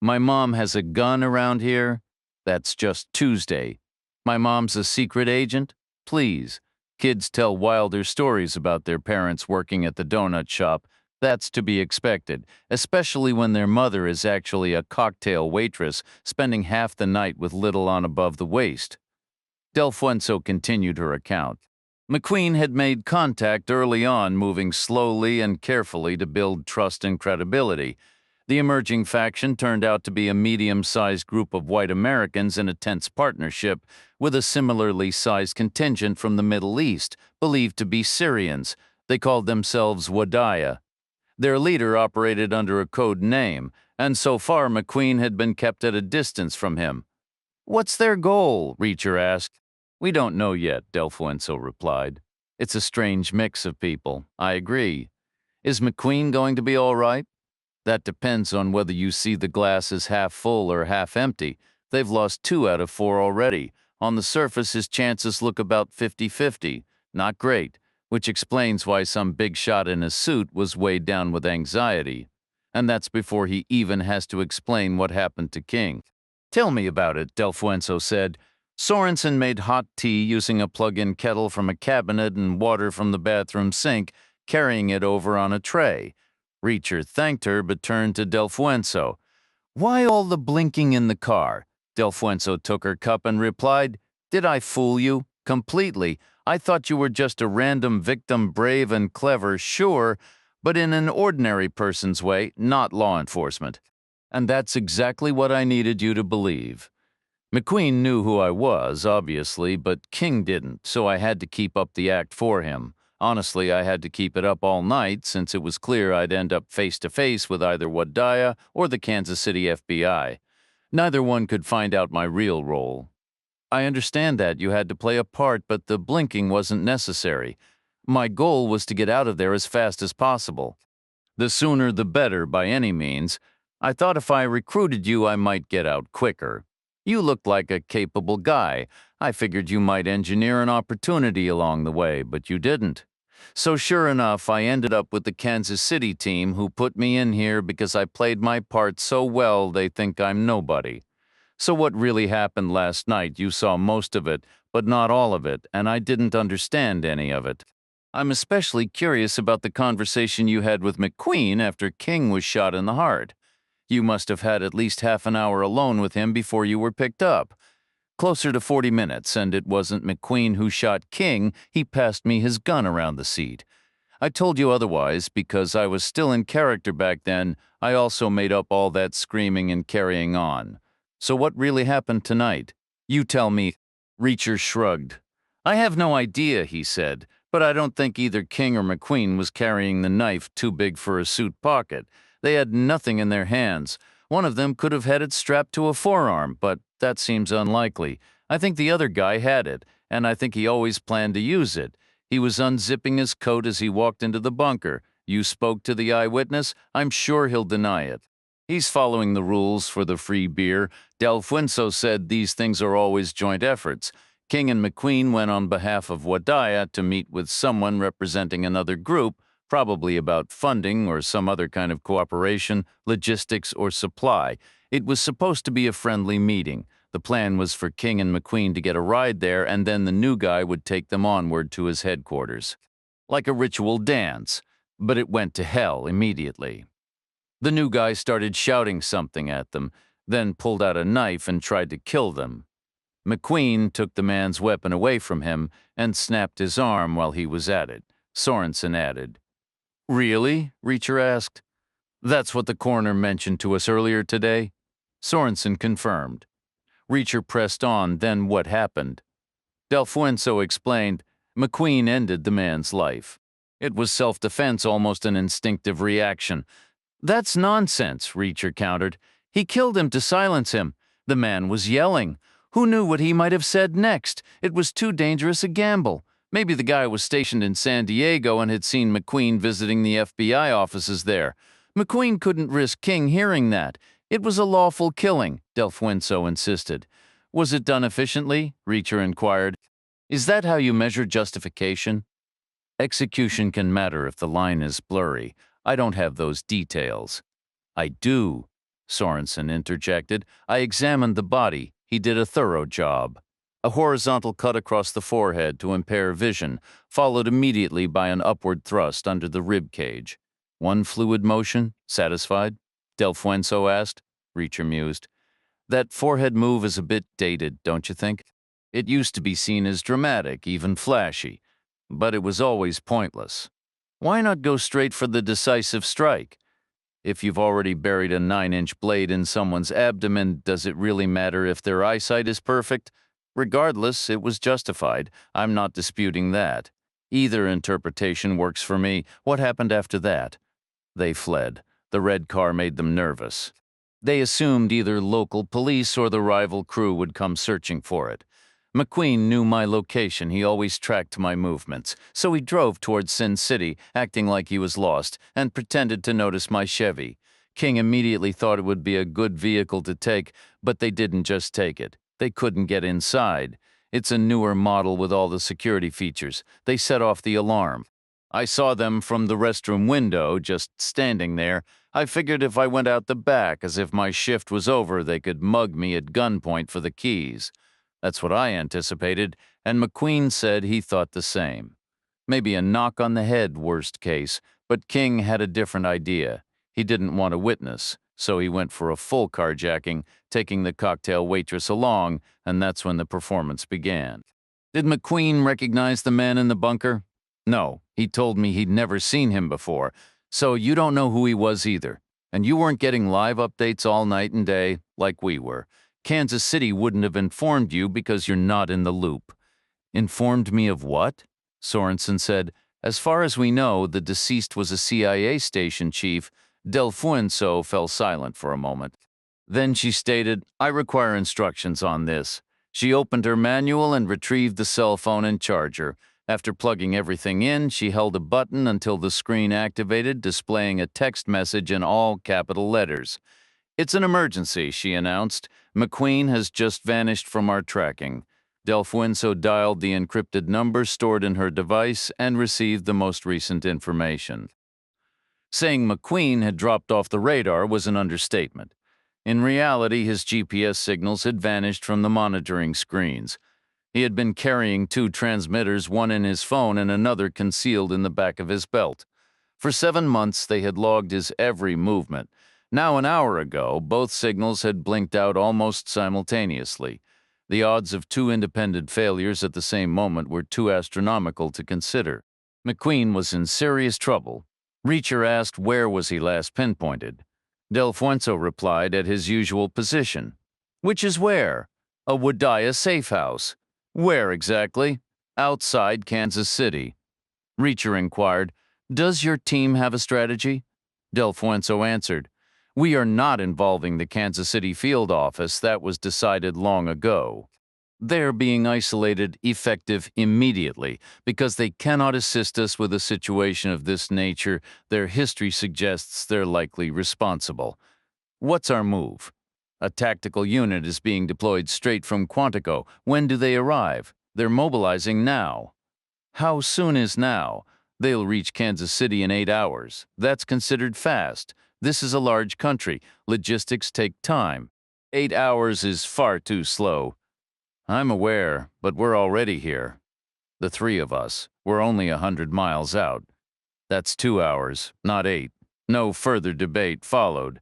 My mom has a gun around here? That's just Tuesday. My mom's a secret agent? Please. Kids tell wilder stories about their parents working at the donut shop. That's to be expected, especially when their mother is actually a cocktail waitress, spending half the night with little on above the waist. Delfuenso continued her account. McQueen had made contact early on, moving slowly and carefully to build trust and credibility. The emerging faction turned out to be a medium-sized group of white Americans in a tense partnership with a similarly sized contingent from the Middle East, believed to be Syrians. They called themselves Wadaya. Their leader operated under a code name, and so far McQueen had been kept at a distance from him. "What's their goal?" Reacher asked. "We don't know yet," Delueno replied. "It's a strange mix of people, I agree. Is McQueen going to be all right? That depends on whether you see the glass as half full or half empty. They've lost 2 out of 4 already. On the surface, his chances look about 50-50. Not great, which explains why some big shot in a suit was weighed down with anxiety. And that's before he even has to explain what happened to King." "Tell me about it," Delueno said. Sorenson made hot tea using a plug-in kettle from a cabinet and water from the bathroom sink, carrying it over on a tray. Reacher thanked her but turned to Delueno. "Why all the blinking in the car?" Delueno took her cup and replied, "Did I fool you? Completely. I thought you were just a random victim, brave and clever, sure, but in an ordinary person's way, not law enforcement. And that's exactly what I needed you to believe. McQueen knew who I was, obviously, but King didn't, so I had to keep up the act for him. Honestly, I had to keep it up all night since it was clear I'd end up face-to-face with either Wadaya or the Kansas City FBI. Neither one could find out my real role. I understand that you had to play a part, but the blinking wasn't necessary. My goal was to get out of there as fast as possible. The sooner the better, by any means. I thought if I recruited you, I might get out quicker. You looked like a capable guy. I figured you might engineer an opportunity along the way, but you didn't. So sure enough, I ended up with the Kansas City team who put me in here because I played my part so well they think I'm nobody. So what really happened last night, you saw most of it, but not all of it, and I didn't understand any of it. I'm especially curious about the conversation you had with McQueen after King was shot in the heart. You must have had at least half an hour alone with him before you were picked up. Closer to 40 minutes, and it wasn't McQueen who shot King. He passed me his gun around the seat. I told you otherwise because I was still in character back then. I also made up all that screaming and carrying on. So what really happened tonight? You tell me." Reacher shrugged. "I have no idea," he said, "but I don't think either King or McQueen was carrying the knife too big for a suit pocket. They had nothing in their hands. One of them could have had it strapped to a forearm, but that seems unlikely. I think the other guy had it, and I think he always planned to use it. He was unzipping his coat as he walked into the bunker. You spoke to the eyewitness? I'm sure he'll deny it. He's following the rules for the free beer. Delueno said these things are always joint efforts. King and McQueen went on behalf of Wadaya to meet with someone representing another group, probably about funding or some other kind of cooperation, logistics, or supply. It was supposed to be a friendly meeting. The plan was for King and McQueen to get a ride there, and then the new guy would take them onward to his headquarters. Like a ritual dance. But it went to hell immediately. The new guy started shouting something at them, then pulled out a knife and tried to kill them. McQueen took the man's weapon away from him and snapped his arm while he was at it. Sorenson added. "Really?" Reacher asked. "That's what the coroner mentioned to us earlier today?" Sorenson confirmed. Reacher pressed on, then what happened? Delueno explained. McQueen ended the man's life. It was self-defense, almost an instinctive reaction. "That's nonsense," Reacher countered. "He killed him to silence him. The man was yelling. Who knew what he might have said next? It was too dangerous a gamble. Maybe the guy was stationed in San Diego and had seen McQueen visiting the FBI offices there. McQueen couldn't risk King hearing that. It was a lawful killing," Delueno insisted. "Was it done efficiently?" Reacher inquired. "Is that how you measure justification?" "Execution can matter if the line is blurry. I don't have those details." "I do," Sorenson interjected. "I examined the body. He did a thorough job. A horizontal cut across the forehead to impair vision, followed immediately by an upward thrust under the rib cage. One fluid motion, satisfied?" Delueno asked. Reacher mused. "That forehead move is a bit dated, don't you think? It used to be seen as dramatic, even flashy, but it was always pointless. Why not go straight for the decisive strike?" If you've already buried a 9-inch blade in someone's abdomen, does it really matter if their eyesight is perfect? Regardless, it was justified. I'm not disputing that. Either interpretation works for me. What happened after that? They fled. The red car made them nervous. They assumed either local police or the rival crew would come searching for it. McQueen knew my location. He always tracked my movements. So he drove towards Sin City, acting like he was lost, and pretended to notice my Chevy. King immediately thought it would be a good vehicle to take, but they didn't just take it. They couldn't get inside. It's a newer model with all the security features. They set off the alarm. I saw them from the restroom window, just standing there. I figured if I went out the back, as if my shift was over, they could mug me at gunpoint for the keys. That's what I anticipated, and McQueen said he thought the same. Maybe a knock on the head, worst case, but King had a different idea. He didn't want a witness, so he went for a full carjacking, taking the cocktail waitress along, and that's when the performance began. Did McQueen recognize the man in the bunker? No, he told me he'd never seen him before, so you don't know who he was either. And you weren't getting live updates all night and day, like we were. Kansas City wouldn't have informed you because you're not in the loop. Informed me of what? Sorenson said. As far as we know, the deceased was a CIA station chief. Delueno fell silent for a moment. Then she stated, I require instructions on this. She opened her manual and retrieved the cell phone and charger. After plugging everything in, she held a button until the screen activated, displaying a text message in all capital letters. It's an emergency, she announced. McQueen has just vanished from our tracking. Delueno dialed the encrypted number stored in her device and received the most recent information. Saying McQueen had dropped off the radar was an understatement. In reality, his GPS signals had vanished from the monitoring screens. He had been carrying 2 transmitters, one in his phone and another concealed in the back of his belt. For 7 months, they had logged his every movement. Now, an hour ago, both signals had blinked out almost simultaneously. The odds of 2 independent failures at the same moment were too astronomical to consider. McQueen was in serious trouble. Reacher asked where was he last pinpointed. Delueno replied at his usual position. Which is where? A Wadiah safe house. Where exactly? Outside Kansas City. Reacher inquired, does your team have a strategy? Delueno answered, we are not involving the Kansas City field office. That was decided long ago. They're being isolated effective immediately because they cannot assist us with a situation of this nature. Their history suggests they're likely responsible. What's our move? A tactical unit is being deployed straight from Quantico. When do they arrive? They're mobilizing now. How soon is now? They'll reach Kansas City in 8 hours. That's considered fast. This is a large country. Logistics take time. 8 hours is far too slow. I'm aware, but we're already here. The 3 of us. We're only 100 miles out. That's 2 hours, not 8. No further debate followed.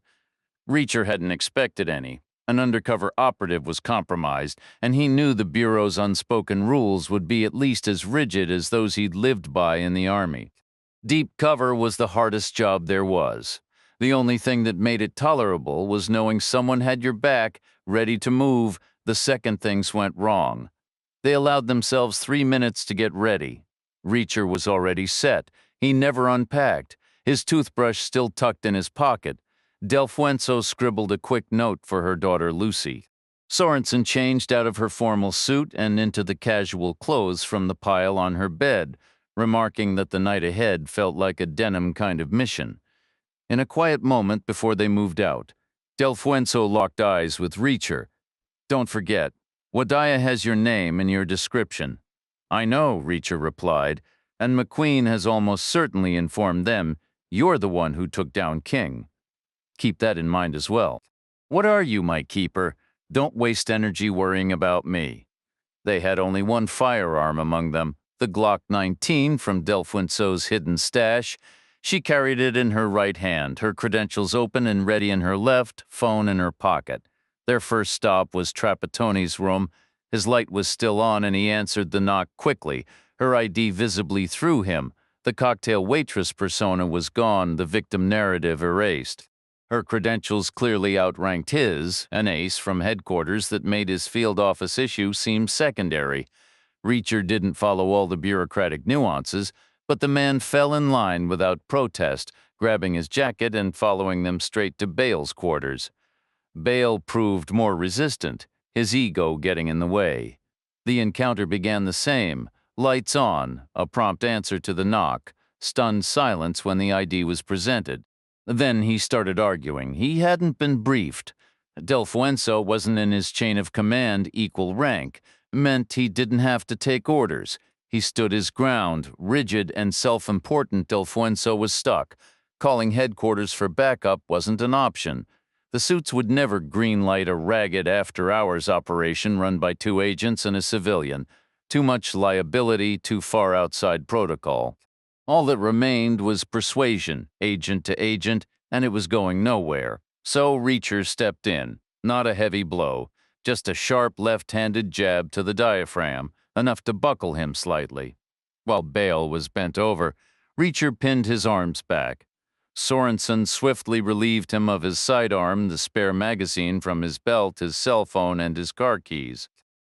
Reacher hadn't expected any. An undercover operative was compromised, and he knew the Bureau's unspoken rules would be at least as rigid as those he'd lived by in the Army. Deep cover was the hardest job there was. The only thing that made it tolerable was knowing someone had your back, ready to move, the second things went wrong. They allowed themselves 3 minutes to get ready. Reacher was already set. He never unpacked, his toothbrush still tucked in his pocket. Delueno scribbled a quick note for her daughter Lucy. Sorenson changed out of her formal suit and into the casual clothes from the pile on her bed, remarking that the night ahead felt like a denim kind of mission. In a quiet moment before they moved out, Delueno locked eyes with Reacher. Don't forget, Wadiah has your name and your description. I know, Reacher replied, and McQueen has almost certainly informed them you're the one who took down King. Keep that in mind as well. What are you, my keeper? Don't waste energy worrying about me. They had only one firearm among them, the Glock 19 from Delueno's hidden stash. She carried it in her right hand, her credentials open and ready in her left, phone in her pocket. Their first stop was Trapattoni's room. His light was still on and he answered the knock quickly, her ID visibly through him. The cocktail waitress persona was gone, the victim narrative erased. Her credentials clearly outranked his, an ace from headquarters that made his field office issue seem secondary. Reacher didn't follow all the bureaucratic nuances, but the man fell in line without protest, grabbing his jacket and following them straight to Bale's quarters. Bale proved more resistant, his ego getting in the way. The encounter began the same: lights on, a prompt answer to the knock, stunned silence when the ID was presented. Then he started arguing. He hadn't been briefed. Del Fuenzo wasn't in his chain of command equal rank, meant he didn't have to take orders. He stood his ground, rigid and self-important. Del Fuenzo was stuck. Calling headquarters for backup wasn't an option. The suits would never greenlight a ragged after-hours operation run by two agents and a civilian. Too much liability, too far outside protocol. All that remained was persuasion, agent to agent, and it was going nowhere. So Reacher stepped in. Not a heavy blow, just a sharp left-handed jab to the diaphragm, enough to buckle him slightly. While Bale was bent over, Reacher pinned his arms back. Sorenson swiftly relieved him of his sidearm, the spare magazine from his belt, his cell phone, and his car keys.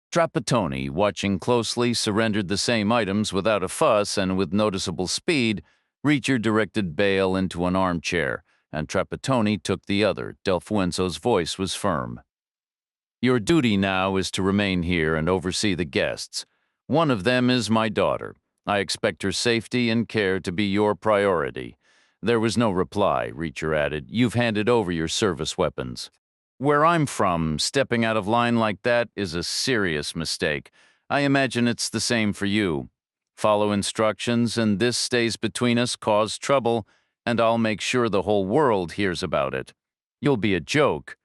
Trapattoni, watching closely, surrendered the same items without a fuss and with noticeable speed. Reacher directed Bale into an armchair, and Trapattoni took the other. Del Fuenzo's voice was firm. "Your duty now is to remain here and oversee the guests. One of them is my daughter. I expect her safety and care to be your priority." There was no reply. Reacher added, "You've handed over your service weapons. Where I'm from, stepping out of line like that is a serious mistake. I imagine it's the same for you. Follow instructions, and this stays between us, cause trouble, and I'll make sure the whole world hears about it. You'll be a joke.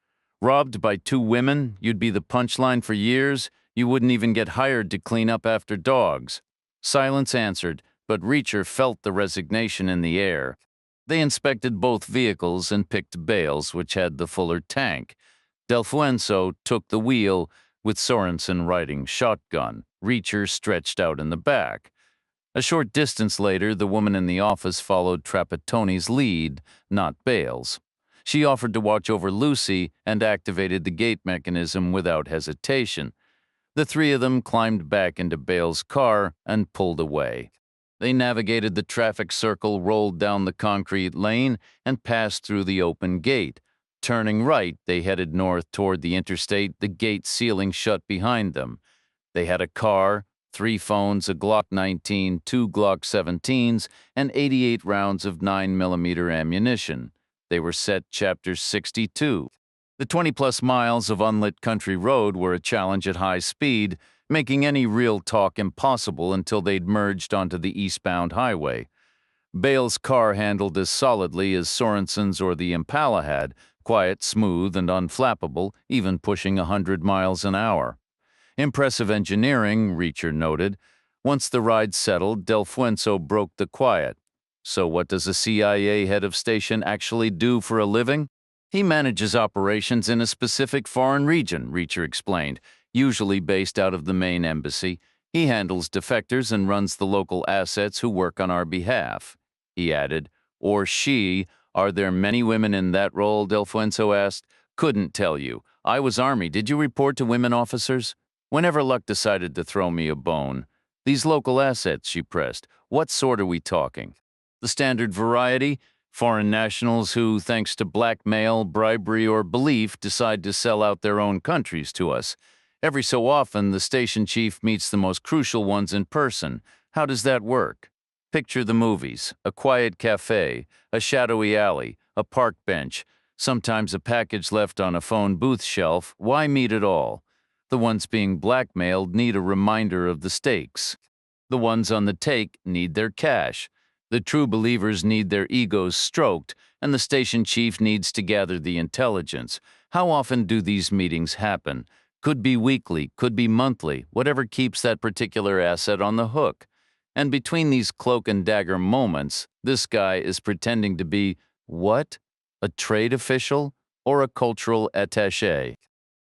Robbed by two women, you'd be the punchline for years. You wouldn't even get hired to clean up after dogs." Silence answered, but Reacher felt the resignation in the air. They inspected both vehicles and picked Bale's, which had the fuller tank. Del Fuenzo took the wheel, with Sorenson riding shotgun. Reacher stretched out in the back. A short distance later, the woman in the office followed Trapattoni's lead, not Bale's. She offered to watch over Lucy and activated the gate mechanism without hesitation. The three of them climbed back into Bale's car and pulled away. They navigated the traffic circle, rolled down the concrete lane, and passed through the open gate. Turning right, they headed north toward the interstate, the gate sealing shut behind them. They had a car, 3 phones, a Glock 19, 2 Glock 17s, and 88 rounds of 9mm ammunition. They were set Chapter 62. The 20-plus miles of unlit country road were a challenge at high speed, making any real talk impossible until they'd merged onto the eastbound highway. Bale's car handled as solidly as Sorenson's or the Impala had, quiet, smooth, and unflappable, even pushing 100 miles an hour. Impressive engineering, Reacher noted. Once the ride settled, Del Fuenzo broke the quiet. "So what does a CIA head of station actually do for a living?" "He manages operations in a specific foreign region," Reacher explained, "usually based out of the main embassy. He handles defectors and runs the local assets who work on our behalf." He added, "Or she. Are there many women in that role?" Del Fuenzo asked. "Couldn't tell you. I was Army. Did you report to women officers?" "Whenever luck decided to throw me a bone." "These local assets," she pressed, "what sort are we talking?" "The standard variety. Foreign nationals who, thanks to blackmail, bribery, or belief, decide to sell out their own countries to us. Every so often, the station chief meets the most crucial ones in person. How does that work? Picture the movies: a quiet cafe, a shadowy alley, a park bench, sometimes a package left on a phone booth shelf. Why meet at all? The ones being blackmailed need a reminder of the stakes. The ones on the take need their cash. The true believers need their egos stroked, and the station chief needs to gather the intelligence. How often do these meetings happen? Could be weekly, could be monthly, whatever keeps that particular asset on the hook. And between these cloak and dagger moments, this guy is pretending to be, what? A trade official? Or a cultural attaché?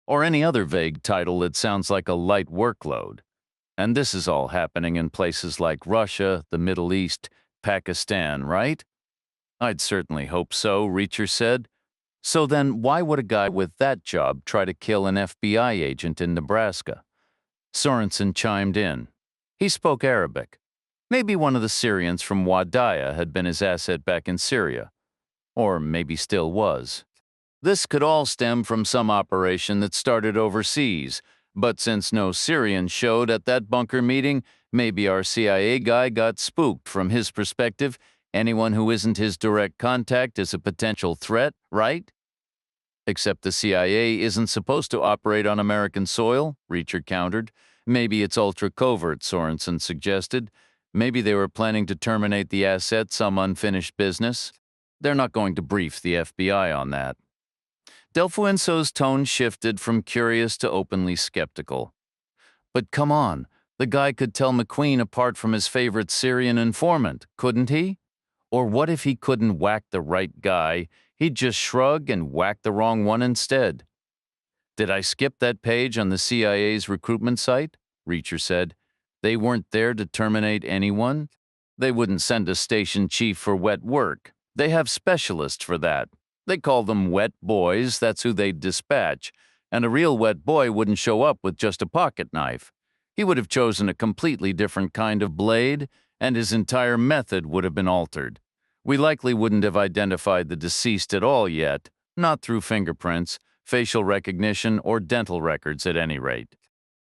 Or any other vague title that sounds like a light workload. And this is all happening in places like Russia, the Middle East, Pakistan, right? I'd certainly hope so, Reacher said. So then why would a guy with that job try to kill an FBI agent in Nebraska? Sorenson chimed in. He spoke Arabic. Maybe one of the Syrians from Wadaya had been his asset back in Syria. Or maybe still was. This could all stem from some operation that started overseas, but since no Syrian showed at that bunker meeting, maybe our CIA guy got spooked. From his perspective, anyone who isn't his direct contact is a potential threat, right? Except the CIA isn't supposed to operate on American soil, Reacher countered. Maybe it's ultra-covert, Sorenson suggested. Maybe they were planning to terminate the asset, some unfinished business. They're not going to brief the FBI on that. Delfuenso's tone shifted from curious to openly skeptical. But come on, the guy could tell McQueen apart from his favorite Syrian informant, couldn't he? Or what if he couldn't whack the right guy, he'd just shrug and whack the wrong one instead? Did I skip that page on the CIA's recruitment site? Reacher said. They weren't there to terminate anyone. They wouldn't send a station chief for wet work. They have specialists for that. They call them wet boys, that's who they'd dispatch. And a real wet boy wouldn't show up with just a pocket knife. He would have chosen a completely different kind of blade, and his entire method would have been altered. We likely wouldn't have identified the deceased at all yet, not through fingerprints, facial recognition, or dental records at any rate.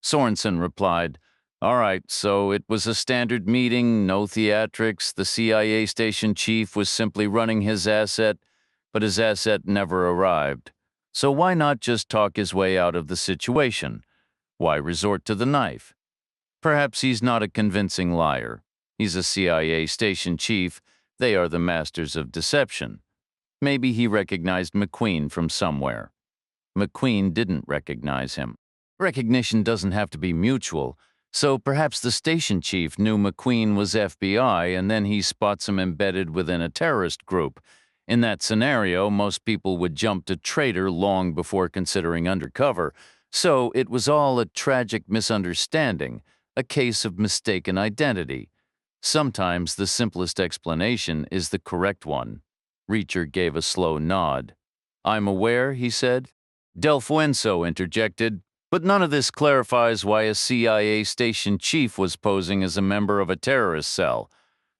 Sorenson replied, All right, so it was a standard meeting, no theatrics, the CIA station chief was simply running his asset, but his asset never arrived. So why not just talk his way out of the situation? Why resort to the knife? Perhaps he's not a convincing liar. He's a CIA station chief. They are the masters of deception. Maybe he recognized McQueen from somewhere. McQueen didn't recognize him. Recognition doesn't have to be mutual, so perhaps the station chief knew McQueen was FBI and then he spots him embedded within a terrorist group. In that scenario, most people would jump to traitor long before considering undercover, so it was all a tragic misunderstanding, a case of mistaken identity. Sometimes the simplest explanation is the correct one. Reacher gave a slow nod. I'm aware, he said. Delfuenso interjected, but none of this clarifies why a CIA station chief was posing as a member of a terrorist cell.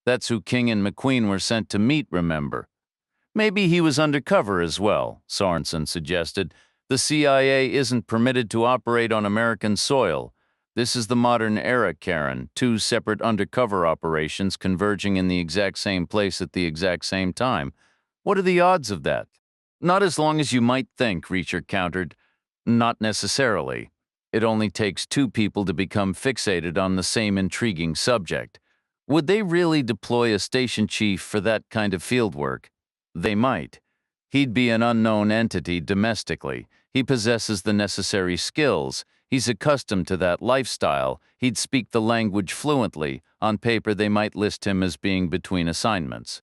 That's who King and McQueen were sent to meet, remember? Maybe he was undercover as well, Sorenson suggested. The CIA isn't permitted to operate on American soil. This is the modern era, Karen, two separate undercover operations converging in the exact same place at the exact same time. What are the odds of that? Not as long as you might think, Reacher countered. Not necessarily. It only takes two people to become fixated on the same intriguing subject. Would they really deploy a station chief for that kind of fieldwork? They might. He'd be an unknown entity domestically. He possesses the necessary skills. He's accustomed to that lifestyle. He'd speak the language fluently. On paper, they might list him as being between assignments.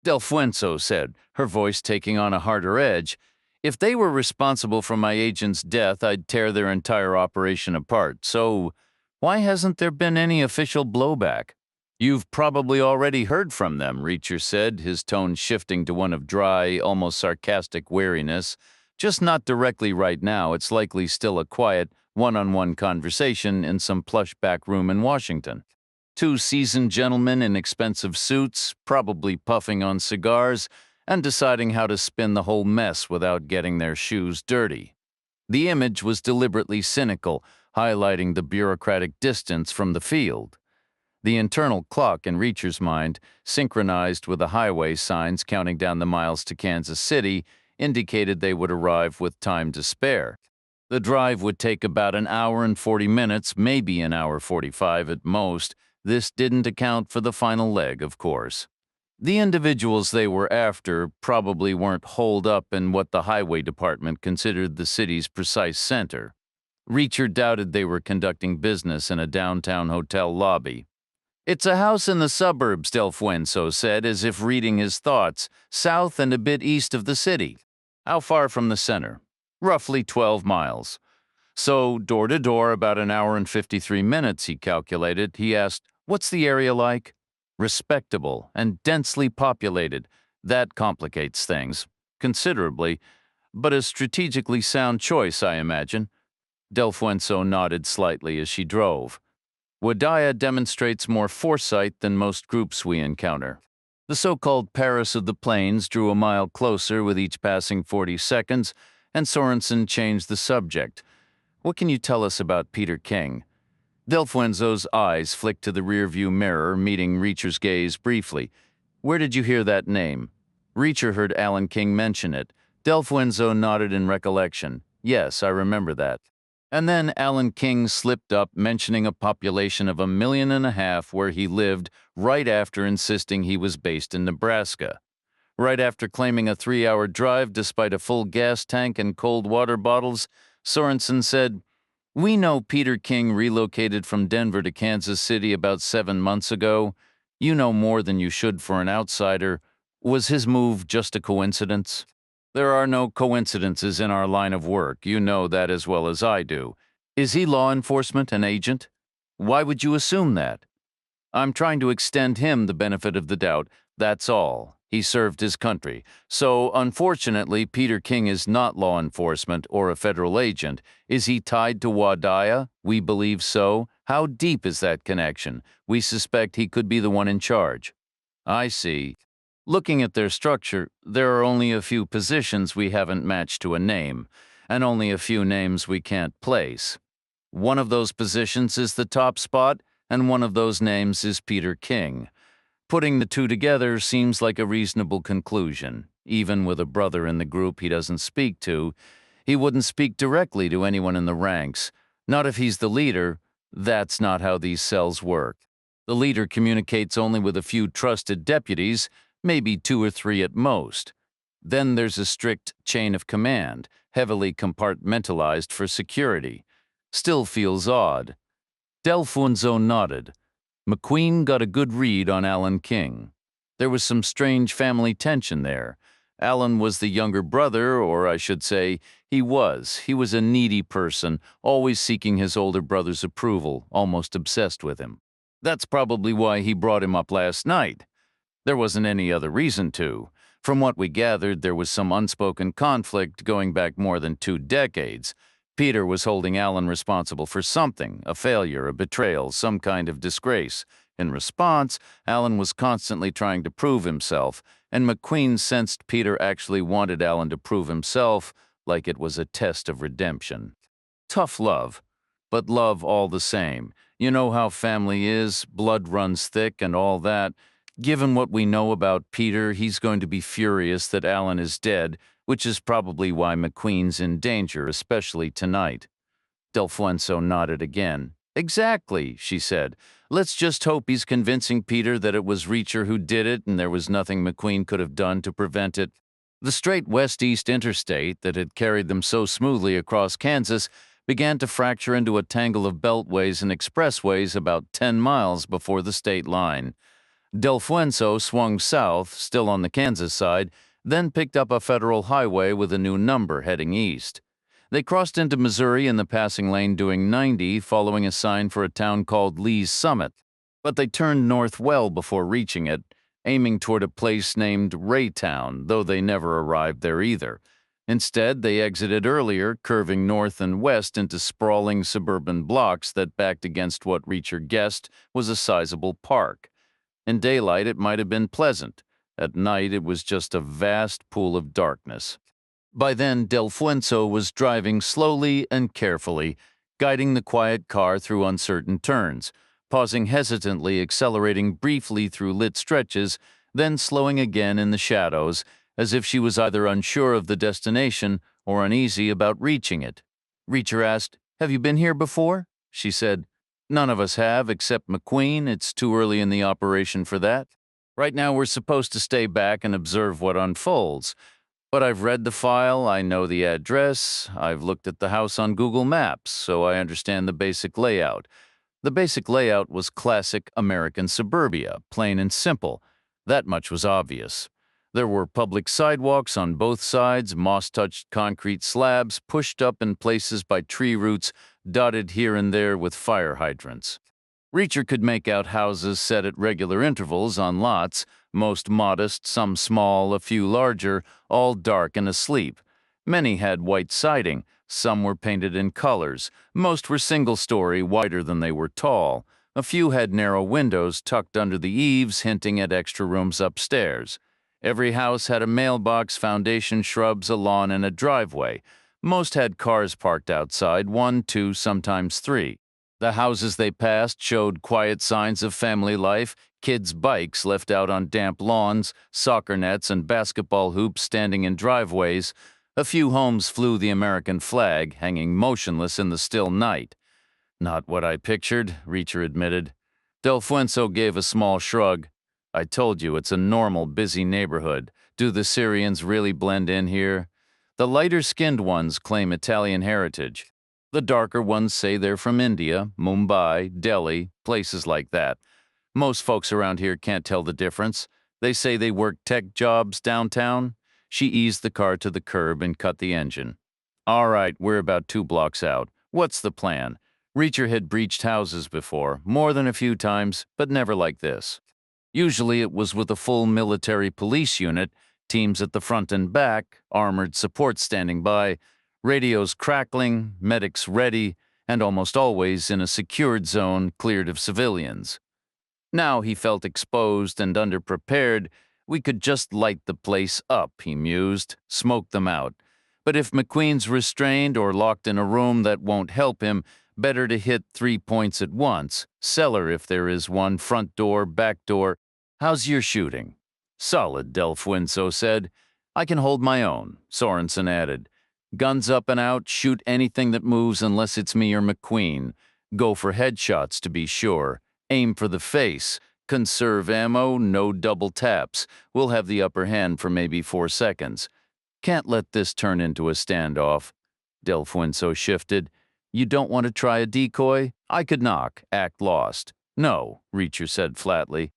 Delfuenso said, her voice taking on a harder edge, If they were responsible for my agent's death, I'd tear their entire operation apart. So, why hasn't there been any official blowback? You've probably already heard from them, Reacher said, his tone shifting to one of dry, almost sarcastic wariness. Just not directly right now. It's likely still a quiet, one-on-one conversation in some plush back room in Washington. Two seasoned gentlemen in expensive suits, probably puffing on cigars, and deciding how to spin the whole mess without getting their shoes dirty. The image was deliberately cynical, highlighting the bureaucratic distance from the field. The internal clock in Reacher's mind, synchronized with the highway signs counting down the miles to Kansas City, indicated they would arrive with time to spare. The drive would take about an hour and 40 minutes, maybe an hour 45 at most. This didn't account for the final leg, of course. The individuals they were after probably weren't holed up in what the highway department considered the city's precise center. Reacher doubted they were conducting business in a downtown hotel lobby. It's a house in the suburbs, Delfuenso said, as if reading his thoughts, south and a bit east of the city. How far from the center? Roughly 12 miles. So, door to door, about an hour and 53 minutes, he calculated. He asked, What's the area like? respectable, and densely populated. That complicates things considerably, but a strategically sound choice, I imagine. Delfuenzo nodded slightly as she drove. Wadaya demonstrates more foresight than most groups we encounter. The so-called Paris of the Plains drew a mile closer with each passing 40 seconds, and Sorenson changed the subject. What can you tell us about Peter King? Delfuenzo's eyes flicked to the rearview mirror, meeting Reacher's gaze briefly. Where did you hear that name? Reacher heard Alan King mention it. Delfuenzo nodded in recollection. Yes, I remember that. And then Alan King slipped up, mentioning a population of 1.5 million where he lived, right after insisting he was based in Nebraska. Right after claiming a 3-hour drive despite a full gas tank and cold water bottles, Sorenson said, "We know Peter King relocated from Denver to Kansas City about 7 months ago. You know more than you should for an outsider. Was his move just a coincidence?" "There are no coincidences in our line of work. You know that as well as I do. Is he law enforcement, an agent? Why would you assume that?" "I'm trying to extend him the benefit of the doubt, that's all. He served his country. So, unfortunately, Peter King is not law enforcement or a federal agent. Is he tied to Wadaya? We believe so. How deep is that connection? We suspect he could be the one in charge." "I see. Looking at their structure, there are only a few positions we haven't matched to a name, and only a few names we can't place. One of those positions is the top spot, and one of those names is Peter King. Putting the two together seems like a reasonable conclusion. Even with a brother in the group he doesn't speak to, he wouldn't speak directly to anyone in the ranks. Not if he's the leader. That's not how these cells work. The leader communicates only with a few trusted deputies, maybe 2 or 3 at most. Then there's a strict chain of command, heavily compartmentalized for security. Still feels odd. Delfuenzo nodded. McQueen got a good read on Alan King. There was some strange family tension there. Alan was the younger brother, or I should say, he was. He was a needy person, always seeking his older brother's approval, almost obsessed with him. That's probably why he brought him up last night. There wasn't any other reason to. From what we gathered, there was some unspoken conflict going back more than 2 decades. Peter was holding Alan responsible for something, a failure, a betrayal, some kind of disgrace. In response, Alan was constantly trying to prove himself, and McQueen sensed Peter actually wanted Alan to prove himself, like it was a test of redemption. Tough love, but love all the same. You know how family is, blood runs thick and all that. Given what we know about Peter, he's going to be furious that Alan is dead, which is probably why McQueen's in danger, especially tonight. Delfuenzo nodded again. "Exactly," she said. "Let's just hope he's convincing Peter that it was Reacher who did it and there was nothing McQueen could have done to prevent it." The straight west-east interstate that had carried them so smoothly across Kansas began to fracture into a tangle of beltways and expressways about 10 miles before the state line. Delfuenzo swung south, still on the Kansas side, then picked up a federal highway with a new number heading east. They crossed into Missouri in the passing lane doing 90, following a sign for a town called Lee's Summit. But they turned north well before reaching it, aiming toward a place named Raytown, though they never arrived there either. Instead, they exited earlier, curving north and west into sprawling suburban blocks that backed against what Reacher guessed was a sizable park. In daylight, it might have been pleasant. At night, it was just a vast pool of darkness. By then, Delfuenzo was driving slowly and carefully, guiding the quiet car through uncertain turns, pausing hesitantly, accelerating briefly through lit stretches, then slowing again in the shadows, as if she was either unsure of the destination or uneasy about reaching it. Reacher asked, "Have you been here before?" She said, "None of us have, except McQueen. It's too early in the operation for that. Right now we're supposed to stay back and observe what unfolds. But I've read the file, I know the address, I've looked at the house on Google Maps, so I understand the basic layout." The basic layout was classic American suburbia, plain and simple. That much was obvious. There were public sidewalks on both sides, moss-touched concrete slabs pushed up in places by tree roots, dotted here and there with fire hydrants. Reacher could make out houses set at regular intervals on lots, most modest, some small, a few larger, all dark and asleep. Many had white siding, some were painted in colors, most were single-story, wider than they were tall. A few had narrow windows tucked under the eaves, hinting at extra rooms upstairs. Every house had a mailbox, foundation shrubs, a lawn, and a driveway. Most had cars parked outside, one, two, sometimes three. The houses they passed showed quiet signs of family life, kids' bikes left out on damp lawns, soccer nets and basketball hoops standing in driveways. A few homes flew the American flag, hanging motionless in the still night. Not what I pictured, Reacher admitted. Del Fuenzo gave a small shrug. I told you, it's a normal, busy neighborhood. Do the Syrians really blend in here? The lighter-skinned ones claim Italian heritage. The darker ones say they're from India, Mumbai, Delhi, places like that. Most folks around here can't tell the difference. They say they work tech jobs downtown. She eased the car to the curb and cut the engine. All right, we're about 2 blocks out. What's the plan? Reacher had breached houses before, more than a few times, but never like this. Usually it was with a full military police unit, teams at the front and back, armored support standing by, radios crackling, medics ready, and almost always in a secured zone cleared of civilians. Now he felt exposed and underprepared. We could just light the place up, he mused, smoke them out. But if McQueen's restrained or locked in a room that won't help him, better to hit 3 points at once. Cellar if there is one, front door, back door. How's your shooting? Solid, Del Fuenzo said. I can hold my own, Sorenson added. Guns up and out, shoot anything that moves unless it's me or McQueen. Go for headshots to be sure. Aim for the face. Conserve ammo, no double taps. We'll have the upper hand for maybe 4 seconds. Can't let this turn into a standoff. Del Fuenzo shifted. You don't want to try a decoy? I could knock, act lost. No, Reacher said flatly.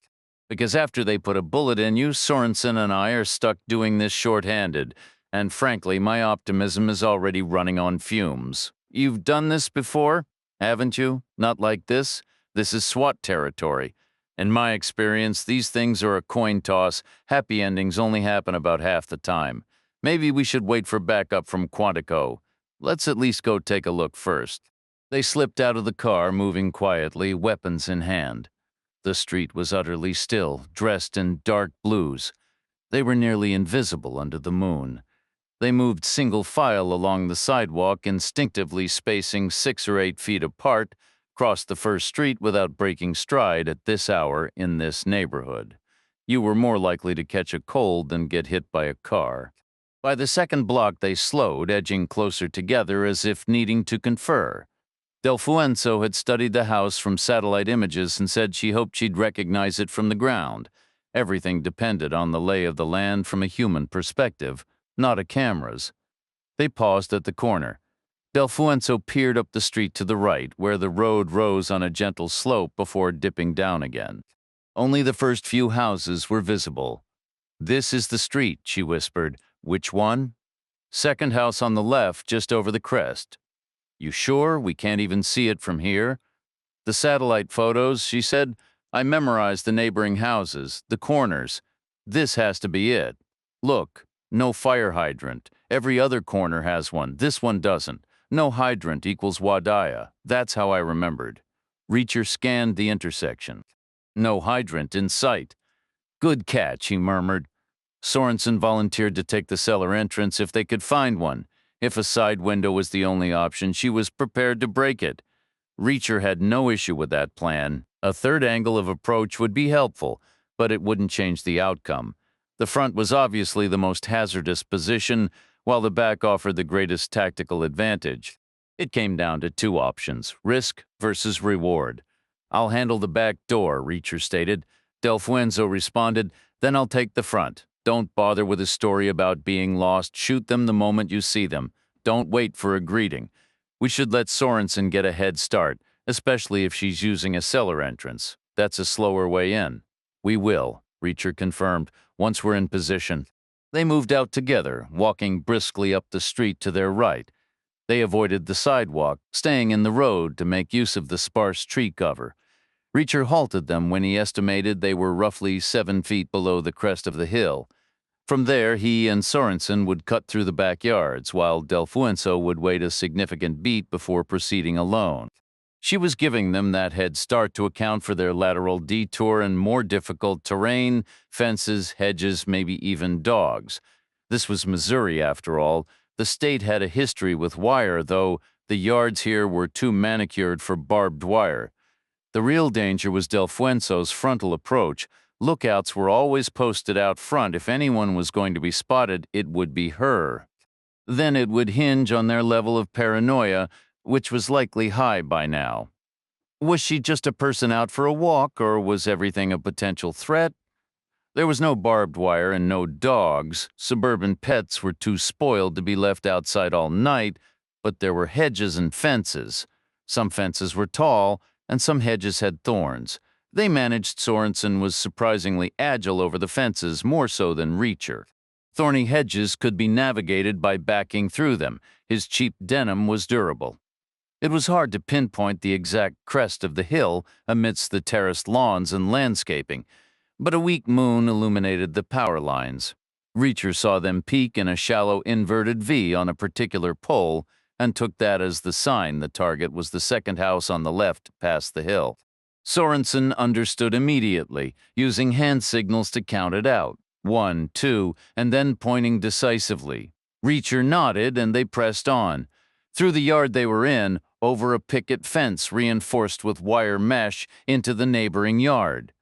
Because after they put a bullet in you, Sorenson and I are stuck doing this short-handed. And frankly, my optimism is already running on fumes. You've done this before, haven't you? Not like this? This is SWAT territory. In my experience, these things are a coin toss. Happy endings only happen about half the time. Maybe we should wait for backup from Quantico. Let's at least go take a look first. They slipped out of the car, moving quietly, weapons in hand. The street was utterly still, dressed in dark blues. They were nearly invisible under the moon. They moved single file along the sidewalk, instinctively spacing 6 or 8 feet apart, crossed the first street without breaking stride at this hour in this neighborhood. You were more likely to catch a cold than get hit by a car. By the second block, they slowed, edging closer together as if needing to confer. Del Fuenzo had studied the house from satellite images and said she hoped she'd recognize it from the ground. Everything depended on the lay of the land from a human perspective, not a camera's. They paused at the corner. Del Fuenzo peered up the street to the right, where the road rose on a gentle slope before dipping down again. Only the first few houses were visible. This is the street, she whispered. Which one? Second house on the left, just over the crest. You sure? We can't even see it from here? The satellite photos, she said. I memorized the neighboring houses, the corners. This has to be it. Look, no fire hydrant. Every other corner has one. This one doesn't. No hydrant equals Wadaya. That's how I remembered. Reacher scanned the intersection. No hydrant in sight. Good catch, he murmured. Sorenson volunteered to take the cellar entrance if they could find one. If a side window was the only option, she was prepared to break it. Reacher had no issue with that plan. A third angle of approach would be helpful, but it wouldn't change the outcome. The front was obviously the most hazardous position, while the back offered the greatest tactical advantage. It came down to 2 options, risk versus reward. I'll handle the back door, Reacher stated. Del Fuenzo responded, then I'll take the front. Don't bother with a story about being lost. Shoot them the moment you see them. Don't wait for a greeting. We should let Sorenson get a head start, especially if she's using a cellar entrance. That's a slower way in. We will, Reacher confirmed, once we're in position. They moved out together, walking briskly up the street to their right. They avoided the sidewalk, staying in the road to make use of the sparse tree cover. Reacher halted them when he estimated they were roughly 7 feet below the crest of the hill. From there, he and Sorenson would cut through the backyards, while Delueno would wait a significant beat before proceeding alone. She was giving them that head start to account for their lateral detour and more difficult terrain, fences, hedges, maybe even dogs. This was Missouri, after all. The state had a history with wire, though the yards here were too manicured for barbed wire. The real danger was Delueno's frontal approach. Lookouts were always posted out front. If anyone was going to be spotted, it would be her. Then it would hinge on their level of paranoia, which was likely high by now. Was she just a person out for a walk, or was everything a potential threat? There was no barbed wire and no dogs. Suburban pets were too spoiled to be left outside all night, but there were hedges and fences. Some fences were tall, and some hedges had thorns. They managed Sorenson was surprisingly agile over the fences, more so than Reacher. Thorny hedges could be navigated by backing through them. His cheap denim was durable. It was hard to pinpoint the exact crest of the hill amidst the terraced lawns and landscaping, but a weak moon illuminated the power lines. Reacher saw them peak in a shallow inverted V on a particular pole and took that as the sign the target was the second house on the left past the hill. Sorenson understood immediately, using hand signals to count it out. 1, 2, and then pointing decisively. Reacher nodded, and they pressed on. Through the yard they were in, over a picket fence reinforced with wire mesh, into the neighboring yard.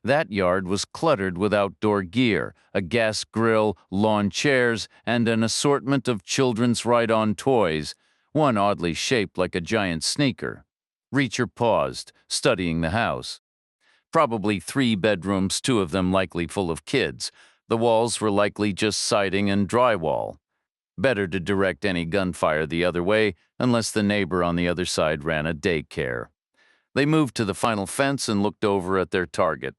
That yard was cluttered with outdoor gear, a gas grill, lawn chairs, and an assortment of children's ride-on toys, one oddly shaped like a giant sneaker. Reacher paused, studying the house. Probably 3 bedrooms, 2 of them likely full of kids. The walls were likely just siding and drywall. Better to direct any gunfire the other way, unless the neighbor on the other side ran a daycare. They moved to the final fence and looked over at their target.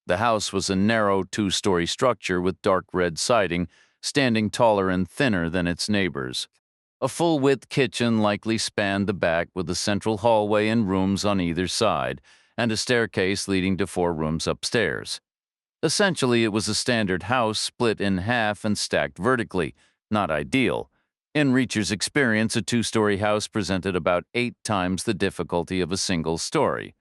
The house was a narrow 2-story structure with dark red siding, standing taller and thinner than its neighbors. A full-width kitchen likely spanned the back with a central hallway and rooms on either side, and a staircase leading to 4 rooms upstairs. Essentially, it was a standard house split in half and stacked vertically. Not ideal. In Reacher's experience, a 2-story house presented about 8 times the difficulty of a single story.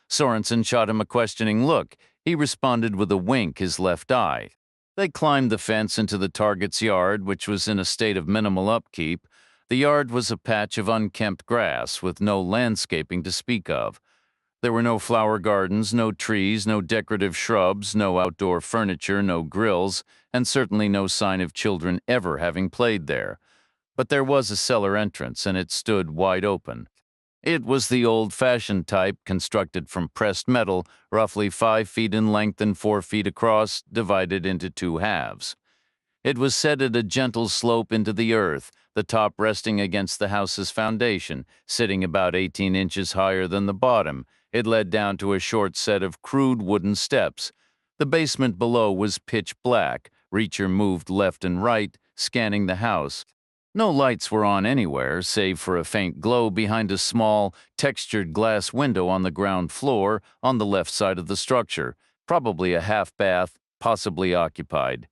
Sorenson shot him a questioning look. He responded with a wink, his left eye. They climbed the fence into the target's yard, which was in a state of minimal upkeep. The yard was a patch of unkempt grass, with no landscaping to speak of. There were no flower gardens, no trees, no decorative shrubs, no outdoor furniture, no grills, and certainly no sign of children ever having played there. But there was a cellar entrance, and it stood wide open. It was the old-fashioned type, constructed from pressed metal, roughly 5 feet in length and 4 feet across, divided into 2 halves. It was set at a gentle slope into the earth, the top resting against the house's foundation, sitting about 18 inches higher than the bottom. It led down to a short set of crude wooden steps. The basement below was pitch black. Reacher moved left and right, scanning the house. No lights were on anywhere, save for a faint glow behind a small, textured glass window on the ground floor on the left side of the structure, probably a half-bath, possibly occupied.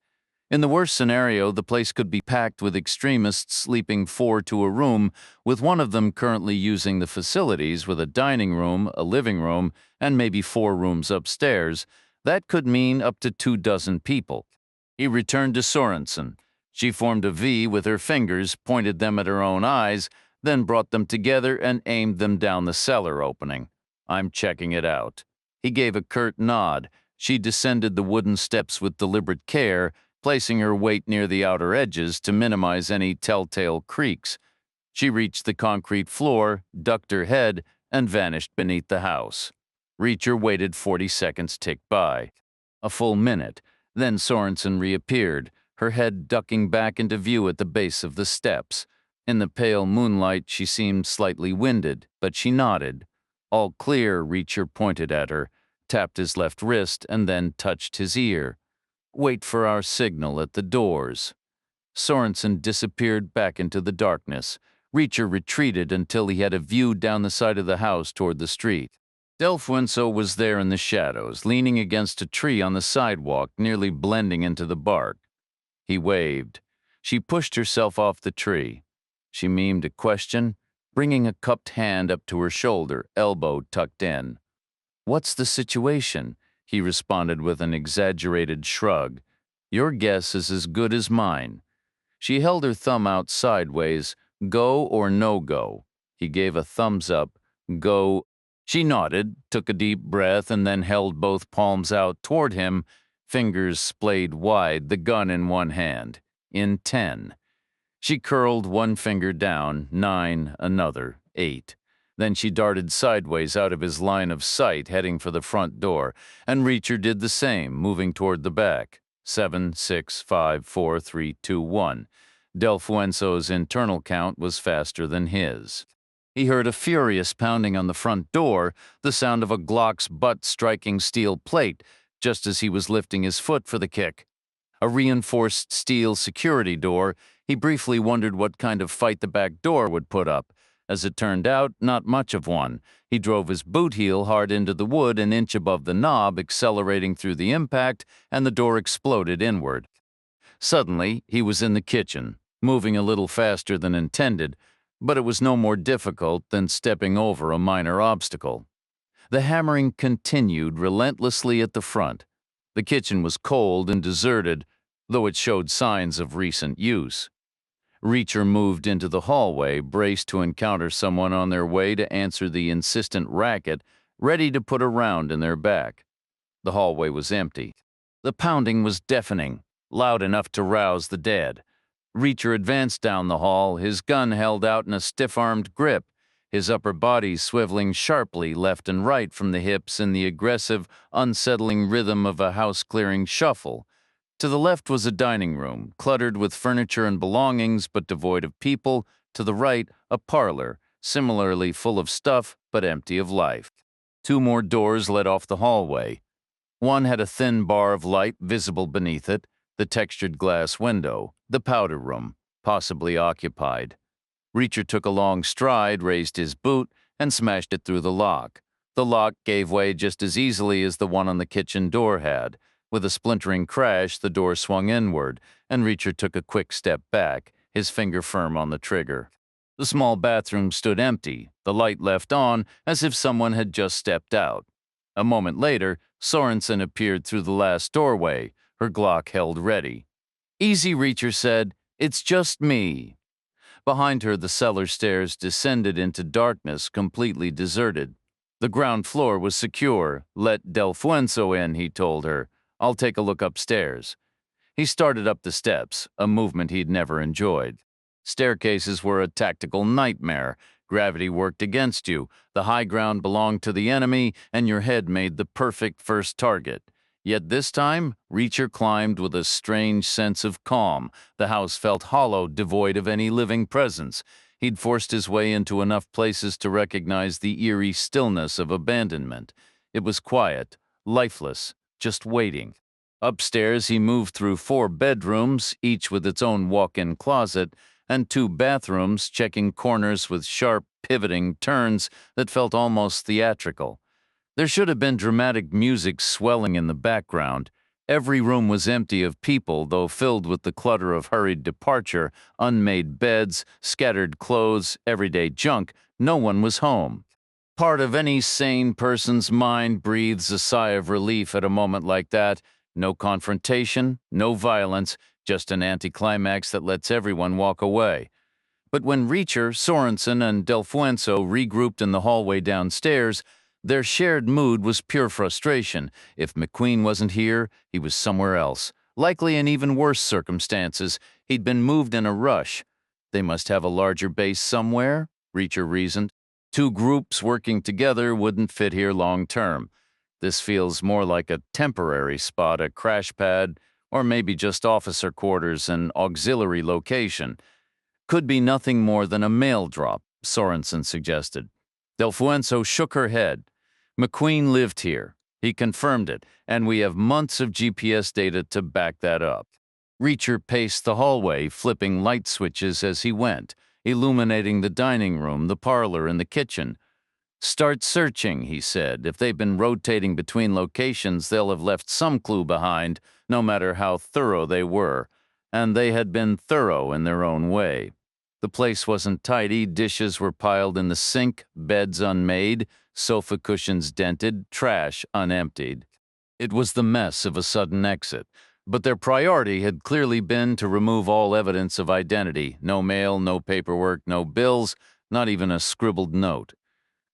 In the worst scenario, the place could be packed with extremists sleeping 4 to a room, with one of them currently using the facilities with a dining room, a living room, and maybe 4 rooms upstairs. That could mean up to 24 people. He returned to Sorenson. She formed a V with her fingers, pointed them at her own eyes, then brought them together and aimed them down the cellar opening. "I'm checking it out." He gave a curt nod. She descended the wooden steps with deliberate care, placing her weight near the outer edges to minimize any telltale creaks. She reached the concrete floor, ducked her head, and vanished beneath the house. Reacher waited. 40 seconds ticked by. A full minute. Then Sorenson reappeared, her head ducking back into view at the base of the steps. In the pale moonlight, she seemed slightly winded, but she nodded. "All clear," Reacher pointed at her, tapped his left wrist, and then touched his ear. "Wait for our signal at the doors." Sorenson disappeared back into the darkness. Reacher retreated until he had a view down the side of the house toward the street. Delfuenzo was there in the shadows, leaning against a tree on the sidewalk, nearly blending into the bark. He waved. She pushed herself off the tree. She mimed a question, bringing a cupped hand up to her shoulder, elbow tucked in. "What's the situation?" He responded with an exaggerated shrug. "Your guess is as good as mine." She held her thumb out sideways. "Go or no go?" He gave a thumbs up. "Go." She nodded, took a deep breath, and then held both palms out toward him, fingers splayed wide, the gun in one hand. In 10. She curled one finger down, 9, another, 8. Then she darted sideways out of his line of sight, heading for the front door, and Reacher did the same, moving toward the back. 7, 6, 5, 4, 3, 2, 1. Delfuenzo's internal count was faster than his. He heard a furious pounding on the front door, the sound of a Glock's butt striking steel plate, just as he was lifting his foot for the kick. A reinforced steel security door. He briefly wondered what kind of fight the back door would put up. As it turned out, not much of one. He drove his boot heel hard into the wood an inch above the knob, accelerating through the impact, and the door exploded inward. Suddenly, he was in the kitchen, moving a little faster than intended, but it was no more difficult than stepping over a minor obstacle. The hammering continued relentlessly at the front. The kitchen was cold and deserted, though it showed signs of recent use. Reacher moved into the hallway, braced to encounter someone on their way to answer the insistent racket, ready to put a round in their back. The hallway was empty. The pounding was deafening, loud enough to rouse the dead. Reacher advanced down the hall, his gun held out in a stiff-armed grip, his upper body swiveling sharply left and right from the hips in the aggressive, unsettling rhythm of a house-clearing shuffle. To the left was a dining room, cluttered with furniture and belongings but devoid of people. To the right, a parlor, similarly full of stuff but empty of life. 2 more doors led off the hallway. One had a thin bar of light visible beneath it, the textured glass window, the powder room, possibly occupied. Reacher took a long stride, raised his boot, and smashed it through the lock. The lock gave way just as easily as the one on the kitchen door had. With a splintering crash, the door swung inward, and Reacher took a quick step back, his finger firm on the trigger. The small bathroom stood empty, the light left on as if someone had just stepped out. A moment later, Sorenson appeared through the last doorway, her Glock held ready. "Easy," Reacher said. "It's just me." Behind her, the cellar stairs descended into darkness, completely deserted. The ground floor was secure. "Let Delfuenzo in," he told her. "I'll take a look upstairs." He started up the steps, a movement he'd never enjoyed. Staircases were a tactical nightmare. Gravity worked against you. The high ground belonged to the enemy, and your head made the perfect first target. Yet this time, Reacher climbed with a strange sense of calm. The house felt hollow, devoid of any living presence. He'd forced his way into enough places to recognize the eerie stillness of abandonment. It was quiet, lifeless, just waiting. Upstairs, he moved through 4 bedrooms, each with its own walk-in closet, and 2 bathrooms, checking corners with sharp, pivoting turns that felt almost theatrical. There should have been dramatic music swelling in the background. Every room was empty of people, though filled with the clutter of hurried departure, unmade beds, scattered clothes, everyday junk. No one was home. Part of any sane person's mind breathes a sigh of relief at a moment like that. No confrontation, no violence, just an anticlimax that lets everyone walk away. But when Reacher, Sorenson, and Delfuenzo regrouped in the hallway downstairs, their shared mood was pure frustration. If McQueen wasn't here, he was somewhere else. Likely in even worse circumstances. He'd been moved in a rush. They must have a larger base somewhere, Reacher reasoned. 2 groups working together wouldn't fit here long term. This feels more like a temporary spot, a crash pad, or maybe just officer quarters, an auxiliary location. Could be nothing more than a mail drop, Sorenson suggested. Delfuenzo shook her head. McQueen lived here. He confirmed it, and we have months of GPS data to back that up. Reacher paced the hallway, flipping light switches as he went, illuminating the dining room, the parlor, and the kitchen. Start searching, he said. If they've been rotating between locations, they'll have left some clue behind, no matter how thorough they were. And they had been thorough in their own way. The place wasn't tidy, dishes were piled in the sink, beds unmade, sofa cushions dented, trash unemptied. It was the mess of a sudden exit, but their priority had clearly been to remove all evidence of identity. No mail, no paperwork, no bills, not even a scribbled note.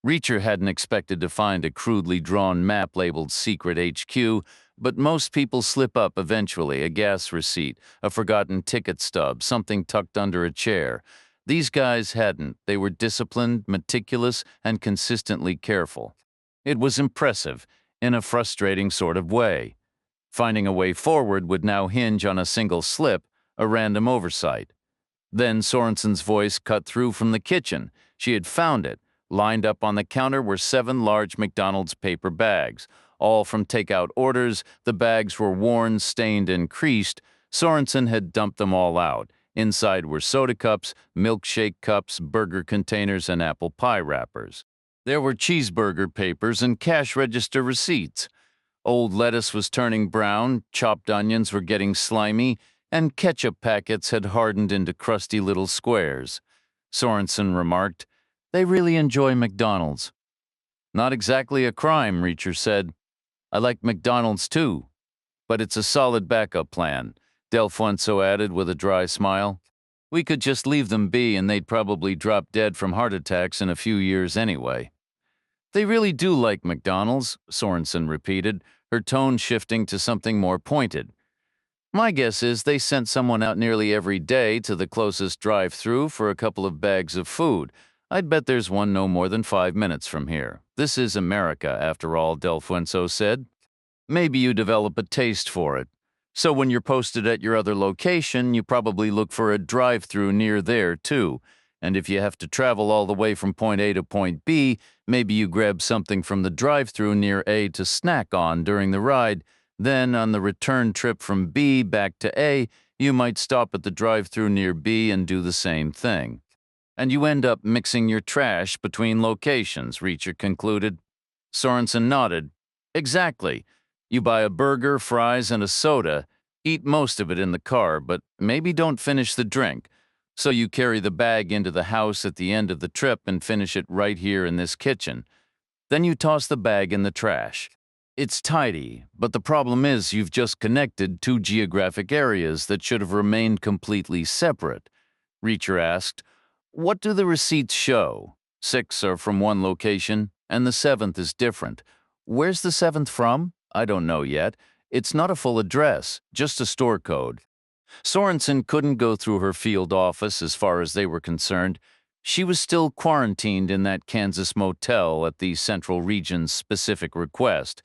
Reacher hadn't expected to find a crudely drawn map labeled Secret HQ, but most people slip up eventually: a gas receipt, a forgotten ticket stub, something tucked under a chair. These guys hadn't. They were disciplined, meticulous, and consistently careful. It was impressive, in a frustrating sort of way. Finding a way forward would now hinge on a single slip, a random oversight. Then Sorenson's voice cut through from the kitchen. She had found it. Lined up on the counter were 7 large McDonald's paper bags, all from takeout orders. The bags were worn, stained, and creased. Sorenson had dumped them all out. Inside were soda cups, milkshake cups, burger containers, and apple pie wrappers. There were cheeseburger papers and cash register receipts. Old lettuce was turning brown, chopped onions were getting slimy, and ketchup packets had hardened into crusty little squares. Sorenson remarked, "They really enjoy McDonald's." "Not exactly a crime," Reacher said. "I like McDonald's too. But it's a solid backup plan," Delfuenzo added with a dry smile. "We could just leave them be and they'd probably drop dead from heart attacks in a few years anyway." "They really do like McDonald's," Sorenson repeated, her tone shifting to something more pointed. "My guess is they sent someone out nearly every day to the closest drive-through for a couple of bags of food. I'd bet there's one no more than 5 minutes from here. This is America, after all," Delfuenzo said. "Maybe you develop a taste for it. So when you're posted at your other location, you probably look for a drive-through near there, too. And if you have to travel all the way from point A to point B, maybe you grab something from the drive-through near A to snack on during the ride. Then, on the return trip from B back to A, you might stop at the drive-through near B and do the same thing. And you end up mixing your trash between locations," Reacher concluded. Sorenson nodded. "Exactly. You buy a burger, fries, and a soda, eat most of it in the car, but maybe don't finish the drink. So you carry the bag into the house at the end of the trip and finish it right here in this kitchen. Then you toss the bag in the trash. It's tidy, but the problem is you've just connected 2 geographic areas that should have remained completely separate." Reacher asked, "What do the receipts show? 6 are from one location, and the 7th is different. Where's the 7th from? I don't know yet. It's not a full address, just a store code." Sorenson couldn't go through her field office as far as they were concerned. She was still quarantined in that Kansas motel at the Central Region's specific request.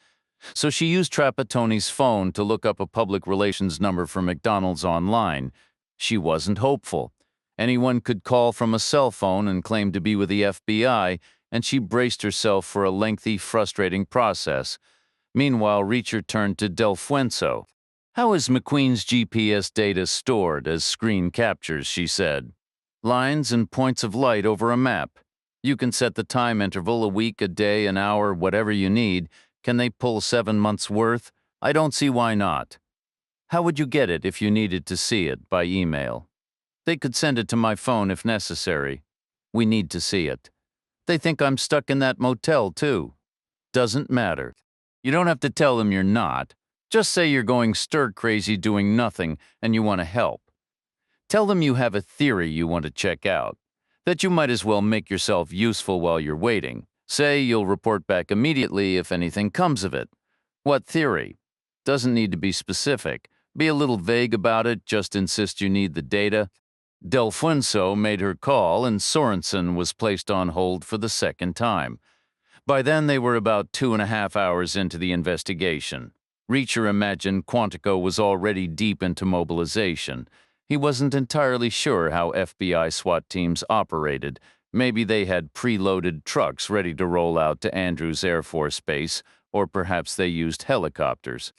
So she used Trapattoni's phone to look up a public relations number for McDonald's online. She wasn't hopeful. Anyone could call from a cell phone and claim to be with the FBI, and she braced herself for a lengthy, frustrating process. Meanwhile, Reacher turned to Delfuenzo. "How is McQueen's GPS data stored as screen captures?" she said. "Lines and points of light over a map. You can set the time interval, a week, a day, an hour, whatever you need. Can they pull 7 months' worth? I don't see why not." "How would you get it if you needed to see it? By email?" "They could send it to my phone if necessary." "We need to see it." "They think I'm stuck in that motel, too." "Doesn't matter. You don't have to tell them you're not. Just say you're going stir-crazy doing nothing and you want to help. Tell them you have a theory you want to check out, that you might as well make yourself useful while you're waiting. Say you'll report back immediately if anything comes of it. What theory? Doesn't need to be specific. Be a little vague about it, just insist you need the data." Delfuenzo made her call, and Sorenson was placed on hold for the second time. By then, they were about 2.5 hours into the investigation. Reacher imagined Quantico was already deep into mobilization. He wasn't entirely sure how FBI SWAT teams operated. Maybe they had preloaded trucks ready to roll out to Andrews Air Force Base, or perhaps they used helicopters.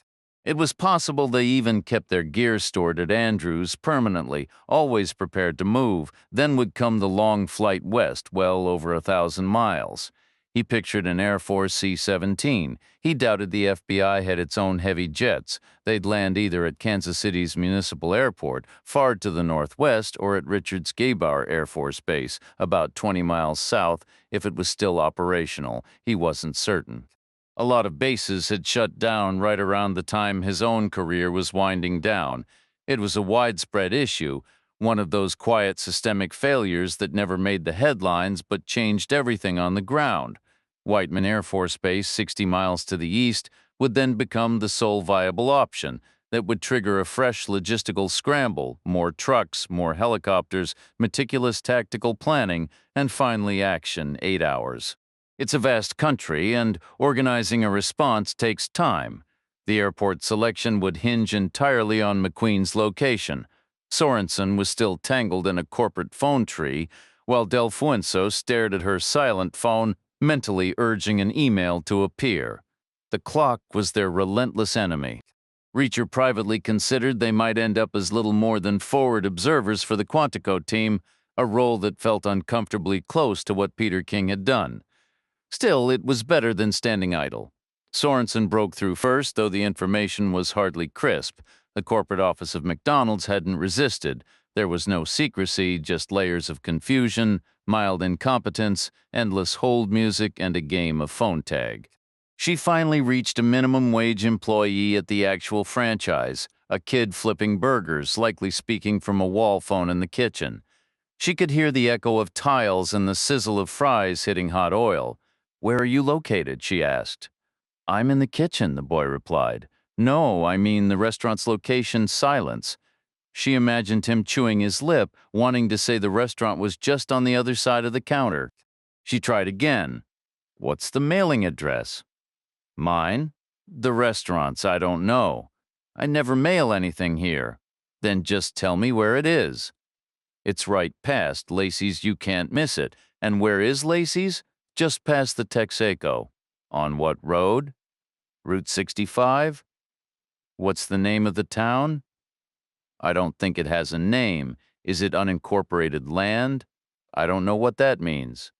It was possible they even kept their gear stored at Andrews permanently, always prepared to move. Then would come the long flight west, well over 1,000 miles. He pictured an Air Force C-17. He doubted the FBI had its own heavy jets. They'd land either at Kansas City's Municipal Airport, far to the northwest, or at Richards Gaybar Air Force Base, about 20 miles south, if it was still operational. He wasn't certain. A lot of bases had shut down right around the time his own career was winding down. It was a widespread issue, one of those quiet systemic failures that never made the headlines but changed everything on the ground. Whiteman Air Force Base, 60 miles to the east, would then become the sole viable option that would trigger a fresh logistical scramble, more trucks, more helicopters, meticulous tactical planning, and finally action 8 hours. It's a vast country, and organizing a response takes time. The airport selection would hinge entirely on McQueen's location. Sorenson was still tangled in a corporate phone tree, while Delfuenzo stared at her silent phone, mentally urging an email to appear. The clock was their relentless enemy. Reacher privately considered they might end up as little more than forward observers for the Quantico team, a role that felt uncomfortably close to what Peter King had done. Still, it was better than standing idle. Sorenson broke through first, though the information was hardly crisp. The corporate office of McDonald's hadn't resisted. There was no secrecy, just layers of confusion, mild incompetence, endless hold music, and a game of phone tag. She finally reached a minimum wage employee at the actual franchise, a kid flipping burgers, likely speaking from a wall phone in the kitchen. She could hear the echo of tiles and the sizzle of fries hitting hot oil. "Where are you located?" she asked. "I'm in the kitchen," the boy replied. "No, I mean the restaurant's location." Silence. She imagined him chewing his lip, wanting to say the restaurant was just on the other side of the counter. She tried again. "What's the mailing address?" "Mine?" "The restaurant's, I don't know. I never mail anything here." "Then just tell me where it is." "It's right past Lacey's. You can't miss it." "And where is Lacey's?" "Just past the Texaco." "On what road?" "Route 65. "What's the name of the town?" "I don't think it has a name. Is it unincorporated land?" "I don't know what that means."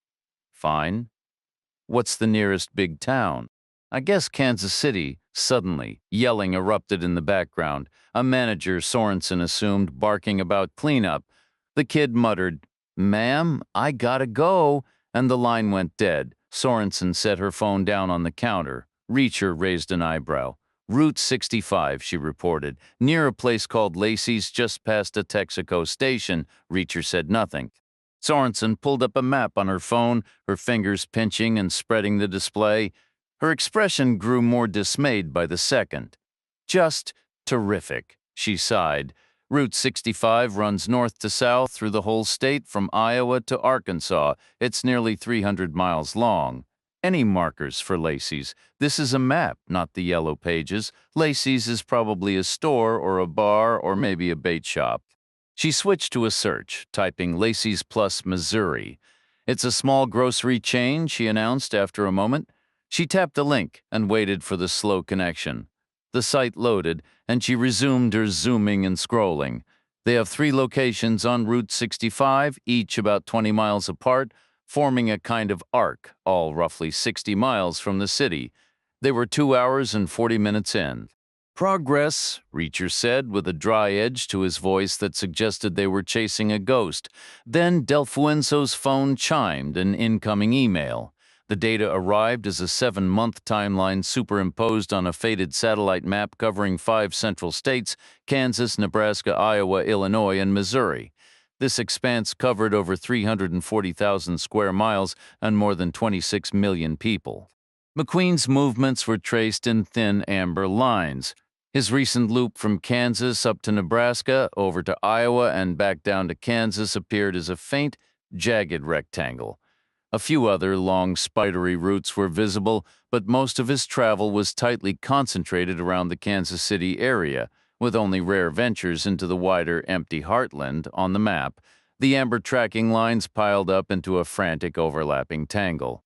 "Fine. What's the nearest big town?" "I guess Kansas City." Suddenly, yelling erupted in the background. A manager, Sorenson assumed, barking about cleanup. The kid muttered, "Ma'am, I gotta go," and the line went dead. Sorenson set her phone down on the counter. Reacher raised an eyebrow. "Route 65, she reported, "near a place called Lacey's, just past a Texaco station." Reacher said nothing. Sorenson pulled up a map on her phone, her fingers pinching and spreading the display. Her expression grew more dismayed by the second. "Just terrific," she sighed. "Route 65 runs north to south through the whole state from Iowa to Arkansas. It's nearly 300 miles long. Any markers for Lacey's? This is a map, not the yellow pages. Lacey's is probably a store or a bar or maybe a bait shop." She switched to a search, typing Lacey's plus Missouri. "It's a small grocery chain," she announced after a moment. She tapped the link and waited for the slow connection. The site loaded, and she resumed her zooming and scrolling. "They have 3 locations on Route 65, each about 20 miles apart, forming a kind of arc, all roughly 60 miles from the city. They were 2 hours and 40 minutes in. "Progress," Reacher said, with a dry edge to his voice that suggested they were chasing a ghost. Then Delfuenzo's phone chimed, an incoming email. The data arrived as a 7-month timeline superimposed on a faded satellite map covering 5 central states: Kansas, Nebraska, Iowa, Illinois, and Missouri. This expanse covered over 340,000 square miles and more than 26 million people. McQueen's movements were traced in thin amber lines. His recent loop from Kansas up to Nebraska, over to Iowa, and back down to Kansas appeared as a faint, jagged rectangle. A few other long, spidery routes were visible, but most of his travel was tightly concentrated around the Kansas City area, with only rare ventures into the wider, empty heartland on the map. The amber tracking lines piled up into a frantic, overlapping tangle.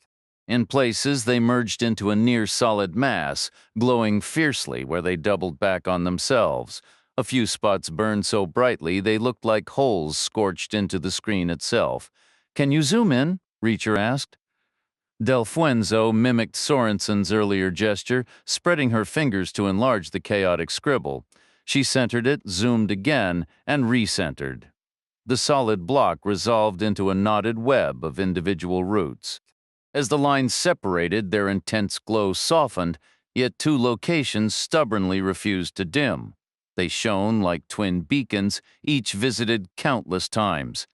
In places, they merged into a near-solid mass, glowing fiercely where they doubled back on themselves. A few spots burned so brightly they looked like holes scorched into the screen itself. "Can you zoom in?" Reacher asked. Delfuenzo mimicked Sorenson's earlier gesture, spreading her fingers to enlarge the chaotic scribble. She centered it, zoomed again, and recentered. The solid block resolved into a knotted web of individual roots. As the lines separated, their intense glow softened, yet two locations stubbornly refused to dim. They shone like twin beacons, each visited countless times.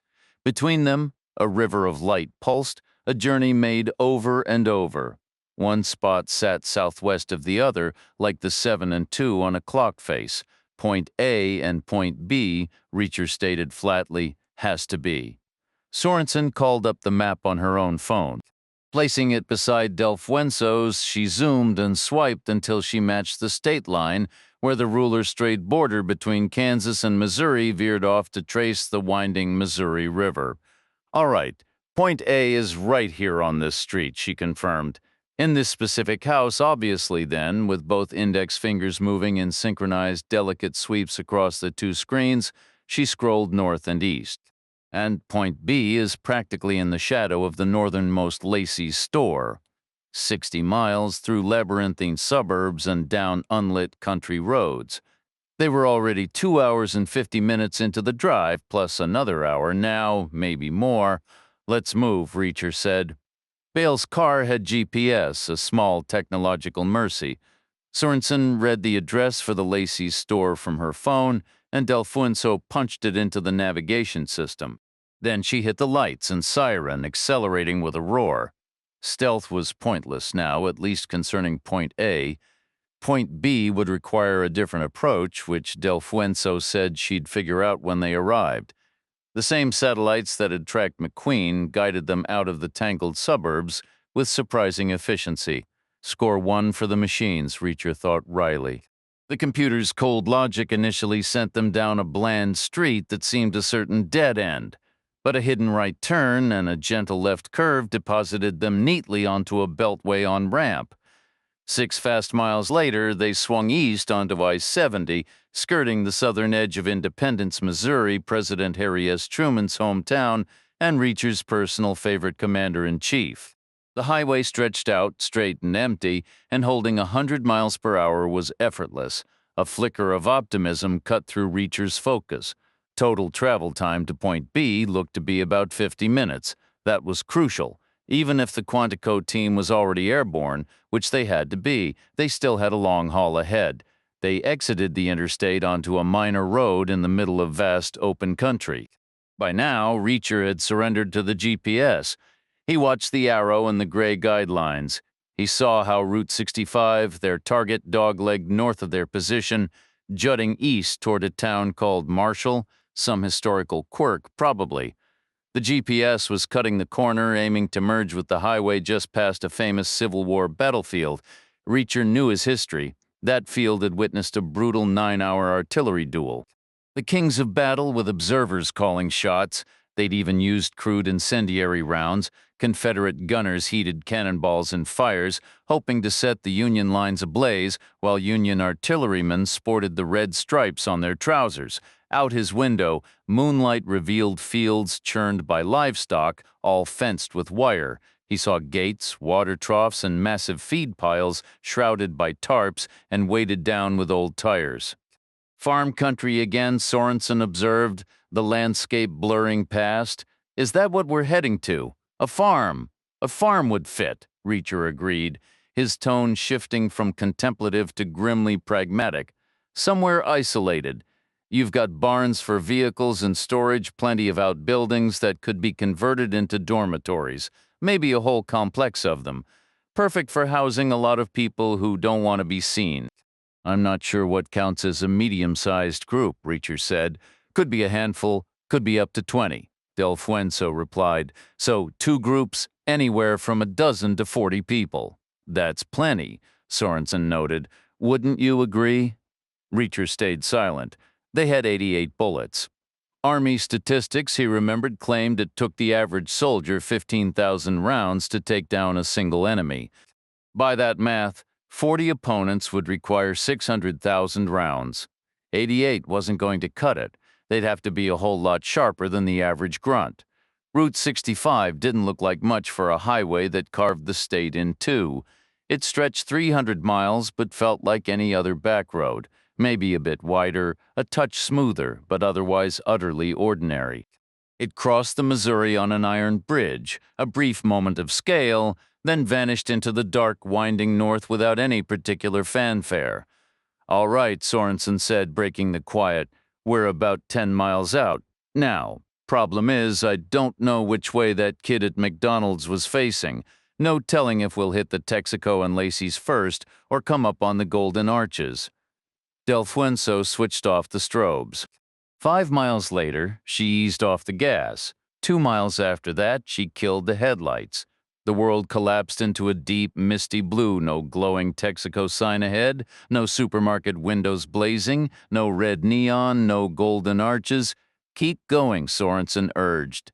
Between them, a river of light pulsed, a journey made over and over. One spot sat southwest of the other, like the 7 and 2 on a clock face. Point A and point B, Reacher stated flatly, has to be. Sorenson called up the map on her own phone. Placing it beside Delfuenzo's, she zoomed and swiped until she matched the state line, where the ruler-straight border between Kansas and Missouri veered off to trace the winding Missouri River. All right, point A is right here on this street, she confirmed. In this specific house, obviously then, with both index fingers moving in synchronized, delicate sweeps across the two screens, she scrolled north and east. And point B is practically in the shadow of the northernmost Lacey's store. 60 miles through labyrinthine suburbs and down unlit country roads. They were already 2 hours and 50 minutes into the drive, plus another hour now, maybe more. Let's move, Reacher said. Bale's car had GPS, a small technological mercy. Sorenson read the address for the Lacey's store from her phone, and Delfuenzo punched it into the navigation system. Then she hit the lights and siren, accelerating with a roar. Stealth was pointless now, at least concerning Point A. Point B would require a different approach, which Delfuenzo said she'd figure out when they arrived. The same satellites that had tracked McQueen guided them out of the tangled suburbs with surprising efficiency. Score 1 for the machines, Reacher thought wryly. The computer's cold logic initially sent them down a bland street that seemed a certain dead end, but a hidden right turn and a gentle left curve deposited them neatly onto a beltway on-ramp. 6 fast miles later, they swung east onto I-70, skirting the southern edge of Independence, Missouri, President Harry S. Truman's hometown and Reacher's personal favorite commander-in-chief. The highway stretched out, straight and empty, and holding 100 miles per hour was effortless. A flicker of optimism cut through Reacher's focus. Total travel time to point B looked to be about 50 minutes. That was crucial. Even if the Quantico team was already airborne, which they had to be, they still had a long haul ahead. They exited the interstate onto a minor road in the middle of vast open country. By now, Reacher had surrendered to the GPS. He watched the arrow and the gray guidelines. He saw how Route 65, their target dogleg north of their position, jutting east toward a town called Marshall, some historical quirk probably. The GPS was cutting the corner, aiming to merge with the highway just past a famous Civil War battlefield. Reacher knew his history. That field had witnessed a brutal 9-hour artillery duel. The kings of battle with observers calling shots. They'd even used crude incendiary rounds. Confederate gunners heated cannonballs and fires, hoping to set the Union lines ablaze, while Union artillerymen sported the red stripes on their trousers. Out his window, moonlight revealed fields churned by livestock, all fenced with wire. He saw gates, water troughs, and massive feed piles shrouded by tarps and weighted down with old tires. Farm country again, Sorenson observed, the landscape blurring past. Is that what we're heading to? A farm. A farm would fit, Reacher agreed, his tone shifting from contemplative to grimly pragmatic. Somewhere isolated. You've got barns for vehicles and storage, plenty of outbuildings that could be converted into dormitories, maybe a whole complex of them. Perfect for housing a lot of people who don't want to be seen. I'm not sure what counts as a medium-sized group, Reacher said. Could be a handful, could be up to 20. Delfuenzo replied. So 2 groups, anywhere from a dozen to 40 people. That's plenty, Sorenson noted. Wouldn't you agree? Reacher stayed silent. They had 88 bullets. Army statistics, he remembered, claimed it took the average soldier 15,000 rounds to take down a single enemy. By that math, 40 opponents would require 600,000 rounds. 88 wasn't going to cut it. They'd have to be a whole lot sharper than the average grunt. Route 65 didn't look like much for a highway that carved the state in two. It stretched 300 miles but felt like any other back road, maybe a bit wider, a touch smoother, but otherwise utterly ordinary. It crossed the Missouri on an iron bridge, a brief moment of scale, then vanished into the dark, winding north without any particular fanfare. "All right," Sorenson said, breaking the quiet. "We're about 10 miles out. Now, problem is, I don't know which way that kid at McDonald's was facing. No telling if we'll hit the Texaco and Lacey's first or come up on the Golden Arches." Del Fuenzo switched off the strobes. 5 miles later, she eased off the gas. 2 miles after that, she killed the headlights. The world collapsed into a deep, misty blue, no glowing Texaco sign ahead, no supermarket windows blazing, no red neon, no golden arches. "Keep going," Sorenson urged.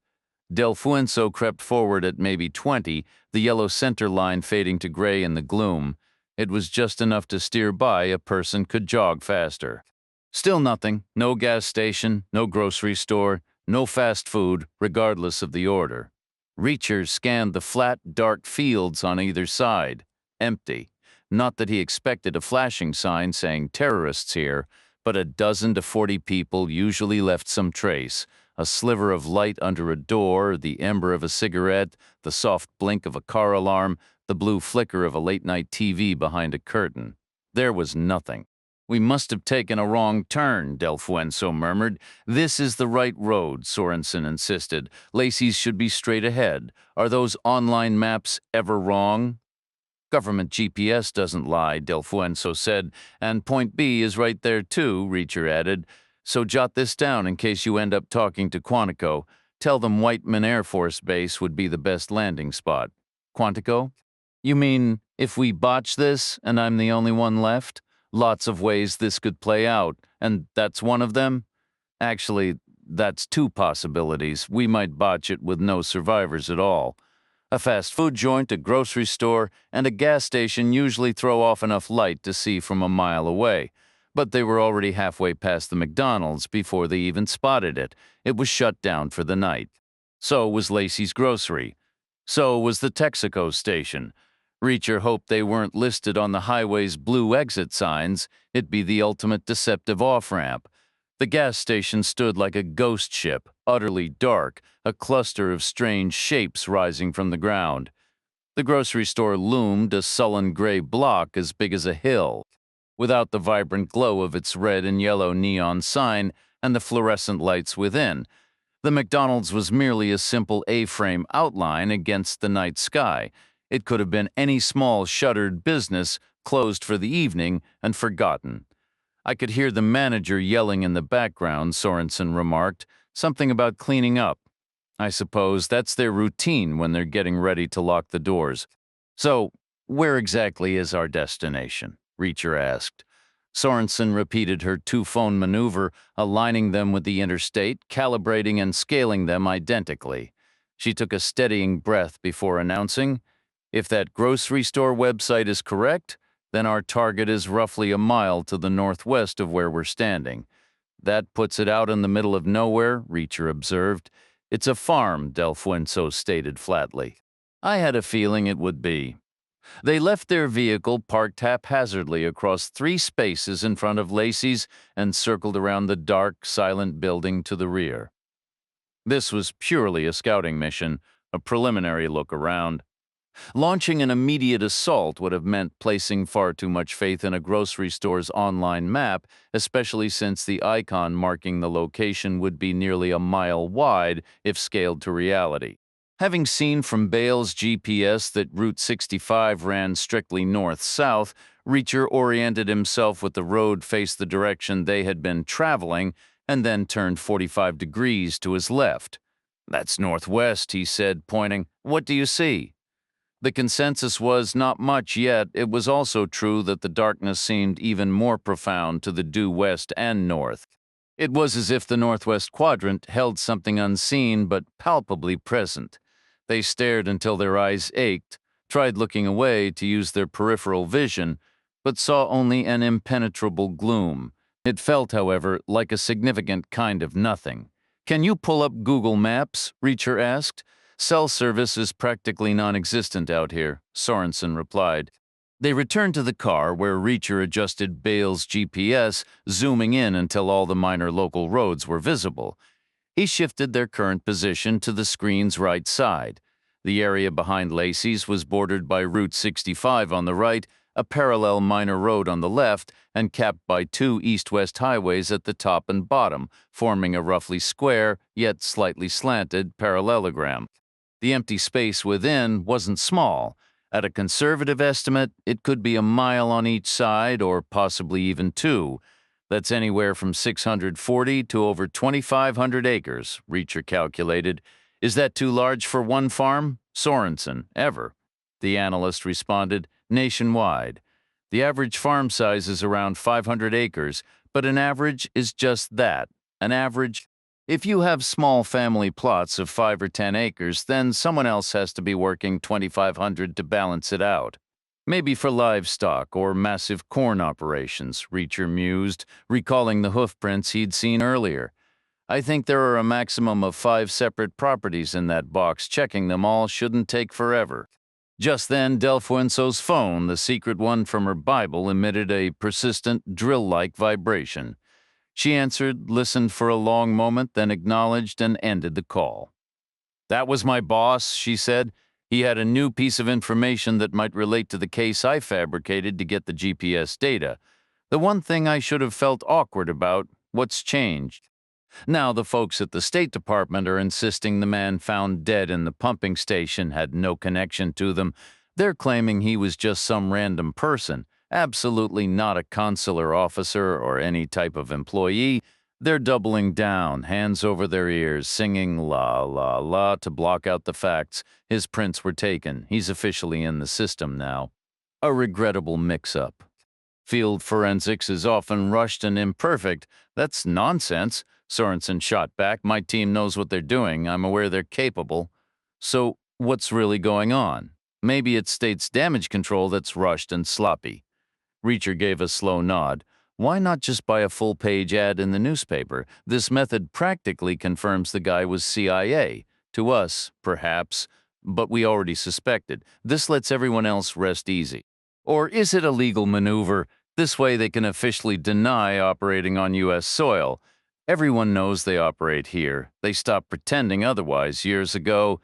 Del Fuenzo crept forward at maybe 20, the yellow center line fading to gray in the gloom. It was just enough to steer by a person could jog faster. Still nothing, no gas station, no grocery store, no fast food, regardless of the order. Reacher scanned the flat, dark fields on either side. Empty. Not that he expected a flashing sign saying terrorists here, but a dozen to 40 people usually left some trace. A sliver of light under a door, the ember of a cigarette, the soft blink of a car alarm, the blue flicker of a late-night TV behind a curtain. There was nothing. "We must have taken a wrong turn," Del Fuenzo murmured. "This is the right road," Sorenson insisted. "Lacey's should be straight ahead. Are those online maps ever wrong?" "Government GPS doesn't lie," Del Fuenzo said, "and point B is right there too," Reacher added. "So jot this down in case you end up talking to Quantico. Tell them Whiteman Air Force Base would be the best landing spot." "Quantico? You mean if we botch this and I'm the only one left? Lots of ways this could play out, and that's one of them?" "Actually, that's two possibilities. We might botch it with no survivors at all. A fast food joint, a grocery store, and a gas station usually throw off enough light to see from a mile away. But they were already halfway past the McDonald's before they even spotted it. It was shut down for the night. So was Lacey's grocery. So was the Texaco station. Reacher hoped they weren't listed on the highway's blue exit signs. It'd be the ultimate deceptive off-ramp. The gas station stood like a ghost ship, utterly dark, a cluster of strange shapes rising from the ground. The grocery store loomed, a sullen gray block as big as a hill, without the vibrant glow of its red and yellow neon sign and the fluorescent lights within. The McDonald's was merely a simple A-frame outline against the night sky. It could have been any small shuttered business closed for the evening and forgotten. "I could hear the manager yelling in the background," Sorenson remarked, "something about cleaning up. I suppose that's their routine when they're getting ready to lock the doors." "So, where exactly is our destination?" Reacher asked. Sorenson repeated her two-phone maneuver, aligning them with the interstate, calibrating and scaling them identically. She took a steadying breath before announcing, "If that grocery store website is correct, then our target is roughly a mile to the northwest of where we're standing. That puts it out in the middle of nowhere," Reacher observed. "It's a farm," Del Fuenzo stated flatly. "I had a feeling it would be." They left their vehicle parked haphazardly across 3 spaces in front of Lacey's and circled around the dark, silent building to the rear. This was purely a scouting mission, a preliminary look around. Launching an immediate assault would have meant placing far too much faith in a grocery store's online map, especially since the icon marking the location would be nearly a mile wide if scaled to reality. Having seen from Bale's GPS that Route 65 ran strictly north-south, Reacher oriented himself with the road faced the direction they had been traveling and then turned 45 degrees to his left. "That's northwest," he said, pointing. "What do you see?" The consensus was not much yet. It was also true that the darkness seemed even more profound to the due west and north. It was as if the northwest quadrant held something unseen but palpably present. They stared until their eyes ached, tried looking away to use their peripheral vision, but saw only an impenetrable gloom. It felt, however, like a significant kind of nothing. Can you pull up Google Maps? Reacher asked. Cell service is practically non-existent out here, Sorenson replied. They returned to the car where Reacher adjusted Bale's GPS, zooming in until all the minor local roads were visible. He shifted their current position to the screen's right side. The area behind Lacey's was bordered by Route 65 on the right, a parallel minor road on the left, and capped by two east-west highways at the top and bottom, forming a roughly square, yet slightly slanted, parallelogram. The empty space within wasn't small. At a conservative estimate, it could be a mile on each side, or possibly even two. That's anywhere from 640 to over 2,500 acres, Reacher calculated. Is that too large for one farm? Sorenson, ever. The analyst responded, nationwide. The average farm size is around 500 acres, but an average is just that, an average. If you have small family plots of 5 or 10 acres, then someone else has to be working 2,500 to balance it out. Maybe for livestock or massive corn operations, Reacher mused, recalling the hoofprints he'd seen earlier. I think there are a maximum of 5 separate properties in that box. Checking them all shouldn't take forever. Just then, Delfuenso's phone, the secret one from her Bible, emitted a persistent, drill-like vibration. She answered, listened for a long moment, then acknowledged and ended the call. That was my boss, she said. He had a new piece of information that might relate to the case I fabricated to get the GPS data. The one thing I should have felt awkward about, what's changed? Now the folks at the State Department are insisting the man found dead in the pumping station had no connection to them. They're claiming he was just some random person, absolutely not a consular officer or any type of employee. They're doubling down, hands over their ears, singing la la la to block out the facts. His prints were taken. He's officially in the system now. A regrettable mix-up. Field forensics is often rushed and imperfect. That's nonsense, Sorenson shot back. My team knows what they're doing. I'm aware they're capable. So what's really going on? Maybe it's state's damage control that's rushed and sloppy. Reacher gave a slow nod. Why not just buy a full-page ad in the newspaper? This method practically confirms the guy was CIA. To us, perhaps, but we already suspected. This lets everyone else rest easy. Or is it a legal maneuver? This way they can officially deny operating on U.S. soil. Everyone knows they operate here. They stopped pretending otherwise years ago.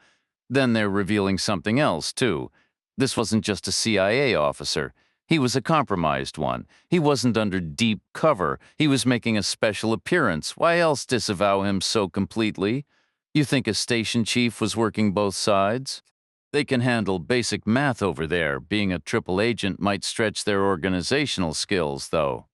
Then they're revealing something else, too. This wasn't just a CIA officer. He was a compromised one. He wasn't under deep cover. He was making a special appearance. Why else disavow him so completely? You think a station chief was working both sides? They can handle basic math over there. Being a triple agent might stretch their organizational skills, though.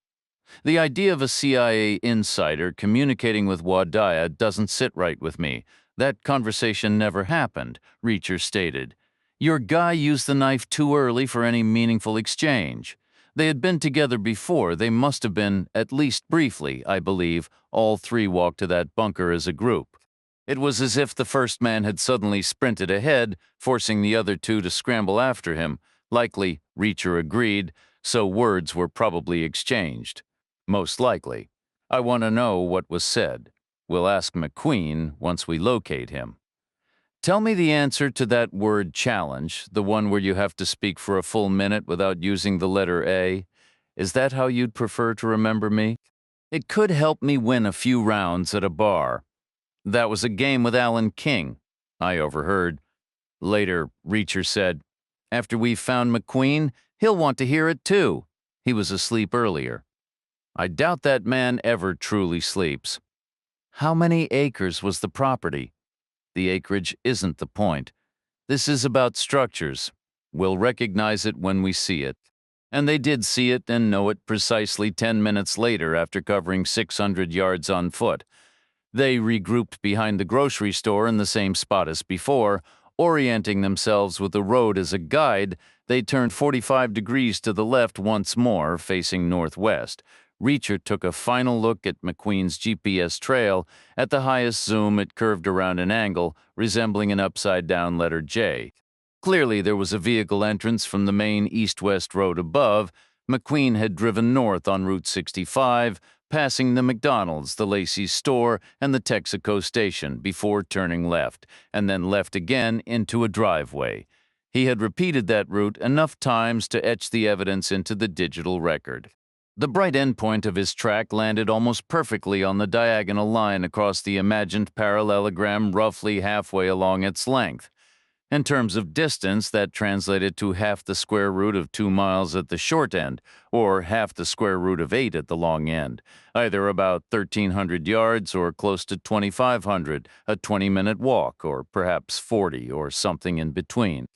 The idea of a CIA insider communicating with Wadaya doesn't sit right with me. That conversation never happened, Reacher stated. Your guy used the knife too early for any meaningful exchange. They had been together before. They must have been, at least briefly, I believe. All three walked to that bunker as a group. It was as if the first man had suddenly sprinted ahead, forcing the other two to scramble after him. Likely, Reacher agreed, so words were probably exchanged. Most likely. I want to know what was said. We'll ask McQueen once we locate him. Tell me the answer to that word challenge, the one where you have to speak for a full minute without using the letter A. Is that how you'd prefer to remember me? It could help me win a few rounds at a bar. That was a game with Alan King, I overheard. Later, Reacher said, after we've found McQueen, he'll want to hear it too. He was asleep earlier. I doubt that man ever truly sleeps. How many acres was the property? The acreage isn't the point. This is about structures. We'll recognize it when we see it. And they did see it and know it precisely 10 minutes later after covering 600 yards on foot. They regrouped behind the grocery store in the same spot as before. Orienting themselves with the road as a guide, they turned 45 degrees to the left once more, facing northwest. Reacher took a final look at McQueen's GPS trail. At the highest zoom, it curved around an angle, resembling an upside-down letter J. Clearly, there was a vehicle entrance from the main east-west road above. McQueen had driven north on Route 65, passing the McDonald's, the Lacey's store, and the Texaco station before turning left, and then left again into a driveway. He had repeated that route enough times to etch the evidence into the digital record. The bright endpoint of his track landed almost perfectly on the diagonal line across the imagined parallelogram roughly halfway along its length. In terms of distance, that translated to half the square root of 2 miles at the short end, or half the square root of 8 at the long end, either about 1,300 yards or close to 2,500, a 20-minute walk, or perhaps 40, or something in between.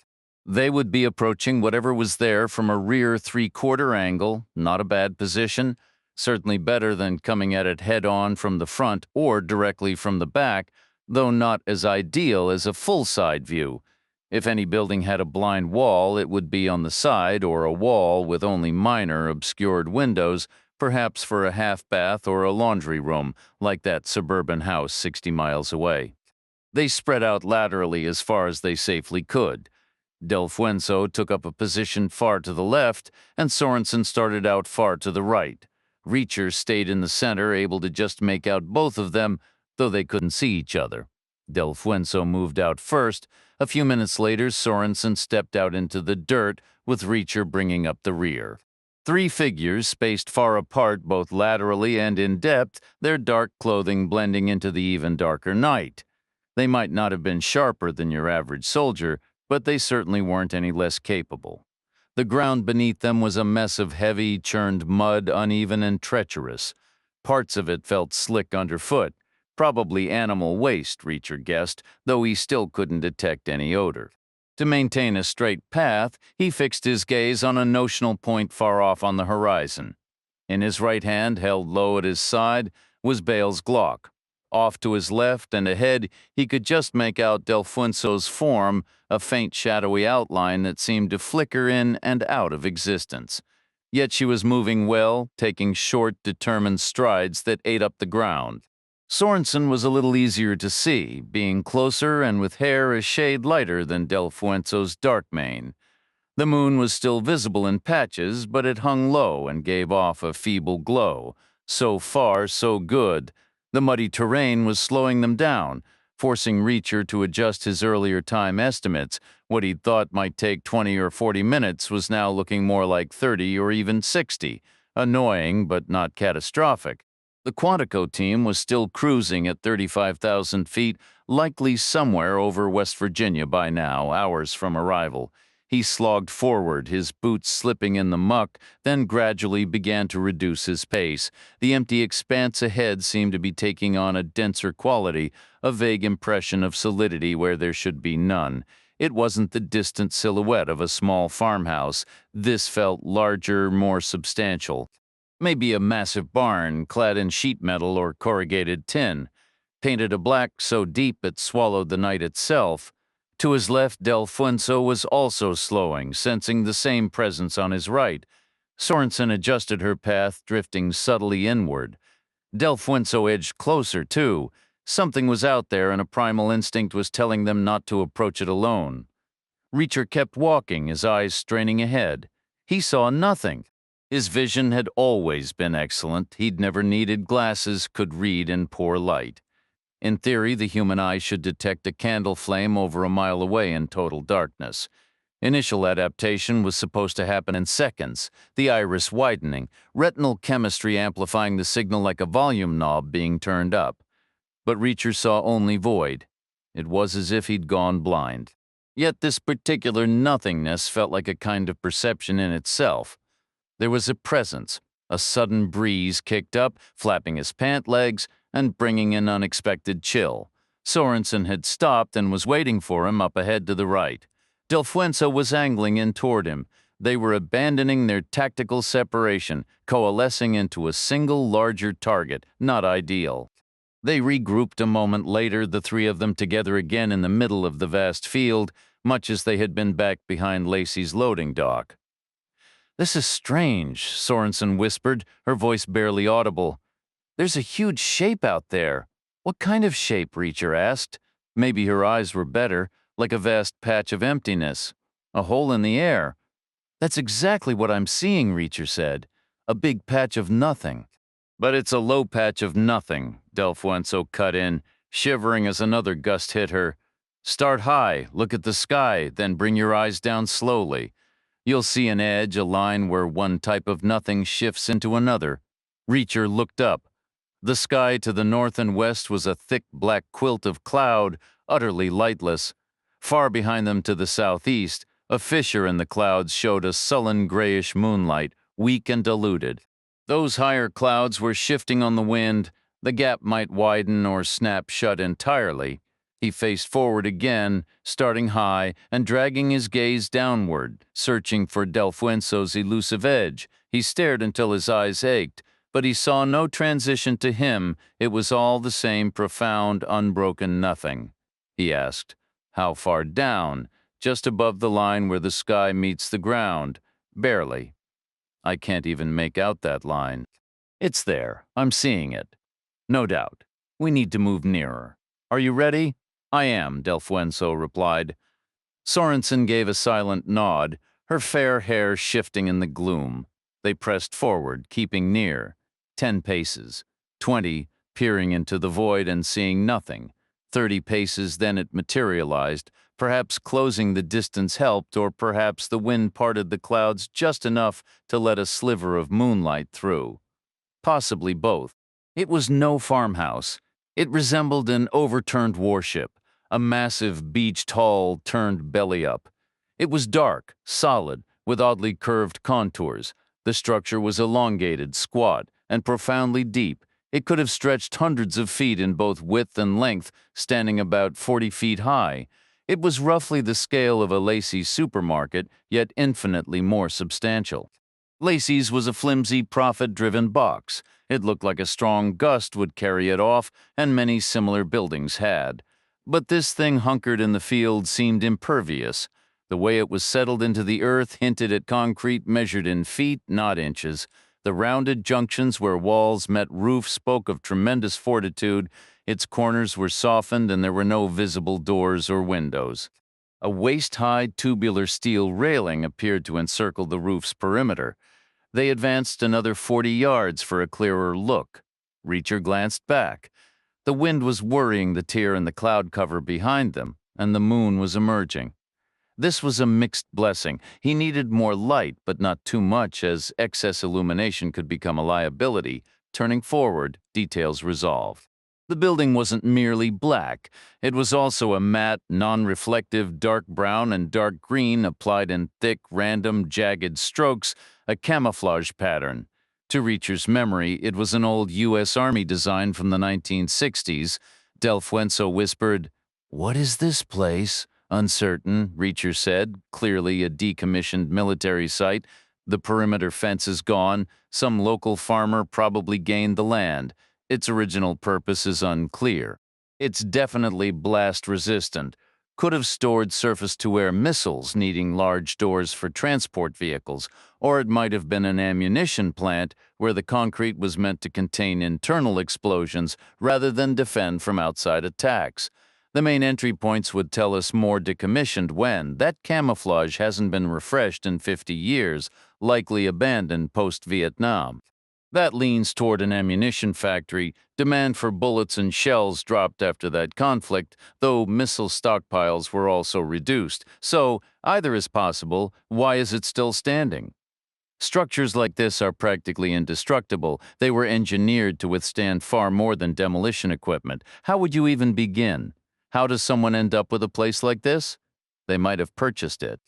They would be approaching whatever was there from a rear three-quarter angle, not a bad position, certainly better than coming at it head-on from the front or directly from the back, though not as ideal as a full-side view. If any building had a blind wall, it would be on the side, or a wall with only minor obscured windows, perhaps for a half-bath or a laundry room, like that suburban house 60 miles away. They spread out laterally as far as they safely could. Delueno took up a position far to the left, and Sorenson started out far to the right. Reacher stayed in the center, able to just make out both of them, though they couldn't see each other. Delueno moved out first. A few minutes later, Sorenson stepped out into the dirt, with Reacher bringing up the rear. Three figures spaced far apart both laterally and in depth, their dark clothing blending into the even darker night. They might not have been sharper than your average soldier, but they certainly weren't any less capable. The ground beneath them was a mess of heavy, churned mud, uneven and treacherous. Parts of it felt slick underfoot. Probably animal waste, Reacher guessed, though he still couldn't detect any odor. To maintain a straight path, he fixed his gaze on a notional point far off on the horizon. In his right hand, held low at his side, was Bale's Glock. Off to his left and ahead, he could just make out Delueno's form, a faint shadowy outline that seemed to flicker in and out of existence. Yet she was moving well, taking short, determined strides that ate up the ground. Sorenson was a little easier to see, being closer and with hair a shade lighter than Delueno's dark mane. The moon was still visible in patches, but it hung low and gave off a feeble glow. So far, so good. The muddy terrain was slowing them down, forcing Reacher to adjust his earlier time estimates. What he'd thought might take 20 or 40 minutes was now looking more like 30 or even 60. Annoying, but not catastrophic. The Quantico team was still cruising at 35,000 feet, likely somewhere over West Virginia by now, hours from arrival. He slogged forward, his boots slipping in the muck, then gradually began to reduce his pace. The empty expanse ahead seemed to be taking on a denser quality, a vague impression of solidity where there should be none. It wasn't the distant silhouette of a small farmhouse. This felt larger, more substantial. Maybe a massive barn clad in sheet metal or corrugated tin, painted a black so deep it swallowed the night itself. To his left, Delueno was also slowing, sensing the same presence on his right. Sorenson adjusted her path, drifting subtly inward. Delueno edged closer, too. Something was out there, and a primal instinct was telling them not to approach it alone. Reacher kept walking, his eyes straining ahead. He saw nothing. His vision had always been excellent. He'd never needed glasses, could read in poor light. In theory, the human eye should detect a candle flame over a mile away in total darkness. Initial adaptation was supposed to happen in seconds, the iris widening, retinal chemistry amplifying the signal like a volume knob being turned up. But Reacher saw only void. It was as if he'd gone blind. Yet this particular nothingness felt like a kind of perception in itself. There was a presence. A sudden breeze kicked up, flapping his pant legs and bringing an unexpected chill. Sorenson had stopped and was waiting for him up ahead to the right. Delueno was angling in toward him. They were abandoning their tactical separation, coalescing into a single larger target, not ideal. They regrouped a moment later, the three of them together again in the middle of the vast field, much as they had been back behind Lacey's loading dock. "This is strange," Sorenson whispered, her voice barely audible. "There's a huge shape out there." "What kind of shape?" Reacher asked. Maybe her eyes were better, like a vast patch of emptiness. "A hole in the air." "That's exactly what I'm seeing," Reacher said. "A big patch of nothing." But it's a low patch of nothing, Delfuenzo cut in, shivering as another gust hit her. Start high, look at the sky, then bring your eyes down slowly. You'll see an edge, a line where one type of nothing shifts into another. Reacher looked up. The sky to the north and west was a thick black quilt of cloud, utterly lightless. Far behind them to the southeast, a fissure in the clouds showed a sullen grayish moonlight, weak and diluted. Those higher clouds were shifting on the wind. The gap might widen or snap shut entirely. He faced forward again, starting high and dragging his gaze downward, searching for Delfuenzo's elusive edge. He stared until his eyes ached, but he saw no transition to him. It was all the same profound, unbroken nothing. He asked, "How far down?" "Just above the line where the sky meets the ground. Barely." "I can't even make out that line." "It's there. I'm seeing it." "No doubt. We need to move nearer. Are you ready?" "I am," Delfuenzo replied. Sorenson gave a silent nod, her fair hair shifting in the gloom. They pressed forward, keeping near. 10 paces. 20, peering into the void and seeing nothing. 30 paces, then it materialized. Perhaps closing the distance helped, or perhaps the wind parted the clouds just enough to let a sliver of moonlight through. Possibly both. It was no farmhouse. It resembled an overturned warship, a massive beached hull turned belly up. It was dark, solid, with oddly curved contours. The structure was elongated, squat, and profoundly deep. It could have stretched hundreds of feet in both width and length, standing about 40 feet high. It was roughly the scale of a Lacey's supermarket, yet infinitely more substantial. Lacey's was a flimsy, profit-driven box. It looked like a strong gust would carry it off, and many similar buildings had. But this thing hunkered in the field seemed impervious. The way it was settled into the earth hinted at concrete measured in feet, not inches. The rounded junctions where walls met roof spoke of tremendous fortitude. Its corners were softened and there were no visible doors or windows. A waist-high tubular steel railing appeared to encircle the roof's perimeter. They advanced another 40 yards for a clearer look. Reacher glanced back. The wind was worrying the tear in the cloud cover behind them, and the moon was emerging. This was a mixed blessing. He needed more light, but not too much, as excess illumination could become a liability. Turning forward, details resolved. The building wasn't merely black. It was also a matte, non-reflective dark brown and dark green applied in thick, random, jagged strokes, a camouflage pattern. To Reacher's memory, it was an old U.S. Army design from the 1960s. Delfuenzo whispered, "What is this place?" "Uncertain," Reacher said, clearly a decommissioned military site. The perimeter fence is gone. Some local farmer probably gained the land. Its original purpose is unclear. It's definitely blast-resistant. Could have stored surface-to-air missiles needing large doors for transport vehicles, or it might have been an ammunition plant where the concrete was meant to contain internal explosions rather than defend from outside attacks. The main entry points would tell us more decommissioned when that camouflage hasn't been refreshed in 50 years, likely abandoned post-Vietnam. That leans toward an ammunition factory. Demand for bullets and shells dropped after that conflict, though missile stockpiles were also reduced. So, either is possible. Why is it still standing? Structures like this are practically indestructible. They were engineered to withstand far more than demolition equipment. How would you even begin? How does someone end up with a place like this? They might have purchased it.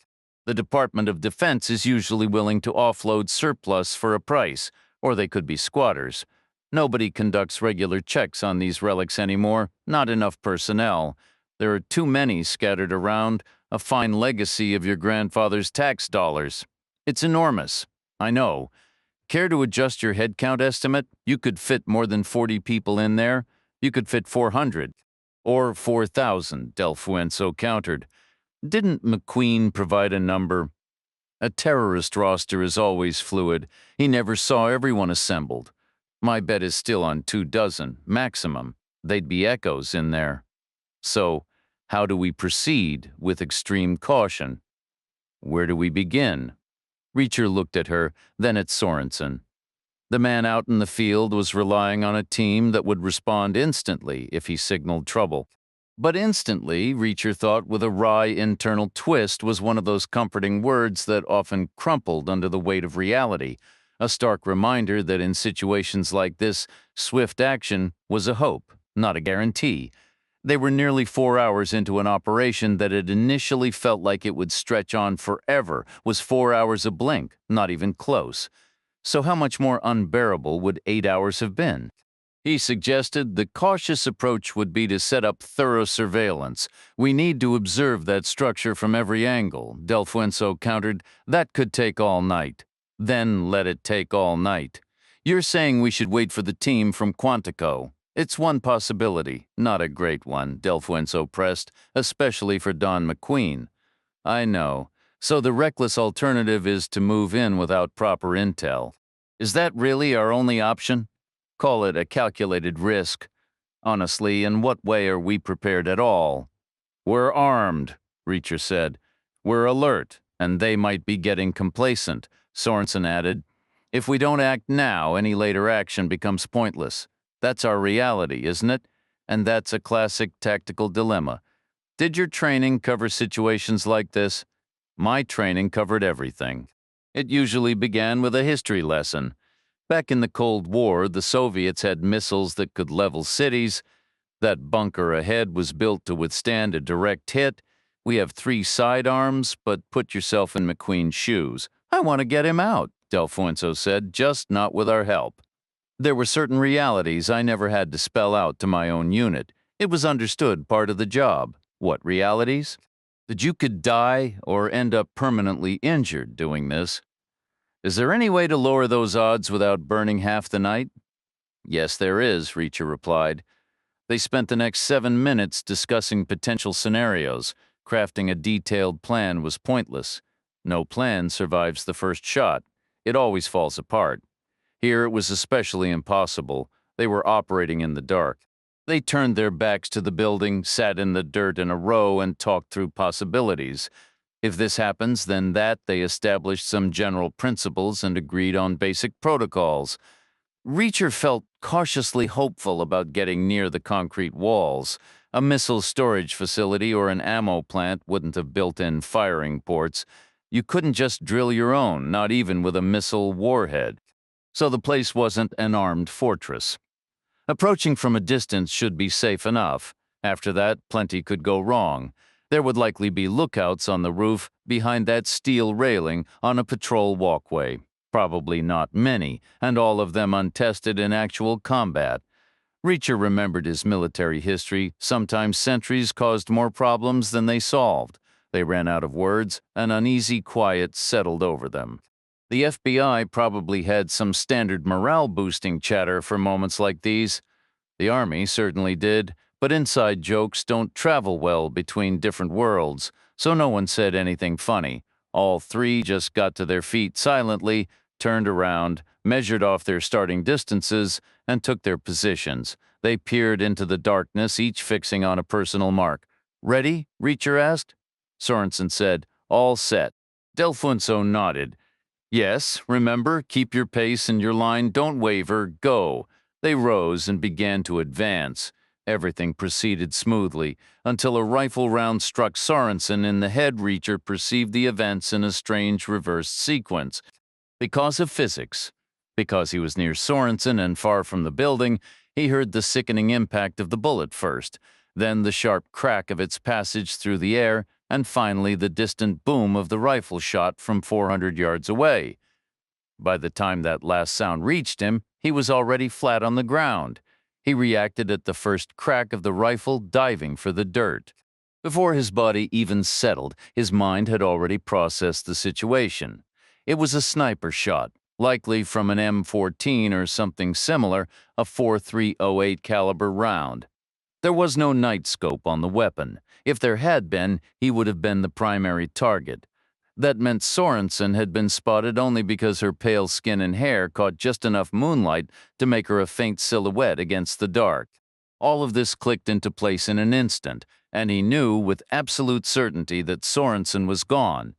The Department of Defense is usually willing to offload surplus for a price, or they could be squatters. Nobody conducts regular checks on these relics anymore, not enough personnel. There are too many scattered around, a fine legacy of your grandfather's tax dollars. It's enormous, I know. Care to adjust your headcount estimate? You could fit more than 40 people in there. You could fit 400. Or 4,000, Delfuenzo countered. Didn't McQueen provide a number? A terrorist roster is always fluid. He never saw everyone assembled. My bet is still on 24, maximum. They'd be echoes in there. So, how do we proceed with extreme caution? Where do we begin? Reacher looked at her, then at Sorenson. The man out in the field was relying on a team that would respond instantly if he signaled trouble. But instantly, Reacher thought with a wry internal twist, was one of those comforting words that often crumpled under the weight of reality, a stark reminder that in situations like this, swift action was a hope, not a guarantee. They were nearly 4 hours into an operation that had initially felt like it would stretch on forever, was 4 hours a blink, not even close. So how much more unbearable would 8 hours have been? He suggested the cautious approach would be to set up thorough surveillance. We need to observe that structure from every angle, Delfuenzo countered. That could take all night. Then let it take all night. You're saying we should wait for the team from Quantico. It's one possibility, not a great one, Delfuenzo pressed, especially for Don McQueen. I know. So the reckless alternative is to move in without proper intel. Is that really our only option? Call it a calculated risk. Honestly, in what way are we prepared at all? We're armed, Reacher said. We're alert, and they might be getting complacent, Sorenson added. If we don't act now, any later action becomes pointless. That's our reality, isn't it? And that's a classic tactical dilemma. Did your training cover situations like this? My training covered everything. It usually began with a history lesson. Back in the Cold War, the Soviets had missiles that could level cities. That bunker ahead was built to withstand a direct hit. We have 3 sidearms, but put yourself in McQueen's shoes. I want to get him out, Delfuenzo said, just not with our help. There were certain realities I never had to spell out to my own unit. It was understood part of the job. What realities? That you could die or end up permanently injured doing this. Is there any way to lower those odds without burning half the night? Yes, there is, Reacher replied. They spent the next 7 minutes discussing potential scenarios. Crafting a detailed plan was pointless. No plan survives the first shot. It always falls apart. Here it was especially impossible. They were operating in the dark. They turned their backs to the building, sat in the dirt in a row, and talked through possibilities. If this happens, then that, they established some general principles and agreed on basic protocols. Reacher felt cautiously hopeful about getting near the concrete walls. A missile storage facility or an ammo plant wouldn't have built-in firing ports. You couldn't just drill your own, not even with a missile warhead. So the place wasn't an armed fortress. Approaching from a distance should be safe enough. After that, plenty could go wrong. There would likely be lookouts on the roof behind that steel railing on a patrol walkway. Probably not many, and all of them untested in actual combat. Reacher remembered his military history. Sometimes sentries caused more problems than they solved. They ran out of words, an uneasy quiet settled over them. The FBI probably had some standard morale-boosting chatter for moments like these. The Army certainly did, but inside jokes don't travel well between different worlds, so no one said anything funny. All 3 just got to their feet silently, turned around, measured off their starting distances, and took their positions. They peered into the darkness, each fixing on a personal mark. Ready? Reacher asked. Sorenson said, all set. Delfuenzo nodded. Yes, remember, keep your pace and your line, don't waver, go. They rose and began to advance. Everything proceeded smoothly, until a rifle round struck Sorenson in the head. Reacher perceived the events in a strange reversed sequence. Because of physics. Because he was near Sorenson and far from the building, he heard the sickening impact of the bullet first, then the sharp crack of its passage through the air, and finally the distant boom of the rifle shot from 400 yards away. By the time that last sound reached him, he was already flat on the ground. He reacted at the first crack of the rifle, diving for the dirt. Before his body even settled, his mind had already processed the situation. It was a sniper shot, likely from an M14 or something similar, a .4308 caliber round. There was no night scope on the weapon. If there had been, he would have been the primary target. That meant Sorenson had been spotted only because her pale skin and hair caught just enough moonlight to make her a faint silhouette against the dark. All of this clicked into place in an instant, and he knew with absolute certainty that Sorenson was gone.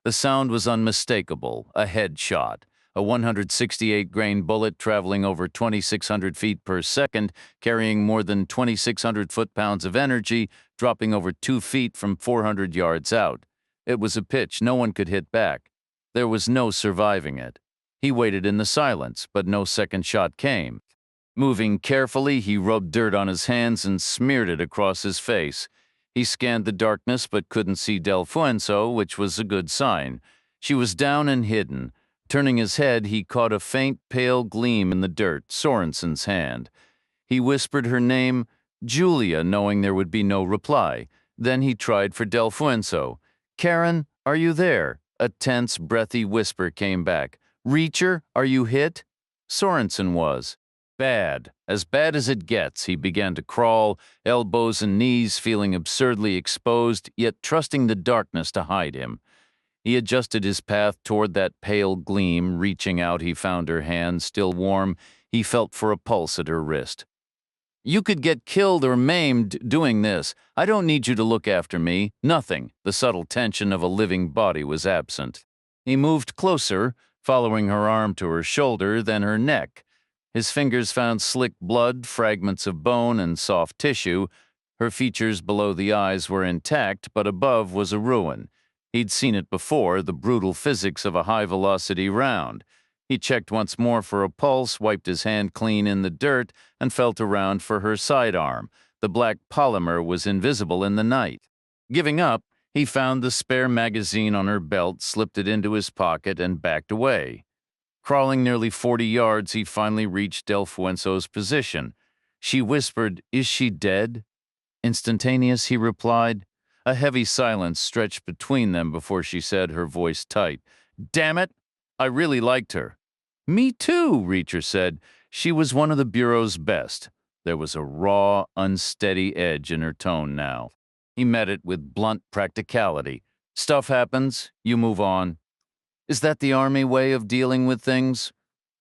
The sound was unmistakable, a headshot. a 168-grain bullet traveling over 2,600 feet per second, carrying more than 2,600 foot-pounds of energy, dropping over 2 feet from 400 yards out. It was a pitch no one could hit back. There was no surviving it. He waited in the silence, but no second shot came. Moving carefully, he rubbed dirt on his hands and smeared it across his face. He scanned the darkness but couldn't see Delueno, which was a good sign. She was down and hidden. Turning his head, he caught a faint, pale gleam in the dirt, Sorenson's hand. He whispered her name, Julia, knowing there would be no reply. Then he tried for Delueno. "Karen, are you there?" A tense, breathy whisper came back. "Reacher, are you hit?" Sorenson was. Bad. As bad as it gets. He began to crawl, elbows and knees feeling absurdly exposed, yet trusting the darkness to hide him. He adjusted his path toward that pale gleam. Reaching out, he found her hand, still warm. He felt for a pulse at her wrist. "You could get killed or maimed doing this. I don't need you to look after me. Nothing." The subtle tension of a living body was absent. He moved closer, following her arm to her shoulder, then her neck. His fingers found slick blood, fragments of bone, and soft tissue. Her features below the eyes were intact, but above was a ruin. He'd seen it before, the brutal physics of a high-velocity round. He checked once more for a pulse, wiped his hand clean in the dirt, and felt around for her sidearm. The black polymer was invisible in the night. Giving up, he found the spare magazine on her belt, slipped it into his pocket, and backed away. Crawling nearly 40 yards, he finally reached Delueno's position. She whispered, "Is she dead?" "Instantaneous," he replied. A heavy silence stretched between them before she said, her voice tight, "Damn it! I really liked her." "Me too," Reacher said. She was one of the Bureau's best. There was a raw, unsteady edge in her tone now. He met it with blunt practicality. "Stuff happens, you move on." "Is that the Army way of dealing with things?"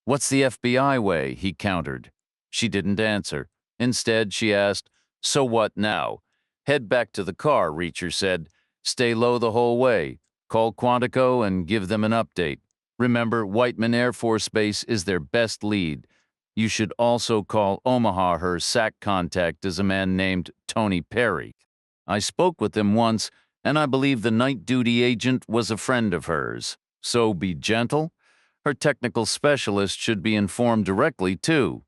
"What's the FBI way?" he countered. She didn't answer. Instead, she asked, "So what now?" "Head back to the car," Reacher said. "Stay low the whole way. Call Quantico and give them an update. Remember, Whiteman Air Force Base is their best lead. You should also call Omaha. Her SAC contact is a man named Tony Perry. I spoke with him once, and I believe the night duty agent was a friend of hers. So be gentle. Her technical specialist should be informed directly, too."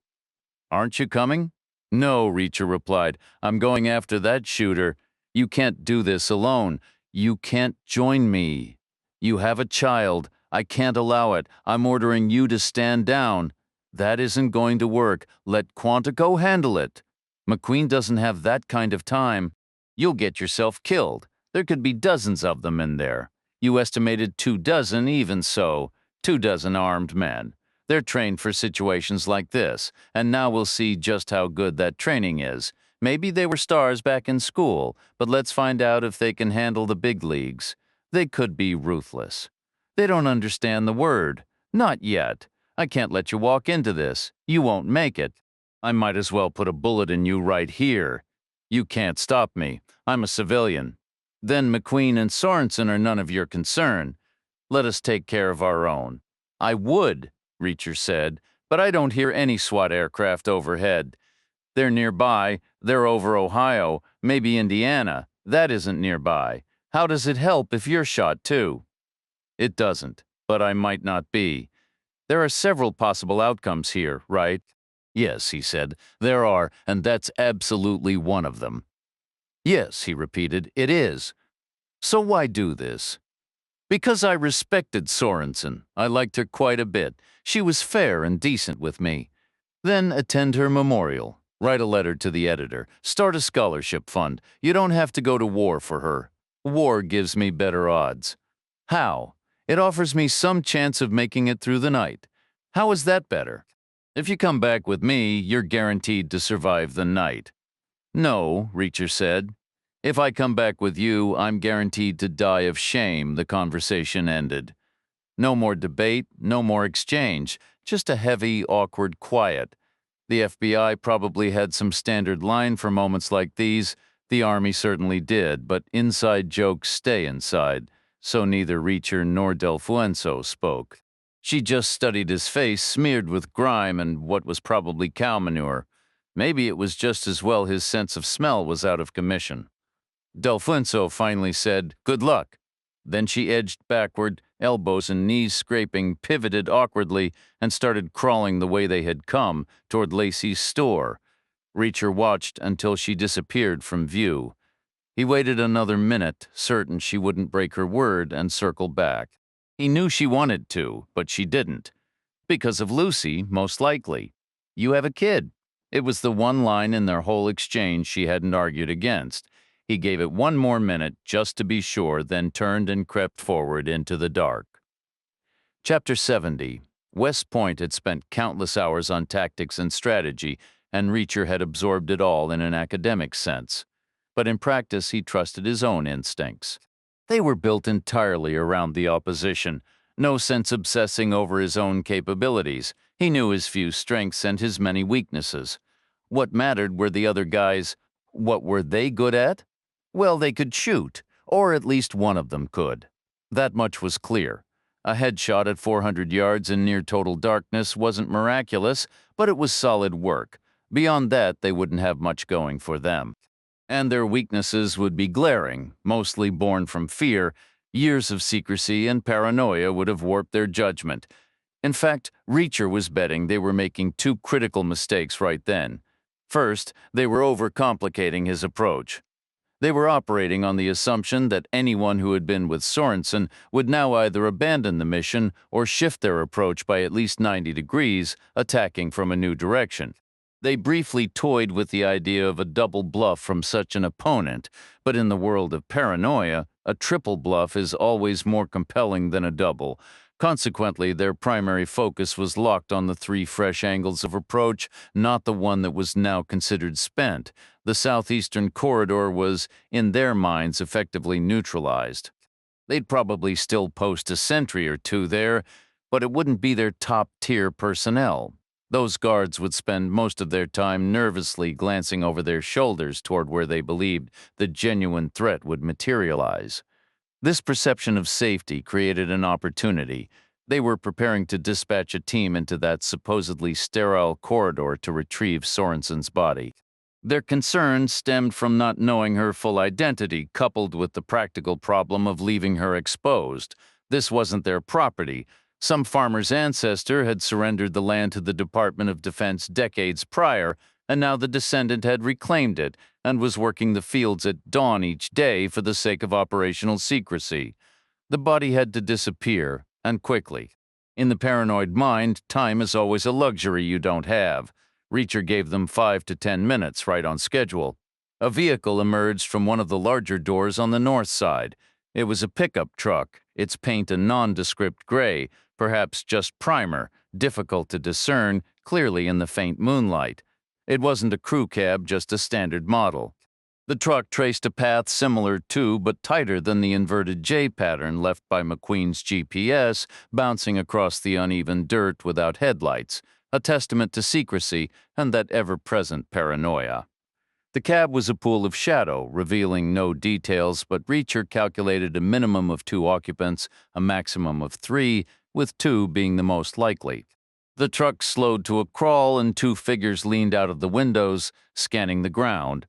"Aren't you coming?" "No," Reacher replied. "I'm going after that shooter. You can't do this alone. You can't join me. You have a child. I can't allow it. I'm ordering you to stand down. That isn't going to work. Let Quantico handle it. McQueen doesn't have that kind of time. You'll get yourself killed. There could be dozens of them in there. You estimated 24, even so. 24 armed men. They're trained for situations like this, and now we'll see just how good that training is. Maybe they were stars back in school, but let's find out if they can handle the big leagues. They could be ruthless. They don't understand the word. Not yet. I can't let you walk into this. You won't make it. I might as well put a bullet in you right here. You can't stop me. I'm a civilian. Then McQueen and Sorenson are none of your concern. Let us take care of our own." "I would," Reacher said, "but I don't hear any SWAT aircraft overhead. They're nearby. They're over Ohio, maybe Indiana. That isn't nearby. How does it help if you're shot too?" "It doesn't, but I might not be. There are several possible outcomes here, right?" "Yes," he said, "there are, and that's absolutely one of them." "Yes," he repeated, "it is. So why do this?" "Because I respected Sorenson. I liked her quite a bit. She was fair and decent with me. Then attend her memorial. Write a letter to the editor. Start a scholarship fund. You don't have to go to war for her. War gives me better odds." "How?" "It offers me some chance of making it through the night." "How is that better?" "If you come back with me, you're guaranteed to survive the night." "No," Reacher said. "If I come back with you, I'm guaranteed to die of shame." The conversation ended. No more debate, no more exchange, just a heavy, awkward quiet. The FBI probably had some standard line for moments like these. The Army certainly did, but inside jokes stay inside, so neither Reacher nor Delueno spoke. She just studied his face smeared with grime and what was probably cow manure. Maybe it was just as well his sense of smell was out of commission. Delfinso finally said, "Good luck." Then she edged backward, elbows and knees scraping, pivoted awkwardly, and started crawling the way they had come, toward Lacey's store. Reacher watched until she disappeared from view. He waited another minute, certain she wouldn't break her word, and circled back. He knew she wanted to, but she didn't. Because of Lucy, most likely. "You have a kid." It was the one line in their whole exchange she hadn't argued against. He gave it one more minute just to be sure, then turned and crept forward into the dark. Chapter 70. West Point had spent countless hours on tactics and strategy, and Reacher had absorbed it all in an academic sense. But in practice, he trusted his own instincts. They were built entirely around the opposition. No sense obsessing over his own capabilities. He knew his few strengths and his many weaknesses. What mattered were the other guys. What were they good at? Well, they could shoot, or at least one of them could. That much was clear. A headshot at 400 yards in near total darkness wasn't miraculous, but it was solid work. Beyond that, they wouldn't have much going for them. And their weaknesses would be glaring, mostly born from fear. Years of secrecy and paranoia would have warped their judgment. In fact, Reacher was betting they were making two critical mistakes right then. First, they were overcomplicating his approach. They were operating on the assumption that anyone who had been with Sorenson would now either abandon the mission or shift their approach by at least 90 degrees, attacking from a new direction. They briefly toyed with the idea of a double bluff from such an opponent, but in the world of paranoia, a triple bluff is always more compelling than a double. Consequently, their primary focus was locked on the three fresh angles of approach, not the one that was now considered spent. The southeastern corridor was, in their minds, effectively neutralized. They'd probably still post a sentry or two there, but it wouldn't be their top-tier personnel. Those guards would spend most of their time nervously glancing over their shoulders toward where they believed the genuine threat would materialize. This perception of safety created an opportunity. They were preparing to dispatch a team into that supposedly sterile corridor to retrieve Sorenson's body. Their concern stemmed from not knowing her full identity, coupled with the practical problem of leaving her exposed. This wasn't their property. Some farmer's ancestor had surrendered the land to the Department of Defense decades prior, and now the descendant had reclaimed it and was working the fields at dawn each day for the sake of operational secrecy. The body had to disappear, and quickly. In the paranoid mind, time is always a luxury you don't have. Reacher gave them 5 to 10 minutes, right on schedule. A vehicle emerged from one of the larger doors on the north side. It was a pickup truck, its paint a nondescript gray, perhaps just primer, difficult to discern, clearly in the faint moonlight. It wasn't a crew cab, just a standard model. The truck traced a path similar to, but tighter than the inverted J pattern left by McQueen's GPS, bouncing across the uneven dirt without headlights, a testament to secrecy and that ever-present paranoia. The cab was a pool of shadow, revealing no details, but Reacher calculated a minimum of 2 occupants, a maximum of 3, with 2 being the most likely. The truck slowed to a crawl and 2 figures leaned out of the windows, scanning the ground.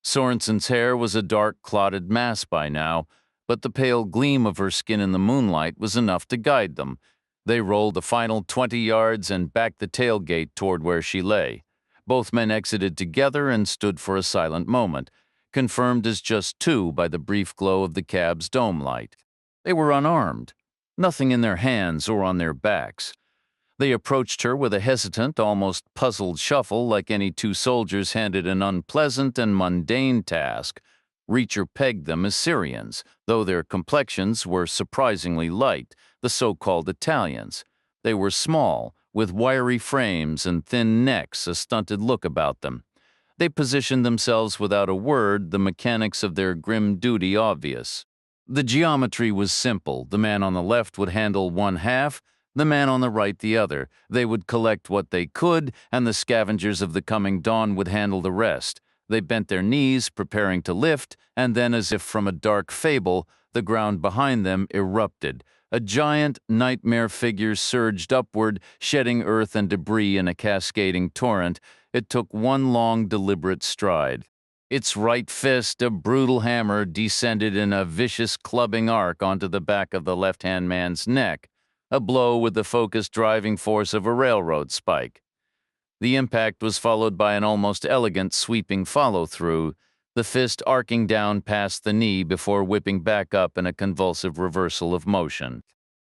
Sorenson's hair was a dark, clotted mass by now, but the pale gleam of her skin in the moonlight was enough to guide them. They rolled the final 20 yards and backed the tailgate toward where she lay. Both men exited together and stood for a silent moment, confirmed as just 2 by the brief glow of the cab's dome light. They were unarmed, nothing in their hands or on their backs. They approached her with a hesitant, almost puzzled shuffle, like any 2 soldiers handed an unpleasant and mundane task. Reacher pegged them as Syrians, though their complexions were surprisingly light, the so-called Italians. They were small, with wiry frames and thin necks, a stunted look about them. They positioned themselves without a word, the mechanics of their grim duty obvious. The geometry was simple. The man on the left would handle one half, the man on the right the other. They would collect what they could, and the scavengers of the coming dawn would handle the rest. They bent their knees, preparing to lift, and then, as if from a dark fable, The ground behind them erupted. A giant nightmare figure surged upward, shedding earth and debris in a cascading torrent. It took one long, deliberate stride. Its right fist, a brutal hammer, descended in a vicious clubbing arc onto the back of the left-hand man's neck, a blow with the focused driving force of a railroad spike. The impact was followed by an almost elegant sweeping follow-through, the fist arcing down past the knee before whipping back up in a convulsive reversal of motion.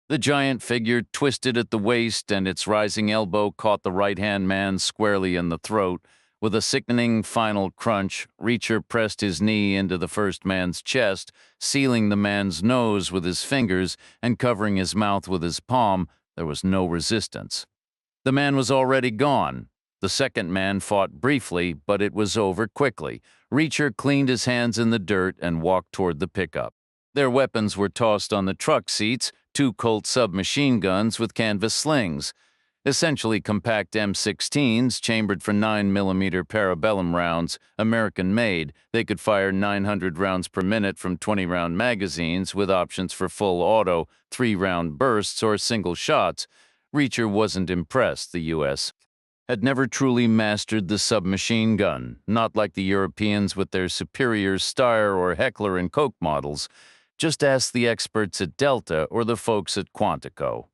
The giant figure twisted at the waist, and its rising elbow caught the right-hand man squarely in the throat. With a sickening final crunch, Reacher pressed his knee into the first man's chest, sealing the man's nose with his fingers and covering his mouth with his palm. There was no resistance. The man was already gone. The second man fought briefly, but it was over quickly. Reacher cleaned his hands in the dirt and walked toward the pickup. Their weapons were tossed on the truck seats, 2 Colt submachine guns with canvas slings. Essentially compact M16s chambered for 9mm parabellum rounds, American-made. They could fire 900 rounds per minute from 20-round magazines with options for full auto, 3-round bursts, or single shots. Reacher wasn't impressed. The U.S. had never truly mastered the submachine gun, not like the Europeans with their superior Steyr or Heckler & Koch models. Just ask the experts at Delta or the folks at Quantico.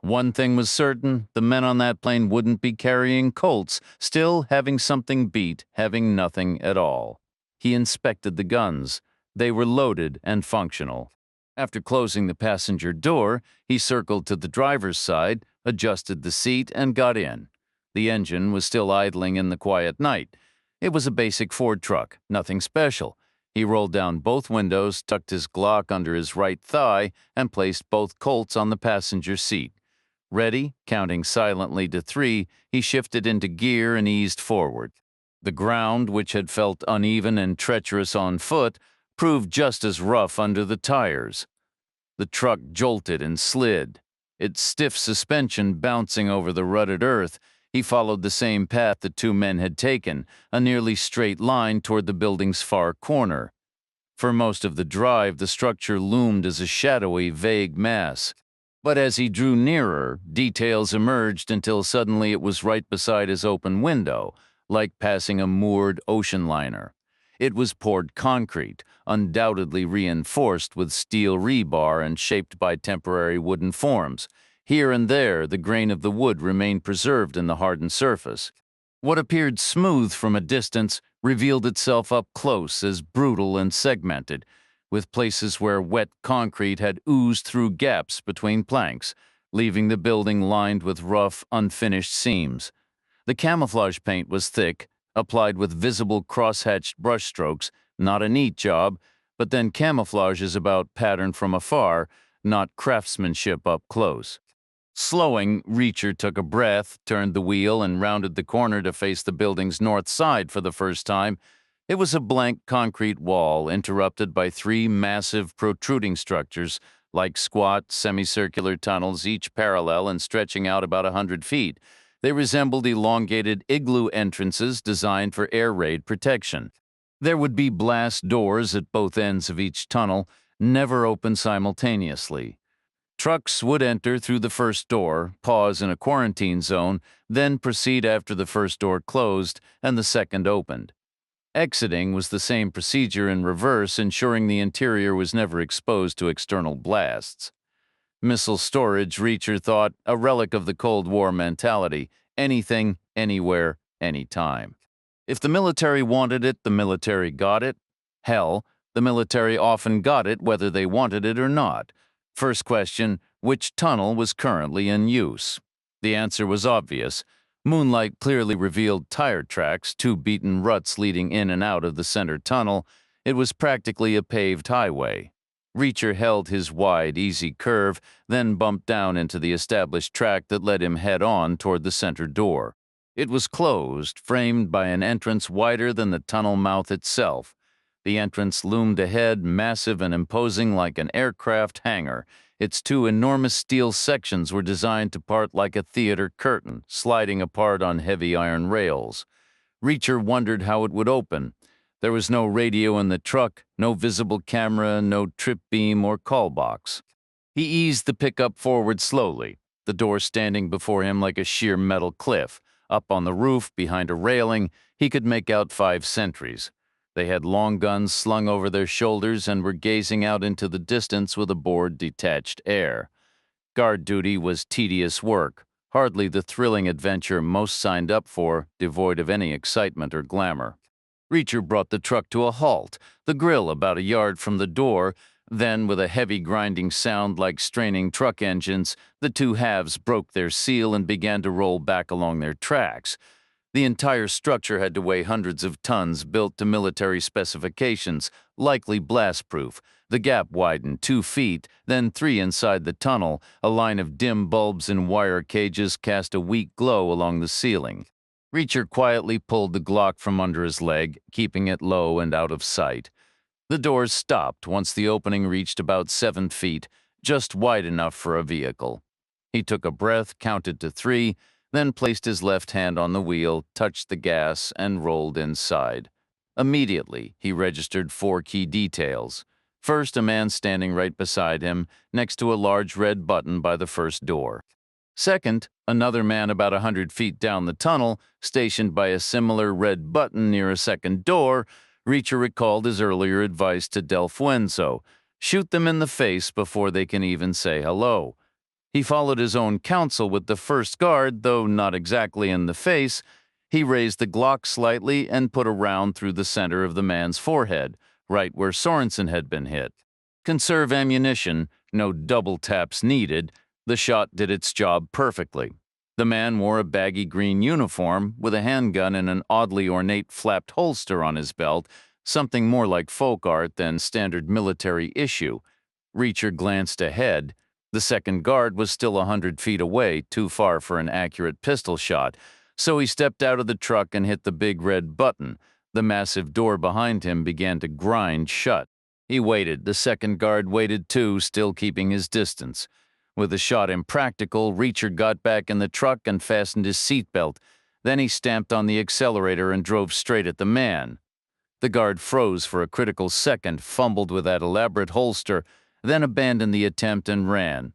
One thing was certain, the men on that plane wouldn't be carrying Colts, still having something beat having nothing at all. He inspected the guns. They were loaded and functional. After closing the passenger door, he circled to the driver's side, adjusted the seat, and got in. The engine was still idling in the quiet night. It was a basic Ford truck, nothing special. He rolled down both windows, tucked his Glock under his right thigh, and placed both Colts on the passenger seat. Ready, counting silently to 3, he shifted into gear and eased forward. The ground, which had felt uneven and treacherous on foot, proved just as rough under the tires. The truck jolted and slid, its stiff suspension bouncing over the rutted earth. He followed the same path the 2 men had taken, a nearly straight line toward the building's far corner. For most of the drive, the structure loomed as a shadowy, vague mass. But as he drew nearer, details emerged until suddenly it was right beside his open window, like passing a moored ocean liner. It was poured concrete, undoubtedly reinforced with steel rebar and shaped by temporary wooden forms. Here and there, the grain of the wood remained preserved in the hardened surface. What appeared smooth from a distance revealed itself up close as brutal and segmented, with places where wet concrete had oozed through gaps between planks, leaving the building lined with rough, unfinished seams. The camouflage paint was thick, applied with visible cross-hatched brushstrokes, not a neat job, but then camouflage is about pattern from afar, not craftsmanship up close. Slowing, Reacher took a breath, turned the wheel, and rounded the corner to face the building's north side for the first time. It was a blank concrete wall interrupted by 3 massive protruding structures, like squat, semicircular tunnels, each parallel and stretching out about 100 feet. They resembled elongated igloo entrances designed for air raid protection. There would be blast doors at both ends of each tunnel, never open simultaneously. Trucks would enter through the first door, pause in a quarantine zone, then proceed after the first door closed and the second opened. Exiting was the same procedure in reverse, ensuring the interior was never exposed to external blasts. Missile storage, Reacher thought, a relic of the Cold War mentality: anything, anywhere, anytime. If the military wanted it, the military got it. Hell, the military often got it whether they wanted it or not. First question, which tunnel was currently in use? The answer was obvious. Moonlight clearly revealed tire tracks, 2 beaten ruts leading in and out of the center tunnel. It was practically a paved highway. Reacher held his wide, easy curve, then bumped down into the established track that led him head-on toward the center door. It was closed, framed by an entrance wider than the tunnel mouth itself. The entrance loomed ahead, massive and imposing like an aircraft hangar. Its 2 enormous steel sections were designed to part like a theater curtain, sliding apart on heavy iron rails. Reacher wondered how it would open. There was no radio in the truck, no visible camera, no trip beam or call box. He eased the pickup forward slowly, the door standing before him like a sheer metal cliff. Up on the roof, behind a railing, he could make out 5 sentries. They had long guns slung over their shoulders and were gazing out into the distance with a bored, detached air. Guard duty was tedious work, hardly the thrilling adventure most signed up for, devoid of any excitement or glamour. Reacher brought the truck to a halt, the grill about a yard from the door. Then, with a heavy grinding sound like straining truck engines, the two halves broke their seal and began to roll back along their tracks. The entire structure had to weigh hundreds of tons, built to military specifications, likely blast-proof. The gap widened 2 feet, then 3 inside the tunnel. A line of dim bulbs in wire cages cast a weak glow along the ceiling. Reacher quietly pulled the Glock from under his leg, keeping it low and out of sight. The doors stopped once the opening reached about 7 feet, just wide enough for a vehicle. He took a breath, counted to 3, then placed his left hand on the wheel, touched the gas, and rolled inside. Immediately, he registered 4 key details. First, a man standing right beside him, next to a large red button by the first door. Second, another man about 100 feet down the tunnel, stationed by a similar red button near a second door. Reacher recalled his earlier advice to Delueno: shoot them in the face before they can even say hello. He followed his own counsel with the first guard, though not exactly in the face. He raised the Glock slightly and put a round through the center of the man's forehead, right where Sorenson had been hit. Conserve ammunition, no double taps needed. The shot did its job perfectly. The man wore a baggy green uniform with a handgun and an oddly ornate flapped holster on his belt, something more like folk art than standard military issue. Reacher glanced ahead. The second guard was still 100 feet away, too far for an accurate pistol shot, so he stepped out of the truck and hit the big red button. The massive door behind him began to grind shut. He waited. The second guard waited too, still keeping his distance. With the shot impractical, Reacher got back in the truck and fastened his seatbelt. Then he stamped on the accelerator and drove straight at the man. The guard froze for a critical second, fumbled with that elaborate holster, then abandoned the attempt and ran.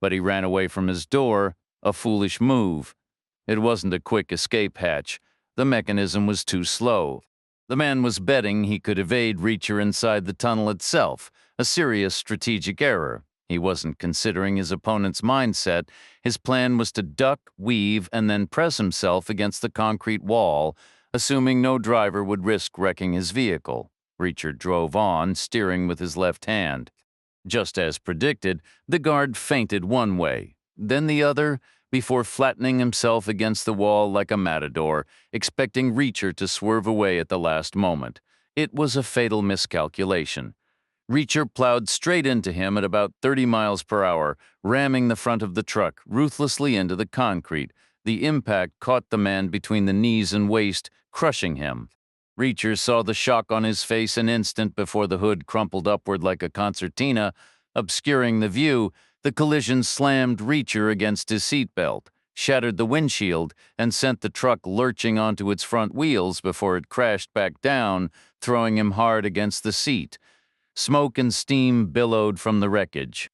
But he ran away from his door, a foolish move. It wasn't a quick escape hatch. The mechanism was too slow. The man was betting he could evade Reacher inside the tunnel itself, a serious strategic error. He wasn't considering his opponent's mindset. His plan was to duck, weave, and then press himself against the concrete wall, assuming no driver would risk wrecking his vehicle. Reacher drove on, steering with his left hand. Just as predicted, the guard feinted one way, then the other, before flattening himself against the wall like a matador, expecting Reacher to swerve away at the last moment. It was a fatal miscalculation. Reacher plowed straight into him at about 30 miles per hour, ramming the front of the truck ruthlessly into the concrete. The impact caught the man between the knees and waist, crushing him. Reacher saw the shock on his face an instant before the hood crumpled upward like a concertina, obscuring the view. The collision slammed Reacher against his seatbelt, shattered the windshield, and sent the truck lurching onto its front wheels before it crashed back down, throwing him hard against the seat. Smoke and steam billowed from the wreckage.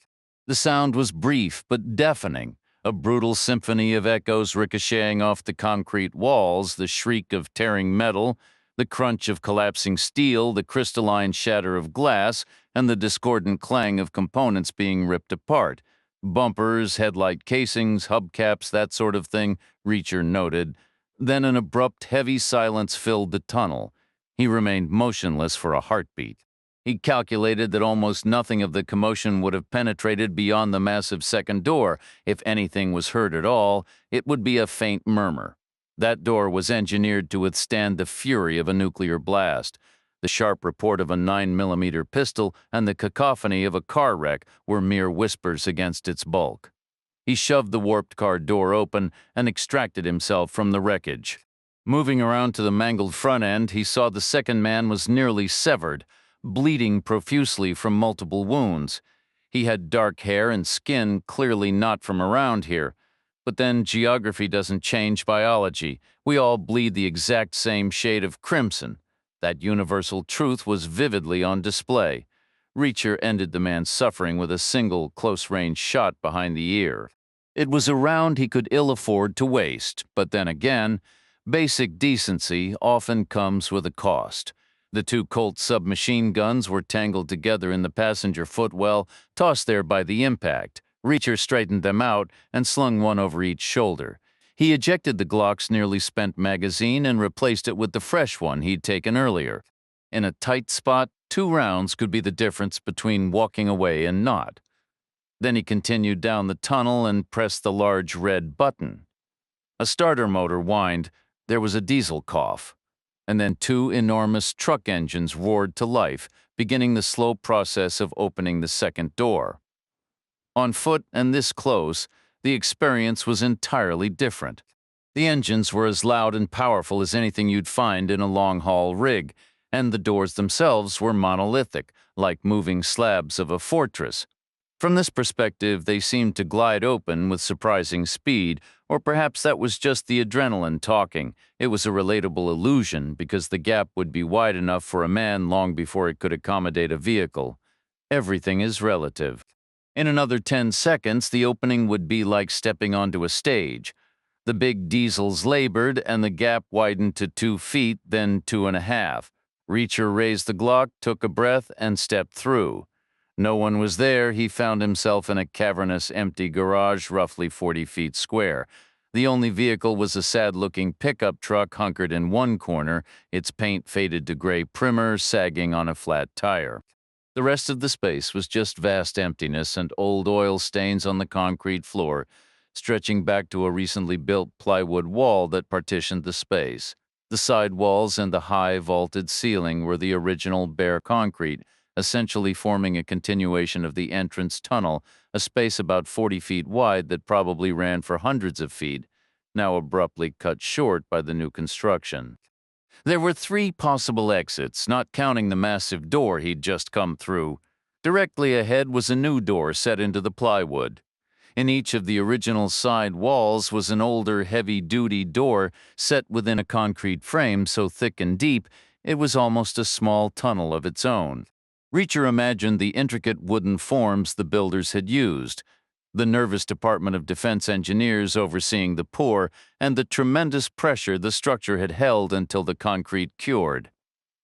The sound was brief but deafening, a brutal symphony of echoes ricocheting off the concrete walls, the shriek of tearing metal, the crunch of collapsing steel, the crystalline shatter of glass, and the discordant clang of components being ripped apart. Bumpers, headlight casings, hubcaps, that sort of thing, Reacher noted. Then an abrupt, heavy silence filled the tunnel. He remained motionless for a heartbeat. He calculated that almost nothing of the commotion would have penetrated beyond the massive second door. If anything was heard at all, it would be a faint murmur. That door was engineered to withstand the fury of a nuclear blast. The sharp report of a 9mm pistol and the cacophony of a car wreck were mere whispers against its bulk. He shoved the warped car door open and extracted himself from the wreckage. Moving around to the mangled front end, he saw the second man was nearly severed, bleeding profusely from multiple wounds. He had dark hair and skin clearly not from around here. But then geography doesn't change biology. We all bleed the exact same shade of crimson. That universal truth was vividly on display. Reacher ended the man's suffering with a single close-range shot behind the ear. It was a round he could ill afford to waste, but then again, basic decency often comes with a cost. The two Colt submachine guns were tangled together in the passenger footwell, tossed there by the impact. Reacher straightened them out and slung one over each shoulder. He ejected the Glock's nearly spent magazine and replaced it with the fresh one he'd taken earlier. In a tight spot, 2 rounds could be the difference between walking away and not. Then he continued down the tunnel and pressed the large red button. A starter motor whined. There was a diesel cough. And then 2 enormous truck engines roared to life, beginning the slow process of opening the second door. On foot and this close, the experience was entirely different. The engines were as loud and powerful as anything you'd find in a long-haul rig, and the doors themselves were monolithic, like moving slabs of a fortress. From this perspective, they seemed to glide open with surprising speed, or perhaps that was just the adrenaline talking. It was a relatable illusion because the gap would be wide enough for a man long before it could accommodate a vehicle. Everything is relative. In another 10 seconds, the opening would be like stepping onto a stage. The big diesels labored, and the gap widened to 2 feet, then 2.5. Reacher raised the Glock, took a breath, and stepped through. No one was there. He found himself in a cavernous, empty garage roughly 40 feet square. The only vehicle was a sad-looking pickup truck hunkered in one corner, its paint faded to gray primer, sagging on a flat tire. The rest of the space was just vast emptiness and old oil stains on the concrete floor, stretching back to a recently built plywood wall that partitioned the space. The side walls and the high vaulted ceiling were the original bare concrete, essentially forming a continuation of the entrance tunnel, a space about 40 feet wide that probably ran for hundreds of feet, now abruptly cut short by the new construction. There were 3 possible exits, not counting the massive door he'd just come through. Directly ahead was a new door set into the plywood. In each of the original side walls was an older, heavy-duty door set within a concrete frame so thick and deep it was almost a small tunnel of its own. Reacher imagined the intricate wooden forms the builders had used, the nervous Department of Defense engineers overseeing the pour, and the tremendous pressure the structure had held until the concrete cured.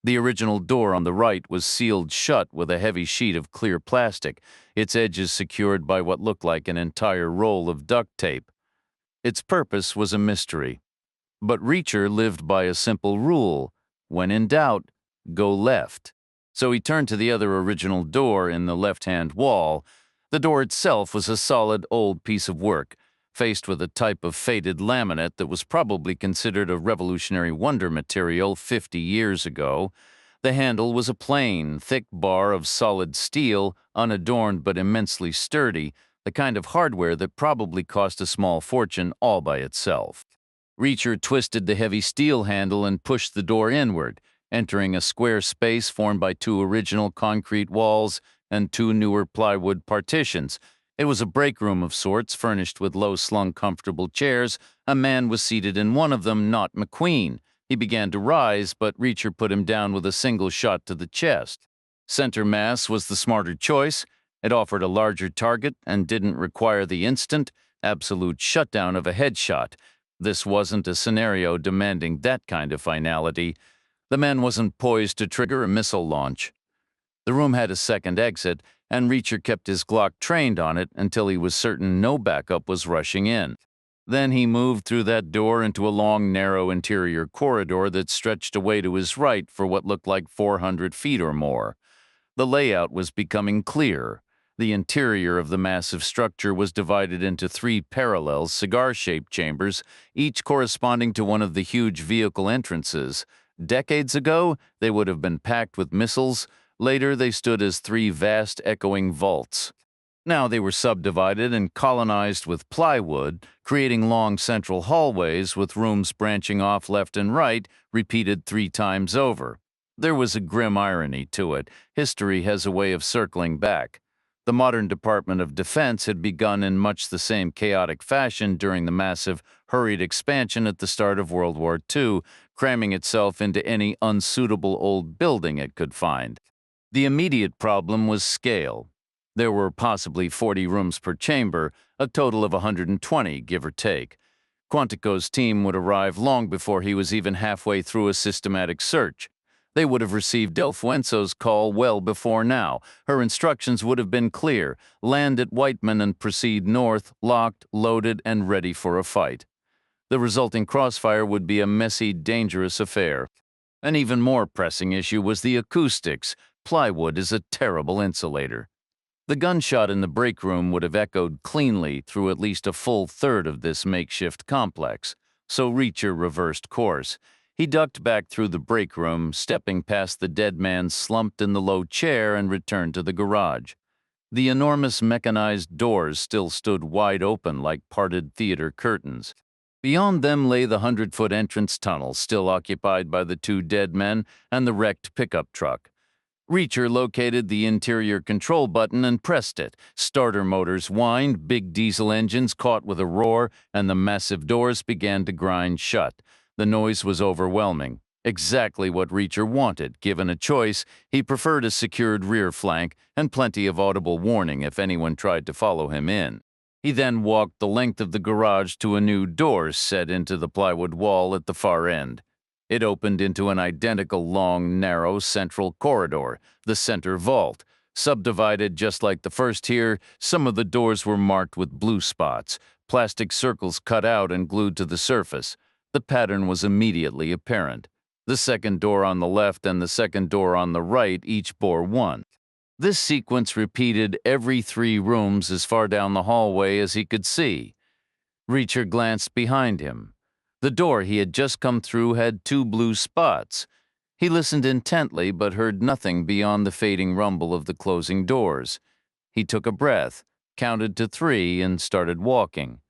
The original door on the right was sealed shut with a heavy sheet of clear plastic, its edges secured by what looked like an entire roll of duct tape. Its purpose was a mystery. But Reacher lived by a simple rule: when in doubt, go left. So he turned to the other original door in the left-hand wall. The door itself was a solid old piece of work, faced with a type of faded laminate that was probably considered a revolutionary wonder material 50 years ago. The handle was a plain, thick bar of solid steel, unadorned but immensely sturdy, the kind of hardware that probably cost a small fortune all by itself. Reacher twisted the heavy steel handle and pushed the door inward, entering a square space formed by 2 original concrete walls and 2 newer plywood partitions. It was a break room of sorts, furnished with low-slung comfortable chairs. A man was seated in one of them, not McQueen. He began to rise, but Reacher put him down with a single shot to the chest. Center mass was the smarter choice. It offered a larger target and didn't require the instant, absolute shutdown of a headshot. This wasn't a scenario demanding that kind of finality. The man wasn't poised to trigger a missile launch. The room had a second exit, and Reacher kept his Glock trained on it until he was certain no backup was rushing in. Then he moved through that door into a long, narrow interior corridor that stretched away to his right for what looked like 400 feet or more. The layout was becoming clear. The interior of the massive structure was divided into 3 parallel cigar-shaped chambers, each corresponding to one of the huge vehicle entrances. Decades ago, they would have been packed with missiles. Later, they stood as 3 vast, echoing vaults. Now they were subdivided and colonized with plywood, creating long central hallways with rooms branching off left and right, repeated 3 times over. There was a grim irony to it. History has a way of circling back. The modern Department of Defense had begun in much the same chaotic fashion during the massive, hurried expansion at the start of World War II, cramming itself into any unsuitable old building it could find. The immediate problem was scale. There were possibly 40 rooms per chamber, a total of 120, give or take. Quantico's team would arrive long before he was even halfway through a systematic search. They would have received Delfuenzo's call well before now. Her instructions would have been clear: land at Whiteman and proceed north, locked, loaded, and ready for a fight. The resulting crossfire would be a messy, dangerous affair. An even more pressing issue was the acoustics. Plywood is a terrible insulator. The gunshot in the break room would have echoed cleanly through at least a full third of this makeshift complex, so Reacher reversed course. He ducked back through the break room, stepping past the dead man slumped in the low chair, and returned to the garage. The enormous mechanized doors still stood wide open like parted theater curtains. Beyond them lay the 100-foot entrance tunnel, still occupied by the two dead men and the wrecked pickup truck. Reacher located the interior control button and pressed it. Starter motors whined, big diesel engines caught with a roar, and the massive doors began to grind shut. The noise was overwhelming. Exactly what Reacher wanted. Given a choice, he preferred a secured rear flank and plenty of audible warning if anyone tried to follow him in. He then walked the length of the garage to a new door set into the plywood wall at the far end. It opened into an identical long, narrow central corridor, the center vault. Subdivided just like the first here, some of the doors were marked with blue spots, plastic circles cut out and glued to the surface. The pattern was immediately apparent. The second door on the left and the second door on the right each bore one. This sequence repeated every 3 rooms as far down the hallway as he could see. Reacher glanced behind him. The door he had just come through had 2 blue spots. He listened intently but heard nothing beyond the fading rumble of the closing doors. He took a breath, counted to 3, and started walking.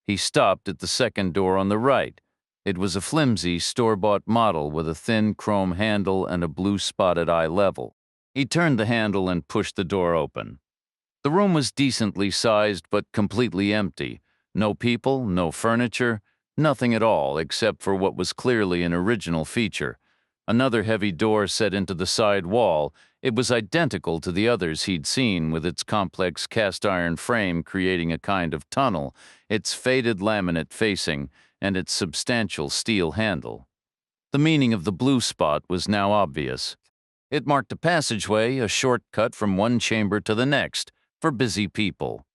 He stopped at the second door on the right. It was a flimsy, store-bought model with a thin chrome handle and a blue-spotted eye level. He turned the handle and pushed the door open. The room was decently sized but completely empty. No people, no furniture, nothing at all except for what was clearly an original feature. Another heavy door set into the side wall. It was identical to the others he'd seen, with its complex cast-iron frame creating a kind of tunnel, its faded laminate facing, and its substantial steel handle. The meaning of the blue spot was now obvious. It marked a passageway, a shortcut from one chamber to the next, for busy people.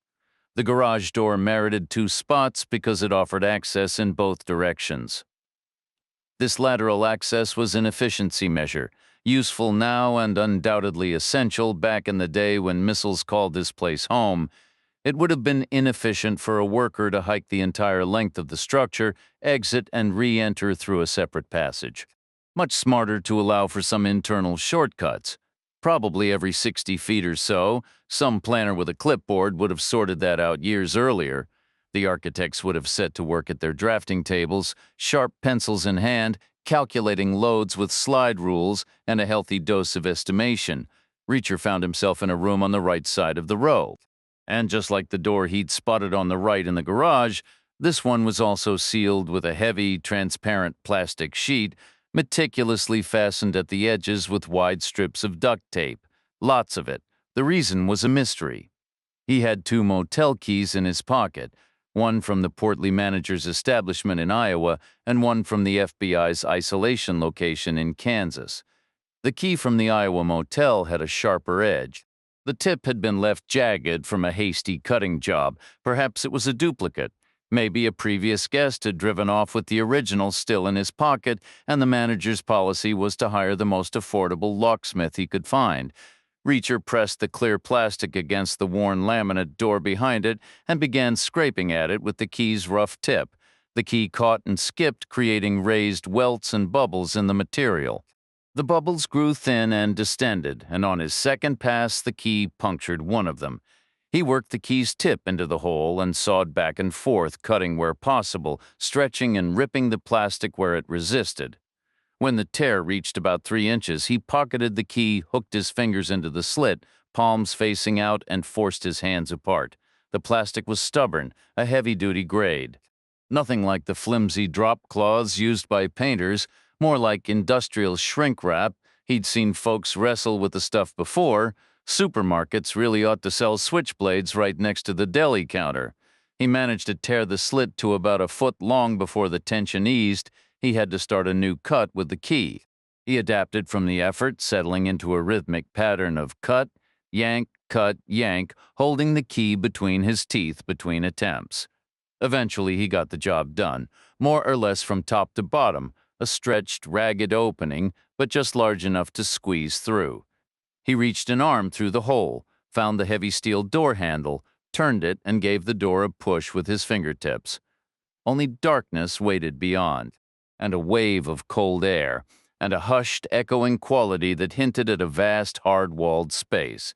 The garage door merited 2 spots because it offered access in both directions. This lateral access was an efficiency measure, useful now and undoubtedly essential back in the day when missiles called this place home. It would have been inefficient for a worker to hike the entire length of the structure, exit, and re-enter through a separate passage. Much smarter to allow for some internal shortcuts. Probably every 60 feet or so, some planner with a clipboard would have sorted that out years earlier. The architects would have set to work at their drafting tables, sharp pencils in hand, calculating loads with slide rules and a healthy dose of estimation. Reacher found himself in a room on the right side of the row. And just like the door he'd spotted on the right in the garage, this one was also sealed with a heavy, transparent plastic sheet, meticulously fastened at the edges with wide strips of duct tape. Lots of it. The reason was a mystery. He had 2 motel keys in his pocket, one from the portly manager's establishment in Iowa and one from the FBI's isolation location in Kansas. The key from the Iowa motel had a sharper edge. The tip had been left jagged from a hasty cutting job. Perhaps it was a duplicate. Maybe a previous guest had driven off with the original still in his pocket, and the manager's policy was to hire the most affordable locksmith he could find. Reacher pressed the clear plastic against the worn laminate door behind it and began scraping at it with the key's rough tip. The key caught and skipped, creating raised welts and bubbles in the material. The bubbles grew thin and distended, and on his second pass the key punctured one of them. He worked the key's tip into the hole and sawed back and forth, cutting where possible, stretching and ripping the plastic where it resisted. When the tear reached about 3 inches, he pocketed the key, hooked his fingers into the slit, palms facing out, and forced his hands apart. The plastic was stubborn, a heavy-duty grade. Nothing like the flimsy drop cloths used by painters, more like industrial shrink wrap. He'd seen folks wrestle with the stuff before. Supermarkets really ought to sell switchblades right next to the deli counter. He managed to tear the slit to about a foot long before the tension eased. He had to start a new cut with the key. He adapted from the effort, settling into a rhythmic pattern of cut, yank, holding the key between his teeth between attempts. Eventually, he got the job done, more or less from top to bottom, a stretched, ragged opening, but just large enough to squeeze through. He reached an arm through the hole, found the heavy steel door handle, turned it, and gave the door a push with his fingertips. Only darkness waited beyond, and a wave of cold air, and a hushed, echoing quality that hinted at a vast, hard-walled space.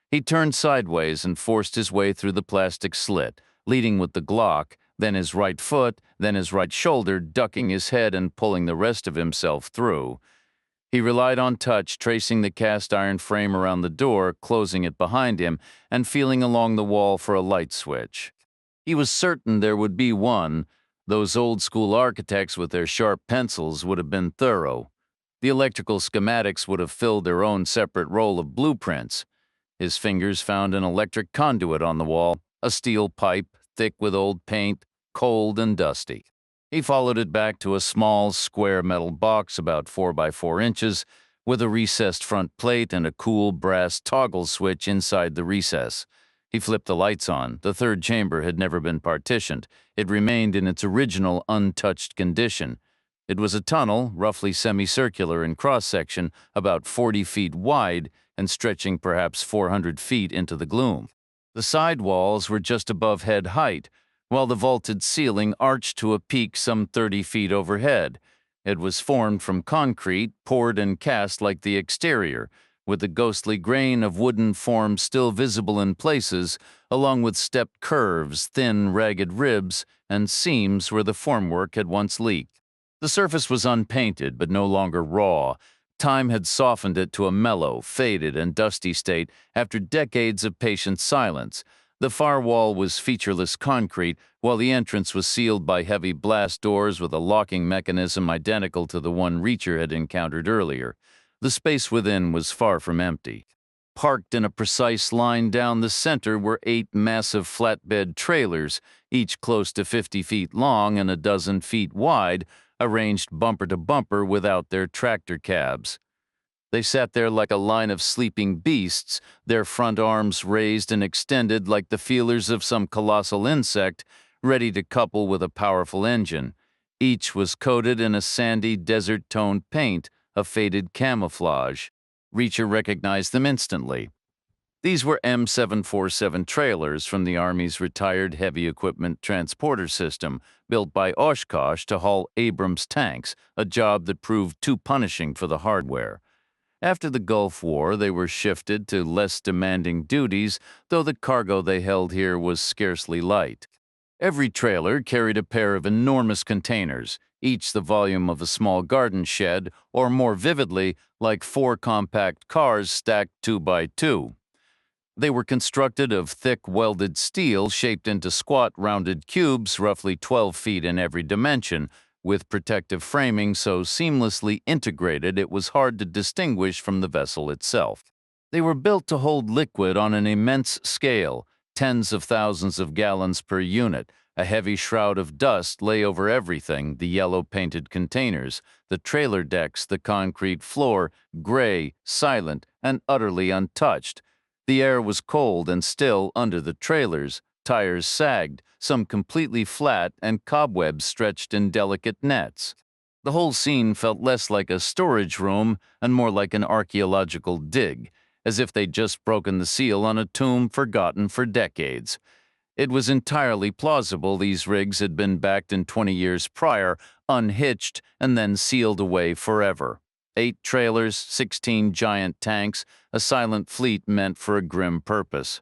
He turned sideways and forced his way through the plastic slit, leading with the Glock, then his right foot, then his right shoulder, ducking his head and pulling the rest of himself through. He relied on touch, tracing the cast-iron frame around the door, closing it behind him, and feeling along the wall for a light switch. He was certain there would be one. Those old-school architects with their sharp pencils would have been thorough. The electrical schematics would have filled their own separate roll of blueprints. His fingers found an electric conduit on the wall, a steel pipe, thick with old paint, cold and dusty. He followed it back to a small, square metal box about 4 by 4 inches, with a recessed front plate and a cool brass toggle switch inside the recess. He flipped the lights on. The third chamber had never been partitioned. It remained in its original, untouched condition. It was a tunnel, roughly semicircular in cross-section, about 40 feet wide, and stretching perhaps 400 feet into the gloom. The side walls were just above head height, while the vaulted ceiling arched to a peak some 30 feet overhead. It was formed from concrete, poured and cast like the exterior, with the ghostly grain of wooden forms still visible in places, along with stepped curves, thin, ragged ribs, and seams where the formwork had once leaked. The surface was unpainted, but no longer raw. Time had softened it to a mellow, faded, and dusty state after decades of patient silence. The far wall was featureless concrete, while the entrance was sealed by heavy blast doors with a locking mechanism identical to the one Reacher had encountered earlier. The space within was far from empty. Parked in a precise line down the center were 8 massive flatbed trailers, each close to 50 feet long and a dozen feet wide, arranged bumper to bumper without their tractor cabs. They sat there like a line of sleeping beasts, their front arms raised and extended like the feelers of some colossal insect, ready to couple with a powerful engine. Each was coated in a sandy, desert-toned paint, a faded camouflage. Reacher recognized them instantly. These were M747 trailers from the Army's retired heavy equipment transporter system, built by Oshkosh to haul Abrams tanks, a job that proved too punishing for the hardware. After the Gulf War, they were shifted to less demanding duties, though the cargo they held here was scarcely light. Every trailer carried a pair of enormous containers, each the volume of a small garden shed, or more vividly, like 4 compact cars stacked 2 by 2. They were constructed of thick welded steel shaped into squat rounded cubes roughly 12 feet in every dimension, with protective framing so seamlessly integrated it was hard to distinguish from the vessel itself. They were built to hold liquid on an immense scale, tens of thousands of gallons per unit. A heavy shroud of dust lay over everything, the yellow-painted containers, the trailer decks, the concrete floor, gray, silent, and utterly untouched. The air was cold and still under the trailers. Tires sagged, some completely flat, and cobwebs stretched in delicate nets. The whole scene felt less like a storage room and more like an archaeological dig, as if they'd just broken the seal on a tomb forgotten for decades. It was entirely plausible these rigs had been backed in 20 years prior, unhitched, and then sealed away forever. 8 trailers, 16 giant tanks, a silent fleet meant for a grim purpose.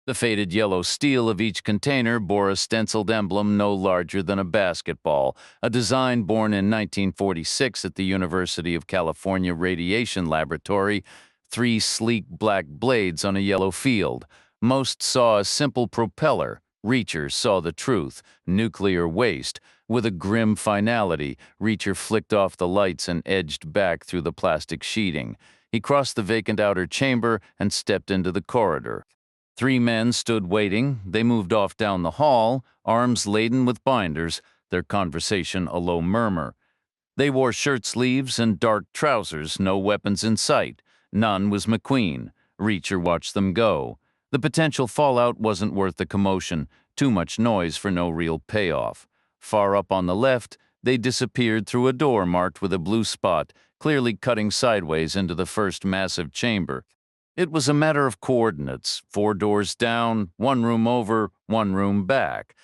The faded yellow steel of each container bore a stenciled emblem no larger than a basketball, a design born in 1946 at the University of California Radiation Laboratory. three sleek black blades on a yellow field. Most saw a simple propeller. Reacher saw the truth, nuclear waste. With a grim finality, Reacher flicked off the lights and edged back through the plastic sheeting. He crossed the vacant outer chamber and stepped into the corridor. Three men stood waiting. They moved off down the hall, arms laden with binders, their conversation a low murmur. They wore shirt sleeves and dark trousers, no weapons in sight. None was McQueen. Reacher watched them go. The potential fallout wasn't worth the commotion, too much noise for no real payoff. Far up on the left, they disappeared through a door marked with a blue spot, clearly cutting sideways into the first massive chamber. It was a matter of coordinates, 4 doors down, 1 room over, 1 room back.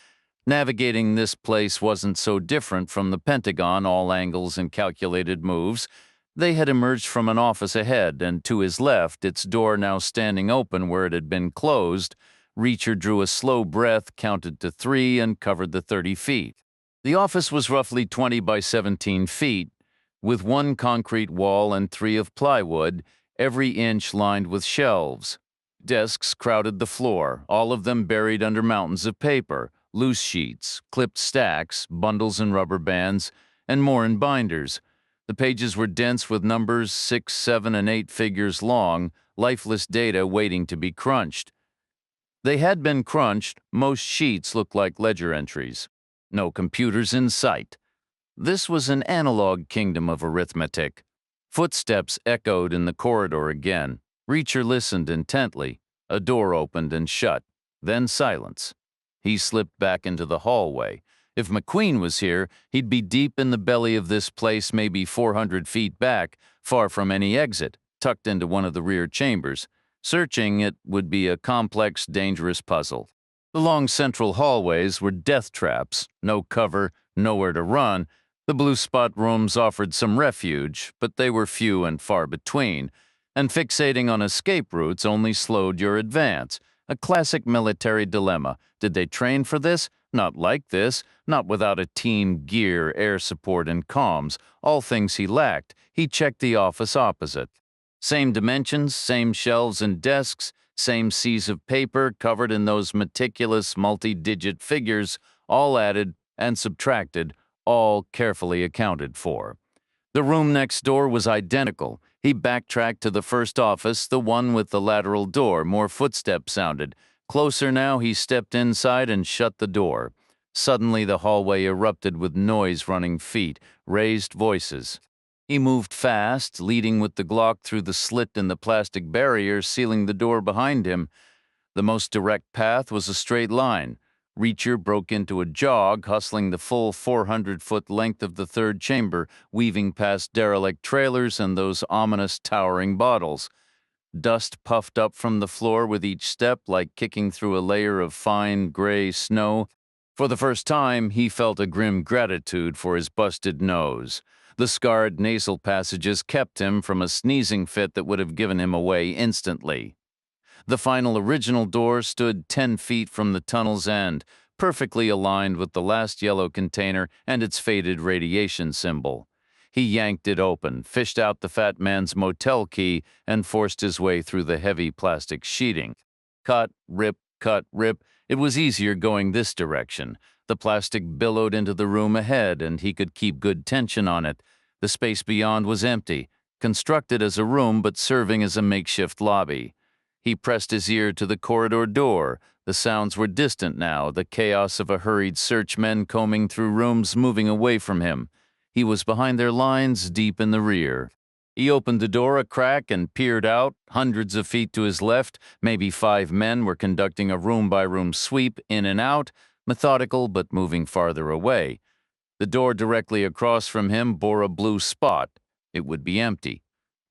Navigating this place wasn't so different from the Pentagon, all angles and calculated moves. They had emerged from an office ahead, and to his left, its door now standing open where it had been closed. Reacher drew a slow breath, counted to 3, and covered the 30 feet. The office was roughly 20 by 17 feet, with 1 concrete wall and 3 of plywood, every inch lined with shelves. Desks crowded the floor, all of them buried under mountains of paper, loose sheets, clipped stacks, bundles and rubber bands, and more in binders. The pages were dense with numbers 6, 7, and 8 figures long, lifeless data waiting to be crunched. They had been crunched. Most sheets looked like ledger entries. No computers in sight. This was an analog kingdom of arithmetic. Footsteps echoed in the corridor again. Reacher listened intently. A door opened and shut. Then silence. He slipped back into the hallway. If McQueen was here, he'd be deep in the belly of this place, maybe 400 feet back, far from any exit, tucked into one of the rear chambers. Searching it would be a complex, dangerous puzzle. The long central hallways were death traps. No cover, nowhere to run. The blue spot rooms offered some refuge, but they were few and far between, and fixating on escape routes only slowed your advance. A classic military dilemma. Did they train for this? Not like this. Not without a team, gear, air support, and comms. All things he lacked. He checked the office opposite. Same dimensions, same shelves and desks, same seas of paper covered in those meticulous multi-digit figures, all added and subtracted, all carefully accounted for. The room next door was identical. He backtracked to the first office, the one with the lateral door. More footsteps sounded. Closer now, he stepped inside and shut the door. Suddenly, the hallway erupted with noise, running feet, raised voices. He moved fast, leading with the Glock through the slit in the plastic barrier, sealing the door behind him. The most direct path was a straight line. Reacher broke into a jog, hustling the full 400-foot length of the third chamber, weaving past derelict trailers and those ominous towering bottles. Dust puffed up from the floor with each step like kicking through a layer of fine, gray snow. For the first time, he felt a grim gratitude for his busted nose. The scarred nasal passages kept him from a sneezing fit that would have given him away instantly. The final original door stood 10 feet from the tunnel's end, perfectly aligned with the last yellow container and its faded radiation symbol. He yanked it open, fished out the fat man's motel key, and forced his way through the heavy plastic sheeting. Cut, rip, it was easier going this direction. The plastic billowed into the room ahead, and he could keep good tension on it. The space beyond was empty, constructed as a room but serving as a makeshift lobby. He pressed his ear to the corridor door. The sounds were distant now, the chaos of a hurried search, men combing through rooms, moving away from him. He was behind their lines, deep in the rear. He opened the door a crack and peered out. Hundreds of feet to his left, maybe 5 men were conducting a room-by-room sweep in and out, methodical but moving farther away. The door directly across from him bore a blue spot. It would be empty.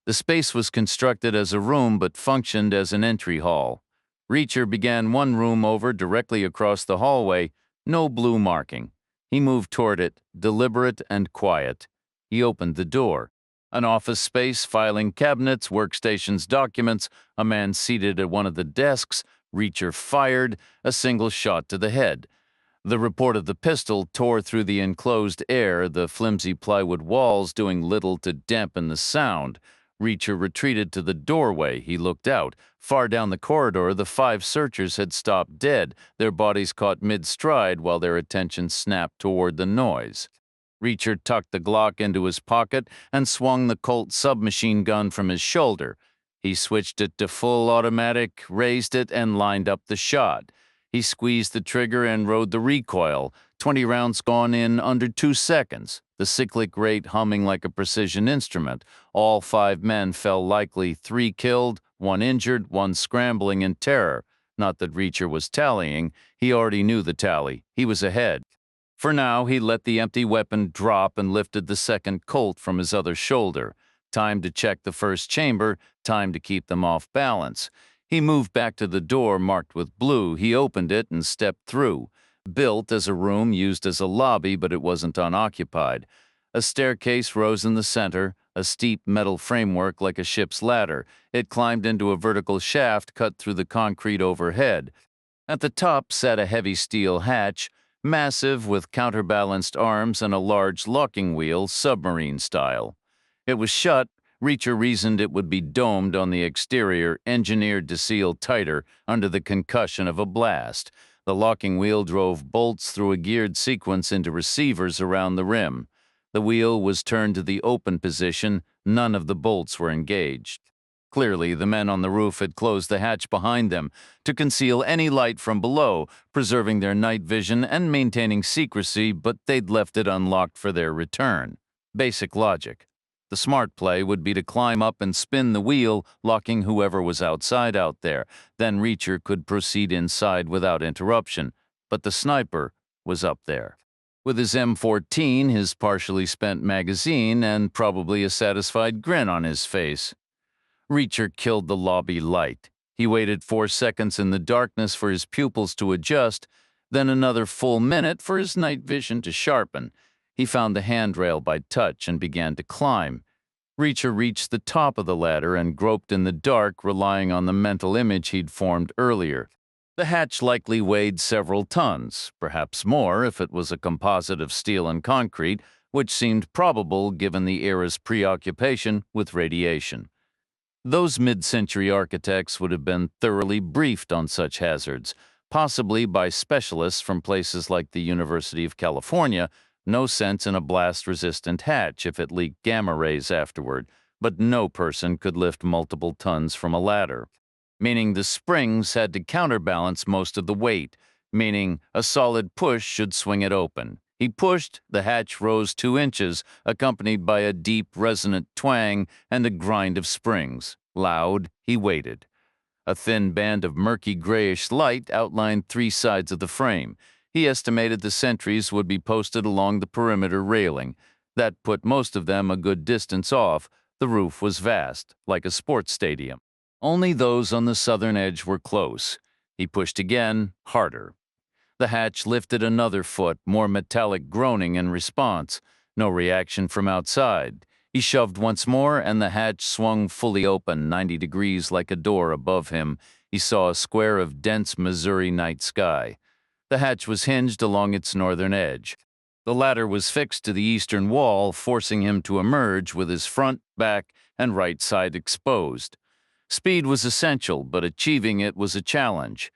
The space was constructed as a room but functioned as an entry hall. Reacher began 1 room over directly across the hallway, no blue marking. He moved toward it, deliberate and quiet. He opened the door. An office space, filing cabinets, workstations, documents, a man seated at one of the desks. Reacher fired, a single shot to the head. The report of the pistol tore through the enclosed air, the flimsy plywood walls doing little to dampen the sound. Reacher retreated to the doorway. He looked out. Far down the corridor, the 5 searchers had stopped dead, their bodies caught mid-stride while their attention snapped toward the noise. Reacher tucked the Glock into his pocket and swung the Colt submachine gun from his shoulder. He switched it to full automatic, raised it, and lined up the shot. He squeezed the trigger and rode the recoil, 20 rounds gone in under 2 seconds, the cyclic rate humming like a precision instrument. All 5 men fell likely, 3 killed, 1 injured, 1 scrambling in terror. Not that Reacher was tallying. He already knew the tally. He was ahead. For now, he let the empty weapon drop and lifted the second Colt from his other shoulder. Time to check the first chamber, time to keep them off balance. He moved back to the door marked with blue. He opened it and stepped through. Built as a room used as a lobby, but it wasn't unoccupied. A staircase rose in the center, a steep metal framework like a ship's ladder. It climbed into a vertical shaft cut through the concrete overhead. At the top sat a heavy steel hatch, massive with counterbalanced arms and a large locking wheel, submarine style. It was shut. Reacher reasoned it would be domed on the exterior, engineered to seal tighter under the concussion of a blast. The locking wheel drove bolts through a geared sequence into receivers around the rim. The wheel was turned to the open position. None of the bolts were engaged. Clearly, the men on the roof had closed the hatch behind them to conceal any light from below, preserving their night vision and maintaining secrecy, but they'd left it unlocked for their return. Basic logic. The smart play would be to climb up and spin the wheel, locking whoever was outside out there. Then Reacher could proceed inside without interruption. But the sniper was up there, with his M14, his partially spent magazine, and probably a satisfied grin on his face. Reacher killed the lobby light. He waited 4 seconds in the darkness for his pupils to adjust, then another full minute for his night vision to sharpen. He found the handrail by touch and began to climb. Reacher reached the top of the ladder and groped in the dark, relying on the mental image he'd formed earlier. The hatch likely weighed several tons, perhaps more if it was a composite of steel and concrete, which seemed probable given the era's preoccupation with radiation. Those mid-century architects would have been thoroughly briefed on such hazards, possibly by specialists from places like the University of California. No sense in a blast-resistant hatch if it leaked gamma rays afterward, but no person could lift multiple tons from a ladder. Meaning the springs had to counterbalance most of the weight, meaning a solid push should swing it open. He pushed, the hatch rose 2 inches, accompanied by a deep, resonant twang and a grind of springs. Loud, he waited. A thin band of murky grayish light outlined 3 sides of the frame. He estimated the sentries would be posted along the perimeter railing. That put most of them a good distance off. The roof was vast, like a sports stadium. Only those on the southern edge were close. He pushed again, harder. The hatch lifted another foot, more metallic groaning in response. No reaction from outside. He shoved once more, and the hatch swung fully open, 90 degrees like a door above him. He saw a square of dense Missouri night sky. The hatch was hinged along its northern edge. The ladder was fixed to the eastern wall, forcing him to emerge with his front, back, and right side exposed. Speed was essential, but achieving it was a challenge.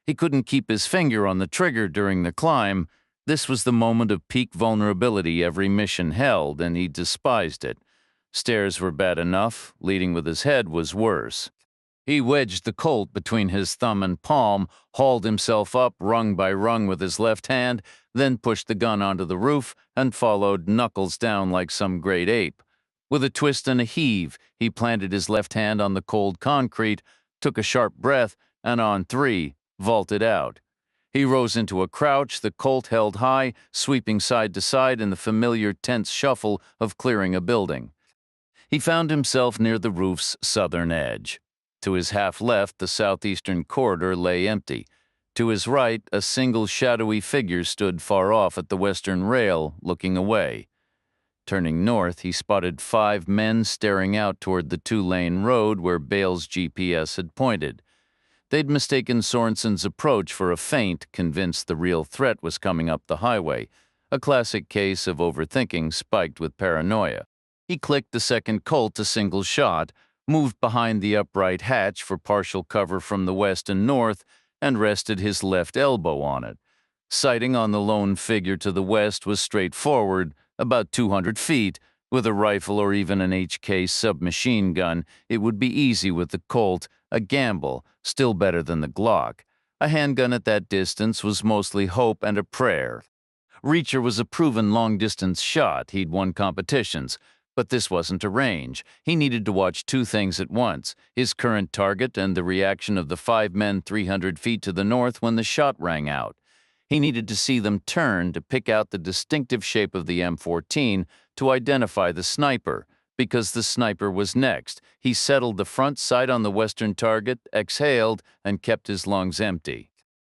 He couldn't keep his finger on the trigger during the climb. This was the moment of peak vulnerability every mission held, and he despised it. Stairs were bad enough. Leading with his head was worse. He wedged the Colt between his thumb and palm, hauled himself up rung by rung with his left hand, then pushed the gun onto the roof and followed, knuckles down like some great ape. With a twist and a heave, he planted his left hand on the cold concrete, took a sharp breath, and on 3, vaulted out. He rose into a crouch, the Colt held high, sweeping side to side in the familiar tense shuffle of clearing a building. He found himself near the roof's southern edge. To his half left, the southeastern corridor lay empty. To his right, a single shadowy figure stood far off at the western rail, looking away. Turning north, he spotted 5 men staring out toward the 2-lane road where Bale's GPS had pointed. They'd mistaken Sorenson's approach for a feint, convinced the real threat was coming up the highway, a classic case of overthinking spiked with paranoia. He clicked the second Colt a single shot, moved behind the upright hatch for partial cover from the west and north, and rested his left elbow on it. Sighting on the lone figure to the west was straightforward, about 200 feet. With a rifle or even an HK submachine gun, it would be easy with the Colt, a gamble, still better than the Glock. A handgun at that distance was mostly hope and a prayer. Reacher was a proven long-distance shot. He'd won competitions. But this wasn't a range. He needed to watch two things at once, his current target and the reaction of the 5 men 300 feet to the north when the shot rang out. He needed to see them turn to pick out the distinctive shape of the M14 to identify the sniper. Because the sniper was next, he settled the front sight on the western target, exhaled, and kept his lungs empty.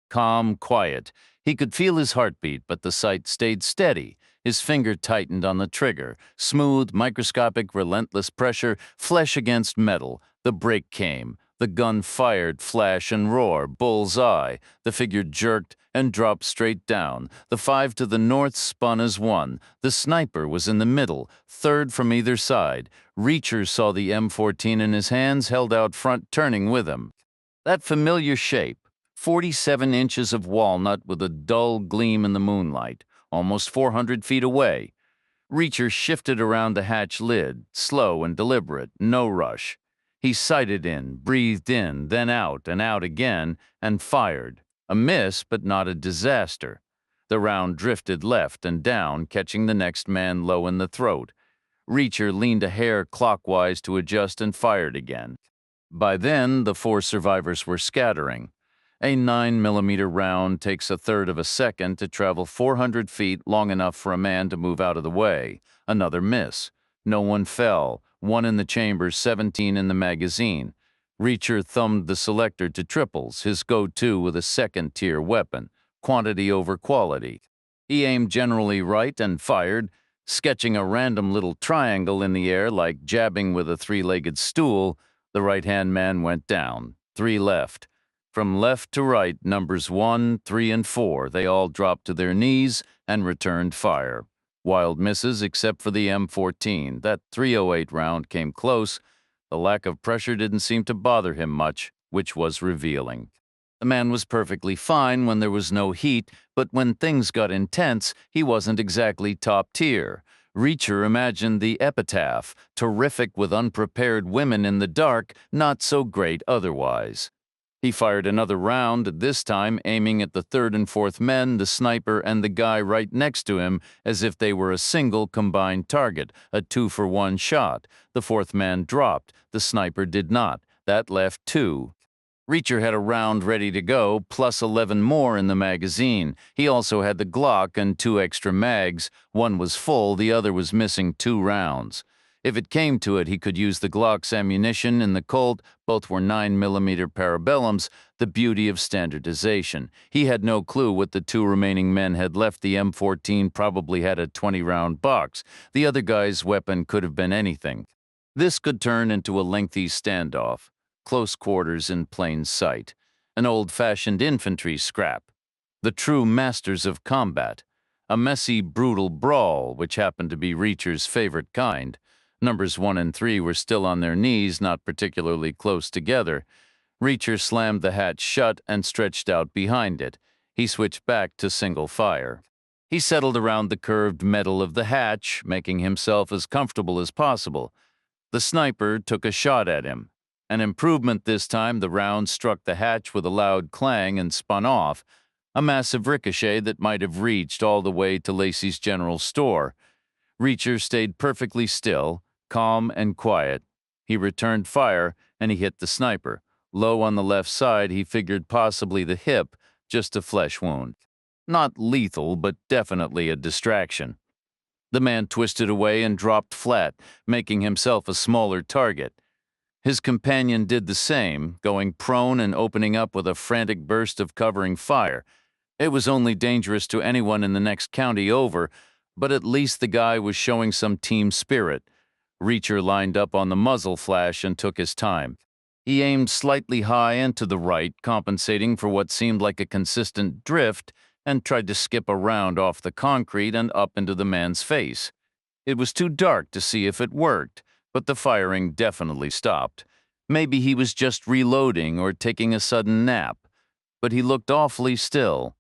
Calm, quiet. He could feel his heartbeat, but the sight stayed steady. His finger tightened on the trigger. Smooth, microscopic, relentless pressure, flesh against metal. The break came. The gun fired, flash and roar, bull's eye. The figure jerked and dropped straight down. The 5 to the north spun as one. The sniper was in the middle, third from either side. Reacher saw the M14 in his hands, held out front, turning with him. That familiar shape, 47 inches of walnut with a dull gleam in the moonlight, almost 400 feet away. Reacher shifted around the hatch lid, slow and deliberate, no rush. He sighted in, breathed in, then out and out again, and fired. A miss, but not a disaster. The round drifted left and down, catching the next man low in the throat. Reacher leaned a hair clockwise to adjust and fired again. By then, the 4 survivors were scattering. A 9mm round takes a third of a second to travel 400 feet, long enough for a man to move out of the way. Another miss. No one fell. 1 in the chamber, 17 in the magazine. Reacher thumbed the selector to triples, his go-to with a second-tier weapon. Quantity over quality. He aimed generally right and fired, sketching a random little triangle in the air like jabbing with a 3-legged stool. The right-hand man went down. 3 left. From left to right, numbers 1, 3, and 4, they all dropped to their knees and returned fire. Wild misses except for the M14. That .308 round came close. The lack of pressure didn't seem to bother him much, which was revealing. The man was perfectly fine when there was no heat, but when things got intense, he wasn't exactly top tier. Reacher imagined the epitaph, terrific with unprepared women in the dark, not so great otherwise. He fired another round, this time aiming at the 3rd and 4th men, the sniper, and the guy right next to him, as if they were a single combined target, a 2-for-1 shot. The 4th man dropped. The sniper did not. That left 2. Reacher had a round ready to go, plus 11 more in the magazine. He also had the Glock and 2 extra mags. One was full, the other was missing 2 rounds. If it came to it, he could use the Glock's ammunition in the Colt. Both were 9mm parabellums, the beauty of standardization. He had no clue what the 2 remaining men had left. The M14 probably had a 20-round box. The other guy's weapon could have been anything. This could turn into a lengthy standoff, close quarters in plain sight, an old-fashioned infantry scrap, the true masters of combat, a messy, brutal brawl, which happened to be Reacher's favorite kind. Numbers 1 and 3 were still on their knees, not particularly close together. Reacher slammed the hatch shut and stretched out behind it. He switched back to single fire. He settled around the curved metal of the hatch, making himself as comfortable as possible. The sniper took a shot at him. An improvement this time, the round struck the hatch with a loud clang and spun off, a massive ricochet that might have reached all the way to Lacey's general store. Reacher stayed perfectly still, calm and quiet. He returned fire, and he hit the sniper. Low on the left side, he figured possibly the hip, just a flesh wound. Not lethal, but definitely a distraction. The man twisted away and dropped flat, making himself a smaller target. His companion did the same, going prone and opening up with a frantic burst of covering fire. It was only dangerous to anyone in the next county over, but at least the guy was showing some team spirit. Reacher lined up on the muzzle flash and took his time. He aimed slightly high and to the right, compensating for what seemed like a consistent drift, and tried to skip around off the concrete and up into the man's face. It was too dark to see if it worked, but the firing definitely stopped. Maybe he was just reloading or taking a sudden nap, but he looked awfully still.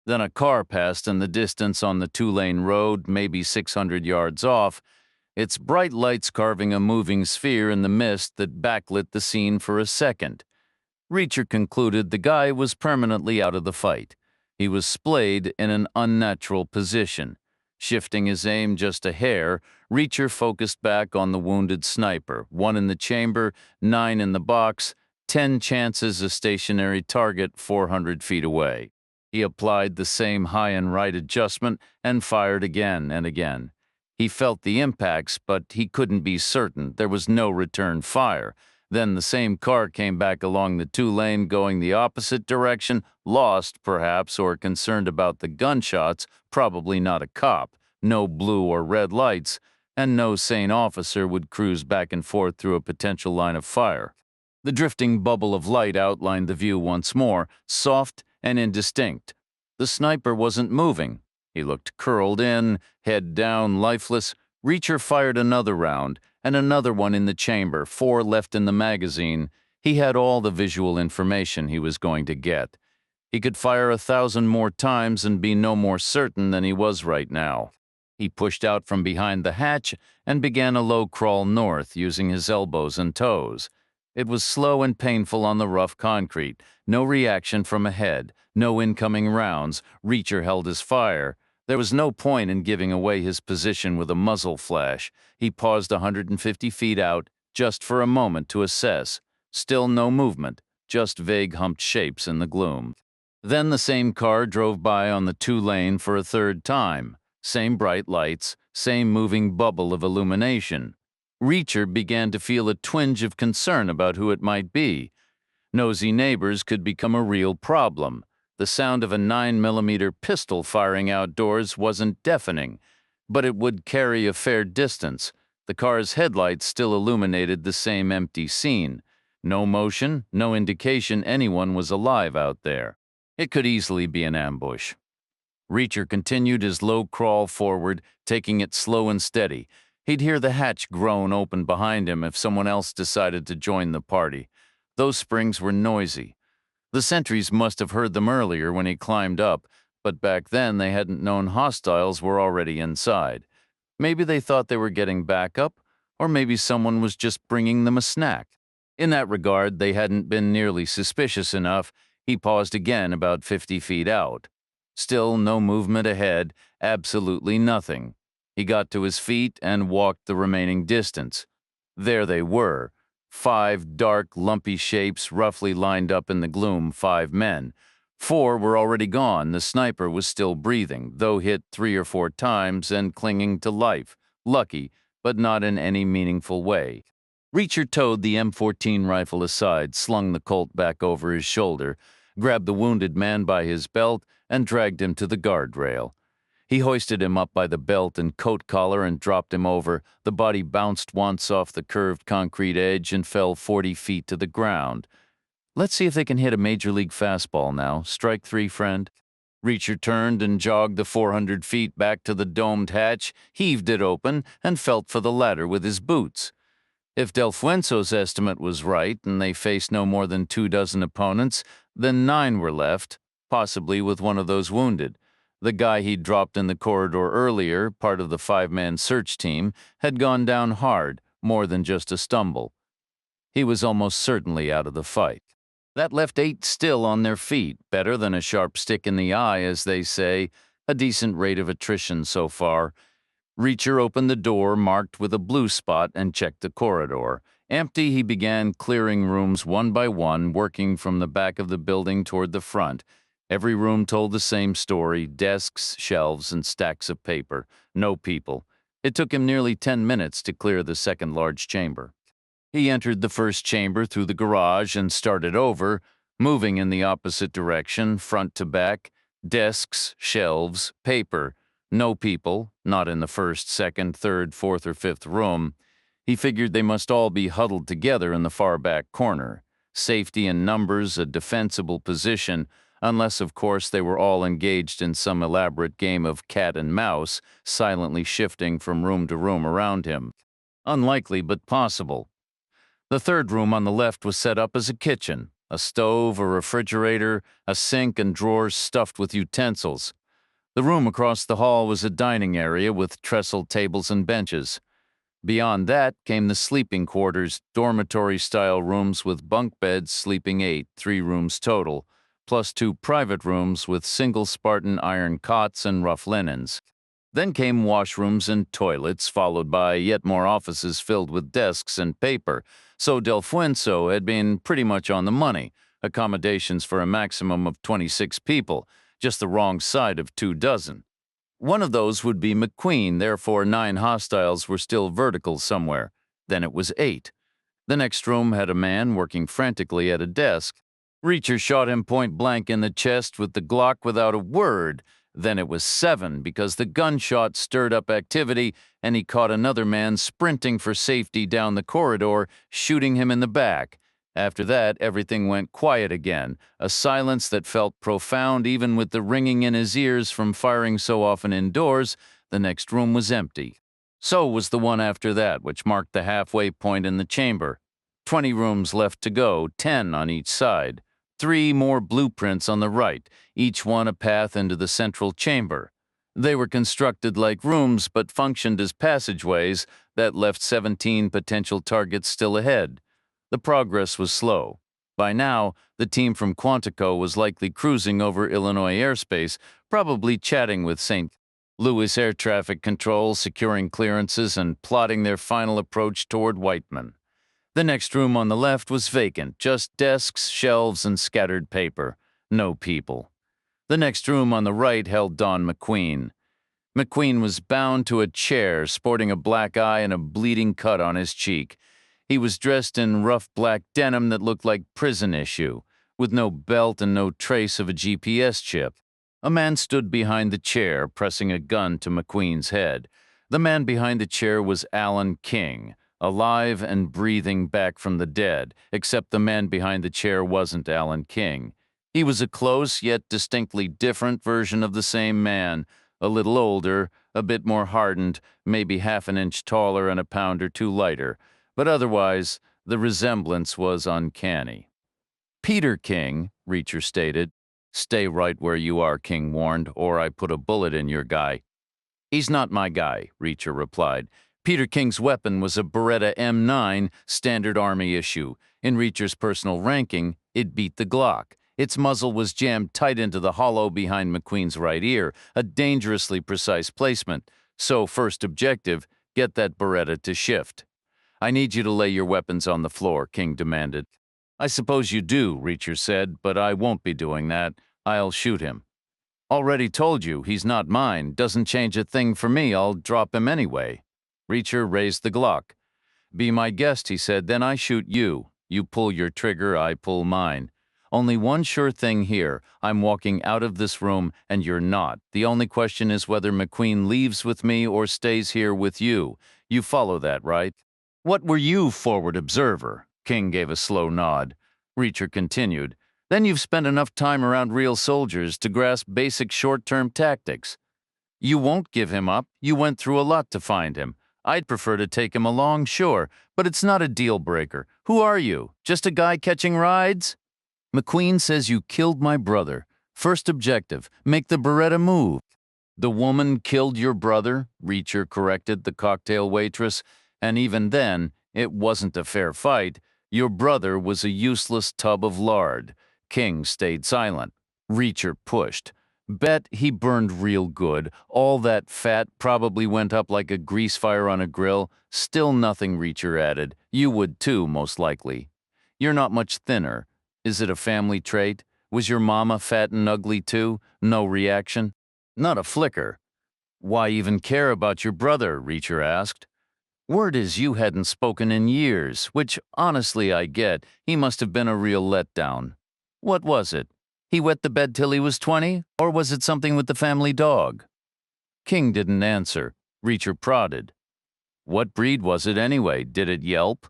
Then a car passed in the distance on the two-lane road, maybe 600 yards off, its bright lights carving a moving sphere in the mist that backlit the scene for a second. Reacher concluded the guy was permanently out of the fight. He was splayed in an unnatural position. Shifting his aim just a hair, Reacher focused back on the wounded sniper, 1 in the chamber, 9 in the box, 10 chances a stationary target 400 feet away. He applied the same high and right adjustment and fired again and again. He felt the impacts, but he couldn't be certain. There was no return fire. Then the same car came back along the two-lane going the opposite direction, lost, perhaps, or concerned about the gunshots, probably not a cop, no blue or red lights, and no sane officer would cruise back and forth through a potential line of fire. The drifting bubble of light outlined the view once more, soft and indistinct. The sniper wasn't moving. He looked curled in, head down, lifeless. Reacher fired another round, and another one in the chamber, 4 left in the magazine. He had all the visual information he was going to get. He could fire 1,000 more times and be no more certain than he was right now. He pushed out from behind the hatch and began a low crawl north, using his elbows and toes. It was slow and painful on the rough concrete. No reaction from ahead, no incoming rounds. Reacher held his fire. There was no point in giving away his position with a muzzle flash. He paused 150 feet out, just for a moment to assess. Still no movement, just vague humped shapes in the gloom. Then the same car drove by on the two-lane for a third time. Same bright lights, same moving bubble of illumination. Reacher began to feel a twinge of concern about who it might be. Nosy neighbors could become a real problem. The sound of a 9mm pistol firing outdoors wasn't deafening, but it would carry a fair distance. The car's headlights still illuminated the same empty scene. No motion, no indication anyone was alive out there. It could easily be an ambush. Reacher continued his low crawl forward, taking it slow and steady. He'd hear the hatch groan open behind him if someone else decided to join the party. Those springs were noisy. The sentries must have heard them earlier when he climbed up, but back then they hadn't known hostiles were already inside. Maybe they thought they were getting backup, or maybe someone was just bringing them a snack. In that regard, they hadn't been nearly suspicious enough. He paused again about 50 feet out. Still no movement ahead, absolutely nothing. He got to his feet and walked the remaining distance. There they were. 5 dark, lumpy shapes roughly lined up in the gloom, 5 men. 4 were already gone. The sniper was still breathing, though hit 3 or 4 times and clinging to life. Lucky, but not in any meaningful way. Reacher towed the M14 rifle aside, slung the Colt back over his shoulder, grabbed the wounded man by his belt, and dragged him to the guardrail. He hoisted him up by the belt and coat collar and dropped him over. The body bounced once off the curved concrete edge and fell 40 feet to the ground. Let's see if they can hit a major league fastball now. Strike 3, friend. Reacher turned and jogged the 400 feet back to the domed hatch, heaved it open, and felt for the ladder with his boots. If Del Fuenzo's estimate was right and they faced no more than 24 opponents, then 9 were left, possibly with one of those wounded. The guy he'd dropped in the corridor earlier, part of the 5-man search team, had gone down hard, more than just a stumble. He was almost certainly out of the fight. That left 8 still on their feet, better than a sharp stick in the eye, as they say, a decent rate of attrition so far. Reacher opened the door marked with a blue spot and checked the corridor. Empty, he began clearing rooms one by one, working from the back of the building toward the front. Every room told the same story: desks, shelves, and stacks of paper. No people. It took him nearly 10 minutes to clear the second large chamber. He entered the first chamber through the garage and started over, moving in the opposite direction, front to back. Desks, shelves, paper. No people, not in the first, second, third, fourth, or fifth room. He figured they must all be huddled together in the far back corner. Safety in numbers, a defensible position. unless, of course, they were all engaged in some elaborate game of cat and mouse, silently shifting from room to room around him. Unlikely, but possible. The third room on the left was set up as a kitchen, a stove, a refrigerator, a sink, and drawers stuffed with utensils. The room across the hall was a dining area with trestle tables and benches. Beyond that came the sleeping quarters, dormitory-style rooms with bunk beds sleeping 8, 3 rooms total, plus 2 private rooms with single Spartan iron cots and rough linens. Then came washrooms and toilets, followed by yet more offices filled with desks and paper, so Del Fuenzo had been pretty much on the money, accommodations for a maximum of 26 people, just the wrong side of 24. One of those would be McQueen, therefore 9 hostiles were still vertical somewhere. Then it was 8. The next room had a man working frantically at a desk. Reacher shot him point blank in the chest with the Glock without a word. Then it was 7 because the gunshot stirred up activity and he caught another man sprinting for safety down the corridor, shooting him in the back. After that, everything went quiet again, a silence that felt profound even with the ringing in his ears from firing so often indoors. The next room was empty. So was the one after that, which marked the halfway point in the chamber. 20 rooms left to go, 10 on each side. 3 more blueprints on the right, each one a path into the central chamber. They were constructed like rooms but functioned as passageways that left 17 potential targets still ahead. The progress was slow. By now, the team from Quantico was likely cruising over Illinois airspace, probably chatting with St. Louis air traffic control, securing clearances, and plotting their final approach toward Whiteman. The next room on the left was vacant, just desks, shelves, and scattered paper. No people. The next room on the right held Don McQueen. McQueen was bound to a chair, sporting a black eye and a bleeding cut on his cheek. He was dressed in rough black denim that looked like prison issue, with no belt and no trace of a GPS chip. A man stood behind the chair, pressing a gun to McQueen's head. The man behind the chair was Alan King, alive and breathing back from the dead, except the man behind the chair wasn't Alan King. He was a close yet distinctly different version of the same man, a little older, a bit more hardened, maybe half an inch taller and a pound or 2 lighter. But otherwise, the resemblance was uncanny. Peter King, Reacher stated. Stay right where you are, King warned, or I put a bullet in your guy. He's not my guy, Reacher replied. Peter King's weapon was a Beretta M9, standard Army issue. In Reacher's personal ranking, it beat the Glock. Its muzzle was jammed tight into the hollow behind McQueen's right ear, a dangerously precise placement. So, first objective, get that Beretta to shift. I need you to lay your weapons on the floor, King demanded. I suppose you do, Reacher said, but I won't be doing that. I'll shoot him. Already told you, he's not mine. Doesn't change a thing for me. I'll drop him anyway. Reacher raised the Glock. Be my guest, he said, then I shoot you. You pull your trigger, I pull mine. Only one sure thing here. I'm walking out of this room, and you're not. The only question is whether McQueen leaves with me or stays here with you. You follow that, right? What were you, forward observer? King gave a slow nod. Reacher continued. Then you've spent enough time around real soldiers to grasp basic short-term tactics. You won't give him up. You went through a lot to find him. I'd prefer to take him along, sure, but it's not a deal-breaker. Who are you? Just a guy catching rides? McQueen says you killed my brother. First objective, make the Beretta move. The woman killed your brother, Reacher corrected the cocktail waitress, and even then, it wasn't a fair fight. Your brother was a useless tub of lard. King stayed silent. Reacher pushed. Bet he burned real good. All that fat probably went up like a grease fire on a grill. Still nothing, Reacher added. You would too, most likely. You're not much thinner. Is it a family trait? Was your mama fat and ugly too? No reaction? Not a flicker. Why even care about your brother? Reacher asked. Word is you hadn't spoken in years, which, honestly, I get. He must have been a real letdown. What was it? He wet the bed till he was 20? Or was it something with the family dog? King didn't answer. Reacher prodded. What breed was it anyway? Did it yelp?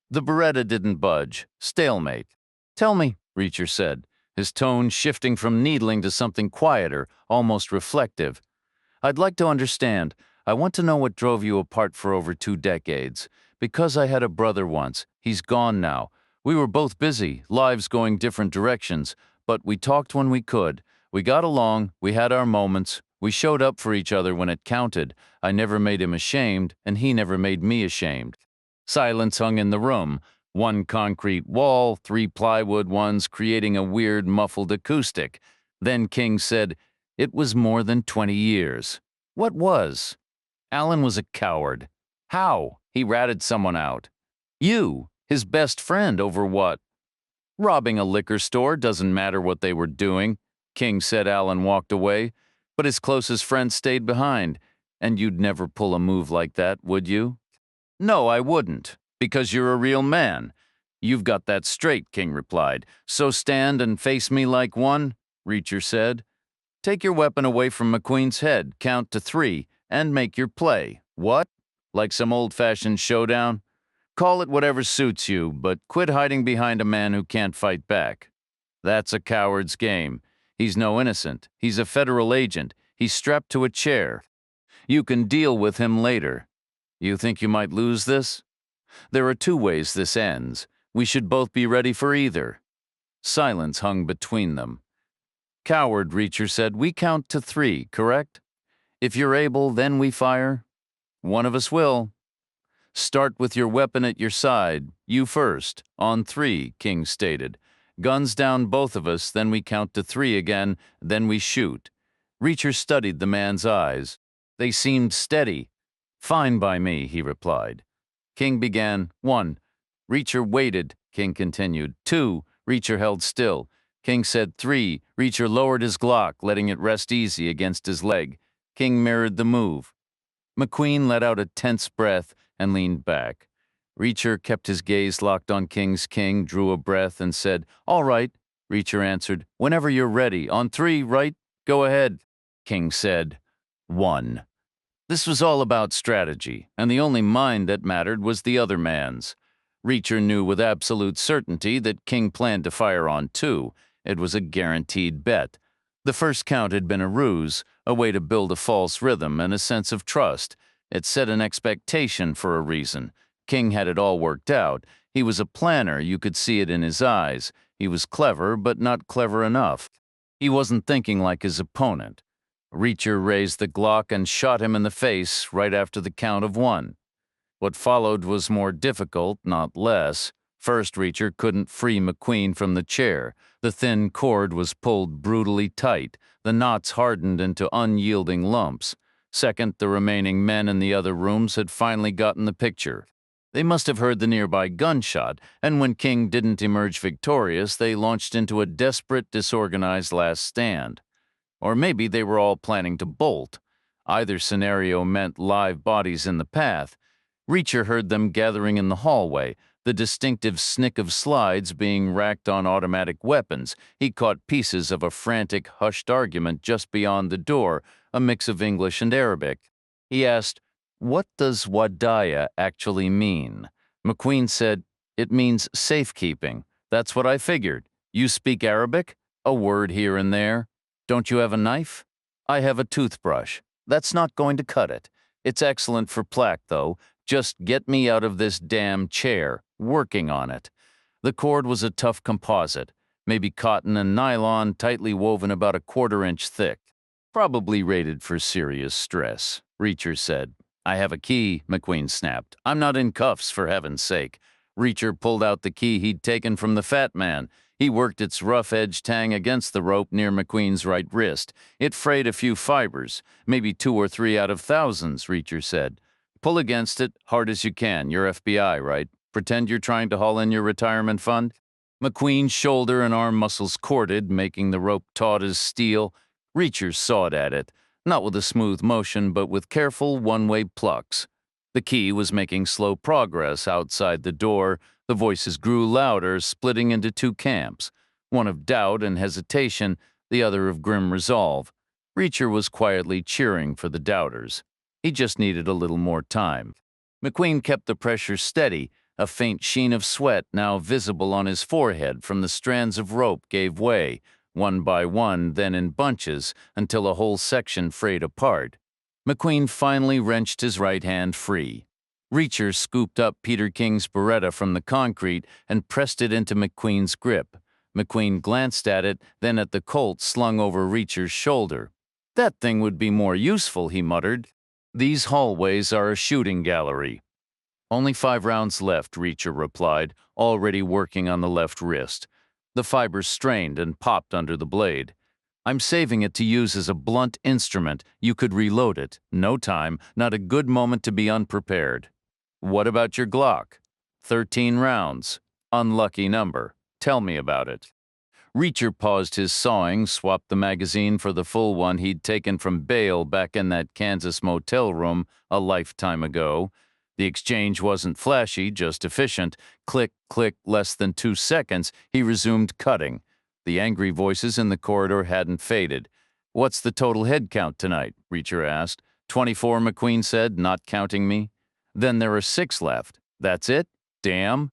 The Beretta didn't budge. Stalemate. Tell me, Reacher said. his tone shifting from needling to something quieter, almost reflective. I'd like to understand. I want to know what drove you apart for over 2 decades. Because I had a brother once. He's gone now. We were both busy, lives going different directions, but we talked when we could. We got along, we had our moments, we showed up for each other when it counted. I never made him ashamed, and he never made me ashamed. Silence hung in the room. One concrete wall, 3 plywood ones, creating a weird, muffled acoustic. Then King said, "It was more than 20 years. What was?" Alan was a coward. How? He ratted someone out. You, his best friend, over what? Robbing a liquor store, doesn't matter what they were doing. King said. Alan walked away, but his closest friend stayed behind. And you'd never pull a move like that, would you? No, I wouldn't, because you're a real man. You've got that straight, King replied. So stand and face me like one, Reacher said. Take your weapon away from McQueen's head, count to 3, and make your play. What? Like some old-fashioned showdown? Call it whatever suits you, but quit hiding behind a man who can't fight back. That's a coward's game. He's no innocent. He's a federal agent. He's strapped to a chair. You can deal with him later. You think you might lose this? There are 2 ways this ends. We should both be ready for either. Silence hung between them. Coward, Reacher said, we count to 3, correct? If you're able, then we fire. One of us will. Start with your weapon at your side. You first. On 3, King stated. Guns down, both of us, then we count to 3 again, then we shoot. Reacher studied the man's eyes. They seemed steady. Fine by me, he replied. King began. 1. Reacher waited, King continued. 2. Reacher held still. King said 3. Reacher lowered his Glock, letting it rest easy against his leg. King mirrored the move. McQueen let out a tense breath and leaned back. Reacher kept his gaze locked on King's. King drew a breath and said, All right, Reacher answered. Whenever you're ready. On 3, right? Go ahead. King said, 1. This was all about strategy, and the only mind that mattered was the other man's. Reacher knew with absolute certainty that King planned to fire on 2. It was a guaranteed bet. The first count had been a ruse, a way to build a false rhythm and a sense of trust. It set an expectation for a reason. King had it all worked out. He was a planner, you could see it in his eyes. He was clever, but not clever enough. He wasn't thinking like his opponent. Reacher raised the Glock and shot him in the face right after the count of 1. What followed was more difficult, not less. First, Reacher couldn't free McQueen from the chair. The thin cord was pulled brutally tight. The knots hardened into unyielding lumps. Second, the remaining men in the other rooms had finally gotten the picture. They must have heard the nearby gunshot, and when King didn't emerge victorious, they launched into a desperate, disorganized last stand. Or maybe they were all planning to bolt. Either scenario meant live bodies in the path. Reacher heard them gathering in the hallway, the distinctive snick of slides being racked on automatic weapons. He caught pieces of a frantic, hushed argument just beyond the door, a mix of English and Arabic. He asked, What does wadaya actually mean? McQueen said, It means safekeeping. That's what I figured. You speak Arabic? A word here and there. Don't you have a knife? I have a toothbrush. That's not going to cut it. It's excellent for plaque, though. Just get me out of this damn chair. Working on it. The cord was a tough composite, maybe cotton and nylon tightly woven about a 1/4 inch thick. Probably rated for serious stress, Reacher said. I have a key, McQueen snapped. I'm not in cuffs, for heaven's sake. Reacher pulled out the key he'd taken from the fat man. He worked its rough-edged tang against the rope near McQueen's right wrist. It frayed a few fibers, maybe 2 or 3 out of thousands, Reacher said. Pull against it, hard as you can. You're FBI, right? Pretend you're trying to haul in your retirement fund? McQueen's shoulder and arm muscles corded, making the rope taut as steel. Reacher sawed at it, not with a smooth motion, but with careful one-way plucks. The key was making slow progress outside the door. The voices grew louder, splitting into 2 camps, one of doubt and hesitation, the other of grim resolve. Reacher was quietly cheering for the doubters. He just needed a little more time. McQueen kept the pressure steady, A faint sheen of sweat now visible on his forehead from the strands of rope gave way, one by one, then in bunches, until a whole section frayed apart. McQueen finally wrenched his right hand free. Reacher scooped up Peter King's Beretta from the concrete and pressed it into McQueen's grip. McQueen glanced at it, then at the Colt slung over Reacher's shoulder. "That thing would be more useful," he muttered. "These hallways are a shooting gallery." "Only 5 rounds left," Reacher replied, already working on the left wrist. The fibers strained and popped under the blade. "I'm saving it to use as a blunt instrument. You could reload it. No time, not a good moment to be unprepared." "What about your Glock?" 13 rounds. Unlucky number. Tell me about it." Reacher paused his sawing, swapped the magazine for the full one he'd taken from Bale back in that Kansas motel room a lifetime ago. The exchange wasn't flashy, just efficient. Click, click, less than 2 seconds, he resumed cutting. The angry voices in the corridor hadn't faded. "What's the total head count tonight?" Reacher asked. 24, McQueen said, not counting me. "Then there are 6 left. That's it? Damn.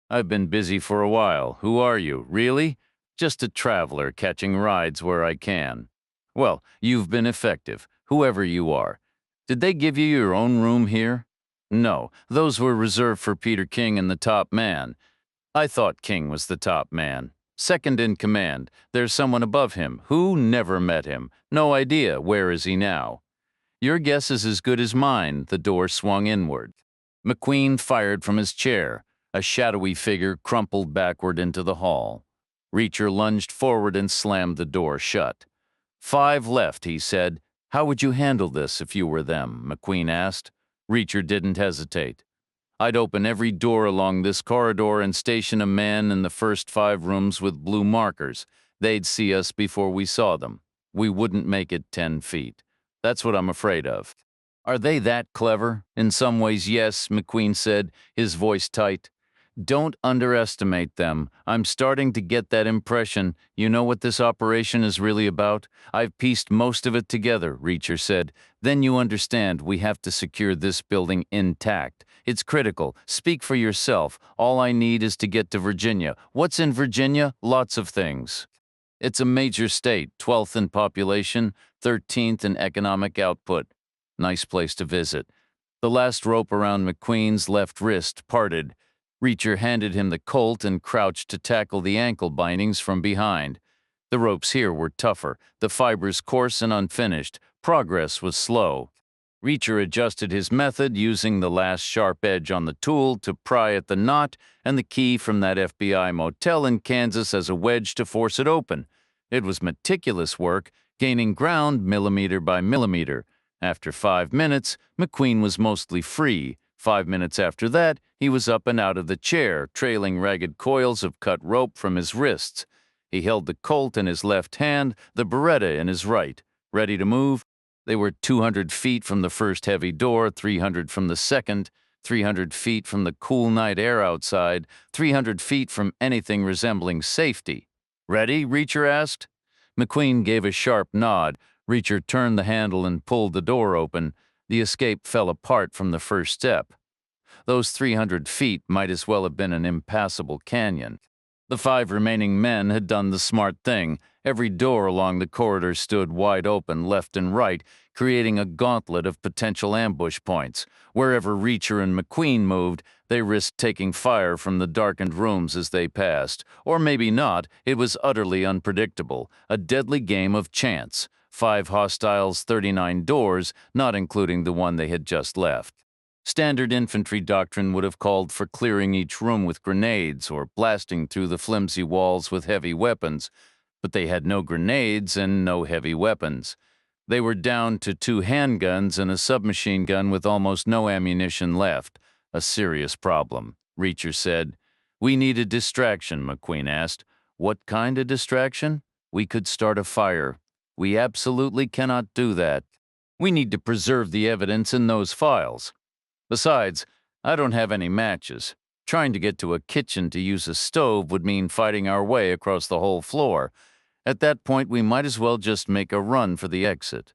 I've been busy for a while. Who are you, really?" "Just a traveler catching rides where I can." "Well, you've been effective, whoever you are. Did they give you your own room here?" "No, those were reserved for Peter King and the top man." "I thought King was the top man. Second in command. There's someone above him. Who? Never met him. No idea. Where is he now?" "Your guess is as good as mine." The door swung inward. McQueen fired from his chair. A shadowy figure crumpled backward into the hall. Reacher lunged forward and slammed the door shut. 5 left, he said. "How would you handle this if you were them?" McQueen asked. Reacher didn't hesitate. "I'd open every door along this corridor and station a man in the first 5 rooms with blue markers. They'd see us before we saw them. We wouldn't make it 10 feet. That's what I'm afraid of." "Are they that clever?" "In some ways, yes," McQueen said, his voice tight. "Don't underestimate them. I'm starting to get that impression. You know what this operation is really about?" "I've pieced most of it together," Reacher said. "Then you understand we have to secure this building intact. It's critical. Speak for yourself. All I need is to get to Virginia." "What's in Virginia?" "Lots of things. It's a major state, 12th in population, 13th in economic output. Nice place to visit." The last rope around McQueen's left wrist parted. Reacher handed him the Colt and crouched to tackle the ankle bindings from behind. The ropes here were tougher, the fibers coarse and unfinished. Progress was slow. Reacher adjusted his method, using the last sharp edge on the tool to pry at the knot and the key from that FBI motel in Kansas as a wedge to force it open. It was meticulous work, gaining ground millimeter by millimeter. After 5 minutes, McQueen was mostly free. 5 minutes after that, he was up and out of the chair, trailing ragged coils of cut rope from his wrists. He held the Colt in his left hand, the Beretta in his right. Ready to move? They were 200 feet from the first heavy door, 300 from the second, 300 feet from the cool night air outside, 300 feet from anything resembling safety. "Ready?" Reacher asked. McQueen gave a sharp nod. Reacher turned the handle and pulled the door open. The escape fell apart from the first step. Those 300 feet might as well have been an impassable canyon. The 5 remaining men had done the smart thing. Every door along the corridor stood wide open left and right, creating a gauntlet of potential ambush points. Wherever Reacher and McQueen moved, they risked taking fire from the darkened rooms as they passed. Or maybe not. It was utterly unpredictable. A deadly game of chance. 5 hostiles, 39 doors, not including the one they had just left. Standard infantry doctrine would have called for clearing each room with grenades or blasting through the flimsy walls with heavy weapons, but they had no grenades and no heavy weapons. They were down to 2 handguns and a submachine gun with almost no ammunition left. A serious problem, Reacher said. "We need a distraction," McQueen asked. "What kind of distraction?" "We could start a fire." "We absolutely cannot do that. We need to preserve the evidence in those files. Besides, I don't have any matches. Trying to get to a kitchen to use a stove would mean fighting our way across the whole floor. At that point, we might as well just make a run for the exit."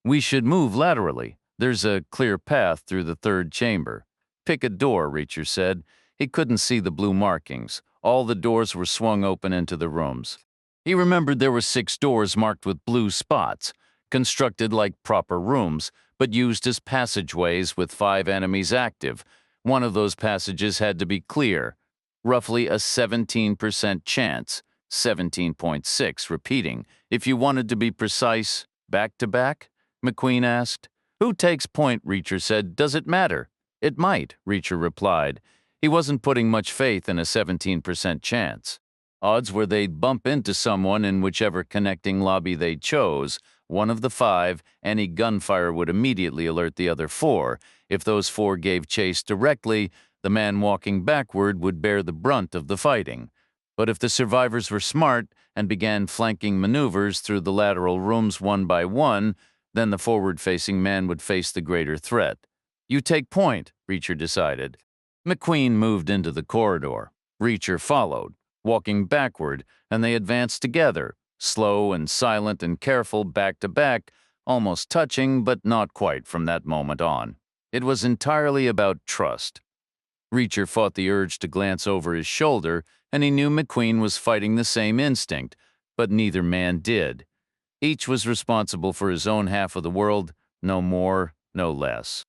"We should move laterally. There's a clear path through the 3rd chamber." "Pick a door," Reacher said. He couldn't see the blue markings. All the doors were swung open into the rooms. He remembered there were 6 doors marked with blue spots, constructed like proper rooms, but used as passageways with 5 enemies active. One of those passages had to be clear. Roughly a 17% chance, 17.6 repeating. If you wanted to be precise, back to back? McQueen asked. Who takes point, Reacher said. Does it matter? It might, Reacher replied. He wasn't putting much faith in a 17% chance. Odds were they'd bump into someone in whichever connecting lobby they chose. One of the 5, any gunfire would immediately alert the other 4. If those 4 gave chase directly, the man walking backward would bear the brunt of the fighting. But if the survivors were smart and began flanking maneuvers through the lateral rooms one by one, then the forward-facing man would face the greater threat. You take point, Reacher decided. McQueen moved into the corridor. Reacher followed, walking backward, and they advanced together, slow and silent and careful back to back, almost touching but not quite from that moment on. It was entirely about trust. Reacher fought the urge to glance over his shoulder, and he knew McQueen was fighting the same instinct, but neither man did. Each was responsible for his own half of the world, no more, no less.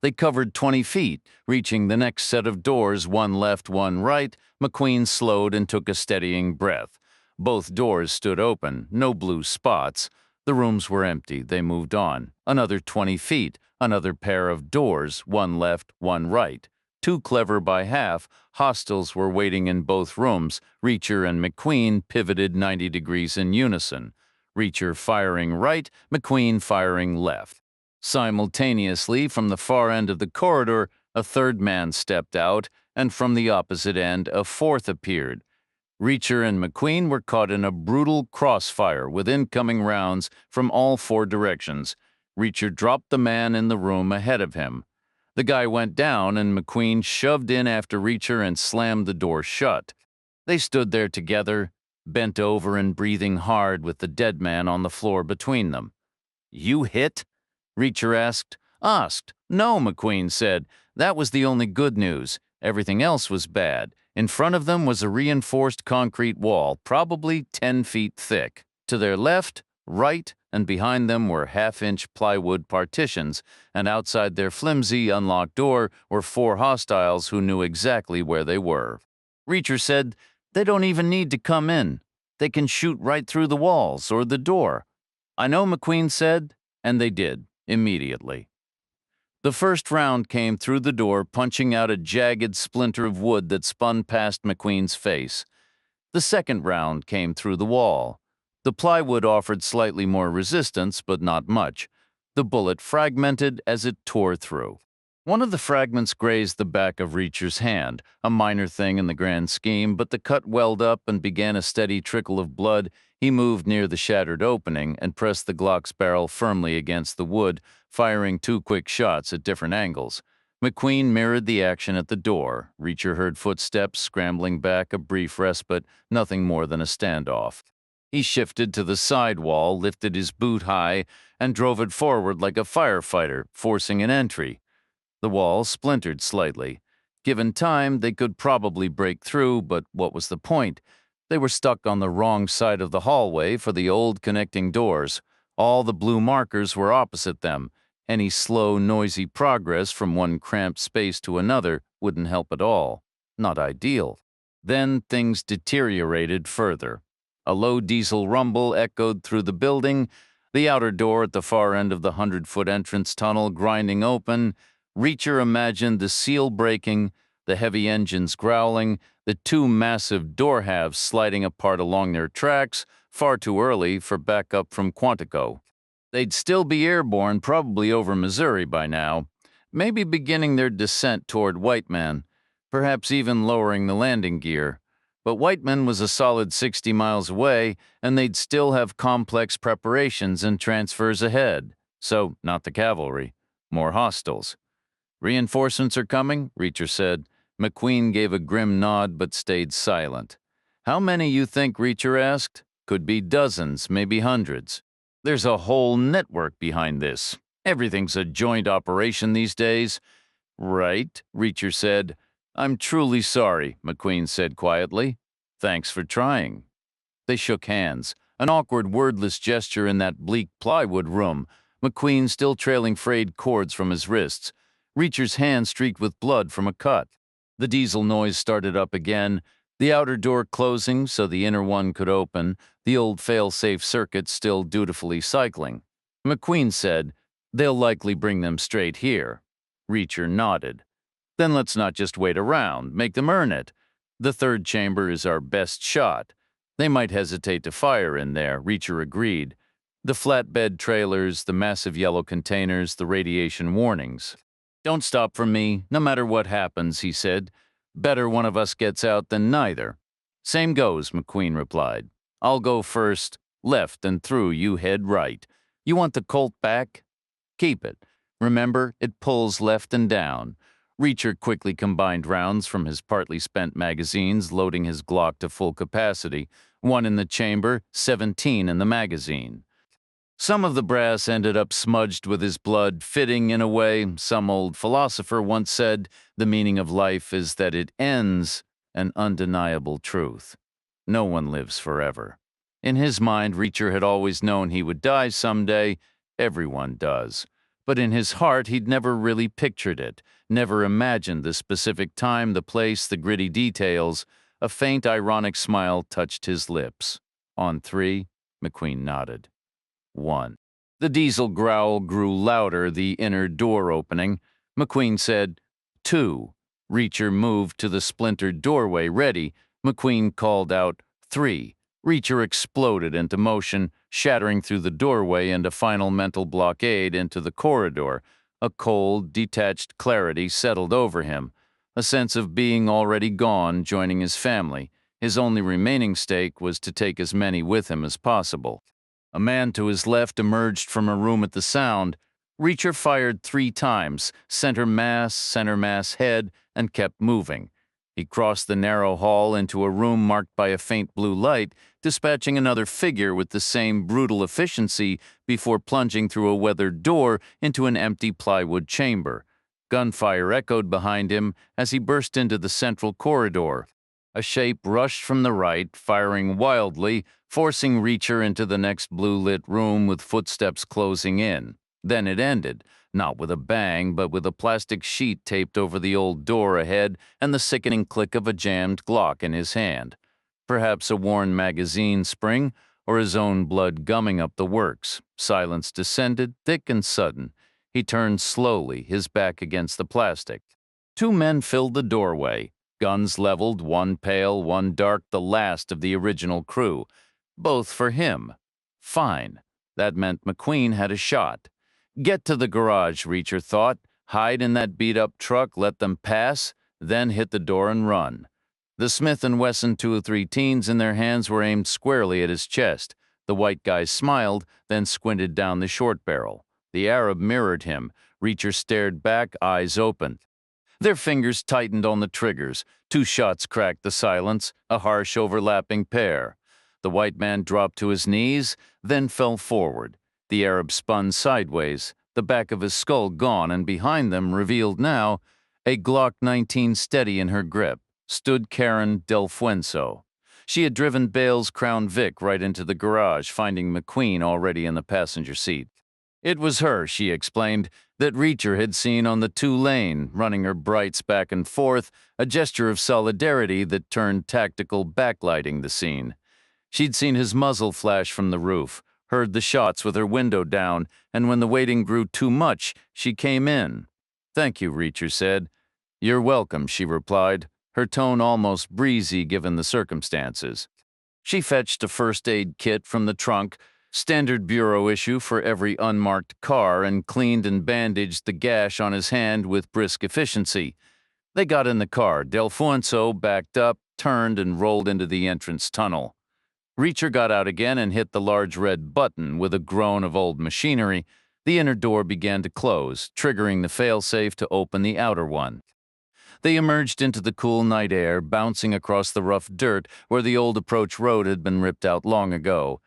They covered 20 feet, reaching the next set of doors, one left, one right. McQueen slowed and took a steadying breath. Both doors stood open, no blue spots. The rooms were empty. They moved on. Another 20 feet, another pair of doors, one left, one right. Too clever by half, hostiles were waiting in both rooms. Reacher and McQueen pivoted 90 degrees in unison. Reacher firing right, McQueen firing left. Simultaneously, from the far end of the corridor, a third man stepped out, and from the opposite end, a fourth appeared. Reacher and McQueen were caught in a brutal crossfire with incoming rounds from all 4 directions. Reacher dropped the man in the room ahead of him. The guy went down, and McQueen shoved in after Reacher and slammed the door shut. They stood there together, bent over and breathing hard with the dead man on the floor between them. You hit? Reacher asked. No, McQueen said. That was the only good news. Everything else was bad. In front of them was a reinforced concrete wall, probably 10 feet thick. To their left, right, and behind them were half-inch plywood partitions, and outside their flimsy, unlocked door were 4 hostiles who knew exactly where they were. Reacher said, They don't even need to come in. They can shoot right through the walls or the door. I know, McQueen said, and they did, immediately. The first round came through the door, punching out a jagged splinter of wood that spun past McQueen's face. The second round came through the wall. The plywood offered slightly more resistance, but not much. The bullet fragmented as it tore through. One of the fragments grazed the back of Reacher's hand, a minor thing in the grand scheme, but the cut welled up and began a steady trickle of blood. He moved near the shattered opening and pressed the Glock's barrel firmly against the wood, firing 2 quick shots at different angles. McQueen mirrored the action at the door. Reacher heard footsteps scrambling back, a brief respite, nothing more than a standoff. He shifted to the side wall, lifted his boot high, and drove it forward like a firefighter, forcing an entry. The wall splintered slightly. Given time, they could probably break through, but what was the point? They were stuck on the wrong side of the hallway for the old connecting doors. All the blue markers were opposite them. Any slow, noisy progress from one cramped space to another wouldn't help at all. Not ideal. Then things deteriorated further. A low diesel rumble echoed through the building, the outer door at the far end of the 100-foot entrance tunnel grinding open. Reacher imagined the seal breaking, the heavy engines growling, the 2 massive door halves sliding apart along their tracks, far too early for backup from Quantico. They'd still be airborne, probably over Missouri by now, maybe beginning their descent toward Whiteman, perhaps even lowering the landing gear. But Whiteman was a solid 60 miles away, and they'd still have complex preparations and transfers ahead. So, not the cavalry. More hostiles. Reinforcements are coming, Reacher said. McQueen gave a grim nod but stayed silent. How many, you think, Reacher asked? Could be dozens, maybe hundreds. There's a whole network behind this. Everything's a joint operation these days. Right, Reacher said. I'm truly sorry, McQueen said quietly. Thanks for trying. They shook hands, an awkward, wordless gesture in that bleak plywood room, McQueen still trailing frayed cords from his wrists, Reacher's hand streaked with blood from a cut. The diesel noise started up again, the outer door closing so the inner one could open, the old fail-safe circuit still dutifully cycling. McQueen said, "They'll likely bring them straight here." Reacher nodded. "Then let's not just wait around, make them earn it. The third chamber is our best shot. They might hesitate to fire in there," Reacher agreed. "The flatbed trailers, the massive yellow containers, the radiation warnings. Don't stop for me, no matter what happens," he said. "Better one of us gets out than neither." "Same goes," McQueen replied. "I'll go first, left and through, you head right. You want the Colt back? Keep it. Remember, it pulls left and down." Reacher quickly combined rounds from his partly spent magazines, loading his Glock to full capacity, 1 in the chamber, 17 in the magazine. Some of the brass ended up smudged with his blood, fitting in a way some old philosopher once said, the meaning of life is that it ends, an undeniable truth. No one lives forever. In his mind, Reacher had always known he would die someday. Everyone does. But in his heart, he'd never really pictured it, never imagined the specific time, the place, the gritty details. A faint, ironic smile touched his lips. On 3, McQueen nodded. 1. The diesel growl grew louder, the inner door opening. McQueen said, 2. Reacher moved to the splintered doorway, ready. McQueen called out, 3. Reacher exploded into motion, shattering through the doorway and a final mental blockade into the corridor. A cold, detached clarity settled over him, a sense of being already gone, joining his family. His only remaining stake was to take as many with him as possible. A man to his left emerged from a room at the sound. Reacher fired 3 times, center mass, head, and kept moving. He crossed the narrow hall into a room marked by a faint blue light, dispatching another figure with the same brutal efficiency before plunging through a weathered door into an empty plywood chamber. Gunfire echoed behind him as he burst into the central corridor. A shape rushed from the right, firing wildly, forcing Reacher into the next blue-lit room with footsteps closing in. Then it ended, not with a bang, but with a plastic sheet taped over the old door ahead and the sickening click of a jammed Glock in his hand. Perhaps a worn magazine spring, or his own blood gumming up the works. Silence descended, thick and sudden. He turned slowly, his back against the plastic. 2 men filled the doorway, guns leveled, one pale, one dark, the last of the original crew. Both for him. Fine. That meant McQueen had a shot. Get to the garage, Reacher thought. Hide in that beat-up truck, let them pass, then hit the door and run. The Smith & Wesson 203-teens in their hands were aimed squarely at his chest. The white guy smiled, then squinted down the short barrel. The Arab mirrored him. Reacher stared back, eyes open. Their fingers tightened on the triggers. 2 shots cracked the silence, a harsh overlapping pair. The white man dropped to his knees, then fell forward. The Arab spun sideways, the back of his skull gone, and behind them, revealed now, a Glock 19 steady in her grip, stood Karen Del Fuenzo. She had driven Bale's Crown Vic right into the garage, finding McQueen already in the passenger seat. It was her, she explained, that Reacher had seen on the 2-lane, running her brights back and forth, a gesture of solidarity that turned tactical, backlighting the scene. She'd seen his muzzle flash from the roof, heard the shots with her window down, and when the waiting grew too much, she came in. "Thank you," Reacher said. "You're welcome," she replied, her tone almost breezy given the circumstances. She fetched a first aid kit from the trunk, standard bureau issue for every unmarked car, and cleaned and bandaged the gash on his hand with brisk efficiency. They got in the car. Del Fuenzo backed up, turned, and rolled into the entrance tunnel. Reacher got out again and hit the large red button. With a groan of old machinery, the inner door began to close, triggering the failsafe to open the outer one. They emerged into the cool night air, bouncing across the rough dirt where the old approach road had been ripped out long ago.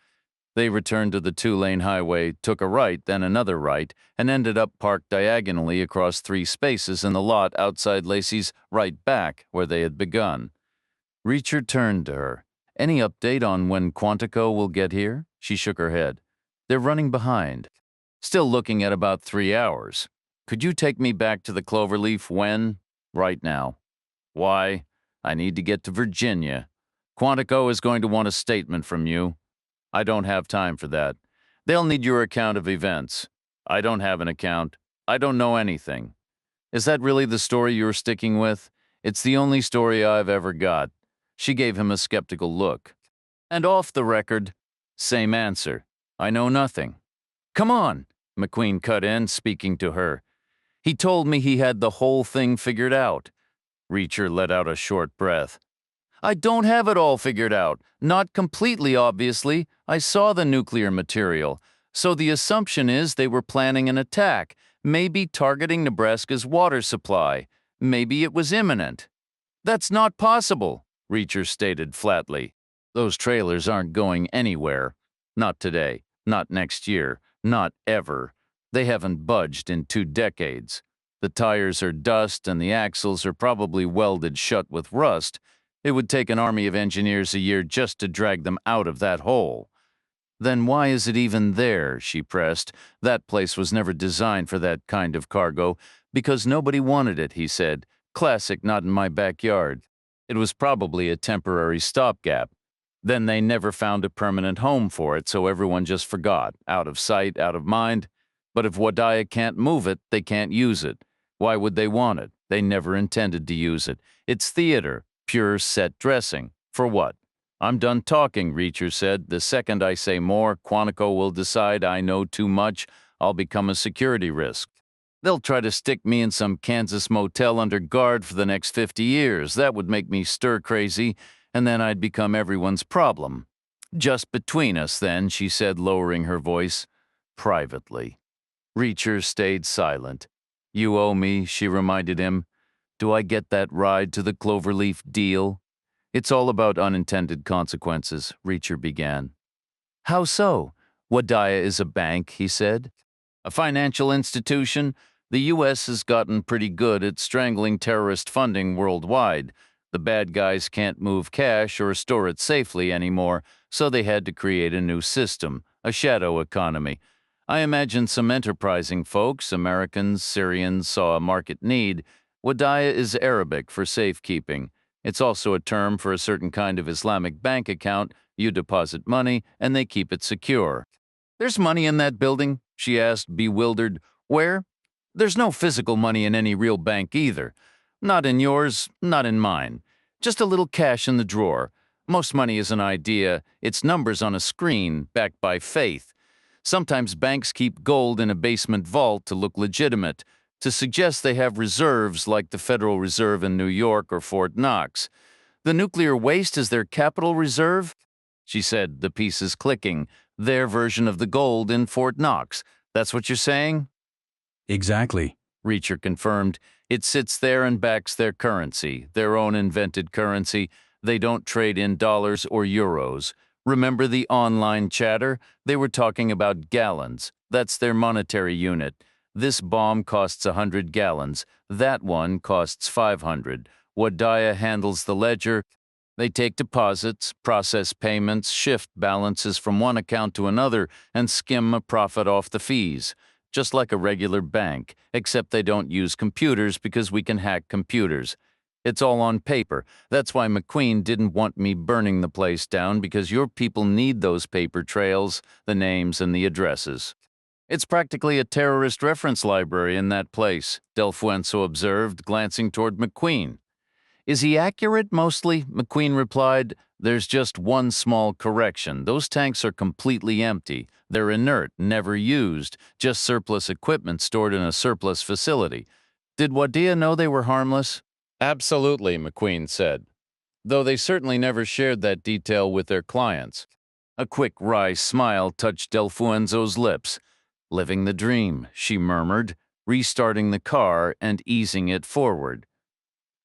They returned to the two-lane highway, took a right, then another right, and ended up parked diagonally across 3 spaces in the lot outside Lacey's right back where they had begun. Reacher turned to her. "Any update on when Quantico will get here?" She shook her head. "They're running behind. Still looking at about 3 hours. Could you take me back to the Cloverleaf when?" "Right now." "Why?" "I need to get to Virginia. Quantico is going to want a statement from you." "I don't have time for that. They'll need your account of events." "I don't have an account. I don't know anything." "Is that really the story you're sticking with?" "It's the only story I've ever got." She gave him a skeptical look. "And off the record?" "Same answer. I know nothing." "Come on," McQueen cut in, speaking to her. "He told me he had the whole thing figured out." Reacher let out a short breath. "I don't have it all figured out. Not completely, obviously. I saw the nuclear material. So the assumption is they were planning an attack, maybe targeting Nebraska's water supply. Maybe it was imminent." "That's not possible," Reacher stated flatly. "Those trailers aren't going anywhere. Not today, not next year, not ever. They haven't budged in 2 decades. The tires are dust and the axles are probably welded shut with rust. It would take an army of engineers a year just to drag them out of that hole." "Then why is it even there?" she pressed. "That place was never designed for that kind of cargo." "Because nobody wanted it," he said. "Classic not in my backyard." "It was probably a temporary stopgap. Then they never found a permanent home for it, so everyone just forgot. Out of sight, out of mind. But if Wadiah can't move it, they can't use it. Why would they want it? They never intended to use it. It's theater, pure set dressing. For what?" "I'm done talking," Reacher said. "The second I say more, Quantico will decide I know too much. I'll become a security risk. They'll try to stick me in some Kansas motel under guard for the next 50 years. That would make me stir crazy, and then I'd become everyone's problem." "Just between us, then," she said, lowering her voice. "Privately." Reacher stayed silent. "You owe me," she reminded him. "Do I get that ride to the Cloverleaf deal?" "It's all about unintended consequences," Reacher began. "How so?" "Wadiah is a bank," he said. "A financial institution. The U.S. has gotten pretty good at strangling terrorist funding worldwide. The bad guys can't move cash or store it safely anymore, so they had to create a new system, a shadow economy. I imagine some enterprising folks, Americans, Syrians, saw a market need. Wadiah is Arabic for safekeeping. It's also a term for a certain kind of Islamic bank account. You deposit money, and they keep it secure." "There's money in that building?" she asked, bewildered. "Where?" "There's no physical money in any real bank either. Not in yours, not in mine. Just a little cash in the drawer. Most money is an idea. It's numbers on a screen, backed by faith. Sometimes banks keep gold in a basement vault to look legitimate, to suggest they have reserves like the Federal Reserve in New York or Fort Knox. The nuclear waste is their capital reserve?" She said, the pieces clicking. "Their version of the gold in Fort Knox. That's what you're saying?" Exactly. Reacher confirmed. "It sits there and backs their currency, their own invented currency. They don't trade in dollars or euros. Remember the online chatter? They were talking about gallons. That's their monetary unit. This bomb costs 100 gallons. That one costs 500. Wadiah handles the ledger. They take deposits, process payments, shift balances from one account to another, and skim a profit off the fees. Just like a regular bank, except they don't use computers because we can hack computers. It's all on paper. That's why McQueen didn't want me burning the place down, because your people need those paper trails, the names and the addresses." "It's practically a terrorist reference library in that place," Delfuenzo observed, glancing toward McQueen. "Is he accurate mostly?" McQueen replied. "There's just one small correction. Those tanks are completely empty. They're inert, never used, just surplus equipment stored in a surplus facility. Did Wadiah know they were harmless?" "Absolutely," McQueen said, "though they certainly never shared that detail with their clients." A quick wry smile touched Delfuenzo's lips. "Living the dream," she murmured, restarting the car and easing it forward.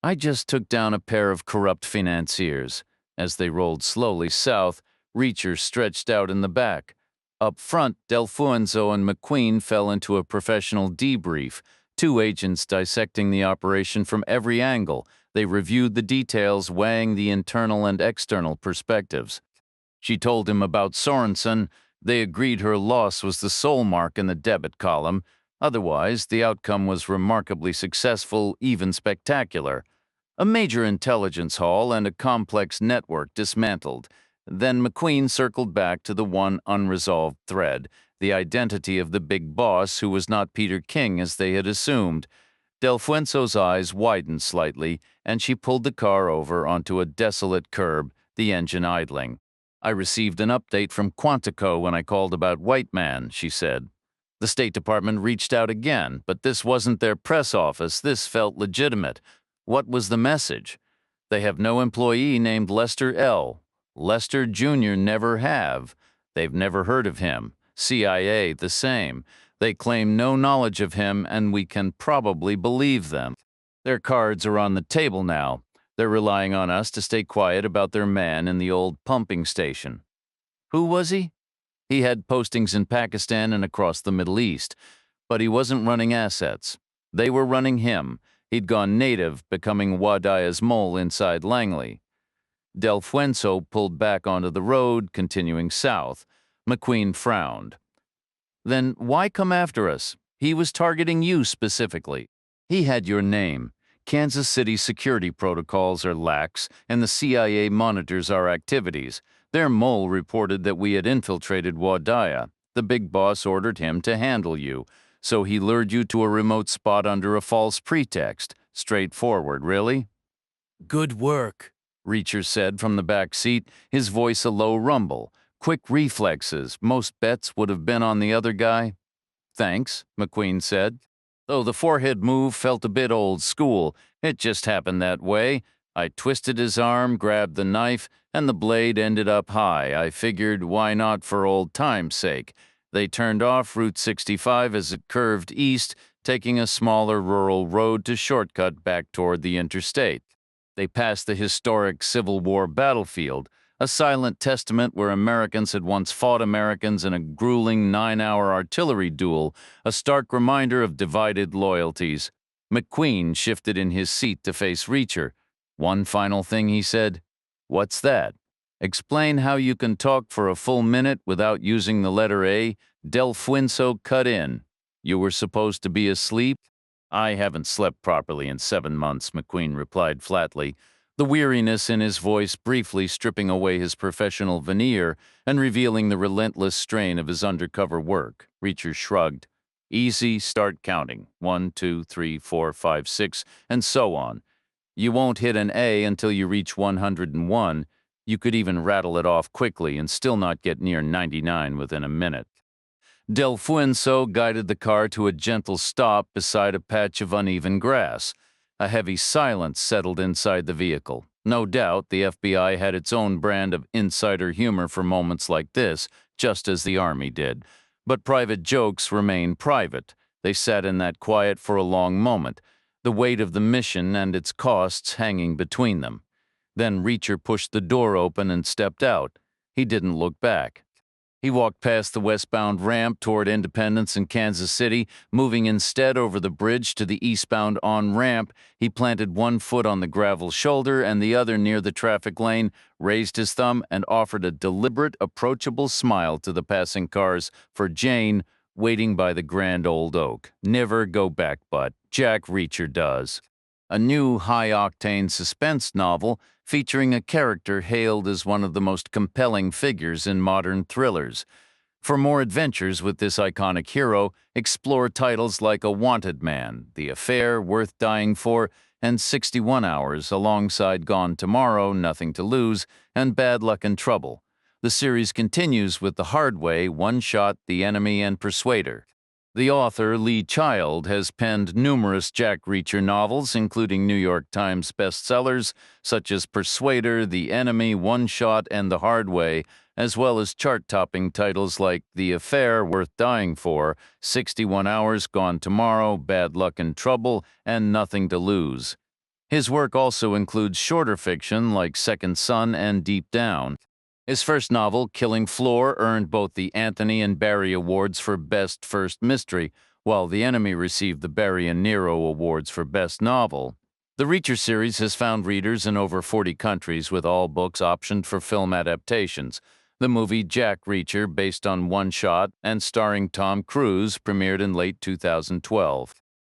"I just took down a pair of corrupt financiers." As they rolled slowly south, Reacher stretched out in the back. Up front, Delfuenzo and McQueen fell into a professional debrief, two agents dissecting the operation from every angle. They reviewed the details, weighing the internal and external perspectives. She told him about Sorenson. They agreed her loss was the sole mark in the debit column. Otherwise, the outcome was remarkably successful, even spectacular. A major intelligence haul and a complex network dismantled. Then McQueen circled back to the one unresolved thread, the identity of the big boss who was not Peter King as they had assumed. Delfuenzo's eyes widened slightly, and she pulled the car over onto a desolate curb, the engine idling. "I received an update from Quantico when I called about White Man," she said. "The State Department reached out again, but this wasn't their press office. This felt legitimate. What was the message? They have no employee named Lester L. Lester Jr. never have. They've never heard of him. CIA the same. They claim no knowledge of him, and we can probably believe them. Their cards are on the table now. They're relying on us to stay quiet about their man in the old pumping station." Who was he? He had postings in Pakistan and across the Middle East, but he wasn't running assets. They were running him. He'd gone native, becoming Wadia's mole inside Langley. Delfuenzo pulled back onto the road, continuing south. McQueen frowned. "Then why come after us? He was targeting you specifically. He had your name. Kansas City security protocols are lax, and the CIA monitors our activities. Their mole reported that we had infiltrated Wadia. The big boss ordered him to handle you, so he lured you to a remote spot under a false pretext. Straightforward, really?" Good work. Reacher said from the back seat, his voice a low rumble. Quick reflexes. Most bets would have been on the other guy. "Thanks," McQueen said. Though the forehead move felt a bit old school, it just happened that way. I twisted his arm, grabbed the knife, and the blade ended up high. I figured, why not for old time's sake? They turned off Route 65 as it curved east, taking a smaller rural road to shortcut back toward the interstate. They passed the historic Civil War battlefield, a silent testament where Americans had once fought Americans in a grueling 9-hour artillery duel, a stark reminder of divided loyalties. McQueen shifted in his seat to face Reacher. "One final thing," he said. "What's that?" "Explain how you can talk for a full minute without using the letter A." Delfuenzo cut in. "You were supposed to be asleep?" "I haven't slept properly in 7 months," McQueen replied flatly, the weariness in his voice briefly stripping away his professional veneer and revealing the relentless strain of his undercover work. Reacher shrugged. "Easy, start counting. 1, 2, 3, 4, 5, 6, and so on. You won't hit an A until you reach 101. You could even rattle it off quickly and still not get near 99 within a minute." Delfuenzo guided the car to a gentle stop beside a patch of uneven grass. A heavy silence settled inside the vehicle. No doubt the FBI had its own brand of insider humor for moments like this, just as the Army did. But private jokes remain private. They sat in that quiet for a long moment, the weight of the mission and its costs hanging between them. Then Reacher pushed the door open and stepped out. He didn't look back. He walked past the westbound ramp toward Independence and Kansas City, moving instead over the bridge to the eastbound on-ramp. He planted one foot on the gravel shoulder and the other near the traffic lane, raised his thumb, and offered a deliberate, approachable smile to the passing cars for Jane, waiting by the grand old oak. "Never go back, but Jack Reacher does." A new high-octane suspense novel featuring a character hailed as one of the most compelling figures in modern thrillers. For more adventures with this iconic hero, explore titles like A Wanted Man, The Affair, Worth Dying For, and 61 Hours, alongside Gone Tomorrow, Nothing to Lose, and Bad Luck and Trouble. The series continues with The Hard Way, One Shot, The Enemy, and Persuader. The author, Lee Child, has penned numerous Jack Reacher novels, including New York Times bestsellers such as Persuader, The Enemy, One Shot, and The Hard Way, as well as chart-topping titles like The Affair, Worth Dying For, 61 Hours, Gone Tomorrow, Bad Luck and Trouble, and Nothing to Lose. His work also includes shorter fiction like Second Son and Deep Down. His first novel, Killing Floor, earned both the Anthony and Barry Awards for Best First Mystery, while The Enemy received the Barry and Nero Awards for Best Novel. The Reacher series has found readers in over 40 countries, with all books optioned for film adaptations. The movie Jack Reacher, based on One Shot and starring Tom Cruise, premiered in late 2012.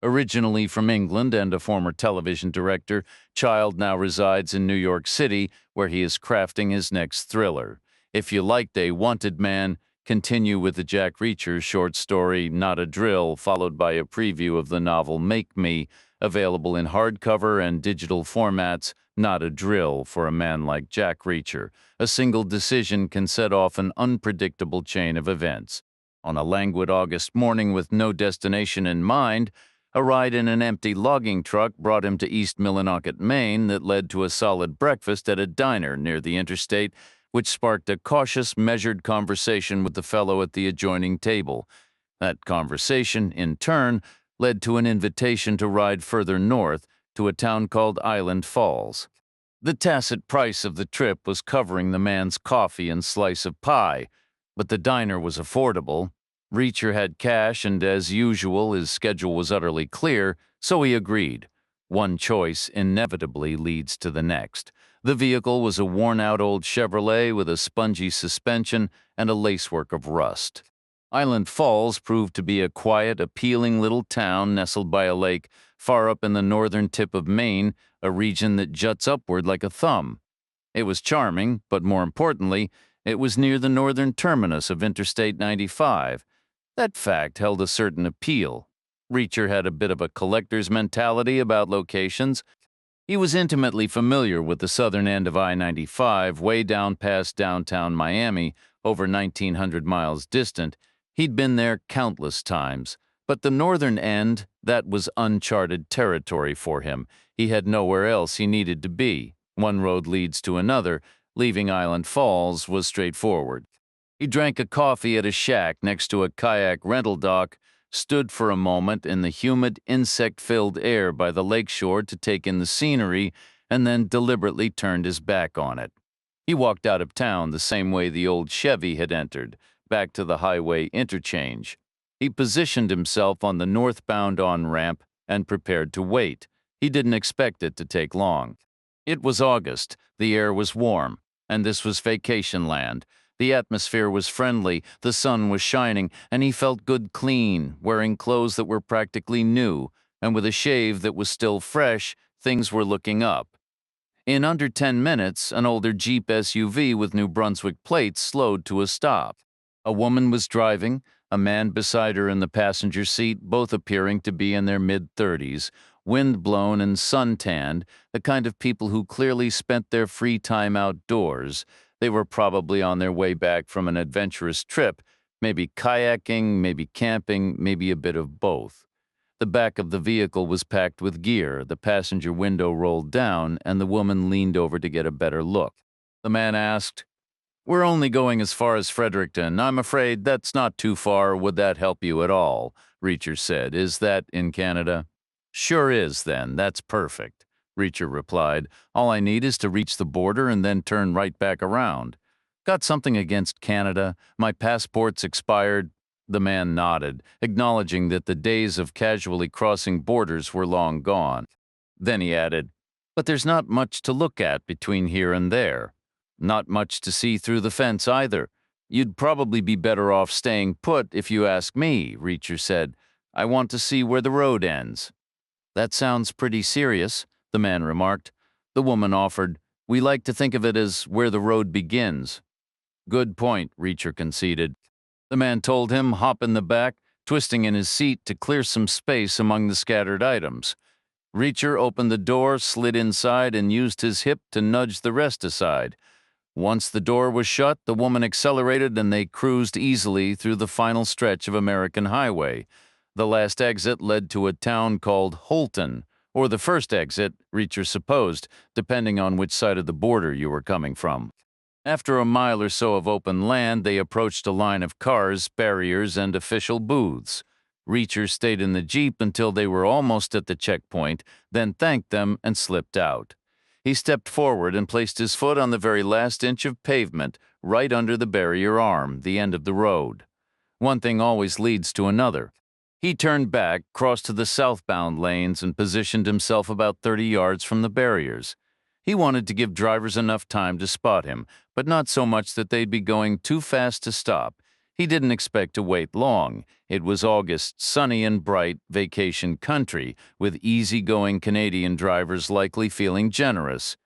Originally from England and a former television director, Child now resides in New York City, where he is crafting his next thriller. If you liked A Wanted Man, continue with the Jack Reacher short story Not a Drill, followed by a preview of the novel Make Me, available in hardcover and digital formats. Not a drill for a man like Jack Reacher. A single decision can set off an unpredictable chain of events. On a languid August morning with no destination in mind, a ride in an empty logging truck brought him to East Millinocket, Maine, that led to a solid breakfast at a diner near the interstate, which sparked a cautious, measured conversation with the fellow at the adjoining table. That conversation, in turn, led to an invitation to ride further north to a town called Island Falls. The tacit price of the trip was covering the man's coffee and slice of pie, but the diner was affordable. Reacher had cash, and as usual, his schedule was utterly clear, so he agreed. One choice inevitably leads to the next. The vehicle was a worn-out old Chevrolet with a spongy suspension and a lacework of rust. Island Falls proved to be a quiet, appealing little town nestled by a lake far up in the northern tip of Maine, a region that juts upward like a thumb. It was charming, but more importantly, it was near the northern terminus of Interstate 95. That fact held a certain appeal. Reacher had a bit of a collector's mentality about locations. He was intimately familiar with the southern end of I-95, way down past downtown Miami, over 1,900 miles distant. He'd been there countless times. But the northern end, that was uncharted territory for him. He had nowhere else he needed to be. One road leads to another. Leaving Island Falls was straightforward. He drank a coffee at a shack next to a kayak rental dock, stood for a moment in the humid, insect-filled air by the lakeshore to take in the scenery, and then deliberately turned his back on it. He walked out of town the same way the old Chevy had entered, back to the highway interchange. He positioned himself on the northbound on-ramp and prepared to wait. He didn't expect it to take long. It was August, the air was warm, and this was vacation land. The atmosphere was friendly, the sun was shining, and he felt good clean, wearing clothes that were practically new, and with a shave that was still fresh, things were looking up. In under 10 minutes, an older Jeep SUV with New Brunswick plates slowed to a stop. A woman was driving, a man beside her in the passenger seat, both appearing to be in their mid-30s, wind-blown and sun-tanned, the kind of people who clearly spent their free time outdoors. They were probably on their way back from an adventurous trip, maybe kayaking, maybe camping, maybe a bit of both. The back of the vehicle was packed with gear, the passenger window rolled down, and the woman leaned over to get a better look. The man asked, "We're only going as far as Fredericton. I'm afraid that's not too far. Would that help you at all?" Reacher said. "Is that in Canada?" "Sure is, then. That's perfect," Reacher replied. "All I need is to reach the border and then turn right back around." "Got something against Canada? My passport's expired." The man nodded, acknowledging that the days of casually crossing borders were long gone. Then he added, "But there's not much to look at between here and there. Not much to see through the fence either. You'd probably be better off staying put if you ask me," Reacher said. "I want to see where the road ends." "That sounds pretty serious," the man remarked. The woman offered, "We like to think of it as where the road begins." "Good point," Reacher conceded. The man told him, hop in the back, twisting in his seat to clear some space among the scattered items. Reacher opened the door, slid inside, and used his hip to nudge the rest aside. Once the door was shut, the woman accelerated and they cruised easily through the final stretch of American highway. The last exit led to a town called Holton, or the first exit, Reacher supposed, depending on which side of the border you were coming from. After a mile or so of open land, they approached a line of cars, barriers, and official booths. Reacher stayed in the Jeep until they were almost at the checkpoint, then thanked them and slipped out. He stepped forward and placed his foot on the very last inch of pavement, right under the barrier arm, the end of the road. One thing always leads to another. He turned back, crossed to the southbound lanes, and positioned himself about 30 yards from the barriers. He wanted to give drivers enough time to spot him, but not so much that they'd be going too fast to stop. He didn't expect to wait long. It was August, sunny and bright, vacation country, with easy-going Canadian drivers likely feeling generous.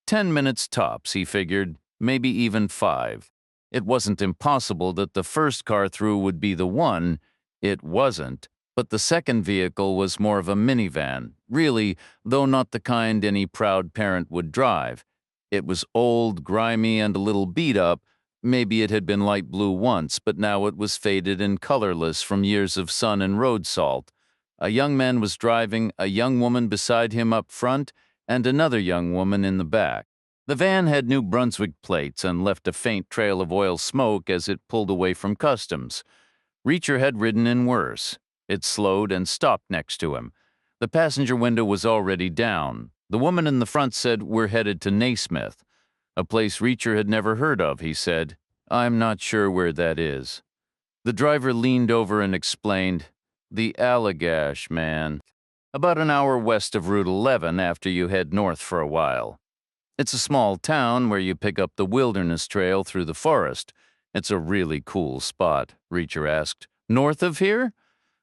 10 minutes tops, he figured, maybe even 5. It wasn't impossible that the first car through would be the one. It wasn't, but the second vehicle was more of a minivan, really, though not the kind any proud parent would drive. It was old, grimy, and a little beat up. Maybe it had been light blue once, but now it was faded and colorless from years of sun and road salt. A young man was driving, a young woman beside him up front, and another young woman in the back. The van had New Brunswick plates and left a faint trail of oil smoke as it pulled away from customs. Reacher had ridden in worse. It slowed and stopped next to him. The passenger window was already down. The woman in the front said, "We're headed to Naismith." A place Reacher had never heard of, he said. "I'm not sure where that is." The driver leaned over and explained, "The Allagash, man. About an hour west of Route 11 after you head north for a while. It's a small town where you pick up the wilderness trail through the forest. It's a really cool spot," Reacher asked. "North of here?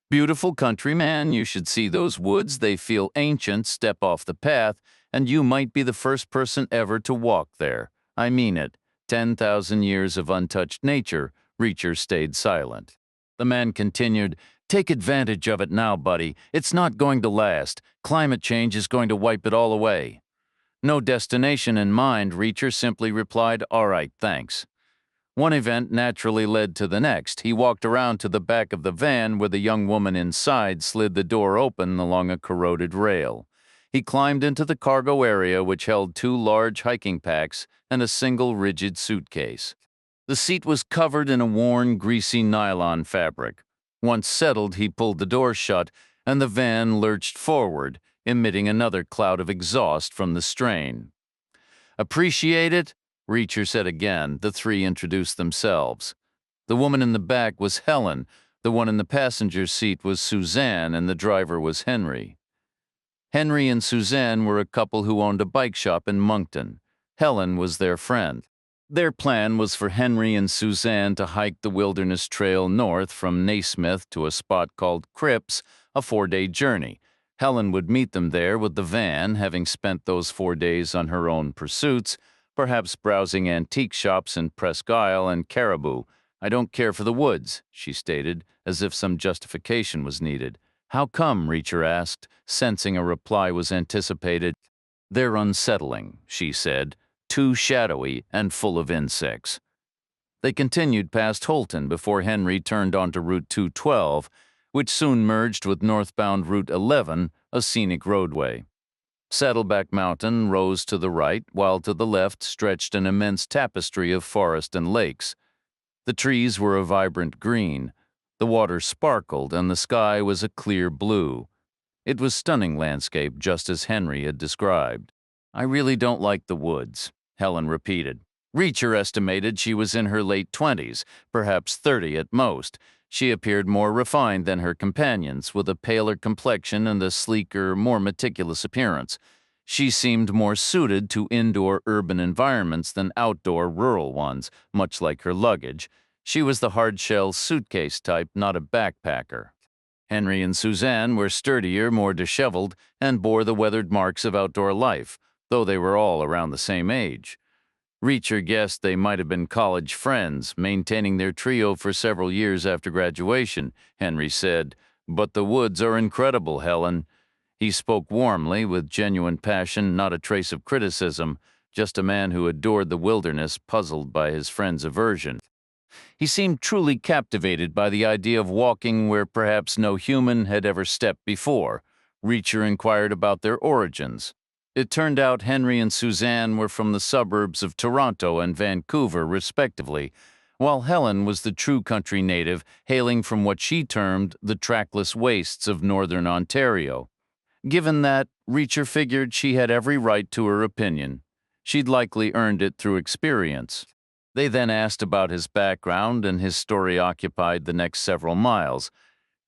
Beautiful country, man. You should see those woods. They feel ancient. Step off the path, and you might be the first person ever to walk there. I mean it. 10,000 years of untouched nature." Reacher stayed silent. The man continued, "Take advantage of it now, buddy. It's not going to last. Climate change is going to wipe it all away." No destination in mind, Reacher simply replied, "All right, thanks." One event naturally led to the next. He walked around to the back of the van where the young woman inside slid the door open along a corroded rail. He climbed into the cargo area, which held 2 large hiking packs and a single rigid suitcase. The seat was covered in a worn, greasy nylon fabric. Once settled, he pulled the door shut, and the van lurched forward, emitting another cloud of exhaust from the strain. "Appreciate it?" Reacher said again. The three introduced themselves. The woman in the back was Helen, the one in the passenger seat was Suzanne, and the driver was Henry. Henry and Suzanne were a couple who owned a bike shop in Moncton. Helen was their friend. Their plan was for Henry and Suzanne to hike the wilderness trail north from Naismith to a spot called Cripps, a 4-day journey. Helen would meet them there with the van, having spent those 4 days on her own pursuits, perhaps browsing antique shops in Presque Isle and Caribou. "I don't care for the woods," she stated, as if some justification was needed. "How come?" Reacher asked, sensing a reply was anticipated. "They're unsettling," she said, "too shadowy and full of insects." They continued past Holton before Henry turned onto Route 212, which soon merged with northbound Route 11, a scenic roadway. Saddleback Mountain rose to the right, while to the left stretched an immense tapestry of forest and lakes. The trees were a vibrant green, the water sparkled, and the sky was a clear blue. It was stunning landscape, just as Henry had described. "I really don't like the woods," Helen repeated. Reacher estimated she was in her late 20s, perhaps 30 at most. She appeared more refined than her companions, with a paler complexion and a sleeker, more meticulous appearance. She seemed more suited to indoor urban environments than outdoor rural ones, much like her luggage. She was the hard-shell suitcase type, not a backpacker. Henry and Suzanne were sturdier, more disheveled, and bore the weathered marks of outdoor life, though they were all around the same age. Reacher guessed they might have been college friends, maintaining their trio for several years after graduation. Henry said, "But the woods are incredible, Helen." He spoke warmly, with genuine passion, not a trace of criticism, just a man who adored the wilderness, puzzled by his friend's aversion. He seemed truly captivated by the idea of walking where perhaps no human had ever stepped before. Reacher inquired about their origins. It turned out Henry and Suzanne were from the suburbs of Toronto and Vancouver, respectively, while Helen was the true country native, hailing from what she termed the trackless wastes of northern Ontario. Given that, Reacher figured she had every right to her opinion. She'd likely earned it through experience. They then asked about his background, and his story occupied the next several miles.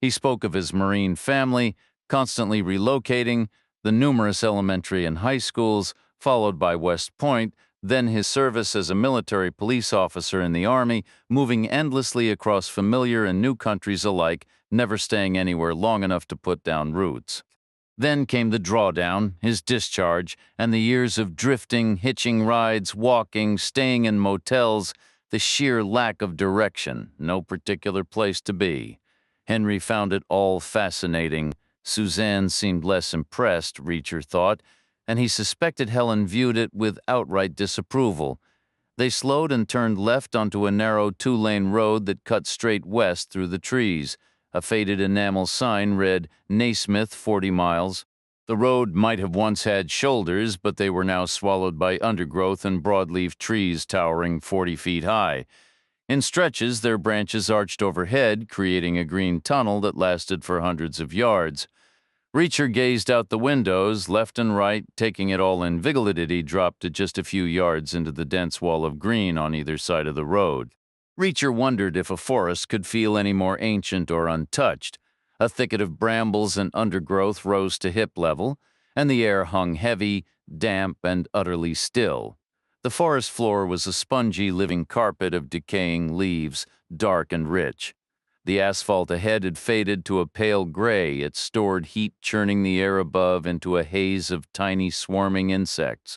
He spoke of his Marine family, constantly relocating, the numerous elementary and high schools, followed by West Point, then his service as a military police officer in the Army, moving endlessly across familiar and new countries alike, never staying anywhere long enough to put down roots. Then came the drawdown, his discharge, and the years of drifting, hitching rides, walking, staying in motels, the sheer lack of direction, no particular place to be. Henry found it all fascinating. Suzanne seemed less impressed, Reacher thought, and he suspected Helen viewed it with outright disapproval. They slowed and turned left onto a narrow two-lane road that cut straight west through the trees. A faded enamel sign read, Naismith, 40 miles. The road might have once had shoulders, but they were now swallowed by undergrowth and broadleaf trees towering 40 feet high. In stretches, their branches arched overhead, creating a green tunnel that lasted for hundreds of yards. Reacher gazed out the windows, left and right, taking it all in. Vigility dropped to just a few yards into the dense wall of green on either side of the road. Reacher wondered if a forest could feel any more ancient or untouched. A thicket of brambles and undergrowth rose to hip level, and the air hung heavy, damp, and utterly still. The forest floor was a spongy living carpet of decaying leaves, dark and rich. The asphalt ahead had faded to a pale gray, its stored heat churning the air above into a haze of tiny swarming insects.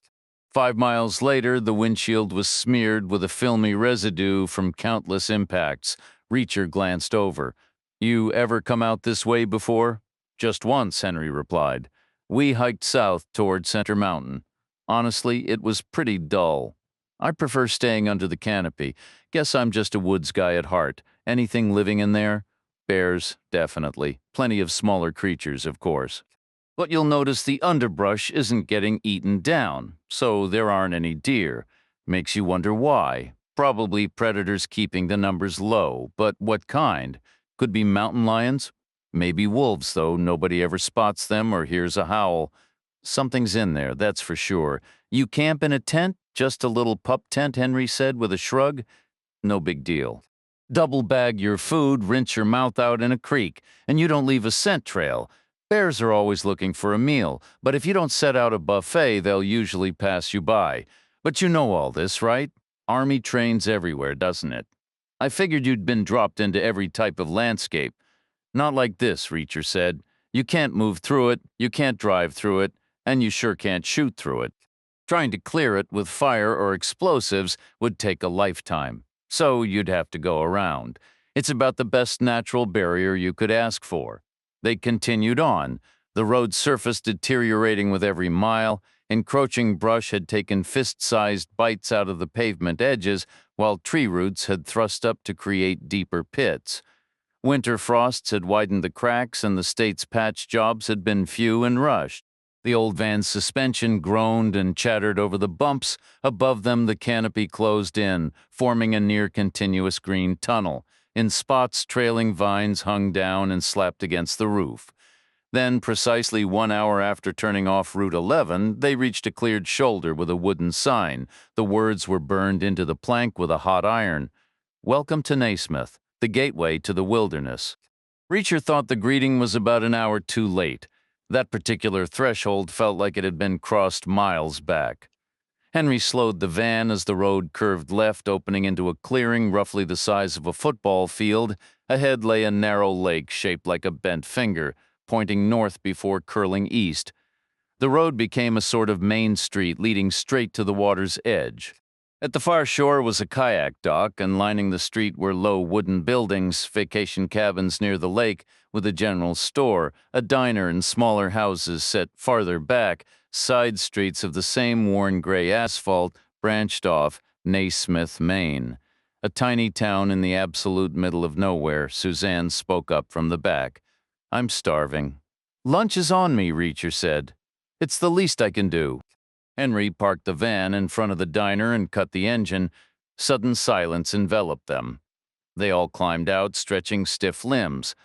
5 miles later, the windshield was smeared with a filmy residue from countless impacts. Reacher glanced over. "You ever come out this way before?" "Just once," Henry replied. "We hiked south toward Center Mountain. Honestly, it was pretty dull. I prefer staying under the canopy. Guess I'm just a woods guy at heart. Anything living in there? Bears, definitely. Plenty of smaller creatures, of course. But you'll notice the underbrush isn't getting eaten down, so there aren't any deer. Makes you wonder why. Probably predators keeping the numbers low, but what kind? Could be mountain lions? Maybe wolves, though nobody ever spots them or hears a howl. Something's in there, that's for sure. You camp in a tent? Just a little pup tent," Henry said with a shrug. "No big deal. Double bag your food, rinse your mouth out in a creek, and you don't leave a scent trail. Bears are always looking for a meal, but if you don't set out a buffet, they'll usually pass you by. But you know all this, right? Army trains everywhere, doesn't it? I figured you'd been dropped into every type of landscape. Not like this," Reacher said. "You can't move through it, you can't drive through it, and you sure can't shoot through it. Trying to clear it with fire or explosives would take a lifetime, so you'd have to go around. It's about the best natural barrier you could ask for." They continued on, the road surface deteriorating with every mile. Encroaching brush had taken fist-sized bites out of the pavement edges, while tree roots had thrust up to create deeper pits. Winter frosts had widened the cracks, and the state's patch jobs had been few and rushed. The old van's suspension groaned and chattered over the bumps. Above them, the canopy closed in, forming a near-continuous green tunnel. In spots, trailing vines hung down and slapped against the roof. Then, precisely 1 hour after turning off Route 11, they reached a cleared shoulder with a wooden sign. The words were burned into the plank with a hot iron. "Welcome to Naismith, the gateway to the wilderness." Reacher thought the greeting was about an hour too late. That particular threshold felt like it had been crossed miles back. Henry slowed the van as the road curved left, opening into a clearing roughly the size of a football field. Ahead lay a narrow lake shaped like a bent finger, pointing north before curling east. The road became a sort of main street leading straight to the water's edge. At the far shore was a kayak dock, and lining the street were low wooden buildings, vacation cabins near the lake, with a general store, a diner, and smaller houses set farther back. Side streets of the same worn gray asphalt branched off Naismith, Maine. A tiny town in the absolute middle of nowhere, Suzanne spoke up from the back. "I'm starving." "Lunch is on me," Reacher said. "It's the least I can do." Henry parked the van in front of the diner and cut the engine. Sudden silence enveloped them. They all climbed out, stretching stiff limbs.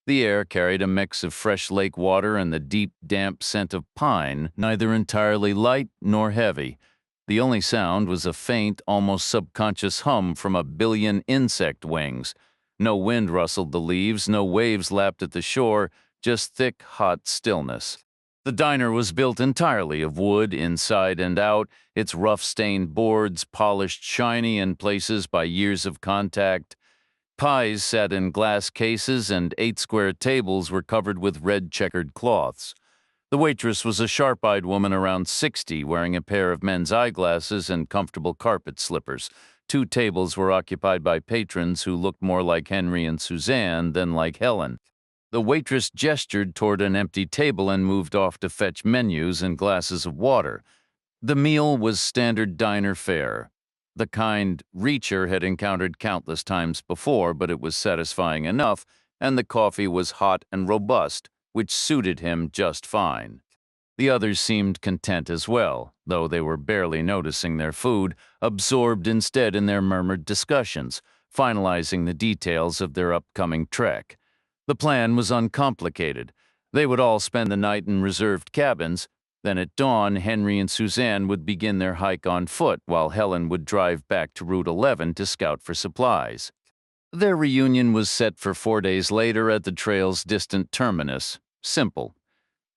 The air carried a mix of fresh lake water and the deep, damp scent of pine, neither entirely light nor heavy. The only sound was a faint, almost subconscious hum from a billion insect wings. No wind rustled the leaves, no waves lapped at the shore, just thick, hot stillness. The diner was built entirely of wood, inside and out, its rough-stained boards polished shiny in places by years of contact. Pies sat in glass cases, and 8 square tables were covered with red checkered cloths. The waitress was a sharp-eyed woman around 60, wearing a pair of men's eyeglasses and comfortable carpet slippers. 2 tables were occupied by patrons who looked more like Henry and Suzanne than like Helen. The waitress gestured toward an empty table and moved off to fetch menus and glasses of water. The meal was standard diner fare, the kind Reacher had encountered countless times before, but it was satisfying enough, and the coffee was hot and robust, which suited him just fine. The others seemed content as well, though they were barely noticing their food, absorbed instead in their murmured discussions, finalizing the details of their upcoming trek. The plan was uncomplicated. They would all spend the night in reserved cabins. Then at dawn, Henry and Suzanne would begin their hike on foot, while Helen would drive back to Route 11 to scout for supplies. Their reunion was set for 4 days later at the trail's distant terminus. Simple.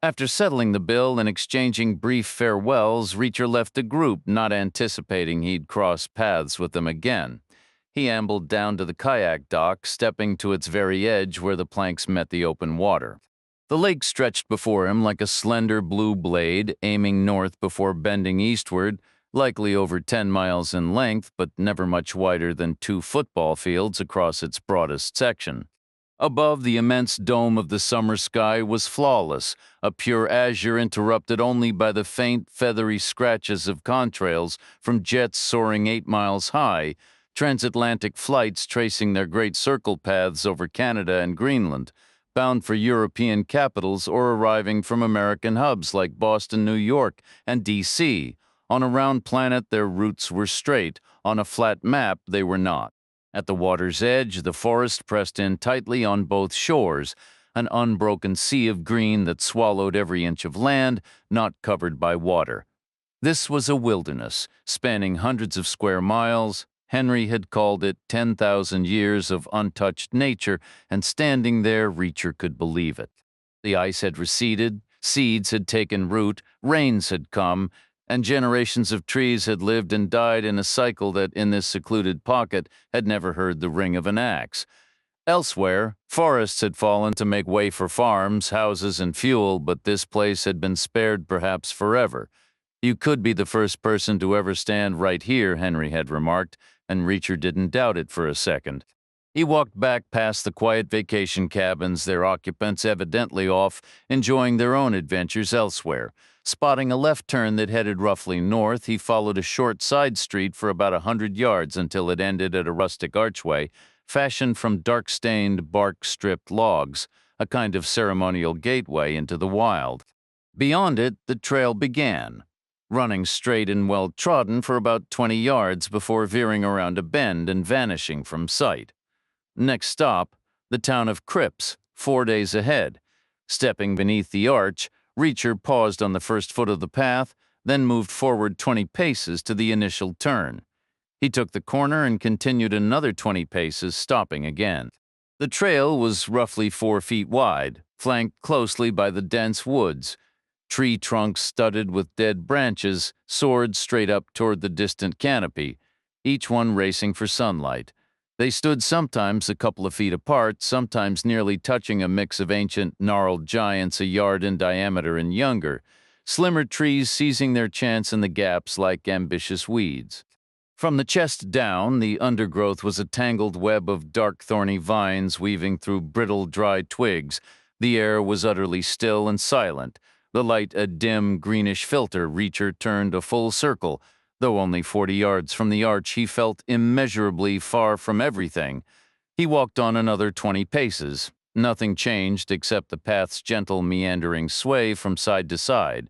After settling the bill and exchanging brief farewells, Reacher left the group, not anticipating he'd cross paths with them again. He ambled down to the kayak dock, stepping to its very edge where the planks met the open water. The lake stretched before him like a slender blue blade, aiming north before bending eastward, likely over 10 miles in length, but never much wider than 2 football fields across its broadest section. Above, the immense dome of the summer sky was flawless, a pure azure interrupted only by the faint, feathery scratches of contrails from jets soaring 8 miles high, transatlantic flights tracing their great circle paths over Canada and Greenland, bound for European capitals or arriving from American hubs like Boston, New York, and D.C. On a round planet, their routes were straight. On a flat map, they were not. At the water's edge, the forest pressed in tightly on both shores, an unbroken sea of green that swallowed every inch of land not covered by water. This was a wilderness, spanning hundreds of square miles. Henry had called it 10,000 years of untouched nature, and standing there, Reacher could believe it. The ice had receded, seeds had taken root, rains had come, and generations of trees had lived and died in a cycle that, in this secluded pocket, had never heard the ring of an axe. Elsewhere, forests had fallen to make way for farms, houses, and fuel, but this place had been spared perhaps forever. "You could be the first person to ever stand right here," Henry had remarked, and Reacher didn't doubt it for a second. He walked back past the quiet vacation cabins, their occupants evidently off, enjoying their own adventures elsewhere. Spotting a left turn that headed roughly north, he followed a short side street for about 100 yards until it ended at a rustic archway, fashioned from dark-stained, bark-stripped logs, a kind of ceremonial gateway into the wild. Beyond it, the trail began, running straight and well-trodden for about 20 yards before veering around a bend and vanishing from sight. Next stop, the town of Cripps, 4 days ahead. Stepping beneath the arch, Reacher paused on the first foot of the path, then moved forward 20 paces to the initial turn. He took the corner and continued another 20 paces, stopping again. The trail was roughly 4 feet wide, flanked closely by the dense woods. Tree trunks studded with dead branches soared straight up toward the distant canopy, each one racing for sunlight. They stood sometimes a couple of feet apart, sometimes nearly touching a mix of ancient, gnarled giants a yard in diameter and younger, slimmer trees seizing their chance in the gaps like ambitious weeds. From the chest down, the undergrowth was a tangled web of dark, thorny vines weaving through brittle, dry twigs. The air was utterly still and silent, the light a dim, greenish filter. Reacher turned a full circle. Though only 40 yards from the arch, he felt immeasurably far from everything. He walked on another 20 paces. Nothing changed except the path's gentle, meandering sway from side to side.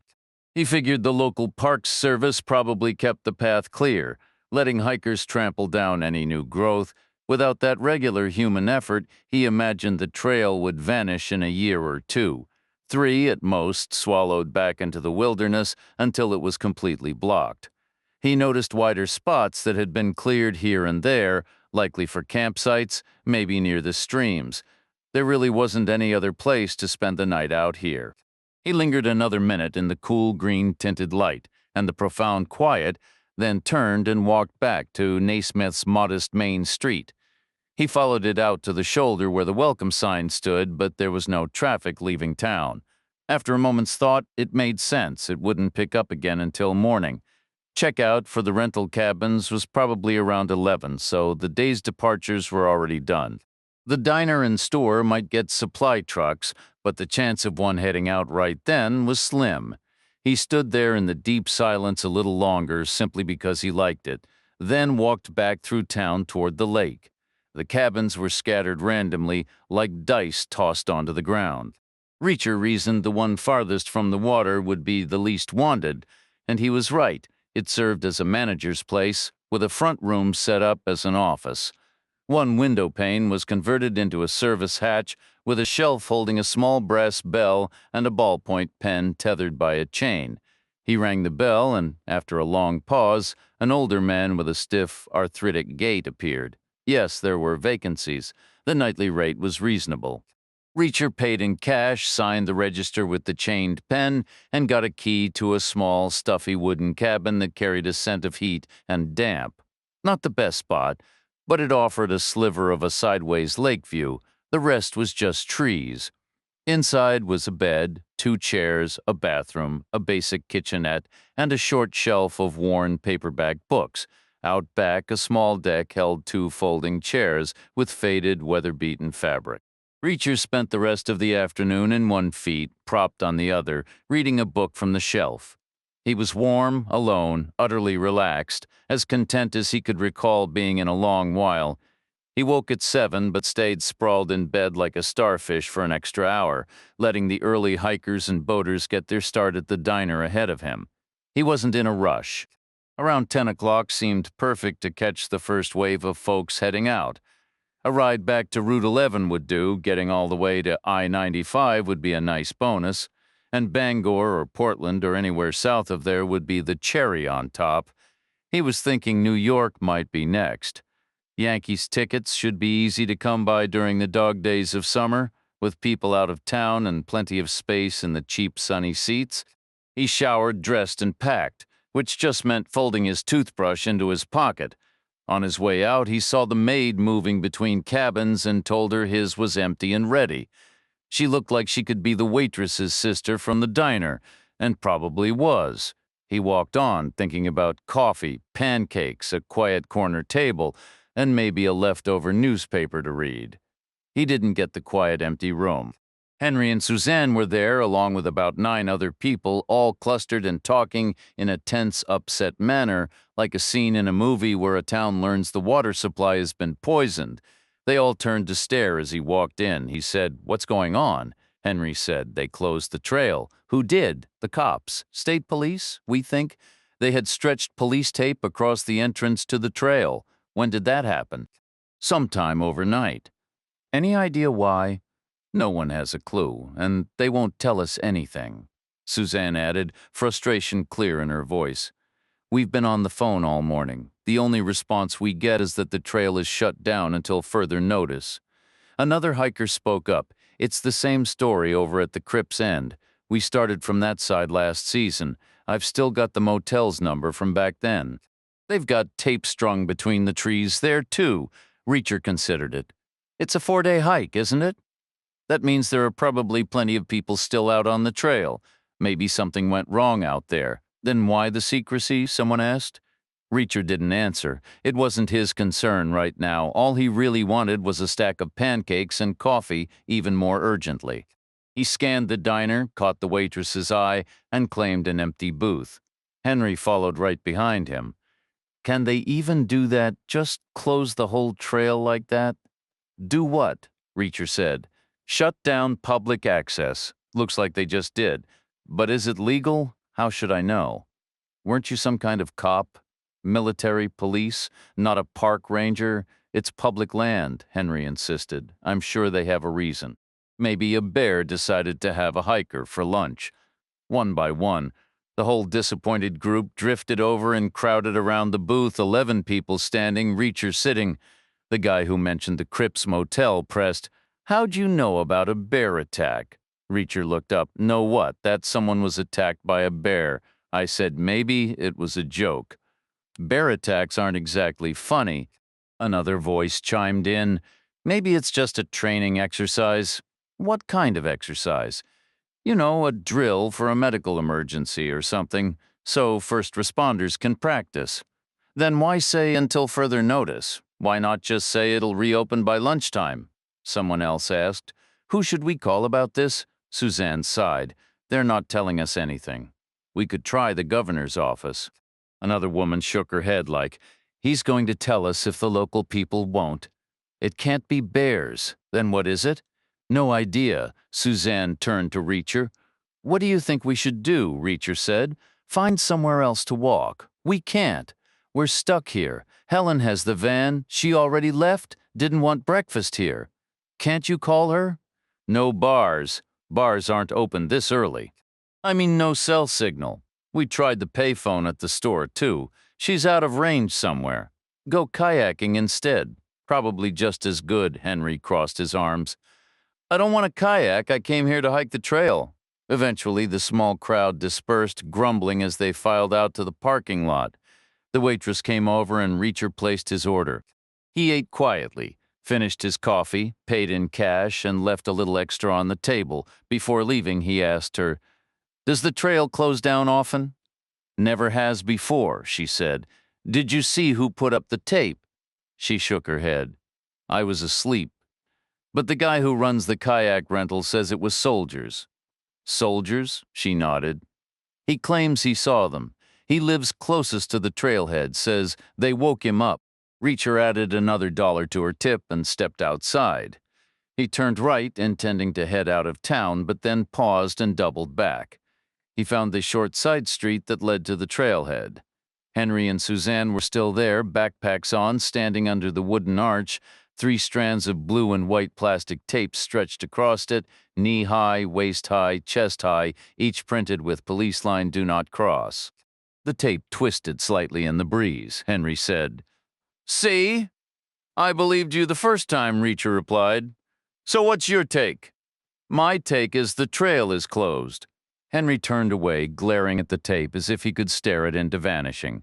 He figured the local parks service probably kept the path clear, letting hikers trample down any new growth, Without that regular human effort, he imagined the trail would vanish in a year or two. 3 at most, swallowed back into the wilderness until it was completely blocked. He noticed wider spots that had been cleared here and there, likely for campsites, maybe near the streams. There really wasn't any other place to spend the night out here. He lingered another minute in the cool green-tinted light and the profound quiet, then turned and walked back to Naismith's modest main street. He followed it out to the shoulder where the welcome sign stood, but there was no traffic leaving town. After a moment's thought, it made sense. It wouldn't pick up again until morning. Checkout for the rental cabins was probably around 11, so the day's departures were already done. The diner and store might get supply trucks, but the chance of one heading out right then was slim. He stood there in the deep silence a little longer simply because he liked it, then walked back through town toward the lake. The cabins were scattered randomly, like dice tossed onto the ground. Reacher reasoned the one farthest from the water would be the least wanted, and he was right. It served as a manager's place, with a front room set up as an office. One window pane was converted into a service hatch with a shelf holding a small brass bell and a ballpoint pen tethered by a chain. He rang the bell, and after a long pause, an older man with a stiff, arthritic gait appeared. Yes, there were vacancies. The nightly rate was reasonable. Reacher paid in cash, signed the register with the chained pen, and got a key to a small, stuffy wooden cabin that carried a scent of heat and damp. Not the best spot, but it offered a sliver of a sideways lake view. The rest was just trees. Inside was a bed, 2 chairs, a bathroom, a basic kitchenette, and a short shelf of worn paperback books. Out back, a small deck held 2 folding chairs with faded, weather-beaten fabric. Reacher spent the rest of the afternoon in one feet, propped on the other, reading a book from the shelf. He was warm, alone, utterly relaxed, as content as he could recall being in a long while. He woke at 7 but stayed sprawled in bed like a starfish for an extra hour, letting the early hikers and boaters get their start at the diner ahead of him. He wasn't in a rush. Around 10 o'clock seemed perfect to catch the first wave of folks heading out. A ride back to Route 11 would do, getting all the way to I-95 would be a nice bonus, and Bangor or Portland or anywhere south of there would be the cherry on top. He was thinking New York might be next. Yankees tickets should be easy to come by during the dog days of summer, with people out of town and plenty of space in the cheap sunny seats. He showered, dressed, and packed, which just meant folding his toothbrush into his pocket. On his way out, he saw the maid moving between cabins and told her his was empty and ready. She looked like she could be the waitress's sister from the diner, and probably was. He walked on, thinking about coffee, pancakes, a quiet corner table, and maybe a leftover newspaper to read. He didn't get the quiet, empty room. Henry and Suzanne were there, along with about 9 other people, all clustered and talking in a tense, upset manner, like a scene in a movie where a town learns the water supply has been poisoned. They all turned to stare as he walked in. He said, "What's going on?" Henry said, "They closed the trail." "Who did?" "The cops. State police, we think. They had stretched police tape across the entrance to the trail." "When did that happen?" "Sometime overnight." "Any idea why?" "No one has a clue, and they won't tell us anything," Suzanne added, frustration clear in her voice. "We've been on the phone all morning. The only response we get is that the trail is shut down until further notice." Another hiker spoke up. "It's the same story over at the Cripp's End. We started from that side last season. I've still got the motel's number from back then." "They've got tape strung between the trees there, too." Reacher considered it. "It's a 4-day hike, isn't it?" "That means there are probably plenty of people still out on the trail. Maybe something went wrong out there." "Then why the secrecy?" someone asked. Reacher didn't answer. It wasn't his concern right now. All he really wanted was a stack of pancakes and coffee, even more urgently. He scanned the diner, caught the waitress's eye, and claimed an empty booth. Henry followed right behind him. "Can they even do that? Just close the whole trail like that?" "Do what?" Reacher said. "Shut down public access. Looks like they just did. But is it legal? How should I know?" "Weren't you some kind of cop? Military, police? Not a park ranger?" It's public land, Henry insisted. I'm sure they have a reason. Maybe a bear decided to have a hiker for lunch. One by one, the whole disappointed group drifted over and crowded around the booth, 11 people standing, Reacher sitting. The guy who mentioned the Crips Motel pressed, "How'd you know about a bear attack?" Reacher looked up. "Know what? That someone was attacked by a bear." I said maybe it was a joke. "Bear attacks aren't exactly funny." Another voice chimed in. "Maybe it's just a training exercise." "What kind of exercise?" "You know, a drill for a medical emergency or something, so first responders can practice." "Then why say until further notice? Why not just say it'll reopen by lunchtime?" Someone else asked. "Who should we call about this?" Suzanne sighed. "They're not telling us anything." "We could try the governor's office." Another woman shook her head like, "He's going to tell us if the local people won't." "It can't be bears. Then what is it?" "No idea." Suzanne turned to Reacher. "What do you think we should do?" Reacher said. "Find somewhere else to walk. We can't. We're stuck here. Helen has the van. She already left. Didn't want breakfast here. Can't you call her?" "No bars. Bars aren't open this early." "I mean no cell signal. We tried the payphone at the store, too. She's out of range somewhere. Go kayaking instead. Probably just as good." Henry crossed his arms. "I don't want a kayak. I came here to hike the trail." Eventually, the small crowd dispersed, grumbling as they filed out to the parking lot. The waitress came over and Reacher placed his order. He ate quietly, finished his coffee, paid in cash, and left a little extra on the table. Before leaving, he asked her, "Does the trail close down often?" "Never has before," she said. "Did you see who put up the tape?" She shook her head. "I was asleep. But the guy who runs the kayak rental says it was soldiers." "Soldiers?" She nodded. "He claims he saw them. He lives closest to the trailhead, says they woke him up." Reacher added another $1 to her tip and stepped outside. He turned right, intending to head out of town, but then paused and doubled back. He found the short side street that led to the trailhead. Henry and Suzanne were still there, backpacks on, standing under the wooden arch. 3 strands of blue and white plastic tape stretched across it, knee-high, waist-high, chest-high, each printed with police line "Do Not Cross." The tape twisted slightly in the breeze. Henry said, "See? I believed you the first time," Reacher replied. "So what's your take?" "My take is the trail is closed." Henry turned away, glaring at the tape as if he could stare it into Vanishing.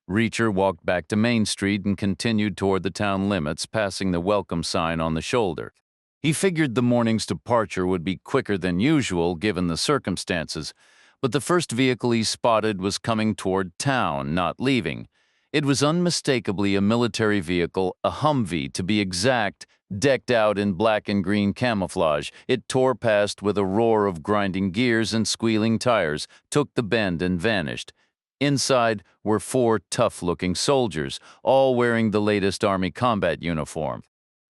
Reacher walked back to Main Street and continued toward the town limits, passing the welcome sign on the shoulder. He figured the morning's departure would be quicker than usual given the circumstances, but the first vehicle he spotted was coming toward town, not leaving. It was unmistakably a military vehicle, a Humvee to be exact, decked out in black and green camouflage. It tore past with a roar of grinding gears and squealing tires, took the bend and vanished. Inside were 4 tough-looking soldiers, all wearing the latest Army combat uniform.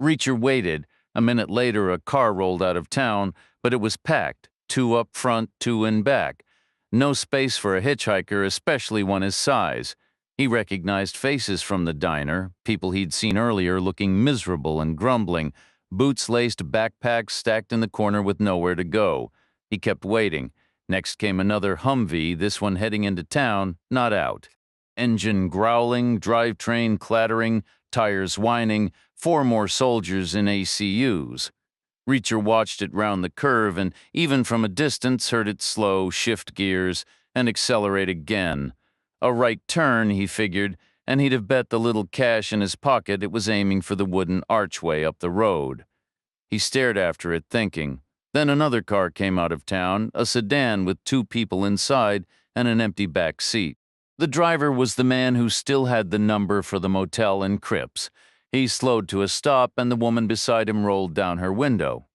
Reacher waited. A minute later, a car rolled out of town, but it was packed, 2 up front, 2 in back. No space for a hitchhiker, especially one his size. He recognized faces from the diner, people he'd seen earlier looking miserable and grumbling, boots-laced backpacks stacked in the corner with nowhere to go. He kept waiting. Next came another Humvee, this one heading into town, not out. Engine growling, drivetrain clattering, tires whining, 4 more soldiers in ACUs. Reacher watched it round the curve and, even from a distance, heard it slow, shift gears, and accelerate again. A right turn, he figured, and he'd have bet the little cash in his pocket it was aiming for the wooden archway up the road. He stared after it, thinking. Then another car came out of town, a sedan with 2 people inside and an empty back seat. The driver was the man who still had the number for the motel in Crips. He slowed to a stop, and the woman beside him rolled down her window.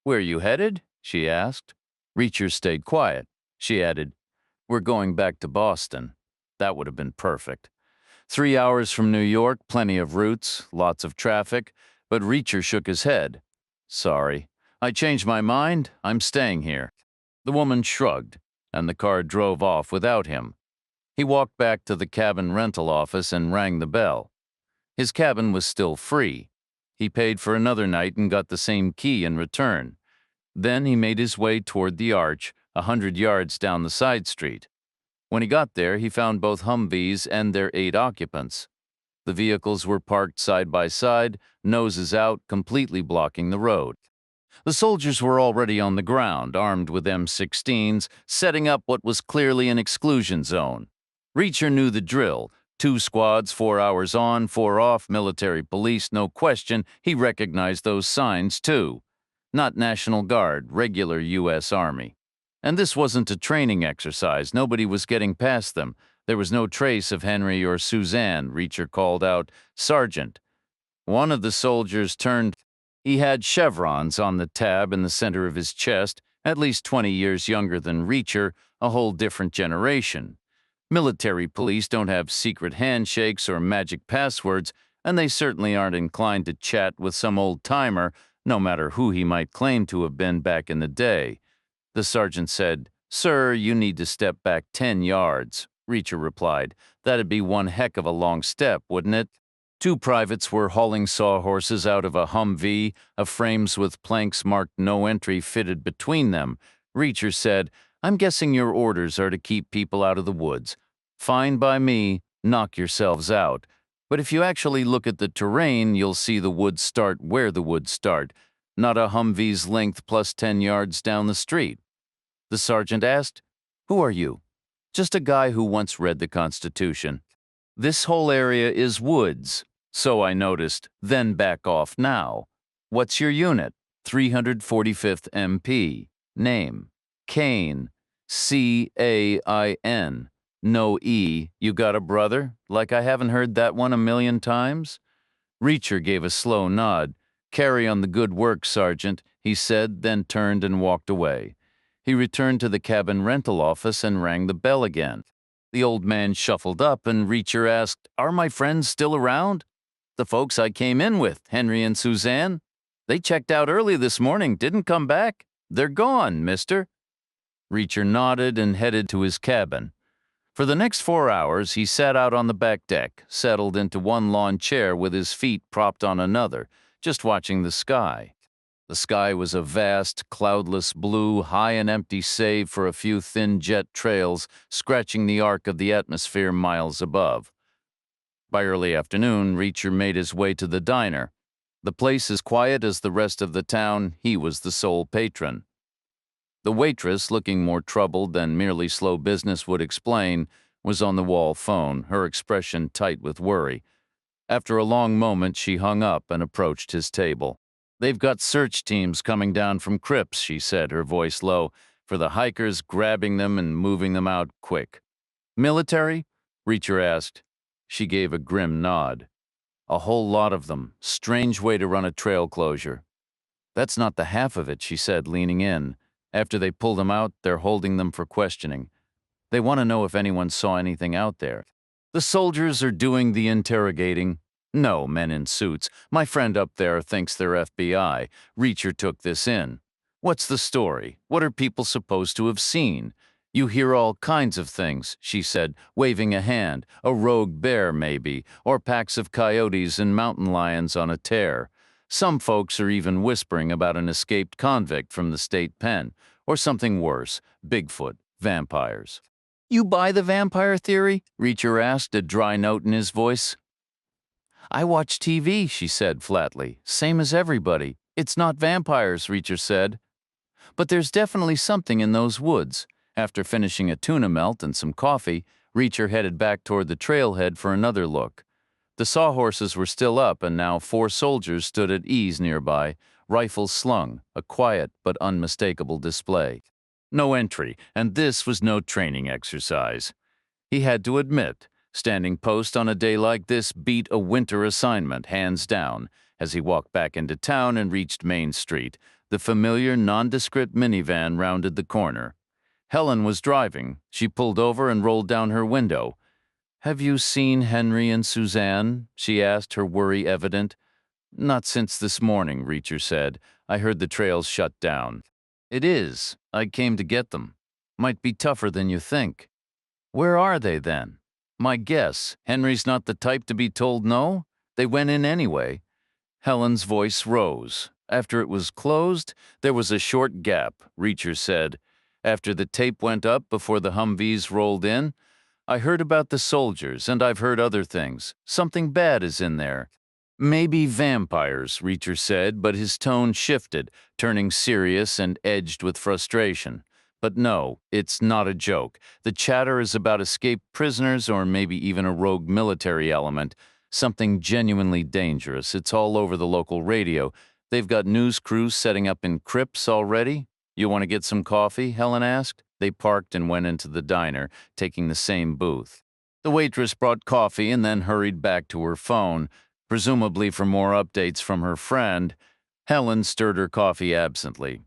"Where you headed?" she asked. Reacher stayed quiet. She added, "We're going back to Boston." That would have been perfect. 3 hours from New York, plenty of routes, lots of traffic, but Reacher shook his head. "Sorry. I changed my mind. I'm staying here." The woman shrugged, and the car drove off without him. He walked back to the cabin rental office and rang the bell. His cabin was still free. He paid for another night and got the same key in return. Then he made his way toward the arch, 100 yards down the side street. When he got there, he found both Humvees and their 8 occupants. The vehicles were parked side by side, noses out, completely blocking the road. The soldiers were already on the ground, armed with M16s, setting up what was clearly an exclusion zone. Reacher knew the drill. 2 squads, 4 hours on, 4 off, military police, no question. He recognized those signs, too. Not National Guard, regular U.S. Army. And this wasn't a training exercise. Nobody was getting past them. There was no trace of Henry or Suzanne. Reacher called out, "Sergeant." One of the soldiers turned. He had chevrons on the tab in the center of his chest, at least 20 years younger than Reacher, a whole different generation. Military police don't have secret handshakes or magic passwords, and they certainly aren't inclined to chat with some old-timer, no matter who he might claim to have been back in the day. The sergeant said, "Sir, you need to step back 10 yards. Reacher replied, "That'd be one heck of a long step, wouldn't it?" 2 privates were hauling sawhorses out of a Humvee, frames with planks marked "no entry" fitted between them. Reacher said, "I'm guessing your orders are to keep people out of the woods. Fine by me, knock yourselves out. But if you actually look at the terrain, you'll see the woods start where the woods start, not a Humvee's length plus 10 yards down the street." The sergeant asked, "Who are you?" "Just a guy who once read the Constitution." "This whole area is woods." "So I noticed, then back off now." "What's your unit?" 345th MP. "Name?" "Kane. Cain. No E. You got a brother? Like I haven't heard that one a million times?" Reacher gave a slow nod. "Carry on the good work, Sergeant," he said, then turned and walked away. He returned to the cabin rental office and rang the bell again. The old man shuffled up, and Reacher asked, "Are my friends still around?" "The folks I came in with, Henry and Suzanne. They checked out early this morning, didn't come back. They're gone, mister." Reacher nodded and headed to his cabin. For the next 4 hours, he sat out on the back deck, settled into one lawn chair with his feet propped on another, just watching the sky. The sky was a vast, cloudless blue, high and empty save for a few thin jet trails scratching the arc of the atmosphere miles above. By early afternoon, Reacher made his way to the diner. The place as quiet as the rest of the town, he was the sole patron. The waitress, looking more troubled than merely slow business would explain, was on the wall phone, her expression tight with worry. After a long moment, she hung up and approached his table. "They've got search teams coming down from Cripps," she said, her voice low, "for the hikers, grabbing them and moving them out quick." "Military?" Reacher asked. She gave a grim nod. "A whole lot of them. Strange way to run a trail closure." "That's not the half of it," she said, leaning in. "After they pull them out, they're holding them for questioning. They want to know if anyone saw anything out there." "The soldiers are doing the interrogating." "No, men in suits. My friend up there thinks they're FBI. Reacher took this in." "What's the story? What are people supposed to have seen?" "You hear all kinds of things," she said, waving a hand. "A rogue bear, maybe, or packs of coyotes and mountain lions on a tear. Some folks are even whispering about an escaped convict from the state pen, or something worse, Bigfoot, vampires." "You buy the vampire theory?" Reacher asked, a dry note in his voice. "I watch TV," she said flatly. "Same as everybody. It's not vampires," Reacher said. "But there's definitely something in those woods." After finishing a tuna melt and some coffee, Reacher headed back toward the trailhead for another look. The sawhorses were still up, and now 4 soldiers stood at ease nearby, rifles slung, a quiet but unmistakable display. No entry, and this was no training exercise. He had to admit, standing post on a day like this beat a winter assignment, hands down. As he walked back into town and reached Main Street, the familiar, nondescript minivan rounded the corner. Helen was driving. She pulled over and rolled down her window. "Have you seen Henry and Suzanne?" she asked, her worry evident. "Not since this morning," Reacher said. "I heard the trails shut down." "It is. I came to get them. Might be tougher than you think." "Where are they, then?" "My guess, Henry's not the type to be told no?" They went in anyway. Helen's voice rose. After it was closed, there was a short gap, Reacher said. After the tape went up before the Humvees rolled in, I heard about the soldiers, and I've heard other things. Something bad is in there. Maybe vampires, Reacher said, but his tone shifted, turning serious and edged with frustration. But no, it's not a joke. The chatter is about escaped prisoners or maybe even a rogue military element. Something genuinely dangerous. It's all over the local radio. They've got news crews setting up in crypts already. You want to get some coffee? Helen asked. They parked and went into the diner, taking the same booth. The waitress brought coffee and then hurried back to her phone, presumably for more updates from her friend. Helen stirred her coffee absently.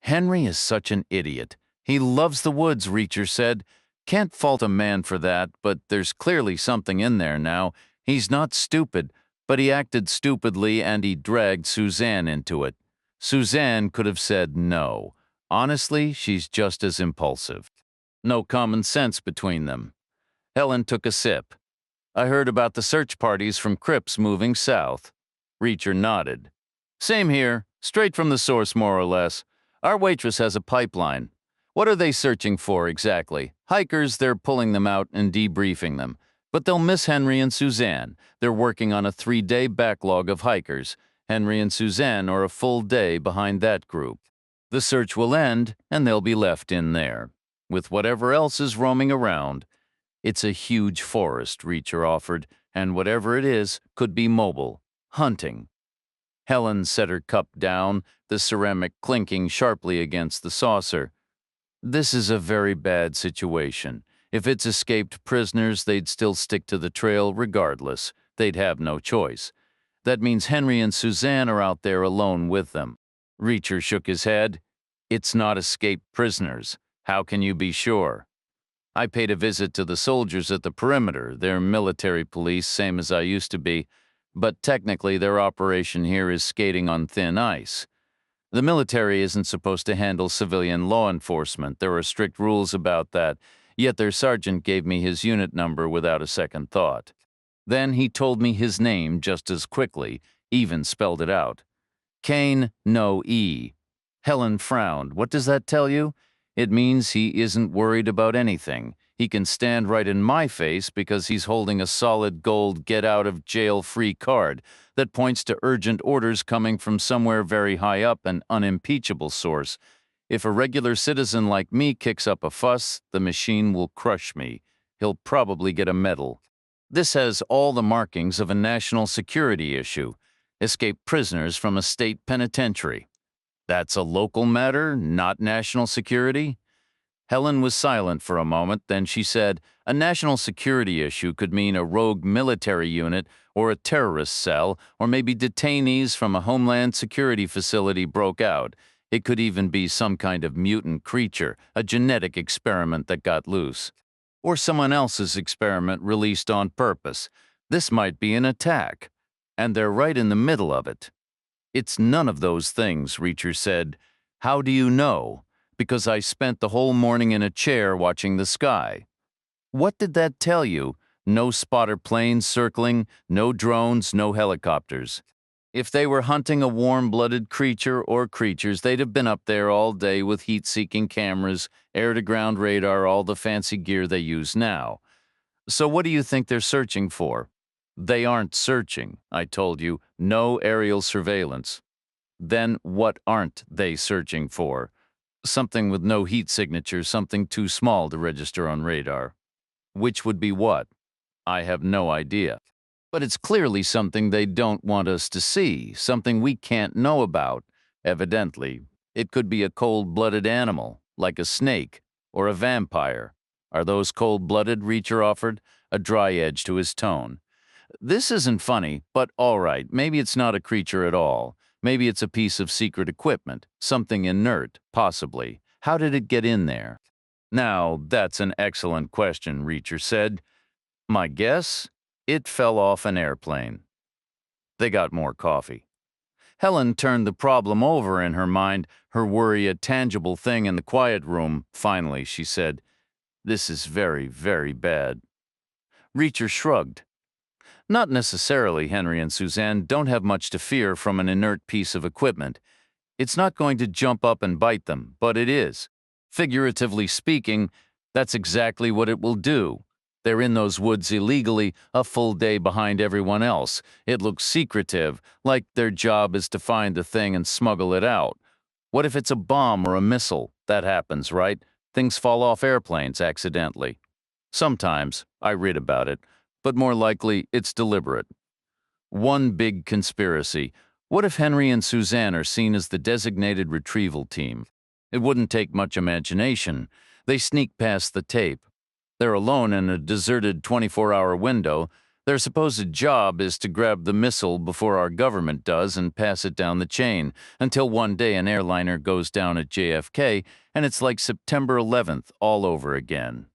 Henry is such an idiot. He loves the woods, Reacher said. Can't fault a man for that, but there's clearly something in there now. He's not stupid, but he acted stupidly and he dragged Suzanne into it. Suzanne could have said no. Honestly, she's just as impulsive. No common sense between them. Helen took a sip. I heard about the search parties from Crips moving south. Reacher nodded. Same here, straight from the source more or less. Our waitress has a pipeline. What are they searching for exactly? Hikers, they're pulling them out and debriefing them. But they'll miss Henry and Suzanne. They're working on a 3-day backlog of hikers. Henry and Suzanne are a full day behind that group. The search will end, and they'll be left in there, with whatever else is roaming around. It's a huge forest, Reacher offered, and whatever it is could be mobile, hunting. Helen set her cup down, the ceramic clinking sharply against the saucer. This is a very bad situation. If it's escaped prisoners, they'd still stick to the trail regardless. They'd have no choice. That means Henry and Suzanne are out there alone with them. Reacher shook his head. It's not escaped prisoners. How can you be sure? I paid a visit to the soldiers at the perimeter. They're military police, same as I used to be, but technically their operation here is skating on thin ice. The military isn't supposed to handle civilian law enforcement. There are strict rules about that, yet their sergeant gave me his unit number without a second thought. Then he told me his name just as quickly, even spelled it out. Kane, no E. Helen frowned. What does that tell you? It means he isn't worried about anything. He can stand right in my face because he's holding a solid gold get-out-of-jail-free card that points to urgent orders coming from somewhere very high up, an unimpeachable source. If a regular citizen like me kicks up a fuss, the machine will crush me. He'll probably get a medal. This has all the markings of a national security issue. Escaped prisoners from a state penitentiary. That's a local matter, not national security? Helen was silent for a moment, then she said, a national security issue could mean a rogue military unit or a terrorist cell, or maybe detainees from a homeland security facility broke out. It could even be some kind of mutant creature, a genetic experiment that got loose. Or someone else's experiment released on purpose. This might be an attack. And they're right in the middle of it. It's none of those things, Reacher said. How do you know? Because I spent the whole morning in a chair watching the sky. What did that tell you? No spotter planes circling, no drones, no helicopters. If they were hunting a warm-blooded creature or creatures, they'd have been up there all day with heat-seeking cameras, air-to-ground radar, all the fancy gear they use now. So what do you think they're searching for? They aren't searching, I told you. No aerial surveillance. Then what aren't they searching for? Something with no heat signature, something too small to register on radar. Which would be what? I have no idea. But it's clearly something they don't want us to see, something we can't know about. Evidently, it could be a cold-blooded animal, like a snake, or a vampire. Are those cold-blooded? Reacher offered, a dry edge to his tone. This isn't funny, but all right, maybe it's not a creature at all. Maybe it's a piece of secret equipment, something inert, possibly. How did it get in there? Now, that's an excellent question, Reacher said. My guess? It fell off an airplane. They got more coffee. Helen turned the problem over in her mind, her worry a tangible thing in the quiet room. Finally, she said, This is very, very bad. Reacher shrugged. Not necessarily. Henry and Suzanne don't have much to fear from an inert piece of equipment. It's not going to jump up and bite them, but it is. Figuratively speaking, that's exactly what it will do. They're in those woods illegally, a full day behind everyone else. It looks secretive, like their job is to find the thing and smuggle it out. What if it's a bomb or a missile? That happens, right? Things fall off airplanes accidentally. Sometimes, I read about it, but more likely it's deliberate. One big conspiracy. What if Henry and Suzanne are seen as the designated retrieval team? It wouldn't take much imagination. They sneak past the tape. They're alone in a deserted 24-hour window. Their supposed job is to grab the missile before our government does and pass it down the chain, until one day an airliner goes down at JFK and it's like September 11th all over again.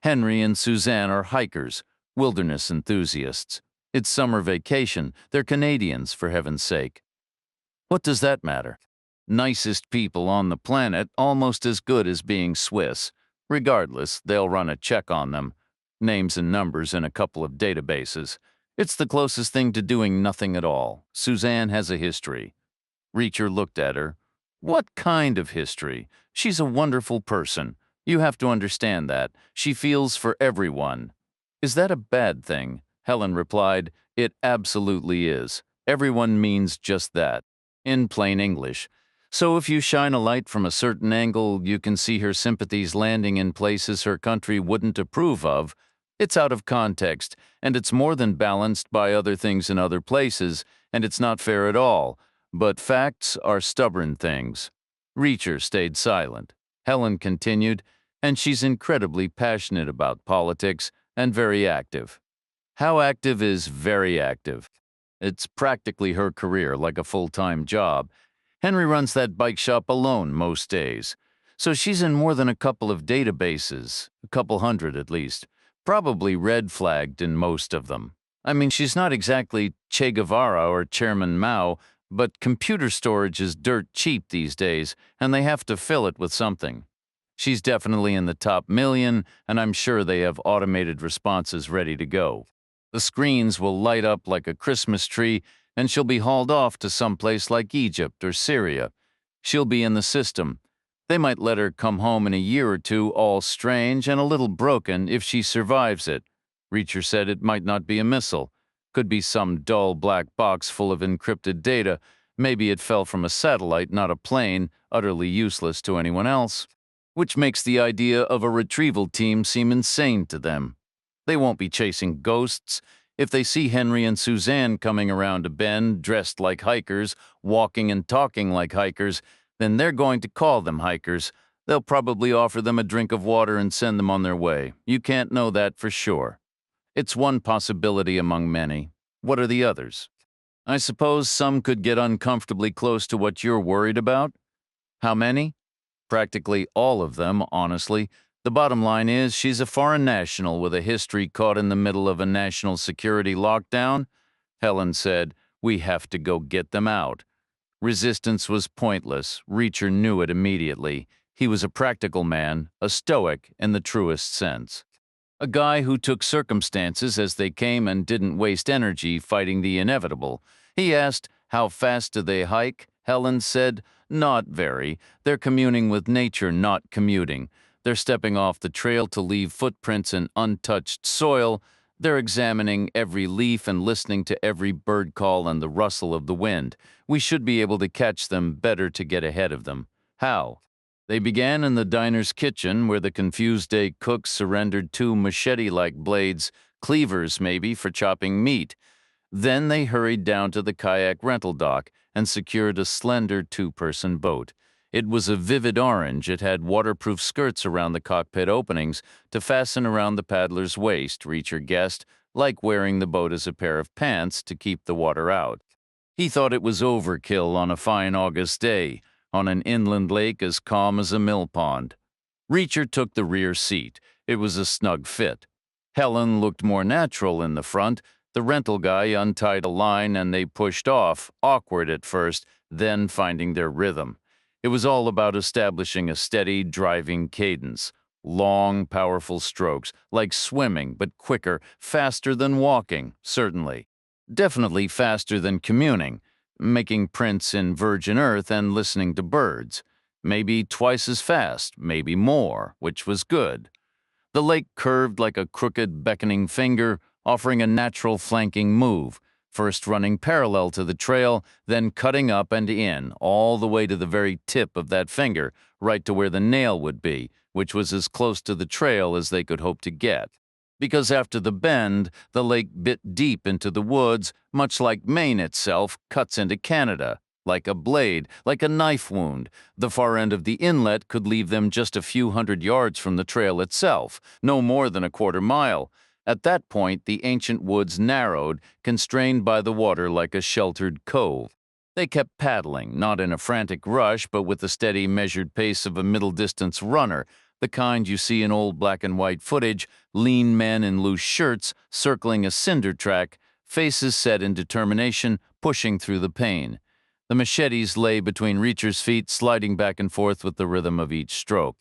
Henry and Suzanne are hikers, wilderness enthusiasts. It's summer vacation. They're Canadians, for heaven's sake. What does that matter? Nicest people on the planet, almost as good as being Swiss. Regardless, they'll run a check on them. Names and numbers in a couple of databases. It's the closest thing to doing nothing at all. Suzanne has a history. Reacher looked at her. What kind of history? She's a wonderful person. You have to understand that. She feels for everyone. Is that a bad thing? Helen replied, It absolutely is. Everyone means just that. In plain English. So if you shine a light from a certain angle, you can see her sympathies landing in places her country wouldn't approve of. It's out of context, and it's more than balanced by other things in other places, and it's not fair at all. But facts are stubborn things. Reacher stayed silent. Helen continued, and she's incredibly passionate about politics and very active. How active is very active? It's practically her career, like a full-time job. Henry runs that bike shop alone most days. So she's in more than a couple of databases, a couple hundred at least, probably red-flagged in most of them. I mean, she's not exactly Che Guevara or Chairman Mao, but computer storage is dirt cheap these days, and they have to fill it with something. She's definitely in the top million, and I'm sure they have automated responses ready to go. The screens will light up like a Christmas tree, and she'll be hauled off to someplace like Egypt or Syria. She'll be in the system. They might let her come home in a year or two all strange and a little broken if she survives it. Reacher said it might not be a missile. Could be some dull black box full of encrypted data. Maybe it fell from a satellite, not a plane, utterly useless to anyone else. Which makes the idea of a retrieval team seem insane to them. They won't be chasing ghosts. If they see Henry and Suzanne coming around a bend, dressed like hikers, walking and talking like hikers, then they're going to call them hikers. They'll probably offer them a drink of water and send them on their way. You can't know that for sure. It's one possibility among many. What are the others? I suppose some could get uncomfortably close to what you're worried about. How many? Practically all of them, honestly. The bottom line is she's a foreign national with a history caught in the middle of a national security lockdown. Helen said, We have to go get them out. Resistance was pointless. Reacher knew it immediately. He was a practical man, a stoic in the truest sense. A guy who took circumstances as they came and didn't waste energy fighting the inevitable. He asked, How fast do they hike? Helen said, Not very. They're communing with nature, not commuting. They're stepping off the trail to leave footprints in untouched soil. They're examining every leaf and listening to every bird call and the rustle of the wind. We should be able to catch them better to get ahead of them. How? They began in the diner's kitchen, where the confused day cook surrendered 2 machete-like blades, cleavers maybe, for chopping meat. Then they hurried down to the kayak rental dock and secured a slender 2-person boat. It was a vivid orange. It had waterproof skirts around the cockpit openings to fasten around the paddler's waist, Reacher guessed, like wearing the boat as a pair of pants to keep the water out. He thought it was overkill on a fine August day, on an inland lake as calm as a mill pond. Reacher took the rear seat. It was a snug fit. Helen looked more natural in the front. The rental guy untied a line and they pushed off, awkward at first, then finding their rhythm. It was all about establishing a steady, driving cadence. Long, powerful strokes, like swimming, but quicker, faster than walking, certainly. Definitely faster than communing, making prints in virgin earth and listening to birds. Maybe twice as fast, maybe more, which was good. The lake curved like a crooked, beckoning finger, offering a natural flanking move, first running parallel to the trail, then cutting up and in, all the way to the very tip of that finger, right to where the nail would be, which was as close to the trail as they could hope to get. Because after the bend, the lake bit deep into the woods, much like Maine itself cuts into Canada. Like a blade, like a knife wound, the far end of the inlet could leave them just a few hundred yards from the trail itself, no more than a quarter mile. At that point, the ancient woods narrowed, constrained by the water like a sheltered cove. They kept paddling, not in a frantic rush, but with the steady, measured pace of a middle-distance runner, the kind you see in old black and white footage, lean men in loose shirts circling a cinder track, faces set in determination, pushing through the pain. The machetes lay between Reacher's feet, sliding back and forth with the rhythm of each stroke.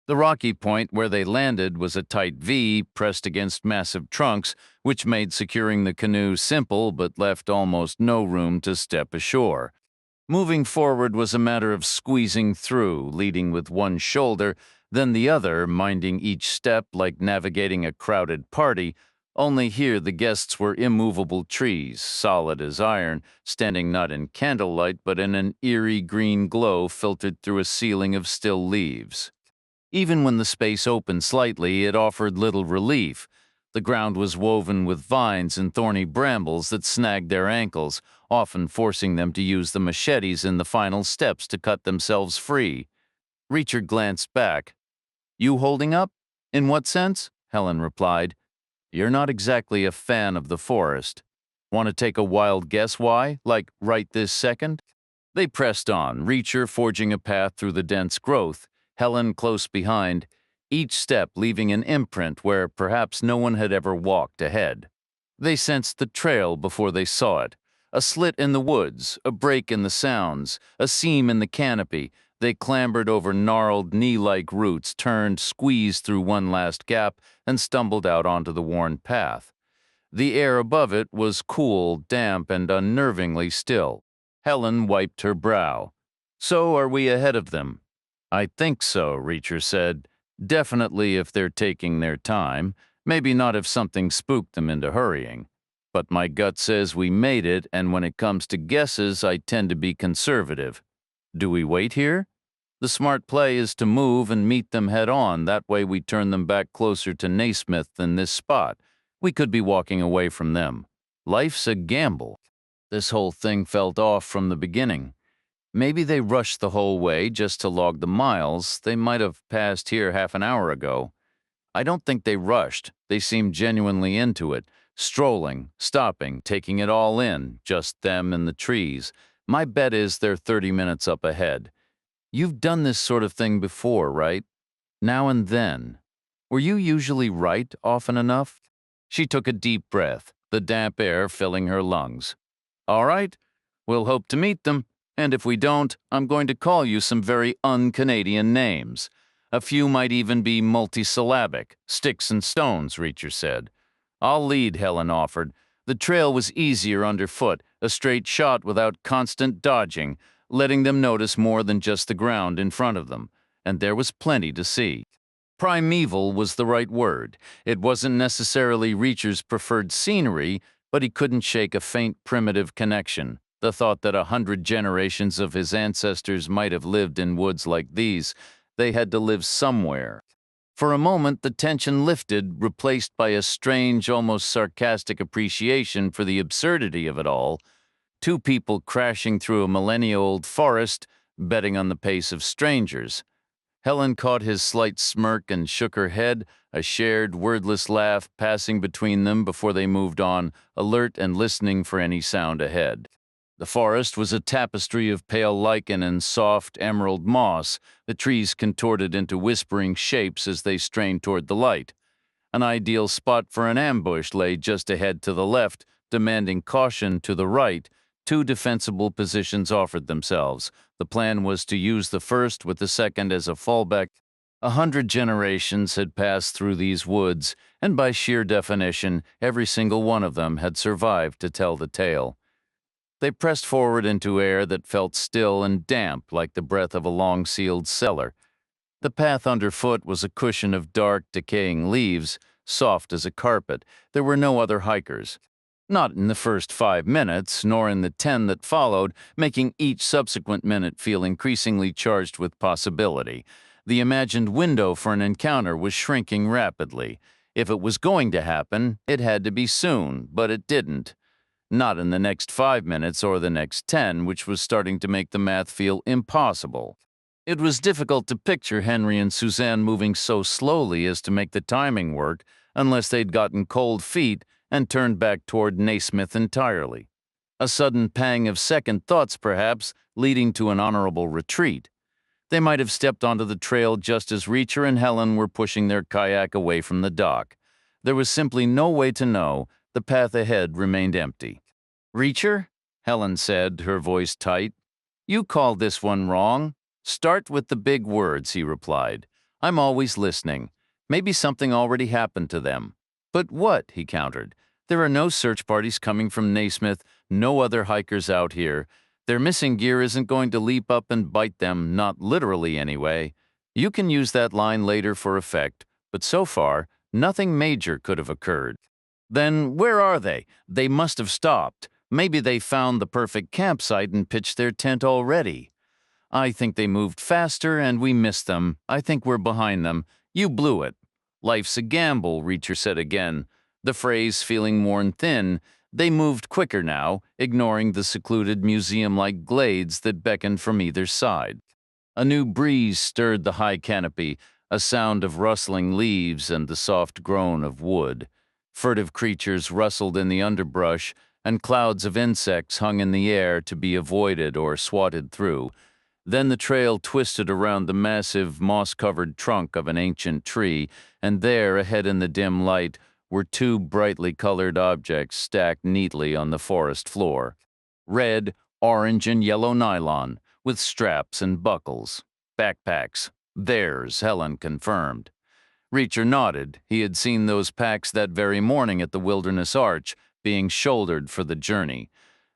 The rocky point where they landed was a tight V pressed against massive trunks, which made securing the canoe simple but left almost no room to step ashore. Moving forward was a matter of squeezing through, leading with one shoulder, then the other, minding each step like navigating a crowded party. Only here the guests were immovable trees, solid as iron, standing not in candlelight but in an eerie green glow filtered through a ceiling of still leaves. Even when the space opened slightly, it offered little relief. The ground was woven with vines and thorny brambles that snagged their ankles, often forcing them to use the machetes in the final steps to cut themselves free. Reacher glanced back. "You holding up? In what sense?" Helen replied. "You're not exactly a fan of the forest. Want to take a wild guess why? Like right this second?" They pressed on, Reacher forging a path through the dense growth, Helen close behind, each step leaving an imprint where perhaps no one had ever walked ahead. They sensed the trail before they saw it. A slit in the woods, a break in the sounds, a seam in the canopy. They clambered over gnarled, knee-like roots, turned, squeezed through one last gap, and stumbled out onto the worn path. The air above it was cool, damp, and unnervingly still. Helen wiped her brow. "So are we ahead of them?" "I think so," Reacher said. "Definitely if they're taking their time. Maybe not if something spooked them into hurrying. But my gut says we made it, and when it comes to guesses, I tend to be conservative. Do we wait here? The smart play is to move and meet them head on. That way we turn them back closer to Naismith than this spot. We could be walking away from them. Life's a gamble." This whole thing felt off from the beginning. Maybe they rushed the whole way just to log the miles. They might have passed here half an hour ago. I don't think they rushed. They seemed genuinely into it, strolling, stopping, taking it all in, just them and the trees. My bet is they're 30 minutes up ahead. You've done this sort of thing before, right? Now and then. Were you usually right often enough? She took a deep breath, the damp air filling her lungs. "All right, we'll hope to meet them. And if we don't, I'm going to call you some very un-Canadian names. A few might even be multisyllabic. Sticks and stones," Reacher said. "I'll lead," Helen offered. The trail was easier underfoot, a straight shot without constant dodging, letting them notice more than just the ground in front of them. And there was plenty to see. Primeval was the right word. It wasn't necessarily Reacher's preferred scenery, but he couldn't shake a faint primitive connection. The thought that 100 generations of his ancestors might have lived in woods like these. They had to live somewhere. For a moment, the tension lifted, replaced by a strange, almost sarcastic appreciation for the absurdity of it all. Two people crashing through a millennia-old forest, betting on the pace of strangers. Helen caught his slight smirk and shook her head, a shared, wordless laugh passing between them before they moved on, alert and listening for any sound ahead. The forest was a tapestry of pale lichen and soft emerald moss, the trees contorted into whispering shapes as they strained toward the light. An ideal spot for an ambush lay just ahead to the left, demanding caution to the right. Two defensible positions offered themselves. The plan was to use the first with the second as a fallback. 100 generations had passed through these woods, and by sheer definition, every single one of them had survived to tell the tale. They pressed forward into air that felt still and damp like the breath of a long-sealed cellar. The path underfoot was a cushion of dark, decaying leaves, soft as a carpet. There were no other hikers. Not in the first 5 minutes, nor in the 10 that followed, making each subsequent minute feel increasingly charged with possibility. The imagined window for an encounter was shrinking rapidly. If it was going to happen, it had to be soon, but it didn't. Not in the next 5 minutes or the next 10, which was starting to make the math feel impossible. It was difficult to picture Henry and Suzanne moving so slowly as to make the timing work, unless they'd gotten cold feet and turned back toward Naismith entirely. A sudden pang of second thoughts, perhaps, leading to an honorable retreat. They might have stepped onto the trail just as Reacher and Helen were pushing their kayak away from the dock. There was simply no way to know. The path ahead remained empty. "Reacher," Helen said, her voice tight, "you called this one wrong." "Start with the big words," he replied. "I'm always listening. Maybe something already happened to them." "But what?" he countered. "There are no search parties coming from Naismith, no other hikers out here. Their missing gear isn't going to leap up and bite them, not literally anyway. You can use that line later for effect, but so far, nothing major could have occurred." "Then where are they? They must have stopped. Maybe they found the perfect campsite and pitched their tent already." "I think they moved faster and we missed them. I think we're behind them. You blew it." "Life's a gamble," Reacher said again, the phrase feeling worn thin. They moved quicker now, ignoring the secluded museum-like glades that beckoned from either side. A new breeze stirred the high canopy, a sound of rustling leaves and the soft groan of wood. Furtive creatures rustled in the underbrush, and clouds of insects hung in the air to be avoided or swatted through. Then the trail twisted around the massive, moss-covered trunk of an ancient tree, and there, ahead in the dim light, were two brightly colored objects stacked neatly on the forest floor. Red, orange, and yellow nylon, with straps and buckles. Backpacks. Theirs, Helen confirmed. Reacher nodded. He had seen those packs that very morning at the Wilderness Arch, being shouldered for the journey.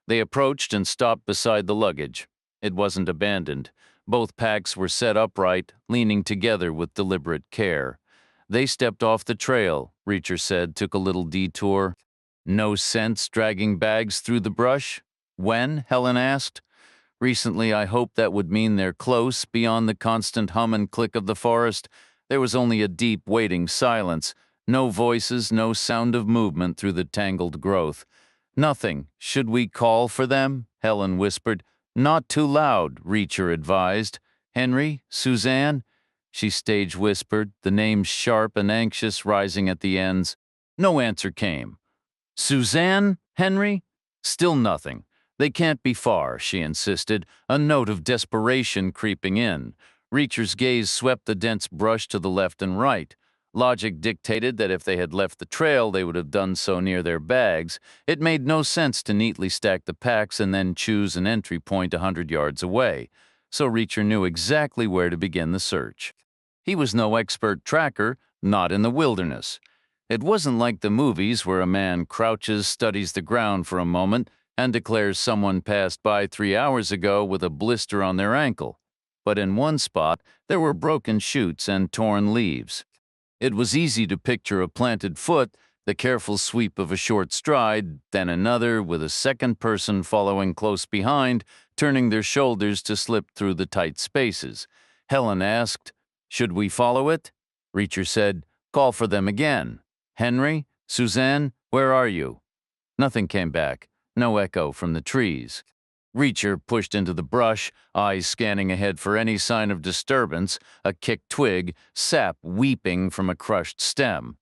They approached and stopped beside the luggage. It wasn't abandoned. Both packs were set upright, leaning together with deliberate care. They stepped off the trail, Reacher said, took a little detour. "No sense dragging bags through the brush?" "When?" Helen asked. "Recently, I hoped that would mean they're close, beyond the constant hum and click of the forest." There was only a deep, waiting silence. No voices, no sound of movement through the tangled growth. "Nothing. Should we call for them?" Helen whispered. "Not too loud," Reacher advised. "Henry? Suzanne?" She stage whispered, the names sharp and anxious rising at the ends. No answer came. "Suzanne? Henry?" Still nothing. "They can't be far," she insisted, a note of desperation creeping in. Reacher's gaze swept the dense brush to the left and right. Logic dictated that if they had left the trail, they would have done so near their bags. It made no sense to neatly stack the packs and then choose an entry point 100 yards away. So Reacher knew exactly where to begin the search. He was no expert tracker, not in the wilderness. It wasn't like the movies where a man crouches, studies the ground for a moment, and declares someone passed by 3 hours ago with a blister on their ankle. But in one spot, there were broken shoots and torn leaves. It was easy to picture a planted foot, the careful sweep of a short stride, then another with a second person following close behind, turning their shoulders to slip through the tight spaces. Helen asked, "Should we follow it?" Reacher said, "Call for them again. Henry? Suzanne? Where are you?" Nothing came back. No echo from the trees. Reacher pushed into the brush, eyes scanning ahead for any sign of disturbance, a kicked twig, sap weeping from a crushed stem.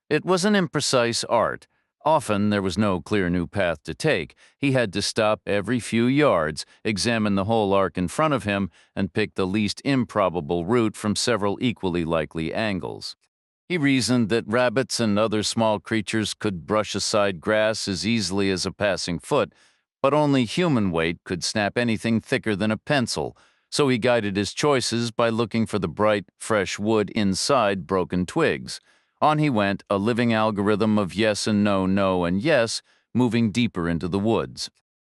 It was an imprecise art. Often there was no clear new path to take. He had to stop every few yards, examine the whole arc in front of him, and pick the least improbable route from several equally likely angles. He reasoned that rabbits and other small creatures could brush aside grass as easily as a passing foot, but only human weight could snap anything thicker than a pencil, So he guided his choices by looking for the bright, fresh wood inside broken twigs. On he went, a living algorithm of yes and no, no and yes, moving deeper into the woods.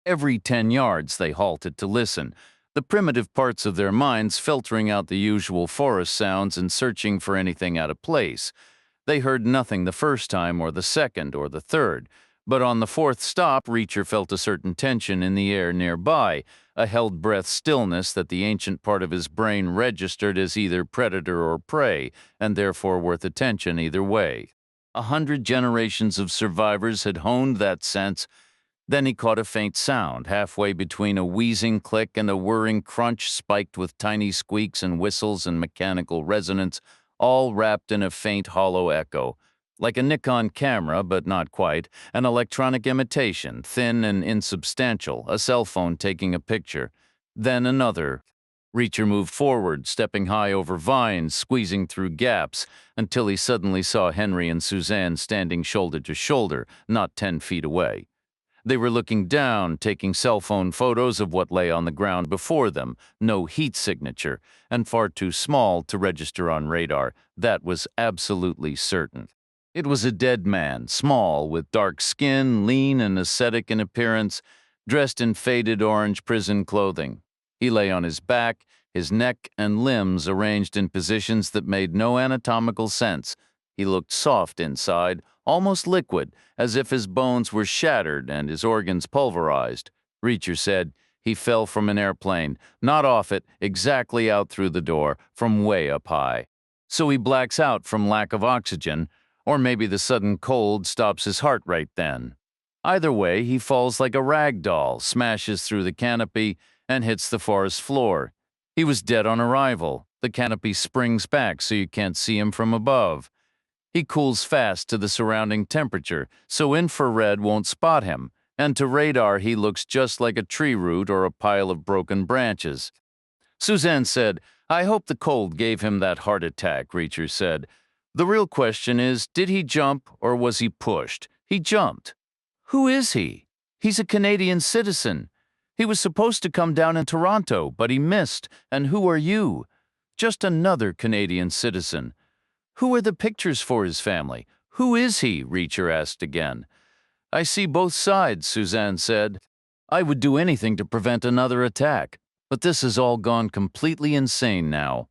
Every 10 yards they halted to listen, the primitive parts of their minds filtering out the usual forest sounds and searching for anything out of place. They heard nothing the first time or the second or the third, but on the fourth stop, Reacher felt a certain tension in the air nearby, a held-breath stillness that the ancient part of his brain registered as either predator or prey, and therefore worth attention either way. 100 generations of survivors had honed that sense. Then he caught a faint sound, halfway between a wheezing click and a whirring crunch spiked with tiny squeaks and whistles and mechanical resonance, all wrapped in a faint hollow echo. Like a Nikon camera, but not quite, an electronic imitation, thin and insubstantial, a cell phone taking a picture. Then another. Reacher moved forward, stepping high over vines, squeezing through gaps, until he suddenly saw Henry and Suzanne standing shoulder to shoulder, not 10 feet away. They were looking down, taking cell phone photos of what lay on the ground before them, no heat signature, and far too small to register on radar. That was absolutely certain. It was a dead man, small, with dark skin, lean and ascetic in appearance, dressed in faded orange prison clothing. He lay on his back, his neck and limbs arranged in positions that made no anatomical sense. He looked soft inside, almost liquid, as if his bones were shattered and his organs pulverized. Reacher said he fell from an airplane, not off it, exactly out through the door, from way up high. So he blacks out from lack of oxygen, or maybe the sudden cold stops his heart right then. Either way, he falls like a rag doll, smashes through the canopy, and hits the forest floor. He was dead on arrival. The canopy springs back so you can't see him from above. He cools fast to the surrounding temperature, so infrared won't spot him, and to radar he looks just like a tree root or a pile of broken branches. Suzanne said, "I hope the cold gave him that heart attack," Reacher said. "The real question is, did he jump or was he pushed? He jumped." "Who is he?" "He's a Canadian citizen. He was supposed to come down in Toronto, but he missed. And who are you?" "Just another Canadian citizen." "Who are the pictures for his family? Who is he?" Reacher asked again. "I see both sides," Suzanne said. "I would do anything to prevent another attack, but this has all gone completely insane now."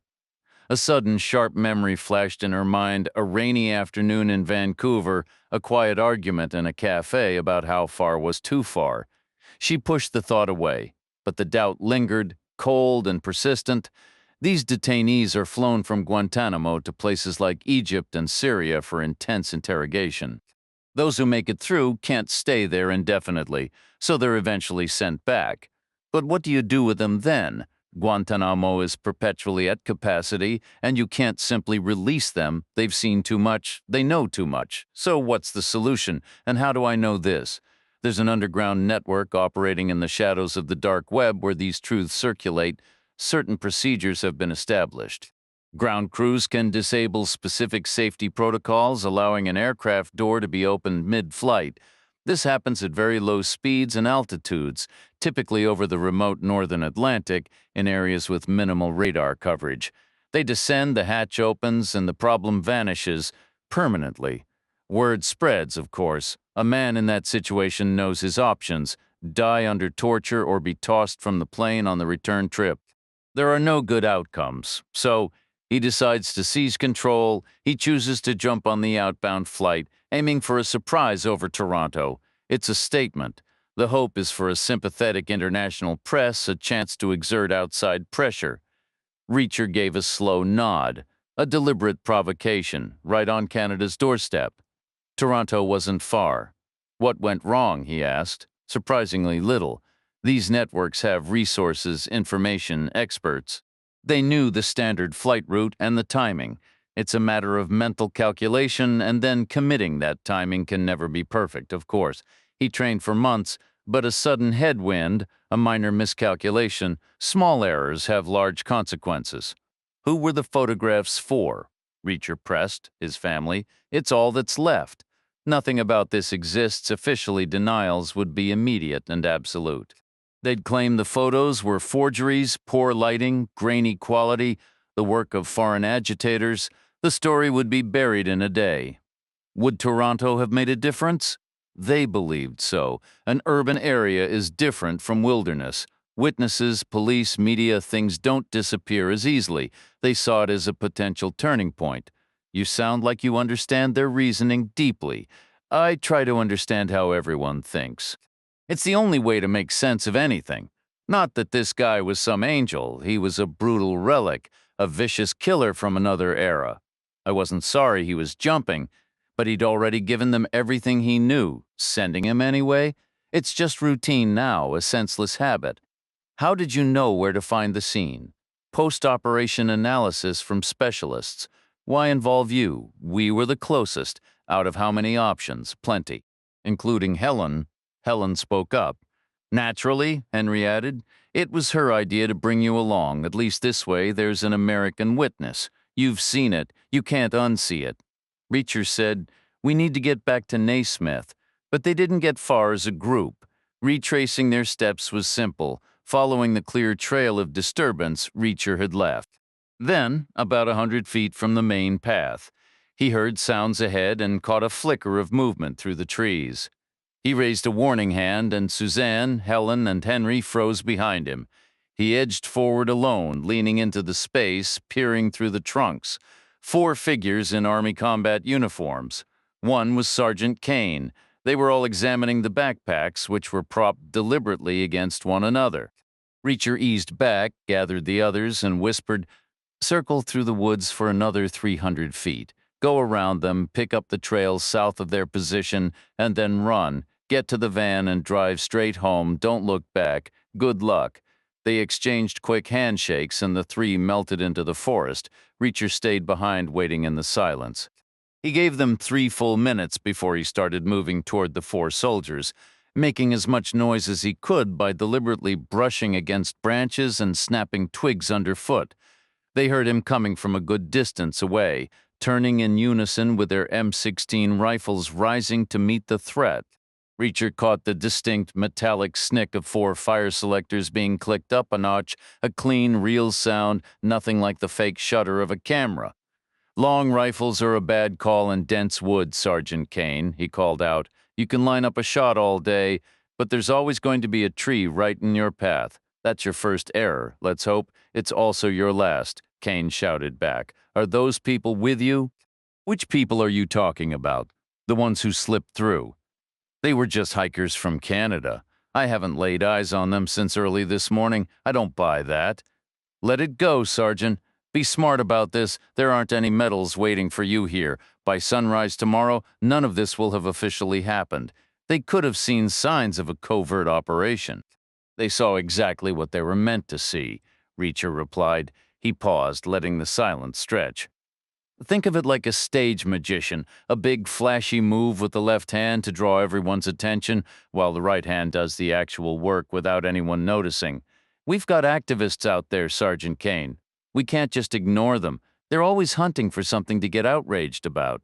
A sudden, sharp memory flashed in her mind, a rainy afternoon in Vancouver, a quiet argument in a cafe about how far was too far. She pushed the thought away, but the doubt lingered, cold and persistent. These detainees are flown from Guantanamo to places like Egypt and Syria for intense interrogation. Those who make it through can't stay there indefinitely, so they're eventually sent back. But what do you do with them then? Guantanamo is perpetually at capacity, and you can't simply release them. They've seen too much, they know too much. So what's the solution, and how do I know this? There's an underground network operating in the shadows of the dark web where these truths circulate. Certain procedures have been established. Ground crews can disable specific safety protocols, allowing an aircraft door to be opened mid-flight. This happens at very low speeds and altitudes, typically over the remote northern Atlantic, in areas with minimal radar coverage. They descend, the hatch opens, and the problem vanishes permanently. Word spreads, of course. A man in that situation knows his options: die under torture or be tossed from the plane on the return trip. There are no good outcomes, so he decides to seize control. He chooses to jump on the outbound flight, aiming for a surprise over Toronto. It's a statement. The hope is for a sympathetic international press, a chance to exert outside pressure. Reacher gave a slow nod, a deliberate provocation, right on Canada's doorstep. Toronto wasn't far. What went wrong, he asked. Surprisingly little. These networks have resources, information, experts. They knew the standard flight route and the timing. It's a matter of mental calculation, and then committing. That timing can never be perfect, of course. He trained for months, but a sudden headwind, a minor miscalculation, small errors have large consequences. Who were the photographs for? Reacher pressed. His family. It's all that's left. Nothing about this exists. Officially, denials would be immediate and absolute. They'd claim the photos were forgeries, poor lighting, grainy quality, the work of foreign agitators. The story would be buried in a day. Would Toronto have made a difference? They believed so. An urban area is different from wilderness. Witnesses, police, media, things don't disappear as easily. They saw it as a potential turning point. You sound like you understand their reasoning deeply. I try to understand how everyone thinks. It's the only way to make sense of anything. Not that this guy was some angel. He was a brutal relic, a vicious killer from another era. I wasn't sorry he was jumping, but he'd already given them everything he knew. Sending him anyway? It's just routine now, a senseless habit. How did you know where to find the scene? Post-operation analysis from specialists. Why involve you? We were the closest. Out of how many options? Plenty. Including Helen. Helen spoke up. Naturally, Henry added, it was her idea to bring you along. At least this way there's an American witness. You've seen it. You can't unsee it. Reacher said, we need to get back to Naismith. But they didn't get far as a group. Retracing their steps was simple. Following the clear trail of disturbance, Reacher had left. Then, about 100 feet from the main path, he heard sounds ahead and caught a flicker of movement through the trees. He raised a warning hand, and Suzanne, Helen, and Henry froze behind him. He edged forward alone, leaning into the space, peering through the trunks. 4 figures in Army combat uniforms. One was Sergeant Kane. They were all examining the backpacks, which were propped deliberately against one another. Reacher eased back, gathered the others, and whispered, circle through the woods for another 300 feet. Go around them, pick up the trail south of their position, and then run. Get to the van and drive straight home. Don't look back. Good luck. They exchanged quick handshakes, and the 3 melted into the forest. Reacher stayed behind, waiting in the silence. He gave them 3 full minutes before he started moving toward the 4 soldiers, making as much noise as he could by deliberately brushing against branches and snapping twigs underfoot. They heard him coming from a good distance away, turning in unison with their M16 rifles rising to meet the threat. Reacher caught the distinct metallic snick of 4 fire selectors being clicked up a notch, a clean, real sound, nothing like the fake shutter of a camera. Long rifles are a bad call in dense wood, Sergeant Kane, he called out. You can line up a shot all day, but there's always going to be a tree right in your path. That's your first error. Let's hope it's also your last, Kane shouted back. Are those people with you? Which people are you talking about? The ones who slipped through. They were just hikers from Canada. I haven't laid eyes on them since early this morning. I don't buy that. Let it go, Sergeant. Be smart about this. There aren't any medals waiting for you here. By sunrise tomorrow, none of this will have officially happened. They could have seen signs of a covert operation. They saw exactly what they were meant to see, Reacher replied. He paused, letting the silence stretch. Think of it like a stage magician, a big flashy move with the left hand to draw everyone's attention, while the right hand does the actual work without anyone noticing. We've got activists out there, Sergeant Kane. We can't just ignore them. They're always hunting for something to get outraged about.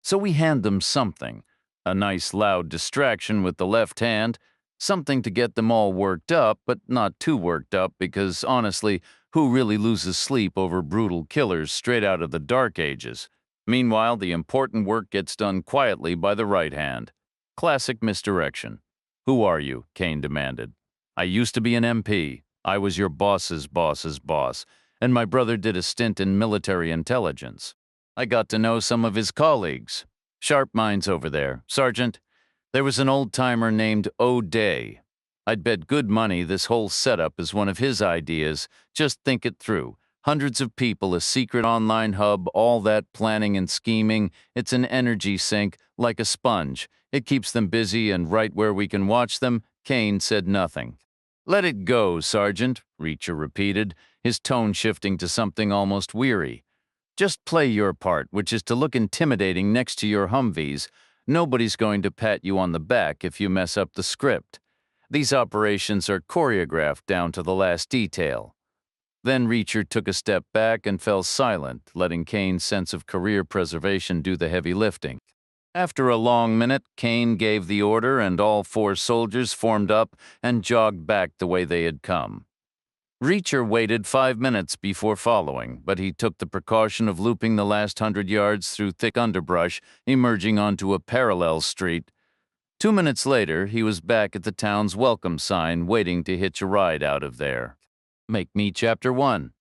So we hand them something. A nice loud distraction with the left hand, something to get them all worked up, but not too worked up because, honestly, who really loses sleep over brutal killers straight out of the Dark Ages? Meanwhile, the important work gets done quietly by the right hand. Classic misdirection. Who are you? Kane demanded. I used to be an MP. I was your boss's boss's boss, and my brother did a stint in military intelligence. I got to know some of his colleagues. Sharp minds over there. Sergeant, there was an old-timer named O'Day. I'd bet good money this whole setup is one of his ideas. Just think it through. Hundreds of people, a secret online hub, all that planning and scheming. It's an energy sink, like a sponge. It keeps them busy, and right where we can watch them, Kane said nothing. Let it go, Sergeant, Reacher repeated, his tone shifting to something almost weary. Just play your part, which is to look intimidating next to your Humvees. Nobody's going to pat you on the back if you mess up the script. These operations are choreographed down to the last detail. Then Reacher took a step back and fell silent, letting Kane's sense of career preservation do the heavy lifting. After a long minute, Kane gave the order and all 4 soldiers formed up and jogged back the way they had come. Reacher waited 5 minutes before following, but he took the precaution of looping the last 100 yards through thick underbrush, emerging onto a parallel street. 2 minutes later, he was back at the town's welcome sign, waiting to hitch a ride out of there. Make me Chapter 1.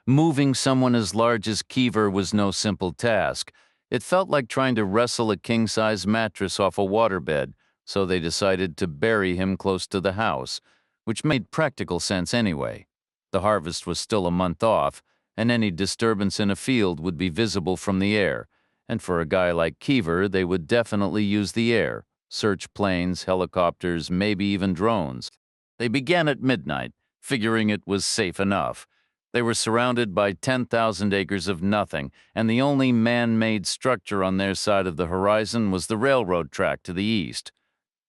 Moving someone as large as Keever was no simple task. It felt like trying to wrestle a king-size mattress off a waterbed, so they decided to bury him close to the house, which made practical sense anyway. The harvest was still a month off, and any disturbance in a field would be visible from the air, and for a guy like Keever, they would definitely use the air, search planes, helicopters, maybe even drones. They began at midnight, figuring it was safe enough. They were surrounded by 10,000 acres of nothing, and the only man-made structure on their side of the horizon was the railroad track to the east.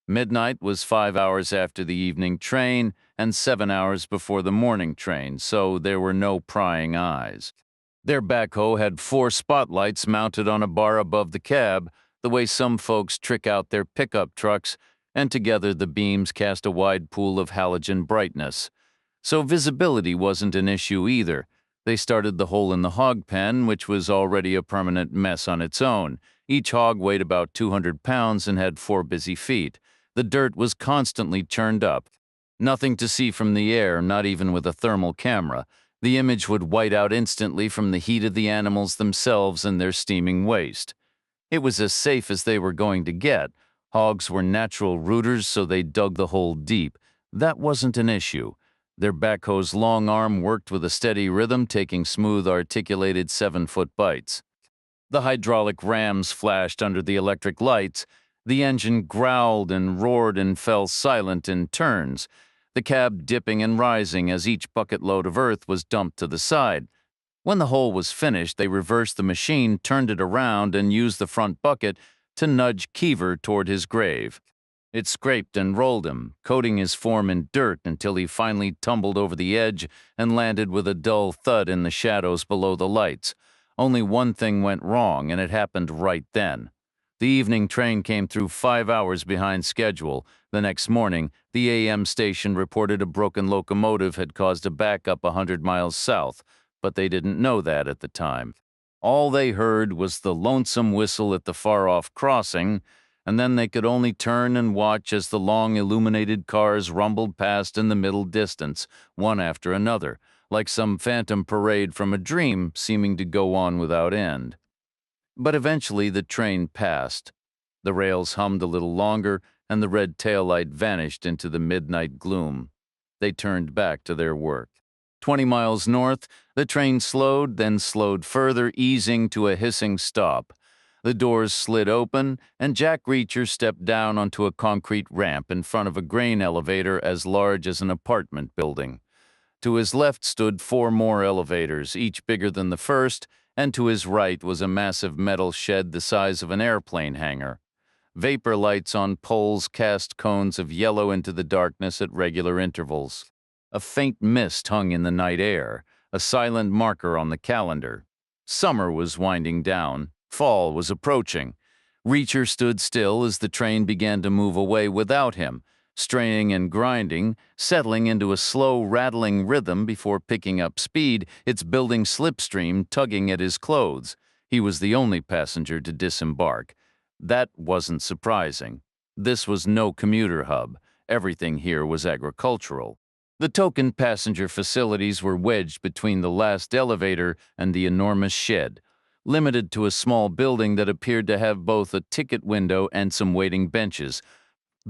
Midnight was 5 hours after the evening train and 7 hours before the morning train, so there were no prying eyes. Their backhoe had 4 spotlights mounted on a bar above the cab, the way some folks trick out their pickup trucks, and together the beams cast a wide pool of halogen brightness. So visibility wasn't an issue either. They started the hole in the hog pen, which was already a permanent mess on its own. Each hog weighed about 200 pounds and had 4 busy feet. The dirt was constantly churned up. Nothing to see from the air, not even with a thermal camera. The image would white out instantly from the heat of the animals themselves and their steaming waste. It was as safe as they were going to get. Hogs were natural rooters, so they dug the hole deep. That wasn't an issue. Their backhoe's long arm worked with a steady rhythm, taking smooth, articulated 7-foot bites. The hydraulic rams flashed under the electric lights. The engine growled and roared and fell silent in turns, the cab dipping and rising as each bucket load of earth was dumped to the side. When the hole was finished, they reversed the machine, turned it around, and used the front bucket to nudge Keever toward his grave. It scraped and rolled him, coating his form in dirt until he finally tumbled over the edge and landed with a dull thud in the shadows below the lights. Only one thing went wrong, and it happened right then. The evening train came through 5 hours behind schedule. The next morning, the AM station reported a broken locomotive had caused a backup 100 miles south, but they didn't know that at the time. All they heard was the lonesome whistle at the far-off crossing, and then they could only turn and watch as the long illuminated cars rumbled past in the middle distance, one after another, like some phantom parade from a dream seeming to go on without end. But eventually the train passed. The rails hummed a little longer, and the red taillight vanished into the midnight gloom. They turned back to their work. 20 miles north, the train slowed, then slowed further, easing to a hissing stop. The doors slid open, and Jack Reacher stepped down onto a concrete ramp in front of a grain elevator as large as an apartment building. To his left stood 4 more elevators, each bigger than the first, and to his right was a massive metal shed the size of an airplane hangar. Vapor lights on poles cast cones of yellow into the darkness at regular intervals. A faint mist hung in the night air, a silent marker on the calendar. Summer was winding down. Fall was approaching. Reacher stood still as the train began to move away without him, straining and grinding, settling into a slow, rattling rhythm before picking up speed, its building slipstream tugging at his clothes. He was the only passenger to disembark. That wasn't surprising. This was no commuter hub. Everything here was agricultural. The token passenger facilities were wedged between the last elevator and the enormous shed, limited to a small building that appeared to have both a ticket window and some waiting benches.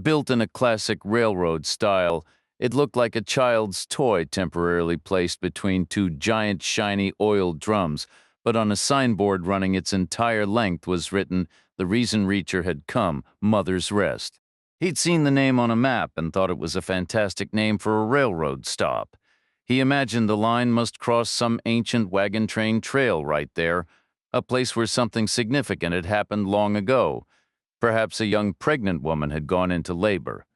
Built in a classic railroad style, it looked like a child's toy temporarily placed between 2 giant shiny oil drums, but on a signboard running its entire length was written, "The reason Reacher had come, Mother's Rest." He'd seen the name on a map and thought it was a fantastic name for a railroad stop. He imagined the line must cross some ancient wagon train trail right there, a place where something significant had happened long ago. Perhaps a young pregnant woman had gone into labor.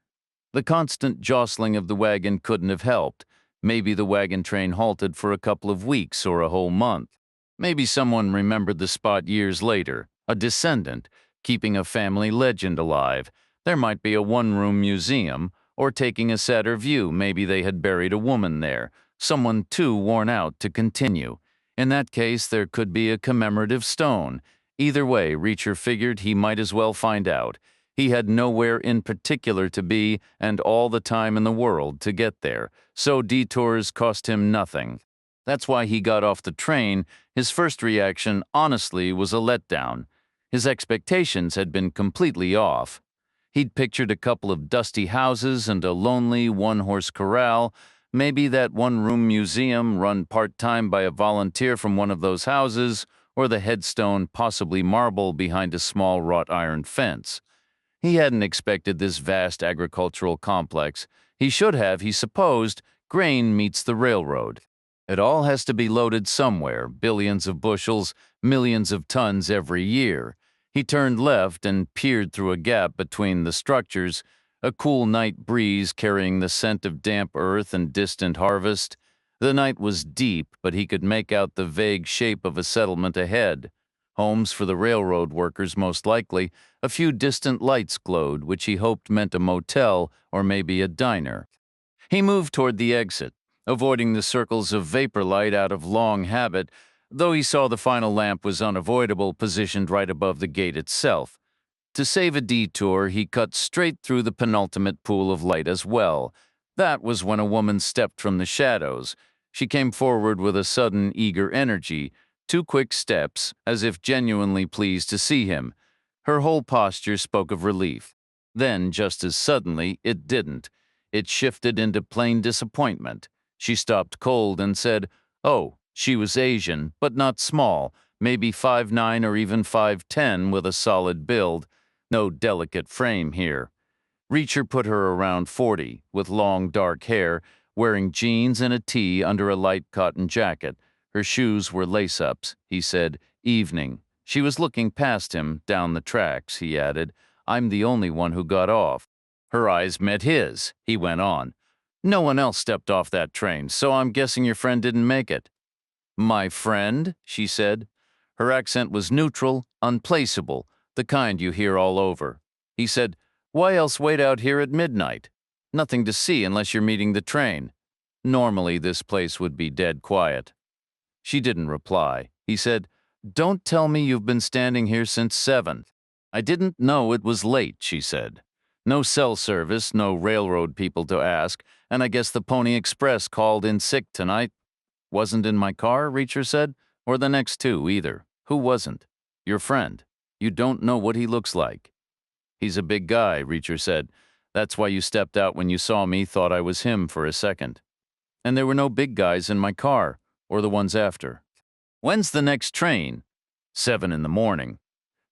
The constant jostling of the wagon couldn't have helped. Maybe the wagon train halted for a couple of weeks or a whole month. Maybe someone remembered the spot years later, a descendant, keeping a family legend alive. There might be a one-room museum, or taking a sadder view, maybe they had buried a woman there, someone too worn out to continue. In that case, there could be a commemorative stone. Either way, Reacher figured he might as well find out. He had nowhere in particular to be and all the time in the world to get there, so detours cost him nothing. That's why he got off the train. His first reaction, honestly, was a letdown. His expectations had been completely off. He'd pictured a couple of dusty houses and a lonely one-horse corral, maybe that one-room museum run part-time by a volunteer from one of those houses, or the headstone, possibly marble, behind a small wrought iron fence. He hadn't expected this vast agricultural complex. He should have, he supposed. Grain meets the railroad. It all has to be loaded somewhere, billions of bushels, millions of tons every year. He turned left and peered through a gap between the structures, a cool night breeze carrying the scent of damp earth and distant harvest. The night was deep, but he could make out the vague shape of a settlement ahead. Homes for the railroad workers, most likely. A few distant lights glowed, which he hoped meant a motel or maybe a diner. He moved toward the exit, avoiding the circles of vapor light out of long habit, though he saw the final lamp was unavoidable, positioned right above the gate itself. To save a detour, he cut straight through the penultimate pool of light as well. That was when a woman stepped from the shadows. She came forward with a sudden, eager energy, 2 quick steps, as if genuinely pleased to see him. Her whole posture spoke of relief. Then, just as suddenly, it didn't. It shifted into plain disappointment. She stopped cold and said, "Oh." She was Asian, but not small, maybe 5'9" or even 5'10", with a solid build. No delicate frame here. Reacher put her around 40, with long dark hair, wearing jeans and a tee under a light cotton jacket. Her shoes were lace-ups. He said, "Evening." She was looking past him, down the tracks, he added. "I'm the only one who got off." Her eyes met his. He went on. "No one else stepped off that train, so I'm guessing your friend didn't make it." "My friend?" she said. Her accent was neutral, unplaceable, the kind you hear all over. He said, "Why else wait out here at midnight? Nothing to see unless you're meeting the train. Normally this place would be dead quiet." She didn't reply. He said, "Don't tell me you've been standing here since 7. "I didn't know it was late," she said. "No cell service, no railroad people to ask, and I guess the Pony Express called in sick tonight." "Wasn't in my car," Reacher said, "or the next 2 either. Who wasn't?" "Your friend. You don't know what he looks like." "He's a big guy," Reacher said. "That's why you stepped out when you saw me, thought I was him for a second." "And there were no big guys in my car, or the ones after." "When's the next train?" 7 in the morning.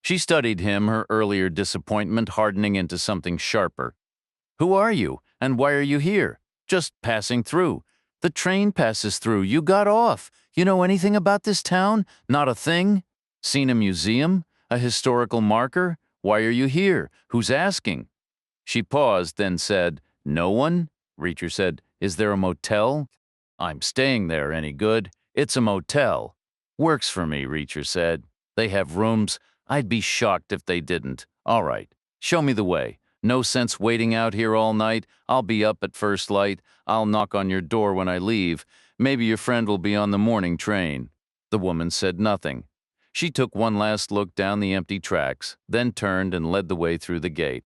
She studied him, her earlier disappointment hardening into something sharper. "Who are you, and why are you here?" "Just passing through." "The train passes through. You got off. You know anything about this town? Not a thing? Seen a museum? A historical marker? Why are you here? Who's asking?" She paused, then said, "No one?" Reacher said, "Is there a motel?" "I'm staying there. Any good?" "It's a motel." "Works for me," Reacher said. "They have rooms. I'd be shocked if they didn't. All right. Show me the way. No sense waiting out here all night. I'll be up at first light. I'll knock on your door when I leave. Maybe your friend will be on the morning train." The woman said nothing. She took one last look down the empty tracks, then turned and led the way through the gate.